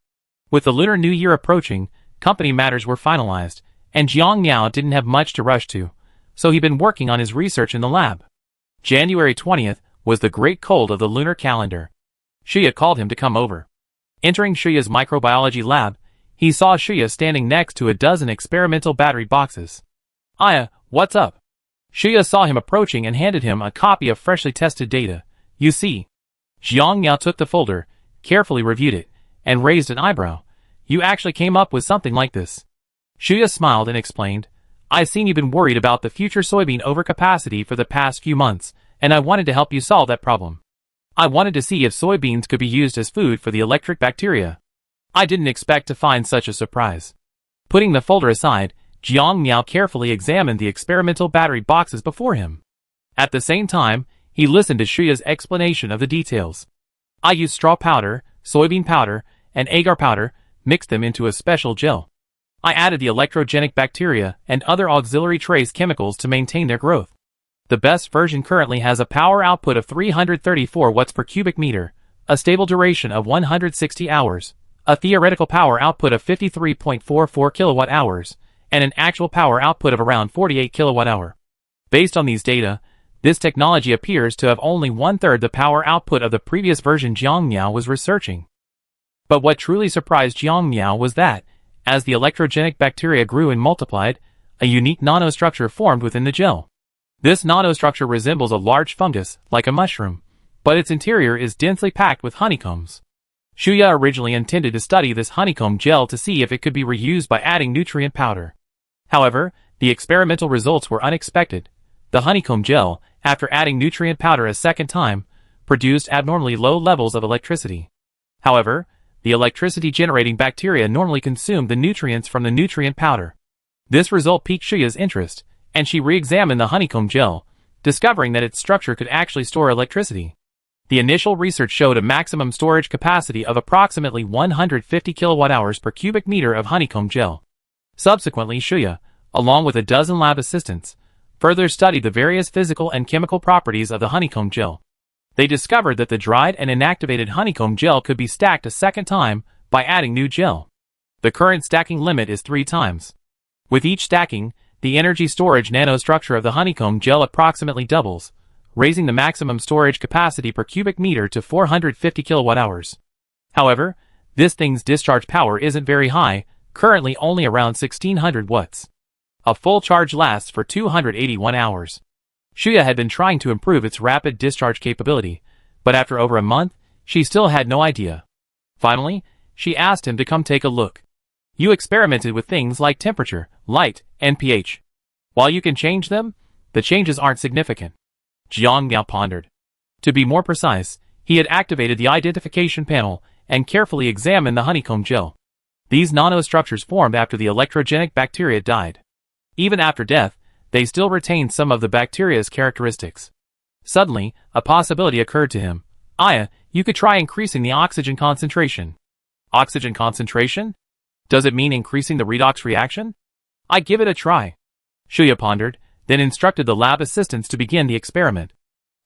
[SPEAKER 1] With the Lunar New Year approaching, company matters were finalized, and Jiang Miao didn't have much to rush to, so he'd been working on his research in the lab. January 20th was the great cold of the lunar calendar. Shuya called him to come over. Entering Shuya's microbiology lab, he saw Shuya standing next to a dozen experimental battery boxes. "Aya, what's up?" Shuya saw him approaching and handed him a copy of freshly tested data. "You see." Jiang Miao took the folder, carefully reviewed it, and raised an eyebrow. "You actually came up with something like this." Shuya smiled and explained, "I've seen you've been worried about the future soybean overcapacity for the past few months, and I wanted to help you solve that problem. I wanted to see if soybeans could be used as food for the electric bacteria." I didn't expect to find such a surprise. Putting the folder aside, Jiang Miao carefully examined the experimental battery boxes before him. At the same time, he listened to Shuya's explanation of the details. "I used straw powder, soybean powder, and agar powder, mixed them into a special gel. I added the electrogenic bacteria and other auxiliary trace chemicals to maintain their growth. The best version currently has a power output of 334 watts per cubic meter, a stable duration of 160 hours, a theoretical power output of 53.44 kilowatt hours, and an actual power output of around 48 kilowatt hour. Based on these data, this technology appears to have only one-third the power output of the previous version Jiang Miao was researching." But what truly surprised Jiang Miao was that, as the electrogenic bacteria grew and multiplied, a unique nanostructure formed within the gel. This nanostructure resembles a large fungus, like a mushroom, but its interior is densely packed with honeycombs. Shuya originally intended to study this honeycomb gel to see if it could be reused by adding nutrient powder. However, the experimental results were unexpected. The honeycomb gel, after adding nutrient powder a second time, produced abnormally low levels of electricity. However, the electricity-generating bacteria normally consumed the nutrients from the nutrient powder. This result piqued Shuya's interest, and she re-examined the honeycomb gel, discovering that its structure could actually store electricity. The initial research showed a maximum storage capacity of approximately 150 kilowatt-hours per cubic meter of honeycomb gel. Subsequently, Shuya, along with a dozen lab assistants, further studied the various physical and chemical properties of the honeycomb gel. They discovered that the dried and inactivated honeycomb gel could be stacked a second time by adding new gel. The current stacking limit is 3 times. With each stacking, the energy storage nanostructure of the honeycomb gel approximately doubles, raising the maximum storage capacity per cubic meter to 450 kilowatt-hours. However, this thing's discharge power isn't very high, currently only around 1600 watts. A full charge lasts for 281 hours. Shuya had been trying to improve its rapid discharge capability, but after over a month, she still had no idea. Finally, she asked him to come take a look. "You experimented with things like temperature, light, and pH. While you can change them, the changes aren't significant." Jiang Miao pondered. To be more precise, he had activated the identification panel and carefully examined the honeycomb gel. These nanostructures formed after the electrogenic bacteria died. Even after death, they still retained some of the bacteria's characteristics. Suddenly, a possibility occurred to him. "Aya, you could try increasing the oxygen concentration." "Oxygen concentration? Does it mean increasing the redox reaction?" "I give it a try." Shuya pondered, then instructed the lab assistants to begin the experiment.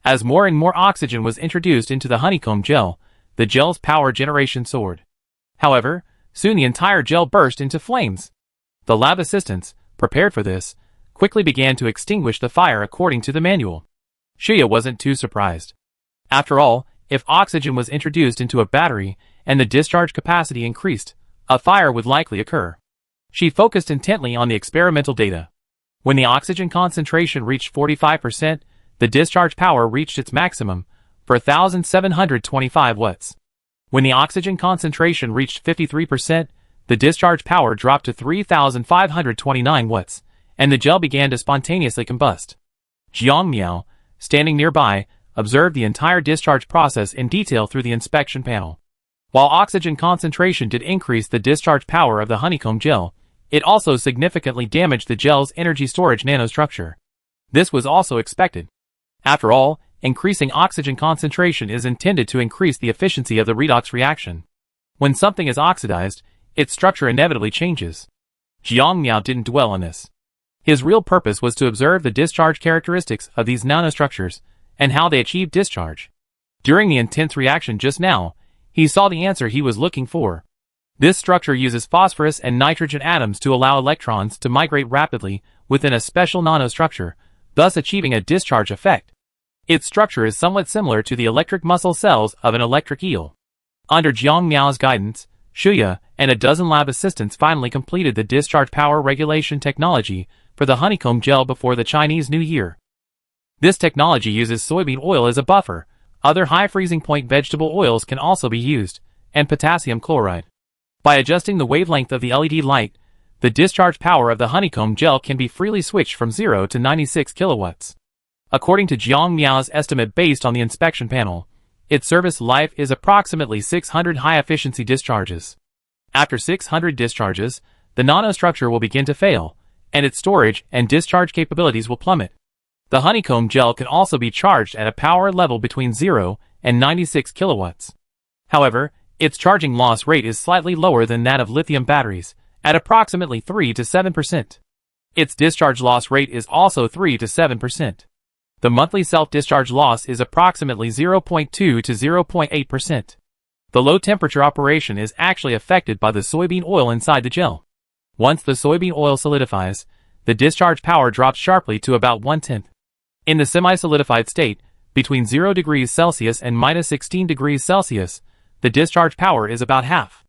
[SPEAKER 1] As more and more oxygen was introduced into the honeycomb gel, the gel's power generation soared. However, soon the entire gel burst into flames. The lab assistants, prepared for this, quickly began to extinguish the fire according to the manual. Shuya wasn't too surprised. After all, if oxygen was introduced into a battery and the discharge capacity increased, a fire would likely occur. She focused intently on the experimental data. When the oxygen concentration reached 45%, the discharge power reached its maximum, 4,725 watts. When the oxygen concentration reached 53%, the discharge power dropped to 3,529 watts, and the gel began to spontaneously combust. Jiang Miao, standing nearby, observed the entire discharge process in detail through the inspection panel. While oxygen concentration did increase the discharge power of the honeycomb gel, it also significantly damaged the gel's energy storage nanostructure. This was also expected. After all, increasing oxygen concentration is intended to increase the efficiency of the redox reaction. When something is oxidized, its structure inevitably changes. Jiang Miao didn't dwell on this. His real purpose was to observe the discharge characteristics of these nanostructures and how they achieve discharge. During the intense reaction just now, he saw the answer he was looking for. This structure uses phosphorus and nitrogen atoms to allow electrons to migrate rapidly within a special nanostructure, thus achieving a discharge effect. Its structure is somewhat similar to the electric muscle cells of an electric eel. Under Jiang Miao's guidance, Shuya and a dozen lab assistants finally completed the discharge power regulation technology for the honeycomb gel before the Chinese New Year. This technology uses soybean oil as a buffer. Other high freezing point vegetable oils can also be used, and potassium chloride. By adjusting the wavelength of the LED light, the discharge power of the honeycomb gel can be freely switched from 0 to 96 kilowatts. According to Jiang Miao's estimate based on the inspection panel, its service life is approximately 600 high-efficiency discharges. After 600 discharges, the nanostructure will begin to fail, and its storage and discharge capabilities will plummet. The honeycomb gel can also be charged at a power level between 0 and 96 kilowatts. However, its charging loss rate is slightly lower than that of lithium batteries, at approximately 3 to 7%. Its discharge loss rate is also 3 to 7%. The monthly self-discharge loss is approximately 0.2 to 0.8%. The low-temperature operation is actually affected by the soybean oil inside the gel. Once the soybean oil solidifies, the discharge power drops sharply to about 1/10. In the semi-solidified state, between 0 degrees Celsius and minus 16 degrees Celsius, the discharge power is about half.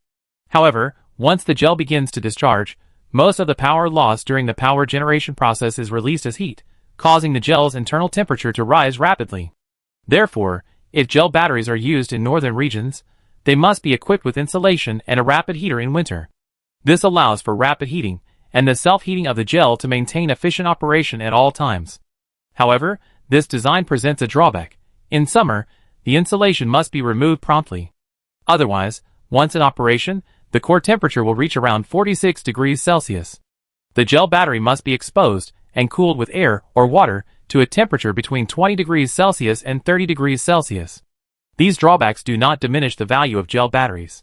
[SPEAKER 1] However, once the gel begins to discharge, most of the power lost during the power generation process is released as heat, causing the gel's internal temperature to rise rapidly. Therefore, if gel batteries are used in northern regions, they must be equipped with insulation and a rapid heater in winter. This allows for rapid heating and the self-heating of the gel to maintain efficient operation at all times. However, this design presents a drawback. In summer, the insulation must be removed promptly. Otherwise, once in operation, the core temperature will reach around 46 degrees Celsius. The gel battery must be exposed and cooled with air or water to a temperature between 20 degrees Celsius and 30 degrees Celsius. These drawbacks do not diminish the value of gel batteries.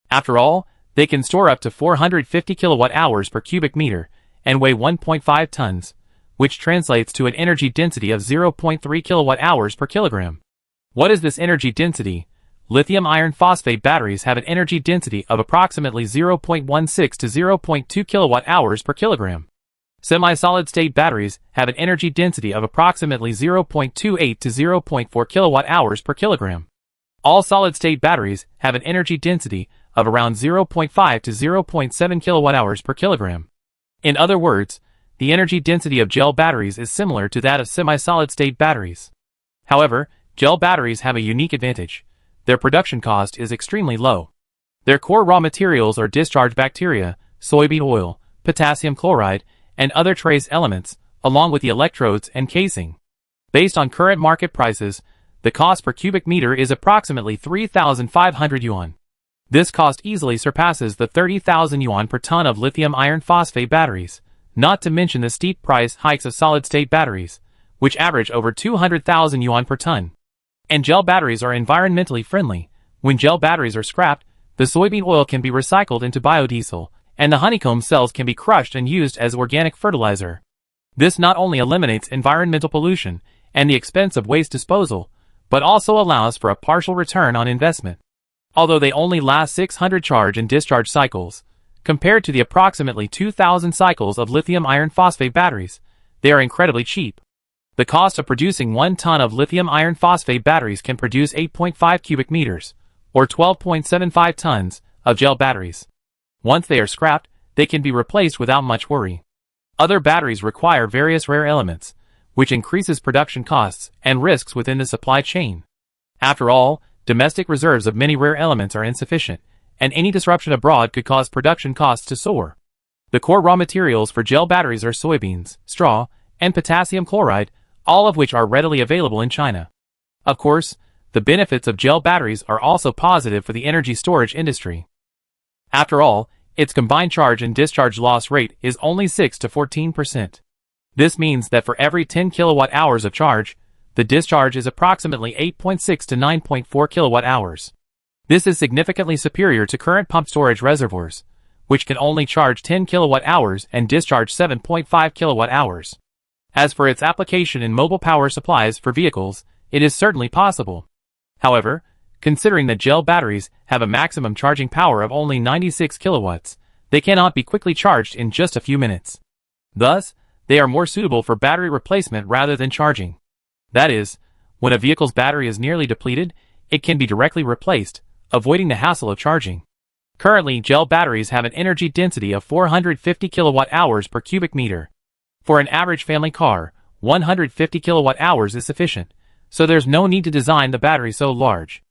[SPEAKER 1] After all, they can store up to 450 kilowatt-hours per cubic meter and weigh 1.5 tons, which translates to an energy density of 0.3 kilowatt-hours per kilogram. What is this energy density? Lithium iron phosphate batteries have an energy density of approximately 0.16 to 0.2 kilowatt-hours per kilogram. Semi-solid state batteries have an energy density of approximately 0.28 to 0.4 kilowatt-hours per kilogram. All solid-state batteries have an energy density of around 0.5 to 0.7 kilowatt-hours per kilogram. In other words, the energy density of gel batteries is similar to that of semi-solid-state batteries. However, gel batteries have a unique advantage. Their production cost is extremely low. Their core raw materials are discharge bacteria, soybean oil, potassium chloride, and other trace elements, along with the electrodes and casing. Based on current market prices, the cost per cubic meter is approximately 3,500 yuan. This cost easily surpasses the 30,000 yuan per ton of lithium iron phosphate batteries, not to mention the steep price hikes of solid-state batteries, which average over 200,000 yuan per ton. And gel batteries are environmentally friendly. When gel batteries are scrapped, the soybean oil can be recycled into biodiesel, and the honeycomb cells can be crushed and used as organic fertilizer. This not only eliminates environmental pollution and the expense of waste disposal, but also allows for a partial return on investment. Although they only last 600 charge and discharge cycles, compared to the approximately 2,000 cycles of lithium iron phosphate batteries, they are incredibly cheap. The cost of producing 1 ton of lithium iron phosphate batteries can produce 8.5 cubic meters, or 12.75 tons, of gel batteries. Once they are scrapped, they can be replaced without much worry. Other batteries require various rare elements, which increases production costs and risks within the supply chain. After all, domestic reserves of many rare elements are insufficient, and any disruption abroad could cause production costs to soar. The core raw materials for gel batteries are soybeans, straw, and potassium chloride, all of which are readily available in China. Of course, the benefits of gel batteries are also positive for the energy storage industry. After all, its combined charge and discharge loss rate is only 6 to 14%. This means that for every 10 kilowatt-hours of charge, the discharge is approximately 8.6 to 9.4 kilowatt hours. This is significantly superior to current pump storage reservoirs, which can only charge 10 kilowatt hours and discharge 7.5 kilowatt hours. As for its application in mobile power supplies for vehicles, it is certainly possible. However, considering that gel batteries have a maximum charging power of only 96 kilowatts, they cannot be quickly charged in just a few minutes. Thus, they are more suitable for battery replacement rather than charging. That is, when a vehicle's battery is nearly depleted, it can be directly replaced, avoiding the hassle of charging. Currently, gel batteries have an energy density of 450 kilowatt hours per cubic meter. For an average family car, 150 kilowatt hours is sufficient, so there's no need to design the battery so large.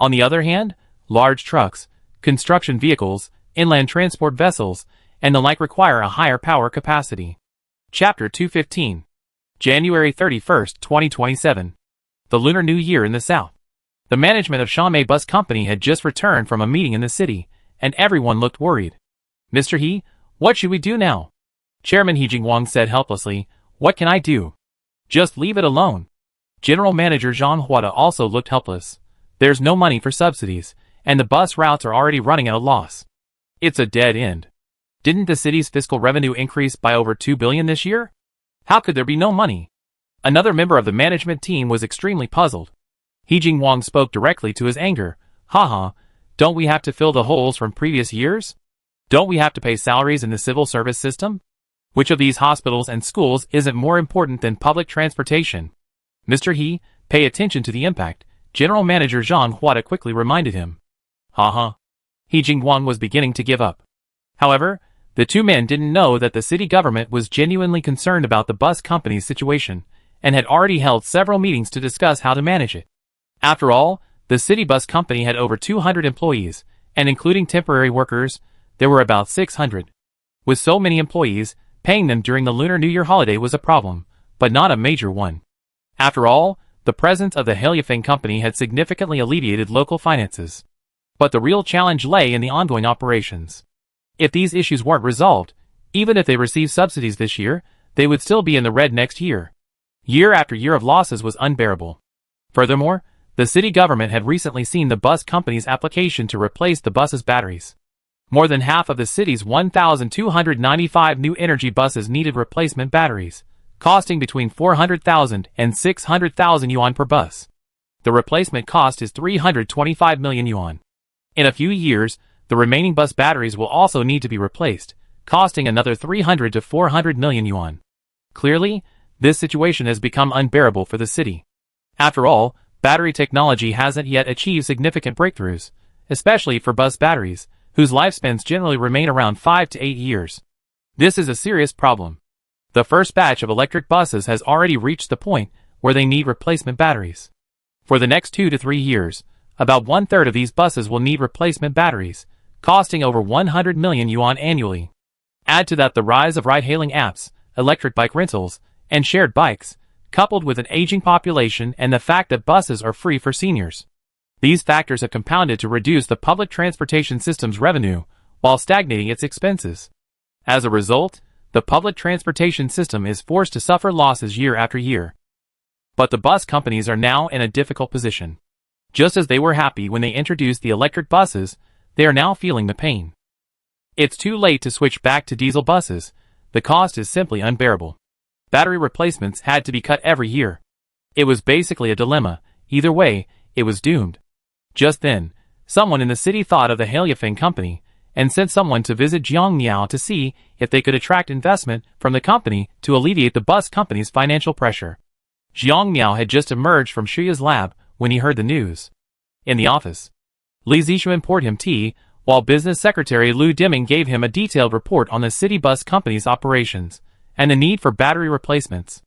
[SPEAKER 1] On the other hand, large trucks, construction vehicles, inland transport vessels, and the like require a higher power capacity. Chapter 215. January 31, 2027. The Lunar New Year in the South. The management of Xiamen Bus Company had just returned from a meeting in the city, and everyone looked worried. "Mr. He, what should we do now?" Chairman He Jingwang said helplessly. "What can I do? Just leave it alone." General Manager Zhang Huada also looked helpless. "There's no money for subsidies, and the bus routes are already running at a loss. It's a dead end. Didn't the city's fiscal revenue increase by over 2 billion this year? How could there be no money?" Another member of the management team was extremely puzzled. He Jingwang spoke directly to his anger. "Haha, don't we have to fill the holes from previous years? Don't we have to pay salaries in the civil service system? Which of these hospitals and schools isn't more important than public transportation?" "Mr. He, pay attention to the impact," General Manager Zhang Huada quickly reminded him. Haha. He Jingwang was beginning to give up. However, the two men didn't know that the city government was genuinely concerned about the bus company's situation, and had already held several meetings to discuss how to manage it. After all, the city bus company had over 200 employees, and including temporary workers, there were about 600. With so many employees, paying them during the Lunar New Year holiday was a problem, but not a major one. After all, the presence of the Heliafeng company had significantly alleviated local finances. But the real challenge lay in the ongoing operations. If these issues weren't resolved, even if they received subsidies this year, they would still be in the red next year. Year after year of losses was unbearable. Furthermore, the city government had recently seen the bus company's application to replace the bus's batteries. More than half of the city's 1,295 new energy buses needed replacement batteries, costing between 400,000 and 600,000 yuan per bus. The replacement cost is 325 million yuan. In a few years, the remaining bus batteries will also need to be replaced, costing another 300 to 400 million yuan. Clearly, this situation has become unbearable for the city. After all, battery technology hasn't yet achieved significant breakthroughs, especially for bus batteries, whose lifespans generally remain around 5 to 8 years. This is a serious problem. The first batch of electric buses has already reached the point where they need replacement batteries. For the next 2 to 3 years, about 1/3 of these buses will need replacement batteries, costing over 100 million yuan annually. Add to that the rise of ride-hailing apps, electric bike rentals, and shared bikes, coupled with an aging population and the fact that buses are free for seniors. These factors have compounded to reduce the public transportation system's revenue, while stagnating its expenses. As a result, the public transportation system is forced to suffer losses year after year. But the bus companies are now in a difficult position. Just as they were happy when they introduced the electric buses, they are now feeling the pain. It's too late to switch back to diesel buses. The cost is simply unbearable. Battery replacements had to be cut every year. It was basically a dilemma. Either way, it was doomed. Just then, someone in the city thought of the Heliafeng company, and sent someone to visit Jiangmiao to see if they could attract investment from the company to alleviate the bus company's financial pressure. Jiangmiao had just emerged from Shuya's lab when he heard the news. In the office, Li Zixuan poured him tea, while business secretary Lu Diming gave him a detailed report on the city bus company's operations, and the need for battery replacements.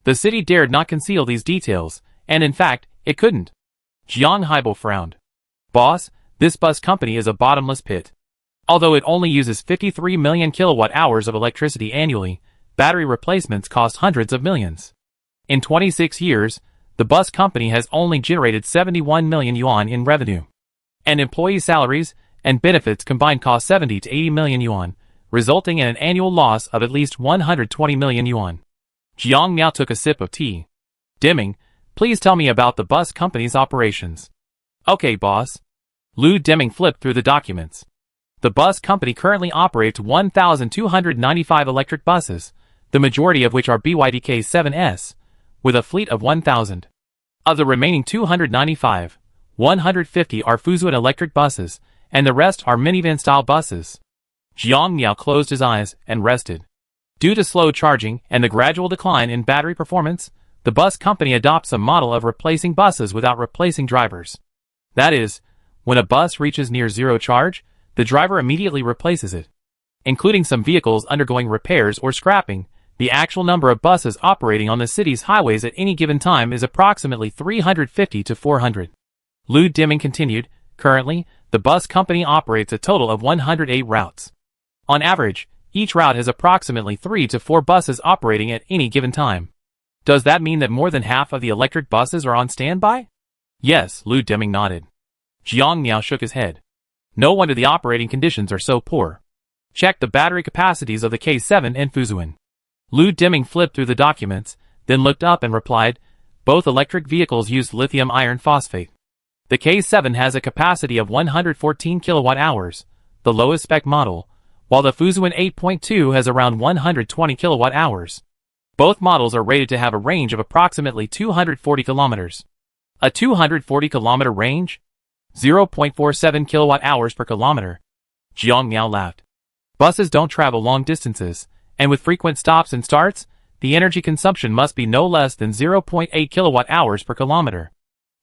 [SPEAKER 1] The city dared not conceal these details, and in fact, it couldn't. Jiang Haibo frowned. "Boss, this bus company is a bottomless pit. Although it only uses 53 million kilowatt hours of electricity annually, battery replacements cost hundreds of millions. In 26 years, the bus company has only generated 71 million yuan in revenue. And employee salaries and benefits combined cost 70 to 80 million yuan, resulting in an annual loss of at least 120 million yuan. Jiang Miao took a sip of tea. "Dimming, Please tell me about the bus company's operations. Okay, boss. Lou Deming flipped through the documents. The bus company currently operates 1,295 electric buses, the majority of which are BYD-K7s, with a fleet of 1,000. Of the remaining 295, 150 are Fuzuan electric buses, and the rest are minivan-style buses. Jiang Miao closed his eyes and rested. Due to slow charging and the gradual decline in battery performance, the bus company adopts a model of replacing buses without replacing drivers. That is, when a bus reaches near zero charge, the driver immediately replaces it. Including some vehicles undergoing repairs or scrapping, the actual number of buses operating on the city's highways at any given time is approximately 350 to 400. Lou Deming continued, currently, the bus company operates a total of 108 routes. On average, each route has approximately 3 to 4 buses operating at any given time. Does that mean that more than half of the electric buses are on standby? Yes, Lou Deming nodded. Jiang Miao shook his head. No wonder the operating conditions are so poor. Check the battery capacities of the K7 and Fuzuan. Lou Deming flipped through the documents, then looked up and replied, both electric vehicles use lithium iron phosphate. The K7 has a capacity of 114 kilowatt-hours, the lowest spec model, while the Fuzuan 8.2 has around 120 kilowatt-hours. Both models are rated to have a range of approximately 240 kilometers. A 240-kilometer range? 0.47 kilowatt-hours per kilometer. Jiang Miao laughed. Buses don't travel long distances, and with frequent stops and starts, the energy consumption must be no less than 0.8 kilowatt-hours per kilometer.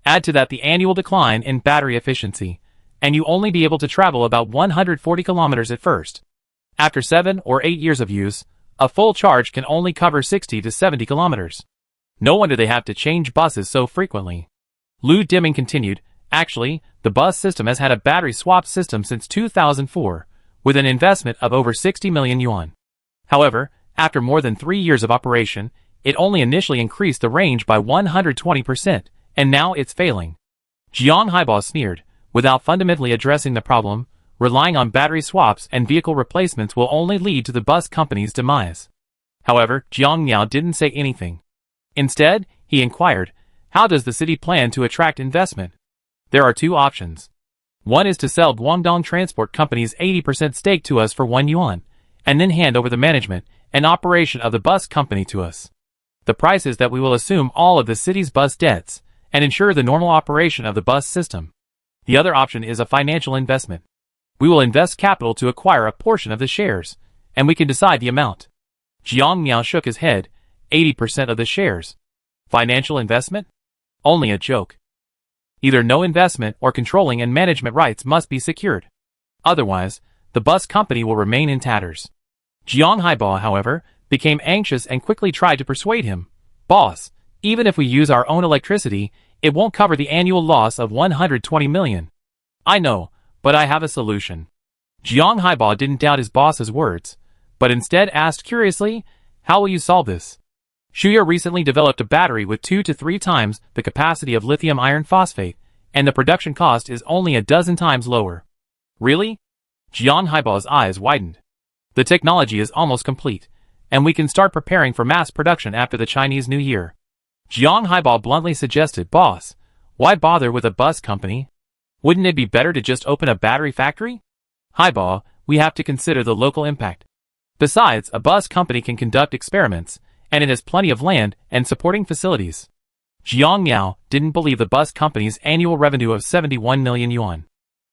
[SPEAKER 1] Add to that the annual decline in battery efficiency, and you only be able to travel about 140 kilometers at first. After 7 or 8 years of use, a full charge can only cover 60 to 70 kilometers. No wonder they have to change buses so frequently. Lou Deming continued, actually, the bus system has had a battery swap system since 2004, with an investment of over 60 million yuan. However, after more than 3 years of operation, it only initially increased the range by 120%, and now it's failing. Jiang Haibo sneered, without fundamentally addressing the problem, relying on battery swaps and vehicle replacements will only lead to the bus company's demise. However, Jiang Miao didn't say anything. Instead, he inquired, how does the city plan to attract investment? There are 2 options. One is to sell Guangdong Transport Company's 80% stake to us for 1 yuan, and then hand over the management and operation of the bus company to us. The price is that we will assume all of the city's bus debts and ensure the normal operation of the bus system. The other option is a financial investment. We will invest capital to acquire a portion of the shares, and we can decide the amount. Jiang Miao shook his head, 80% of the shares. Financial investment? Only a joke. Either no investment or controlling and management rights must be secured. Otherwise, the bus company will remain in tatters. Jiang Haibo, however, became anxious and quickly tried to persuade him. Boss, even if we use our own electricity, it won't cover the annual loss of 120 million. I know, but I have a solution. Jiang Haibo didn't doubt his boss's words, but instead asked curiously, how will you solve this? Shuya recently developed a battery with 2 to 3 times the capacity of lithium iron phosphate, and the production cost is only a dozen times lower. Really? Jiang Haibo's eyes widened. The technology is almost complete, and we can start preparing for mass production after the Chinese New Year. Jiang Haibo bluntly suggested, boss, why bother with a bus company? Wouldn't it be better to just open a battery factory? Haibo, we have to consider the local impact. Besides, a bus company can conduct experiments, and it has plenty of land and supporting facilities. Jiang Miao didn't believe the bus company's annual revenue of 71 million yuan.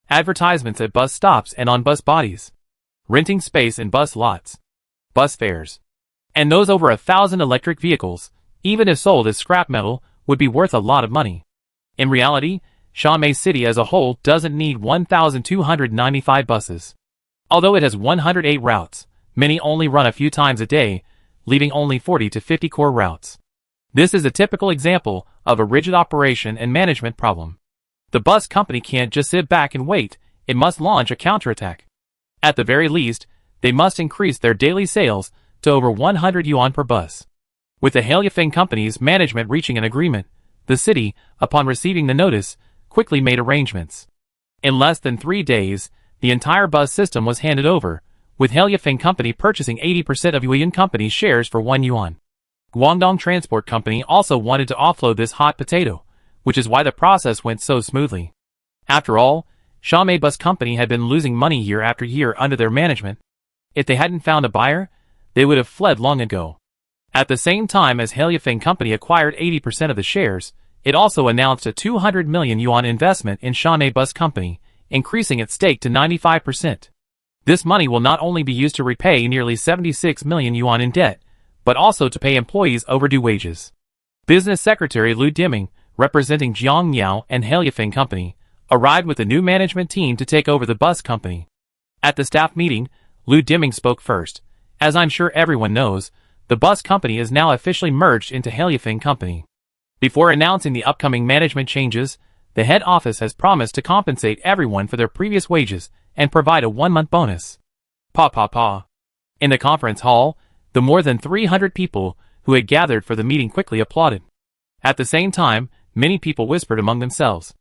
[SPEAKER 1] Advertisements at bus stops and on bus bodies. Renting space in bus lots. Bus fares. And those over 1,000 electric vehicles, even if sold as scrap metal, would be worth a lot of money. In reality, Shanmei City as a whole doesn't need 1,295 buses. Although it has 108 routes, many only run a few times a day, leaving only 40 to 50 core routes. This is a typical example of a rigid operation and management problem. The bus company can't just sit back and wait, it must launch a counterattack. At the very least, they must increase their daily sales to over 100 yuan per bus. With the Hailifeng company's management reaching an agreement, the city, upon receiving the notice, quickly made arrangements. In less than 3 days, the entire bus system was handed over, with Hailifeng company purchasing 80% of Yuan Company's shares for 1 yuan. Guangdong Transport Company also wanted to offload this hot potato, which is why the process went so smoothly. After all, Shanghai Bus Company had been losing money year after year under their management. If they hadn't found a buyer, they would have fled long ago. At the same time as Hailifeng Company acquired 80% of the shares, it also announced a 200 million yuan investment in Shanghai Bus Company, increasing its stake to 95%. This money will not only be used to repay nearly 76 million yuan in debt, but also to pay employees overdue wages. Business Secretary Lu Deming, representing Jiang Miao and Hailifeng Company, arrived with a new management team to take over the bus company. At the staff meeting, Lu Deming spoke first. As I'm sure everyone knows, the bus company is now officially merged into Hailifeng Company. Before announcing the upcoming management changes, the head office has promised to compensate everyone for their previous wages and provide a 1-month bonus. Pa. In the conference hall, the more than 300 people who had gathered for the meeting quickly applauded. At the same time, many people whispered among themselves.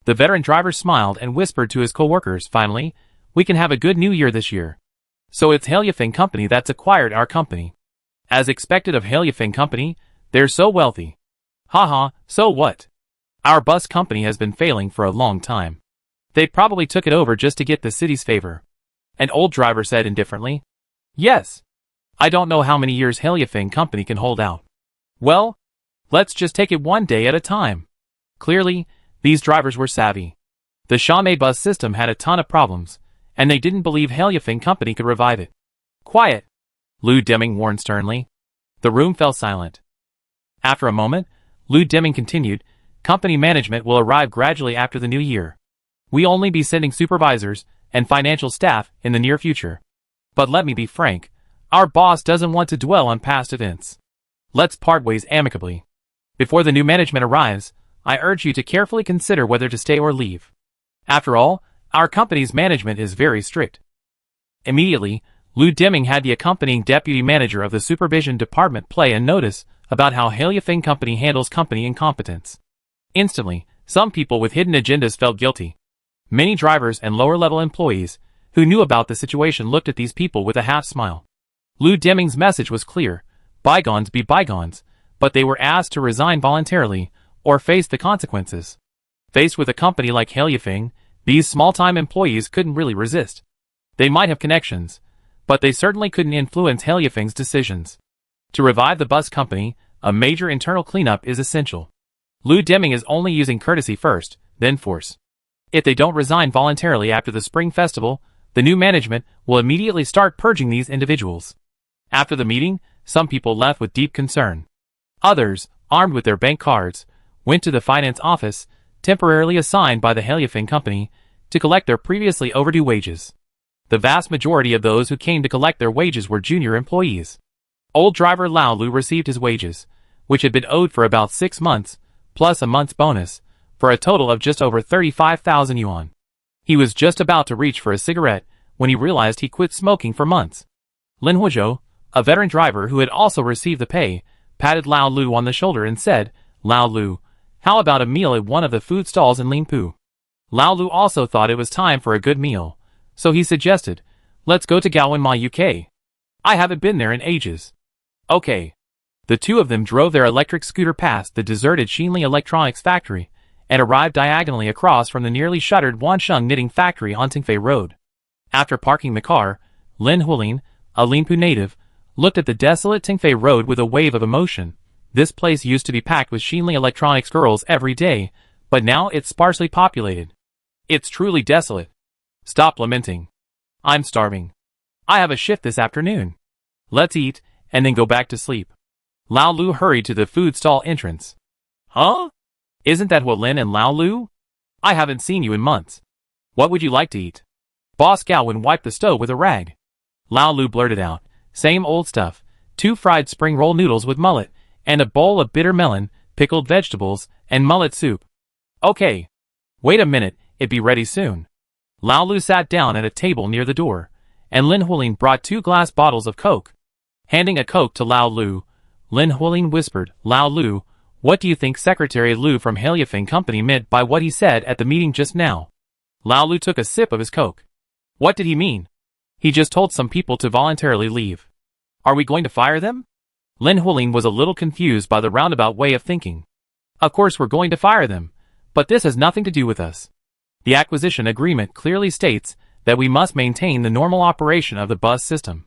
[SPEAKER 1] The veteran driver smiled and whispered to his co-workers, "Finally, we can have a good new year this year. So it's Hailifeng Company that's acquired our company. As expected of Hailifeng Company, they're so wealthy. Haha, so what? Our bus company has been failing for a long time. They probably took it over just to get the city's favor." An old driver said indifferently. "Yes. I don't know how many years Hailifeng Company can hold out. Well, let's just take it one day at a time." Clearly, these drivers were savvy. The Shanghai bus system had a ton of problems, and they didn't believe Hailifeng Company could revive it. "Quiet," Lu Deming warned sternly. The room fell silent. After a moment, Lu Deming continued, "Company management will arrive gradually after the new year. We'll only be sending supervisors and financial staff in the near future. But let me be frank, our boss doesn't want to dwell on past events. Let's part ways amicably. Before the new management arrives, I urge you to carefully consider whether to stay or leave. After all, our company's management is very strict." Immediately, Lu Deming had the accompanying deputy manager of the supervision department play a notice about how Hailifeng Company handles company incompetence. Instantly, some people with hidden agendas felt guilty. Many drivers and lower-level employees who knew about the situation looked at these people with a half-smile. Lu Deming's message was clear: bygones be bygones, but they were asked to resign voluntarily or face the consequences. Faced with a company like Hailifeng, these small-time employees couldn't really resist. They might have connections, but they certainly couldn't influence Hailifeng's decisions. To revive the bus company, a major internal cleanup is essential. Lu Deming is only using courtesy first, then force. If they don't resign voluntarily after the Spring Festival, the new management will immediately start purging these individuals. After the meeting, some people left with deep concern. Others, armed with their bank cards, went to the finance office, temporarily assigned by the Hailifeng Company, to collect their previously overdue wages. The vast majority of those who came to collect their wages were junior employees. Old driver Lao Lu received his wages, which had been owed for about 6 months, plus a month's bonus, for a total of just over 35,000 yuan. He was just about to reach for a cigarette when he realized he quit smoking for months. Lin Huizhou, a veteran driver who had also received the pay, patted Lao Lu on the shoulder and said, "Lao Lu, how about a meal at one of the food stalls in Lingpu?" Lao Lu also thought it was time for a good meal, so he suggested, "Let's go to Gaowenma UK. I haven't been there in ages." Okay. The two of them drove their electric scooter past the deserted Xinli Electronics factory and arrived diagonally across from the nearly shuttered Wansheng Knitting Factory on Tingfei Road. After parking the car, Lin Huilin, a Lingpu native, looked at the desolate Tingfei Road with a wave of emotion. This place used to be packed with Xinli Electronics girls every day, but now it's sparsely populated. It's truly desolate. Stop lamenting. I'm starving. I have a shift this afternoon. Let's eat, and then go back to sleep. Lao Lu hurried to the food stall entrance. Huh? Isn't that what Lin and Lao Lu? I haven't seen you in months. What would you like to eat? Boss Gaowen wiped the stove with a rag. Lao Lu blurted out, "Same old stuff, 2 fried spring roll noodles with mullet, and a bowl of bitter melon, pickled vegetables, and mullet soup." Okay. Wait a minute, it'd be ready soon. Lao Lu sat down at a table near the door, and Lin Huilin brought 2 glass bottles of Coke. Handing a Coke to Lao Lu, Lin Huilin whispered, "Lao Lu, what do you think Secretary Lu from Hailifeng Company meant by what he said at the meeting just now?" Lao Lu took a sip of his Coke. What did he mean? He just told some people to voluntarily leave. Are we going to fire them? Lin Huling was a little confused by the roundabout way of thinking. Of course we're going to fire them, but this has nothing to do with us. The acquisition agreement clearly states that we must maintain the normal operation of the bus system.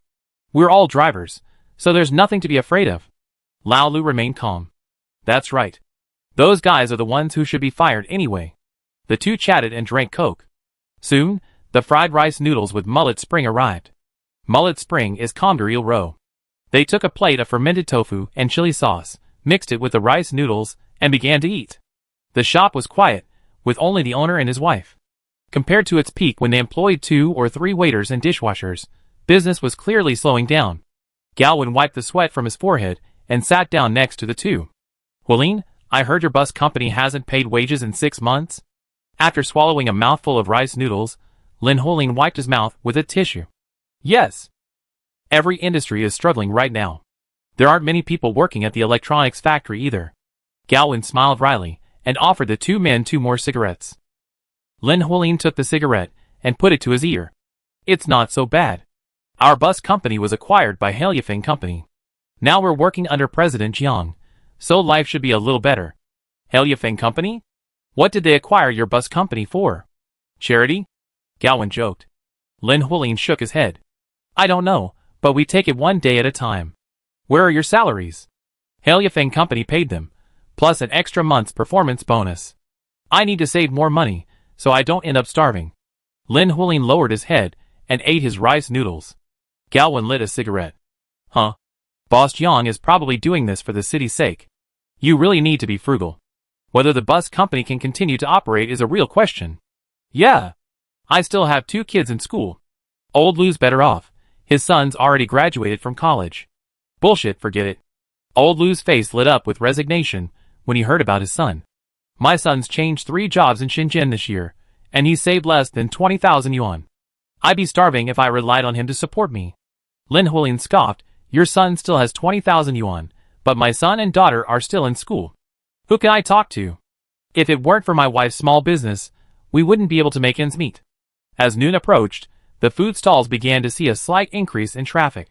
[SPEAKER 1] We're all drivers, so there's nothing to be afraid of. Lao Lu remained calm. That's right. Those guys are the ones who should be fired anyway. The two chatted and drank Coke. Soon, the fried rice noodles with mullet spring arrived. Mullet spring is Kongaril roe. They took a plate of fermented tofu and chili sauce, mixed it with the rice noodles, and began to eat. The shop was quiet, with only the owner and his wife. Compared to its peak when they employed 2 or 3 waiters and dishwashers, business was clearly slowing down. Galwin wiped the sweat from his forehead and sat down next to the two. Huling, I heard your bus company hasn't paid wages in 6 months? After swallowing a mouthful of rice noodles, Lin Huling wiped his mouth with a tissue. Yes. Every industry is struggling right now. There aren't many people working at the electronics factory either. Galwin smiled wryly and offered the 2 men 2 more cigarettes. Lin Huling took the cigarette and put it to his ear. It's not so bad. Our bus company was acquired by Haliafeng Company. Now we're working under President Jiang, so life should be a little better. Haliafeng Company? What did they acquire your bus company for? Charity? Galwin joked. Lin Huling shook his head. I don't know, but we take it one day at a time. Where are your salaries? Haliafeng Company paid them, plus an extra month's performance bonus. I need to save more money, so I don't end up starving. Lin Huling lowered his head and ate his rice noodles. Galwin lit a cigarette. Huh? Boss Jiang is probably doing this for the city's sake. You really need to be frugal. Whether the bus company can continue to operate is a real question. Yeah. I still have 2 kids in school. Old Lou's better off. His son's already graduated from college. Bullshit, forget it. Old Lou's face lit up with resignation when he heard about his son. My son's changed 3 jobs in Shenzhen this year, and he's saved less than 20,000 yuan. I'd be starving if I relied on him to support me. Lin Huling scoffed. Your son still has 20,000 yuan, but my son and daughter are still in school. Who can I talk to? If it weren't for my wife's small business, we wouldn't be able to make ends meet. As noon approached, the food stalls began to see a slight increase in traffic.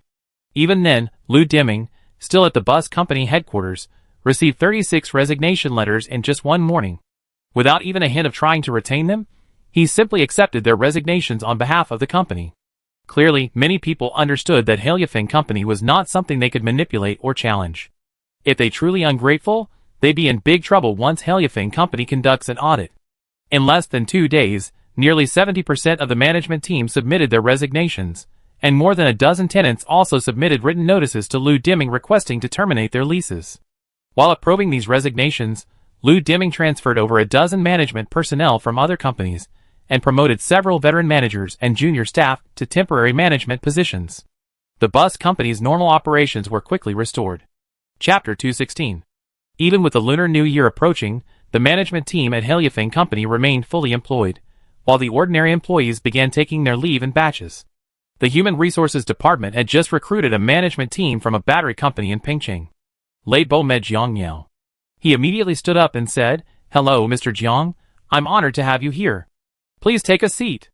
[SPEAKER 1] Even then, Lu Deming, still at the bus company headquarters, received 36 resignation letters in just one morning. Without even a hint of trying to retain them, he simply accepted their resignations on behalf of the company. Clearly, many people understood that Haliafeng Company was not something they could manipulate or challenge. If they truly ungrateful, they'd be in big trouble once Haliafeng Company conducts an audit. In less than 2 days, nearly 70% of the management team submitted their resignations, and more than a dozen tenants also submitted written notices to Lu Deming requesting to terminate their leases. While approving these resignations, Lu Deming transferred over a dozen management personnel from other companies, and promoted several veteran managers and junior staff to temporary management positions. The bus company's normal operations were quickly restored. Chapter 216. Even with the Lunar New Year approaching, the management team at Haliafeng Company remained fully employed, while the ordinary employees began taking their leave in batches. The Human Resources Department had just recruited a management team from a battery company in Pingcheng. Lei Bo met Jiang Miao. He immediately stood up and said, "Hello, Mr. Jiang. I'm honored to have you here. Please take a seat."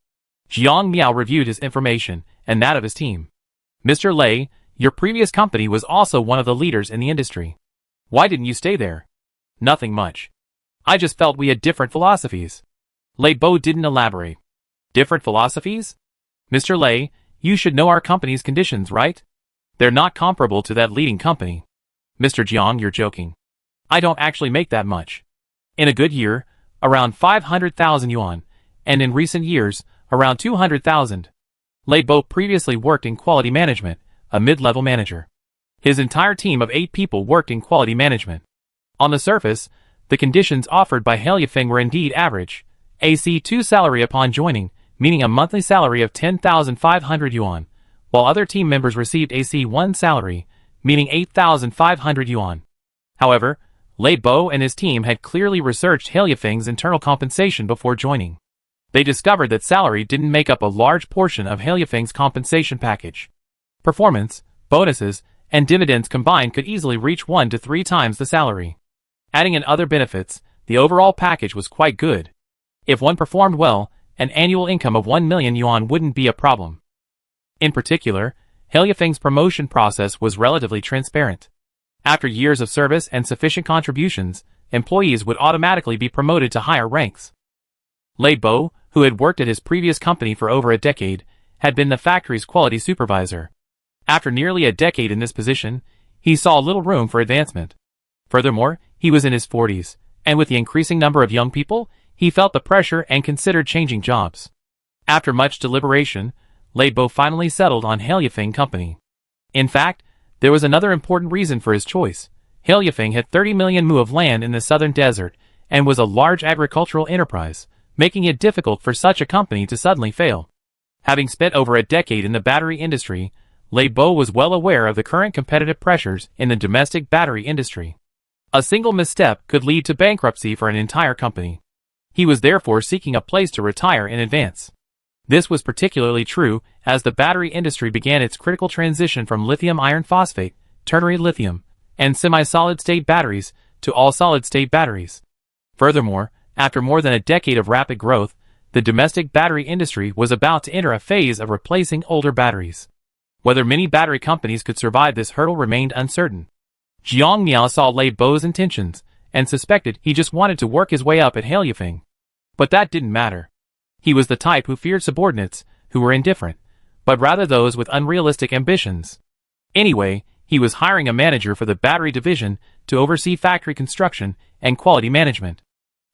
[SPEAKER 1] Jiang Miao reviewed his information and that of his team. "Mr. Lei, your previous company was also one of the leaders in the industry. Why didn't you stay there?" "Nothing much. I just felt we had different philosophies." Lei Bo didn't elaborate. "Different philosophies? Mr. Lei, you should know our company's conditions, right? They're not comparable to that leading company." "Mr. Jiang, you're joking. I don't actually make that much. In a good year, around 500,000 yuan, and in recent years, around 200,000. Lei Bo previously worked in quality management, a mid-level manager. His entire team of 8 people worked in quality management. On the surface, the conditions offered by Haliafeng were indeed average. AC2 salary upon joining, meaning a monthly salary of 10,500 yuan, while other team members received AC1 salary, meaning 8,500 yuan. However, Lei Bo and his team had clearly researched Haliafeng's internal compensation before joining. They discovered that salary didn't make up a large portion of Haliafeng's compensation package. Performance, bonuses, and dividends combined could easily reach 1 to 3 times the salary. Adding in other benefits, the overall package was quite good. If one performed well, an annual income of 1 million yuan wouldn't be a problem. In particular, Haliafeng's promotion process was relatively transparent. After years of service and sufficient contributions, employees would automatically be promoted to higher ranks. Bo, who had worked at his previous company for over a decade, had been the factory's quality supervisor. After nearly a decade in this position, he saw little room for advancement. Furthermore, he was in his 40s, and with the increasing number of young people, he felt the pressure and considered changing jobs. After much deliberation, Bo finally settled on Haileyafing Company. In fact, there was another important reason for his choice. Haileyafing had 30 million mu of land in the southern desert and was a large agricultural enterprise, making it difficult for such a company to suddenly fail. Having spent over a decade in the battery industry, Bo was well aware of the current competitive pressures in the domestic battery industry. A single misstep could lead to bankruptcy for an entire company. He was therefore seeking a place to retire in advance. This was particularly true as the battery industry began its critical transition from lithium iron phosphate, ternary lithium, and semi-solid-state batteries to all-solid-state batteries. Furthermore, after more than a decade of rapid growth, the domestic battery industry was about to enter a phase of replacing older batteries. Whether many battery companies could survive this hurdle remained uncertain. Jiang Miao saw Bo's intentions and suspected he just wanted to work his way up at Haileyafing. But that didn't matter. He was the type who feared subordinates who were indifferent, but rather those with unrealistic ambitions. Anyway, he was hiring a manager for the battery division to oversee factory construction and quality management.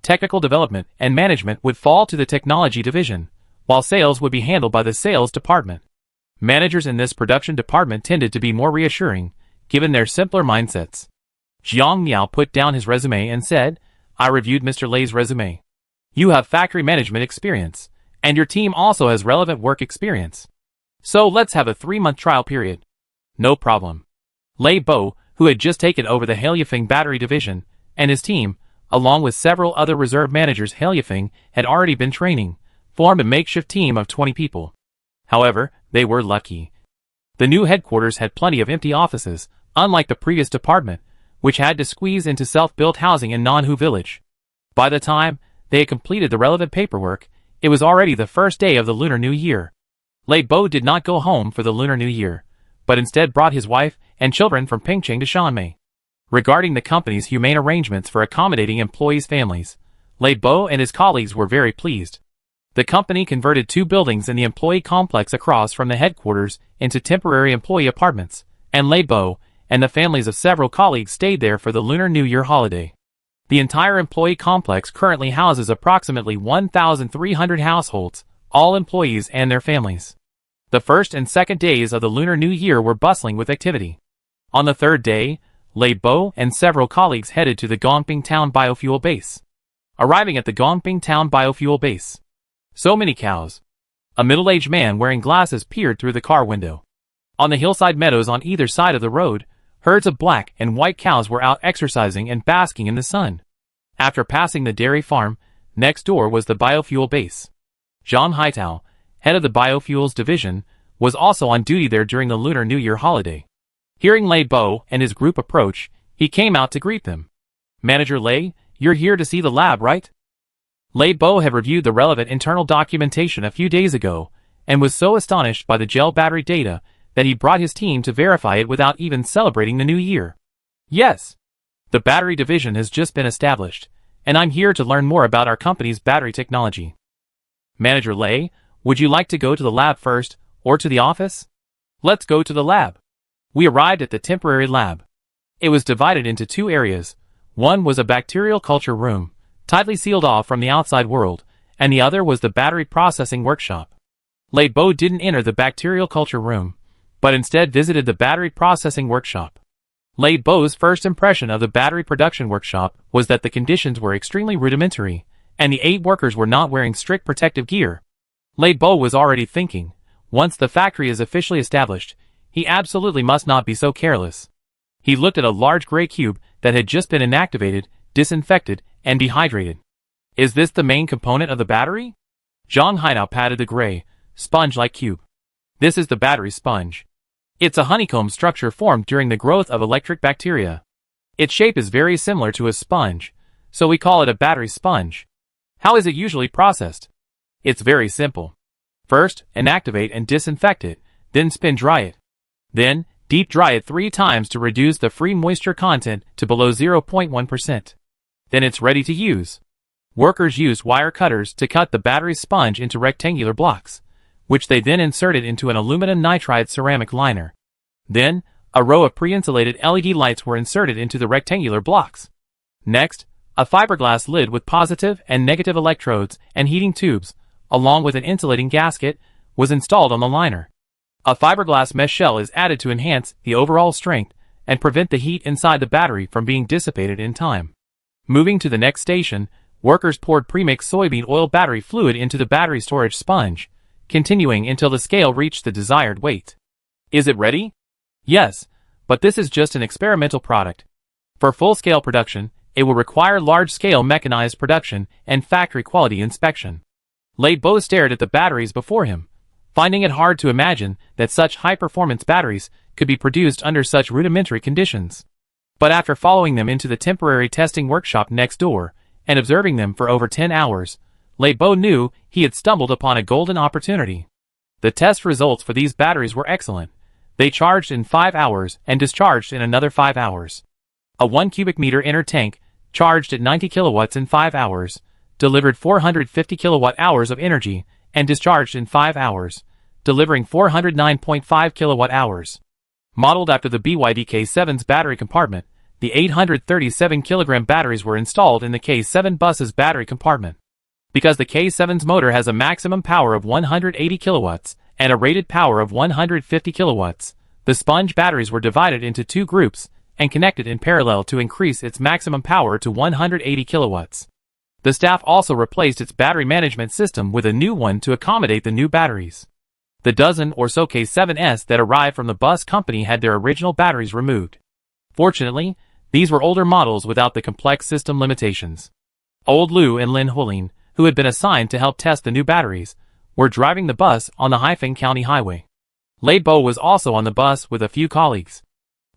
[SPEAKER 1] Technical development and management would fall to the technology division, while sales would be handled by the sales department. Managers in this production department tended to be more reassuring, given their simpler mindsets. Jiang Miao put down his resume and said, "I reviewed Mr. Lei's resume. You have factory management experience, and your team also has relevant work experience. So let's have a 3-month trial period." No problem. Bo, who had just taken over the Haileyafing battery division, and his team, along with several other reserve managers Haileyafing had already been training, formed a makeshift team of 20 people. However, they were lucky. The new headquarters had plenty of empty offices, unlike the previous department, which had to squeeze into self-built housing in Nanhu village. By the time they had completed the relevant paperwork, it was already the first day of the Lunar New Year. Bo did not go home for the Lunar New Year, but instead brought his wife and children from Pingcheng to Shanmei. Regarding the company's humane arrangements for accommodating employees' families, Bo and his colleagues were very pleased. The company converted 2 buildings in the employee complex across from the headquarters into temporary employee apartments, and Bo and the families of several colleagues stayed there for the Lunar New Year holiday. The entire employee complex currently houses approximately 1,300 households, all employees and their families. The first and second days of the Lunar New Year were bustling with activity. On the third day, Bo and several colleagues headed to the Gongping Town Biofuel Base. Arriving at the Gongping Town Biofuel Base. So many cows. A middle-aged man wearing glasses peered through the car window. On the hillside meadows on either side of the road, herds of black and white cows were out exercising and basking in the sun. After passing the dairy farm, next door was the biofuel base. Zhang Haitao, head of the biofuels division, was also on duty there during the Lunar New Year holiday. Hearing Bo and his group approach, he came out to greet them. "Manager Lei, you're here to see the lab, right?" Bo had reviewed the relevant internal documentation a few days ago, and was so astonished by the gel battery data that he brought his team to verify it without even celebrating the new year. "Yes. The battery division has just been established, and I'm here to learn more about our company's battery technology." "Manager Lei, would you like to go to the lab first, or to the office?" "Let's go to the lab." We arrived at the temporary lab. It was divided into 2 areas. One was a bacterial culture room, tightly sealed off from the outside world, and the other was the battery processing workshop. Bo didn't enter the bacterial culture room, but instead visited the battery processing workshop. Bo's first impression of the battery production workshop was that the conditions were extremely rudimentary, and the 8 workers were not wearing strict protective gear. Bo was already thinking, once the factory is officially established, he absolutely must not be so careless. He looked at a large gray cube that had just been inactivated, disinfected, and dehydrated. "Is this the main component of the battery?" Zhang Hainao patted the gray, sponge-like cube. "This is the battery sponge. It's a honeycomb structure formed during the growth of electric bacteria. Its shape is very similar to a sponge, so we call it a battery sponge." "How is it usually processed?" "It's very simple. First, inactivate and disinfect it, then spin dry it. Then, Deep dry it 3 times to reduce the free moisture content to below 0.1%. Then it's ready to use. Workers used wire cutters to cut the battery's sponge into rectangular blocks, which they then inserted into an aluminum nitride ceramic liner. Then, a row of pre-insulated LED lights were inserted into the rectangular blocks. Next, a fiberglass lid with positive and negative electrodes and heating tubes, along with an insulating gasket, was installed on the liner. A fiberglass mesh shell is added to enhance the overall strength and prevent the heat inside the battery from being dissipated in time. Moving to the next station, workers poured premixed soybean oil battery fluid into the battery storage sponge, continuing until the scale reached the desired weight. Is it ready? Yes, but this is just an experimental product. For full-scale production, it will require large-scale mechanized production and factory-quality inspection. Lebo stared at the batteries before him, finding it hard to imagine that such high-performance batteries could be produced under such rudimentary conditions. But after following them into the temporary testing workshop next door and observing them for over 10 hours, Lebo knew he had stumbled upon a golden opportunity. The test results for these batteries were excellent. They charged in 5 hours and discharged in another 5 hours. A 1 cubic meter inner tank, charged at 90 kilowatts in 5 hours, delivered 450 kilowatt hours of energy and discharged in 5 hours, delivering 409.5 kilowatt hours. Modeled after the BYD K7's battery compartment, the 837 kilogram batteries were installed in the K7 bus's battery compartment. Because the K7's motor has a maximum power of 180 kilowatts and a rated power of 150 kilowatts, the sponge batteries were divided into 2 groups and connected in parallel to increase its maximum power to 180 kilowatts. The staff also replaced its battery management system with a new one to accommodate the new batteries. The dozen or so K7s that arrived from the bus company had their original batteries removed. Fortunately, these were older models without the complex system limitations. Old Lou and Lin Huling, who had been assigned to help test the new batteries, were driving the bus on the Haifeng County Highway. Lebo was also on the bus with a few colleagues.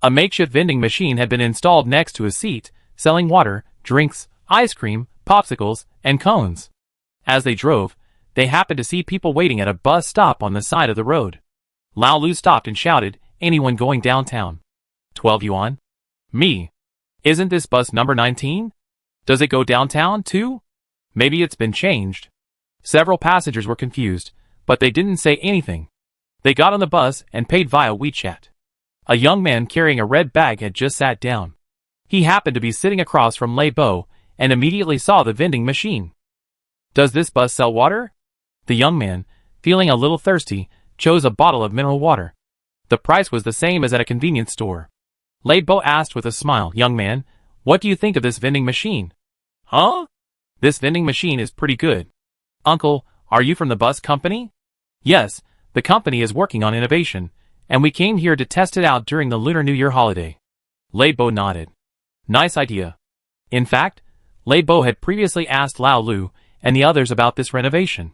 [SPEAKER 1] A makeshift vending machine had been installed next to his seat, selling water, drinks, ice cream, popsicles, and cones. As they drove, they happened to see people waiting at a bus stop on the side of the road. Lao Lu stopped and shouted, "Anyone going downtown? 12 yuan? Me. Isn't this bus number 19? Does it go downtown too? Maybe it's been changed." Several passengers were confused, but they didn't say anything. They got on the bus and paid via WeChat. A young man carrying a red bag had just sat down. He happened to be sitting across from Lebo and immediately saw the vending machine. "Does this bus sell water?" The young man, feeling a little thirsty, chose a bottle of mineral water. The price was the same as at a convenience store. Lebo asked with a smile, "Young man, what do you think of this vending machine?" "Huh? This vending machine is pretty good." "Uncle, are you from the bus company?" "Yes, the company is working on innovation, and we came here to test it out during the Lunar New Year holiday." Lebo nodded. "Nice idea." In fact, Lebo had previously asked Lao Lu and the others about this renovation.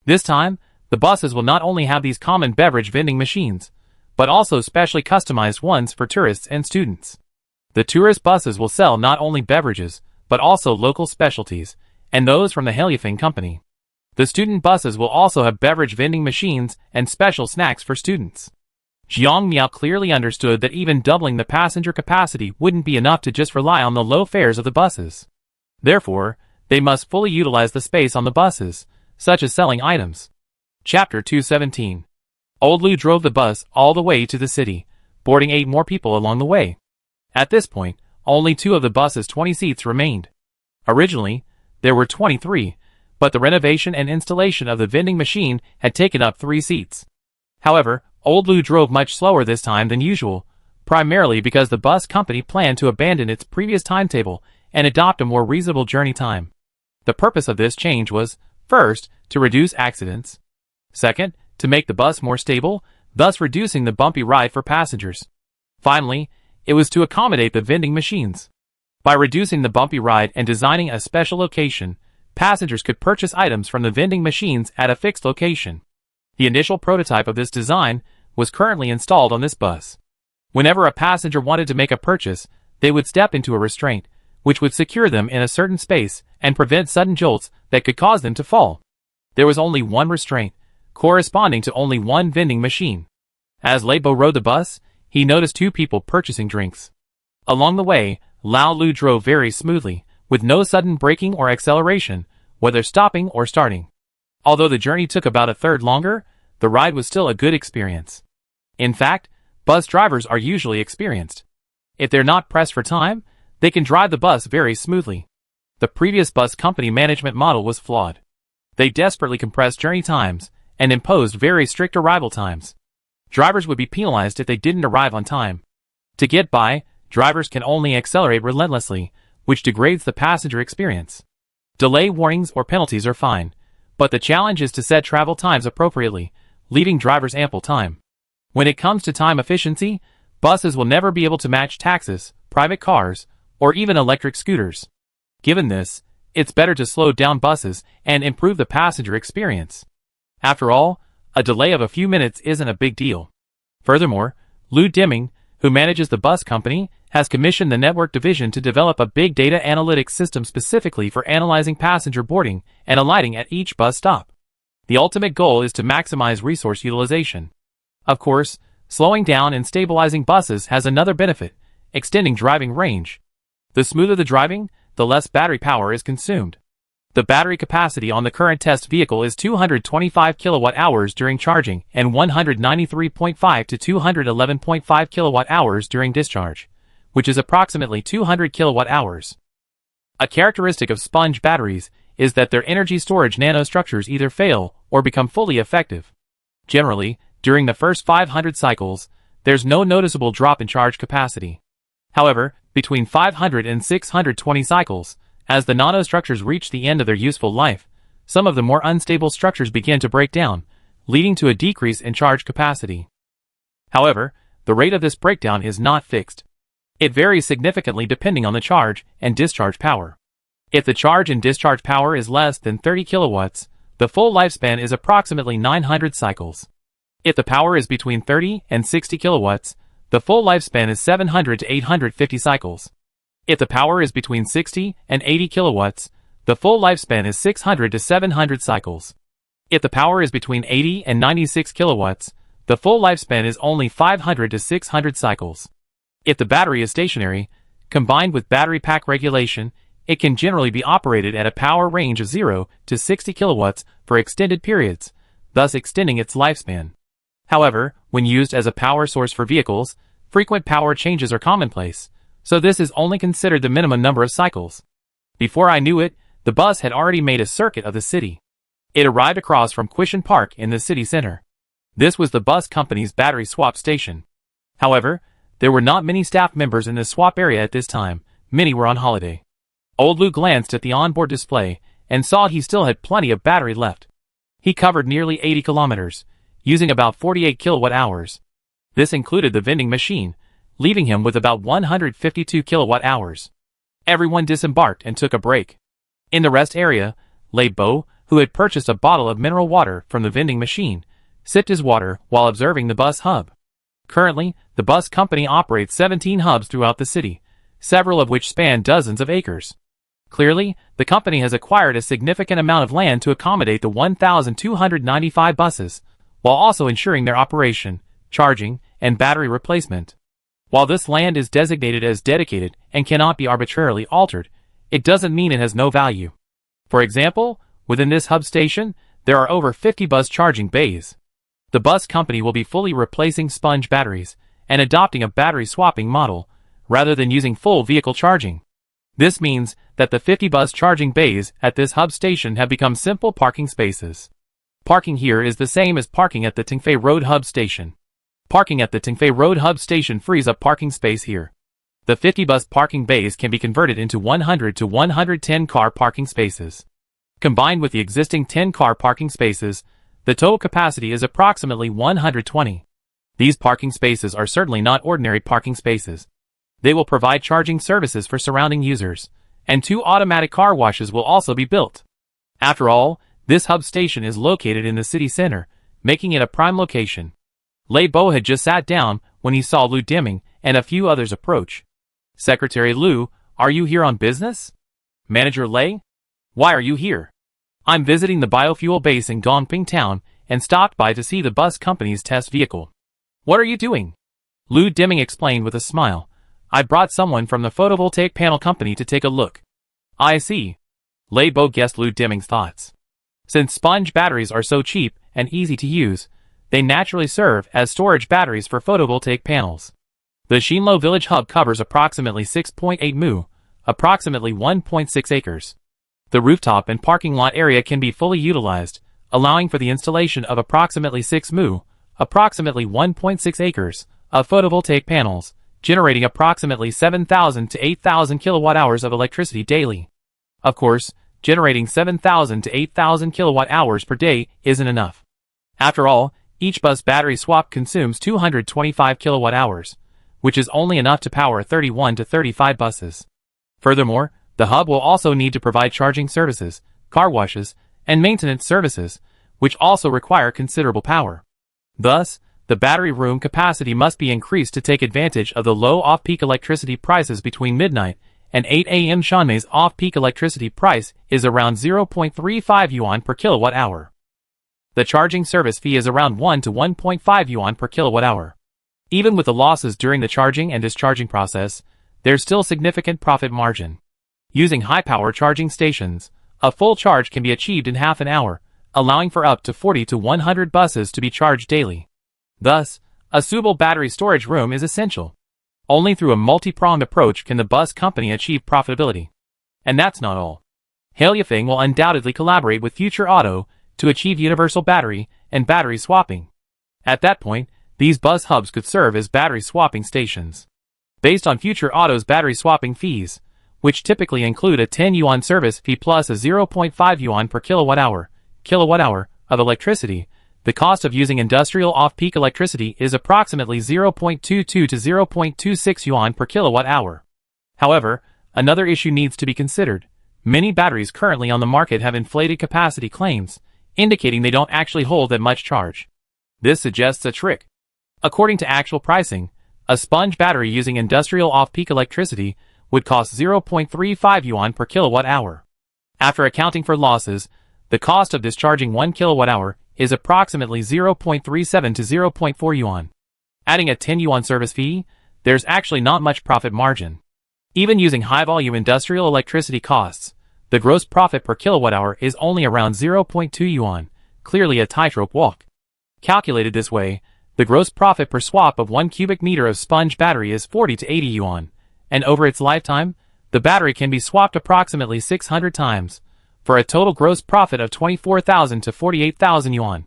[SPEAKER 1] This time, the buses will not only have these common beverage vending machines, but also specially customized ones for tourists and students. The tourist buses will sell not only beverages, but also local specialties, and those from the Haifeng company. The student buses will also have beverage vending machines and special snacks for students. Jiang Miao clearly understood that even doubling the passenger capacity wouldn't be enough to just rely on the low fares of the buses. Therefore, they must fully utilize the space on the buses, such as selling items. Chapter 217. Old Lu drove the bus all the way to the city, boarding 8 more people along the way. At this point, only 2 of the bus's 20 seats remained. Originally, there were 23, but the renovation and installation of the vending machine had taken up 3 seats. However, Old Lu drove much slower this time than usual, primarily because the bus company planned to abandon its previous timetable and adopt a more reasonable journey time. The purpose of this change was, first, to reduce accidents. Second, to make the bus more stable, thus reducing the bumpy ride for passengers. Finally, it was to accommodate the vending machines. By reducing the bumpy ride and designing a special location, passengers could purchase items from the vending machines at a fixed location. The initial prototype of this design was currently installed on this bus. Whenever a passenger wanted to make a purchase, they would step into a restraint, which would secure them in a certain space and prevent sudden jolts that could cause them to fall. There was only one restraint, corresponding to only one vending machine. As Lebo rode the bus, he noticed two people purchasing drinks. Along the way, Lao Lu drove very smoothly, with no sudden braking or acceleration, whether stopping or starting. Although the journey took about a third longer, the ride was still a good experience. In fact, bus drivers are usually experienced. If they're not pressed for time, they can drive the bus very smoothly. The previous bus company management model was flawed. They desperately compressed journey times and imposed very strict arrival times. Drivers would be penalized if they didn't arrive on time. To get by, drivers can only accelerate relentlessly, which degrades the passenger experience. Delay warnings or penalties are fine, but the challenge is to set travel times appropriately, leaving drivers ample time. When it comes to time efficiency, buses will never be able to match taxis, private cars, or even electric scooters. Given this, it's better to slow down buses and improve the passenger experience. After all, a delay of a few minutes isn't a big deal. Furthermore, Lu Deming, who manages the bus company, has commissioned the network division to develop a big data analytics system specifically for analyzing passenger boarding and alighting at each bus stop. The ultimate goal is to maximize resource utilization. Of course, slowing down and stabilizing buses has another benefit: extending driving range. The smoother the driving, the less battery power is consumed. The battery capacity on the current test vehicle is 225 kilowatt-hours during charging and 193.5 to 211.5 kilowatt-hours during discharge, which is approximately 200 kilowatt-hours. A characteristic of sponge batteries is that their energy storage nanostructures either fail or become fully effective. Generally, during the first 500 cycles, there's no noticeable drop in charge capacity. However, between 500 and 620 cycles, as the nanostructures reach the end of their useful life, some of the more unstable structures begin to break down, leading to a decrease in charge capacity. However, the rate of this breakdown is not fixed. It varies significantly depending on the charge and discharge power. If the charge and discharge power is less than 30 kilowatts, the full lifespan is approximately 900 cycles. If the power is between 30 and 60 kilowatts, the full lifespan is 700 to 850 cycles. If the power is between 60 and 80 kilowatts, the full lifespan is 600 to 700 cycles. If the power is between 80 and 96 kilowatts, the full lifespan is only 500 to 600 cycles. If the battery is stationary, combined with battery pack regulation, it can generally be operated at a power range of 0 to 60 kilowatts for extended periods, thus extending its lifespan. However, when used as a power source for vehicles, frequent power changes are commonplace, so this is only considered the minimum number of cycles. Before I knew it, the bus had already made a circuit of the city. It arrived across from Quishan Park in the city center. This was the bus company's battery swap station. However, there were not many staff members in the swap area at this time. Many were on holiday. Old Lu glanced at the onboard display and saw he still had plenty of battery left. He covered nearly 80 kilometers, using about 48 kilowatt-hours. This included the vending machine, leaving him with about 152 kilowatt-hours. Everyone disembarked and took a break. In the rest area, Lei Bo, who had purchased a bottle of mineral water from the vending machine, sipped his water while observing the bus hub. Currently, the bus company operates 17 hubs throughout the city, several of which span dozens of acres. Clearly, the company has acquired a significant amount of land to accommodate the 1,295 buses, while also ensuring their operation, charging, and battery replacement. While this land is designated as dedicated and cannot be arbitrarily altered, it doesn't mean it has no value. For example, within this hub station, there are over 50 bus charging bays. The bus company will be fully replacing sponge batteries and adopting a battery swapping model, rather than using full vehicle charging. This means that the 50 bus charging bays at this hub station have become simple parking spaces. Parking here is the same as parking at the Tingfei Road hub station. Parking at the Tingfei Road hub station frees up parking space here. The 50 bus parking bays can be converted into 100 to 110 car parking spaces. Combined with the existing 10 car parking spaces, the total capacity is approximately 120. These parking spaces are certainly not ordinary parking spaces. They will provide charging services for surrounding users, and 2 automatic car washes will also be built. After all, this hub station is located in the city center, making it a prime location. Lei Bo had just sat down when he saw Lu Deming and a few others approach. "Secretary Lu, are you here on business?" "Manager Lei? Why are you here?" "I'm visiting the biofuel base in Gongping town and stopped by to see the bus company's test vehicle." "What are you doing?" Lu Deming explained with a smile. I brought someone from the photovoltaic panel company to take a look. I see. Lei Bo guessed Lu Deming's thoughts. Since sponge batteries are so cheap and easy to use, they naturally serve as storage batteries for photovoltaic panels. The Xinluo village hub covers approximately 6.8 mu, approximately 1.6 acres. The rooftop and parking lot area can be fully utilized, allowing for the installation of approximately 6 mu, approximately 1.6 acres, of photovoltaic panels, generating approximately 7,000 to 8,000 kilowatt-hours of electricity daily. Of course, generating 7,000 to 8,000 kilowatt-hours per day isn't enough. After all, each bus battery swap consumes 225 kilowatt-hours, which is only enough to power 31 to 35 buses. Furthermore, the hub will also need to provide charging services, car washes, and maintenance services, which also require considerable power. Thus, the battery room capacity must be increased to take advantage of the low off-peak electricity prices between midnight and 8 a.m. Shanmei's off-peak electricity price is around 0.35 yuan per kilowatt-hour. The charging service fee is around 1 to 1.5 yuan per kilowatt-hour. Even with the losses during the charging and discharging process, there's still significant profit margin. Using high-power charging stations, a full charge can be achieved in half an hour, allowing for up to 40 to 100 buses to be charged daily. Thus, a suitable battery storage room is essential. Only through a multi-pronged approach can the bus company achieve profitability. And that's not all. Hailifeng will undoubtedly collaborate with Future Auto to achieve universal battery and battery swapping. At that point, these bus hubs could serve as battery swapping stations. Based on Future Auto's battery swapping fees, which typically include a 10 yuan service fee plus a 0.5 yuan per kilowatt-hour of electricity, the cost of using industrial off-peak electricity is approximately 0.22 to 0.26 yuan per kilowatt-hour. However, another issue needs to be considered. Many batteries currently on the market have inflated capacity claims, indicating they don't actually hold that much charge. This suggests a trick. According to actual pricing, a sponge battery using industrial off-peak electricity would cost 0.35 yuan per kilowatt-hour. After accounting for losses, the cost of discharging 1 kilowatt-hour is approximately 0.37 to 0.4 yuan. Adding a 10 yuan service fee, there's actually not much profit margin. Even using high-volume industrial electricity costs, the gross profit per kilowatt-hour is only around 0.2 yuan, clearly a tightrope walk. Calculated this way, the gross profit per swap of 1 cubic meter of sponge battery is 40 to 80 yuan, and over its lifetime, the battery can be swapped approximately 600 times, for a total gross profit of 24,000 to 48,000 yuan.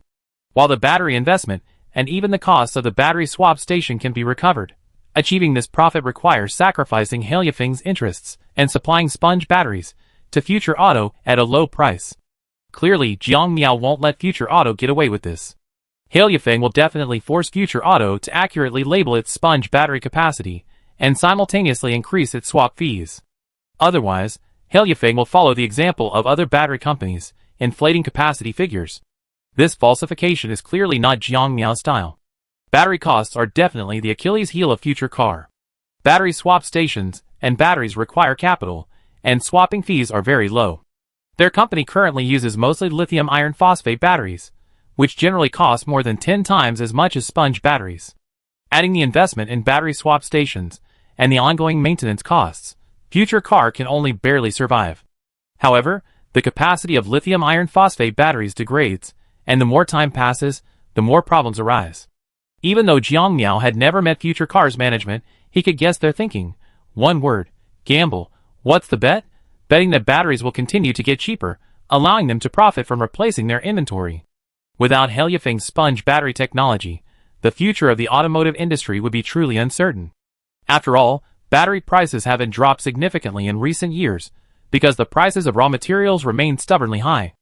[SPEAKER 1] While the battery investment and even the costs of the battery swap station can be recovered, achieving this profit requires sacrificing Hailifeng's interests and supplying sponge batteries to Future Auto at a low price. Clearly, Jiang Miao won't let Future Auto get away with this. Hailifeng will definitely force Future Auto to accurately label its sponge battery capacity and simultaneously increase its swap fees. Otherwise, Hailifeng will follow the example of other battery companies, inflating capacity figures. This falsification is clearly not Jiang Miao's style. Battery costs are definitely the Achilles heel of future car. Battery swap stations and batteries require capital, and swapping fees are very low. Their company currently uses mostly lithium iron phosphate batteries, which generally cost more than 10 times as much as sponge batteries. Adding the investment in battery swap stations and the ongoing maintenance costs, Future Car can only barely survive. However, the capacity of lithium iron phosphate batteries degrades, and the more time passes, the more problems arise. Even though Jiang Miao had never met Future Car's management, he could guess their thinking. One word: gamble. What's the bet? Betting that batteries will continue to get cheaper, allowing them to profit from replacing their inventory. Without Hailifeng's sponge battery technology, the future of the automotive industry would be truly uncertain. After all, battery prices haven't dropped significantly in recent years because the prices of raw materials remain stubbornly high.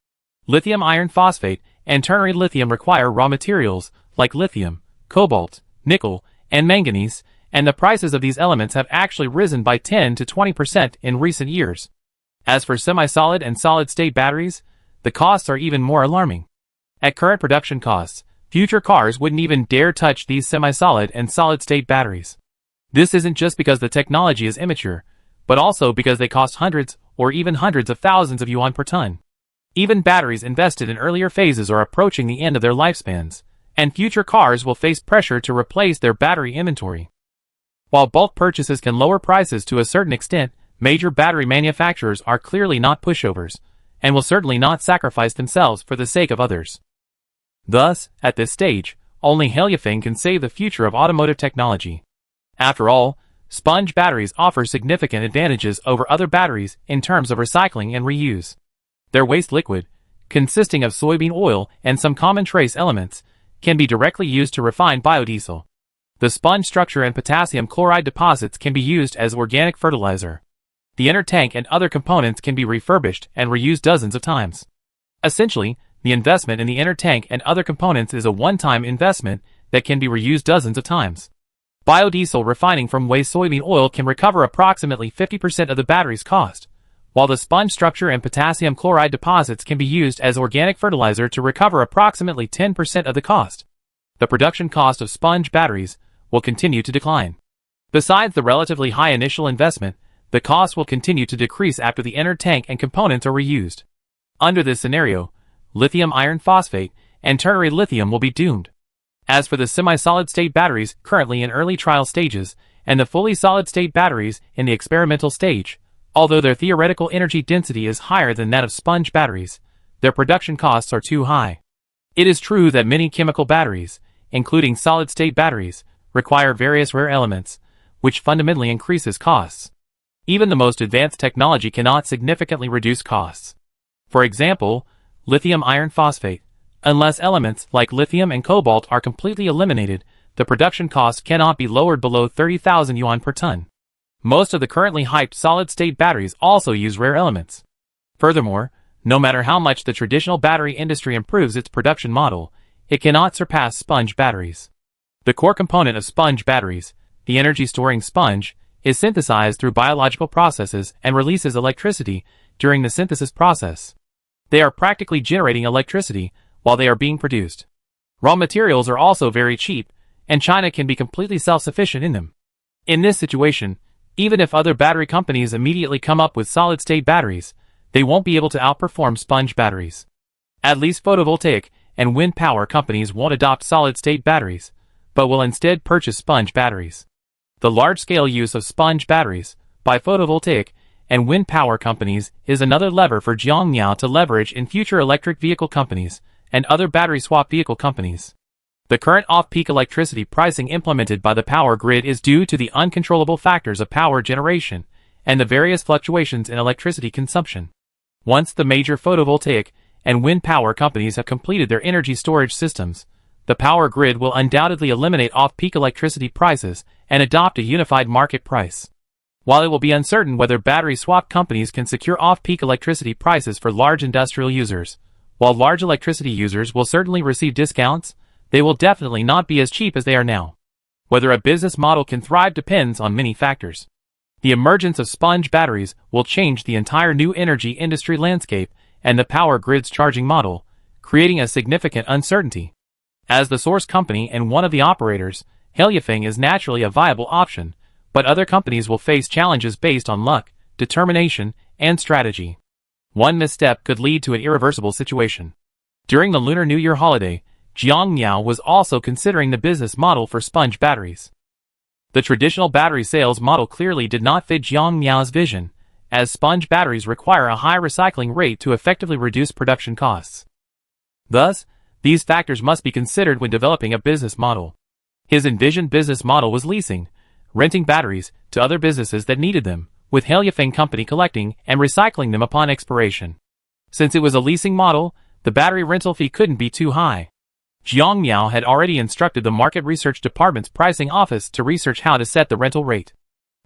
[SPEAKER 1] Lithium iron phosphate and ternary lithium require raw materials like lithium, cobalt, nickel, and manganese, and the prices of these elements have actually risen by 10 to 20% in recent years. As for semi-solid and solid-state batteries, the costs are even more alarming. At current production costs, future cars wouldn't even dare touch these semi-solid and solid-state batteries. This isn't just because the technology is immature, but also because they cost hundreds or even hundreds of thousands of yuan per ton. Even batteries invested in earlier phases are approaching the end of their lifespans, and future cars will face pressure to replace their battery inventory. While bulk purchases can lower prices to a certain extent, major battery manufacturers are clearly not pushovers, and will certainly not sacrifice themselves for the sake of others. Thus, at this stage, only Heliofeng can save the future of automotive technology. After all, sponge batteries offer significant advantages over other batteries in terms of recycling and reuse. Their waste liquid, consisting of soybean oil and some common trace elements, can be directly used to refine biodiesel. The sponge structure and potassium chloride deposits can be used as organic fertilizer. The inner tank and other components can be refurbished and reused dozens of times. Essentially, the investment in the inner tank and other components is a one-time investment that can be reused dozens of times. Biodiesel refining from waste soybean oil can recover approximately 50% of the battery's cost, while the sponge structure and potassium chloride deposits can be used as organic fertilizer to recover approximately 10% of the cost. The production cost of sponge batteries will continue to decline. Besides the relatively high initial investment, the cost will continue to decrease after the inner tank and components are reused. Under this scenario, lithium iron phosphate and ternary lithium will be doomed. As for the semi-solid-state batteries currently in early trial stages, and the fully solid-state batteries in the experimental stage, although their theoretical energy density is higher than that of sponge batteries, their production costs are too high. It is true that many chemical batteries, including solid-state batteries, require various rare elements, which fundamentally increases costs. Even the most advanced technology cannot significantly reduce costs. For example, lithium iron phosphate. Unless elements like lithium and cobalt are completely eliminated, the production cost cannot be lowered below 30,000 yuan per ton. Most of the currently hyped solid-state batteries also use rare elements. Furthermore, no matter how much the traditional battery industry improves its production model, it cannot surpass sponge batteries. The core component of sponge batteries, the energy-storing sponge, is synthesized through biological processes and releases electricity during the synthesis process. They are practically generating electricity while they are being produced. Raw materials are also very cheap, and China can be completely self-sufficient in them. In this situation, even if other battery companies immediately come up with solid-state batteries, they won't be able to outperform sponge batteries. At least photovoltaic and wind power companies won't adopt solid-state batteries, but will instead purchase sponge batteries. The large-scale use of sponge batteries by photovoltaic and wind power companies is another lever for Jiangmiao to leverage in future electric vehicle companies and other battery swap vehicle companies. The current off-peak electricity pricing implemented by the power grid is due to the uncontrollable factors of power generation and the various fluctuations in electricity consumption. Once the major photovoltaic and wind power companies have completed their energy storage systems, the power grid will undoubtedly eliminate off-peak electricity prices and adopt a unified market price. While it will be uncertain whether battery swap companies can secure off-peak electricity prices for large industrial users, while large electricity users will certainly receive discounts, they will definitely not be as cheap as they are now. Whether a business model can thrive depends on many factors. The emergence of sponge batteries will change the entire new energy industry landscape and the power grid's charging model, creating a significant uncertainty. As the source company and one of the operators, Heliofeng is naturally a viable option, but other companies will face challenges based on luck, determination, and strategy. One misstep could lead to an irreversible situation. During the Lunar New Year holiday, Jiangmiao was also considering the business model for sponge batteries. The traditional battery sales model clearly did not fit Jiangmiao's vision, as sponge batteries require a high recycling rate to effectively reduce production costs. Thus, these factors must be considered when developing a business model. His envisioned business model was leasing, renting batteries to other businesses that needed them, with Heliofeng Company collecting and recycling them upon expiration. Since it was a leasing model, the battery rental fee couldn't be too high. Jiangmiao had already instructed the Market Research Department's pricing office to research how to set the rental rate.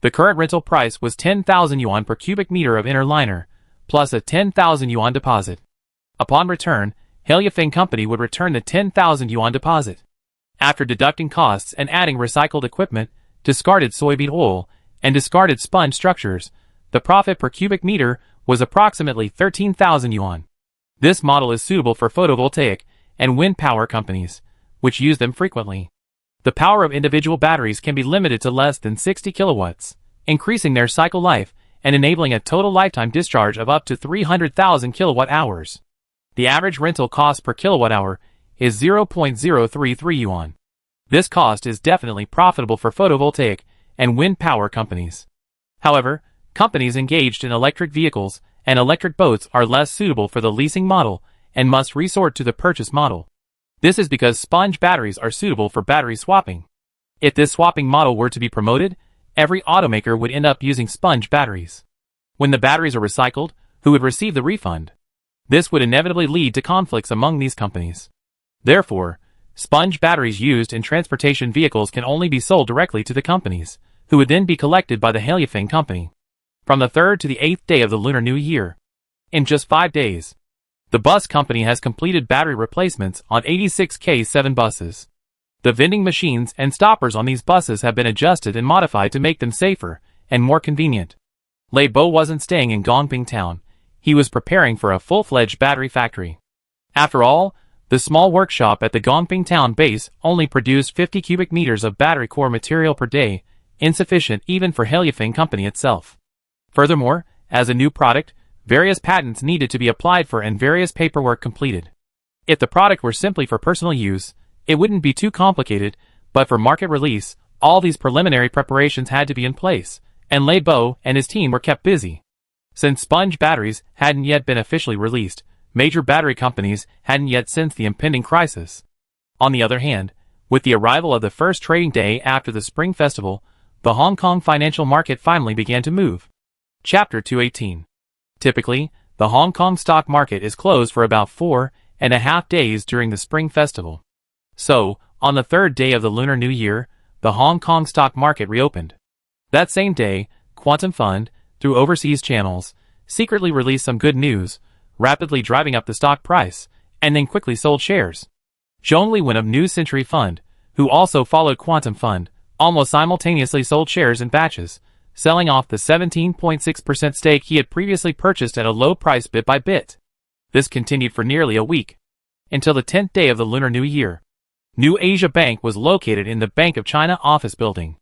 [SPEAKER 1] The current rental price was 10,000 yuan per cubic meter of inner liner, plus a 10,000 yuan deposit. Upon return, Heliofeng Company would return the 10,000 yuan deposit. After deducting costs and adding recycled equipment, discarded soybean oil, and discarded sponge structures, the profit per cubic meter was approximately 13,000 yuan. This model is suitable for photovoltaic and wind power companies, which use them frequently. The power of individual batteries can be limited to less than 60 kilowatts, increasing their cycle life and enabling a total lifetime discharge of up to 300,000 kilowatt hours. The average rental cost per kilowatt hour is 0.033 yuan. This cost is definitely profitable for photovoltaic and wind power companies. However, companies engaged in electric vehicles and electric boats are less suitable for the leasing model and must resort to the purchase model. This is because sponge batteries are suitable for battery swapping. If this swapping model were to be promoted, every automaker would end up using sponge batteries. When the batteries are recycled, who would receive the refund? This would inevitably lead to conflicts among these companies. Therefore, sponge batteries used in transportation vehicles can only be sold directly to the companies, who would then be collected by the Heliafeng company. From the 3rd to the 8th day of the Lunar New Year. In just 5 days, the bus company has completed battery replacements on 86 K7 buses. The vending machines and stoppers on these buses have been adjusted and modified to make them safer and more convenient. Lei Bo wasn't staying in Gongping town. He was preparing for a full-fledged battery factory. After all, the small workshop at the Gongping town base only produced 50 cubic meters of battery core material per day, insufficient even for Heliafeng company itself. Furthermore, as a new product, various patents needed to be applied for and various paperwork completed. If the product were simply for personal use, it wouldn't be too complicated, but for market release, all these preliminary preparations had to be in place, and Lei Bo and his team were kept busy. Since sponge batteries hadn't yet been officially released, major battery companies hadn't yet sensed the impending crisis. On the other hand, with the arrival of the first trading day after the Spring Festival, the Hong Kong financial market finally began to move. Chapter 218. Typically, the Hong Kong stock market is closed for about 4.5 days during the Spring Festival. So, on the 3rd day of the Lunar New Year, the Hong Kong stock market reopened. That same day, Quantum Fund, through overseas channels, secretly released some good news, rapidly driving up the stock price, and then quickly sold shares. Zhongli Wen of New Century Fund, who also followed Quantum Fund, almost simultaneously sold shares in batches, selling off the 17.6% stake he had previously purchased at a low price bit by bit. This continued for nearly a week, until the 10th day of the Lunar New Year. New Asia Bank was located in the Bank of China office building.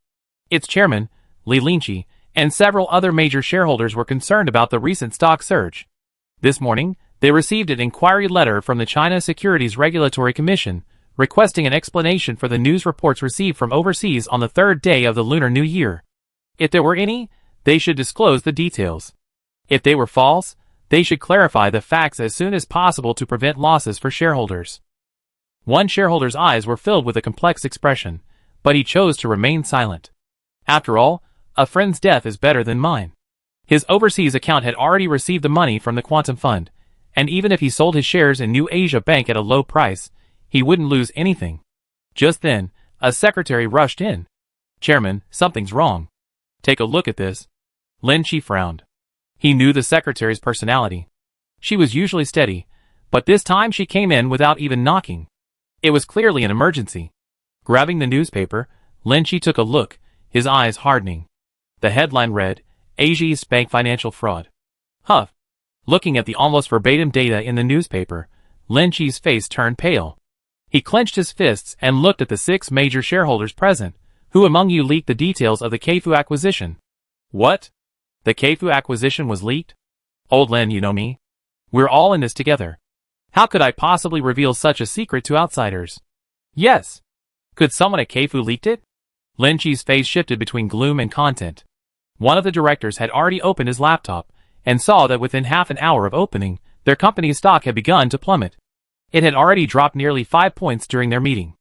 [SPEAKER 1] Its chairman, Li Linqi, and several other major shareholders were concerned about the recent stock surge. This morning, they received an inquiry letter from the China Securities Regulatory Commission, requesting an explanation for the news reports received from overseas on the 3rd day of the Lunar New Year. If there were any, they should disclose the details. If they were false, they should clarify the facts as soon as possible to prevent losses for shareholders. One shareholder's eyes were filled with a complex expression, but he chose to remain silent. After all, a friend's death is better than mine. His overseas account had already received the money from the Quantum Fund, and even if he sold his shares in New Asia Bank at a low price, he wouldn't lose anything. Just then, a secretary rushed in. "Chairman, something's wrong. Take a look at this." Lin Chi frowned. He knew the secretary's personality. She was usually steady, but this time she came in without even knocking. It was clearly an emergency. Grabbing the newspaper, Lin Chi took a look, his eyes hardening. The headline read, Asia East Bank Financial Fraud. Huff. Looking at the almost verbatim data in the newspaper, Lin Chi's face turned pale. He clenched his fists and looked at the 6 major shareholders present. "Who among you leaked the details of the Keifu acquisition?" "What? The Keifu acquisition was leaked?" "Old Lin, you know me. We're all in this together. How could I possibly reveal such a secret to outsiders?" "Yes. Could someone at Keifu leaked it?" Lin Chi's face shifted between gloom and content. One of the directors had already opened his laptop, and saw that within half an hour of opening, their company's stock had begun to plummet. It had already dropped nearly 5 points during their meeting.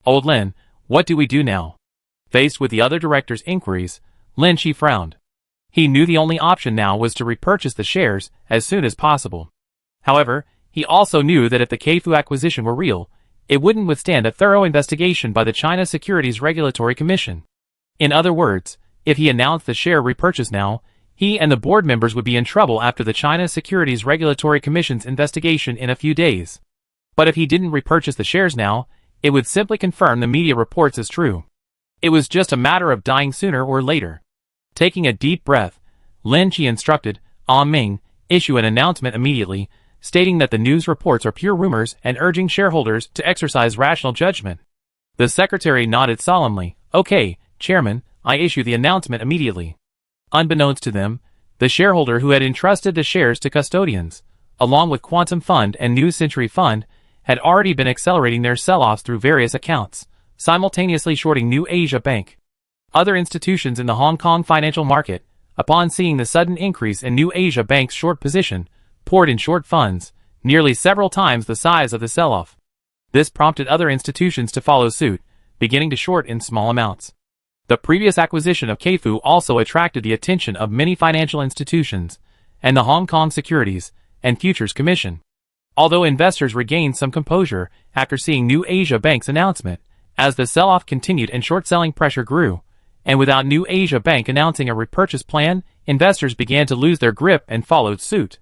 [SPEAKER 1] "Old Lin, what do we do now?" Faced with the other directors' inquiries, Lin Chi frowned. He knew the only option now was to repurchase the shares as soon as possible. However, he also knew that if the Keifu acquisition were real, it wouldn't withstand a thorough investigation by the China Securities Regulatory Commission. In other words, if he announced the share repurchase now, he and the board members would be in trouble after the China Securities Regulatory Commission's investigation in a few days. But if he didn't repurchase the shares now, it would simply confirm the media reports as true. It was just a matter of dying sooner or later. Taking a deep breath, Lin Chi instructed Ming issue an announcement immediately, stating that the news reports are pure rumors and urging shareholders to exercise rational judgment. The secretary nodded solemnly. "Okay, Chairman, I issue the announcement immediately." Unbeknownst to them, the shareholder who had entrusted the shares to custodians, along with Quantum Fund and New Century Fund, had already been accelerating their sell-offs through various accounts, simultaneously shorting New Asia Bank. Other institutions in the Hong Kong financial market, upon seeing the sudden increase in New Asia Bank's short position, poured in short funds, nearly several times the size of the sell-off. This prompted other institutions to follow suit, beginning to short in small amounts. The previous acquisition of Keifu also attracted the attention of many financial institutions, and the Hong Kong Securities and Futures Commission. Although investors regained some composure after seeing New Asia Bank's announcement, as the sell-off continued and short-selling pressure grew, and without New Asia Bank announcing a repurchase plan, investors began to lose their grip and followed suit.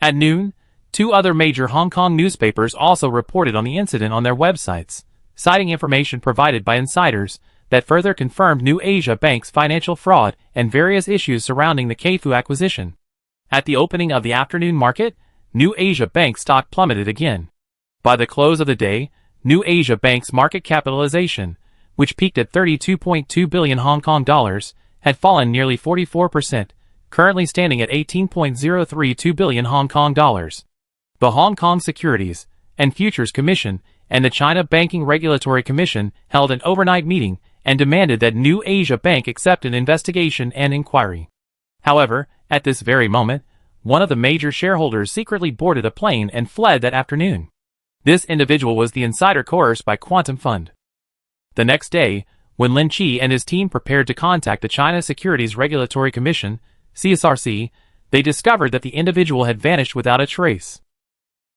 [SPEAKER 1] At noon, 2 other major Hong Kong newspapers also reported on the incident on their websites, citing information provided by insiders that further confirmed New Asia Bank's financial fraud and various issues surrounding the Keifu acquisition. At the opening of the afternoon market, New Asia Bank stock plummeted again. By the close of the day, New Asia Bank's market capitalization, which peaked at 32.2 billion Hong Kong dollars, had fallen nearly 44%, currently standing at 18.032 billion Hong Kong dollars. The Hong Kong Securities and Futures Commission and the China Banking Regulatory Commission held an overnight meeting and demanded that New Asia Bank accept an investigation and inquiry. However, at this very moment, one of the major shareholders secretly boarded a plane and fled that afternoon. This individual was the insider coerced by Quantum Fund. The next day, when Lin Chi and his team prepared to contact the China Securities Regulatory Commission, CSRC, they discovered that the individual had vanished without a trace.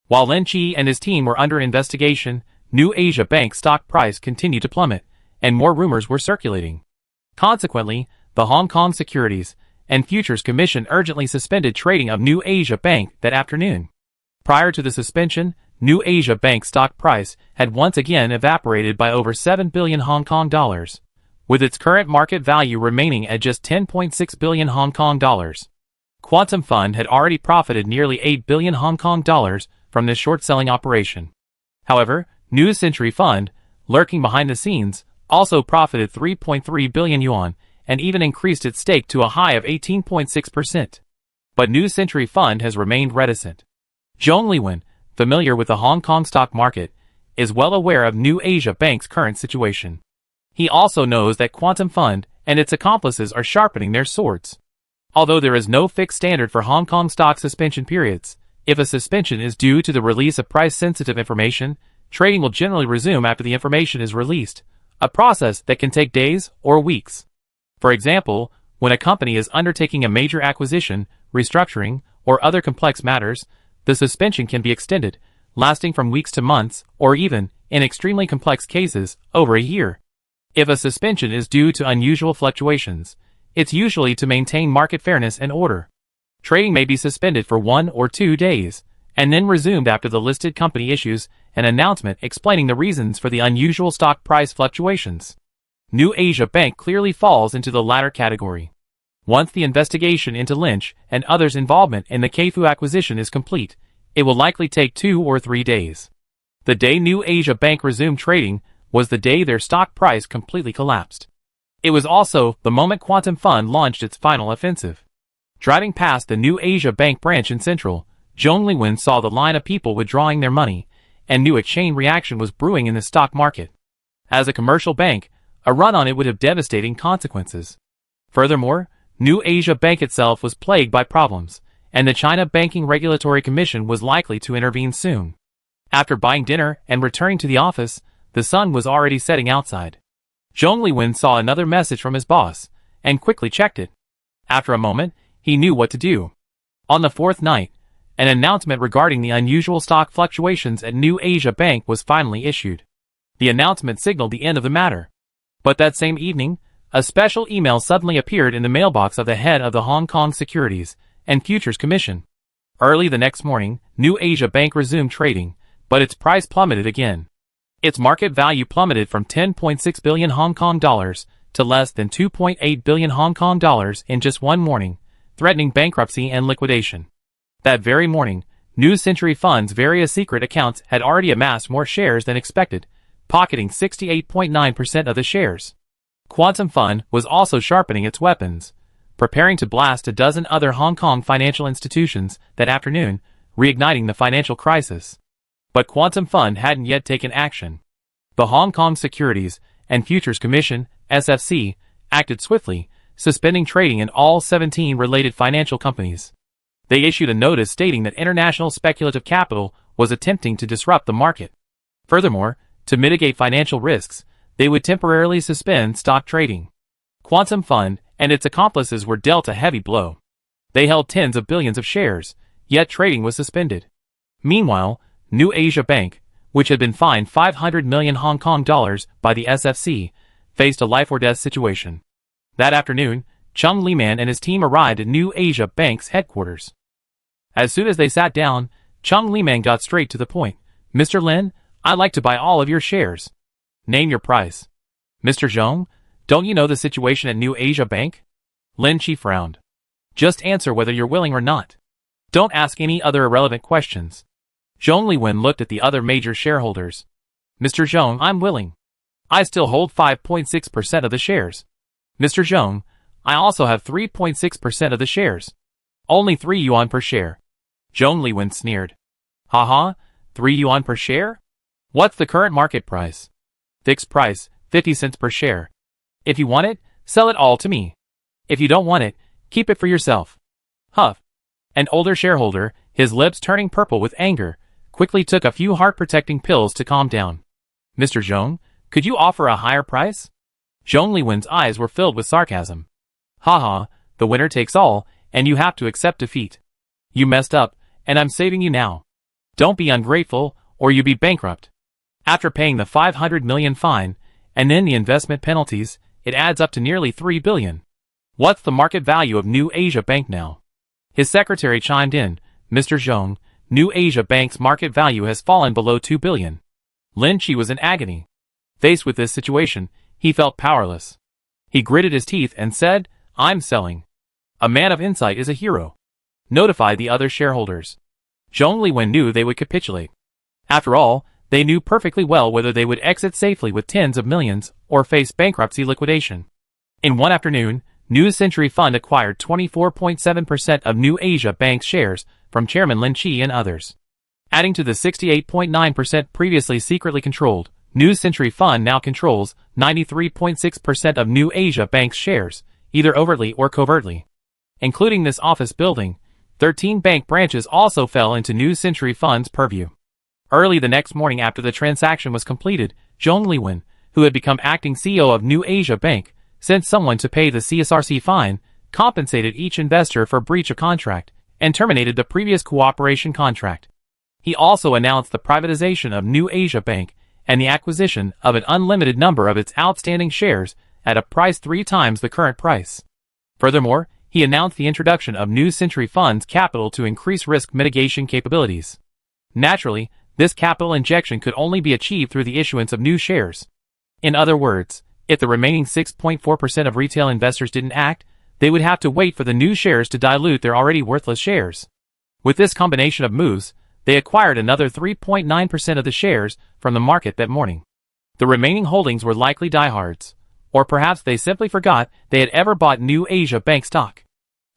[SPEAKER 1] While Lin Chi and his team were under investigation, New Asia Bank's stock price continued to plummet, and more rumors were circulating. Consequently, the Hong Kong Securities and Futures Commission urgently suspended trading of New Asia Bank that afternoon. Prior to the suspension, New Asia Bank's stock price had once again evaporated by over 7 billion Hong Kong dollars, with its current market value remaining at just 10.6 billion Hong Kong dollars. Quantum Fund had already profited nearly 8 billion Hong Kong dollars from this short-selling operation. However, New Century Fund, lurking behind the scenes, also profited 3.3 billion yuan and even increased its stake to a high of 18.6%. But New Century Fund has remained reticent. Zhong Liwen, familiar with the Hong Kong stock market, is well aware of New Asia Bank's current situation. He also knows that Quantum Fund and its accomplices are sharpening their swords. Although there is no fixed standard for Hong Kong stock suspension periods, if a suspension is due to the release of price-sensitive information, trading will generally resume after the information is released, a process that can take days or weeks. For example, when a company is undertaking a major acquisition, restructuring, or other complex matters, the suspension can be extended, lasting from weeks to months, or even, in extremely complex cases, over a year. If a suspension is due to unusual fluctuations, it's usually to maintain market fairness and order. Trading may be suspended for 1 or 2 days, and then resumed after the listed company issues an announcement explaining the reasons for the unusual stock price fluctuations. New Asia Bank clearly falls into the latter category. Once the investigation into Lynch and others' involvement in the Keifu acquisition is complete, it will likely take 2 or 3 days. The day New Asia Bank resumed trading was the day their stock price completely collapsed. It was also the moment Quantum Fund launched its final offensive. Driving past the New Asia Bank branch in Central, Zhong Liwen saw the line of people withdrawing their money, and knew a chain reaction was brewing in the stock market. As a commercial bank, a run on it would have devastating consequences. Furthermore, New Asia Bank itself was plagued by problems, and the China Banking Regulatory Commission was likely to intervene soon. After buying dinner and returning to the office, the sun was already setting outside. Zhong Liwen saw another message from his boss, and quickly checked it. After a moment, he knew what to do. On the 4th night, an announcement regarding the unusual stock fluctuations at New Asia Bank was finally issued. The announcement signaled the end of the matter. But that same evening, a special email suddenly appeared in the mailbox of the head of the Hong Kong Securities and Futures Commission. Early the next morning, New Asia Bank resumed trading, but its price plummeted again. Its market value plummeted from 10.6 billion Hong Kong dollars to less than 2.8 billion Hong Kong dollars in just one morning, threatening bankruptcy and liquidation. That very morning, New Century Fund's various secret accounts had already amassed more shares than expected, pocketing 68.9% of the shares. Quantum Fund was also sharpening its weapons, preparing to blast a dozen other Hong Kong financial institutions that afternoon, reigniting the financial crisis. But Quantum Fund hadn't yet taken action. The Hong Kong Securities and Futures Commission, SFC, acted swiftly, suspending trading in all 17 related financial companies. They issued a notice stating that international speculative capital was attempting to disrupt the market. Furthermore, to mitigate financial risks, they would temporarily suspend stock trading. Quantum Fund and its accomplices were dealt a heavy blow. They held tens of billions of shares, yet trading was suspended. Meanwhile, New Asia Bank, which had been fined 500 million Hong Kong dollars by the SFC, faced a life-or-death situation. That afternoon, Chung Liman and his team arrived at New Asia Bank's headquarters. As soon as they sat down, Chung Liman got straight to the point. "Mr. Lin, I'd like to buy all of your shares. Name your price." "Mr. Zhong, don't you know the situation at New Asia Bank?" Lin Chi frowned. "Just answer whether you're willing or not. Don't ask any other irrelevant questions." Zhong Liwen looked at the other major shareholders. "Mr. Zhong, I'm willing. I still hold 5.6% of the shares. Mr. Zhong, I also have 3.6% of the shares. Only 3 yuan per share." Zhong Liwen sneered. "Haha, 3 yuan per share? What's the current market price?" "Fixed price, 50 cents per share. If you want it, sell it all to me. If you don't want it, keep it for yourself." Huff. An older shareholder, his lips turning purple with anger, quickly took a few heart-protecting pills to calm down. "Mr. Zhong, could you offer a higher price?" Zhong Liwen's eyes were filled with sarcasm. "Haha, the winner takes all, and you have to accept defeat. You messed up, and I'm saving you now. Don't be ungrateful, or you'll be bankrupt." After paying the 500 million fine, and then the investment penalties, it adds up to nearly 3 billion. "What's the market value of New Asia Bank now?" His secretary chimed in. "Mr. Zhong, New Asia Bank's market value has fallen below 2 billion. Lin Chi was in agony. Faced with this situation, he felt powerless. He gritted his teeth and said, "I'm selling." A man of insight is a hero. Notify the other shareholders. Zhong Liwen knew they would capitulate. After all, they knew perfectly well whether they would exit safely with tens of millions or face bankruptcy liquidation. In one afternoon, New Century Fund acquired 24.7% of New Asia Bank's shares from Chairman Lin Chi and others. Adding to the 68.9% previously secretly controlled, New Century Fund now controls 93.6% of New Asia Bank's shares, either overtly or covertly. Including this office building, 13 bank branches also fell into New Century Fund's purview. Early the next morning after the transaction was completed, Zhong Liwen, who had become acting CEO of New Asia Bank, sent someone to pay the CSRC fine, compensated each investor for breach of contract, and terminated the previous cooperation contract. He also announced the privatization of New Asia Bank and the acquisition of an unlimited number of its outstanding shares at a price 3 times the current price. Furthermore, he announced the introduction of New Century Fund's capital to increase risk mitigation capabilities. Naturally, this capital injection could only be achieved through the issuance of new shares. In other words, if the remaining 6.4% of retail investors didn't act, they would have to wait for the new shares to dilute their already worthless shares. With this combination of moves, they acquired another 3.9% of the shares from the market that morning. The remaining holdings were likely diehards, or perhaps they simply forgot they had ever bought New Asia Bank stock.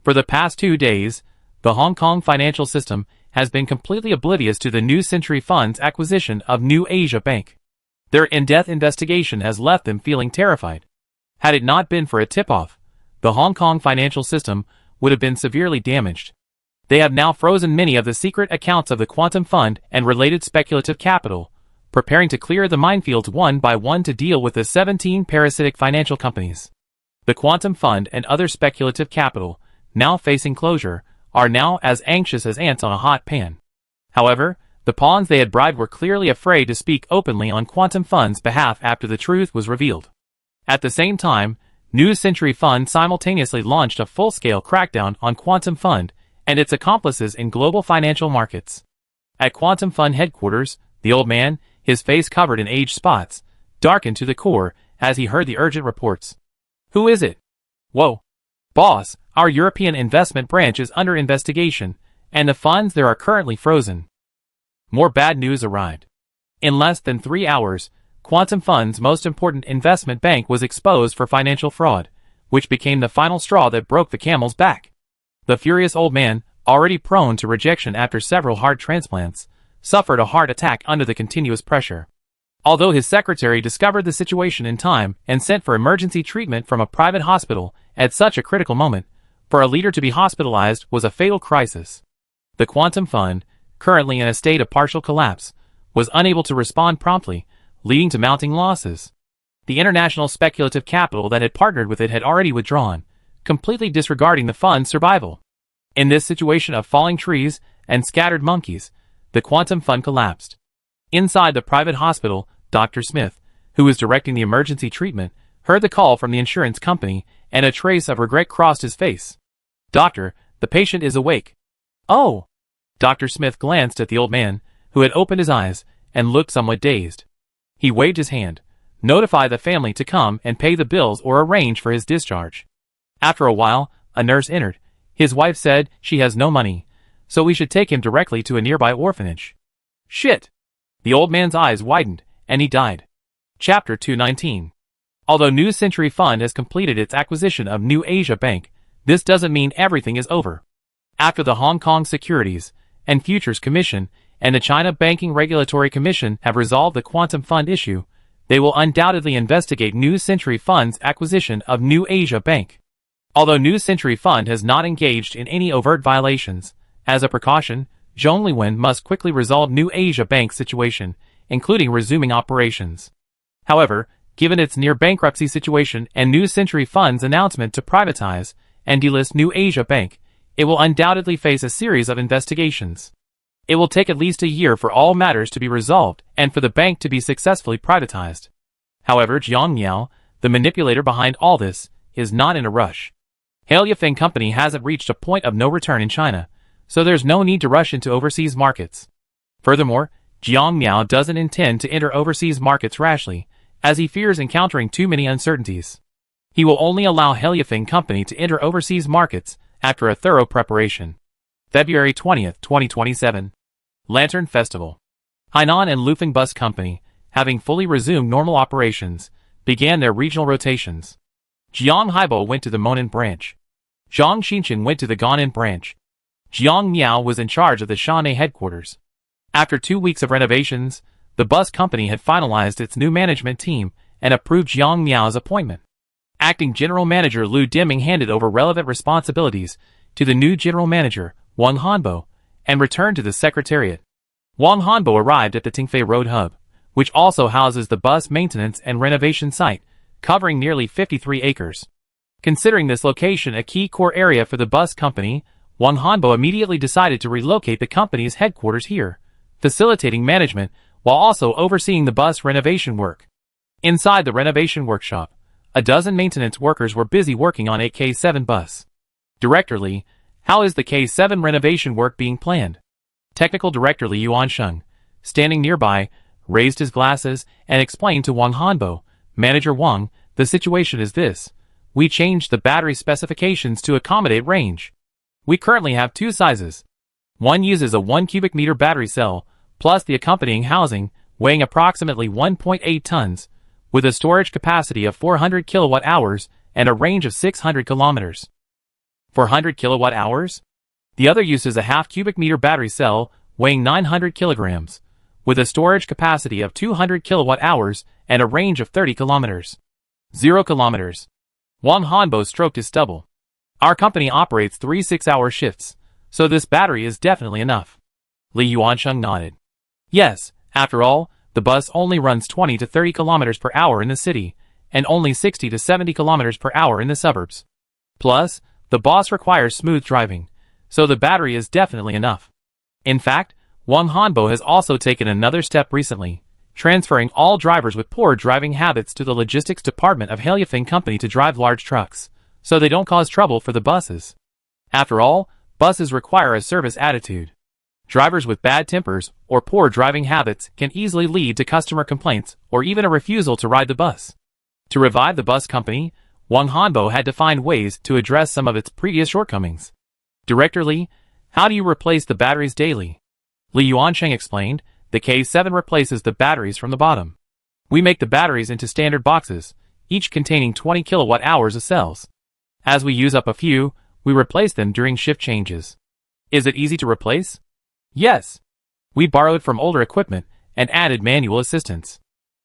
[SPEAKER 1] For the past 2 days, the Hong Kong financial system has been completely oblivious to the New Century Fund's acquisition of New Asia Bank. Their in-depth investigation has left them feeling terrified. Had it not been for a tip-off, the Hong Kong financial system would have been severely damaged. They have now frozen many of the secret accounts of the Quantum Fund and related speculative capital, preparing to clear the minefields one by one to deal with the 17 parasitic financial companies. The Quantum Fund and other speculative capital, now facing closure, are now as anxious as ants on a hot pan. However, the pawns they had bribed were clearly afraid to speak openly on Quantum Fund's behalf after the truth was revealed. At the same time, New Century Fund simultaneously launched a full-scale crackdown on Quantum Fund and its accomplices in global financial markets. At Quantum Fund headquarters, the old man, his face covered in age spots, darkened to the core as he heard the urgent reports. "Who is it?" "Whoa. Boss, our European investment branch is under investigation, and the funds there are currently frozen." More bad news arrived. In less than 3 hours, Quantum Fund's most important investment bank was exposed for financial fraud, which became the final straw that broke the camel's back. The furious old man, already prone to rejection after several heart transplants, suffered a heart attack under the continuous pressure. Although his secretary discovered the situation in time and sent for emergency treatment from a private hospital at such a critical moment, for a leader to be hospitalized was a fatal crisis. The Quantum Fund, currently in a state of partial collapse, was unable to respond promptly, leading to mounting losses. The international speculative capital that had partnered with it had already withdrawn, completely disregarding the fund's survival. In this situation of falling trees and scattered monkeys, the Quantum Fund collapsed. Inside the private hospital, Dr. Smith, who was directing the emergency treatment, heard the call from the insurance company, and a trace of regret crossed his face. "Doctor, the patient is awake." "Oh!" Dr. Smith glanced at the old man, who had opened his eyes and looked somewhat dazed. He waved his hand. "Notify the family to come and pay the bills or arrange for his discharge." After a while, a nurse entered. His wife said she has no money, so we should take him directly to a nearby orphanage. Shit! The old man's eyes widened, and he died. Chapter 219. Although New Century Fund has completed its acquisition of New Asia Bank, this doesn't mean everything is over. After the Hong Kong Securities and Futures Commission and the China Banking Regulatory Commission have resolved the Quantum Fund issue, they will undoubtedly investigate New Century Fund's acquisition of New Asia Bank. Although New Century Fund has not engaged in any overt violations, as a precaution, Zhongliwen must quickly resolve New Asia Bank's situation, including resuming operations. However, given its near-bankruptcy situation and New Century Fund's announcement to privatize and delist New Asia Bank, it will undoubtedly face a series of investigations. It will take at least a year for all matters to be resolved and for the bank to be successfully privatized. However, Jiang Miao, the manipulator behind all this, is not in a rush. Haileyafeng Company hasn't reached a point of no return in China, so there's no need to rush into overseas markets. Furthermore, Jiang Miao doesn't intend to enter overseas markets rashly, as he fears encountering too many uncertainties. He will only allow Haileyafeng Company to enter overseas markets after a thorough preparation. February 20th, 2027. Lantern Festival. Hainan and Lufeng Bus Company, having fully resumed normal operations, began their regional rotations. Jiang Haibo went to the Monan branch. Zhang Xinchen went to the Gaonan branch. Jiang Miao was in charge of the Shanghai headquarters. After 2 weeks of renovations, the bus company had finalized its new management team and approved Jiang Miao's appointment. Acting General Manager Lu Deming handed over relevant responsibilities to the new General Manager, Wang Hanbo, and returned to the Secretariat. Wang Hanbo arrived at the Tingfei Road Hub, which also houses the bus maintenance and renovation site, covering nearly 53 acres. Considering this location a key core area for the bus company, Wang Hanbo immediately decided to relocate the company's headquarters here, facilitating management while also overseeing the bus renovation work. Inside the renovation workshop, a dozen maintenance workers were busy working on a K7 bus. Director Li, how is the K7 renovation work being planned? Technical Director Li Yuansheng, standing nearby, raised his glasses and explained to Wang Hanbo, Manager Wang, the situation is this. We changed the battery specifications to accommodate range. We currently have 2 sizes. One uses a 1 cubic meter battery cell, plus the accompanying housing, weighing approximately 1.8 tons, with a storage capacity of 400 kilowatt hours and a range of 600 kilometers. 400 kilowatt hours? The other uses a half cubic meter battery cell, weighing 900 kilograms, with a storage capacity of 200 kilowatt hours and a range of 30 kilometers. 0 kilometers. Wang Hanbo stroked his stubble. Our company operates 3 6-hour shifts, so this battery is definitely enough. Li Yuansheng nodded. Yes, after all, the bus only runs 20 to 30 kilometers per hour in the city, and only 60 to 70 kilometers per hour in the suburbs. Plus, the bus requires smooth driving, so the battery is definitely enough. In fact, Wang Hanbo has also taken another step recently, transferring all drivers with poor driving habits to the logistics department of Haileyafeng Company to drive large trucks, so they don't cause trouble for the buses. After all, buses require a service attitude. Drivers with bad tempers or poor driving habits can easily lead to customer complaints or even a refusal to ride the bus. To revive the bus company, Wang Hanbo had to find ways to address some of its previous shortcomings. Director Li, how do you replace the batteries daily? Li Yuansheng explained, the K7 replaces the batteries from the bottom. We make the batteries into standard boxes, each containing 20 kilowatt hours of cells. As we use up a few, we replace them during shift changes. Is it easy to replace? Yes. We borrowed from older equipment and added manual assistance.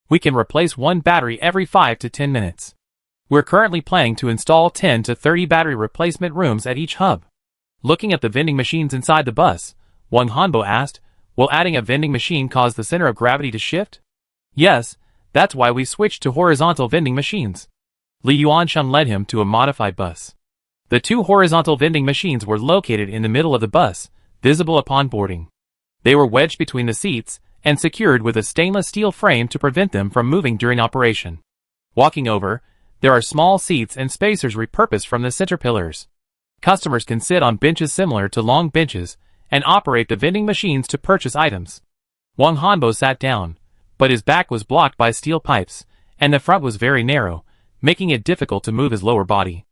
[SPEAKER 1] We can replace one battery every 5 to 10 minutes. We're currently planning to install 10 to 30 battery replacement rooms at each hub. Looking at the vending machines inside the bus, Wang Hanbo asked, will adding a vending machine cause the center of gravity to shift? Yes, that's why we switched to horizontal vending machines. Li Yuansheng led him to a modified bus. The two horizontal vending machines were located in the middle of the bus, visible upon boarding. They were wedged between the seats and secured with a stainless steel frame to prevent them from moving during operation. Walking over, there are small seats and spacers repurposed from the center pillars. Customers can sit on benches similar to long benches and operate the vending machines to purchase items. Wang Hanbo sat down, but his back was blocked by steel pipes, and the front was very narrow, making it difficult to move his lower body.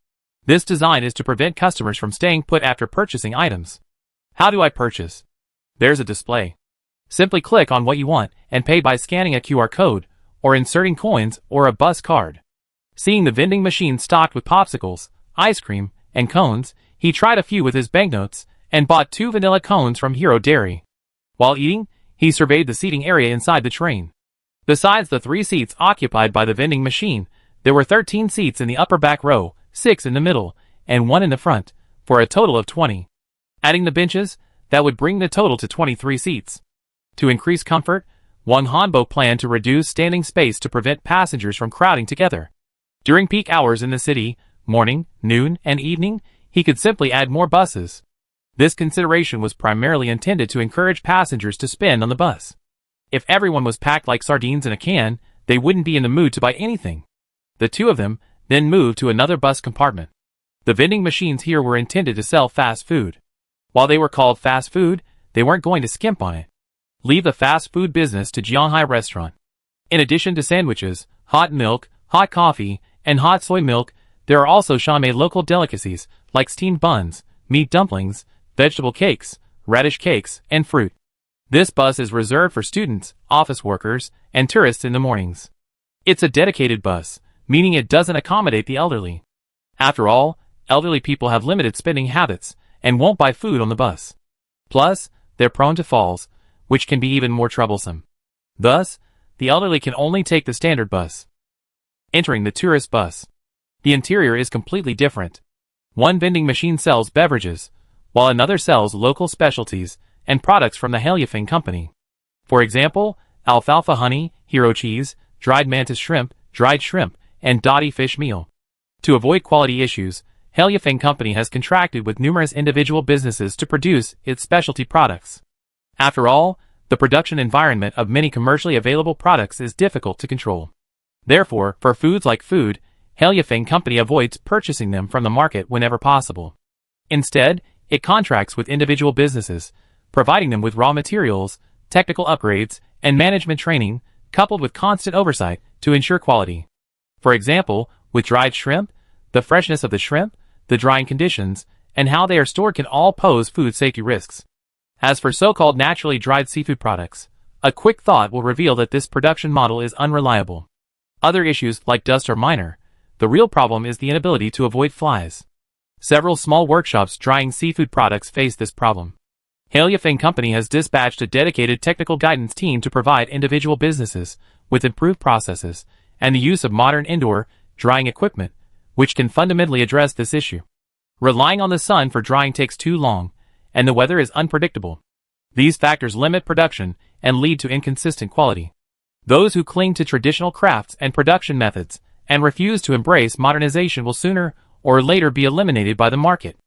[SPEAKER 1] This design is to prevent customers from staying put after purchasing items. How do I purchase? There's a display. Simply click on what you want and pay by scanning a QR code, or inserting coins or a bus card. Seeing the vending machine stocked with popsicles, ice cream, and cones, he tried a few with his banknotes and bought 2 vanilla cones from Hero Dairy. While eating, he surveyed the seating area inside the train. Besides the 3 seats occupied by the vending machine, there were 13 seats in the upper back row, 6 in the middle, and 1 in the front, for a total of 20. Adding the benches, that would bring the total to 23 seats. To increase comfort, Wang Hanbo planned to reduce standing space to prevent passengers from crowding together. During peak hours in the city, morning, noon, and evening, he could simply add more buses. This consideration was primarily intended to encourage passengers to spend on the bus. If everyone was packed like sardines in a can, they wouldn't be in the mood to buy anything. The two of them then moved to another bus compartment. The vending machines here were intended to sell fast food. While they were called fast food, they weren't going to skimp on it. Leave the fast food business to Jianghai Restaurant. In addition to sandwiches, hot milk, hot coffee, and hot soy milk, there are also Shanmei local delicacies like steamed buns, meat dumplings, vegetable cakes, radish cakes, and fruit. This bus is reserved for students, office workers, and tourists in the mornings. It's a dedicated bus, meaning it doesn't accommodate the elderly. After all, elderly people have limited spending habits and won't buy food on the bus. Plus, they're prone to falls, which can be even more troublesome. Thus, the elderly can only take the standard bus. Entering the tourist bus. The interior is completely different. One vending machine sells beverages, while another sells local specialties and products from the Helyafing company. For example, alfalfa honey, hero cheese, dried mantis shrimp, and dotty fish meal. To avoid quality issues, Helyafing company has contracted with numerous individual businesses to produce its specialty products. After all, the production environment of many commercially available products is difficult to control. Therefore, for foods like food, Helyafing company avoids purchasing them from the market whenever possible. Instead, it contracts with individual businesses, providing them with raw materials, technical upgrades, and management training, coupled with constant oversight to ensure quality. For example, with dried shrimp, the freshness of the shrimp, the drying conditions, and how they are stored can all pose food safety risks. As for so-called naturally dried seafood products, a quick thought will reveal that this production model is unreliable. Other issues like dust are minor. The real problem is the inability to avoid flies. Several small workshops drying seafood products face this problem. Helyafing company has dispatched a dedicated technical guidance team to provide individual businesses with improved processes and the use of modern indoor drying equipment, which can fundamentally address this issue. Relying on the sun for drying takes too long, and the weather is unpredictable. These factors limit production and lead to inconsistent quality. Those who cling to traditional crafts and production methods and refuse to embrace modernization will sooner or later be eliminated by the market.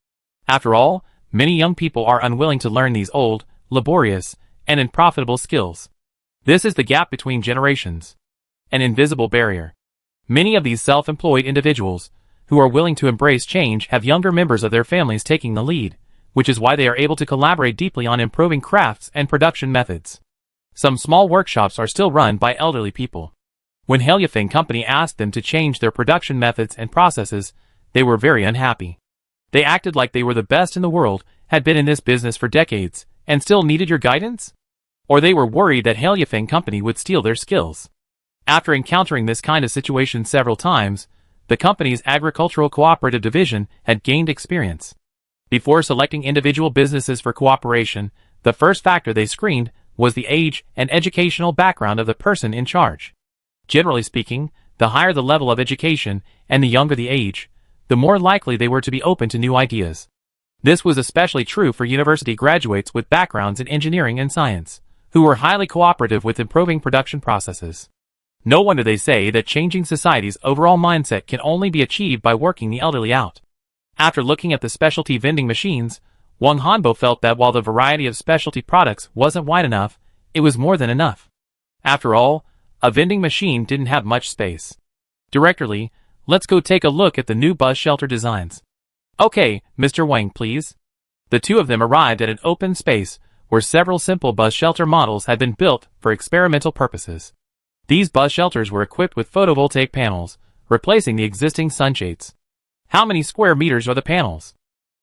[SPEAKER 1] After all, many young people are unwilling to learn these old, laborious, and unprofitable skills. This is the gap between generations. An invisible barrier. Many of these self-employed individuals, who are willing to embrace change, have younger members of their families taking the lead, which is why they are able to collaborate deeply on improving crafts and production methods. Some small workshops are still run by elderly people. When Helyafing company asked them to change their production methods and processes, they were very unhappy. They acted like they were the best in the world, had been in this business for decades, and still needed your guidance? Or they were worried that Helyafing company would steal their skills. After encountering this kind of situation several times, the company's agricultural cooperative division had gained experience. Before selecting individual businesses for cooperation, the first factor they screened was the age and educational background of the person in charge. Generally speaking, the higher the level of education and the younger the age, the more likely they were to be open to new ideas. This was especially true for university graduates with backgrounds in engineering and science, who were highly cooperative with improving production processes. No wonder they say that changing society's overall mindset can only be achieved by working the elderly out. After looking at the specialty vending machines, Wang Hanbo felt that while the variety of specialty products wasn't wide enough, it was more than enough. After all, a vending machine didn't have much space. Directly, let's go take a look at the new bus shelter designs. Okay, Mr. Wang, please. The two of them arrived at an open space where several simple bus shelter models had been built for experimental purposes. These bus shelters were equipped with photovoltaic panels, replacing the existing sunshades. How many square meters are the panels?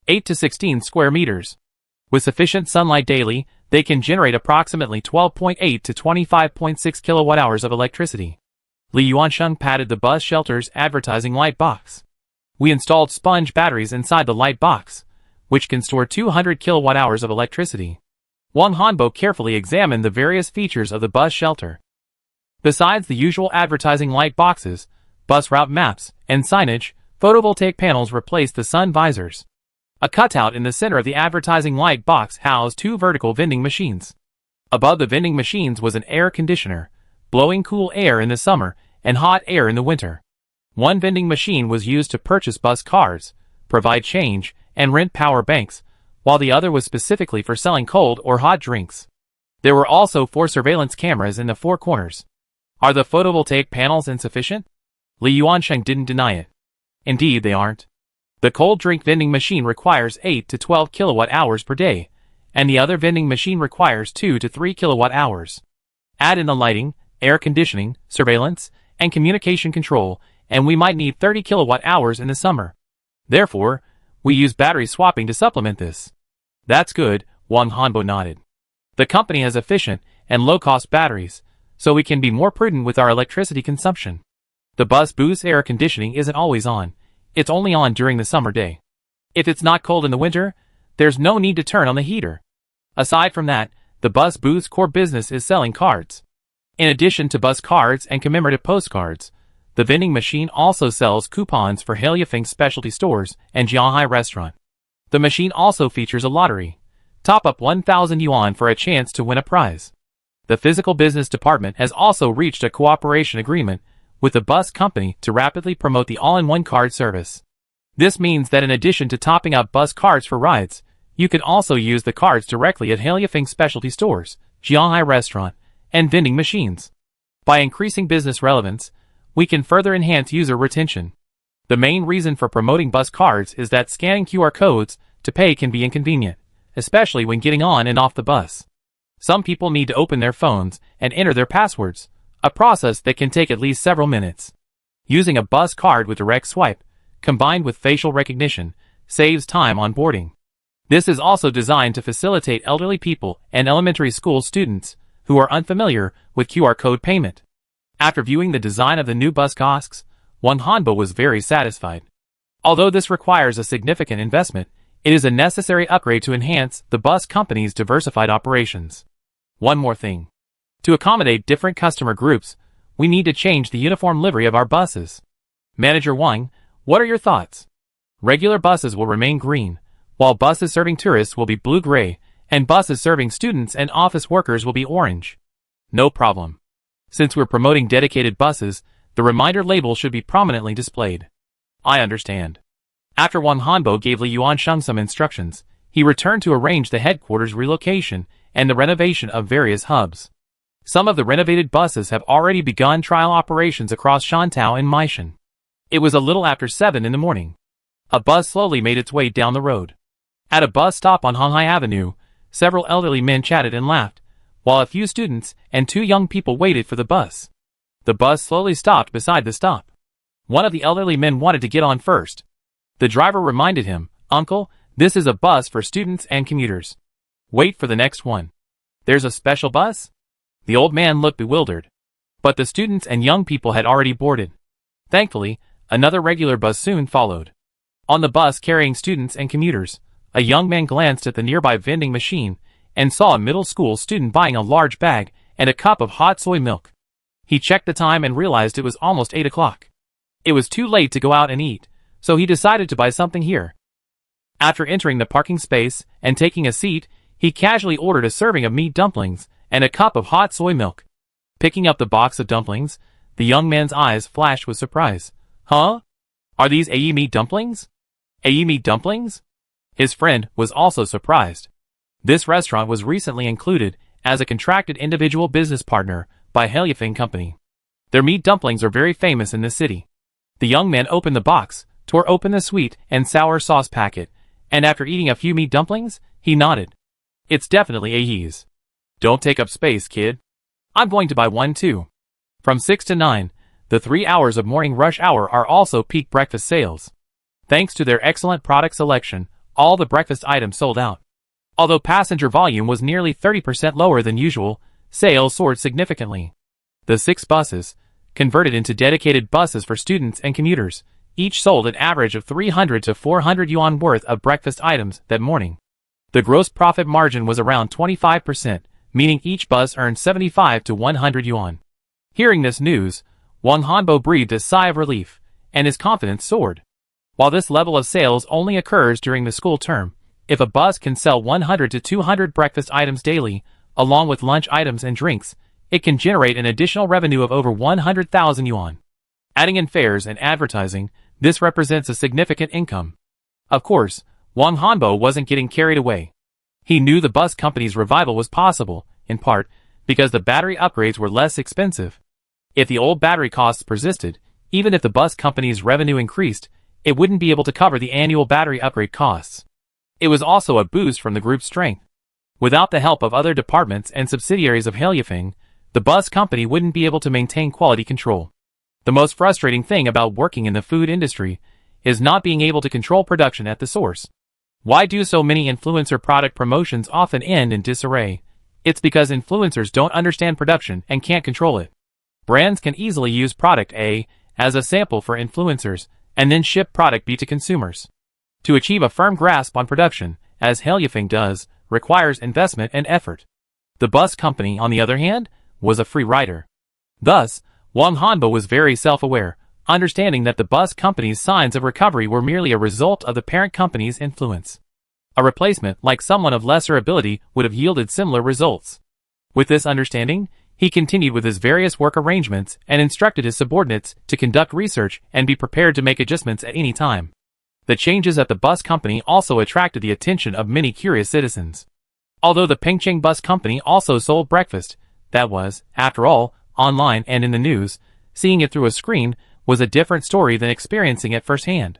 [SPEAKER 1] 8 to 16 square meters. With sufficient sunlight daily, they can generate approximately 12.8 to 25.6 kilowatt-hours of electricity. Li Yuansheng patted the bus shelter's advertising light box. We installed sponge batteries inside the light box, which can store 200 kilowatt-hours of electricity. Wang Hanbo carefully examined the various features of the bus shelter. Besides the usual advertising light boxes, bus route maps, and signage, photovoltaic panels replaced the sun visors. A cutout in the center of the advertising light box housed two vertical vending machines. Above the vending machines was an air conditioner, blowing cool air in the summer and hot air in the winter. One vending machine was used to purchase bus cards, provide change, and rent power banks, while the other was specifically for selling cold or hot drinks. There were also 4 surveillance cameras in the 4 corners. Are the photovoltaic panels insufficient? Li Yuansheng didn't deny it. Indeed, they aren't. The cold drink vending machine requires 8 to 12 kilowatt-hours per day, and the other vending machine requires 2 to 3 kilowatt-hours. Add in the lighting, air conditioning, surveillance, and communication control, and we might need 30 kilowatt-hours in the summer. Therefore, we use battery swapping to supplement this. That's good, Wang Hanbo nodded. The company has efficient and low-cost batteries, so we can be more prudent with our electricity consumption. The bus booth's air conditioning isn't always on. It's only on during the summer day. If it's not cold in the winter, there's no need to turn on the heater. Aside from that, the bus booth's core business is selling cards. In addition to bus cards and commemorative postcards, the vending machine also sells coupons for Heliafeng specialty stores and Jianghai restaurant. The machine also features a lottery. Top up 1,000 yuan for a chance to win a prize. The physical business department has also reached a cooperation agreement with the bus company to rapidly promote the all-in-one card service. This means that in addition to topping up bus cards for rides, you can also use the cards directly at Heliafeng specialty stores, Jianghai restaurant, and vending machines. By increasing business relevance, we can further enhance user retention. The main reason for promoting bus cards is that scanning QR codes to pay can be inconvenient, especially when getting on and off the bus. Some people need to open their phones and enter their passwords, a process that can take at least several minutes. Using a bus card with direct swipe, combined with facial recognition, saves time on boarding. This is also designed to facilitate elderly people and elementary school students who are unfamiliar with QR code payment. After viewing the design of the new bus kiosks, Wang Hanbo was very satisfied. Although this requires a significant investment, it is a necessary upgrade to enhance the bus company's diversified operations. One more thing. To accommodate different customer groups, we need to change the uniform livery of our buses. Manager Wang, what are your thoughts? Regular buses will remain green, while buses serving tourists will be blue-gray, and buses serving students and office workers will be orange. No problem. Since we're promoting dedicated buses, the reminder label should be prominently displayed. I understand. After Wang Hanbo gave Li Yuansheng some instructions, he returned to arrange the headquarters relocation and the renovation of various hubs. Some of the renovated buses have already begun trial operations across Shantao and Meishan. It was a little after 7 in the morning. A bus slowly made its way down the road. At a bus stop on Honghai Avenue, several elderly men chatted and laughed, while a few students and 2 young people waited for the bus. The bus slowly stopped beside the stop. One of the elderly men wanted to get on first. The driver reminded him, "Uncle, this is a bus for students and commuters. Wait for the next one." "There's a special bus?" The old man looked bewildered. But the students and young people had already boarded. Thankfully, another regular bus soon followed. On the bus carrying students and commuters, a young man glanced at the nearby vending machine and saw a middle school student buying a large bag and a cup of hot soy milk. He checked the time and realized it was almost 8 o'clock. It was too late to go out and eat, so he decided to buy something here. After entering the parking space and taking a seat, he casually ordered a serving of meat dumplings and a cup of hot soy milk. Picking up the box of dumplings, the young man's eyes flashed with surprise. Huh? Are these AE meat dumplings? AE meat dumplings? His friend was also surprised. This restaurant was recently included as a contracted individual business partner by Heliafing Company. Their meat dumplings are very famous in this city. The young man opened the box, tore open the sweet and sour sauce packet, and after eating a few meat dumplings, he nodded. It's definitely AE's. Don't take up space, kid. I'm going to buy one too. From 6 to 9, the 3 hours of morning rush hour are also peak breakfast sales. Thanks to their excellent product selection, all the breakfast items sold out. Although passenger volume was nearly 30% lower than usual, sales soared significantly. The 6 buses, converted into dedicated buses for students and commuters, each sold an average of 300 to 400 yuan worth of breakfast items that morning. The gross profit margin was around 25%, meaning each bus earned 75 to 100 yuan. Hearing this news, Wang Hanbo breathed a sigh of relief, and his confidence soared. While this level of sales only occurs during the school term, if a bus can sell 100 to 200 breakfast items daily, along with lunch items and drinks, it can generate an additional revenue of over 100,000 yuan. Adding in fares and advertising, this represents a significant income. Of course, Wang Hanbo wasn't getting carried away. He knew the bus company's revival was possible, in part, because the battery upgrades were less expensive. If the old battery costs persisted, even if the bus company's revenue increased, it wouldn't be able to cover the annual battery upgrade costs. It was also a boost from the group's strength. Without the help of other departments and subsidiaries of Heliafing, the bus company wouldn't be able to maintain quality control. The most frustrating thing about working in the food industry is not being able to control production at the source. Why do so many influencer product promotions often end in disarray? It's because influencers don't understand production and can't control it. Brands can easily use product A as a sample for influencers and then ship product B to consumers. To achieve a firm grasp on production, as Heliafing does, requires investment and effort. The bus company, on the other hand, was a free rider. Thus, Wang Hanbo was very self-aware, understanding that the bus company's signs of recovery were merely a result of the parent company's influence. A replacement, like someone of lesser ability, would have yielded similar results. With this understanding, he continued with his various work arrangements and instructed his subordinates to conduct research and be prepared to make adjustments at any time. The changes at the bus company also attracted the attention of many curious citizens. Although the Pengcheng Bus Company also sold breakfast, that was, after all, online and in the news, seeing it through a screen was a different story than experiencing it firsthand.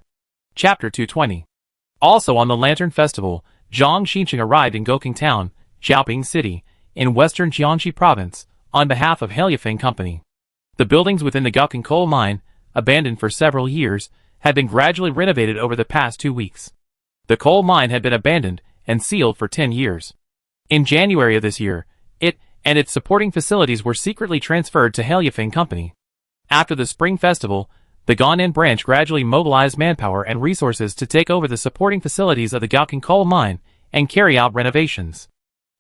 [SPEAKER 1] Chapter 220. Also on the Lantern Festival, Zhang Xincheng arrived in Goking Town, Xiaoping City, in western Jiangxi Province, on behalf of Heliafing Company. The buildings within the Gaoking coal mine, abandoned for several years, had been gradually renovated over the past 2 weeks. The coal mine had been abandoned and sealed for 10 years. In January of this year, it and its supporting facilities were secretly transferred to Heliafing Company. After the Spring Festival, the Gannan branch gradually mobilized manpower and resources to take over the supporting facilities of the Gaoking coal mine and carry out renovations.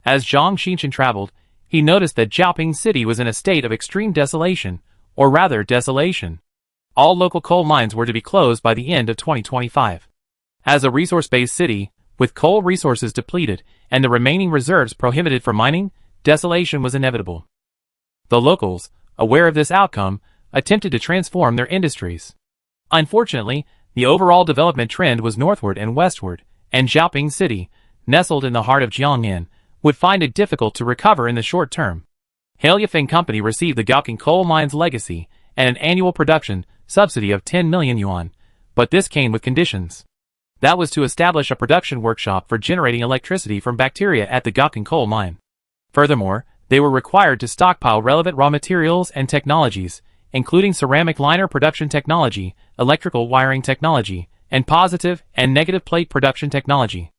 [SPEAKER 1] As Zhang Xinchen traveled, he noticed that Xiaoping City was in a state of extreme desolation, or rather desolation. All local coal mines were to be closed by the end of 2025. As a resource-based city, with coal resources depleted and the remaining reserves prohibited for mining, desolation was inevitable. The locals, aware of this outcome, attempted to transform their industries. Unfortunately, the overall development trend was northward and westward, and Xiaoping City, nestled in the heart of Jiangnan, would find it difficult to recover in the short term. Heliafing Company received the Gaoking coal mine's legacy and an annual production subsidy of 10 million yuan, but this came with conditions. That was to establish a production workshop for generating electricity from bacteria at the Gaoking coal mine. Furthermore, they were required to stockpile relevant raw materials and technologies, including ceramic liner production technology, electrical wiring technology, and positive and negative plate production technology.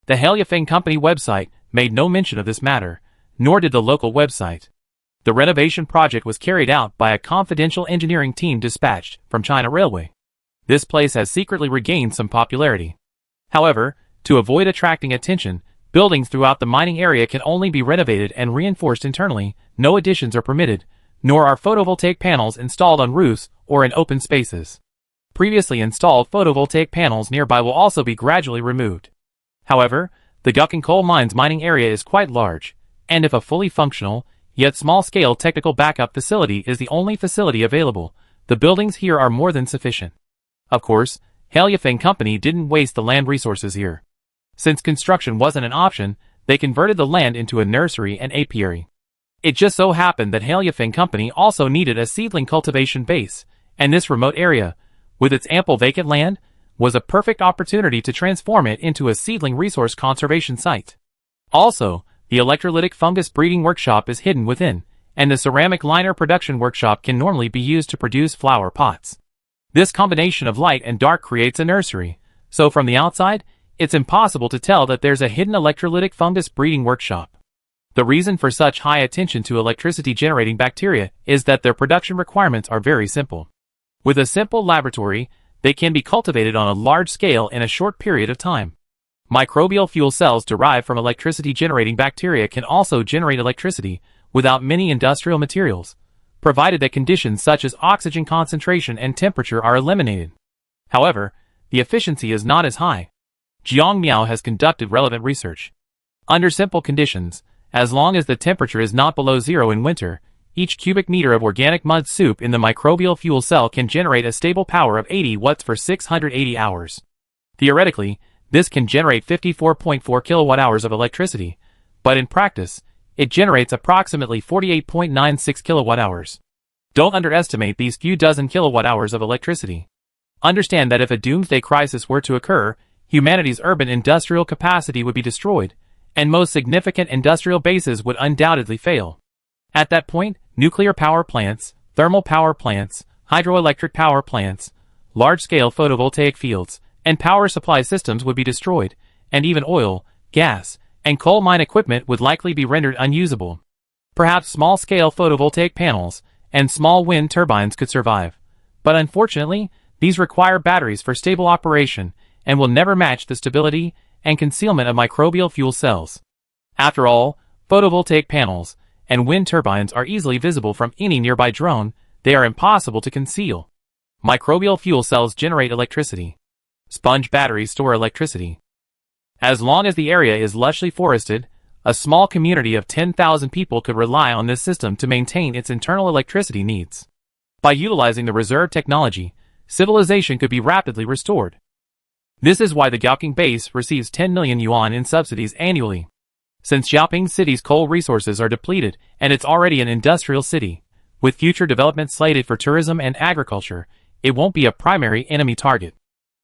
[SPEAKER 1] The Heliafing Company website made no mention of this matter, nor did the local website. The renovation project was carried out by a confidential engineering team dispatched from China Railway. This place has secretly regained some popularity. However, to avoid attracting attention, Buildings throughout the mining area can only be renovated and reinforced internally, no additions are permitted, nor are photovoltaic panels installed on roofs or in open spaces. Previously installed photovoltaic panels nearby will also be gradually removed. However, the Gukking Coal Mine's mining area is quite large, and if a fully functional, yet small-scale technical backup facility is the only facility available, the buildings here are more than sufficient. Of course, Halyafeng Company didn't waste the land resources here. Since construction wasn't an option, they converted the land into a nursery and apiary. It just so happened that Halyafeng Company also needed a seedling cultivation base, and this remote area, with its ample vacant land, was a perfect opportunity to transform it into a seedling resource conservation site. Also, the electrolytic fungus breeding workshop is hidden within, and the ceramic liner production workshop can normally be used to produce flower pots. This combination of light and dark creates a nursery, so from the outside, it's impossible to tell that there's a hidden electrolytic fungus breeding workshop. The reason for such high attention to electricity-generating bacteria is that their production requirements are very simple. With a simple laboratory, they can be cultivated on a large scale in a short period of time. Microbial fuel cells derived from electricity-generating bacteria can also generate electricity without many industrial materials, provided that conditions such as oxygen concentration and temperature are eliminated. However, the efficiency is not as high. Jiang Miao has conducted relevant research. Under simple conditions, as long as the temperature is not below zero in winter, each cubic meter of organic mud soup in the microbial fuel cell can generate a stable power of 80 watts for 680 hours. Theoretically, this can generate 54.4 kilowatt-hours of electricity, but in practice, it generates approximately 48.96 kilowatt-hours. Don't underestimate these few dozen kilowatt-hours of electricity. Understand that if a doomsday crisis were to occur, humanity's urban industrial capacity would be destroyed, and most significant industrial bases would undoubtedly fail. At that point, nuclear power plants, thermal power plants, hydroelectric power plants, large-scale photovoltaic fields, and power supply systems would be destroyed, and even oil, gas, and coal mine equipment would likely be rendered unusable. Perhaps small-scale photovoltaic panels and small wind turbines could survive, but unfortunately, these require batteries for stable operation and will never match the stability and concealment of microbial fuel cells. After all, photovoltaic panels and wind turbines are easily visible from any nearby drone, they are impossible to conceal. Microbial fuel cells generate electricity. Sponge batteries store electricity. As long as the area is lushly forested, a small community of 10,000 people could rely on this system to maintain its internal electricity needs. By utilizing the reserve technology, civilization could be rapidly restored. This is why the Gukking base receives 10 million yuan in subsidies annually. Since Xiaoping City's coal resources are depleted and it's already an industrial city, with future development slated for tourism and agriculture, it won't be a primary enemy target.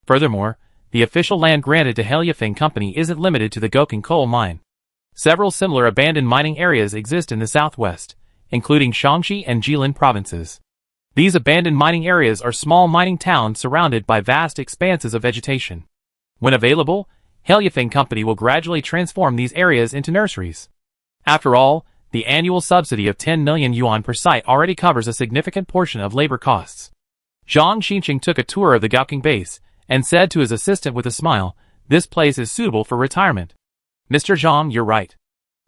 [SPEAKER 1] Furthermore, the official land granted to Halyafeng Company isn't limited to the Gukking coal mine. Several similar abandoned mining areas exist in the southwest, including Shaanxi and Jilin provinces. These abandoned mining areas are small mining towns surrounded by vast expanses of vegetation. When available, Halyafeng Company will gradually transform these areas into nurseries. After all, the annual subsidy of 10 million yuan per site already covers a significant portion of labor costs. Zhang Xinqing took a tour of the Gukking base and said to his assistant with a smile, "This place is suitable for retirement." "Mr. Zhang, you're right.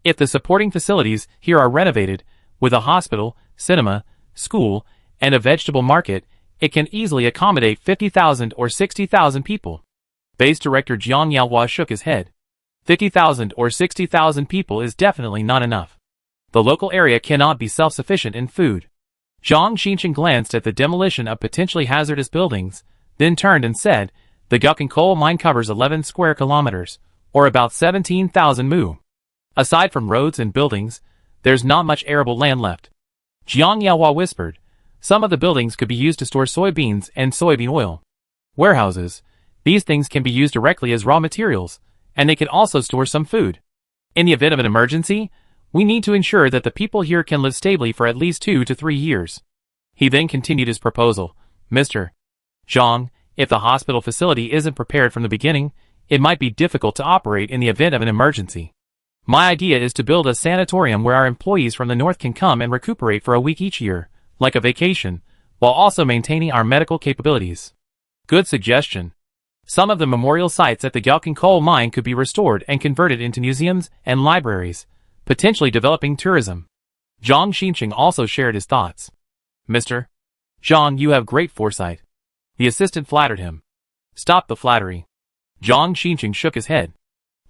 [SPEAKER 1] If the supporting facilities here are renovated, with a hospital, cinema, school, and a vegetable market, it can easily accommodate 50,000 or 60,000 people." Base Director Jiang Yaohua shook his head. 50,000 or 60,000 people is definitely not enough. The local area cannot be self-sufficient in food. Zhang Xinqing glanced at the demolition of potentially hazardous buildings, then turned and said, "The Gukking coal mine covers 11 square kilometers, or about 17,000 mu. Aside from roads and buildings, there's not much arable land left." Jiang Yaohua whispered, "Some of the buildings could be used to store soybeans and soybean oil. Warehouses, these things can be used directly as raw materials, and they can also store some food. In the event of an emergency, we need to ensure that the people here can live stably for at least 2 to 3 years." He then continued his proposal, "Mr. Zhang, if the hospital facility isn't prepared from the beginning, it might be difficult to operate in the event of an emergency. My idea is to build a sanatorium where our employees from the north can come and recuperate for a week each year, like a vacation, while also maintaining our medical capabilities." "Good suggestion. Some of the memorial sites at the Gaoking coal mine could be restored and converted into museums and libraries, potentially developing tourism. Zhang Xinqing also shared his thoughts. Mr. Zhang, you have great foresight. The assistant flattered him. Stop the flattery. Zhang Xinqing shook his head.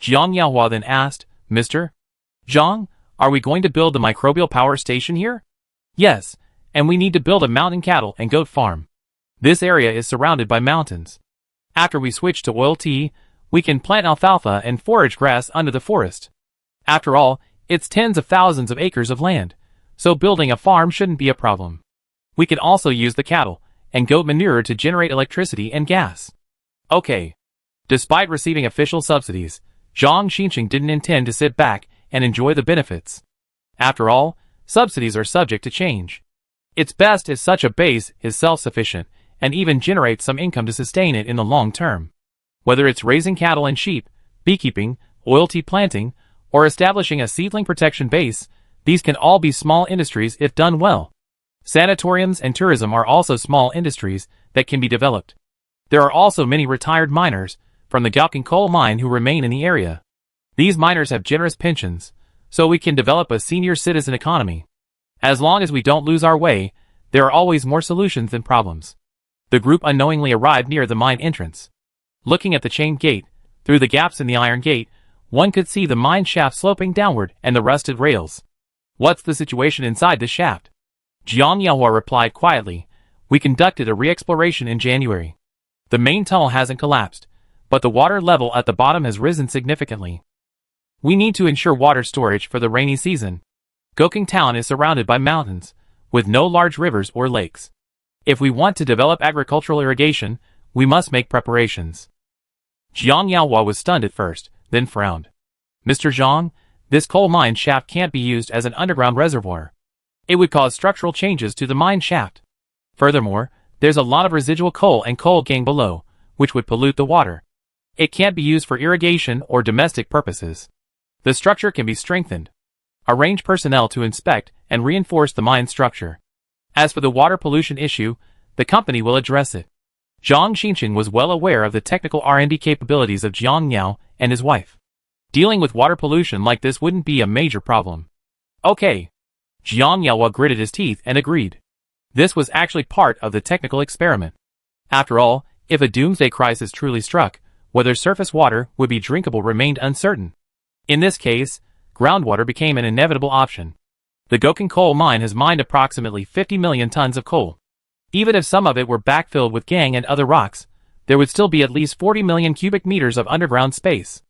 [SPEAKER 1] Jiang Yaohua then asked, Mr. Zhang, are we going to build the microbial power station here? Yes, and we need to build a mountain cattle and goat farm. This area is surrounded by mountains. After we switch to oil tea, we can plant alfalfa and forage grass under the forest. After all, it's tens of thousands of acres of land, so building a farm shouldn't be a problem. We can also use the cattle and goat manure to generate electricity and gas. Okay. Despite receiving official subsidies, Zhang Xinqing didn't intend to sit back and enjoy the benefits. After all, subsidies are subject to change. It's best if such a base is self-sufficient and even generates some income to sustain it in the long term. Whether it's raising cattle and sheep, beekeeping, oil tea planting, or establishing a seedling protection base, these can all be small industries if done well. Sanatoriums and tourism are also small industries that can be developed. There are also many retired miners from the Gaoking coal mine who remain in the area. These miners have generous pensions, so we can develop a senior citizen economy. As long as we don't lose our way, there are always more solutions than problems. The group unknowingly arrived near the mine entrance. Looking at the chained gate, through the gaps in the iron gate, one could see the mine shaft sloping downward and the rusted rails. What's the situation inside the shaft? Jiang Yaohua replied quietly. We conducted a re-exploration in January. The main tunnel hasn't collapsed, but the water level at the bottom has risen significantly. We need to ensure water storage for the rainy season. Gaoking town is surrounded by mountains, with no large rivers or lakes. If we want to develop agricultural irrigation, we must make preparations. Jiang Yaohua was stunned at first, then frowned. Mr. Zhang, this coal mine shaft can't be used as an underground reservoir. It would cause structural changes to the mine shaft. Furthermore, there's a lot of residual coal and coal gangue below, which would pollute the water. It can't be used for irrigation or domestic purposes. The structure can be strengthened. Arrange personnel to inspect and reinforce the mine structure. As for the water pollution issue, the company will address it. Zhang Xinqing was well aware of the technical R&D capabilities of Jiang Miao and his wife. Dealing with water pollution like this wouldn't be a major problem. Okay. Jiang Yaohua gritted his teeth and agreed. This was actually part of the technical experiment. After all, if a doomsday crisis truly struck, whether surface water would be drinkable remained uncertain. In this case, groundwater became an inevitable option. The Gaoking coal mine has mined approximately 50 million tons of coal. Even if some of it were backfilled with gangue and other rocks, there would still be at least 40 million cubic meters of underground space.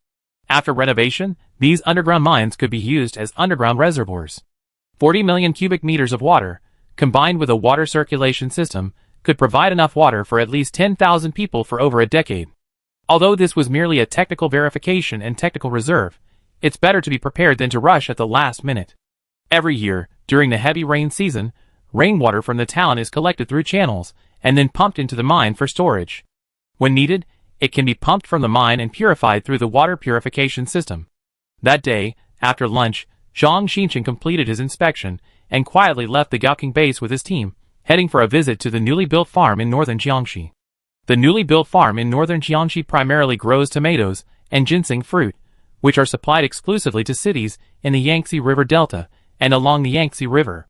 [SPEAKER 1] After renovation, these underground mines could be used as underground reservoirs. 40 million cubic meters of water, combined with a water circulation system, could provide enough water for at least 10,000 people for over a decade. Although this was merely a technical verification and technical reserve, it's better to be prepared than to rush at the last minute. Every year, during the heavy rain season, rainwater from the town is collected through channels and then pumped into the mine for storage. When needed, it can be pumped from the mine and purified through the water purification system. That day, after lunch, Zhang Xinqing completed his inspection and quietly left the Gaoking base with his team, heading for a visit to the newly built farm in northern Jiangxi. The newly built farm in northern Jiangxi primarily grows tomatoes and ginseng fruit, which are supplied exclusively to cities in the Yangtze River Delta and along the Yangtze River.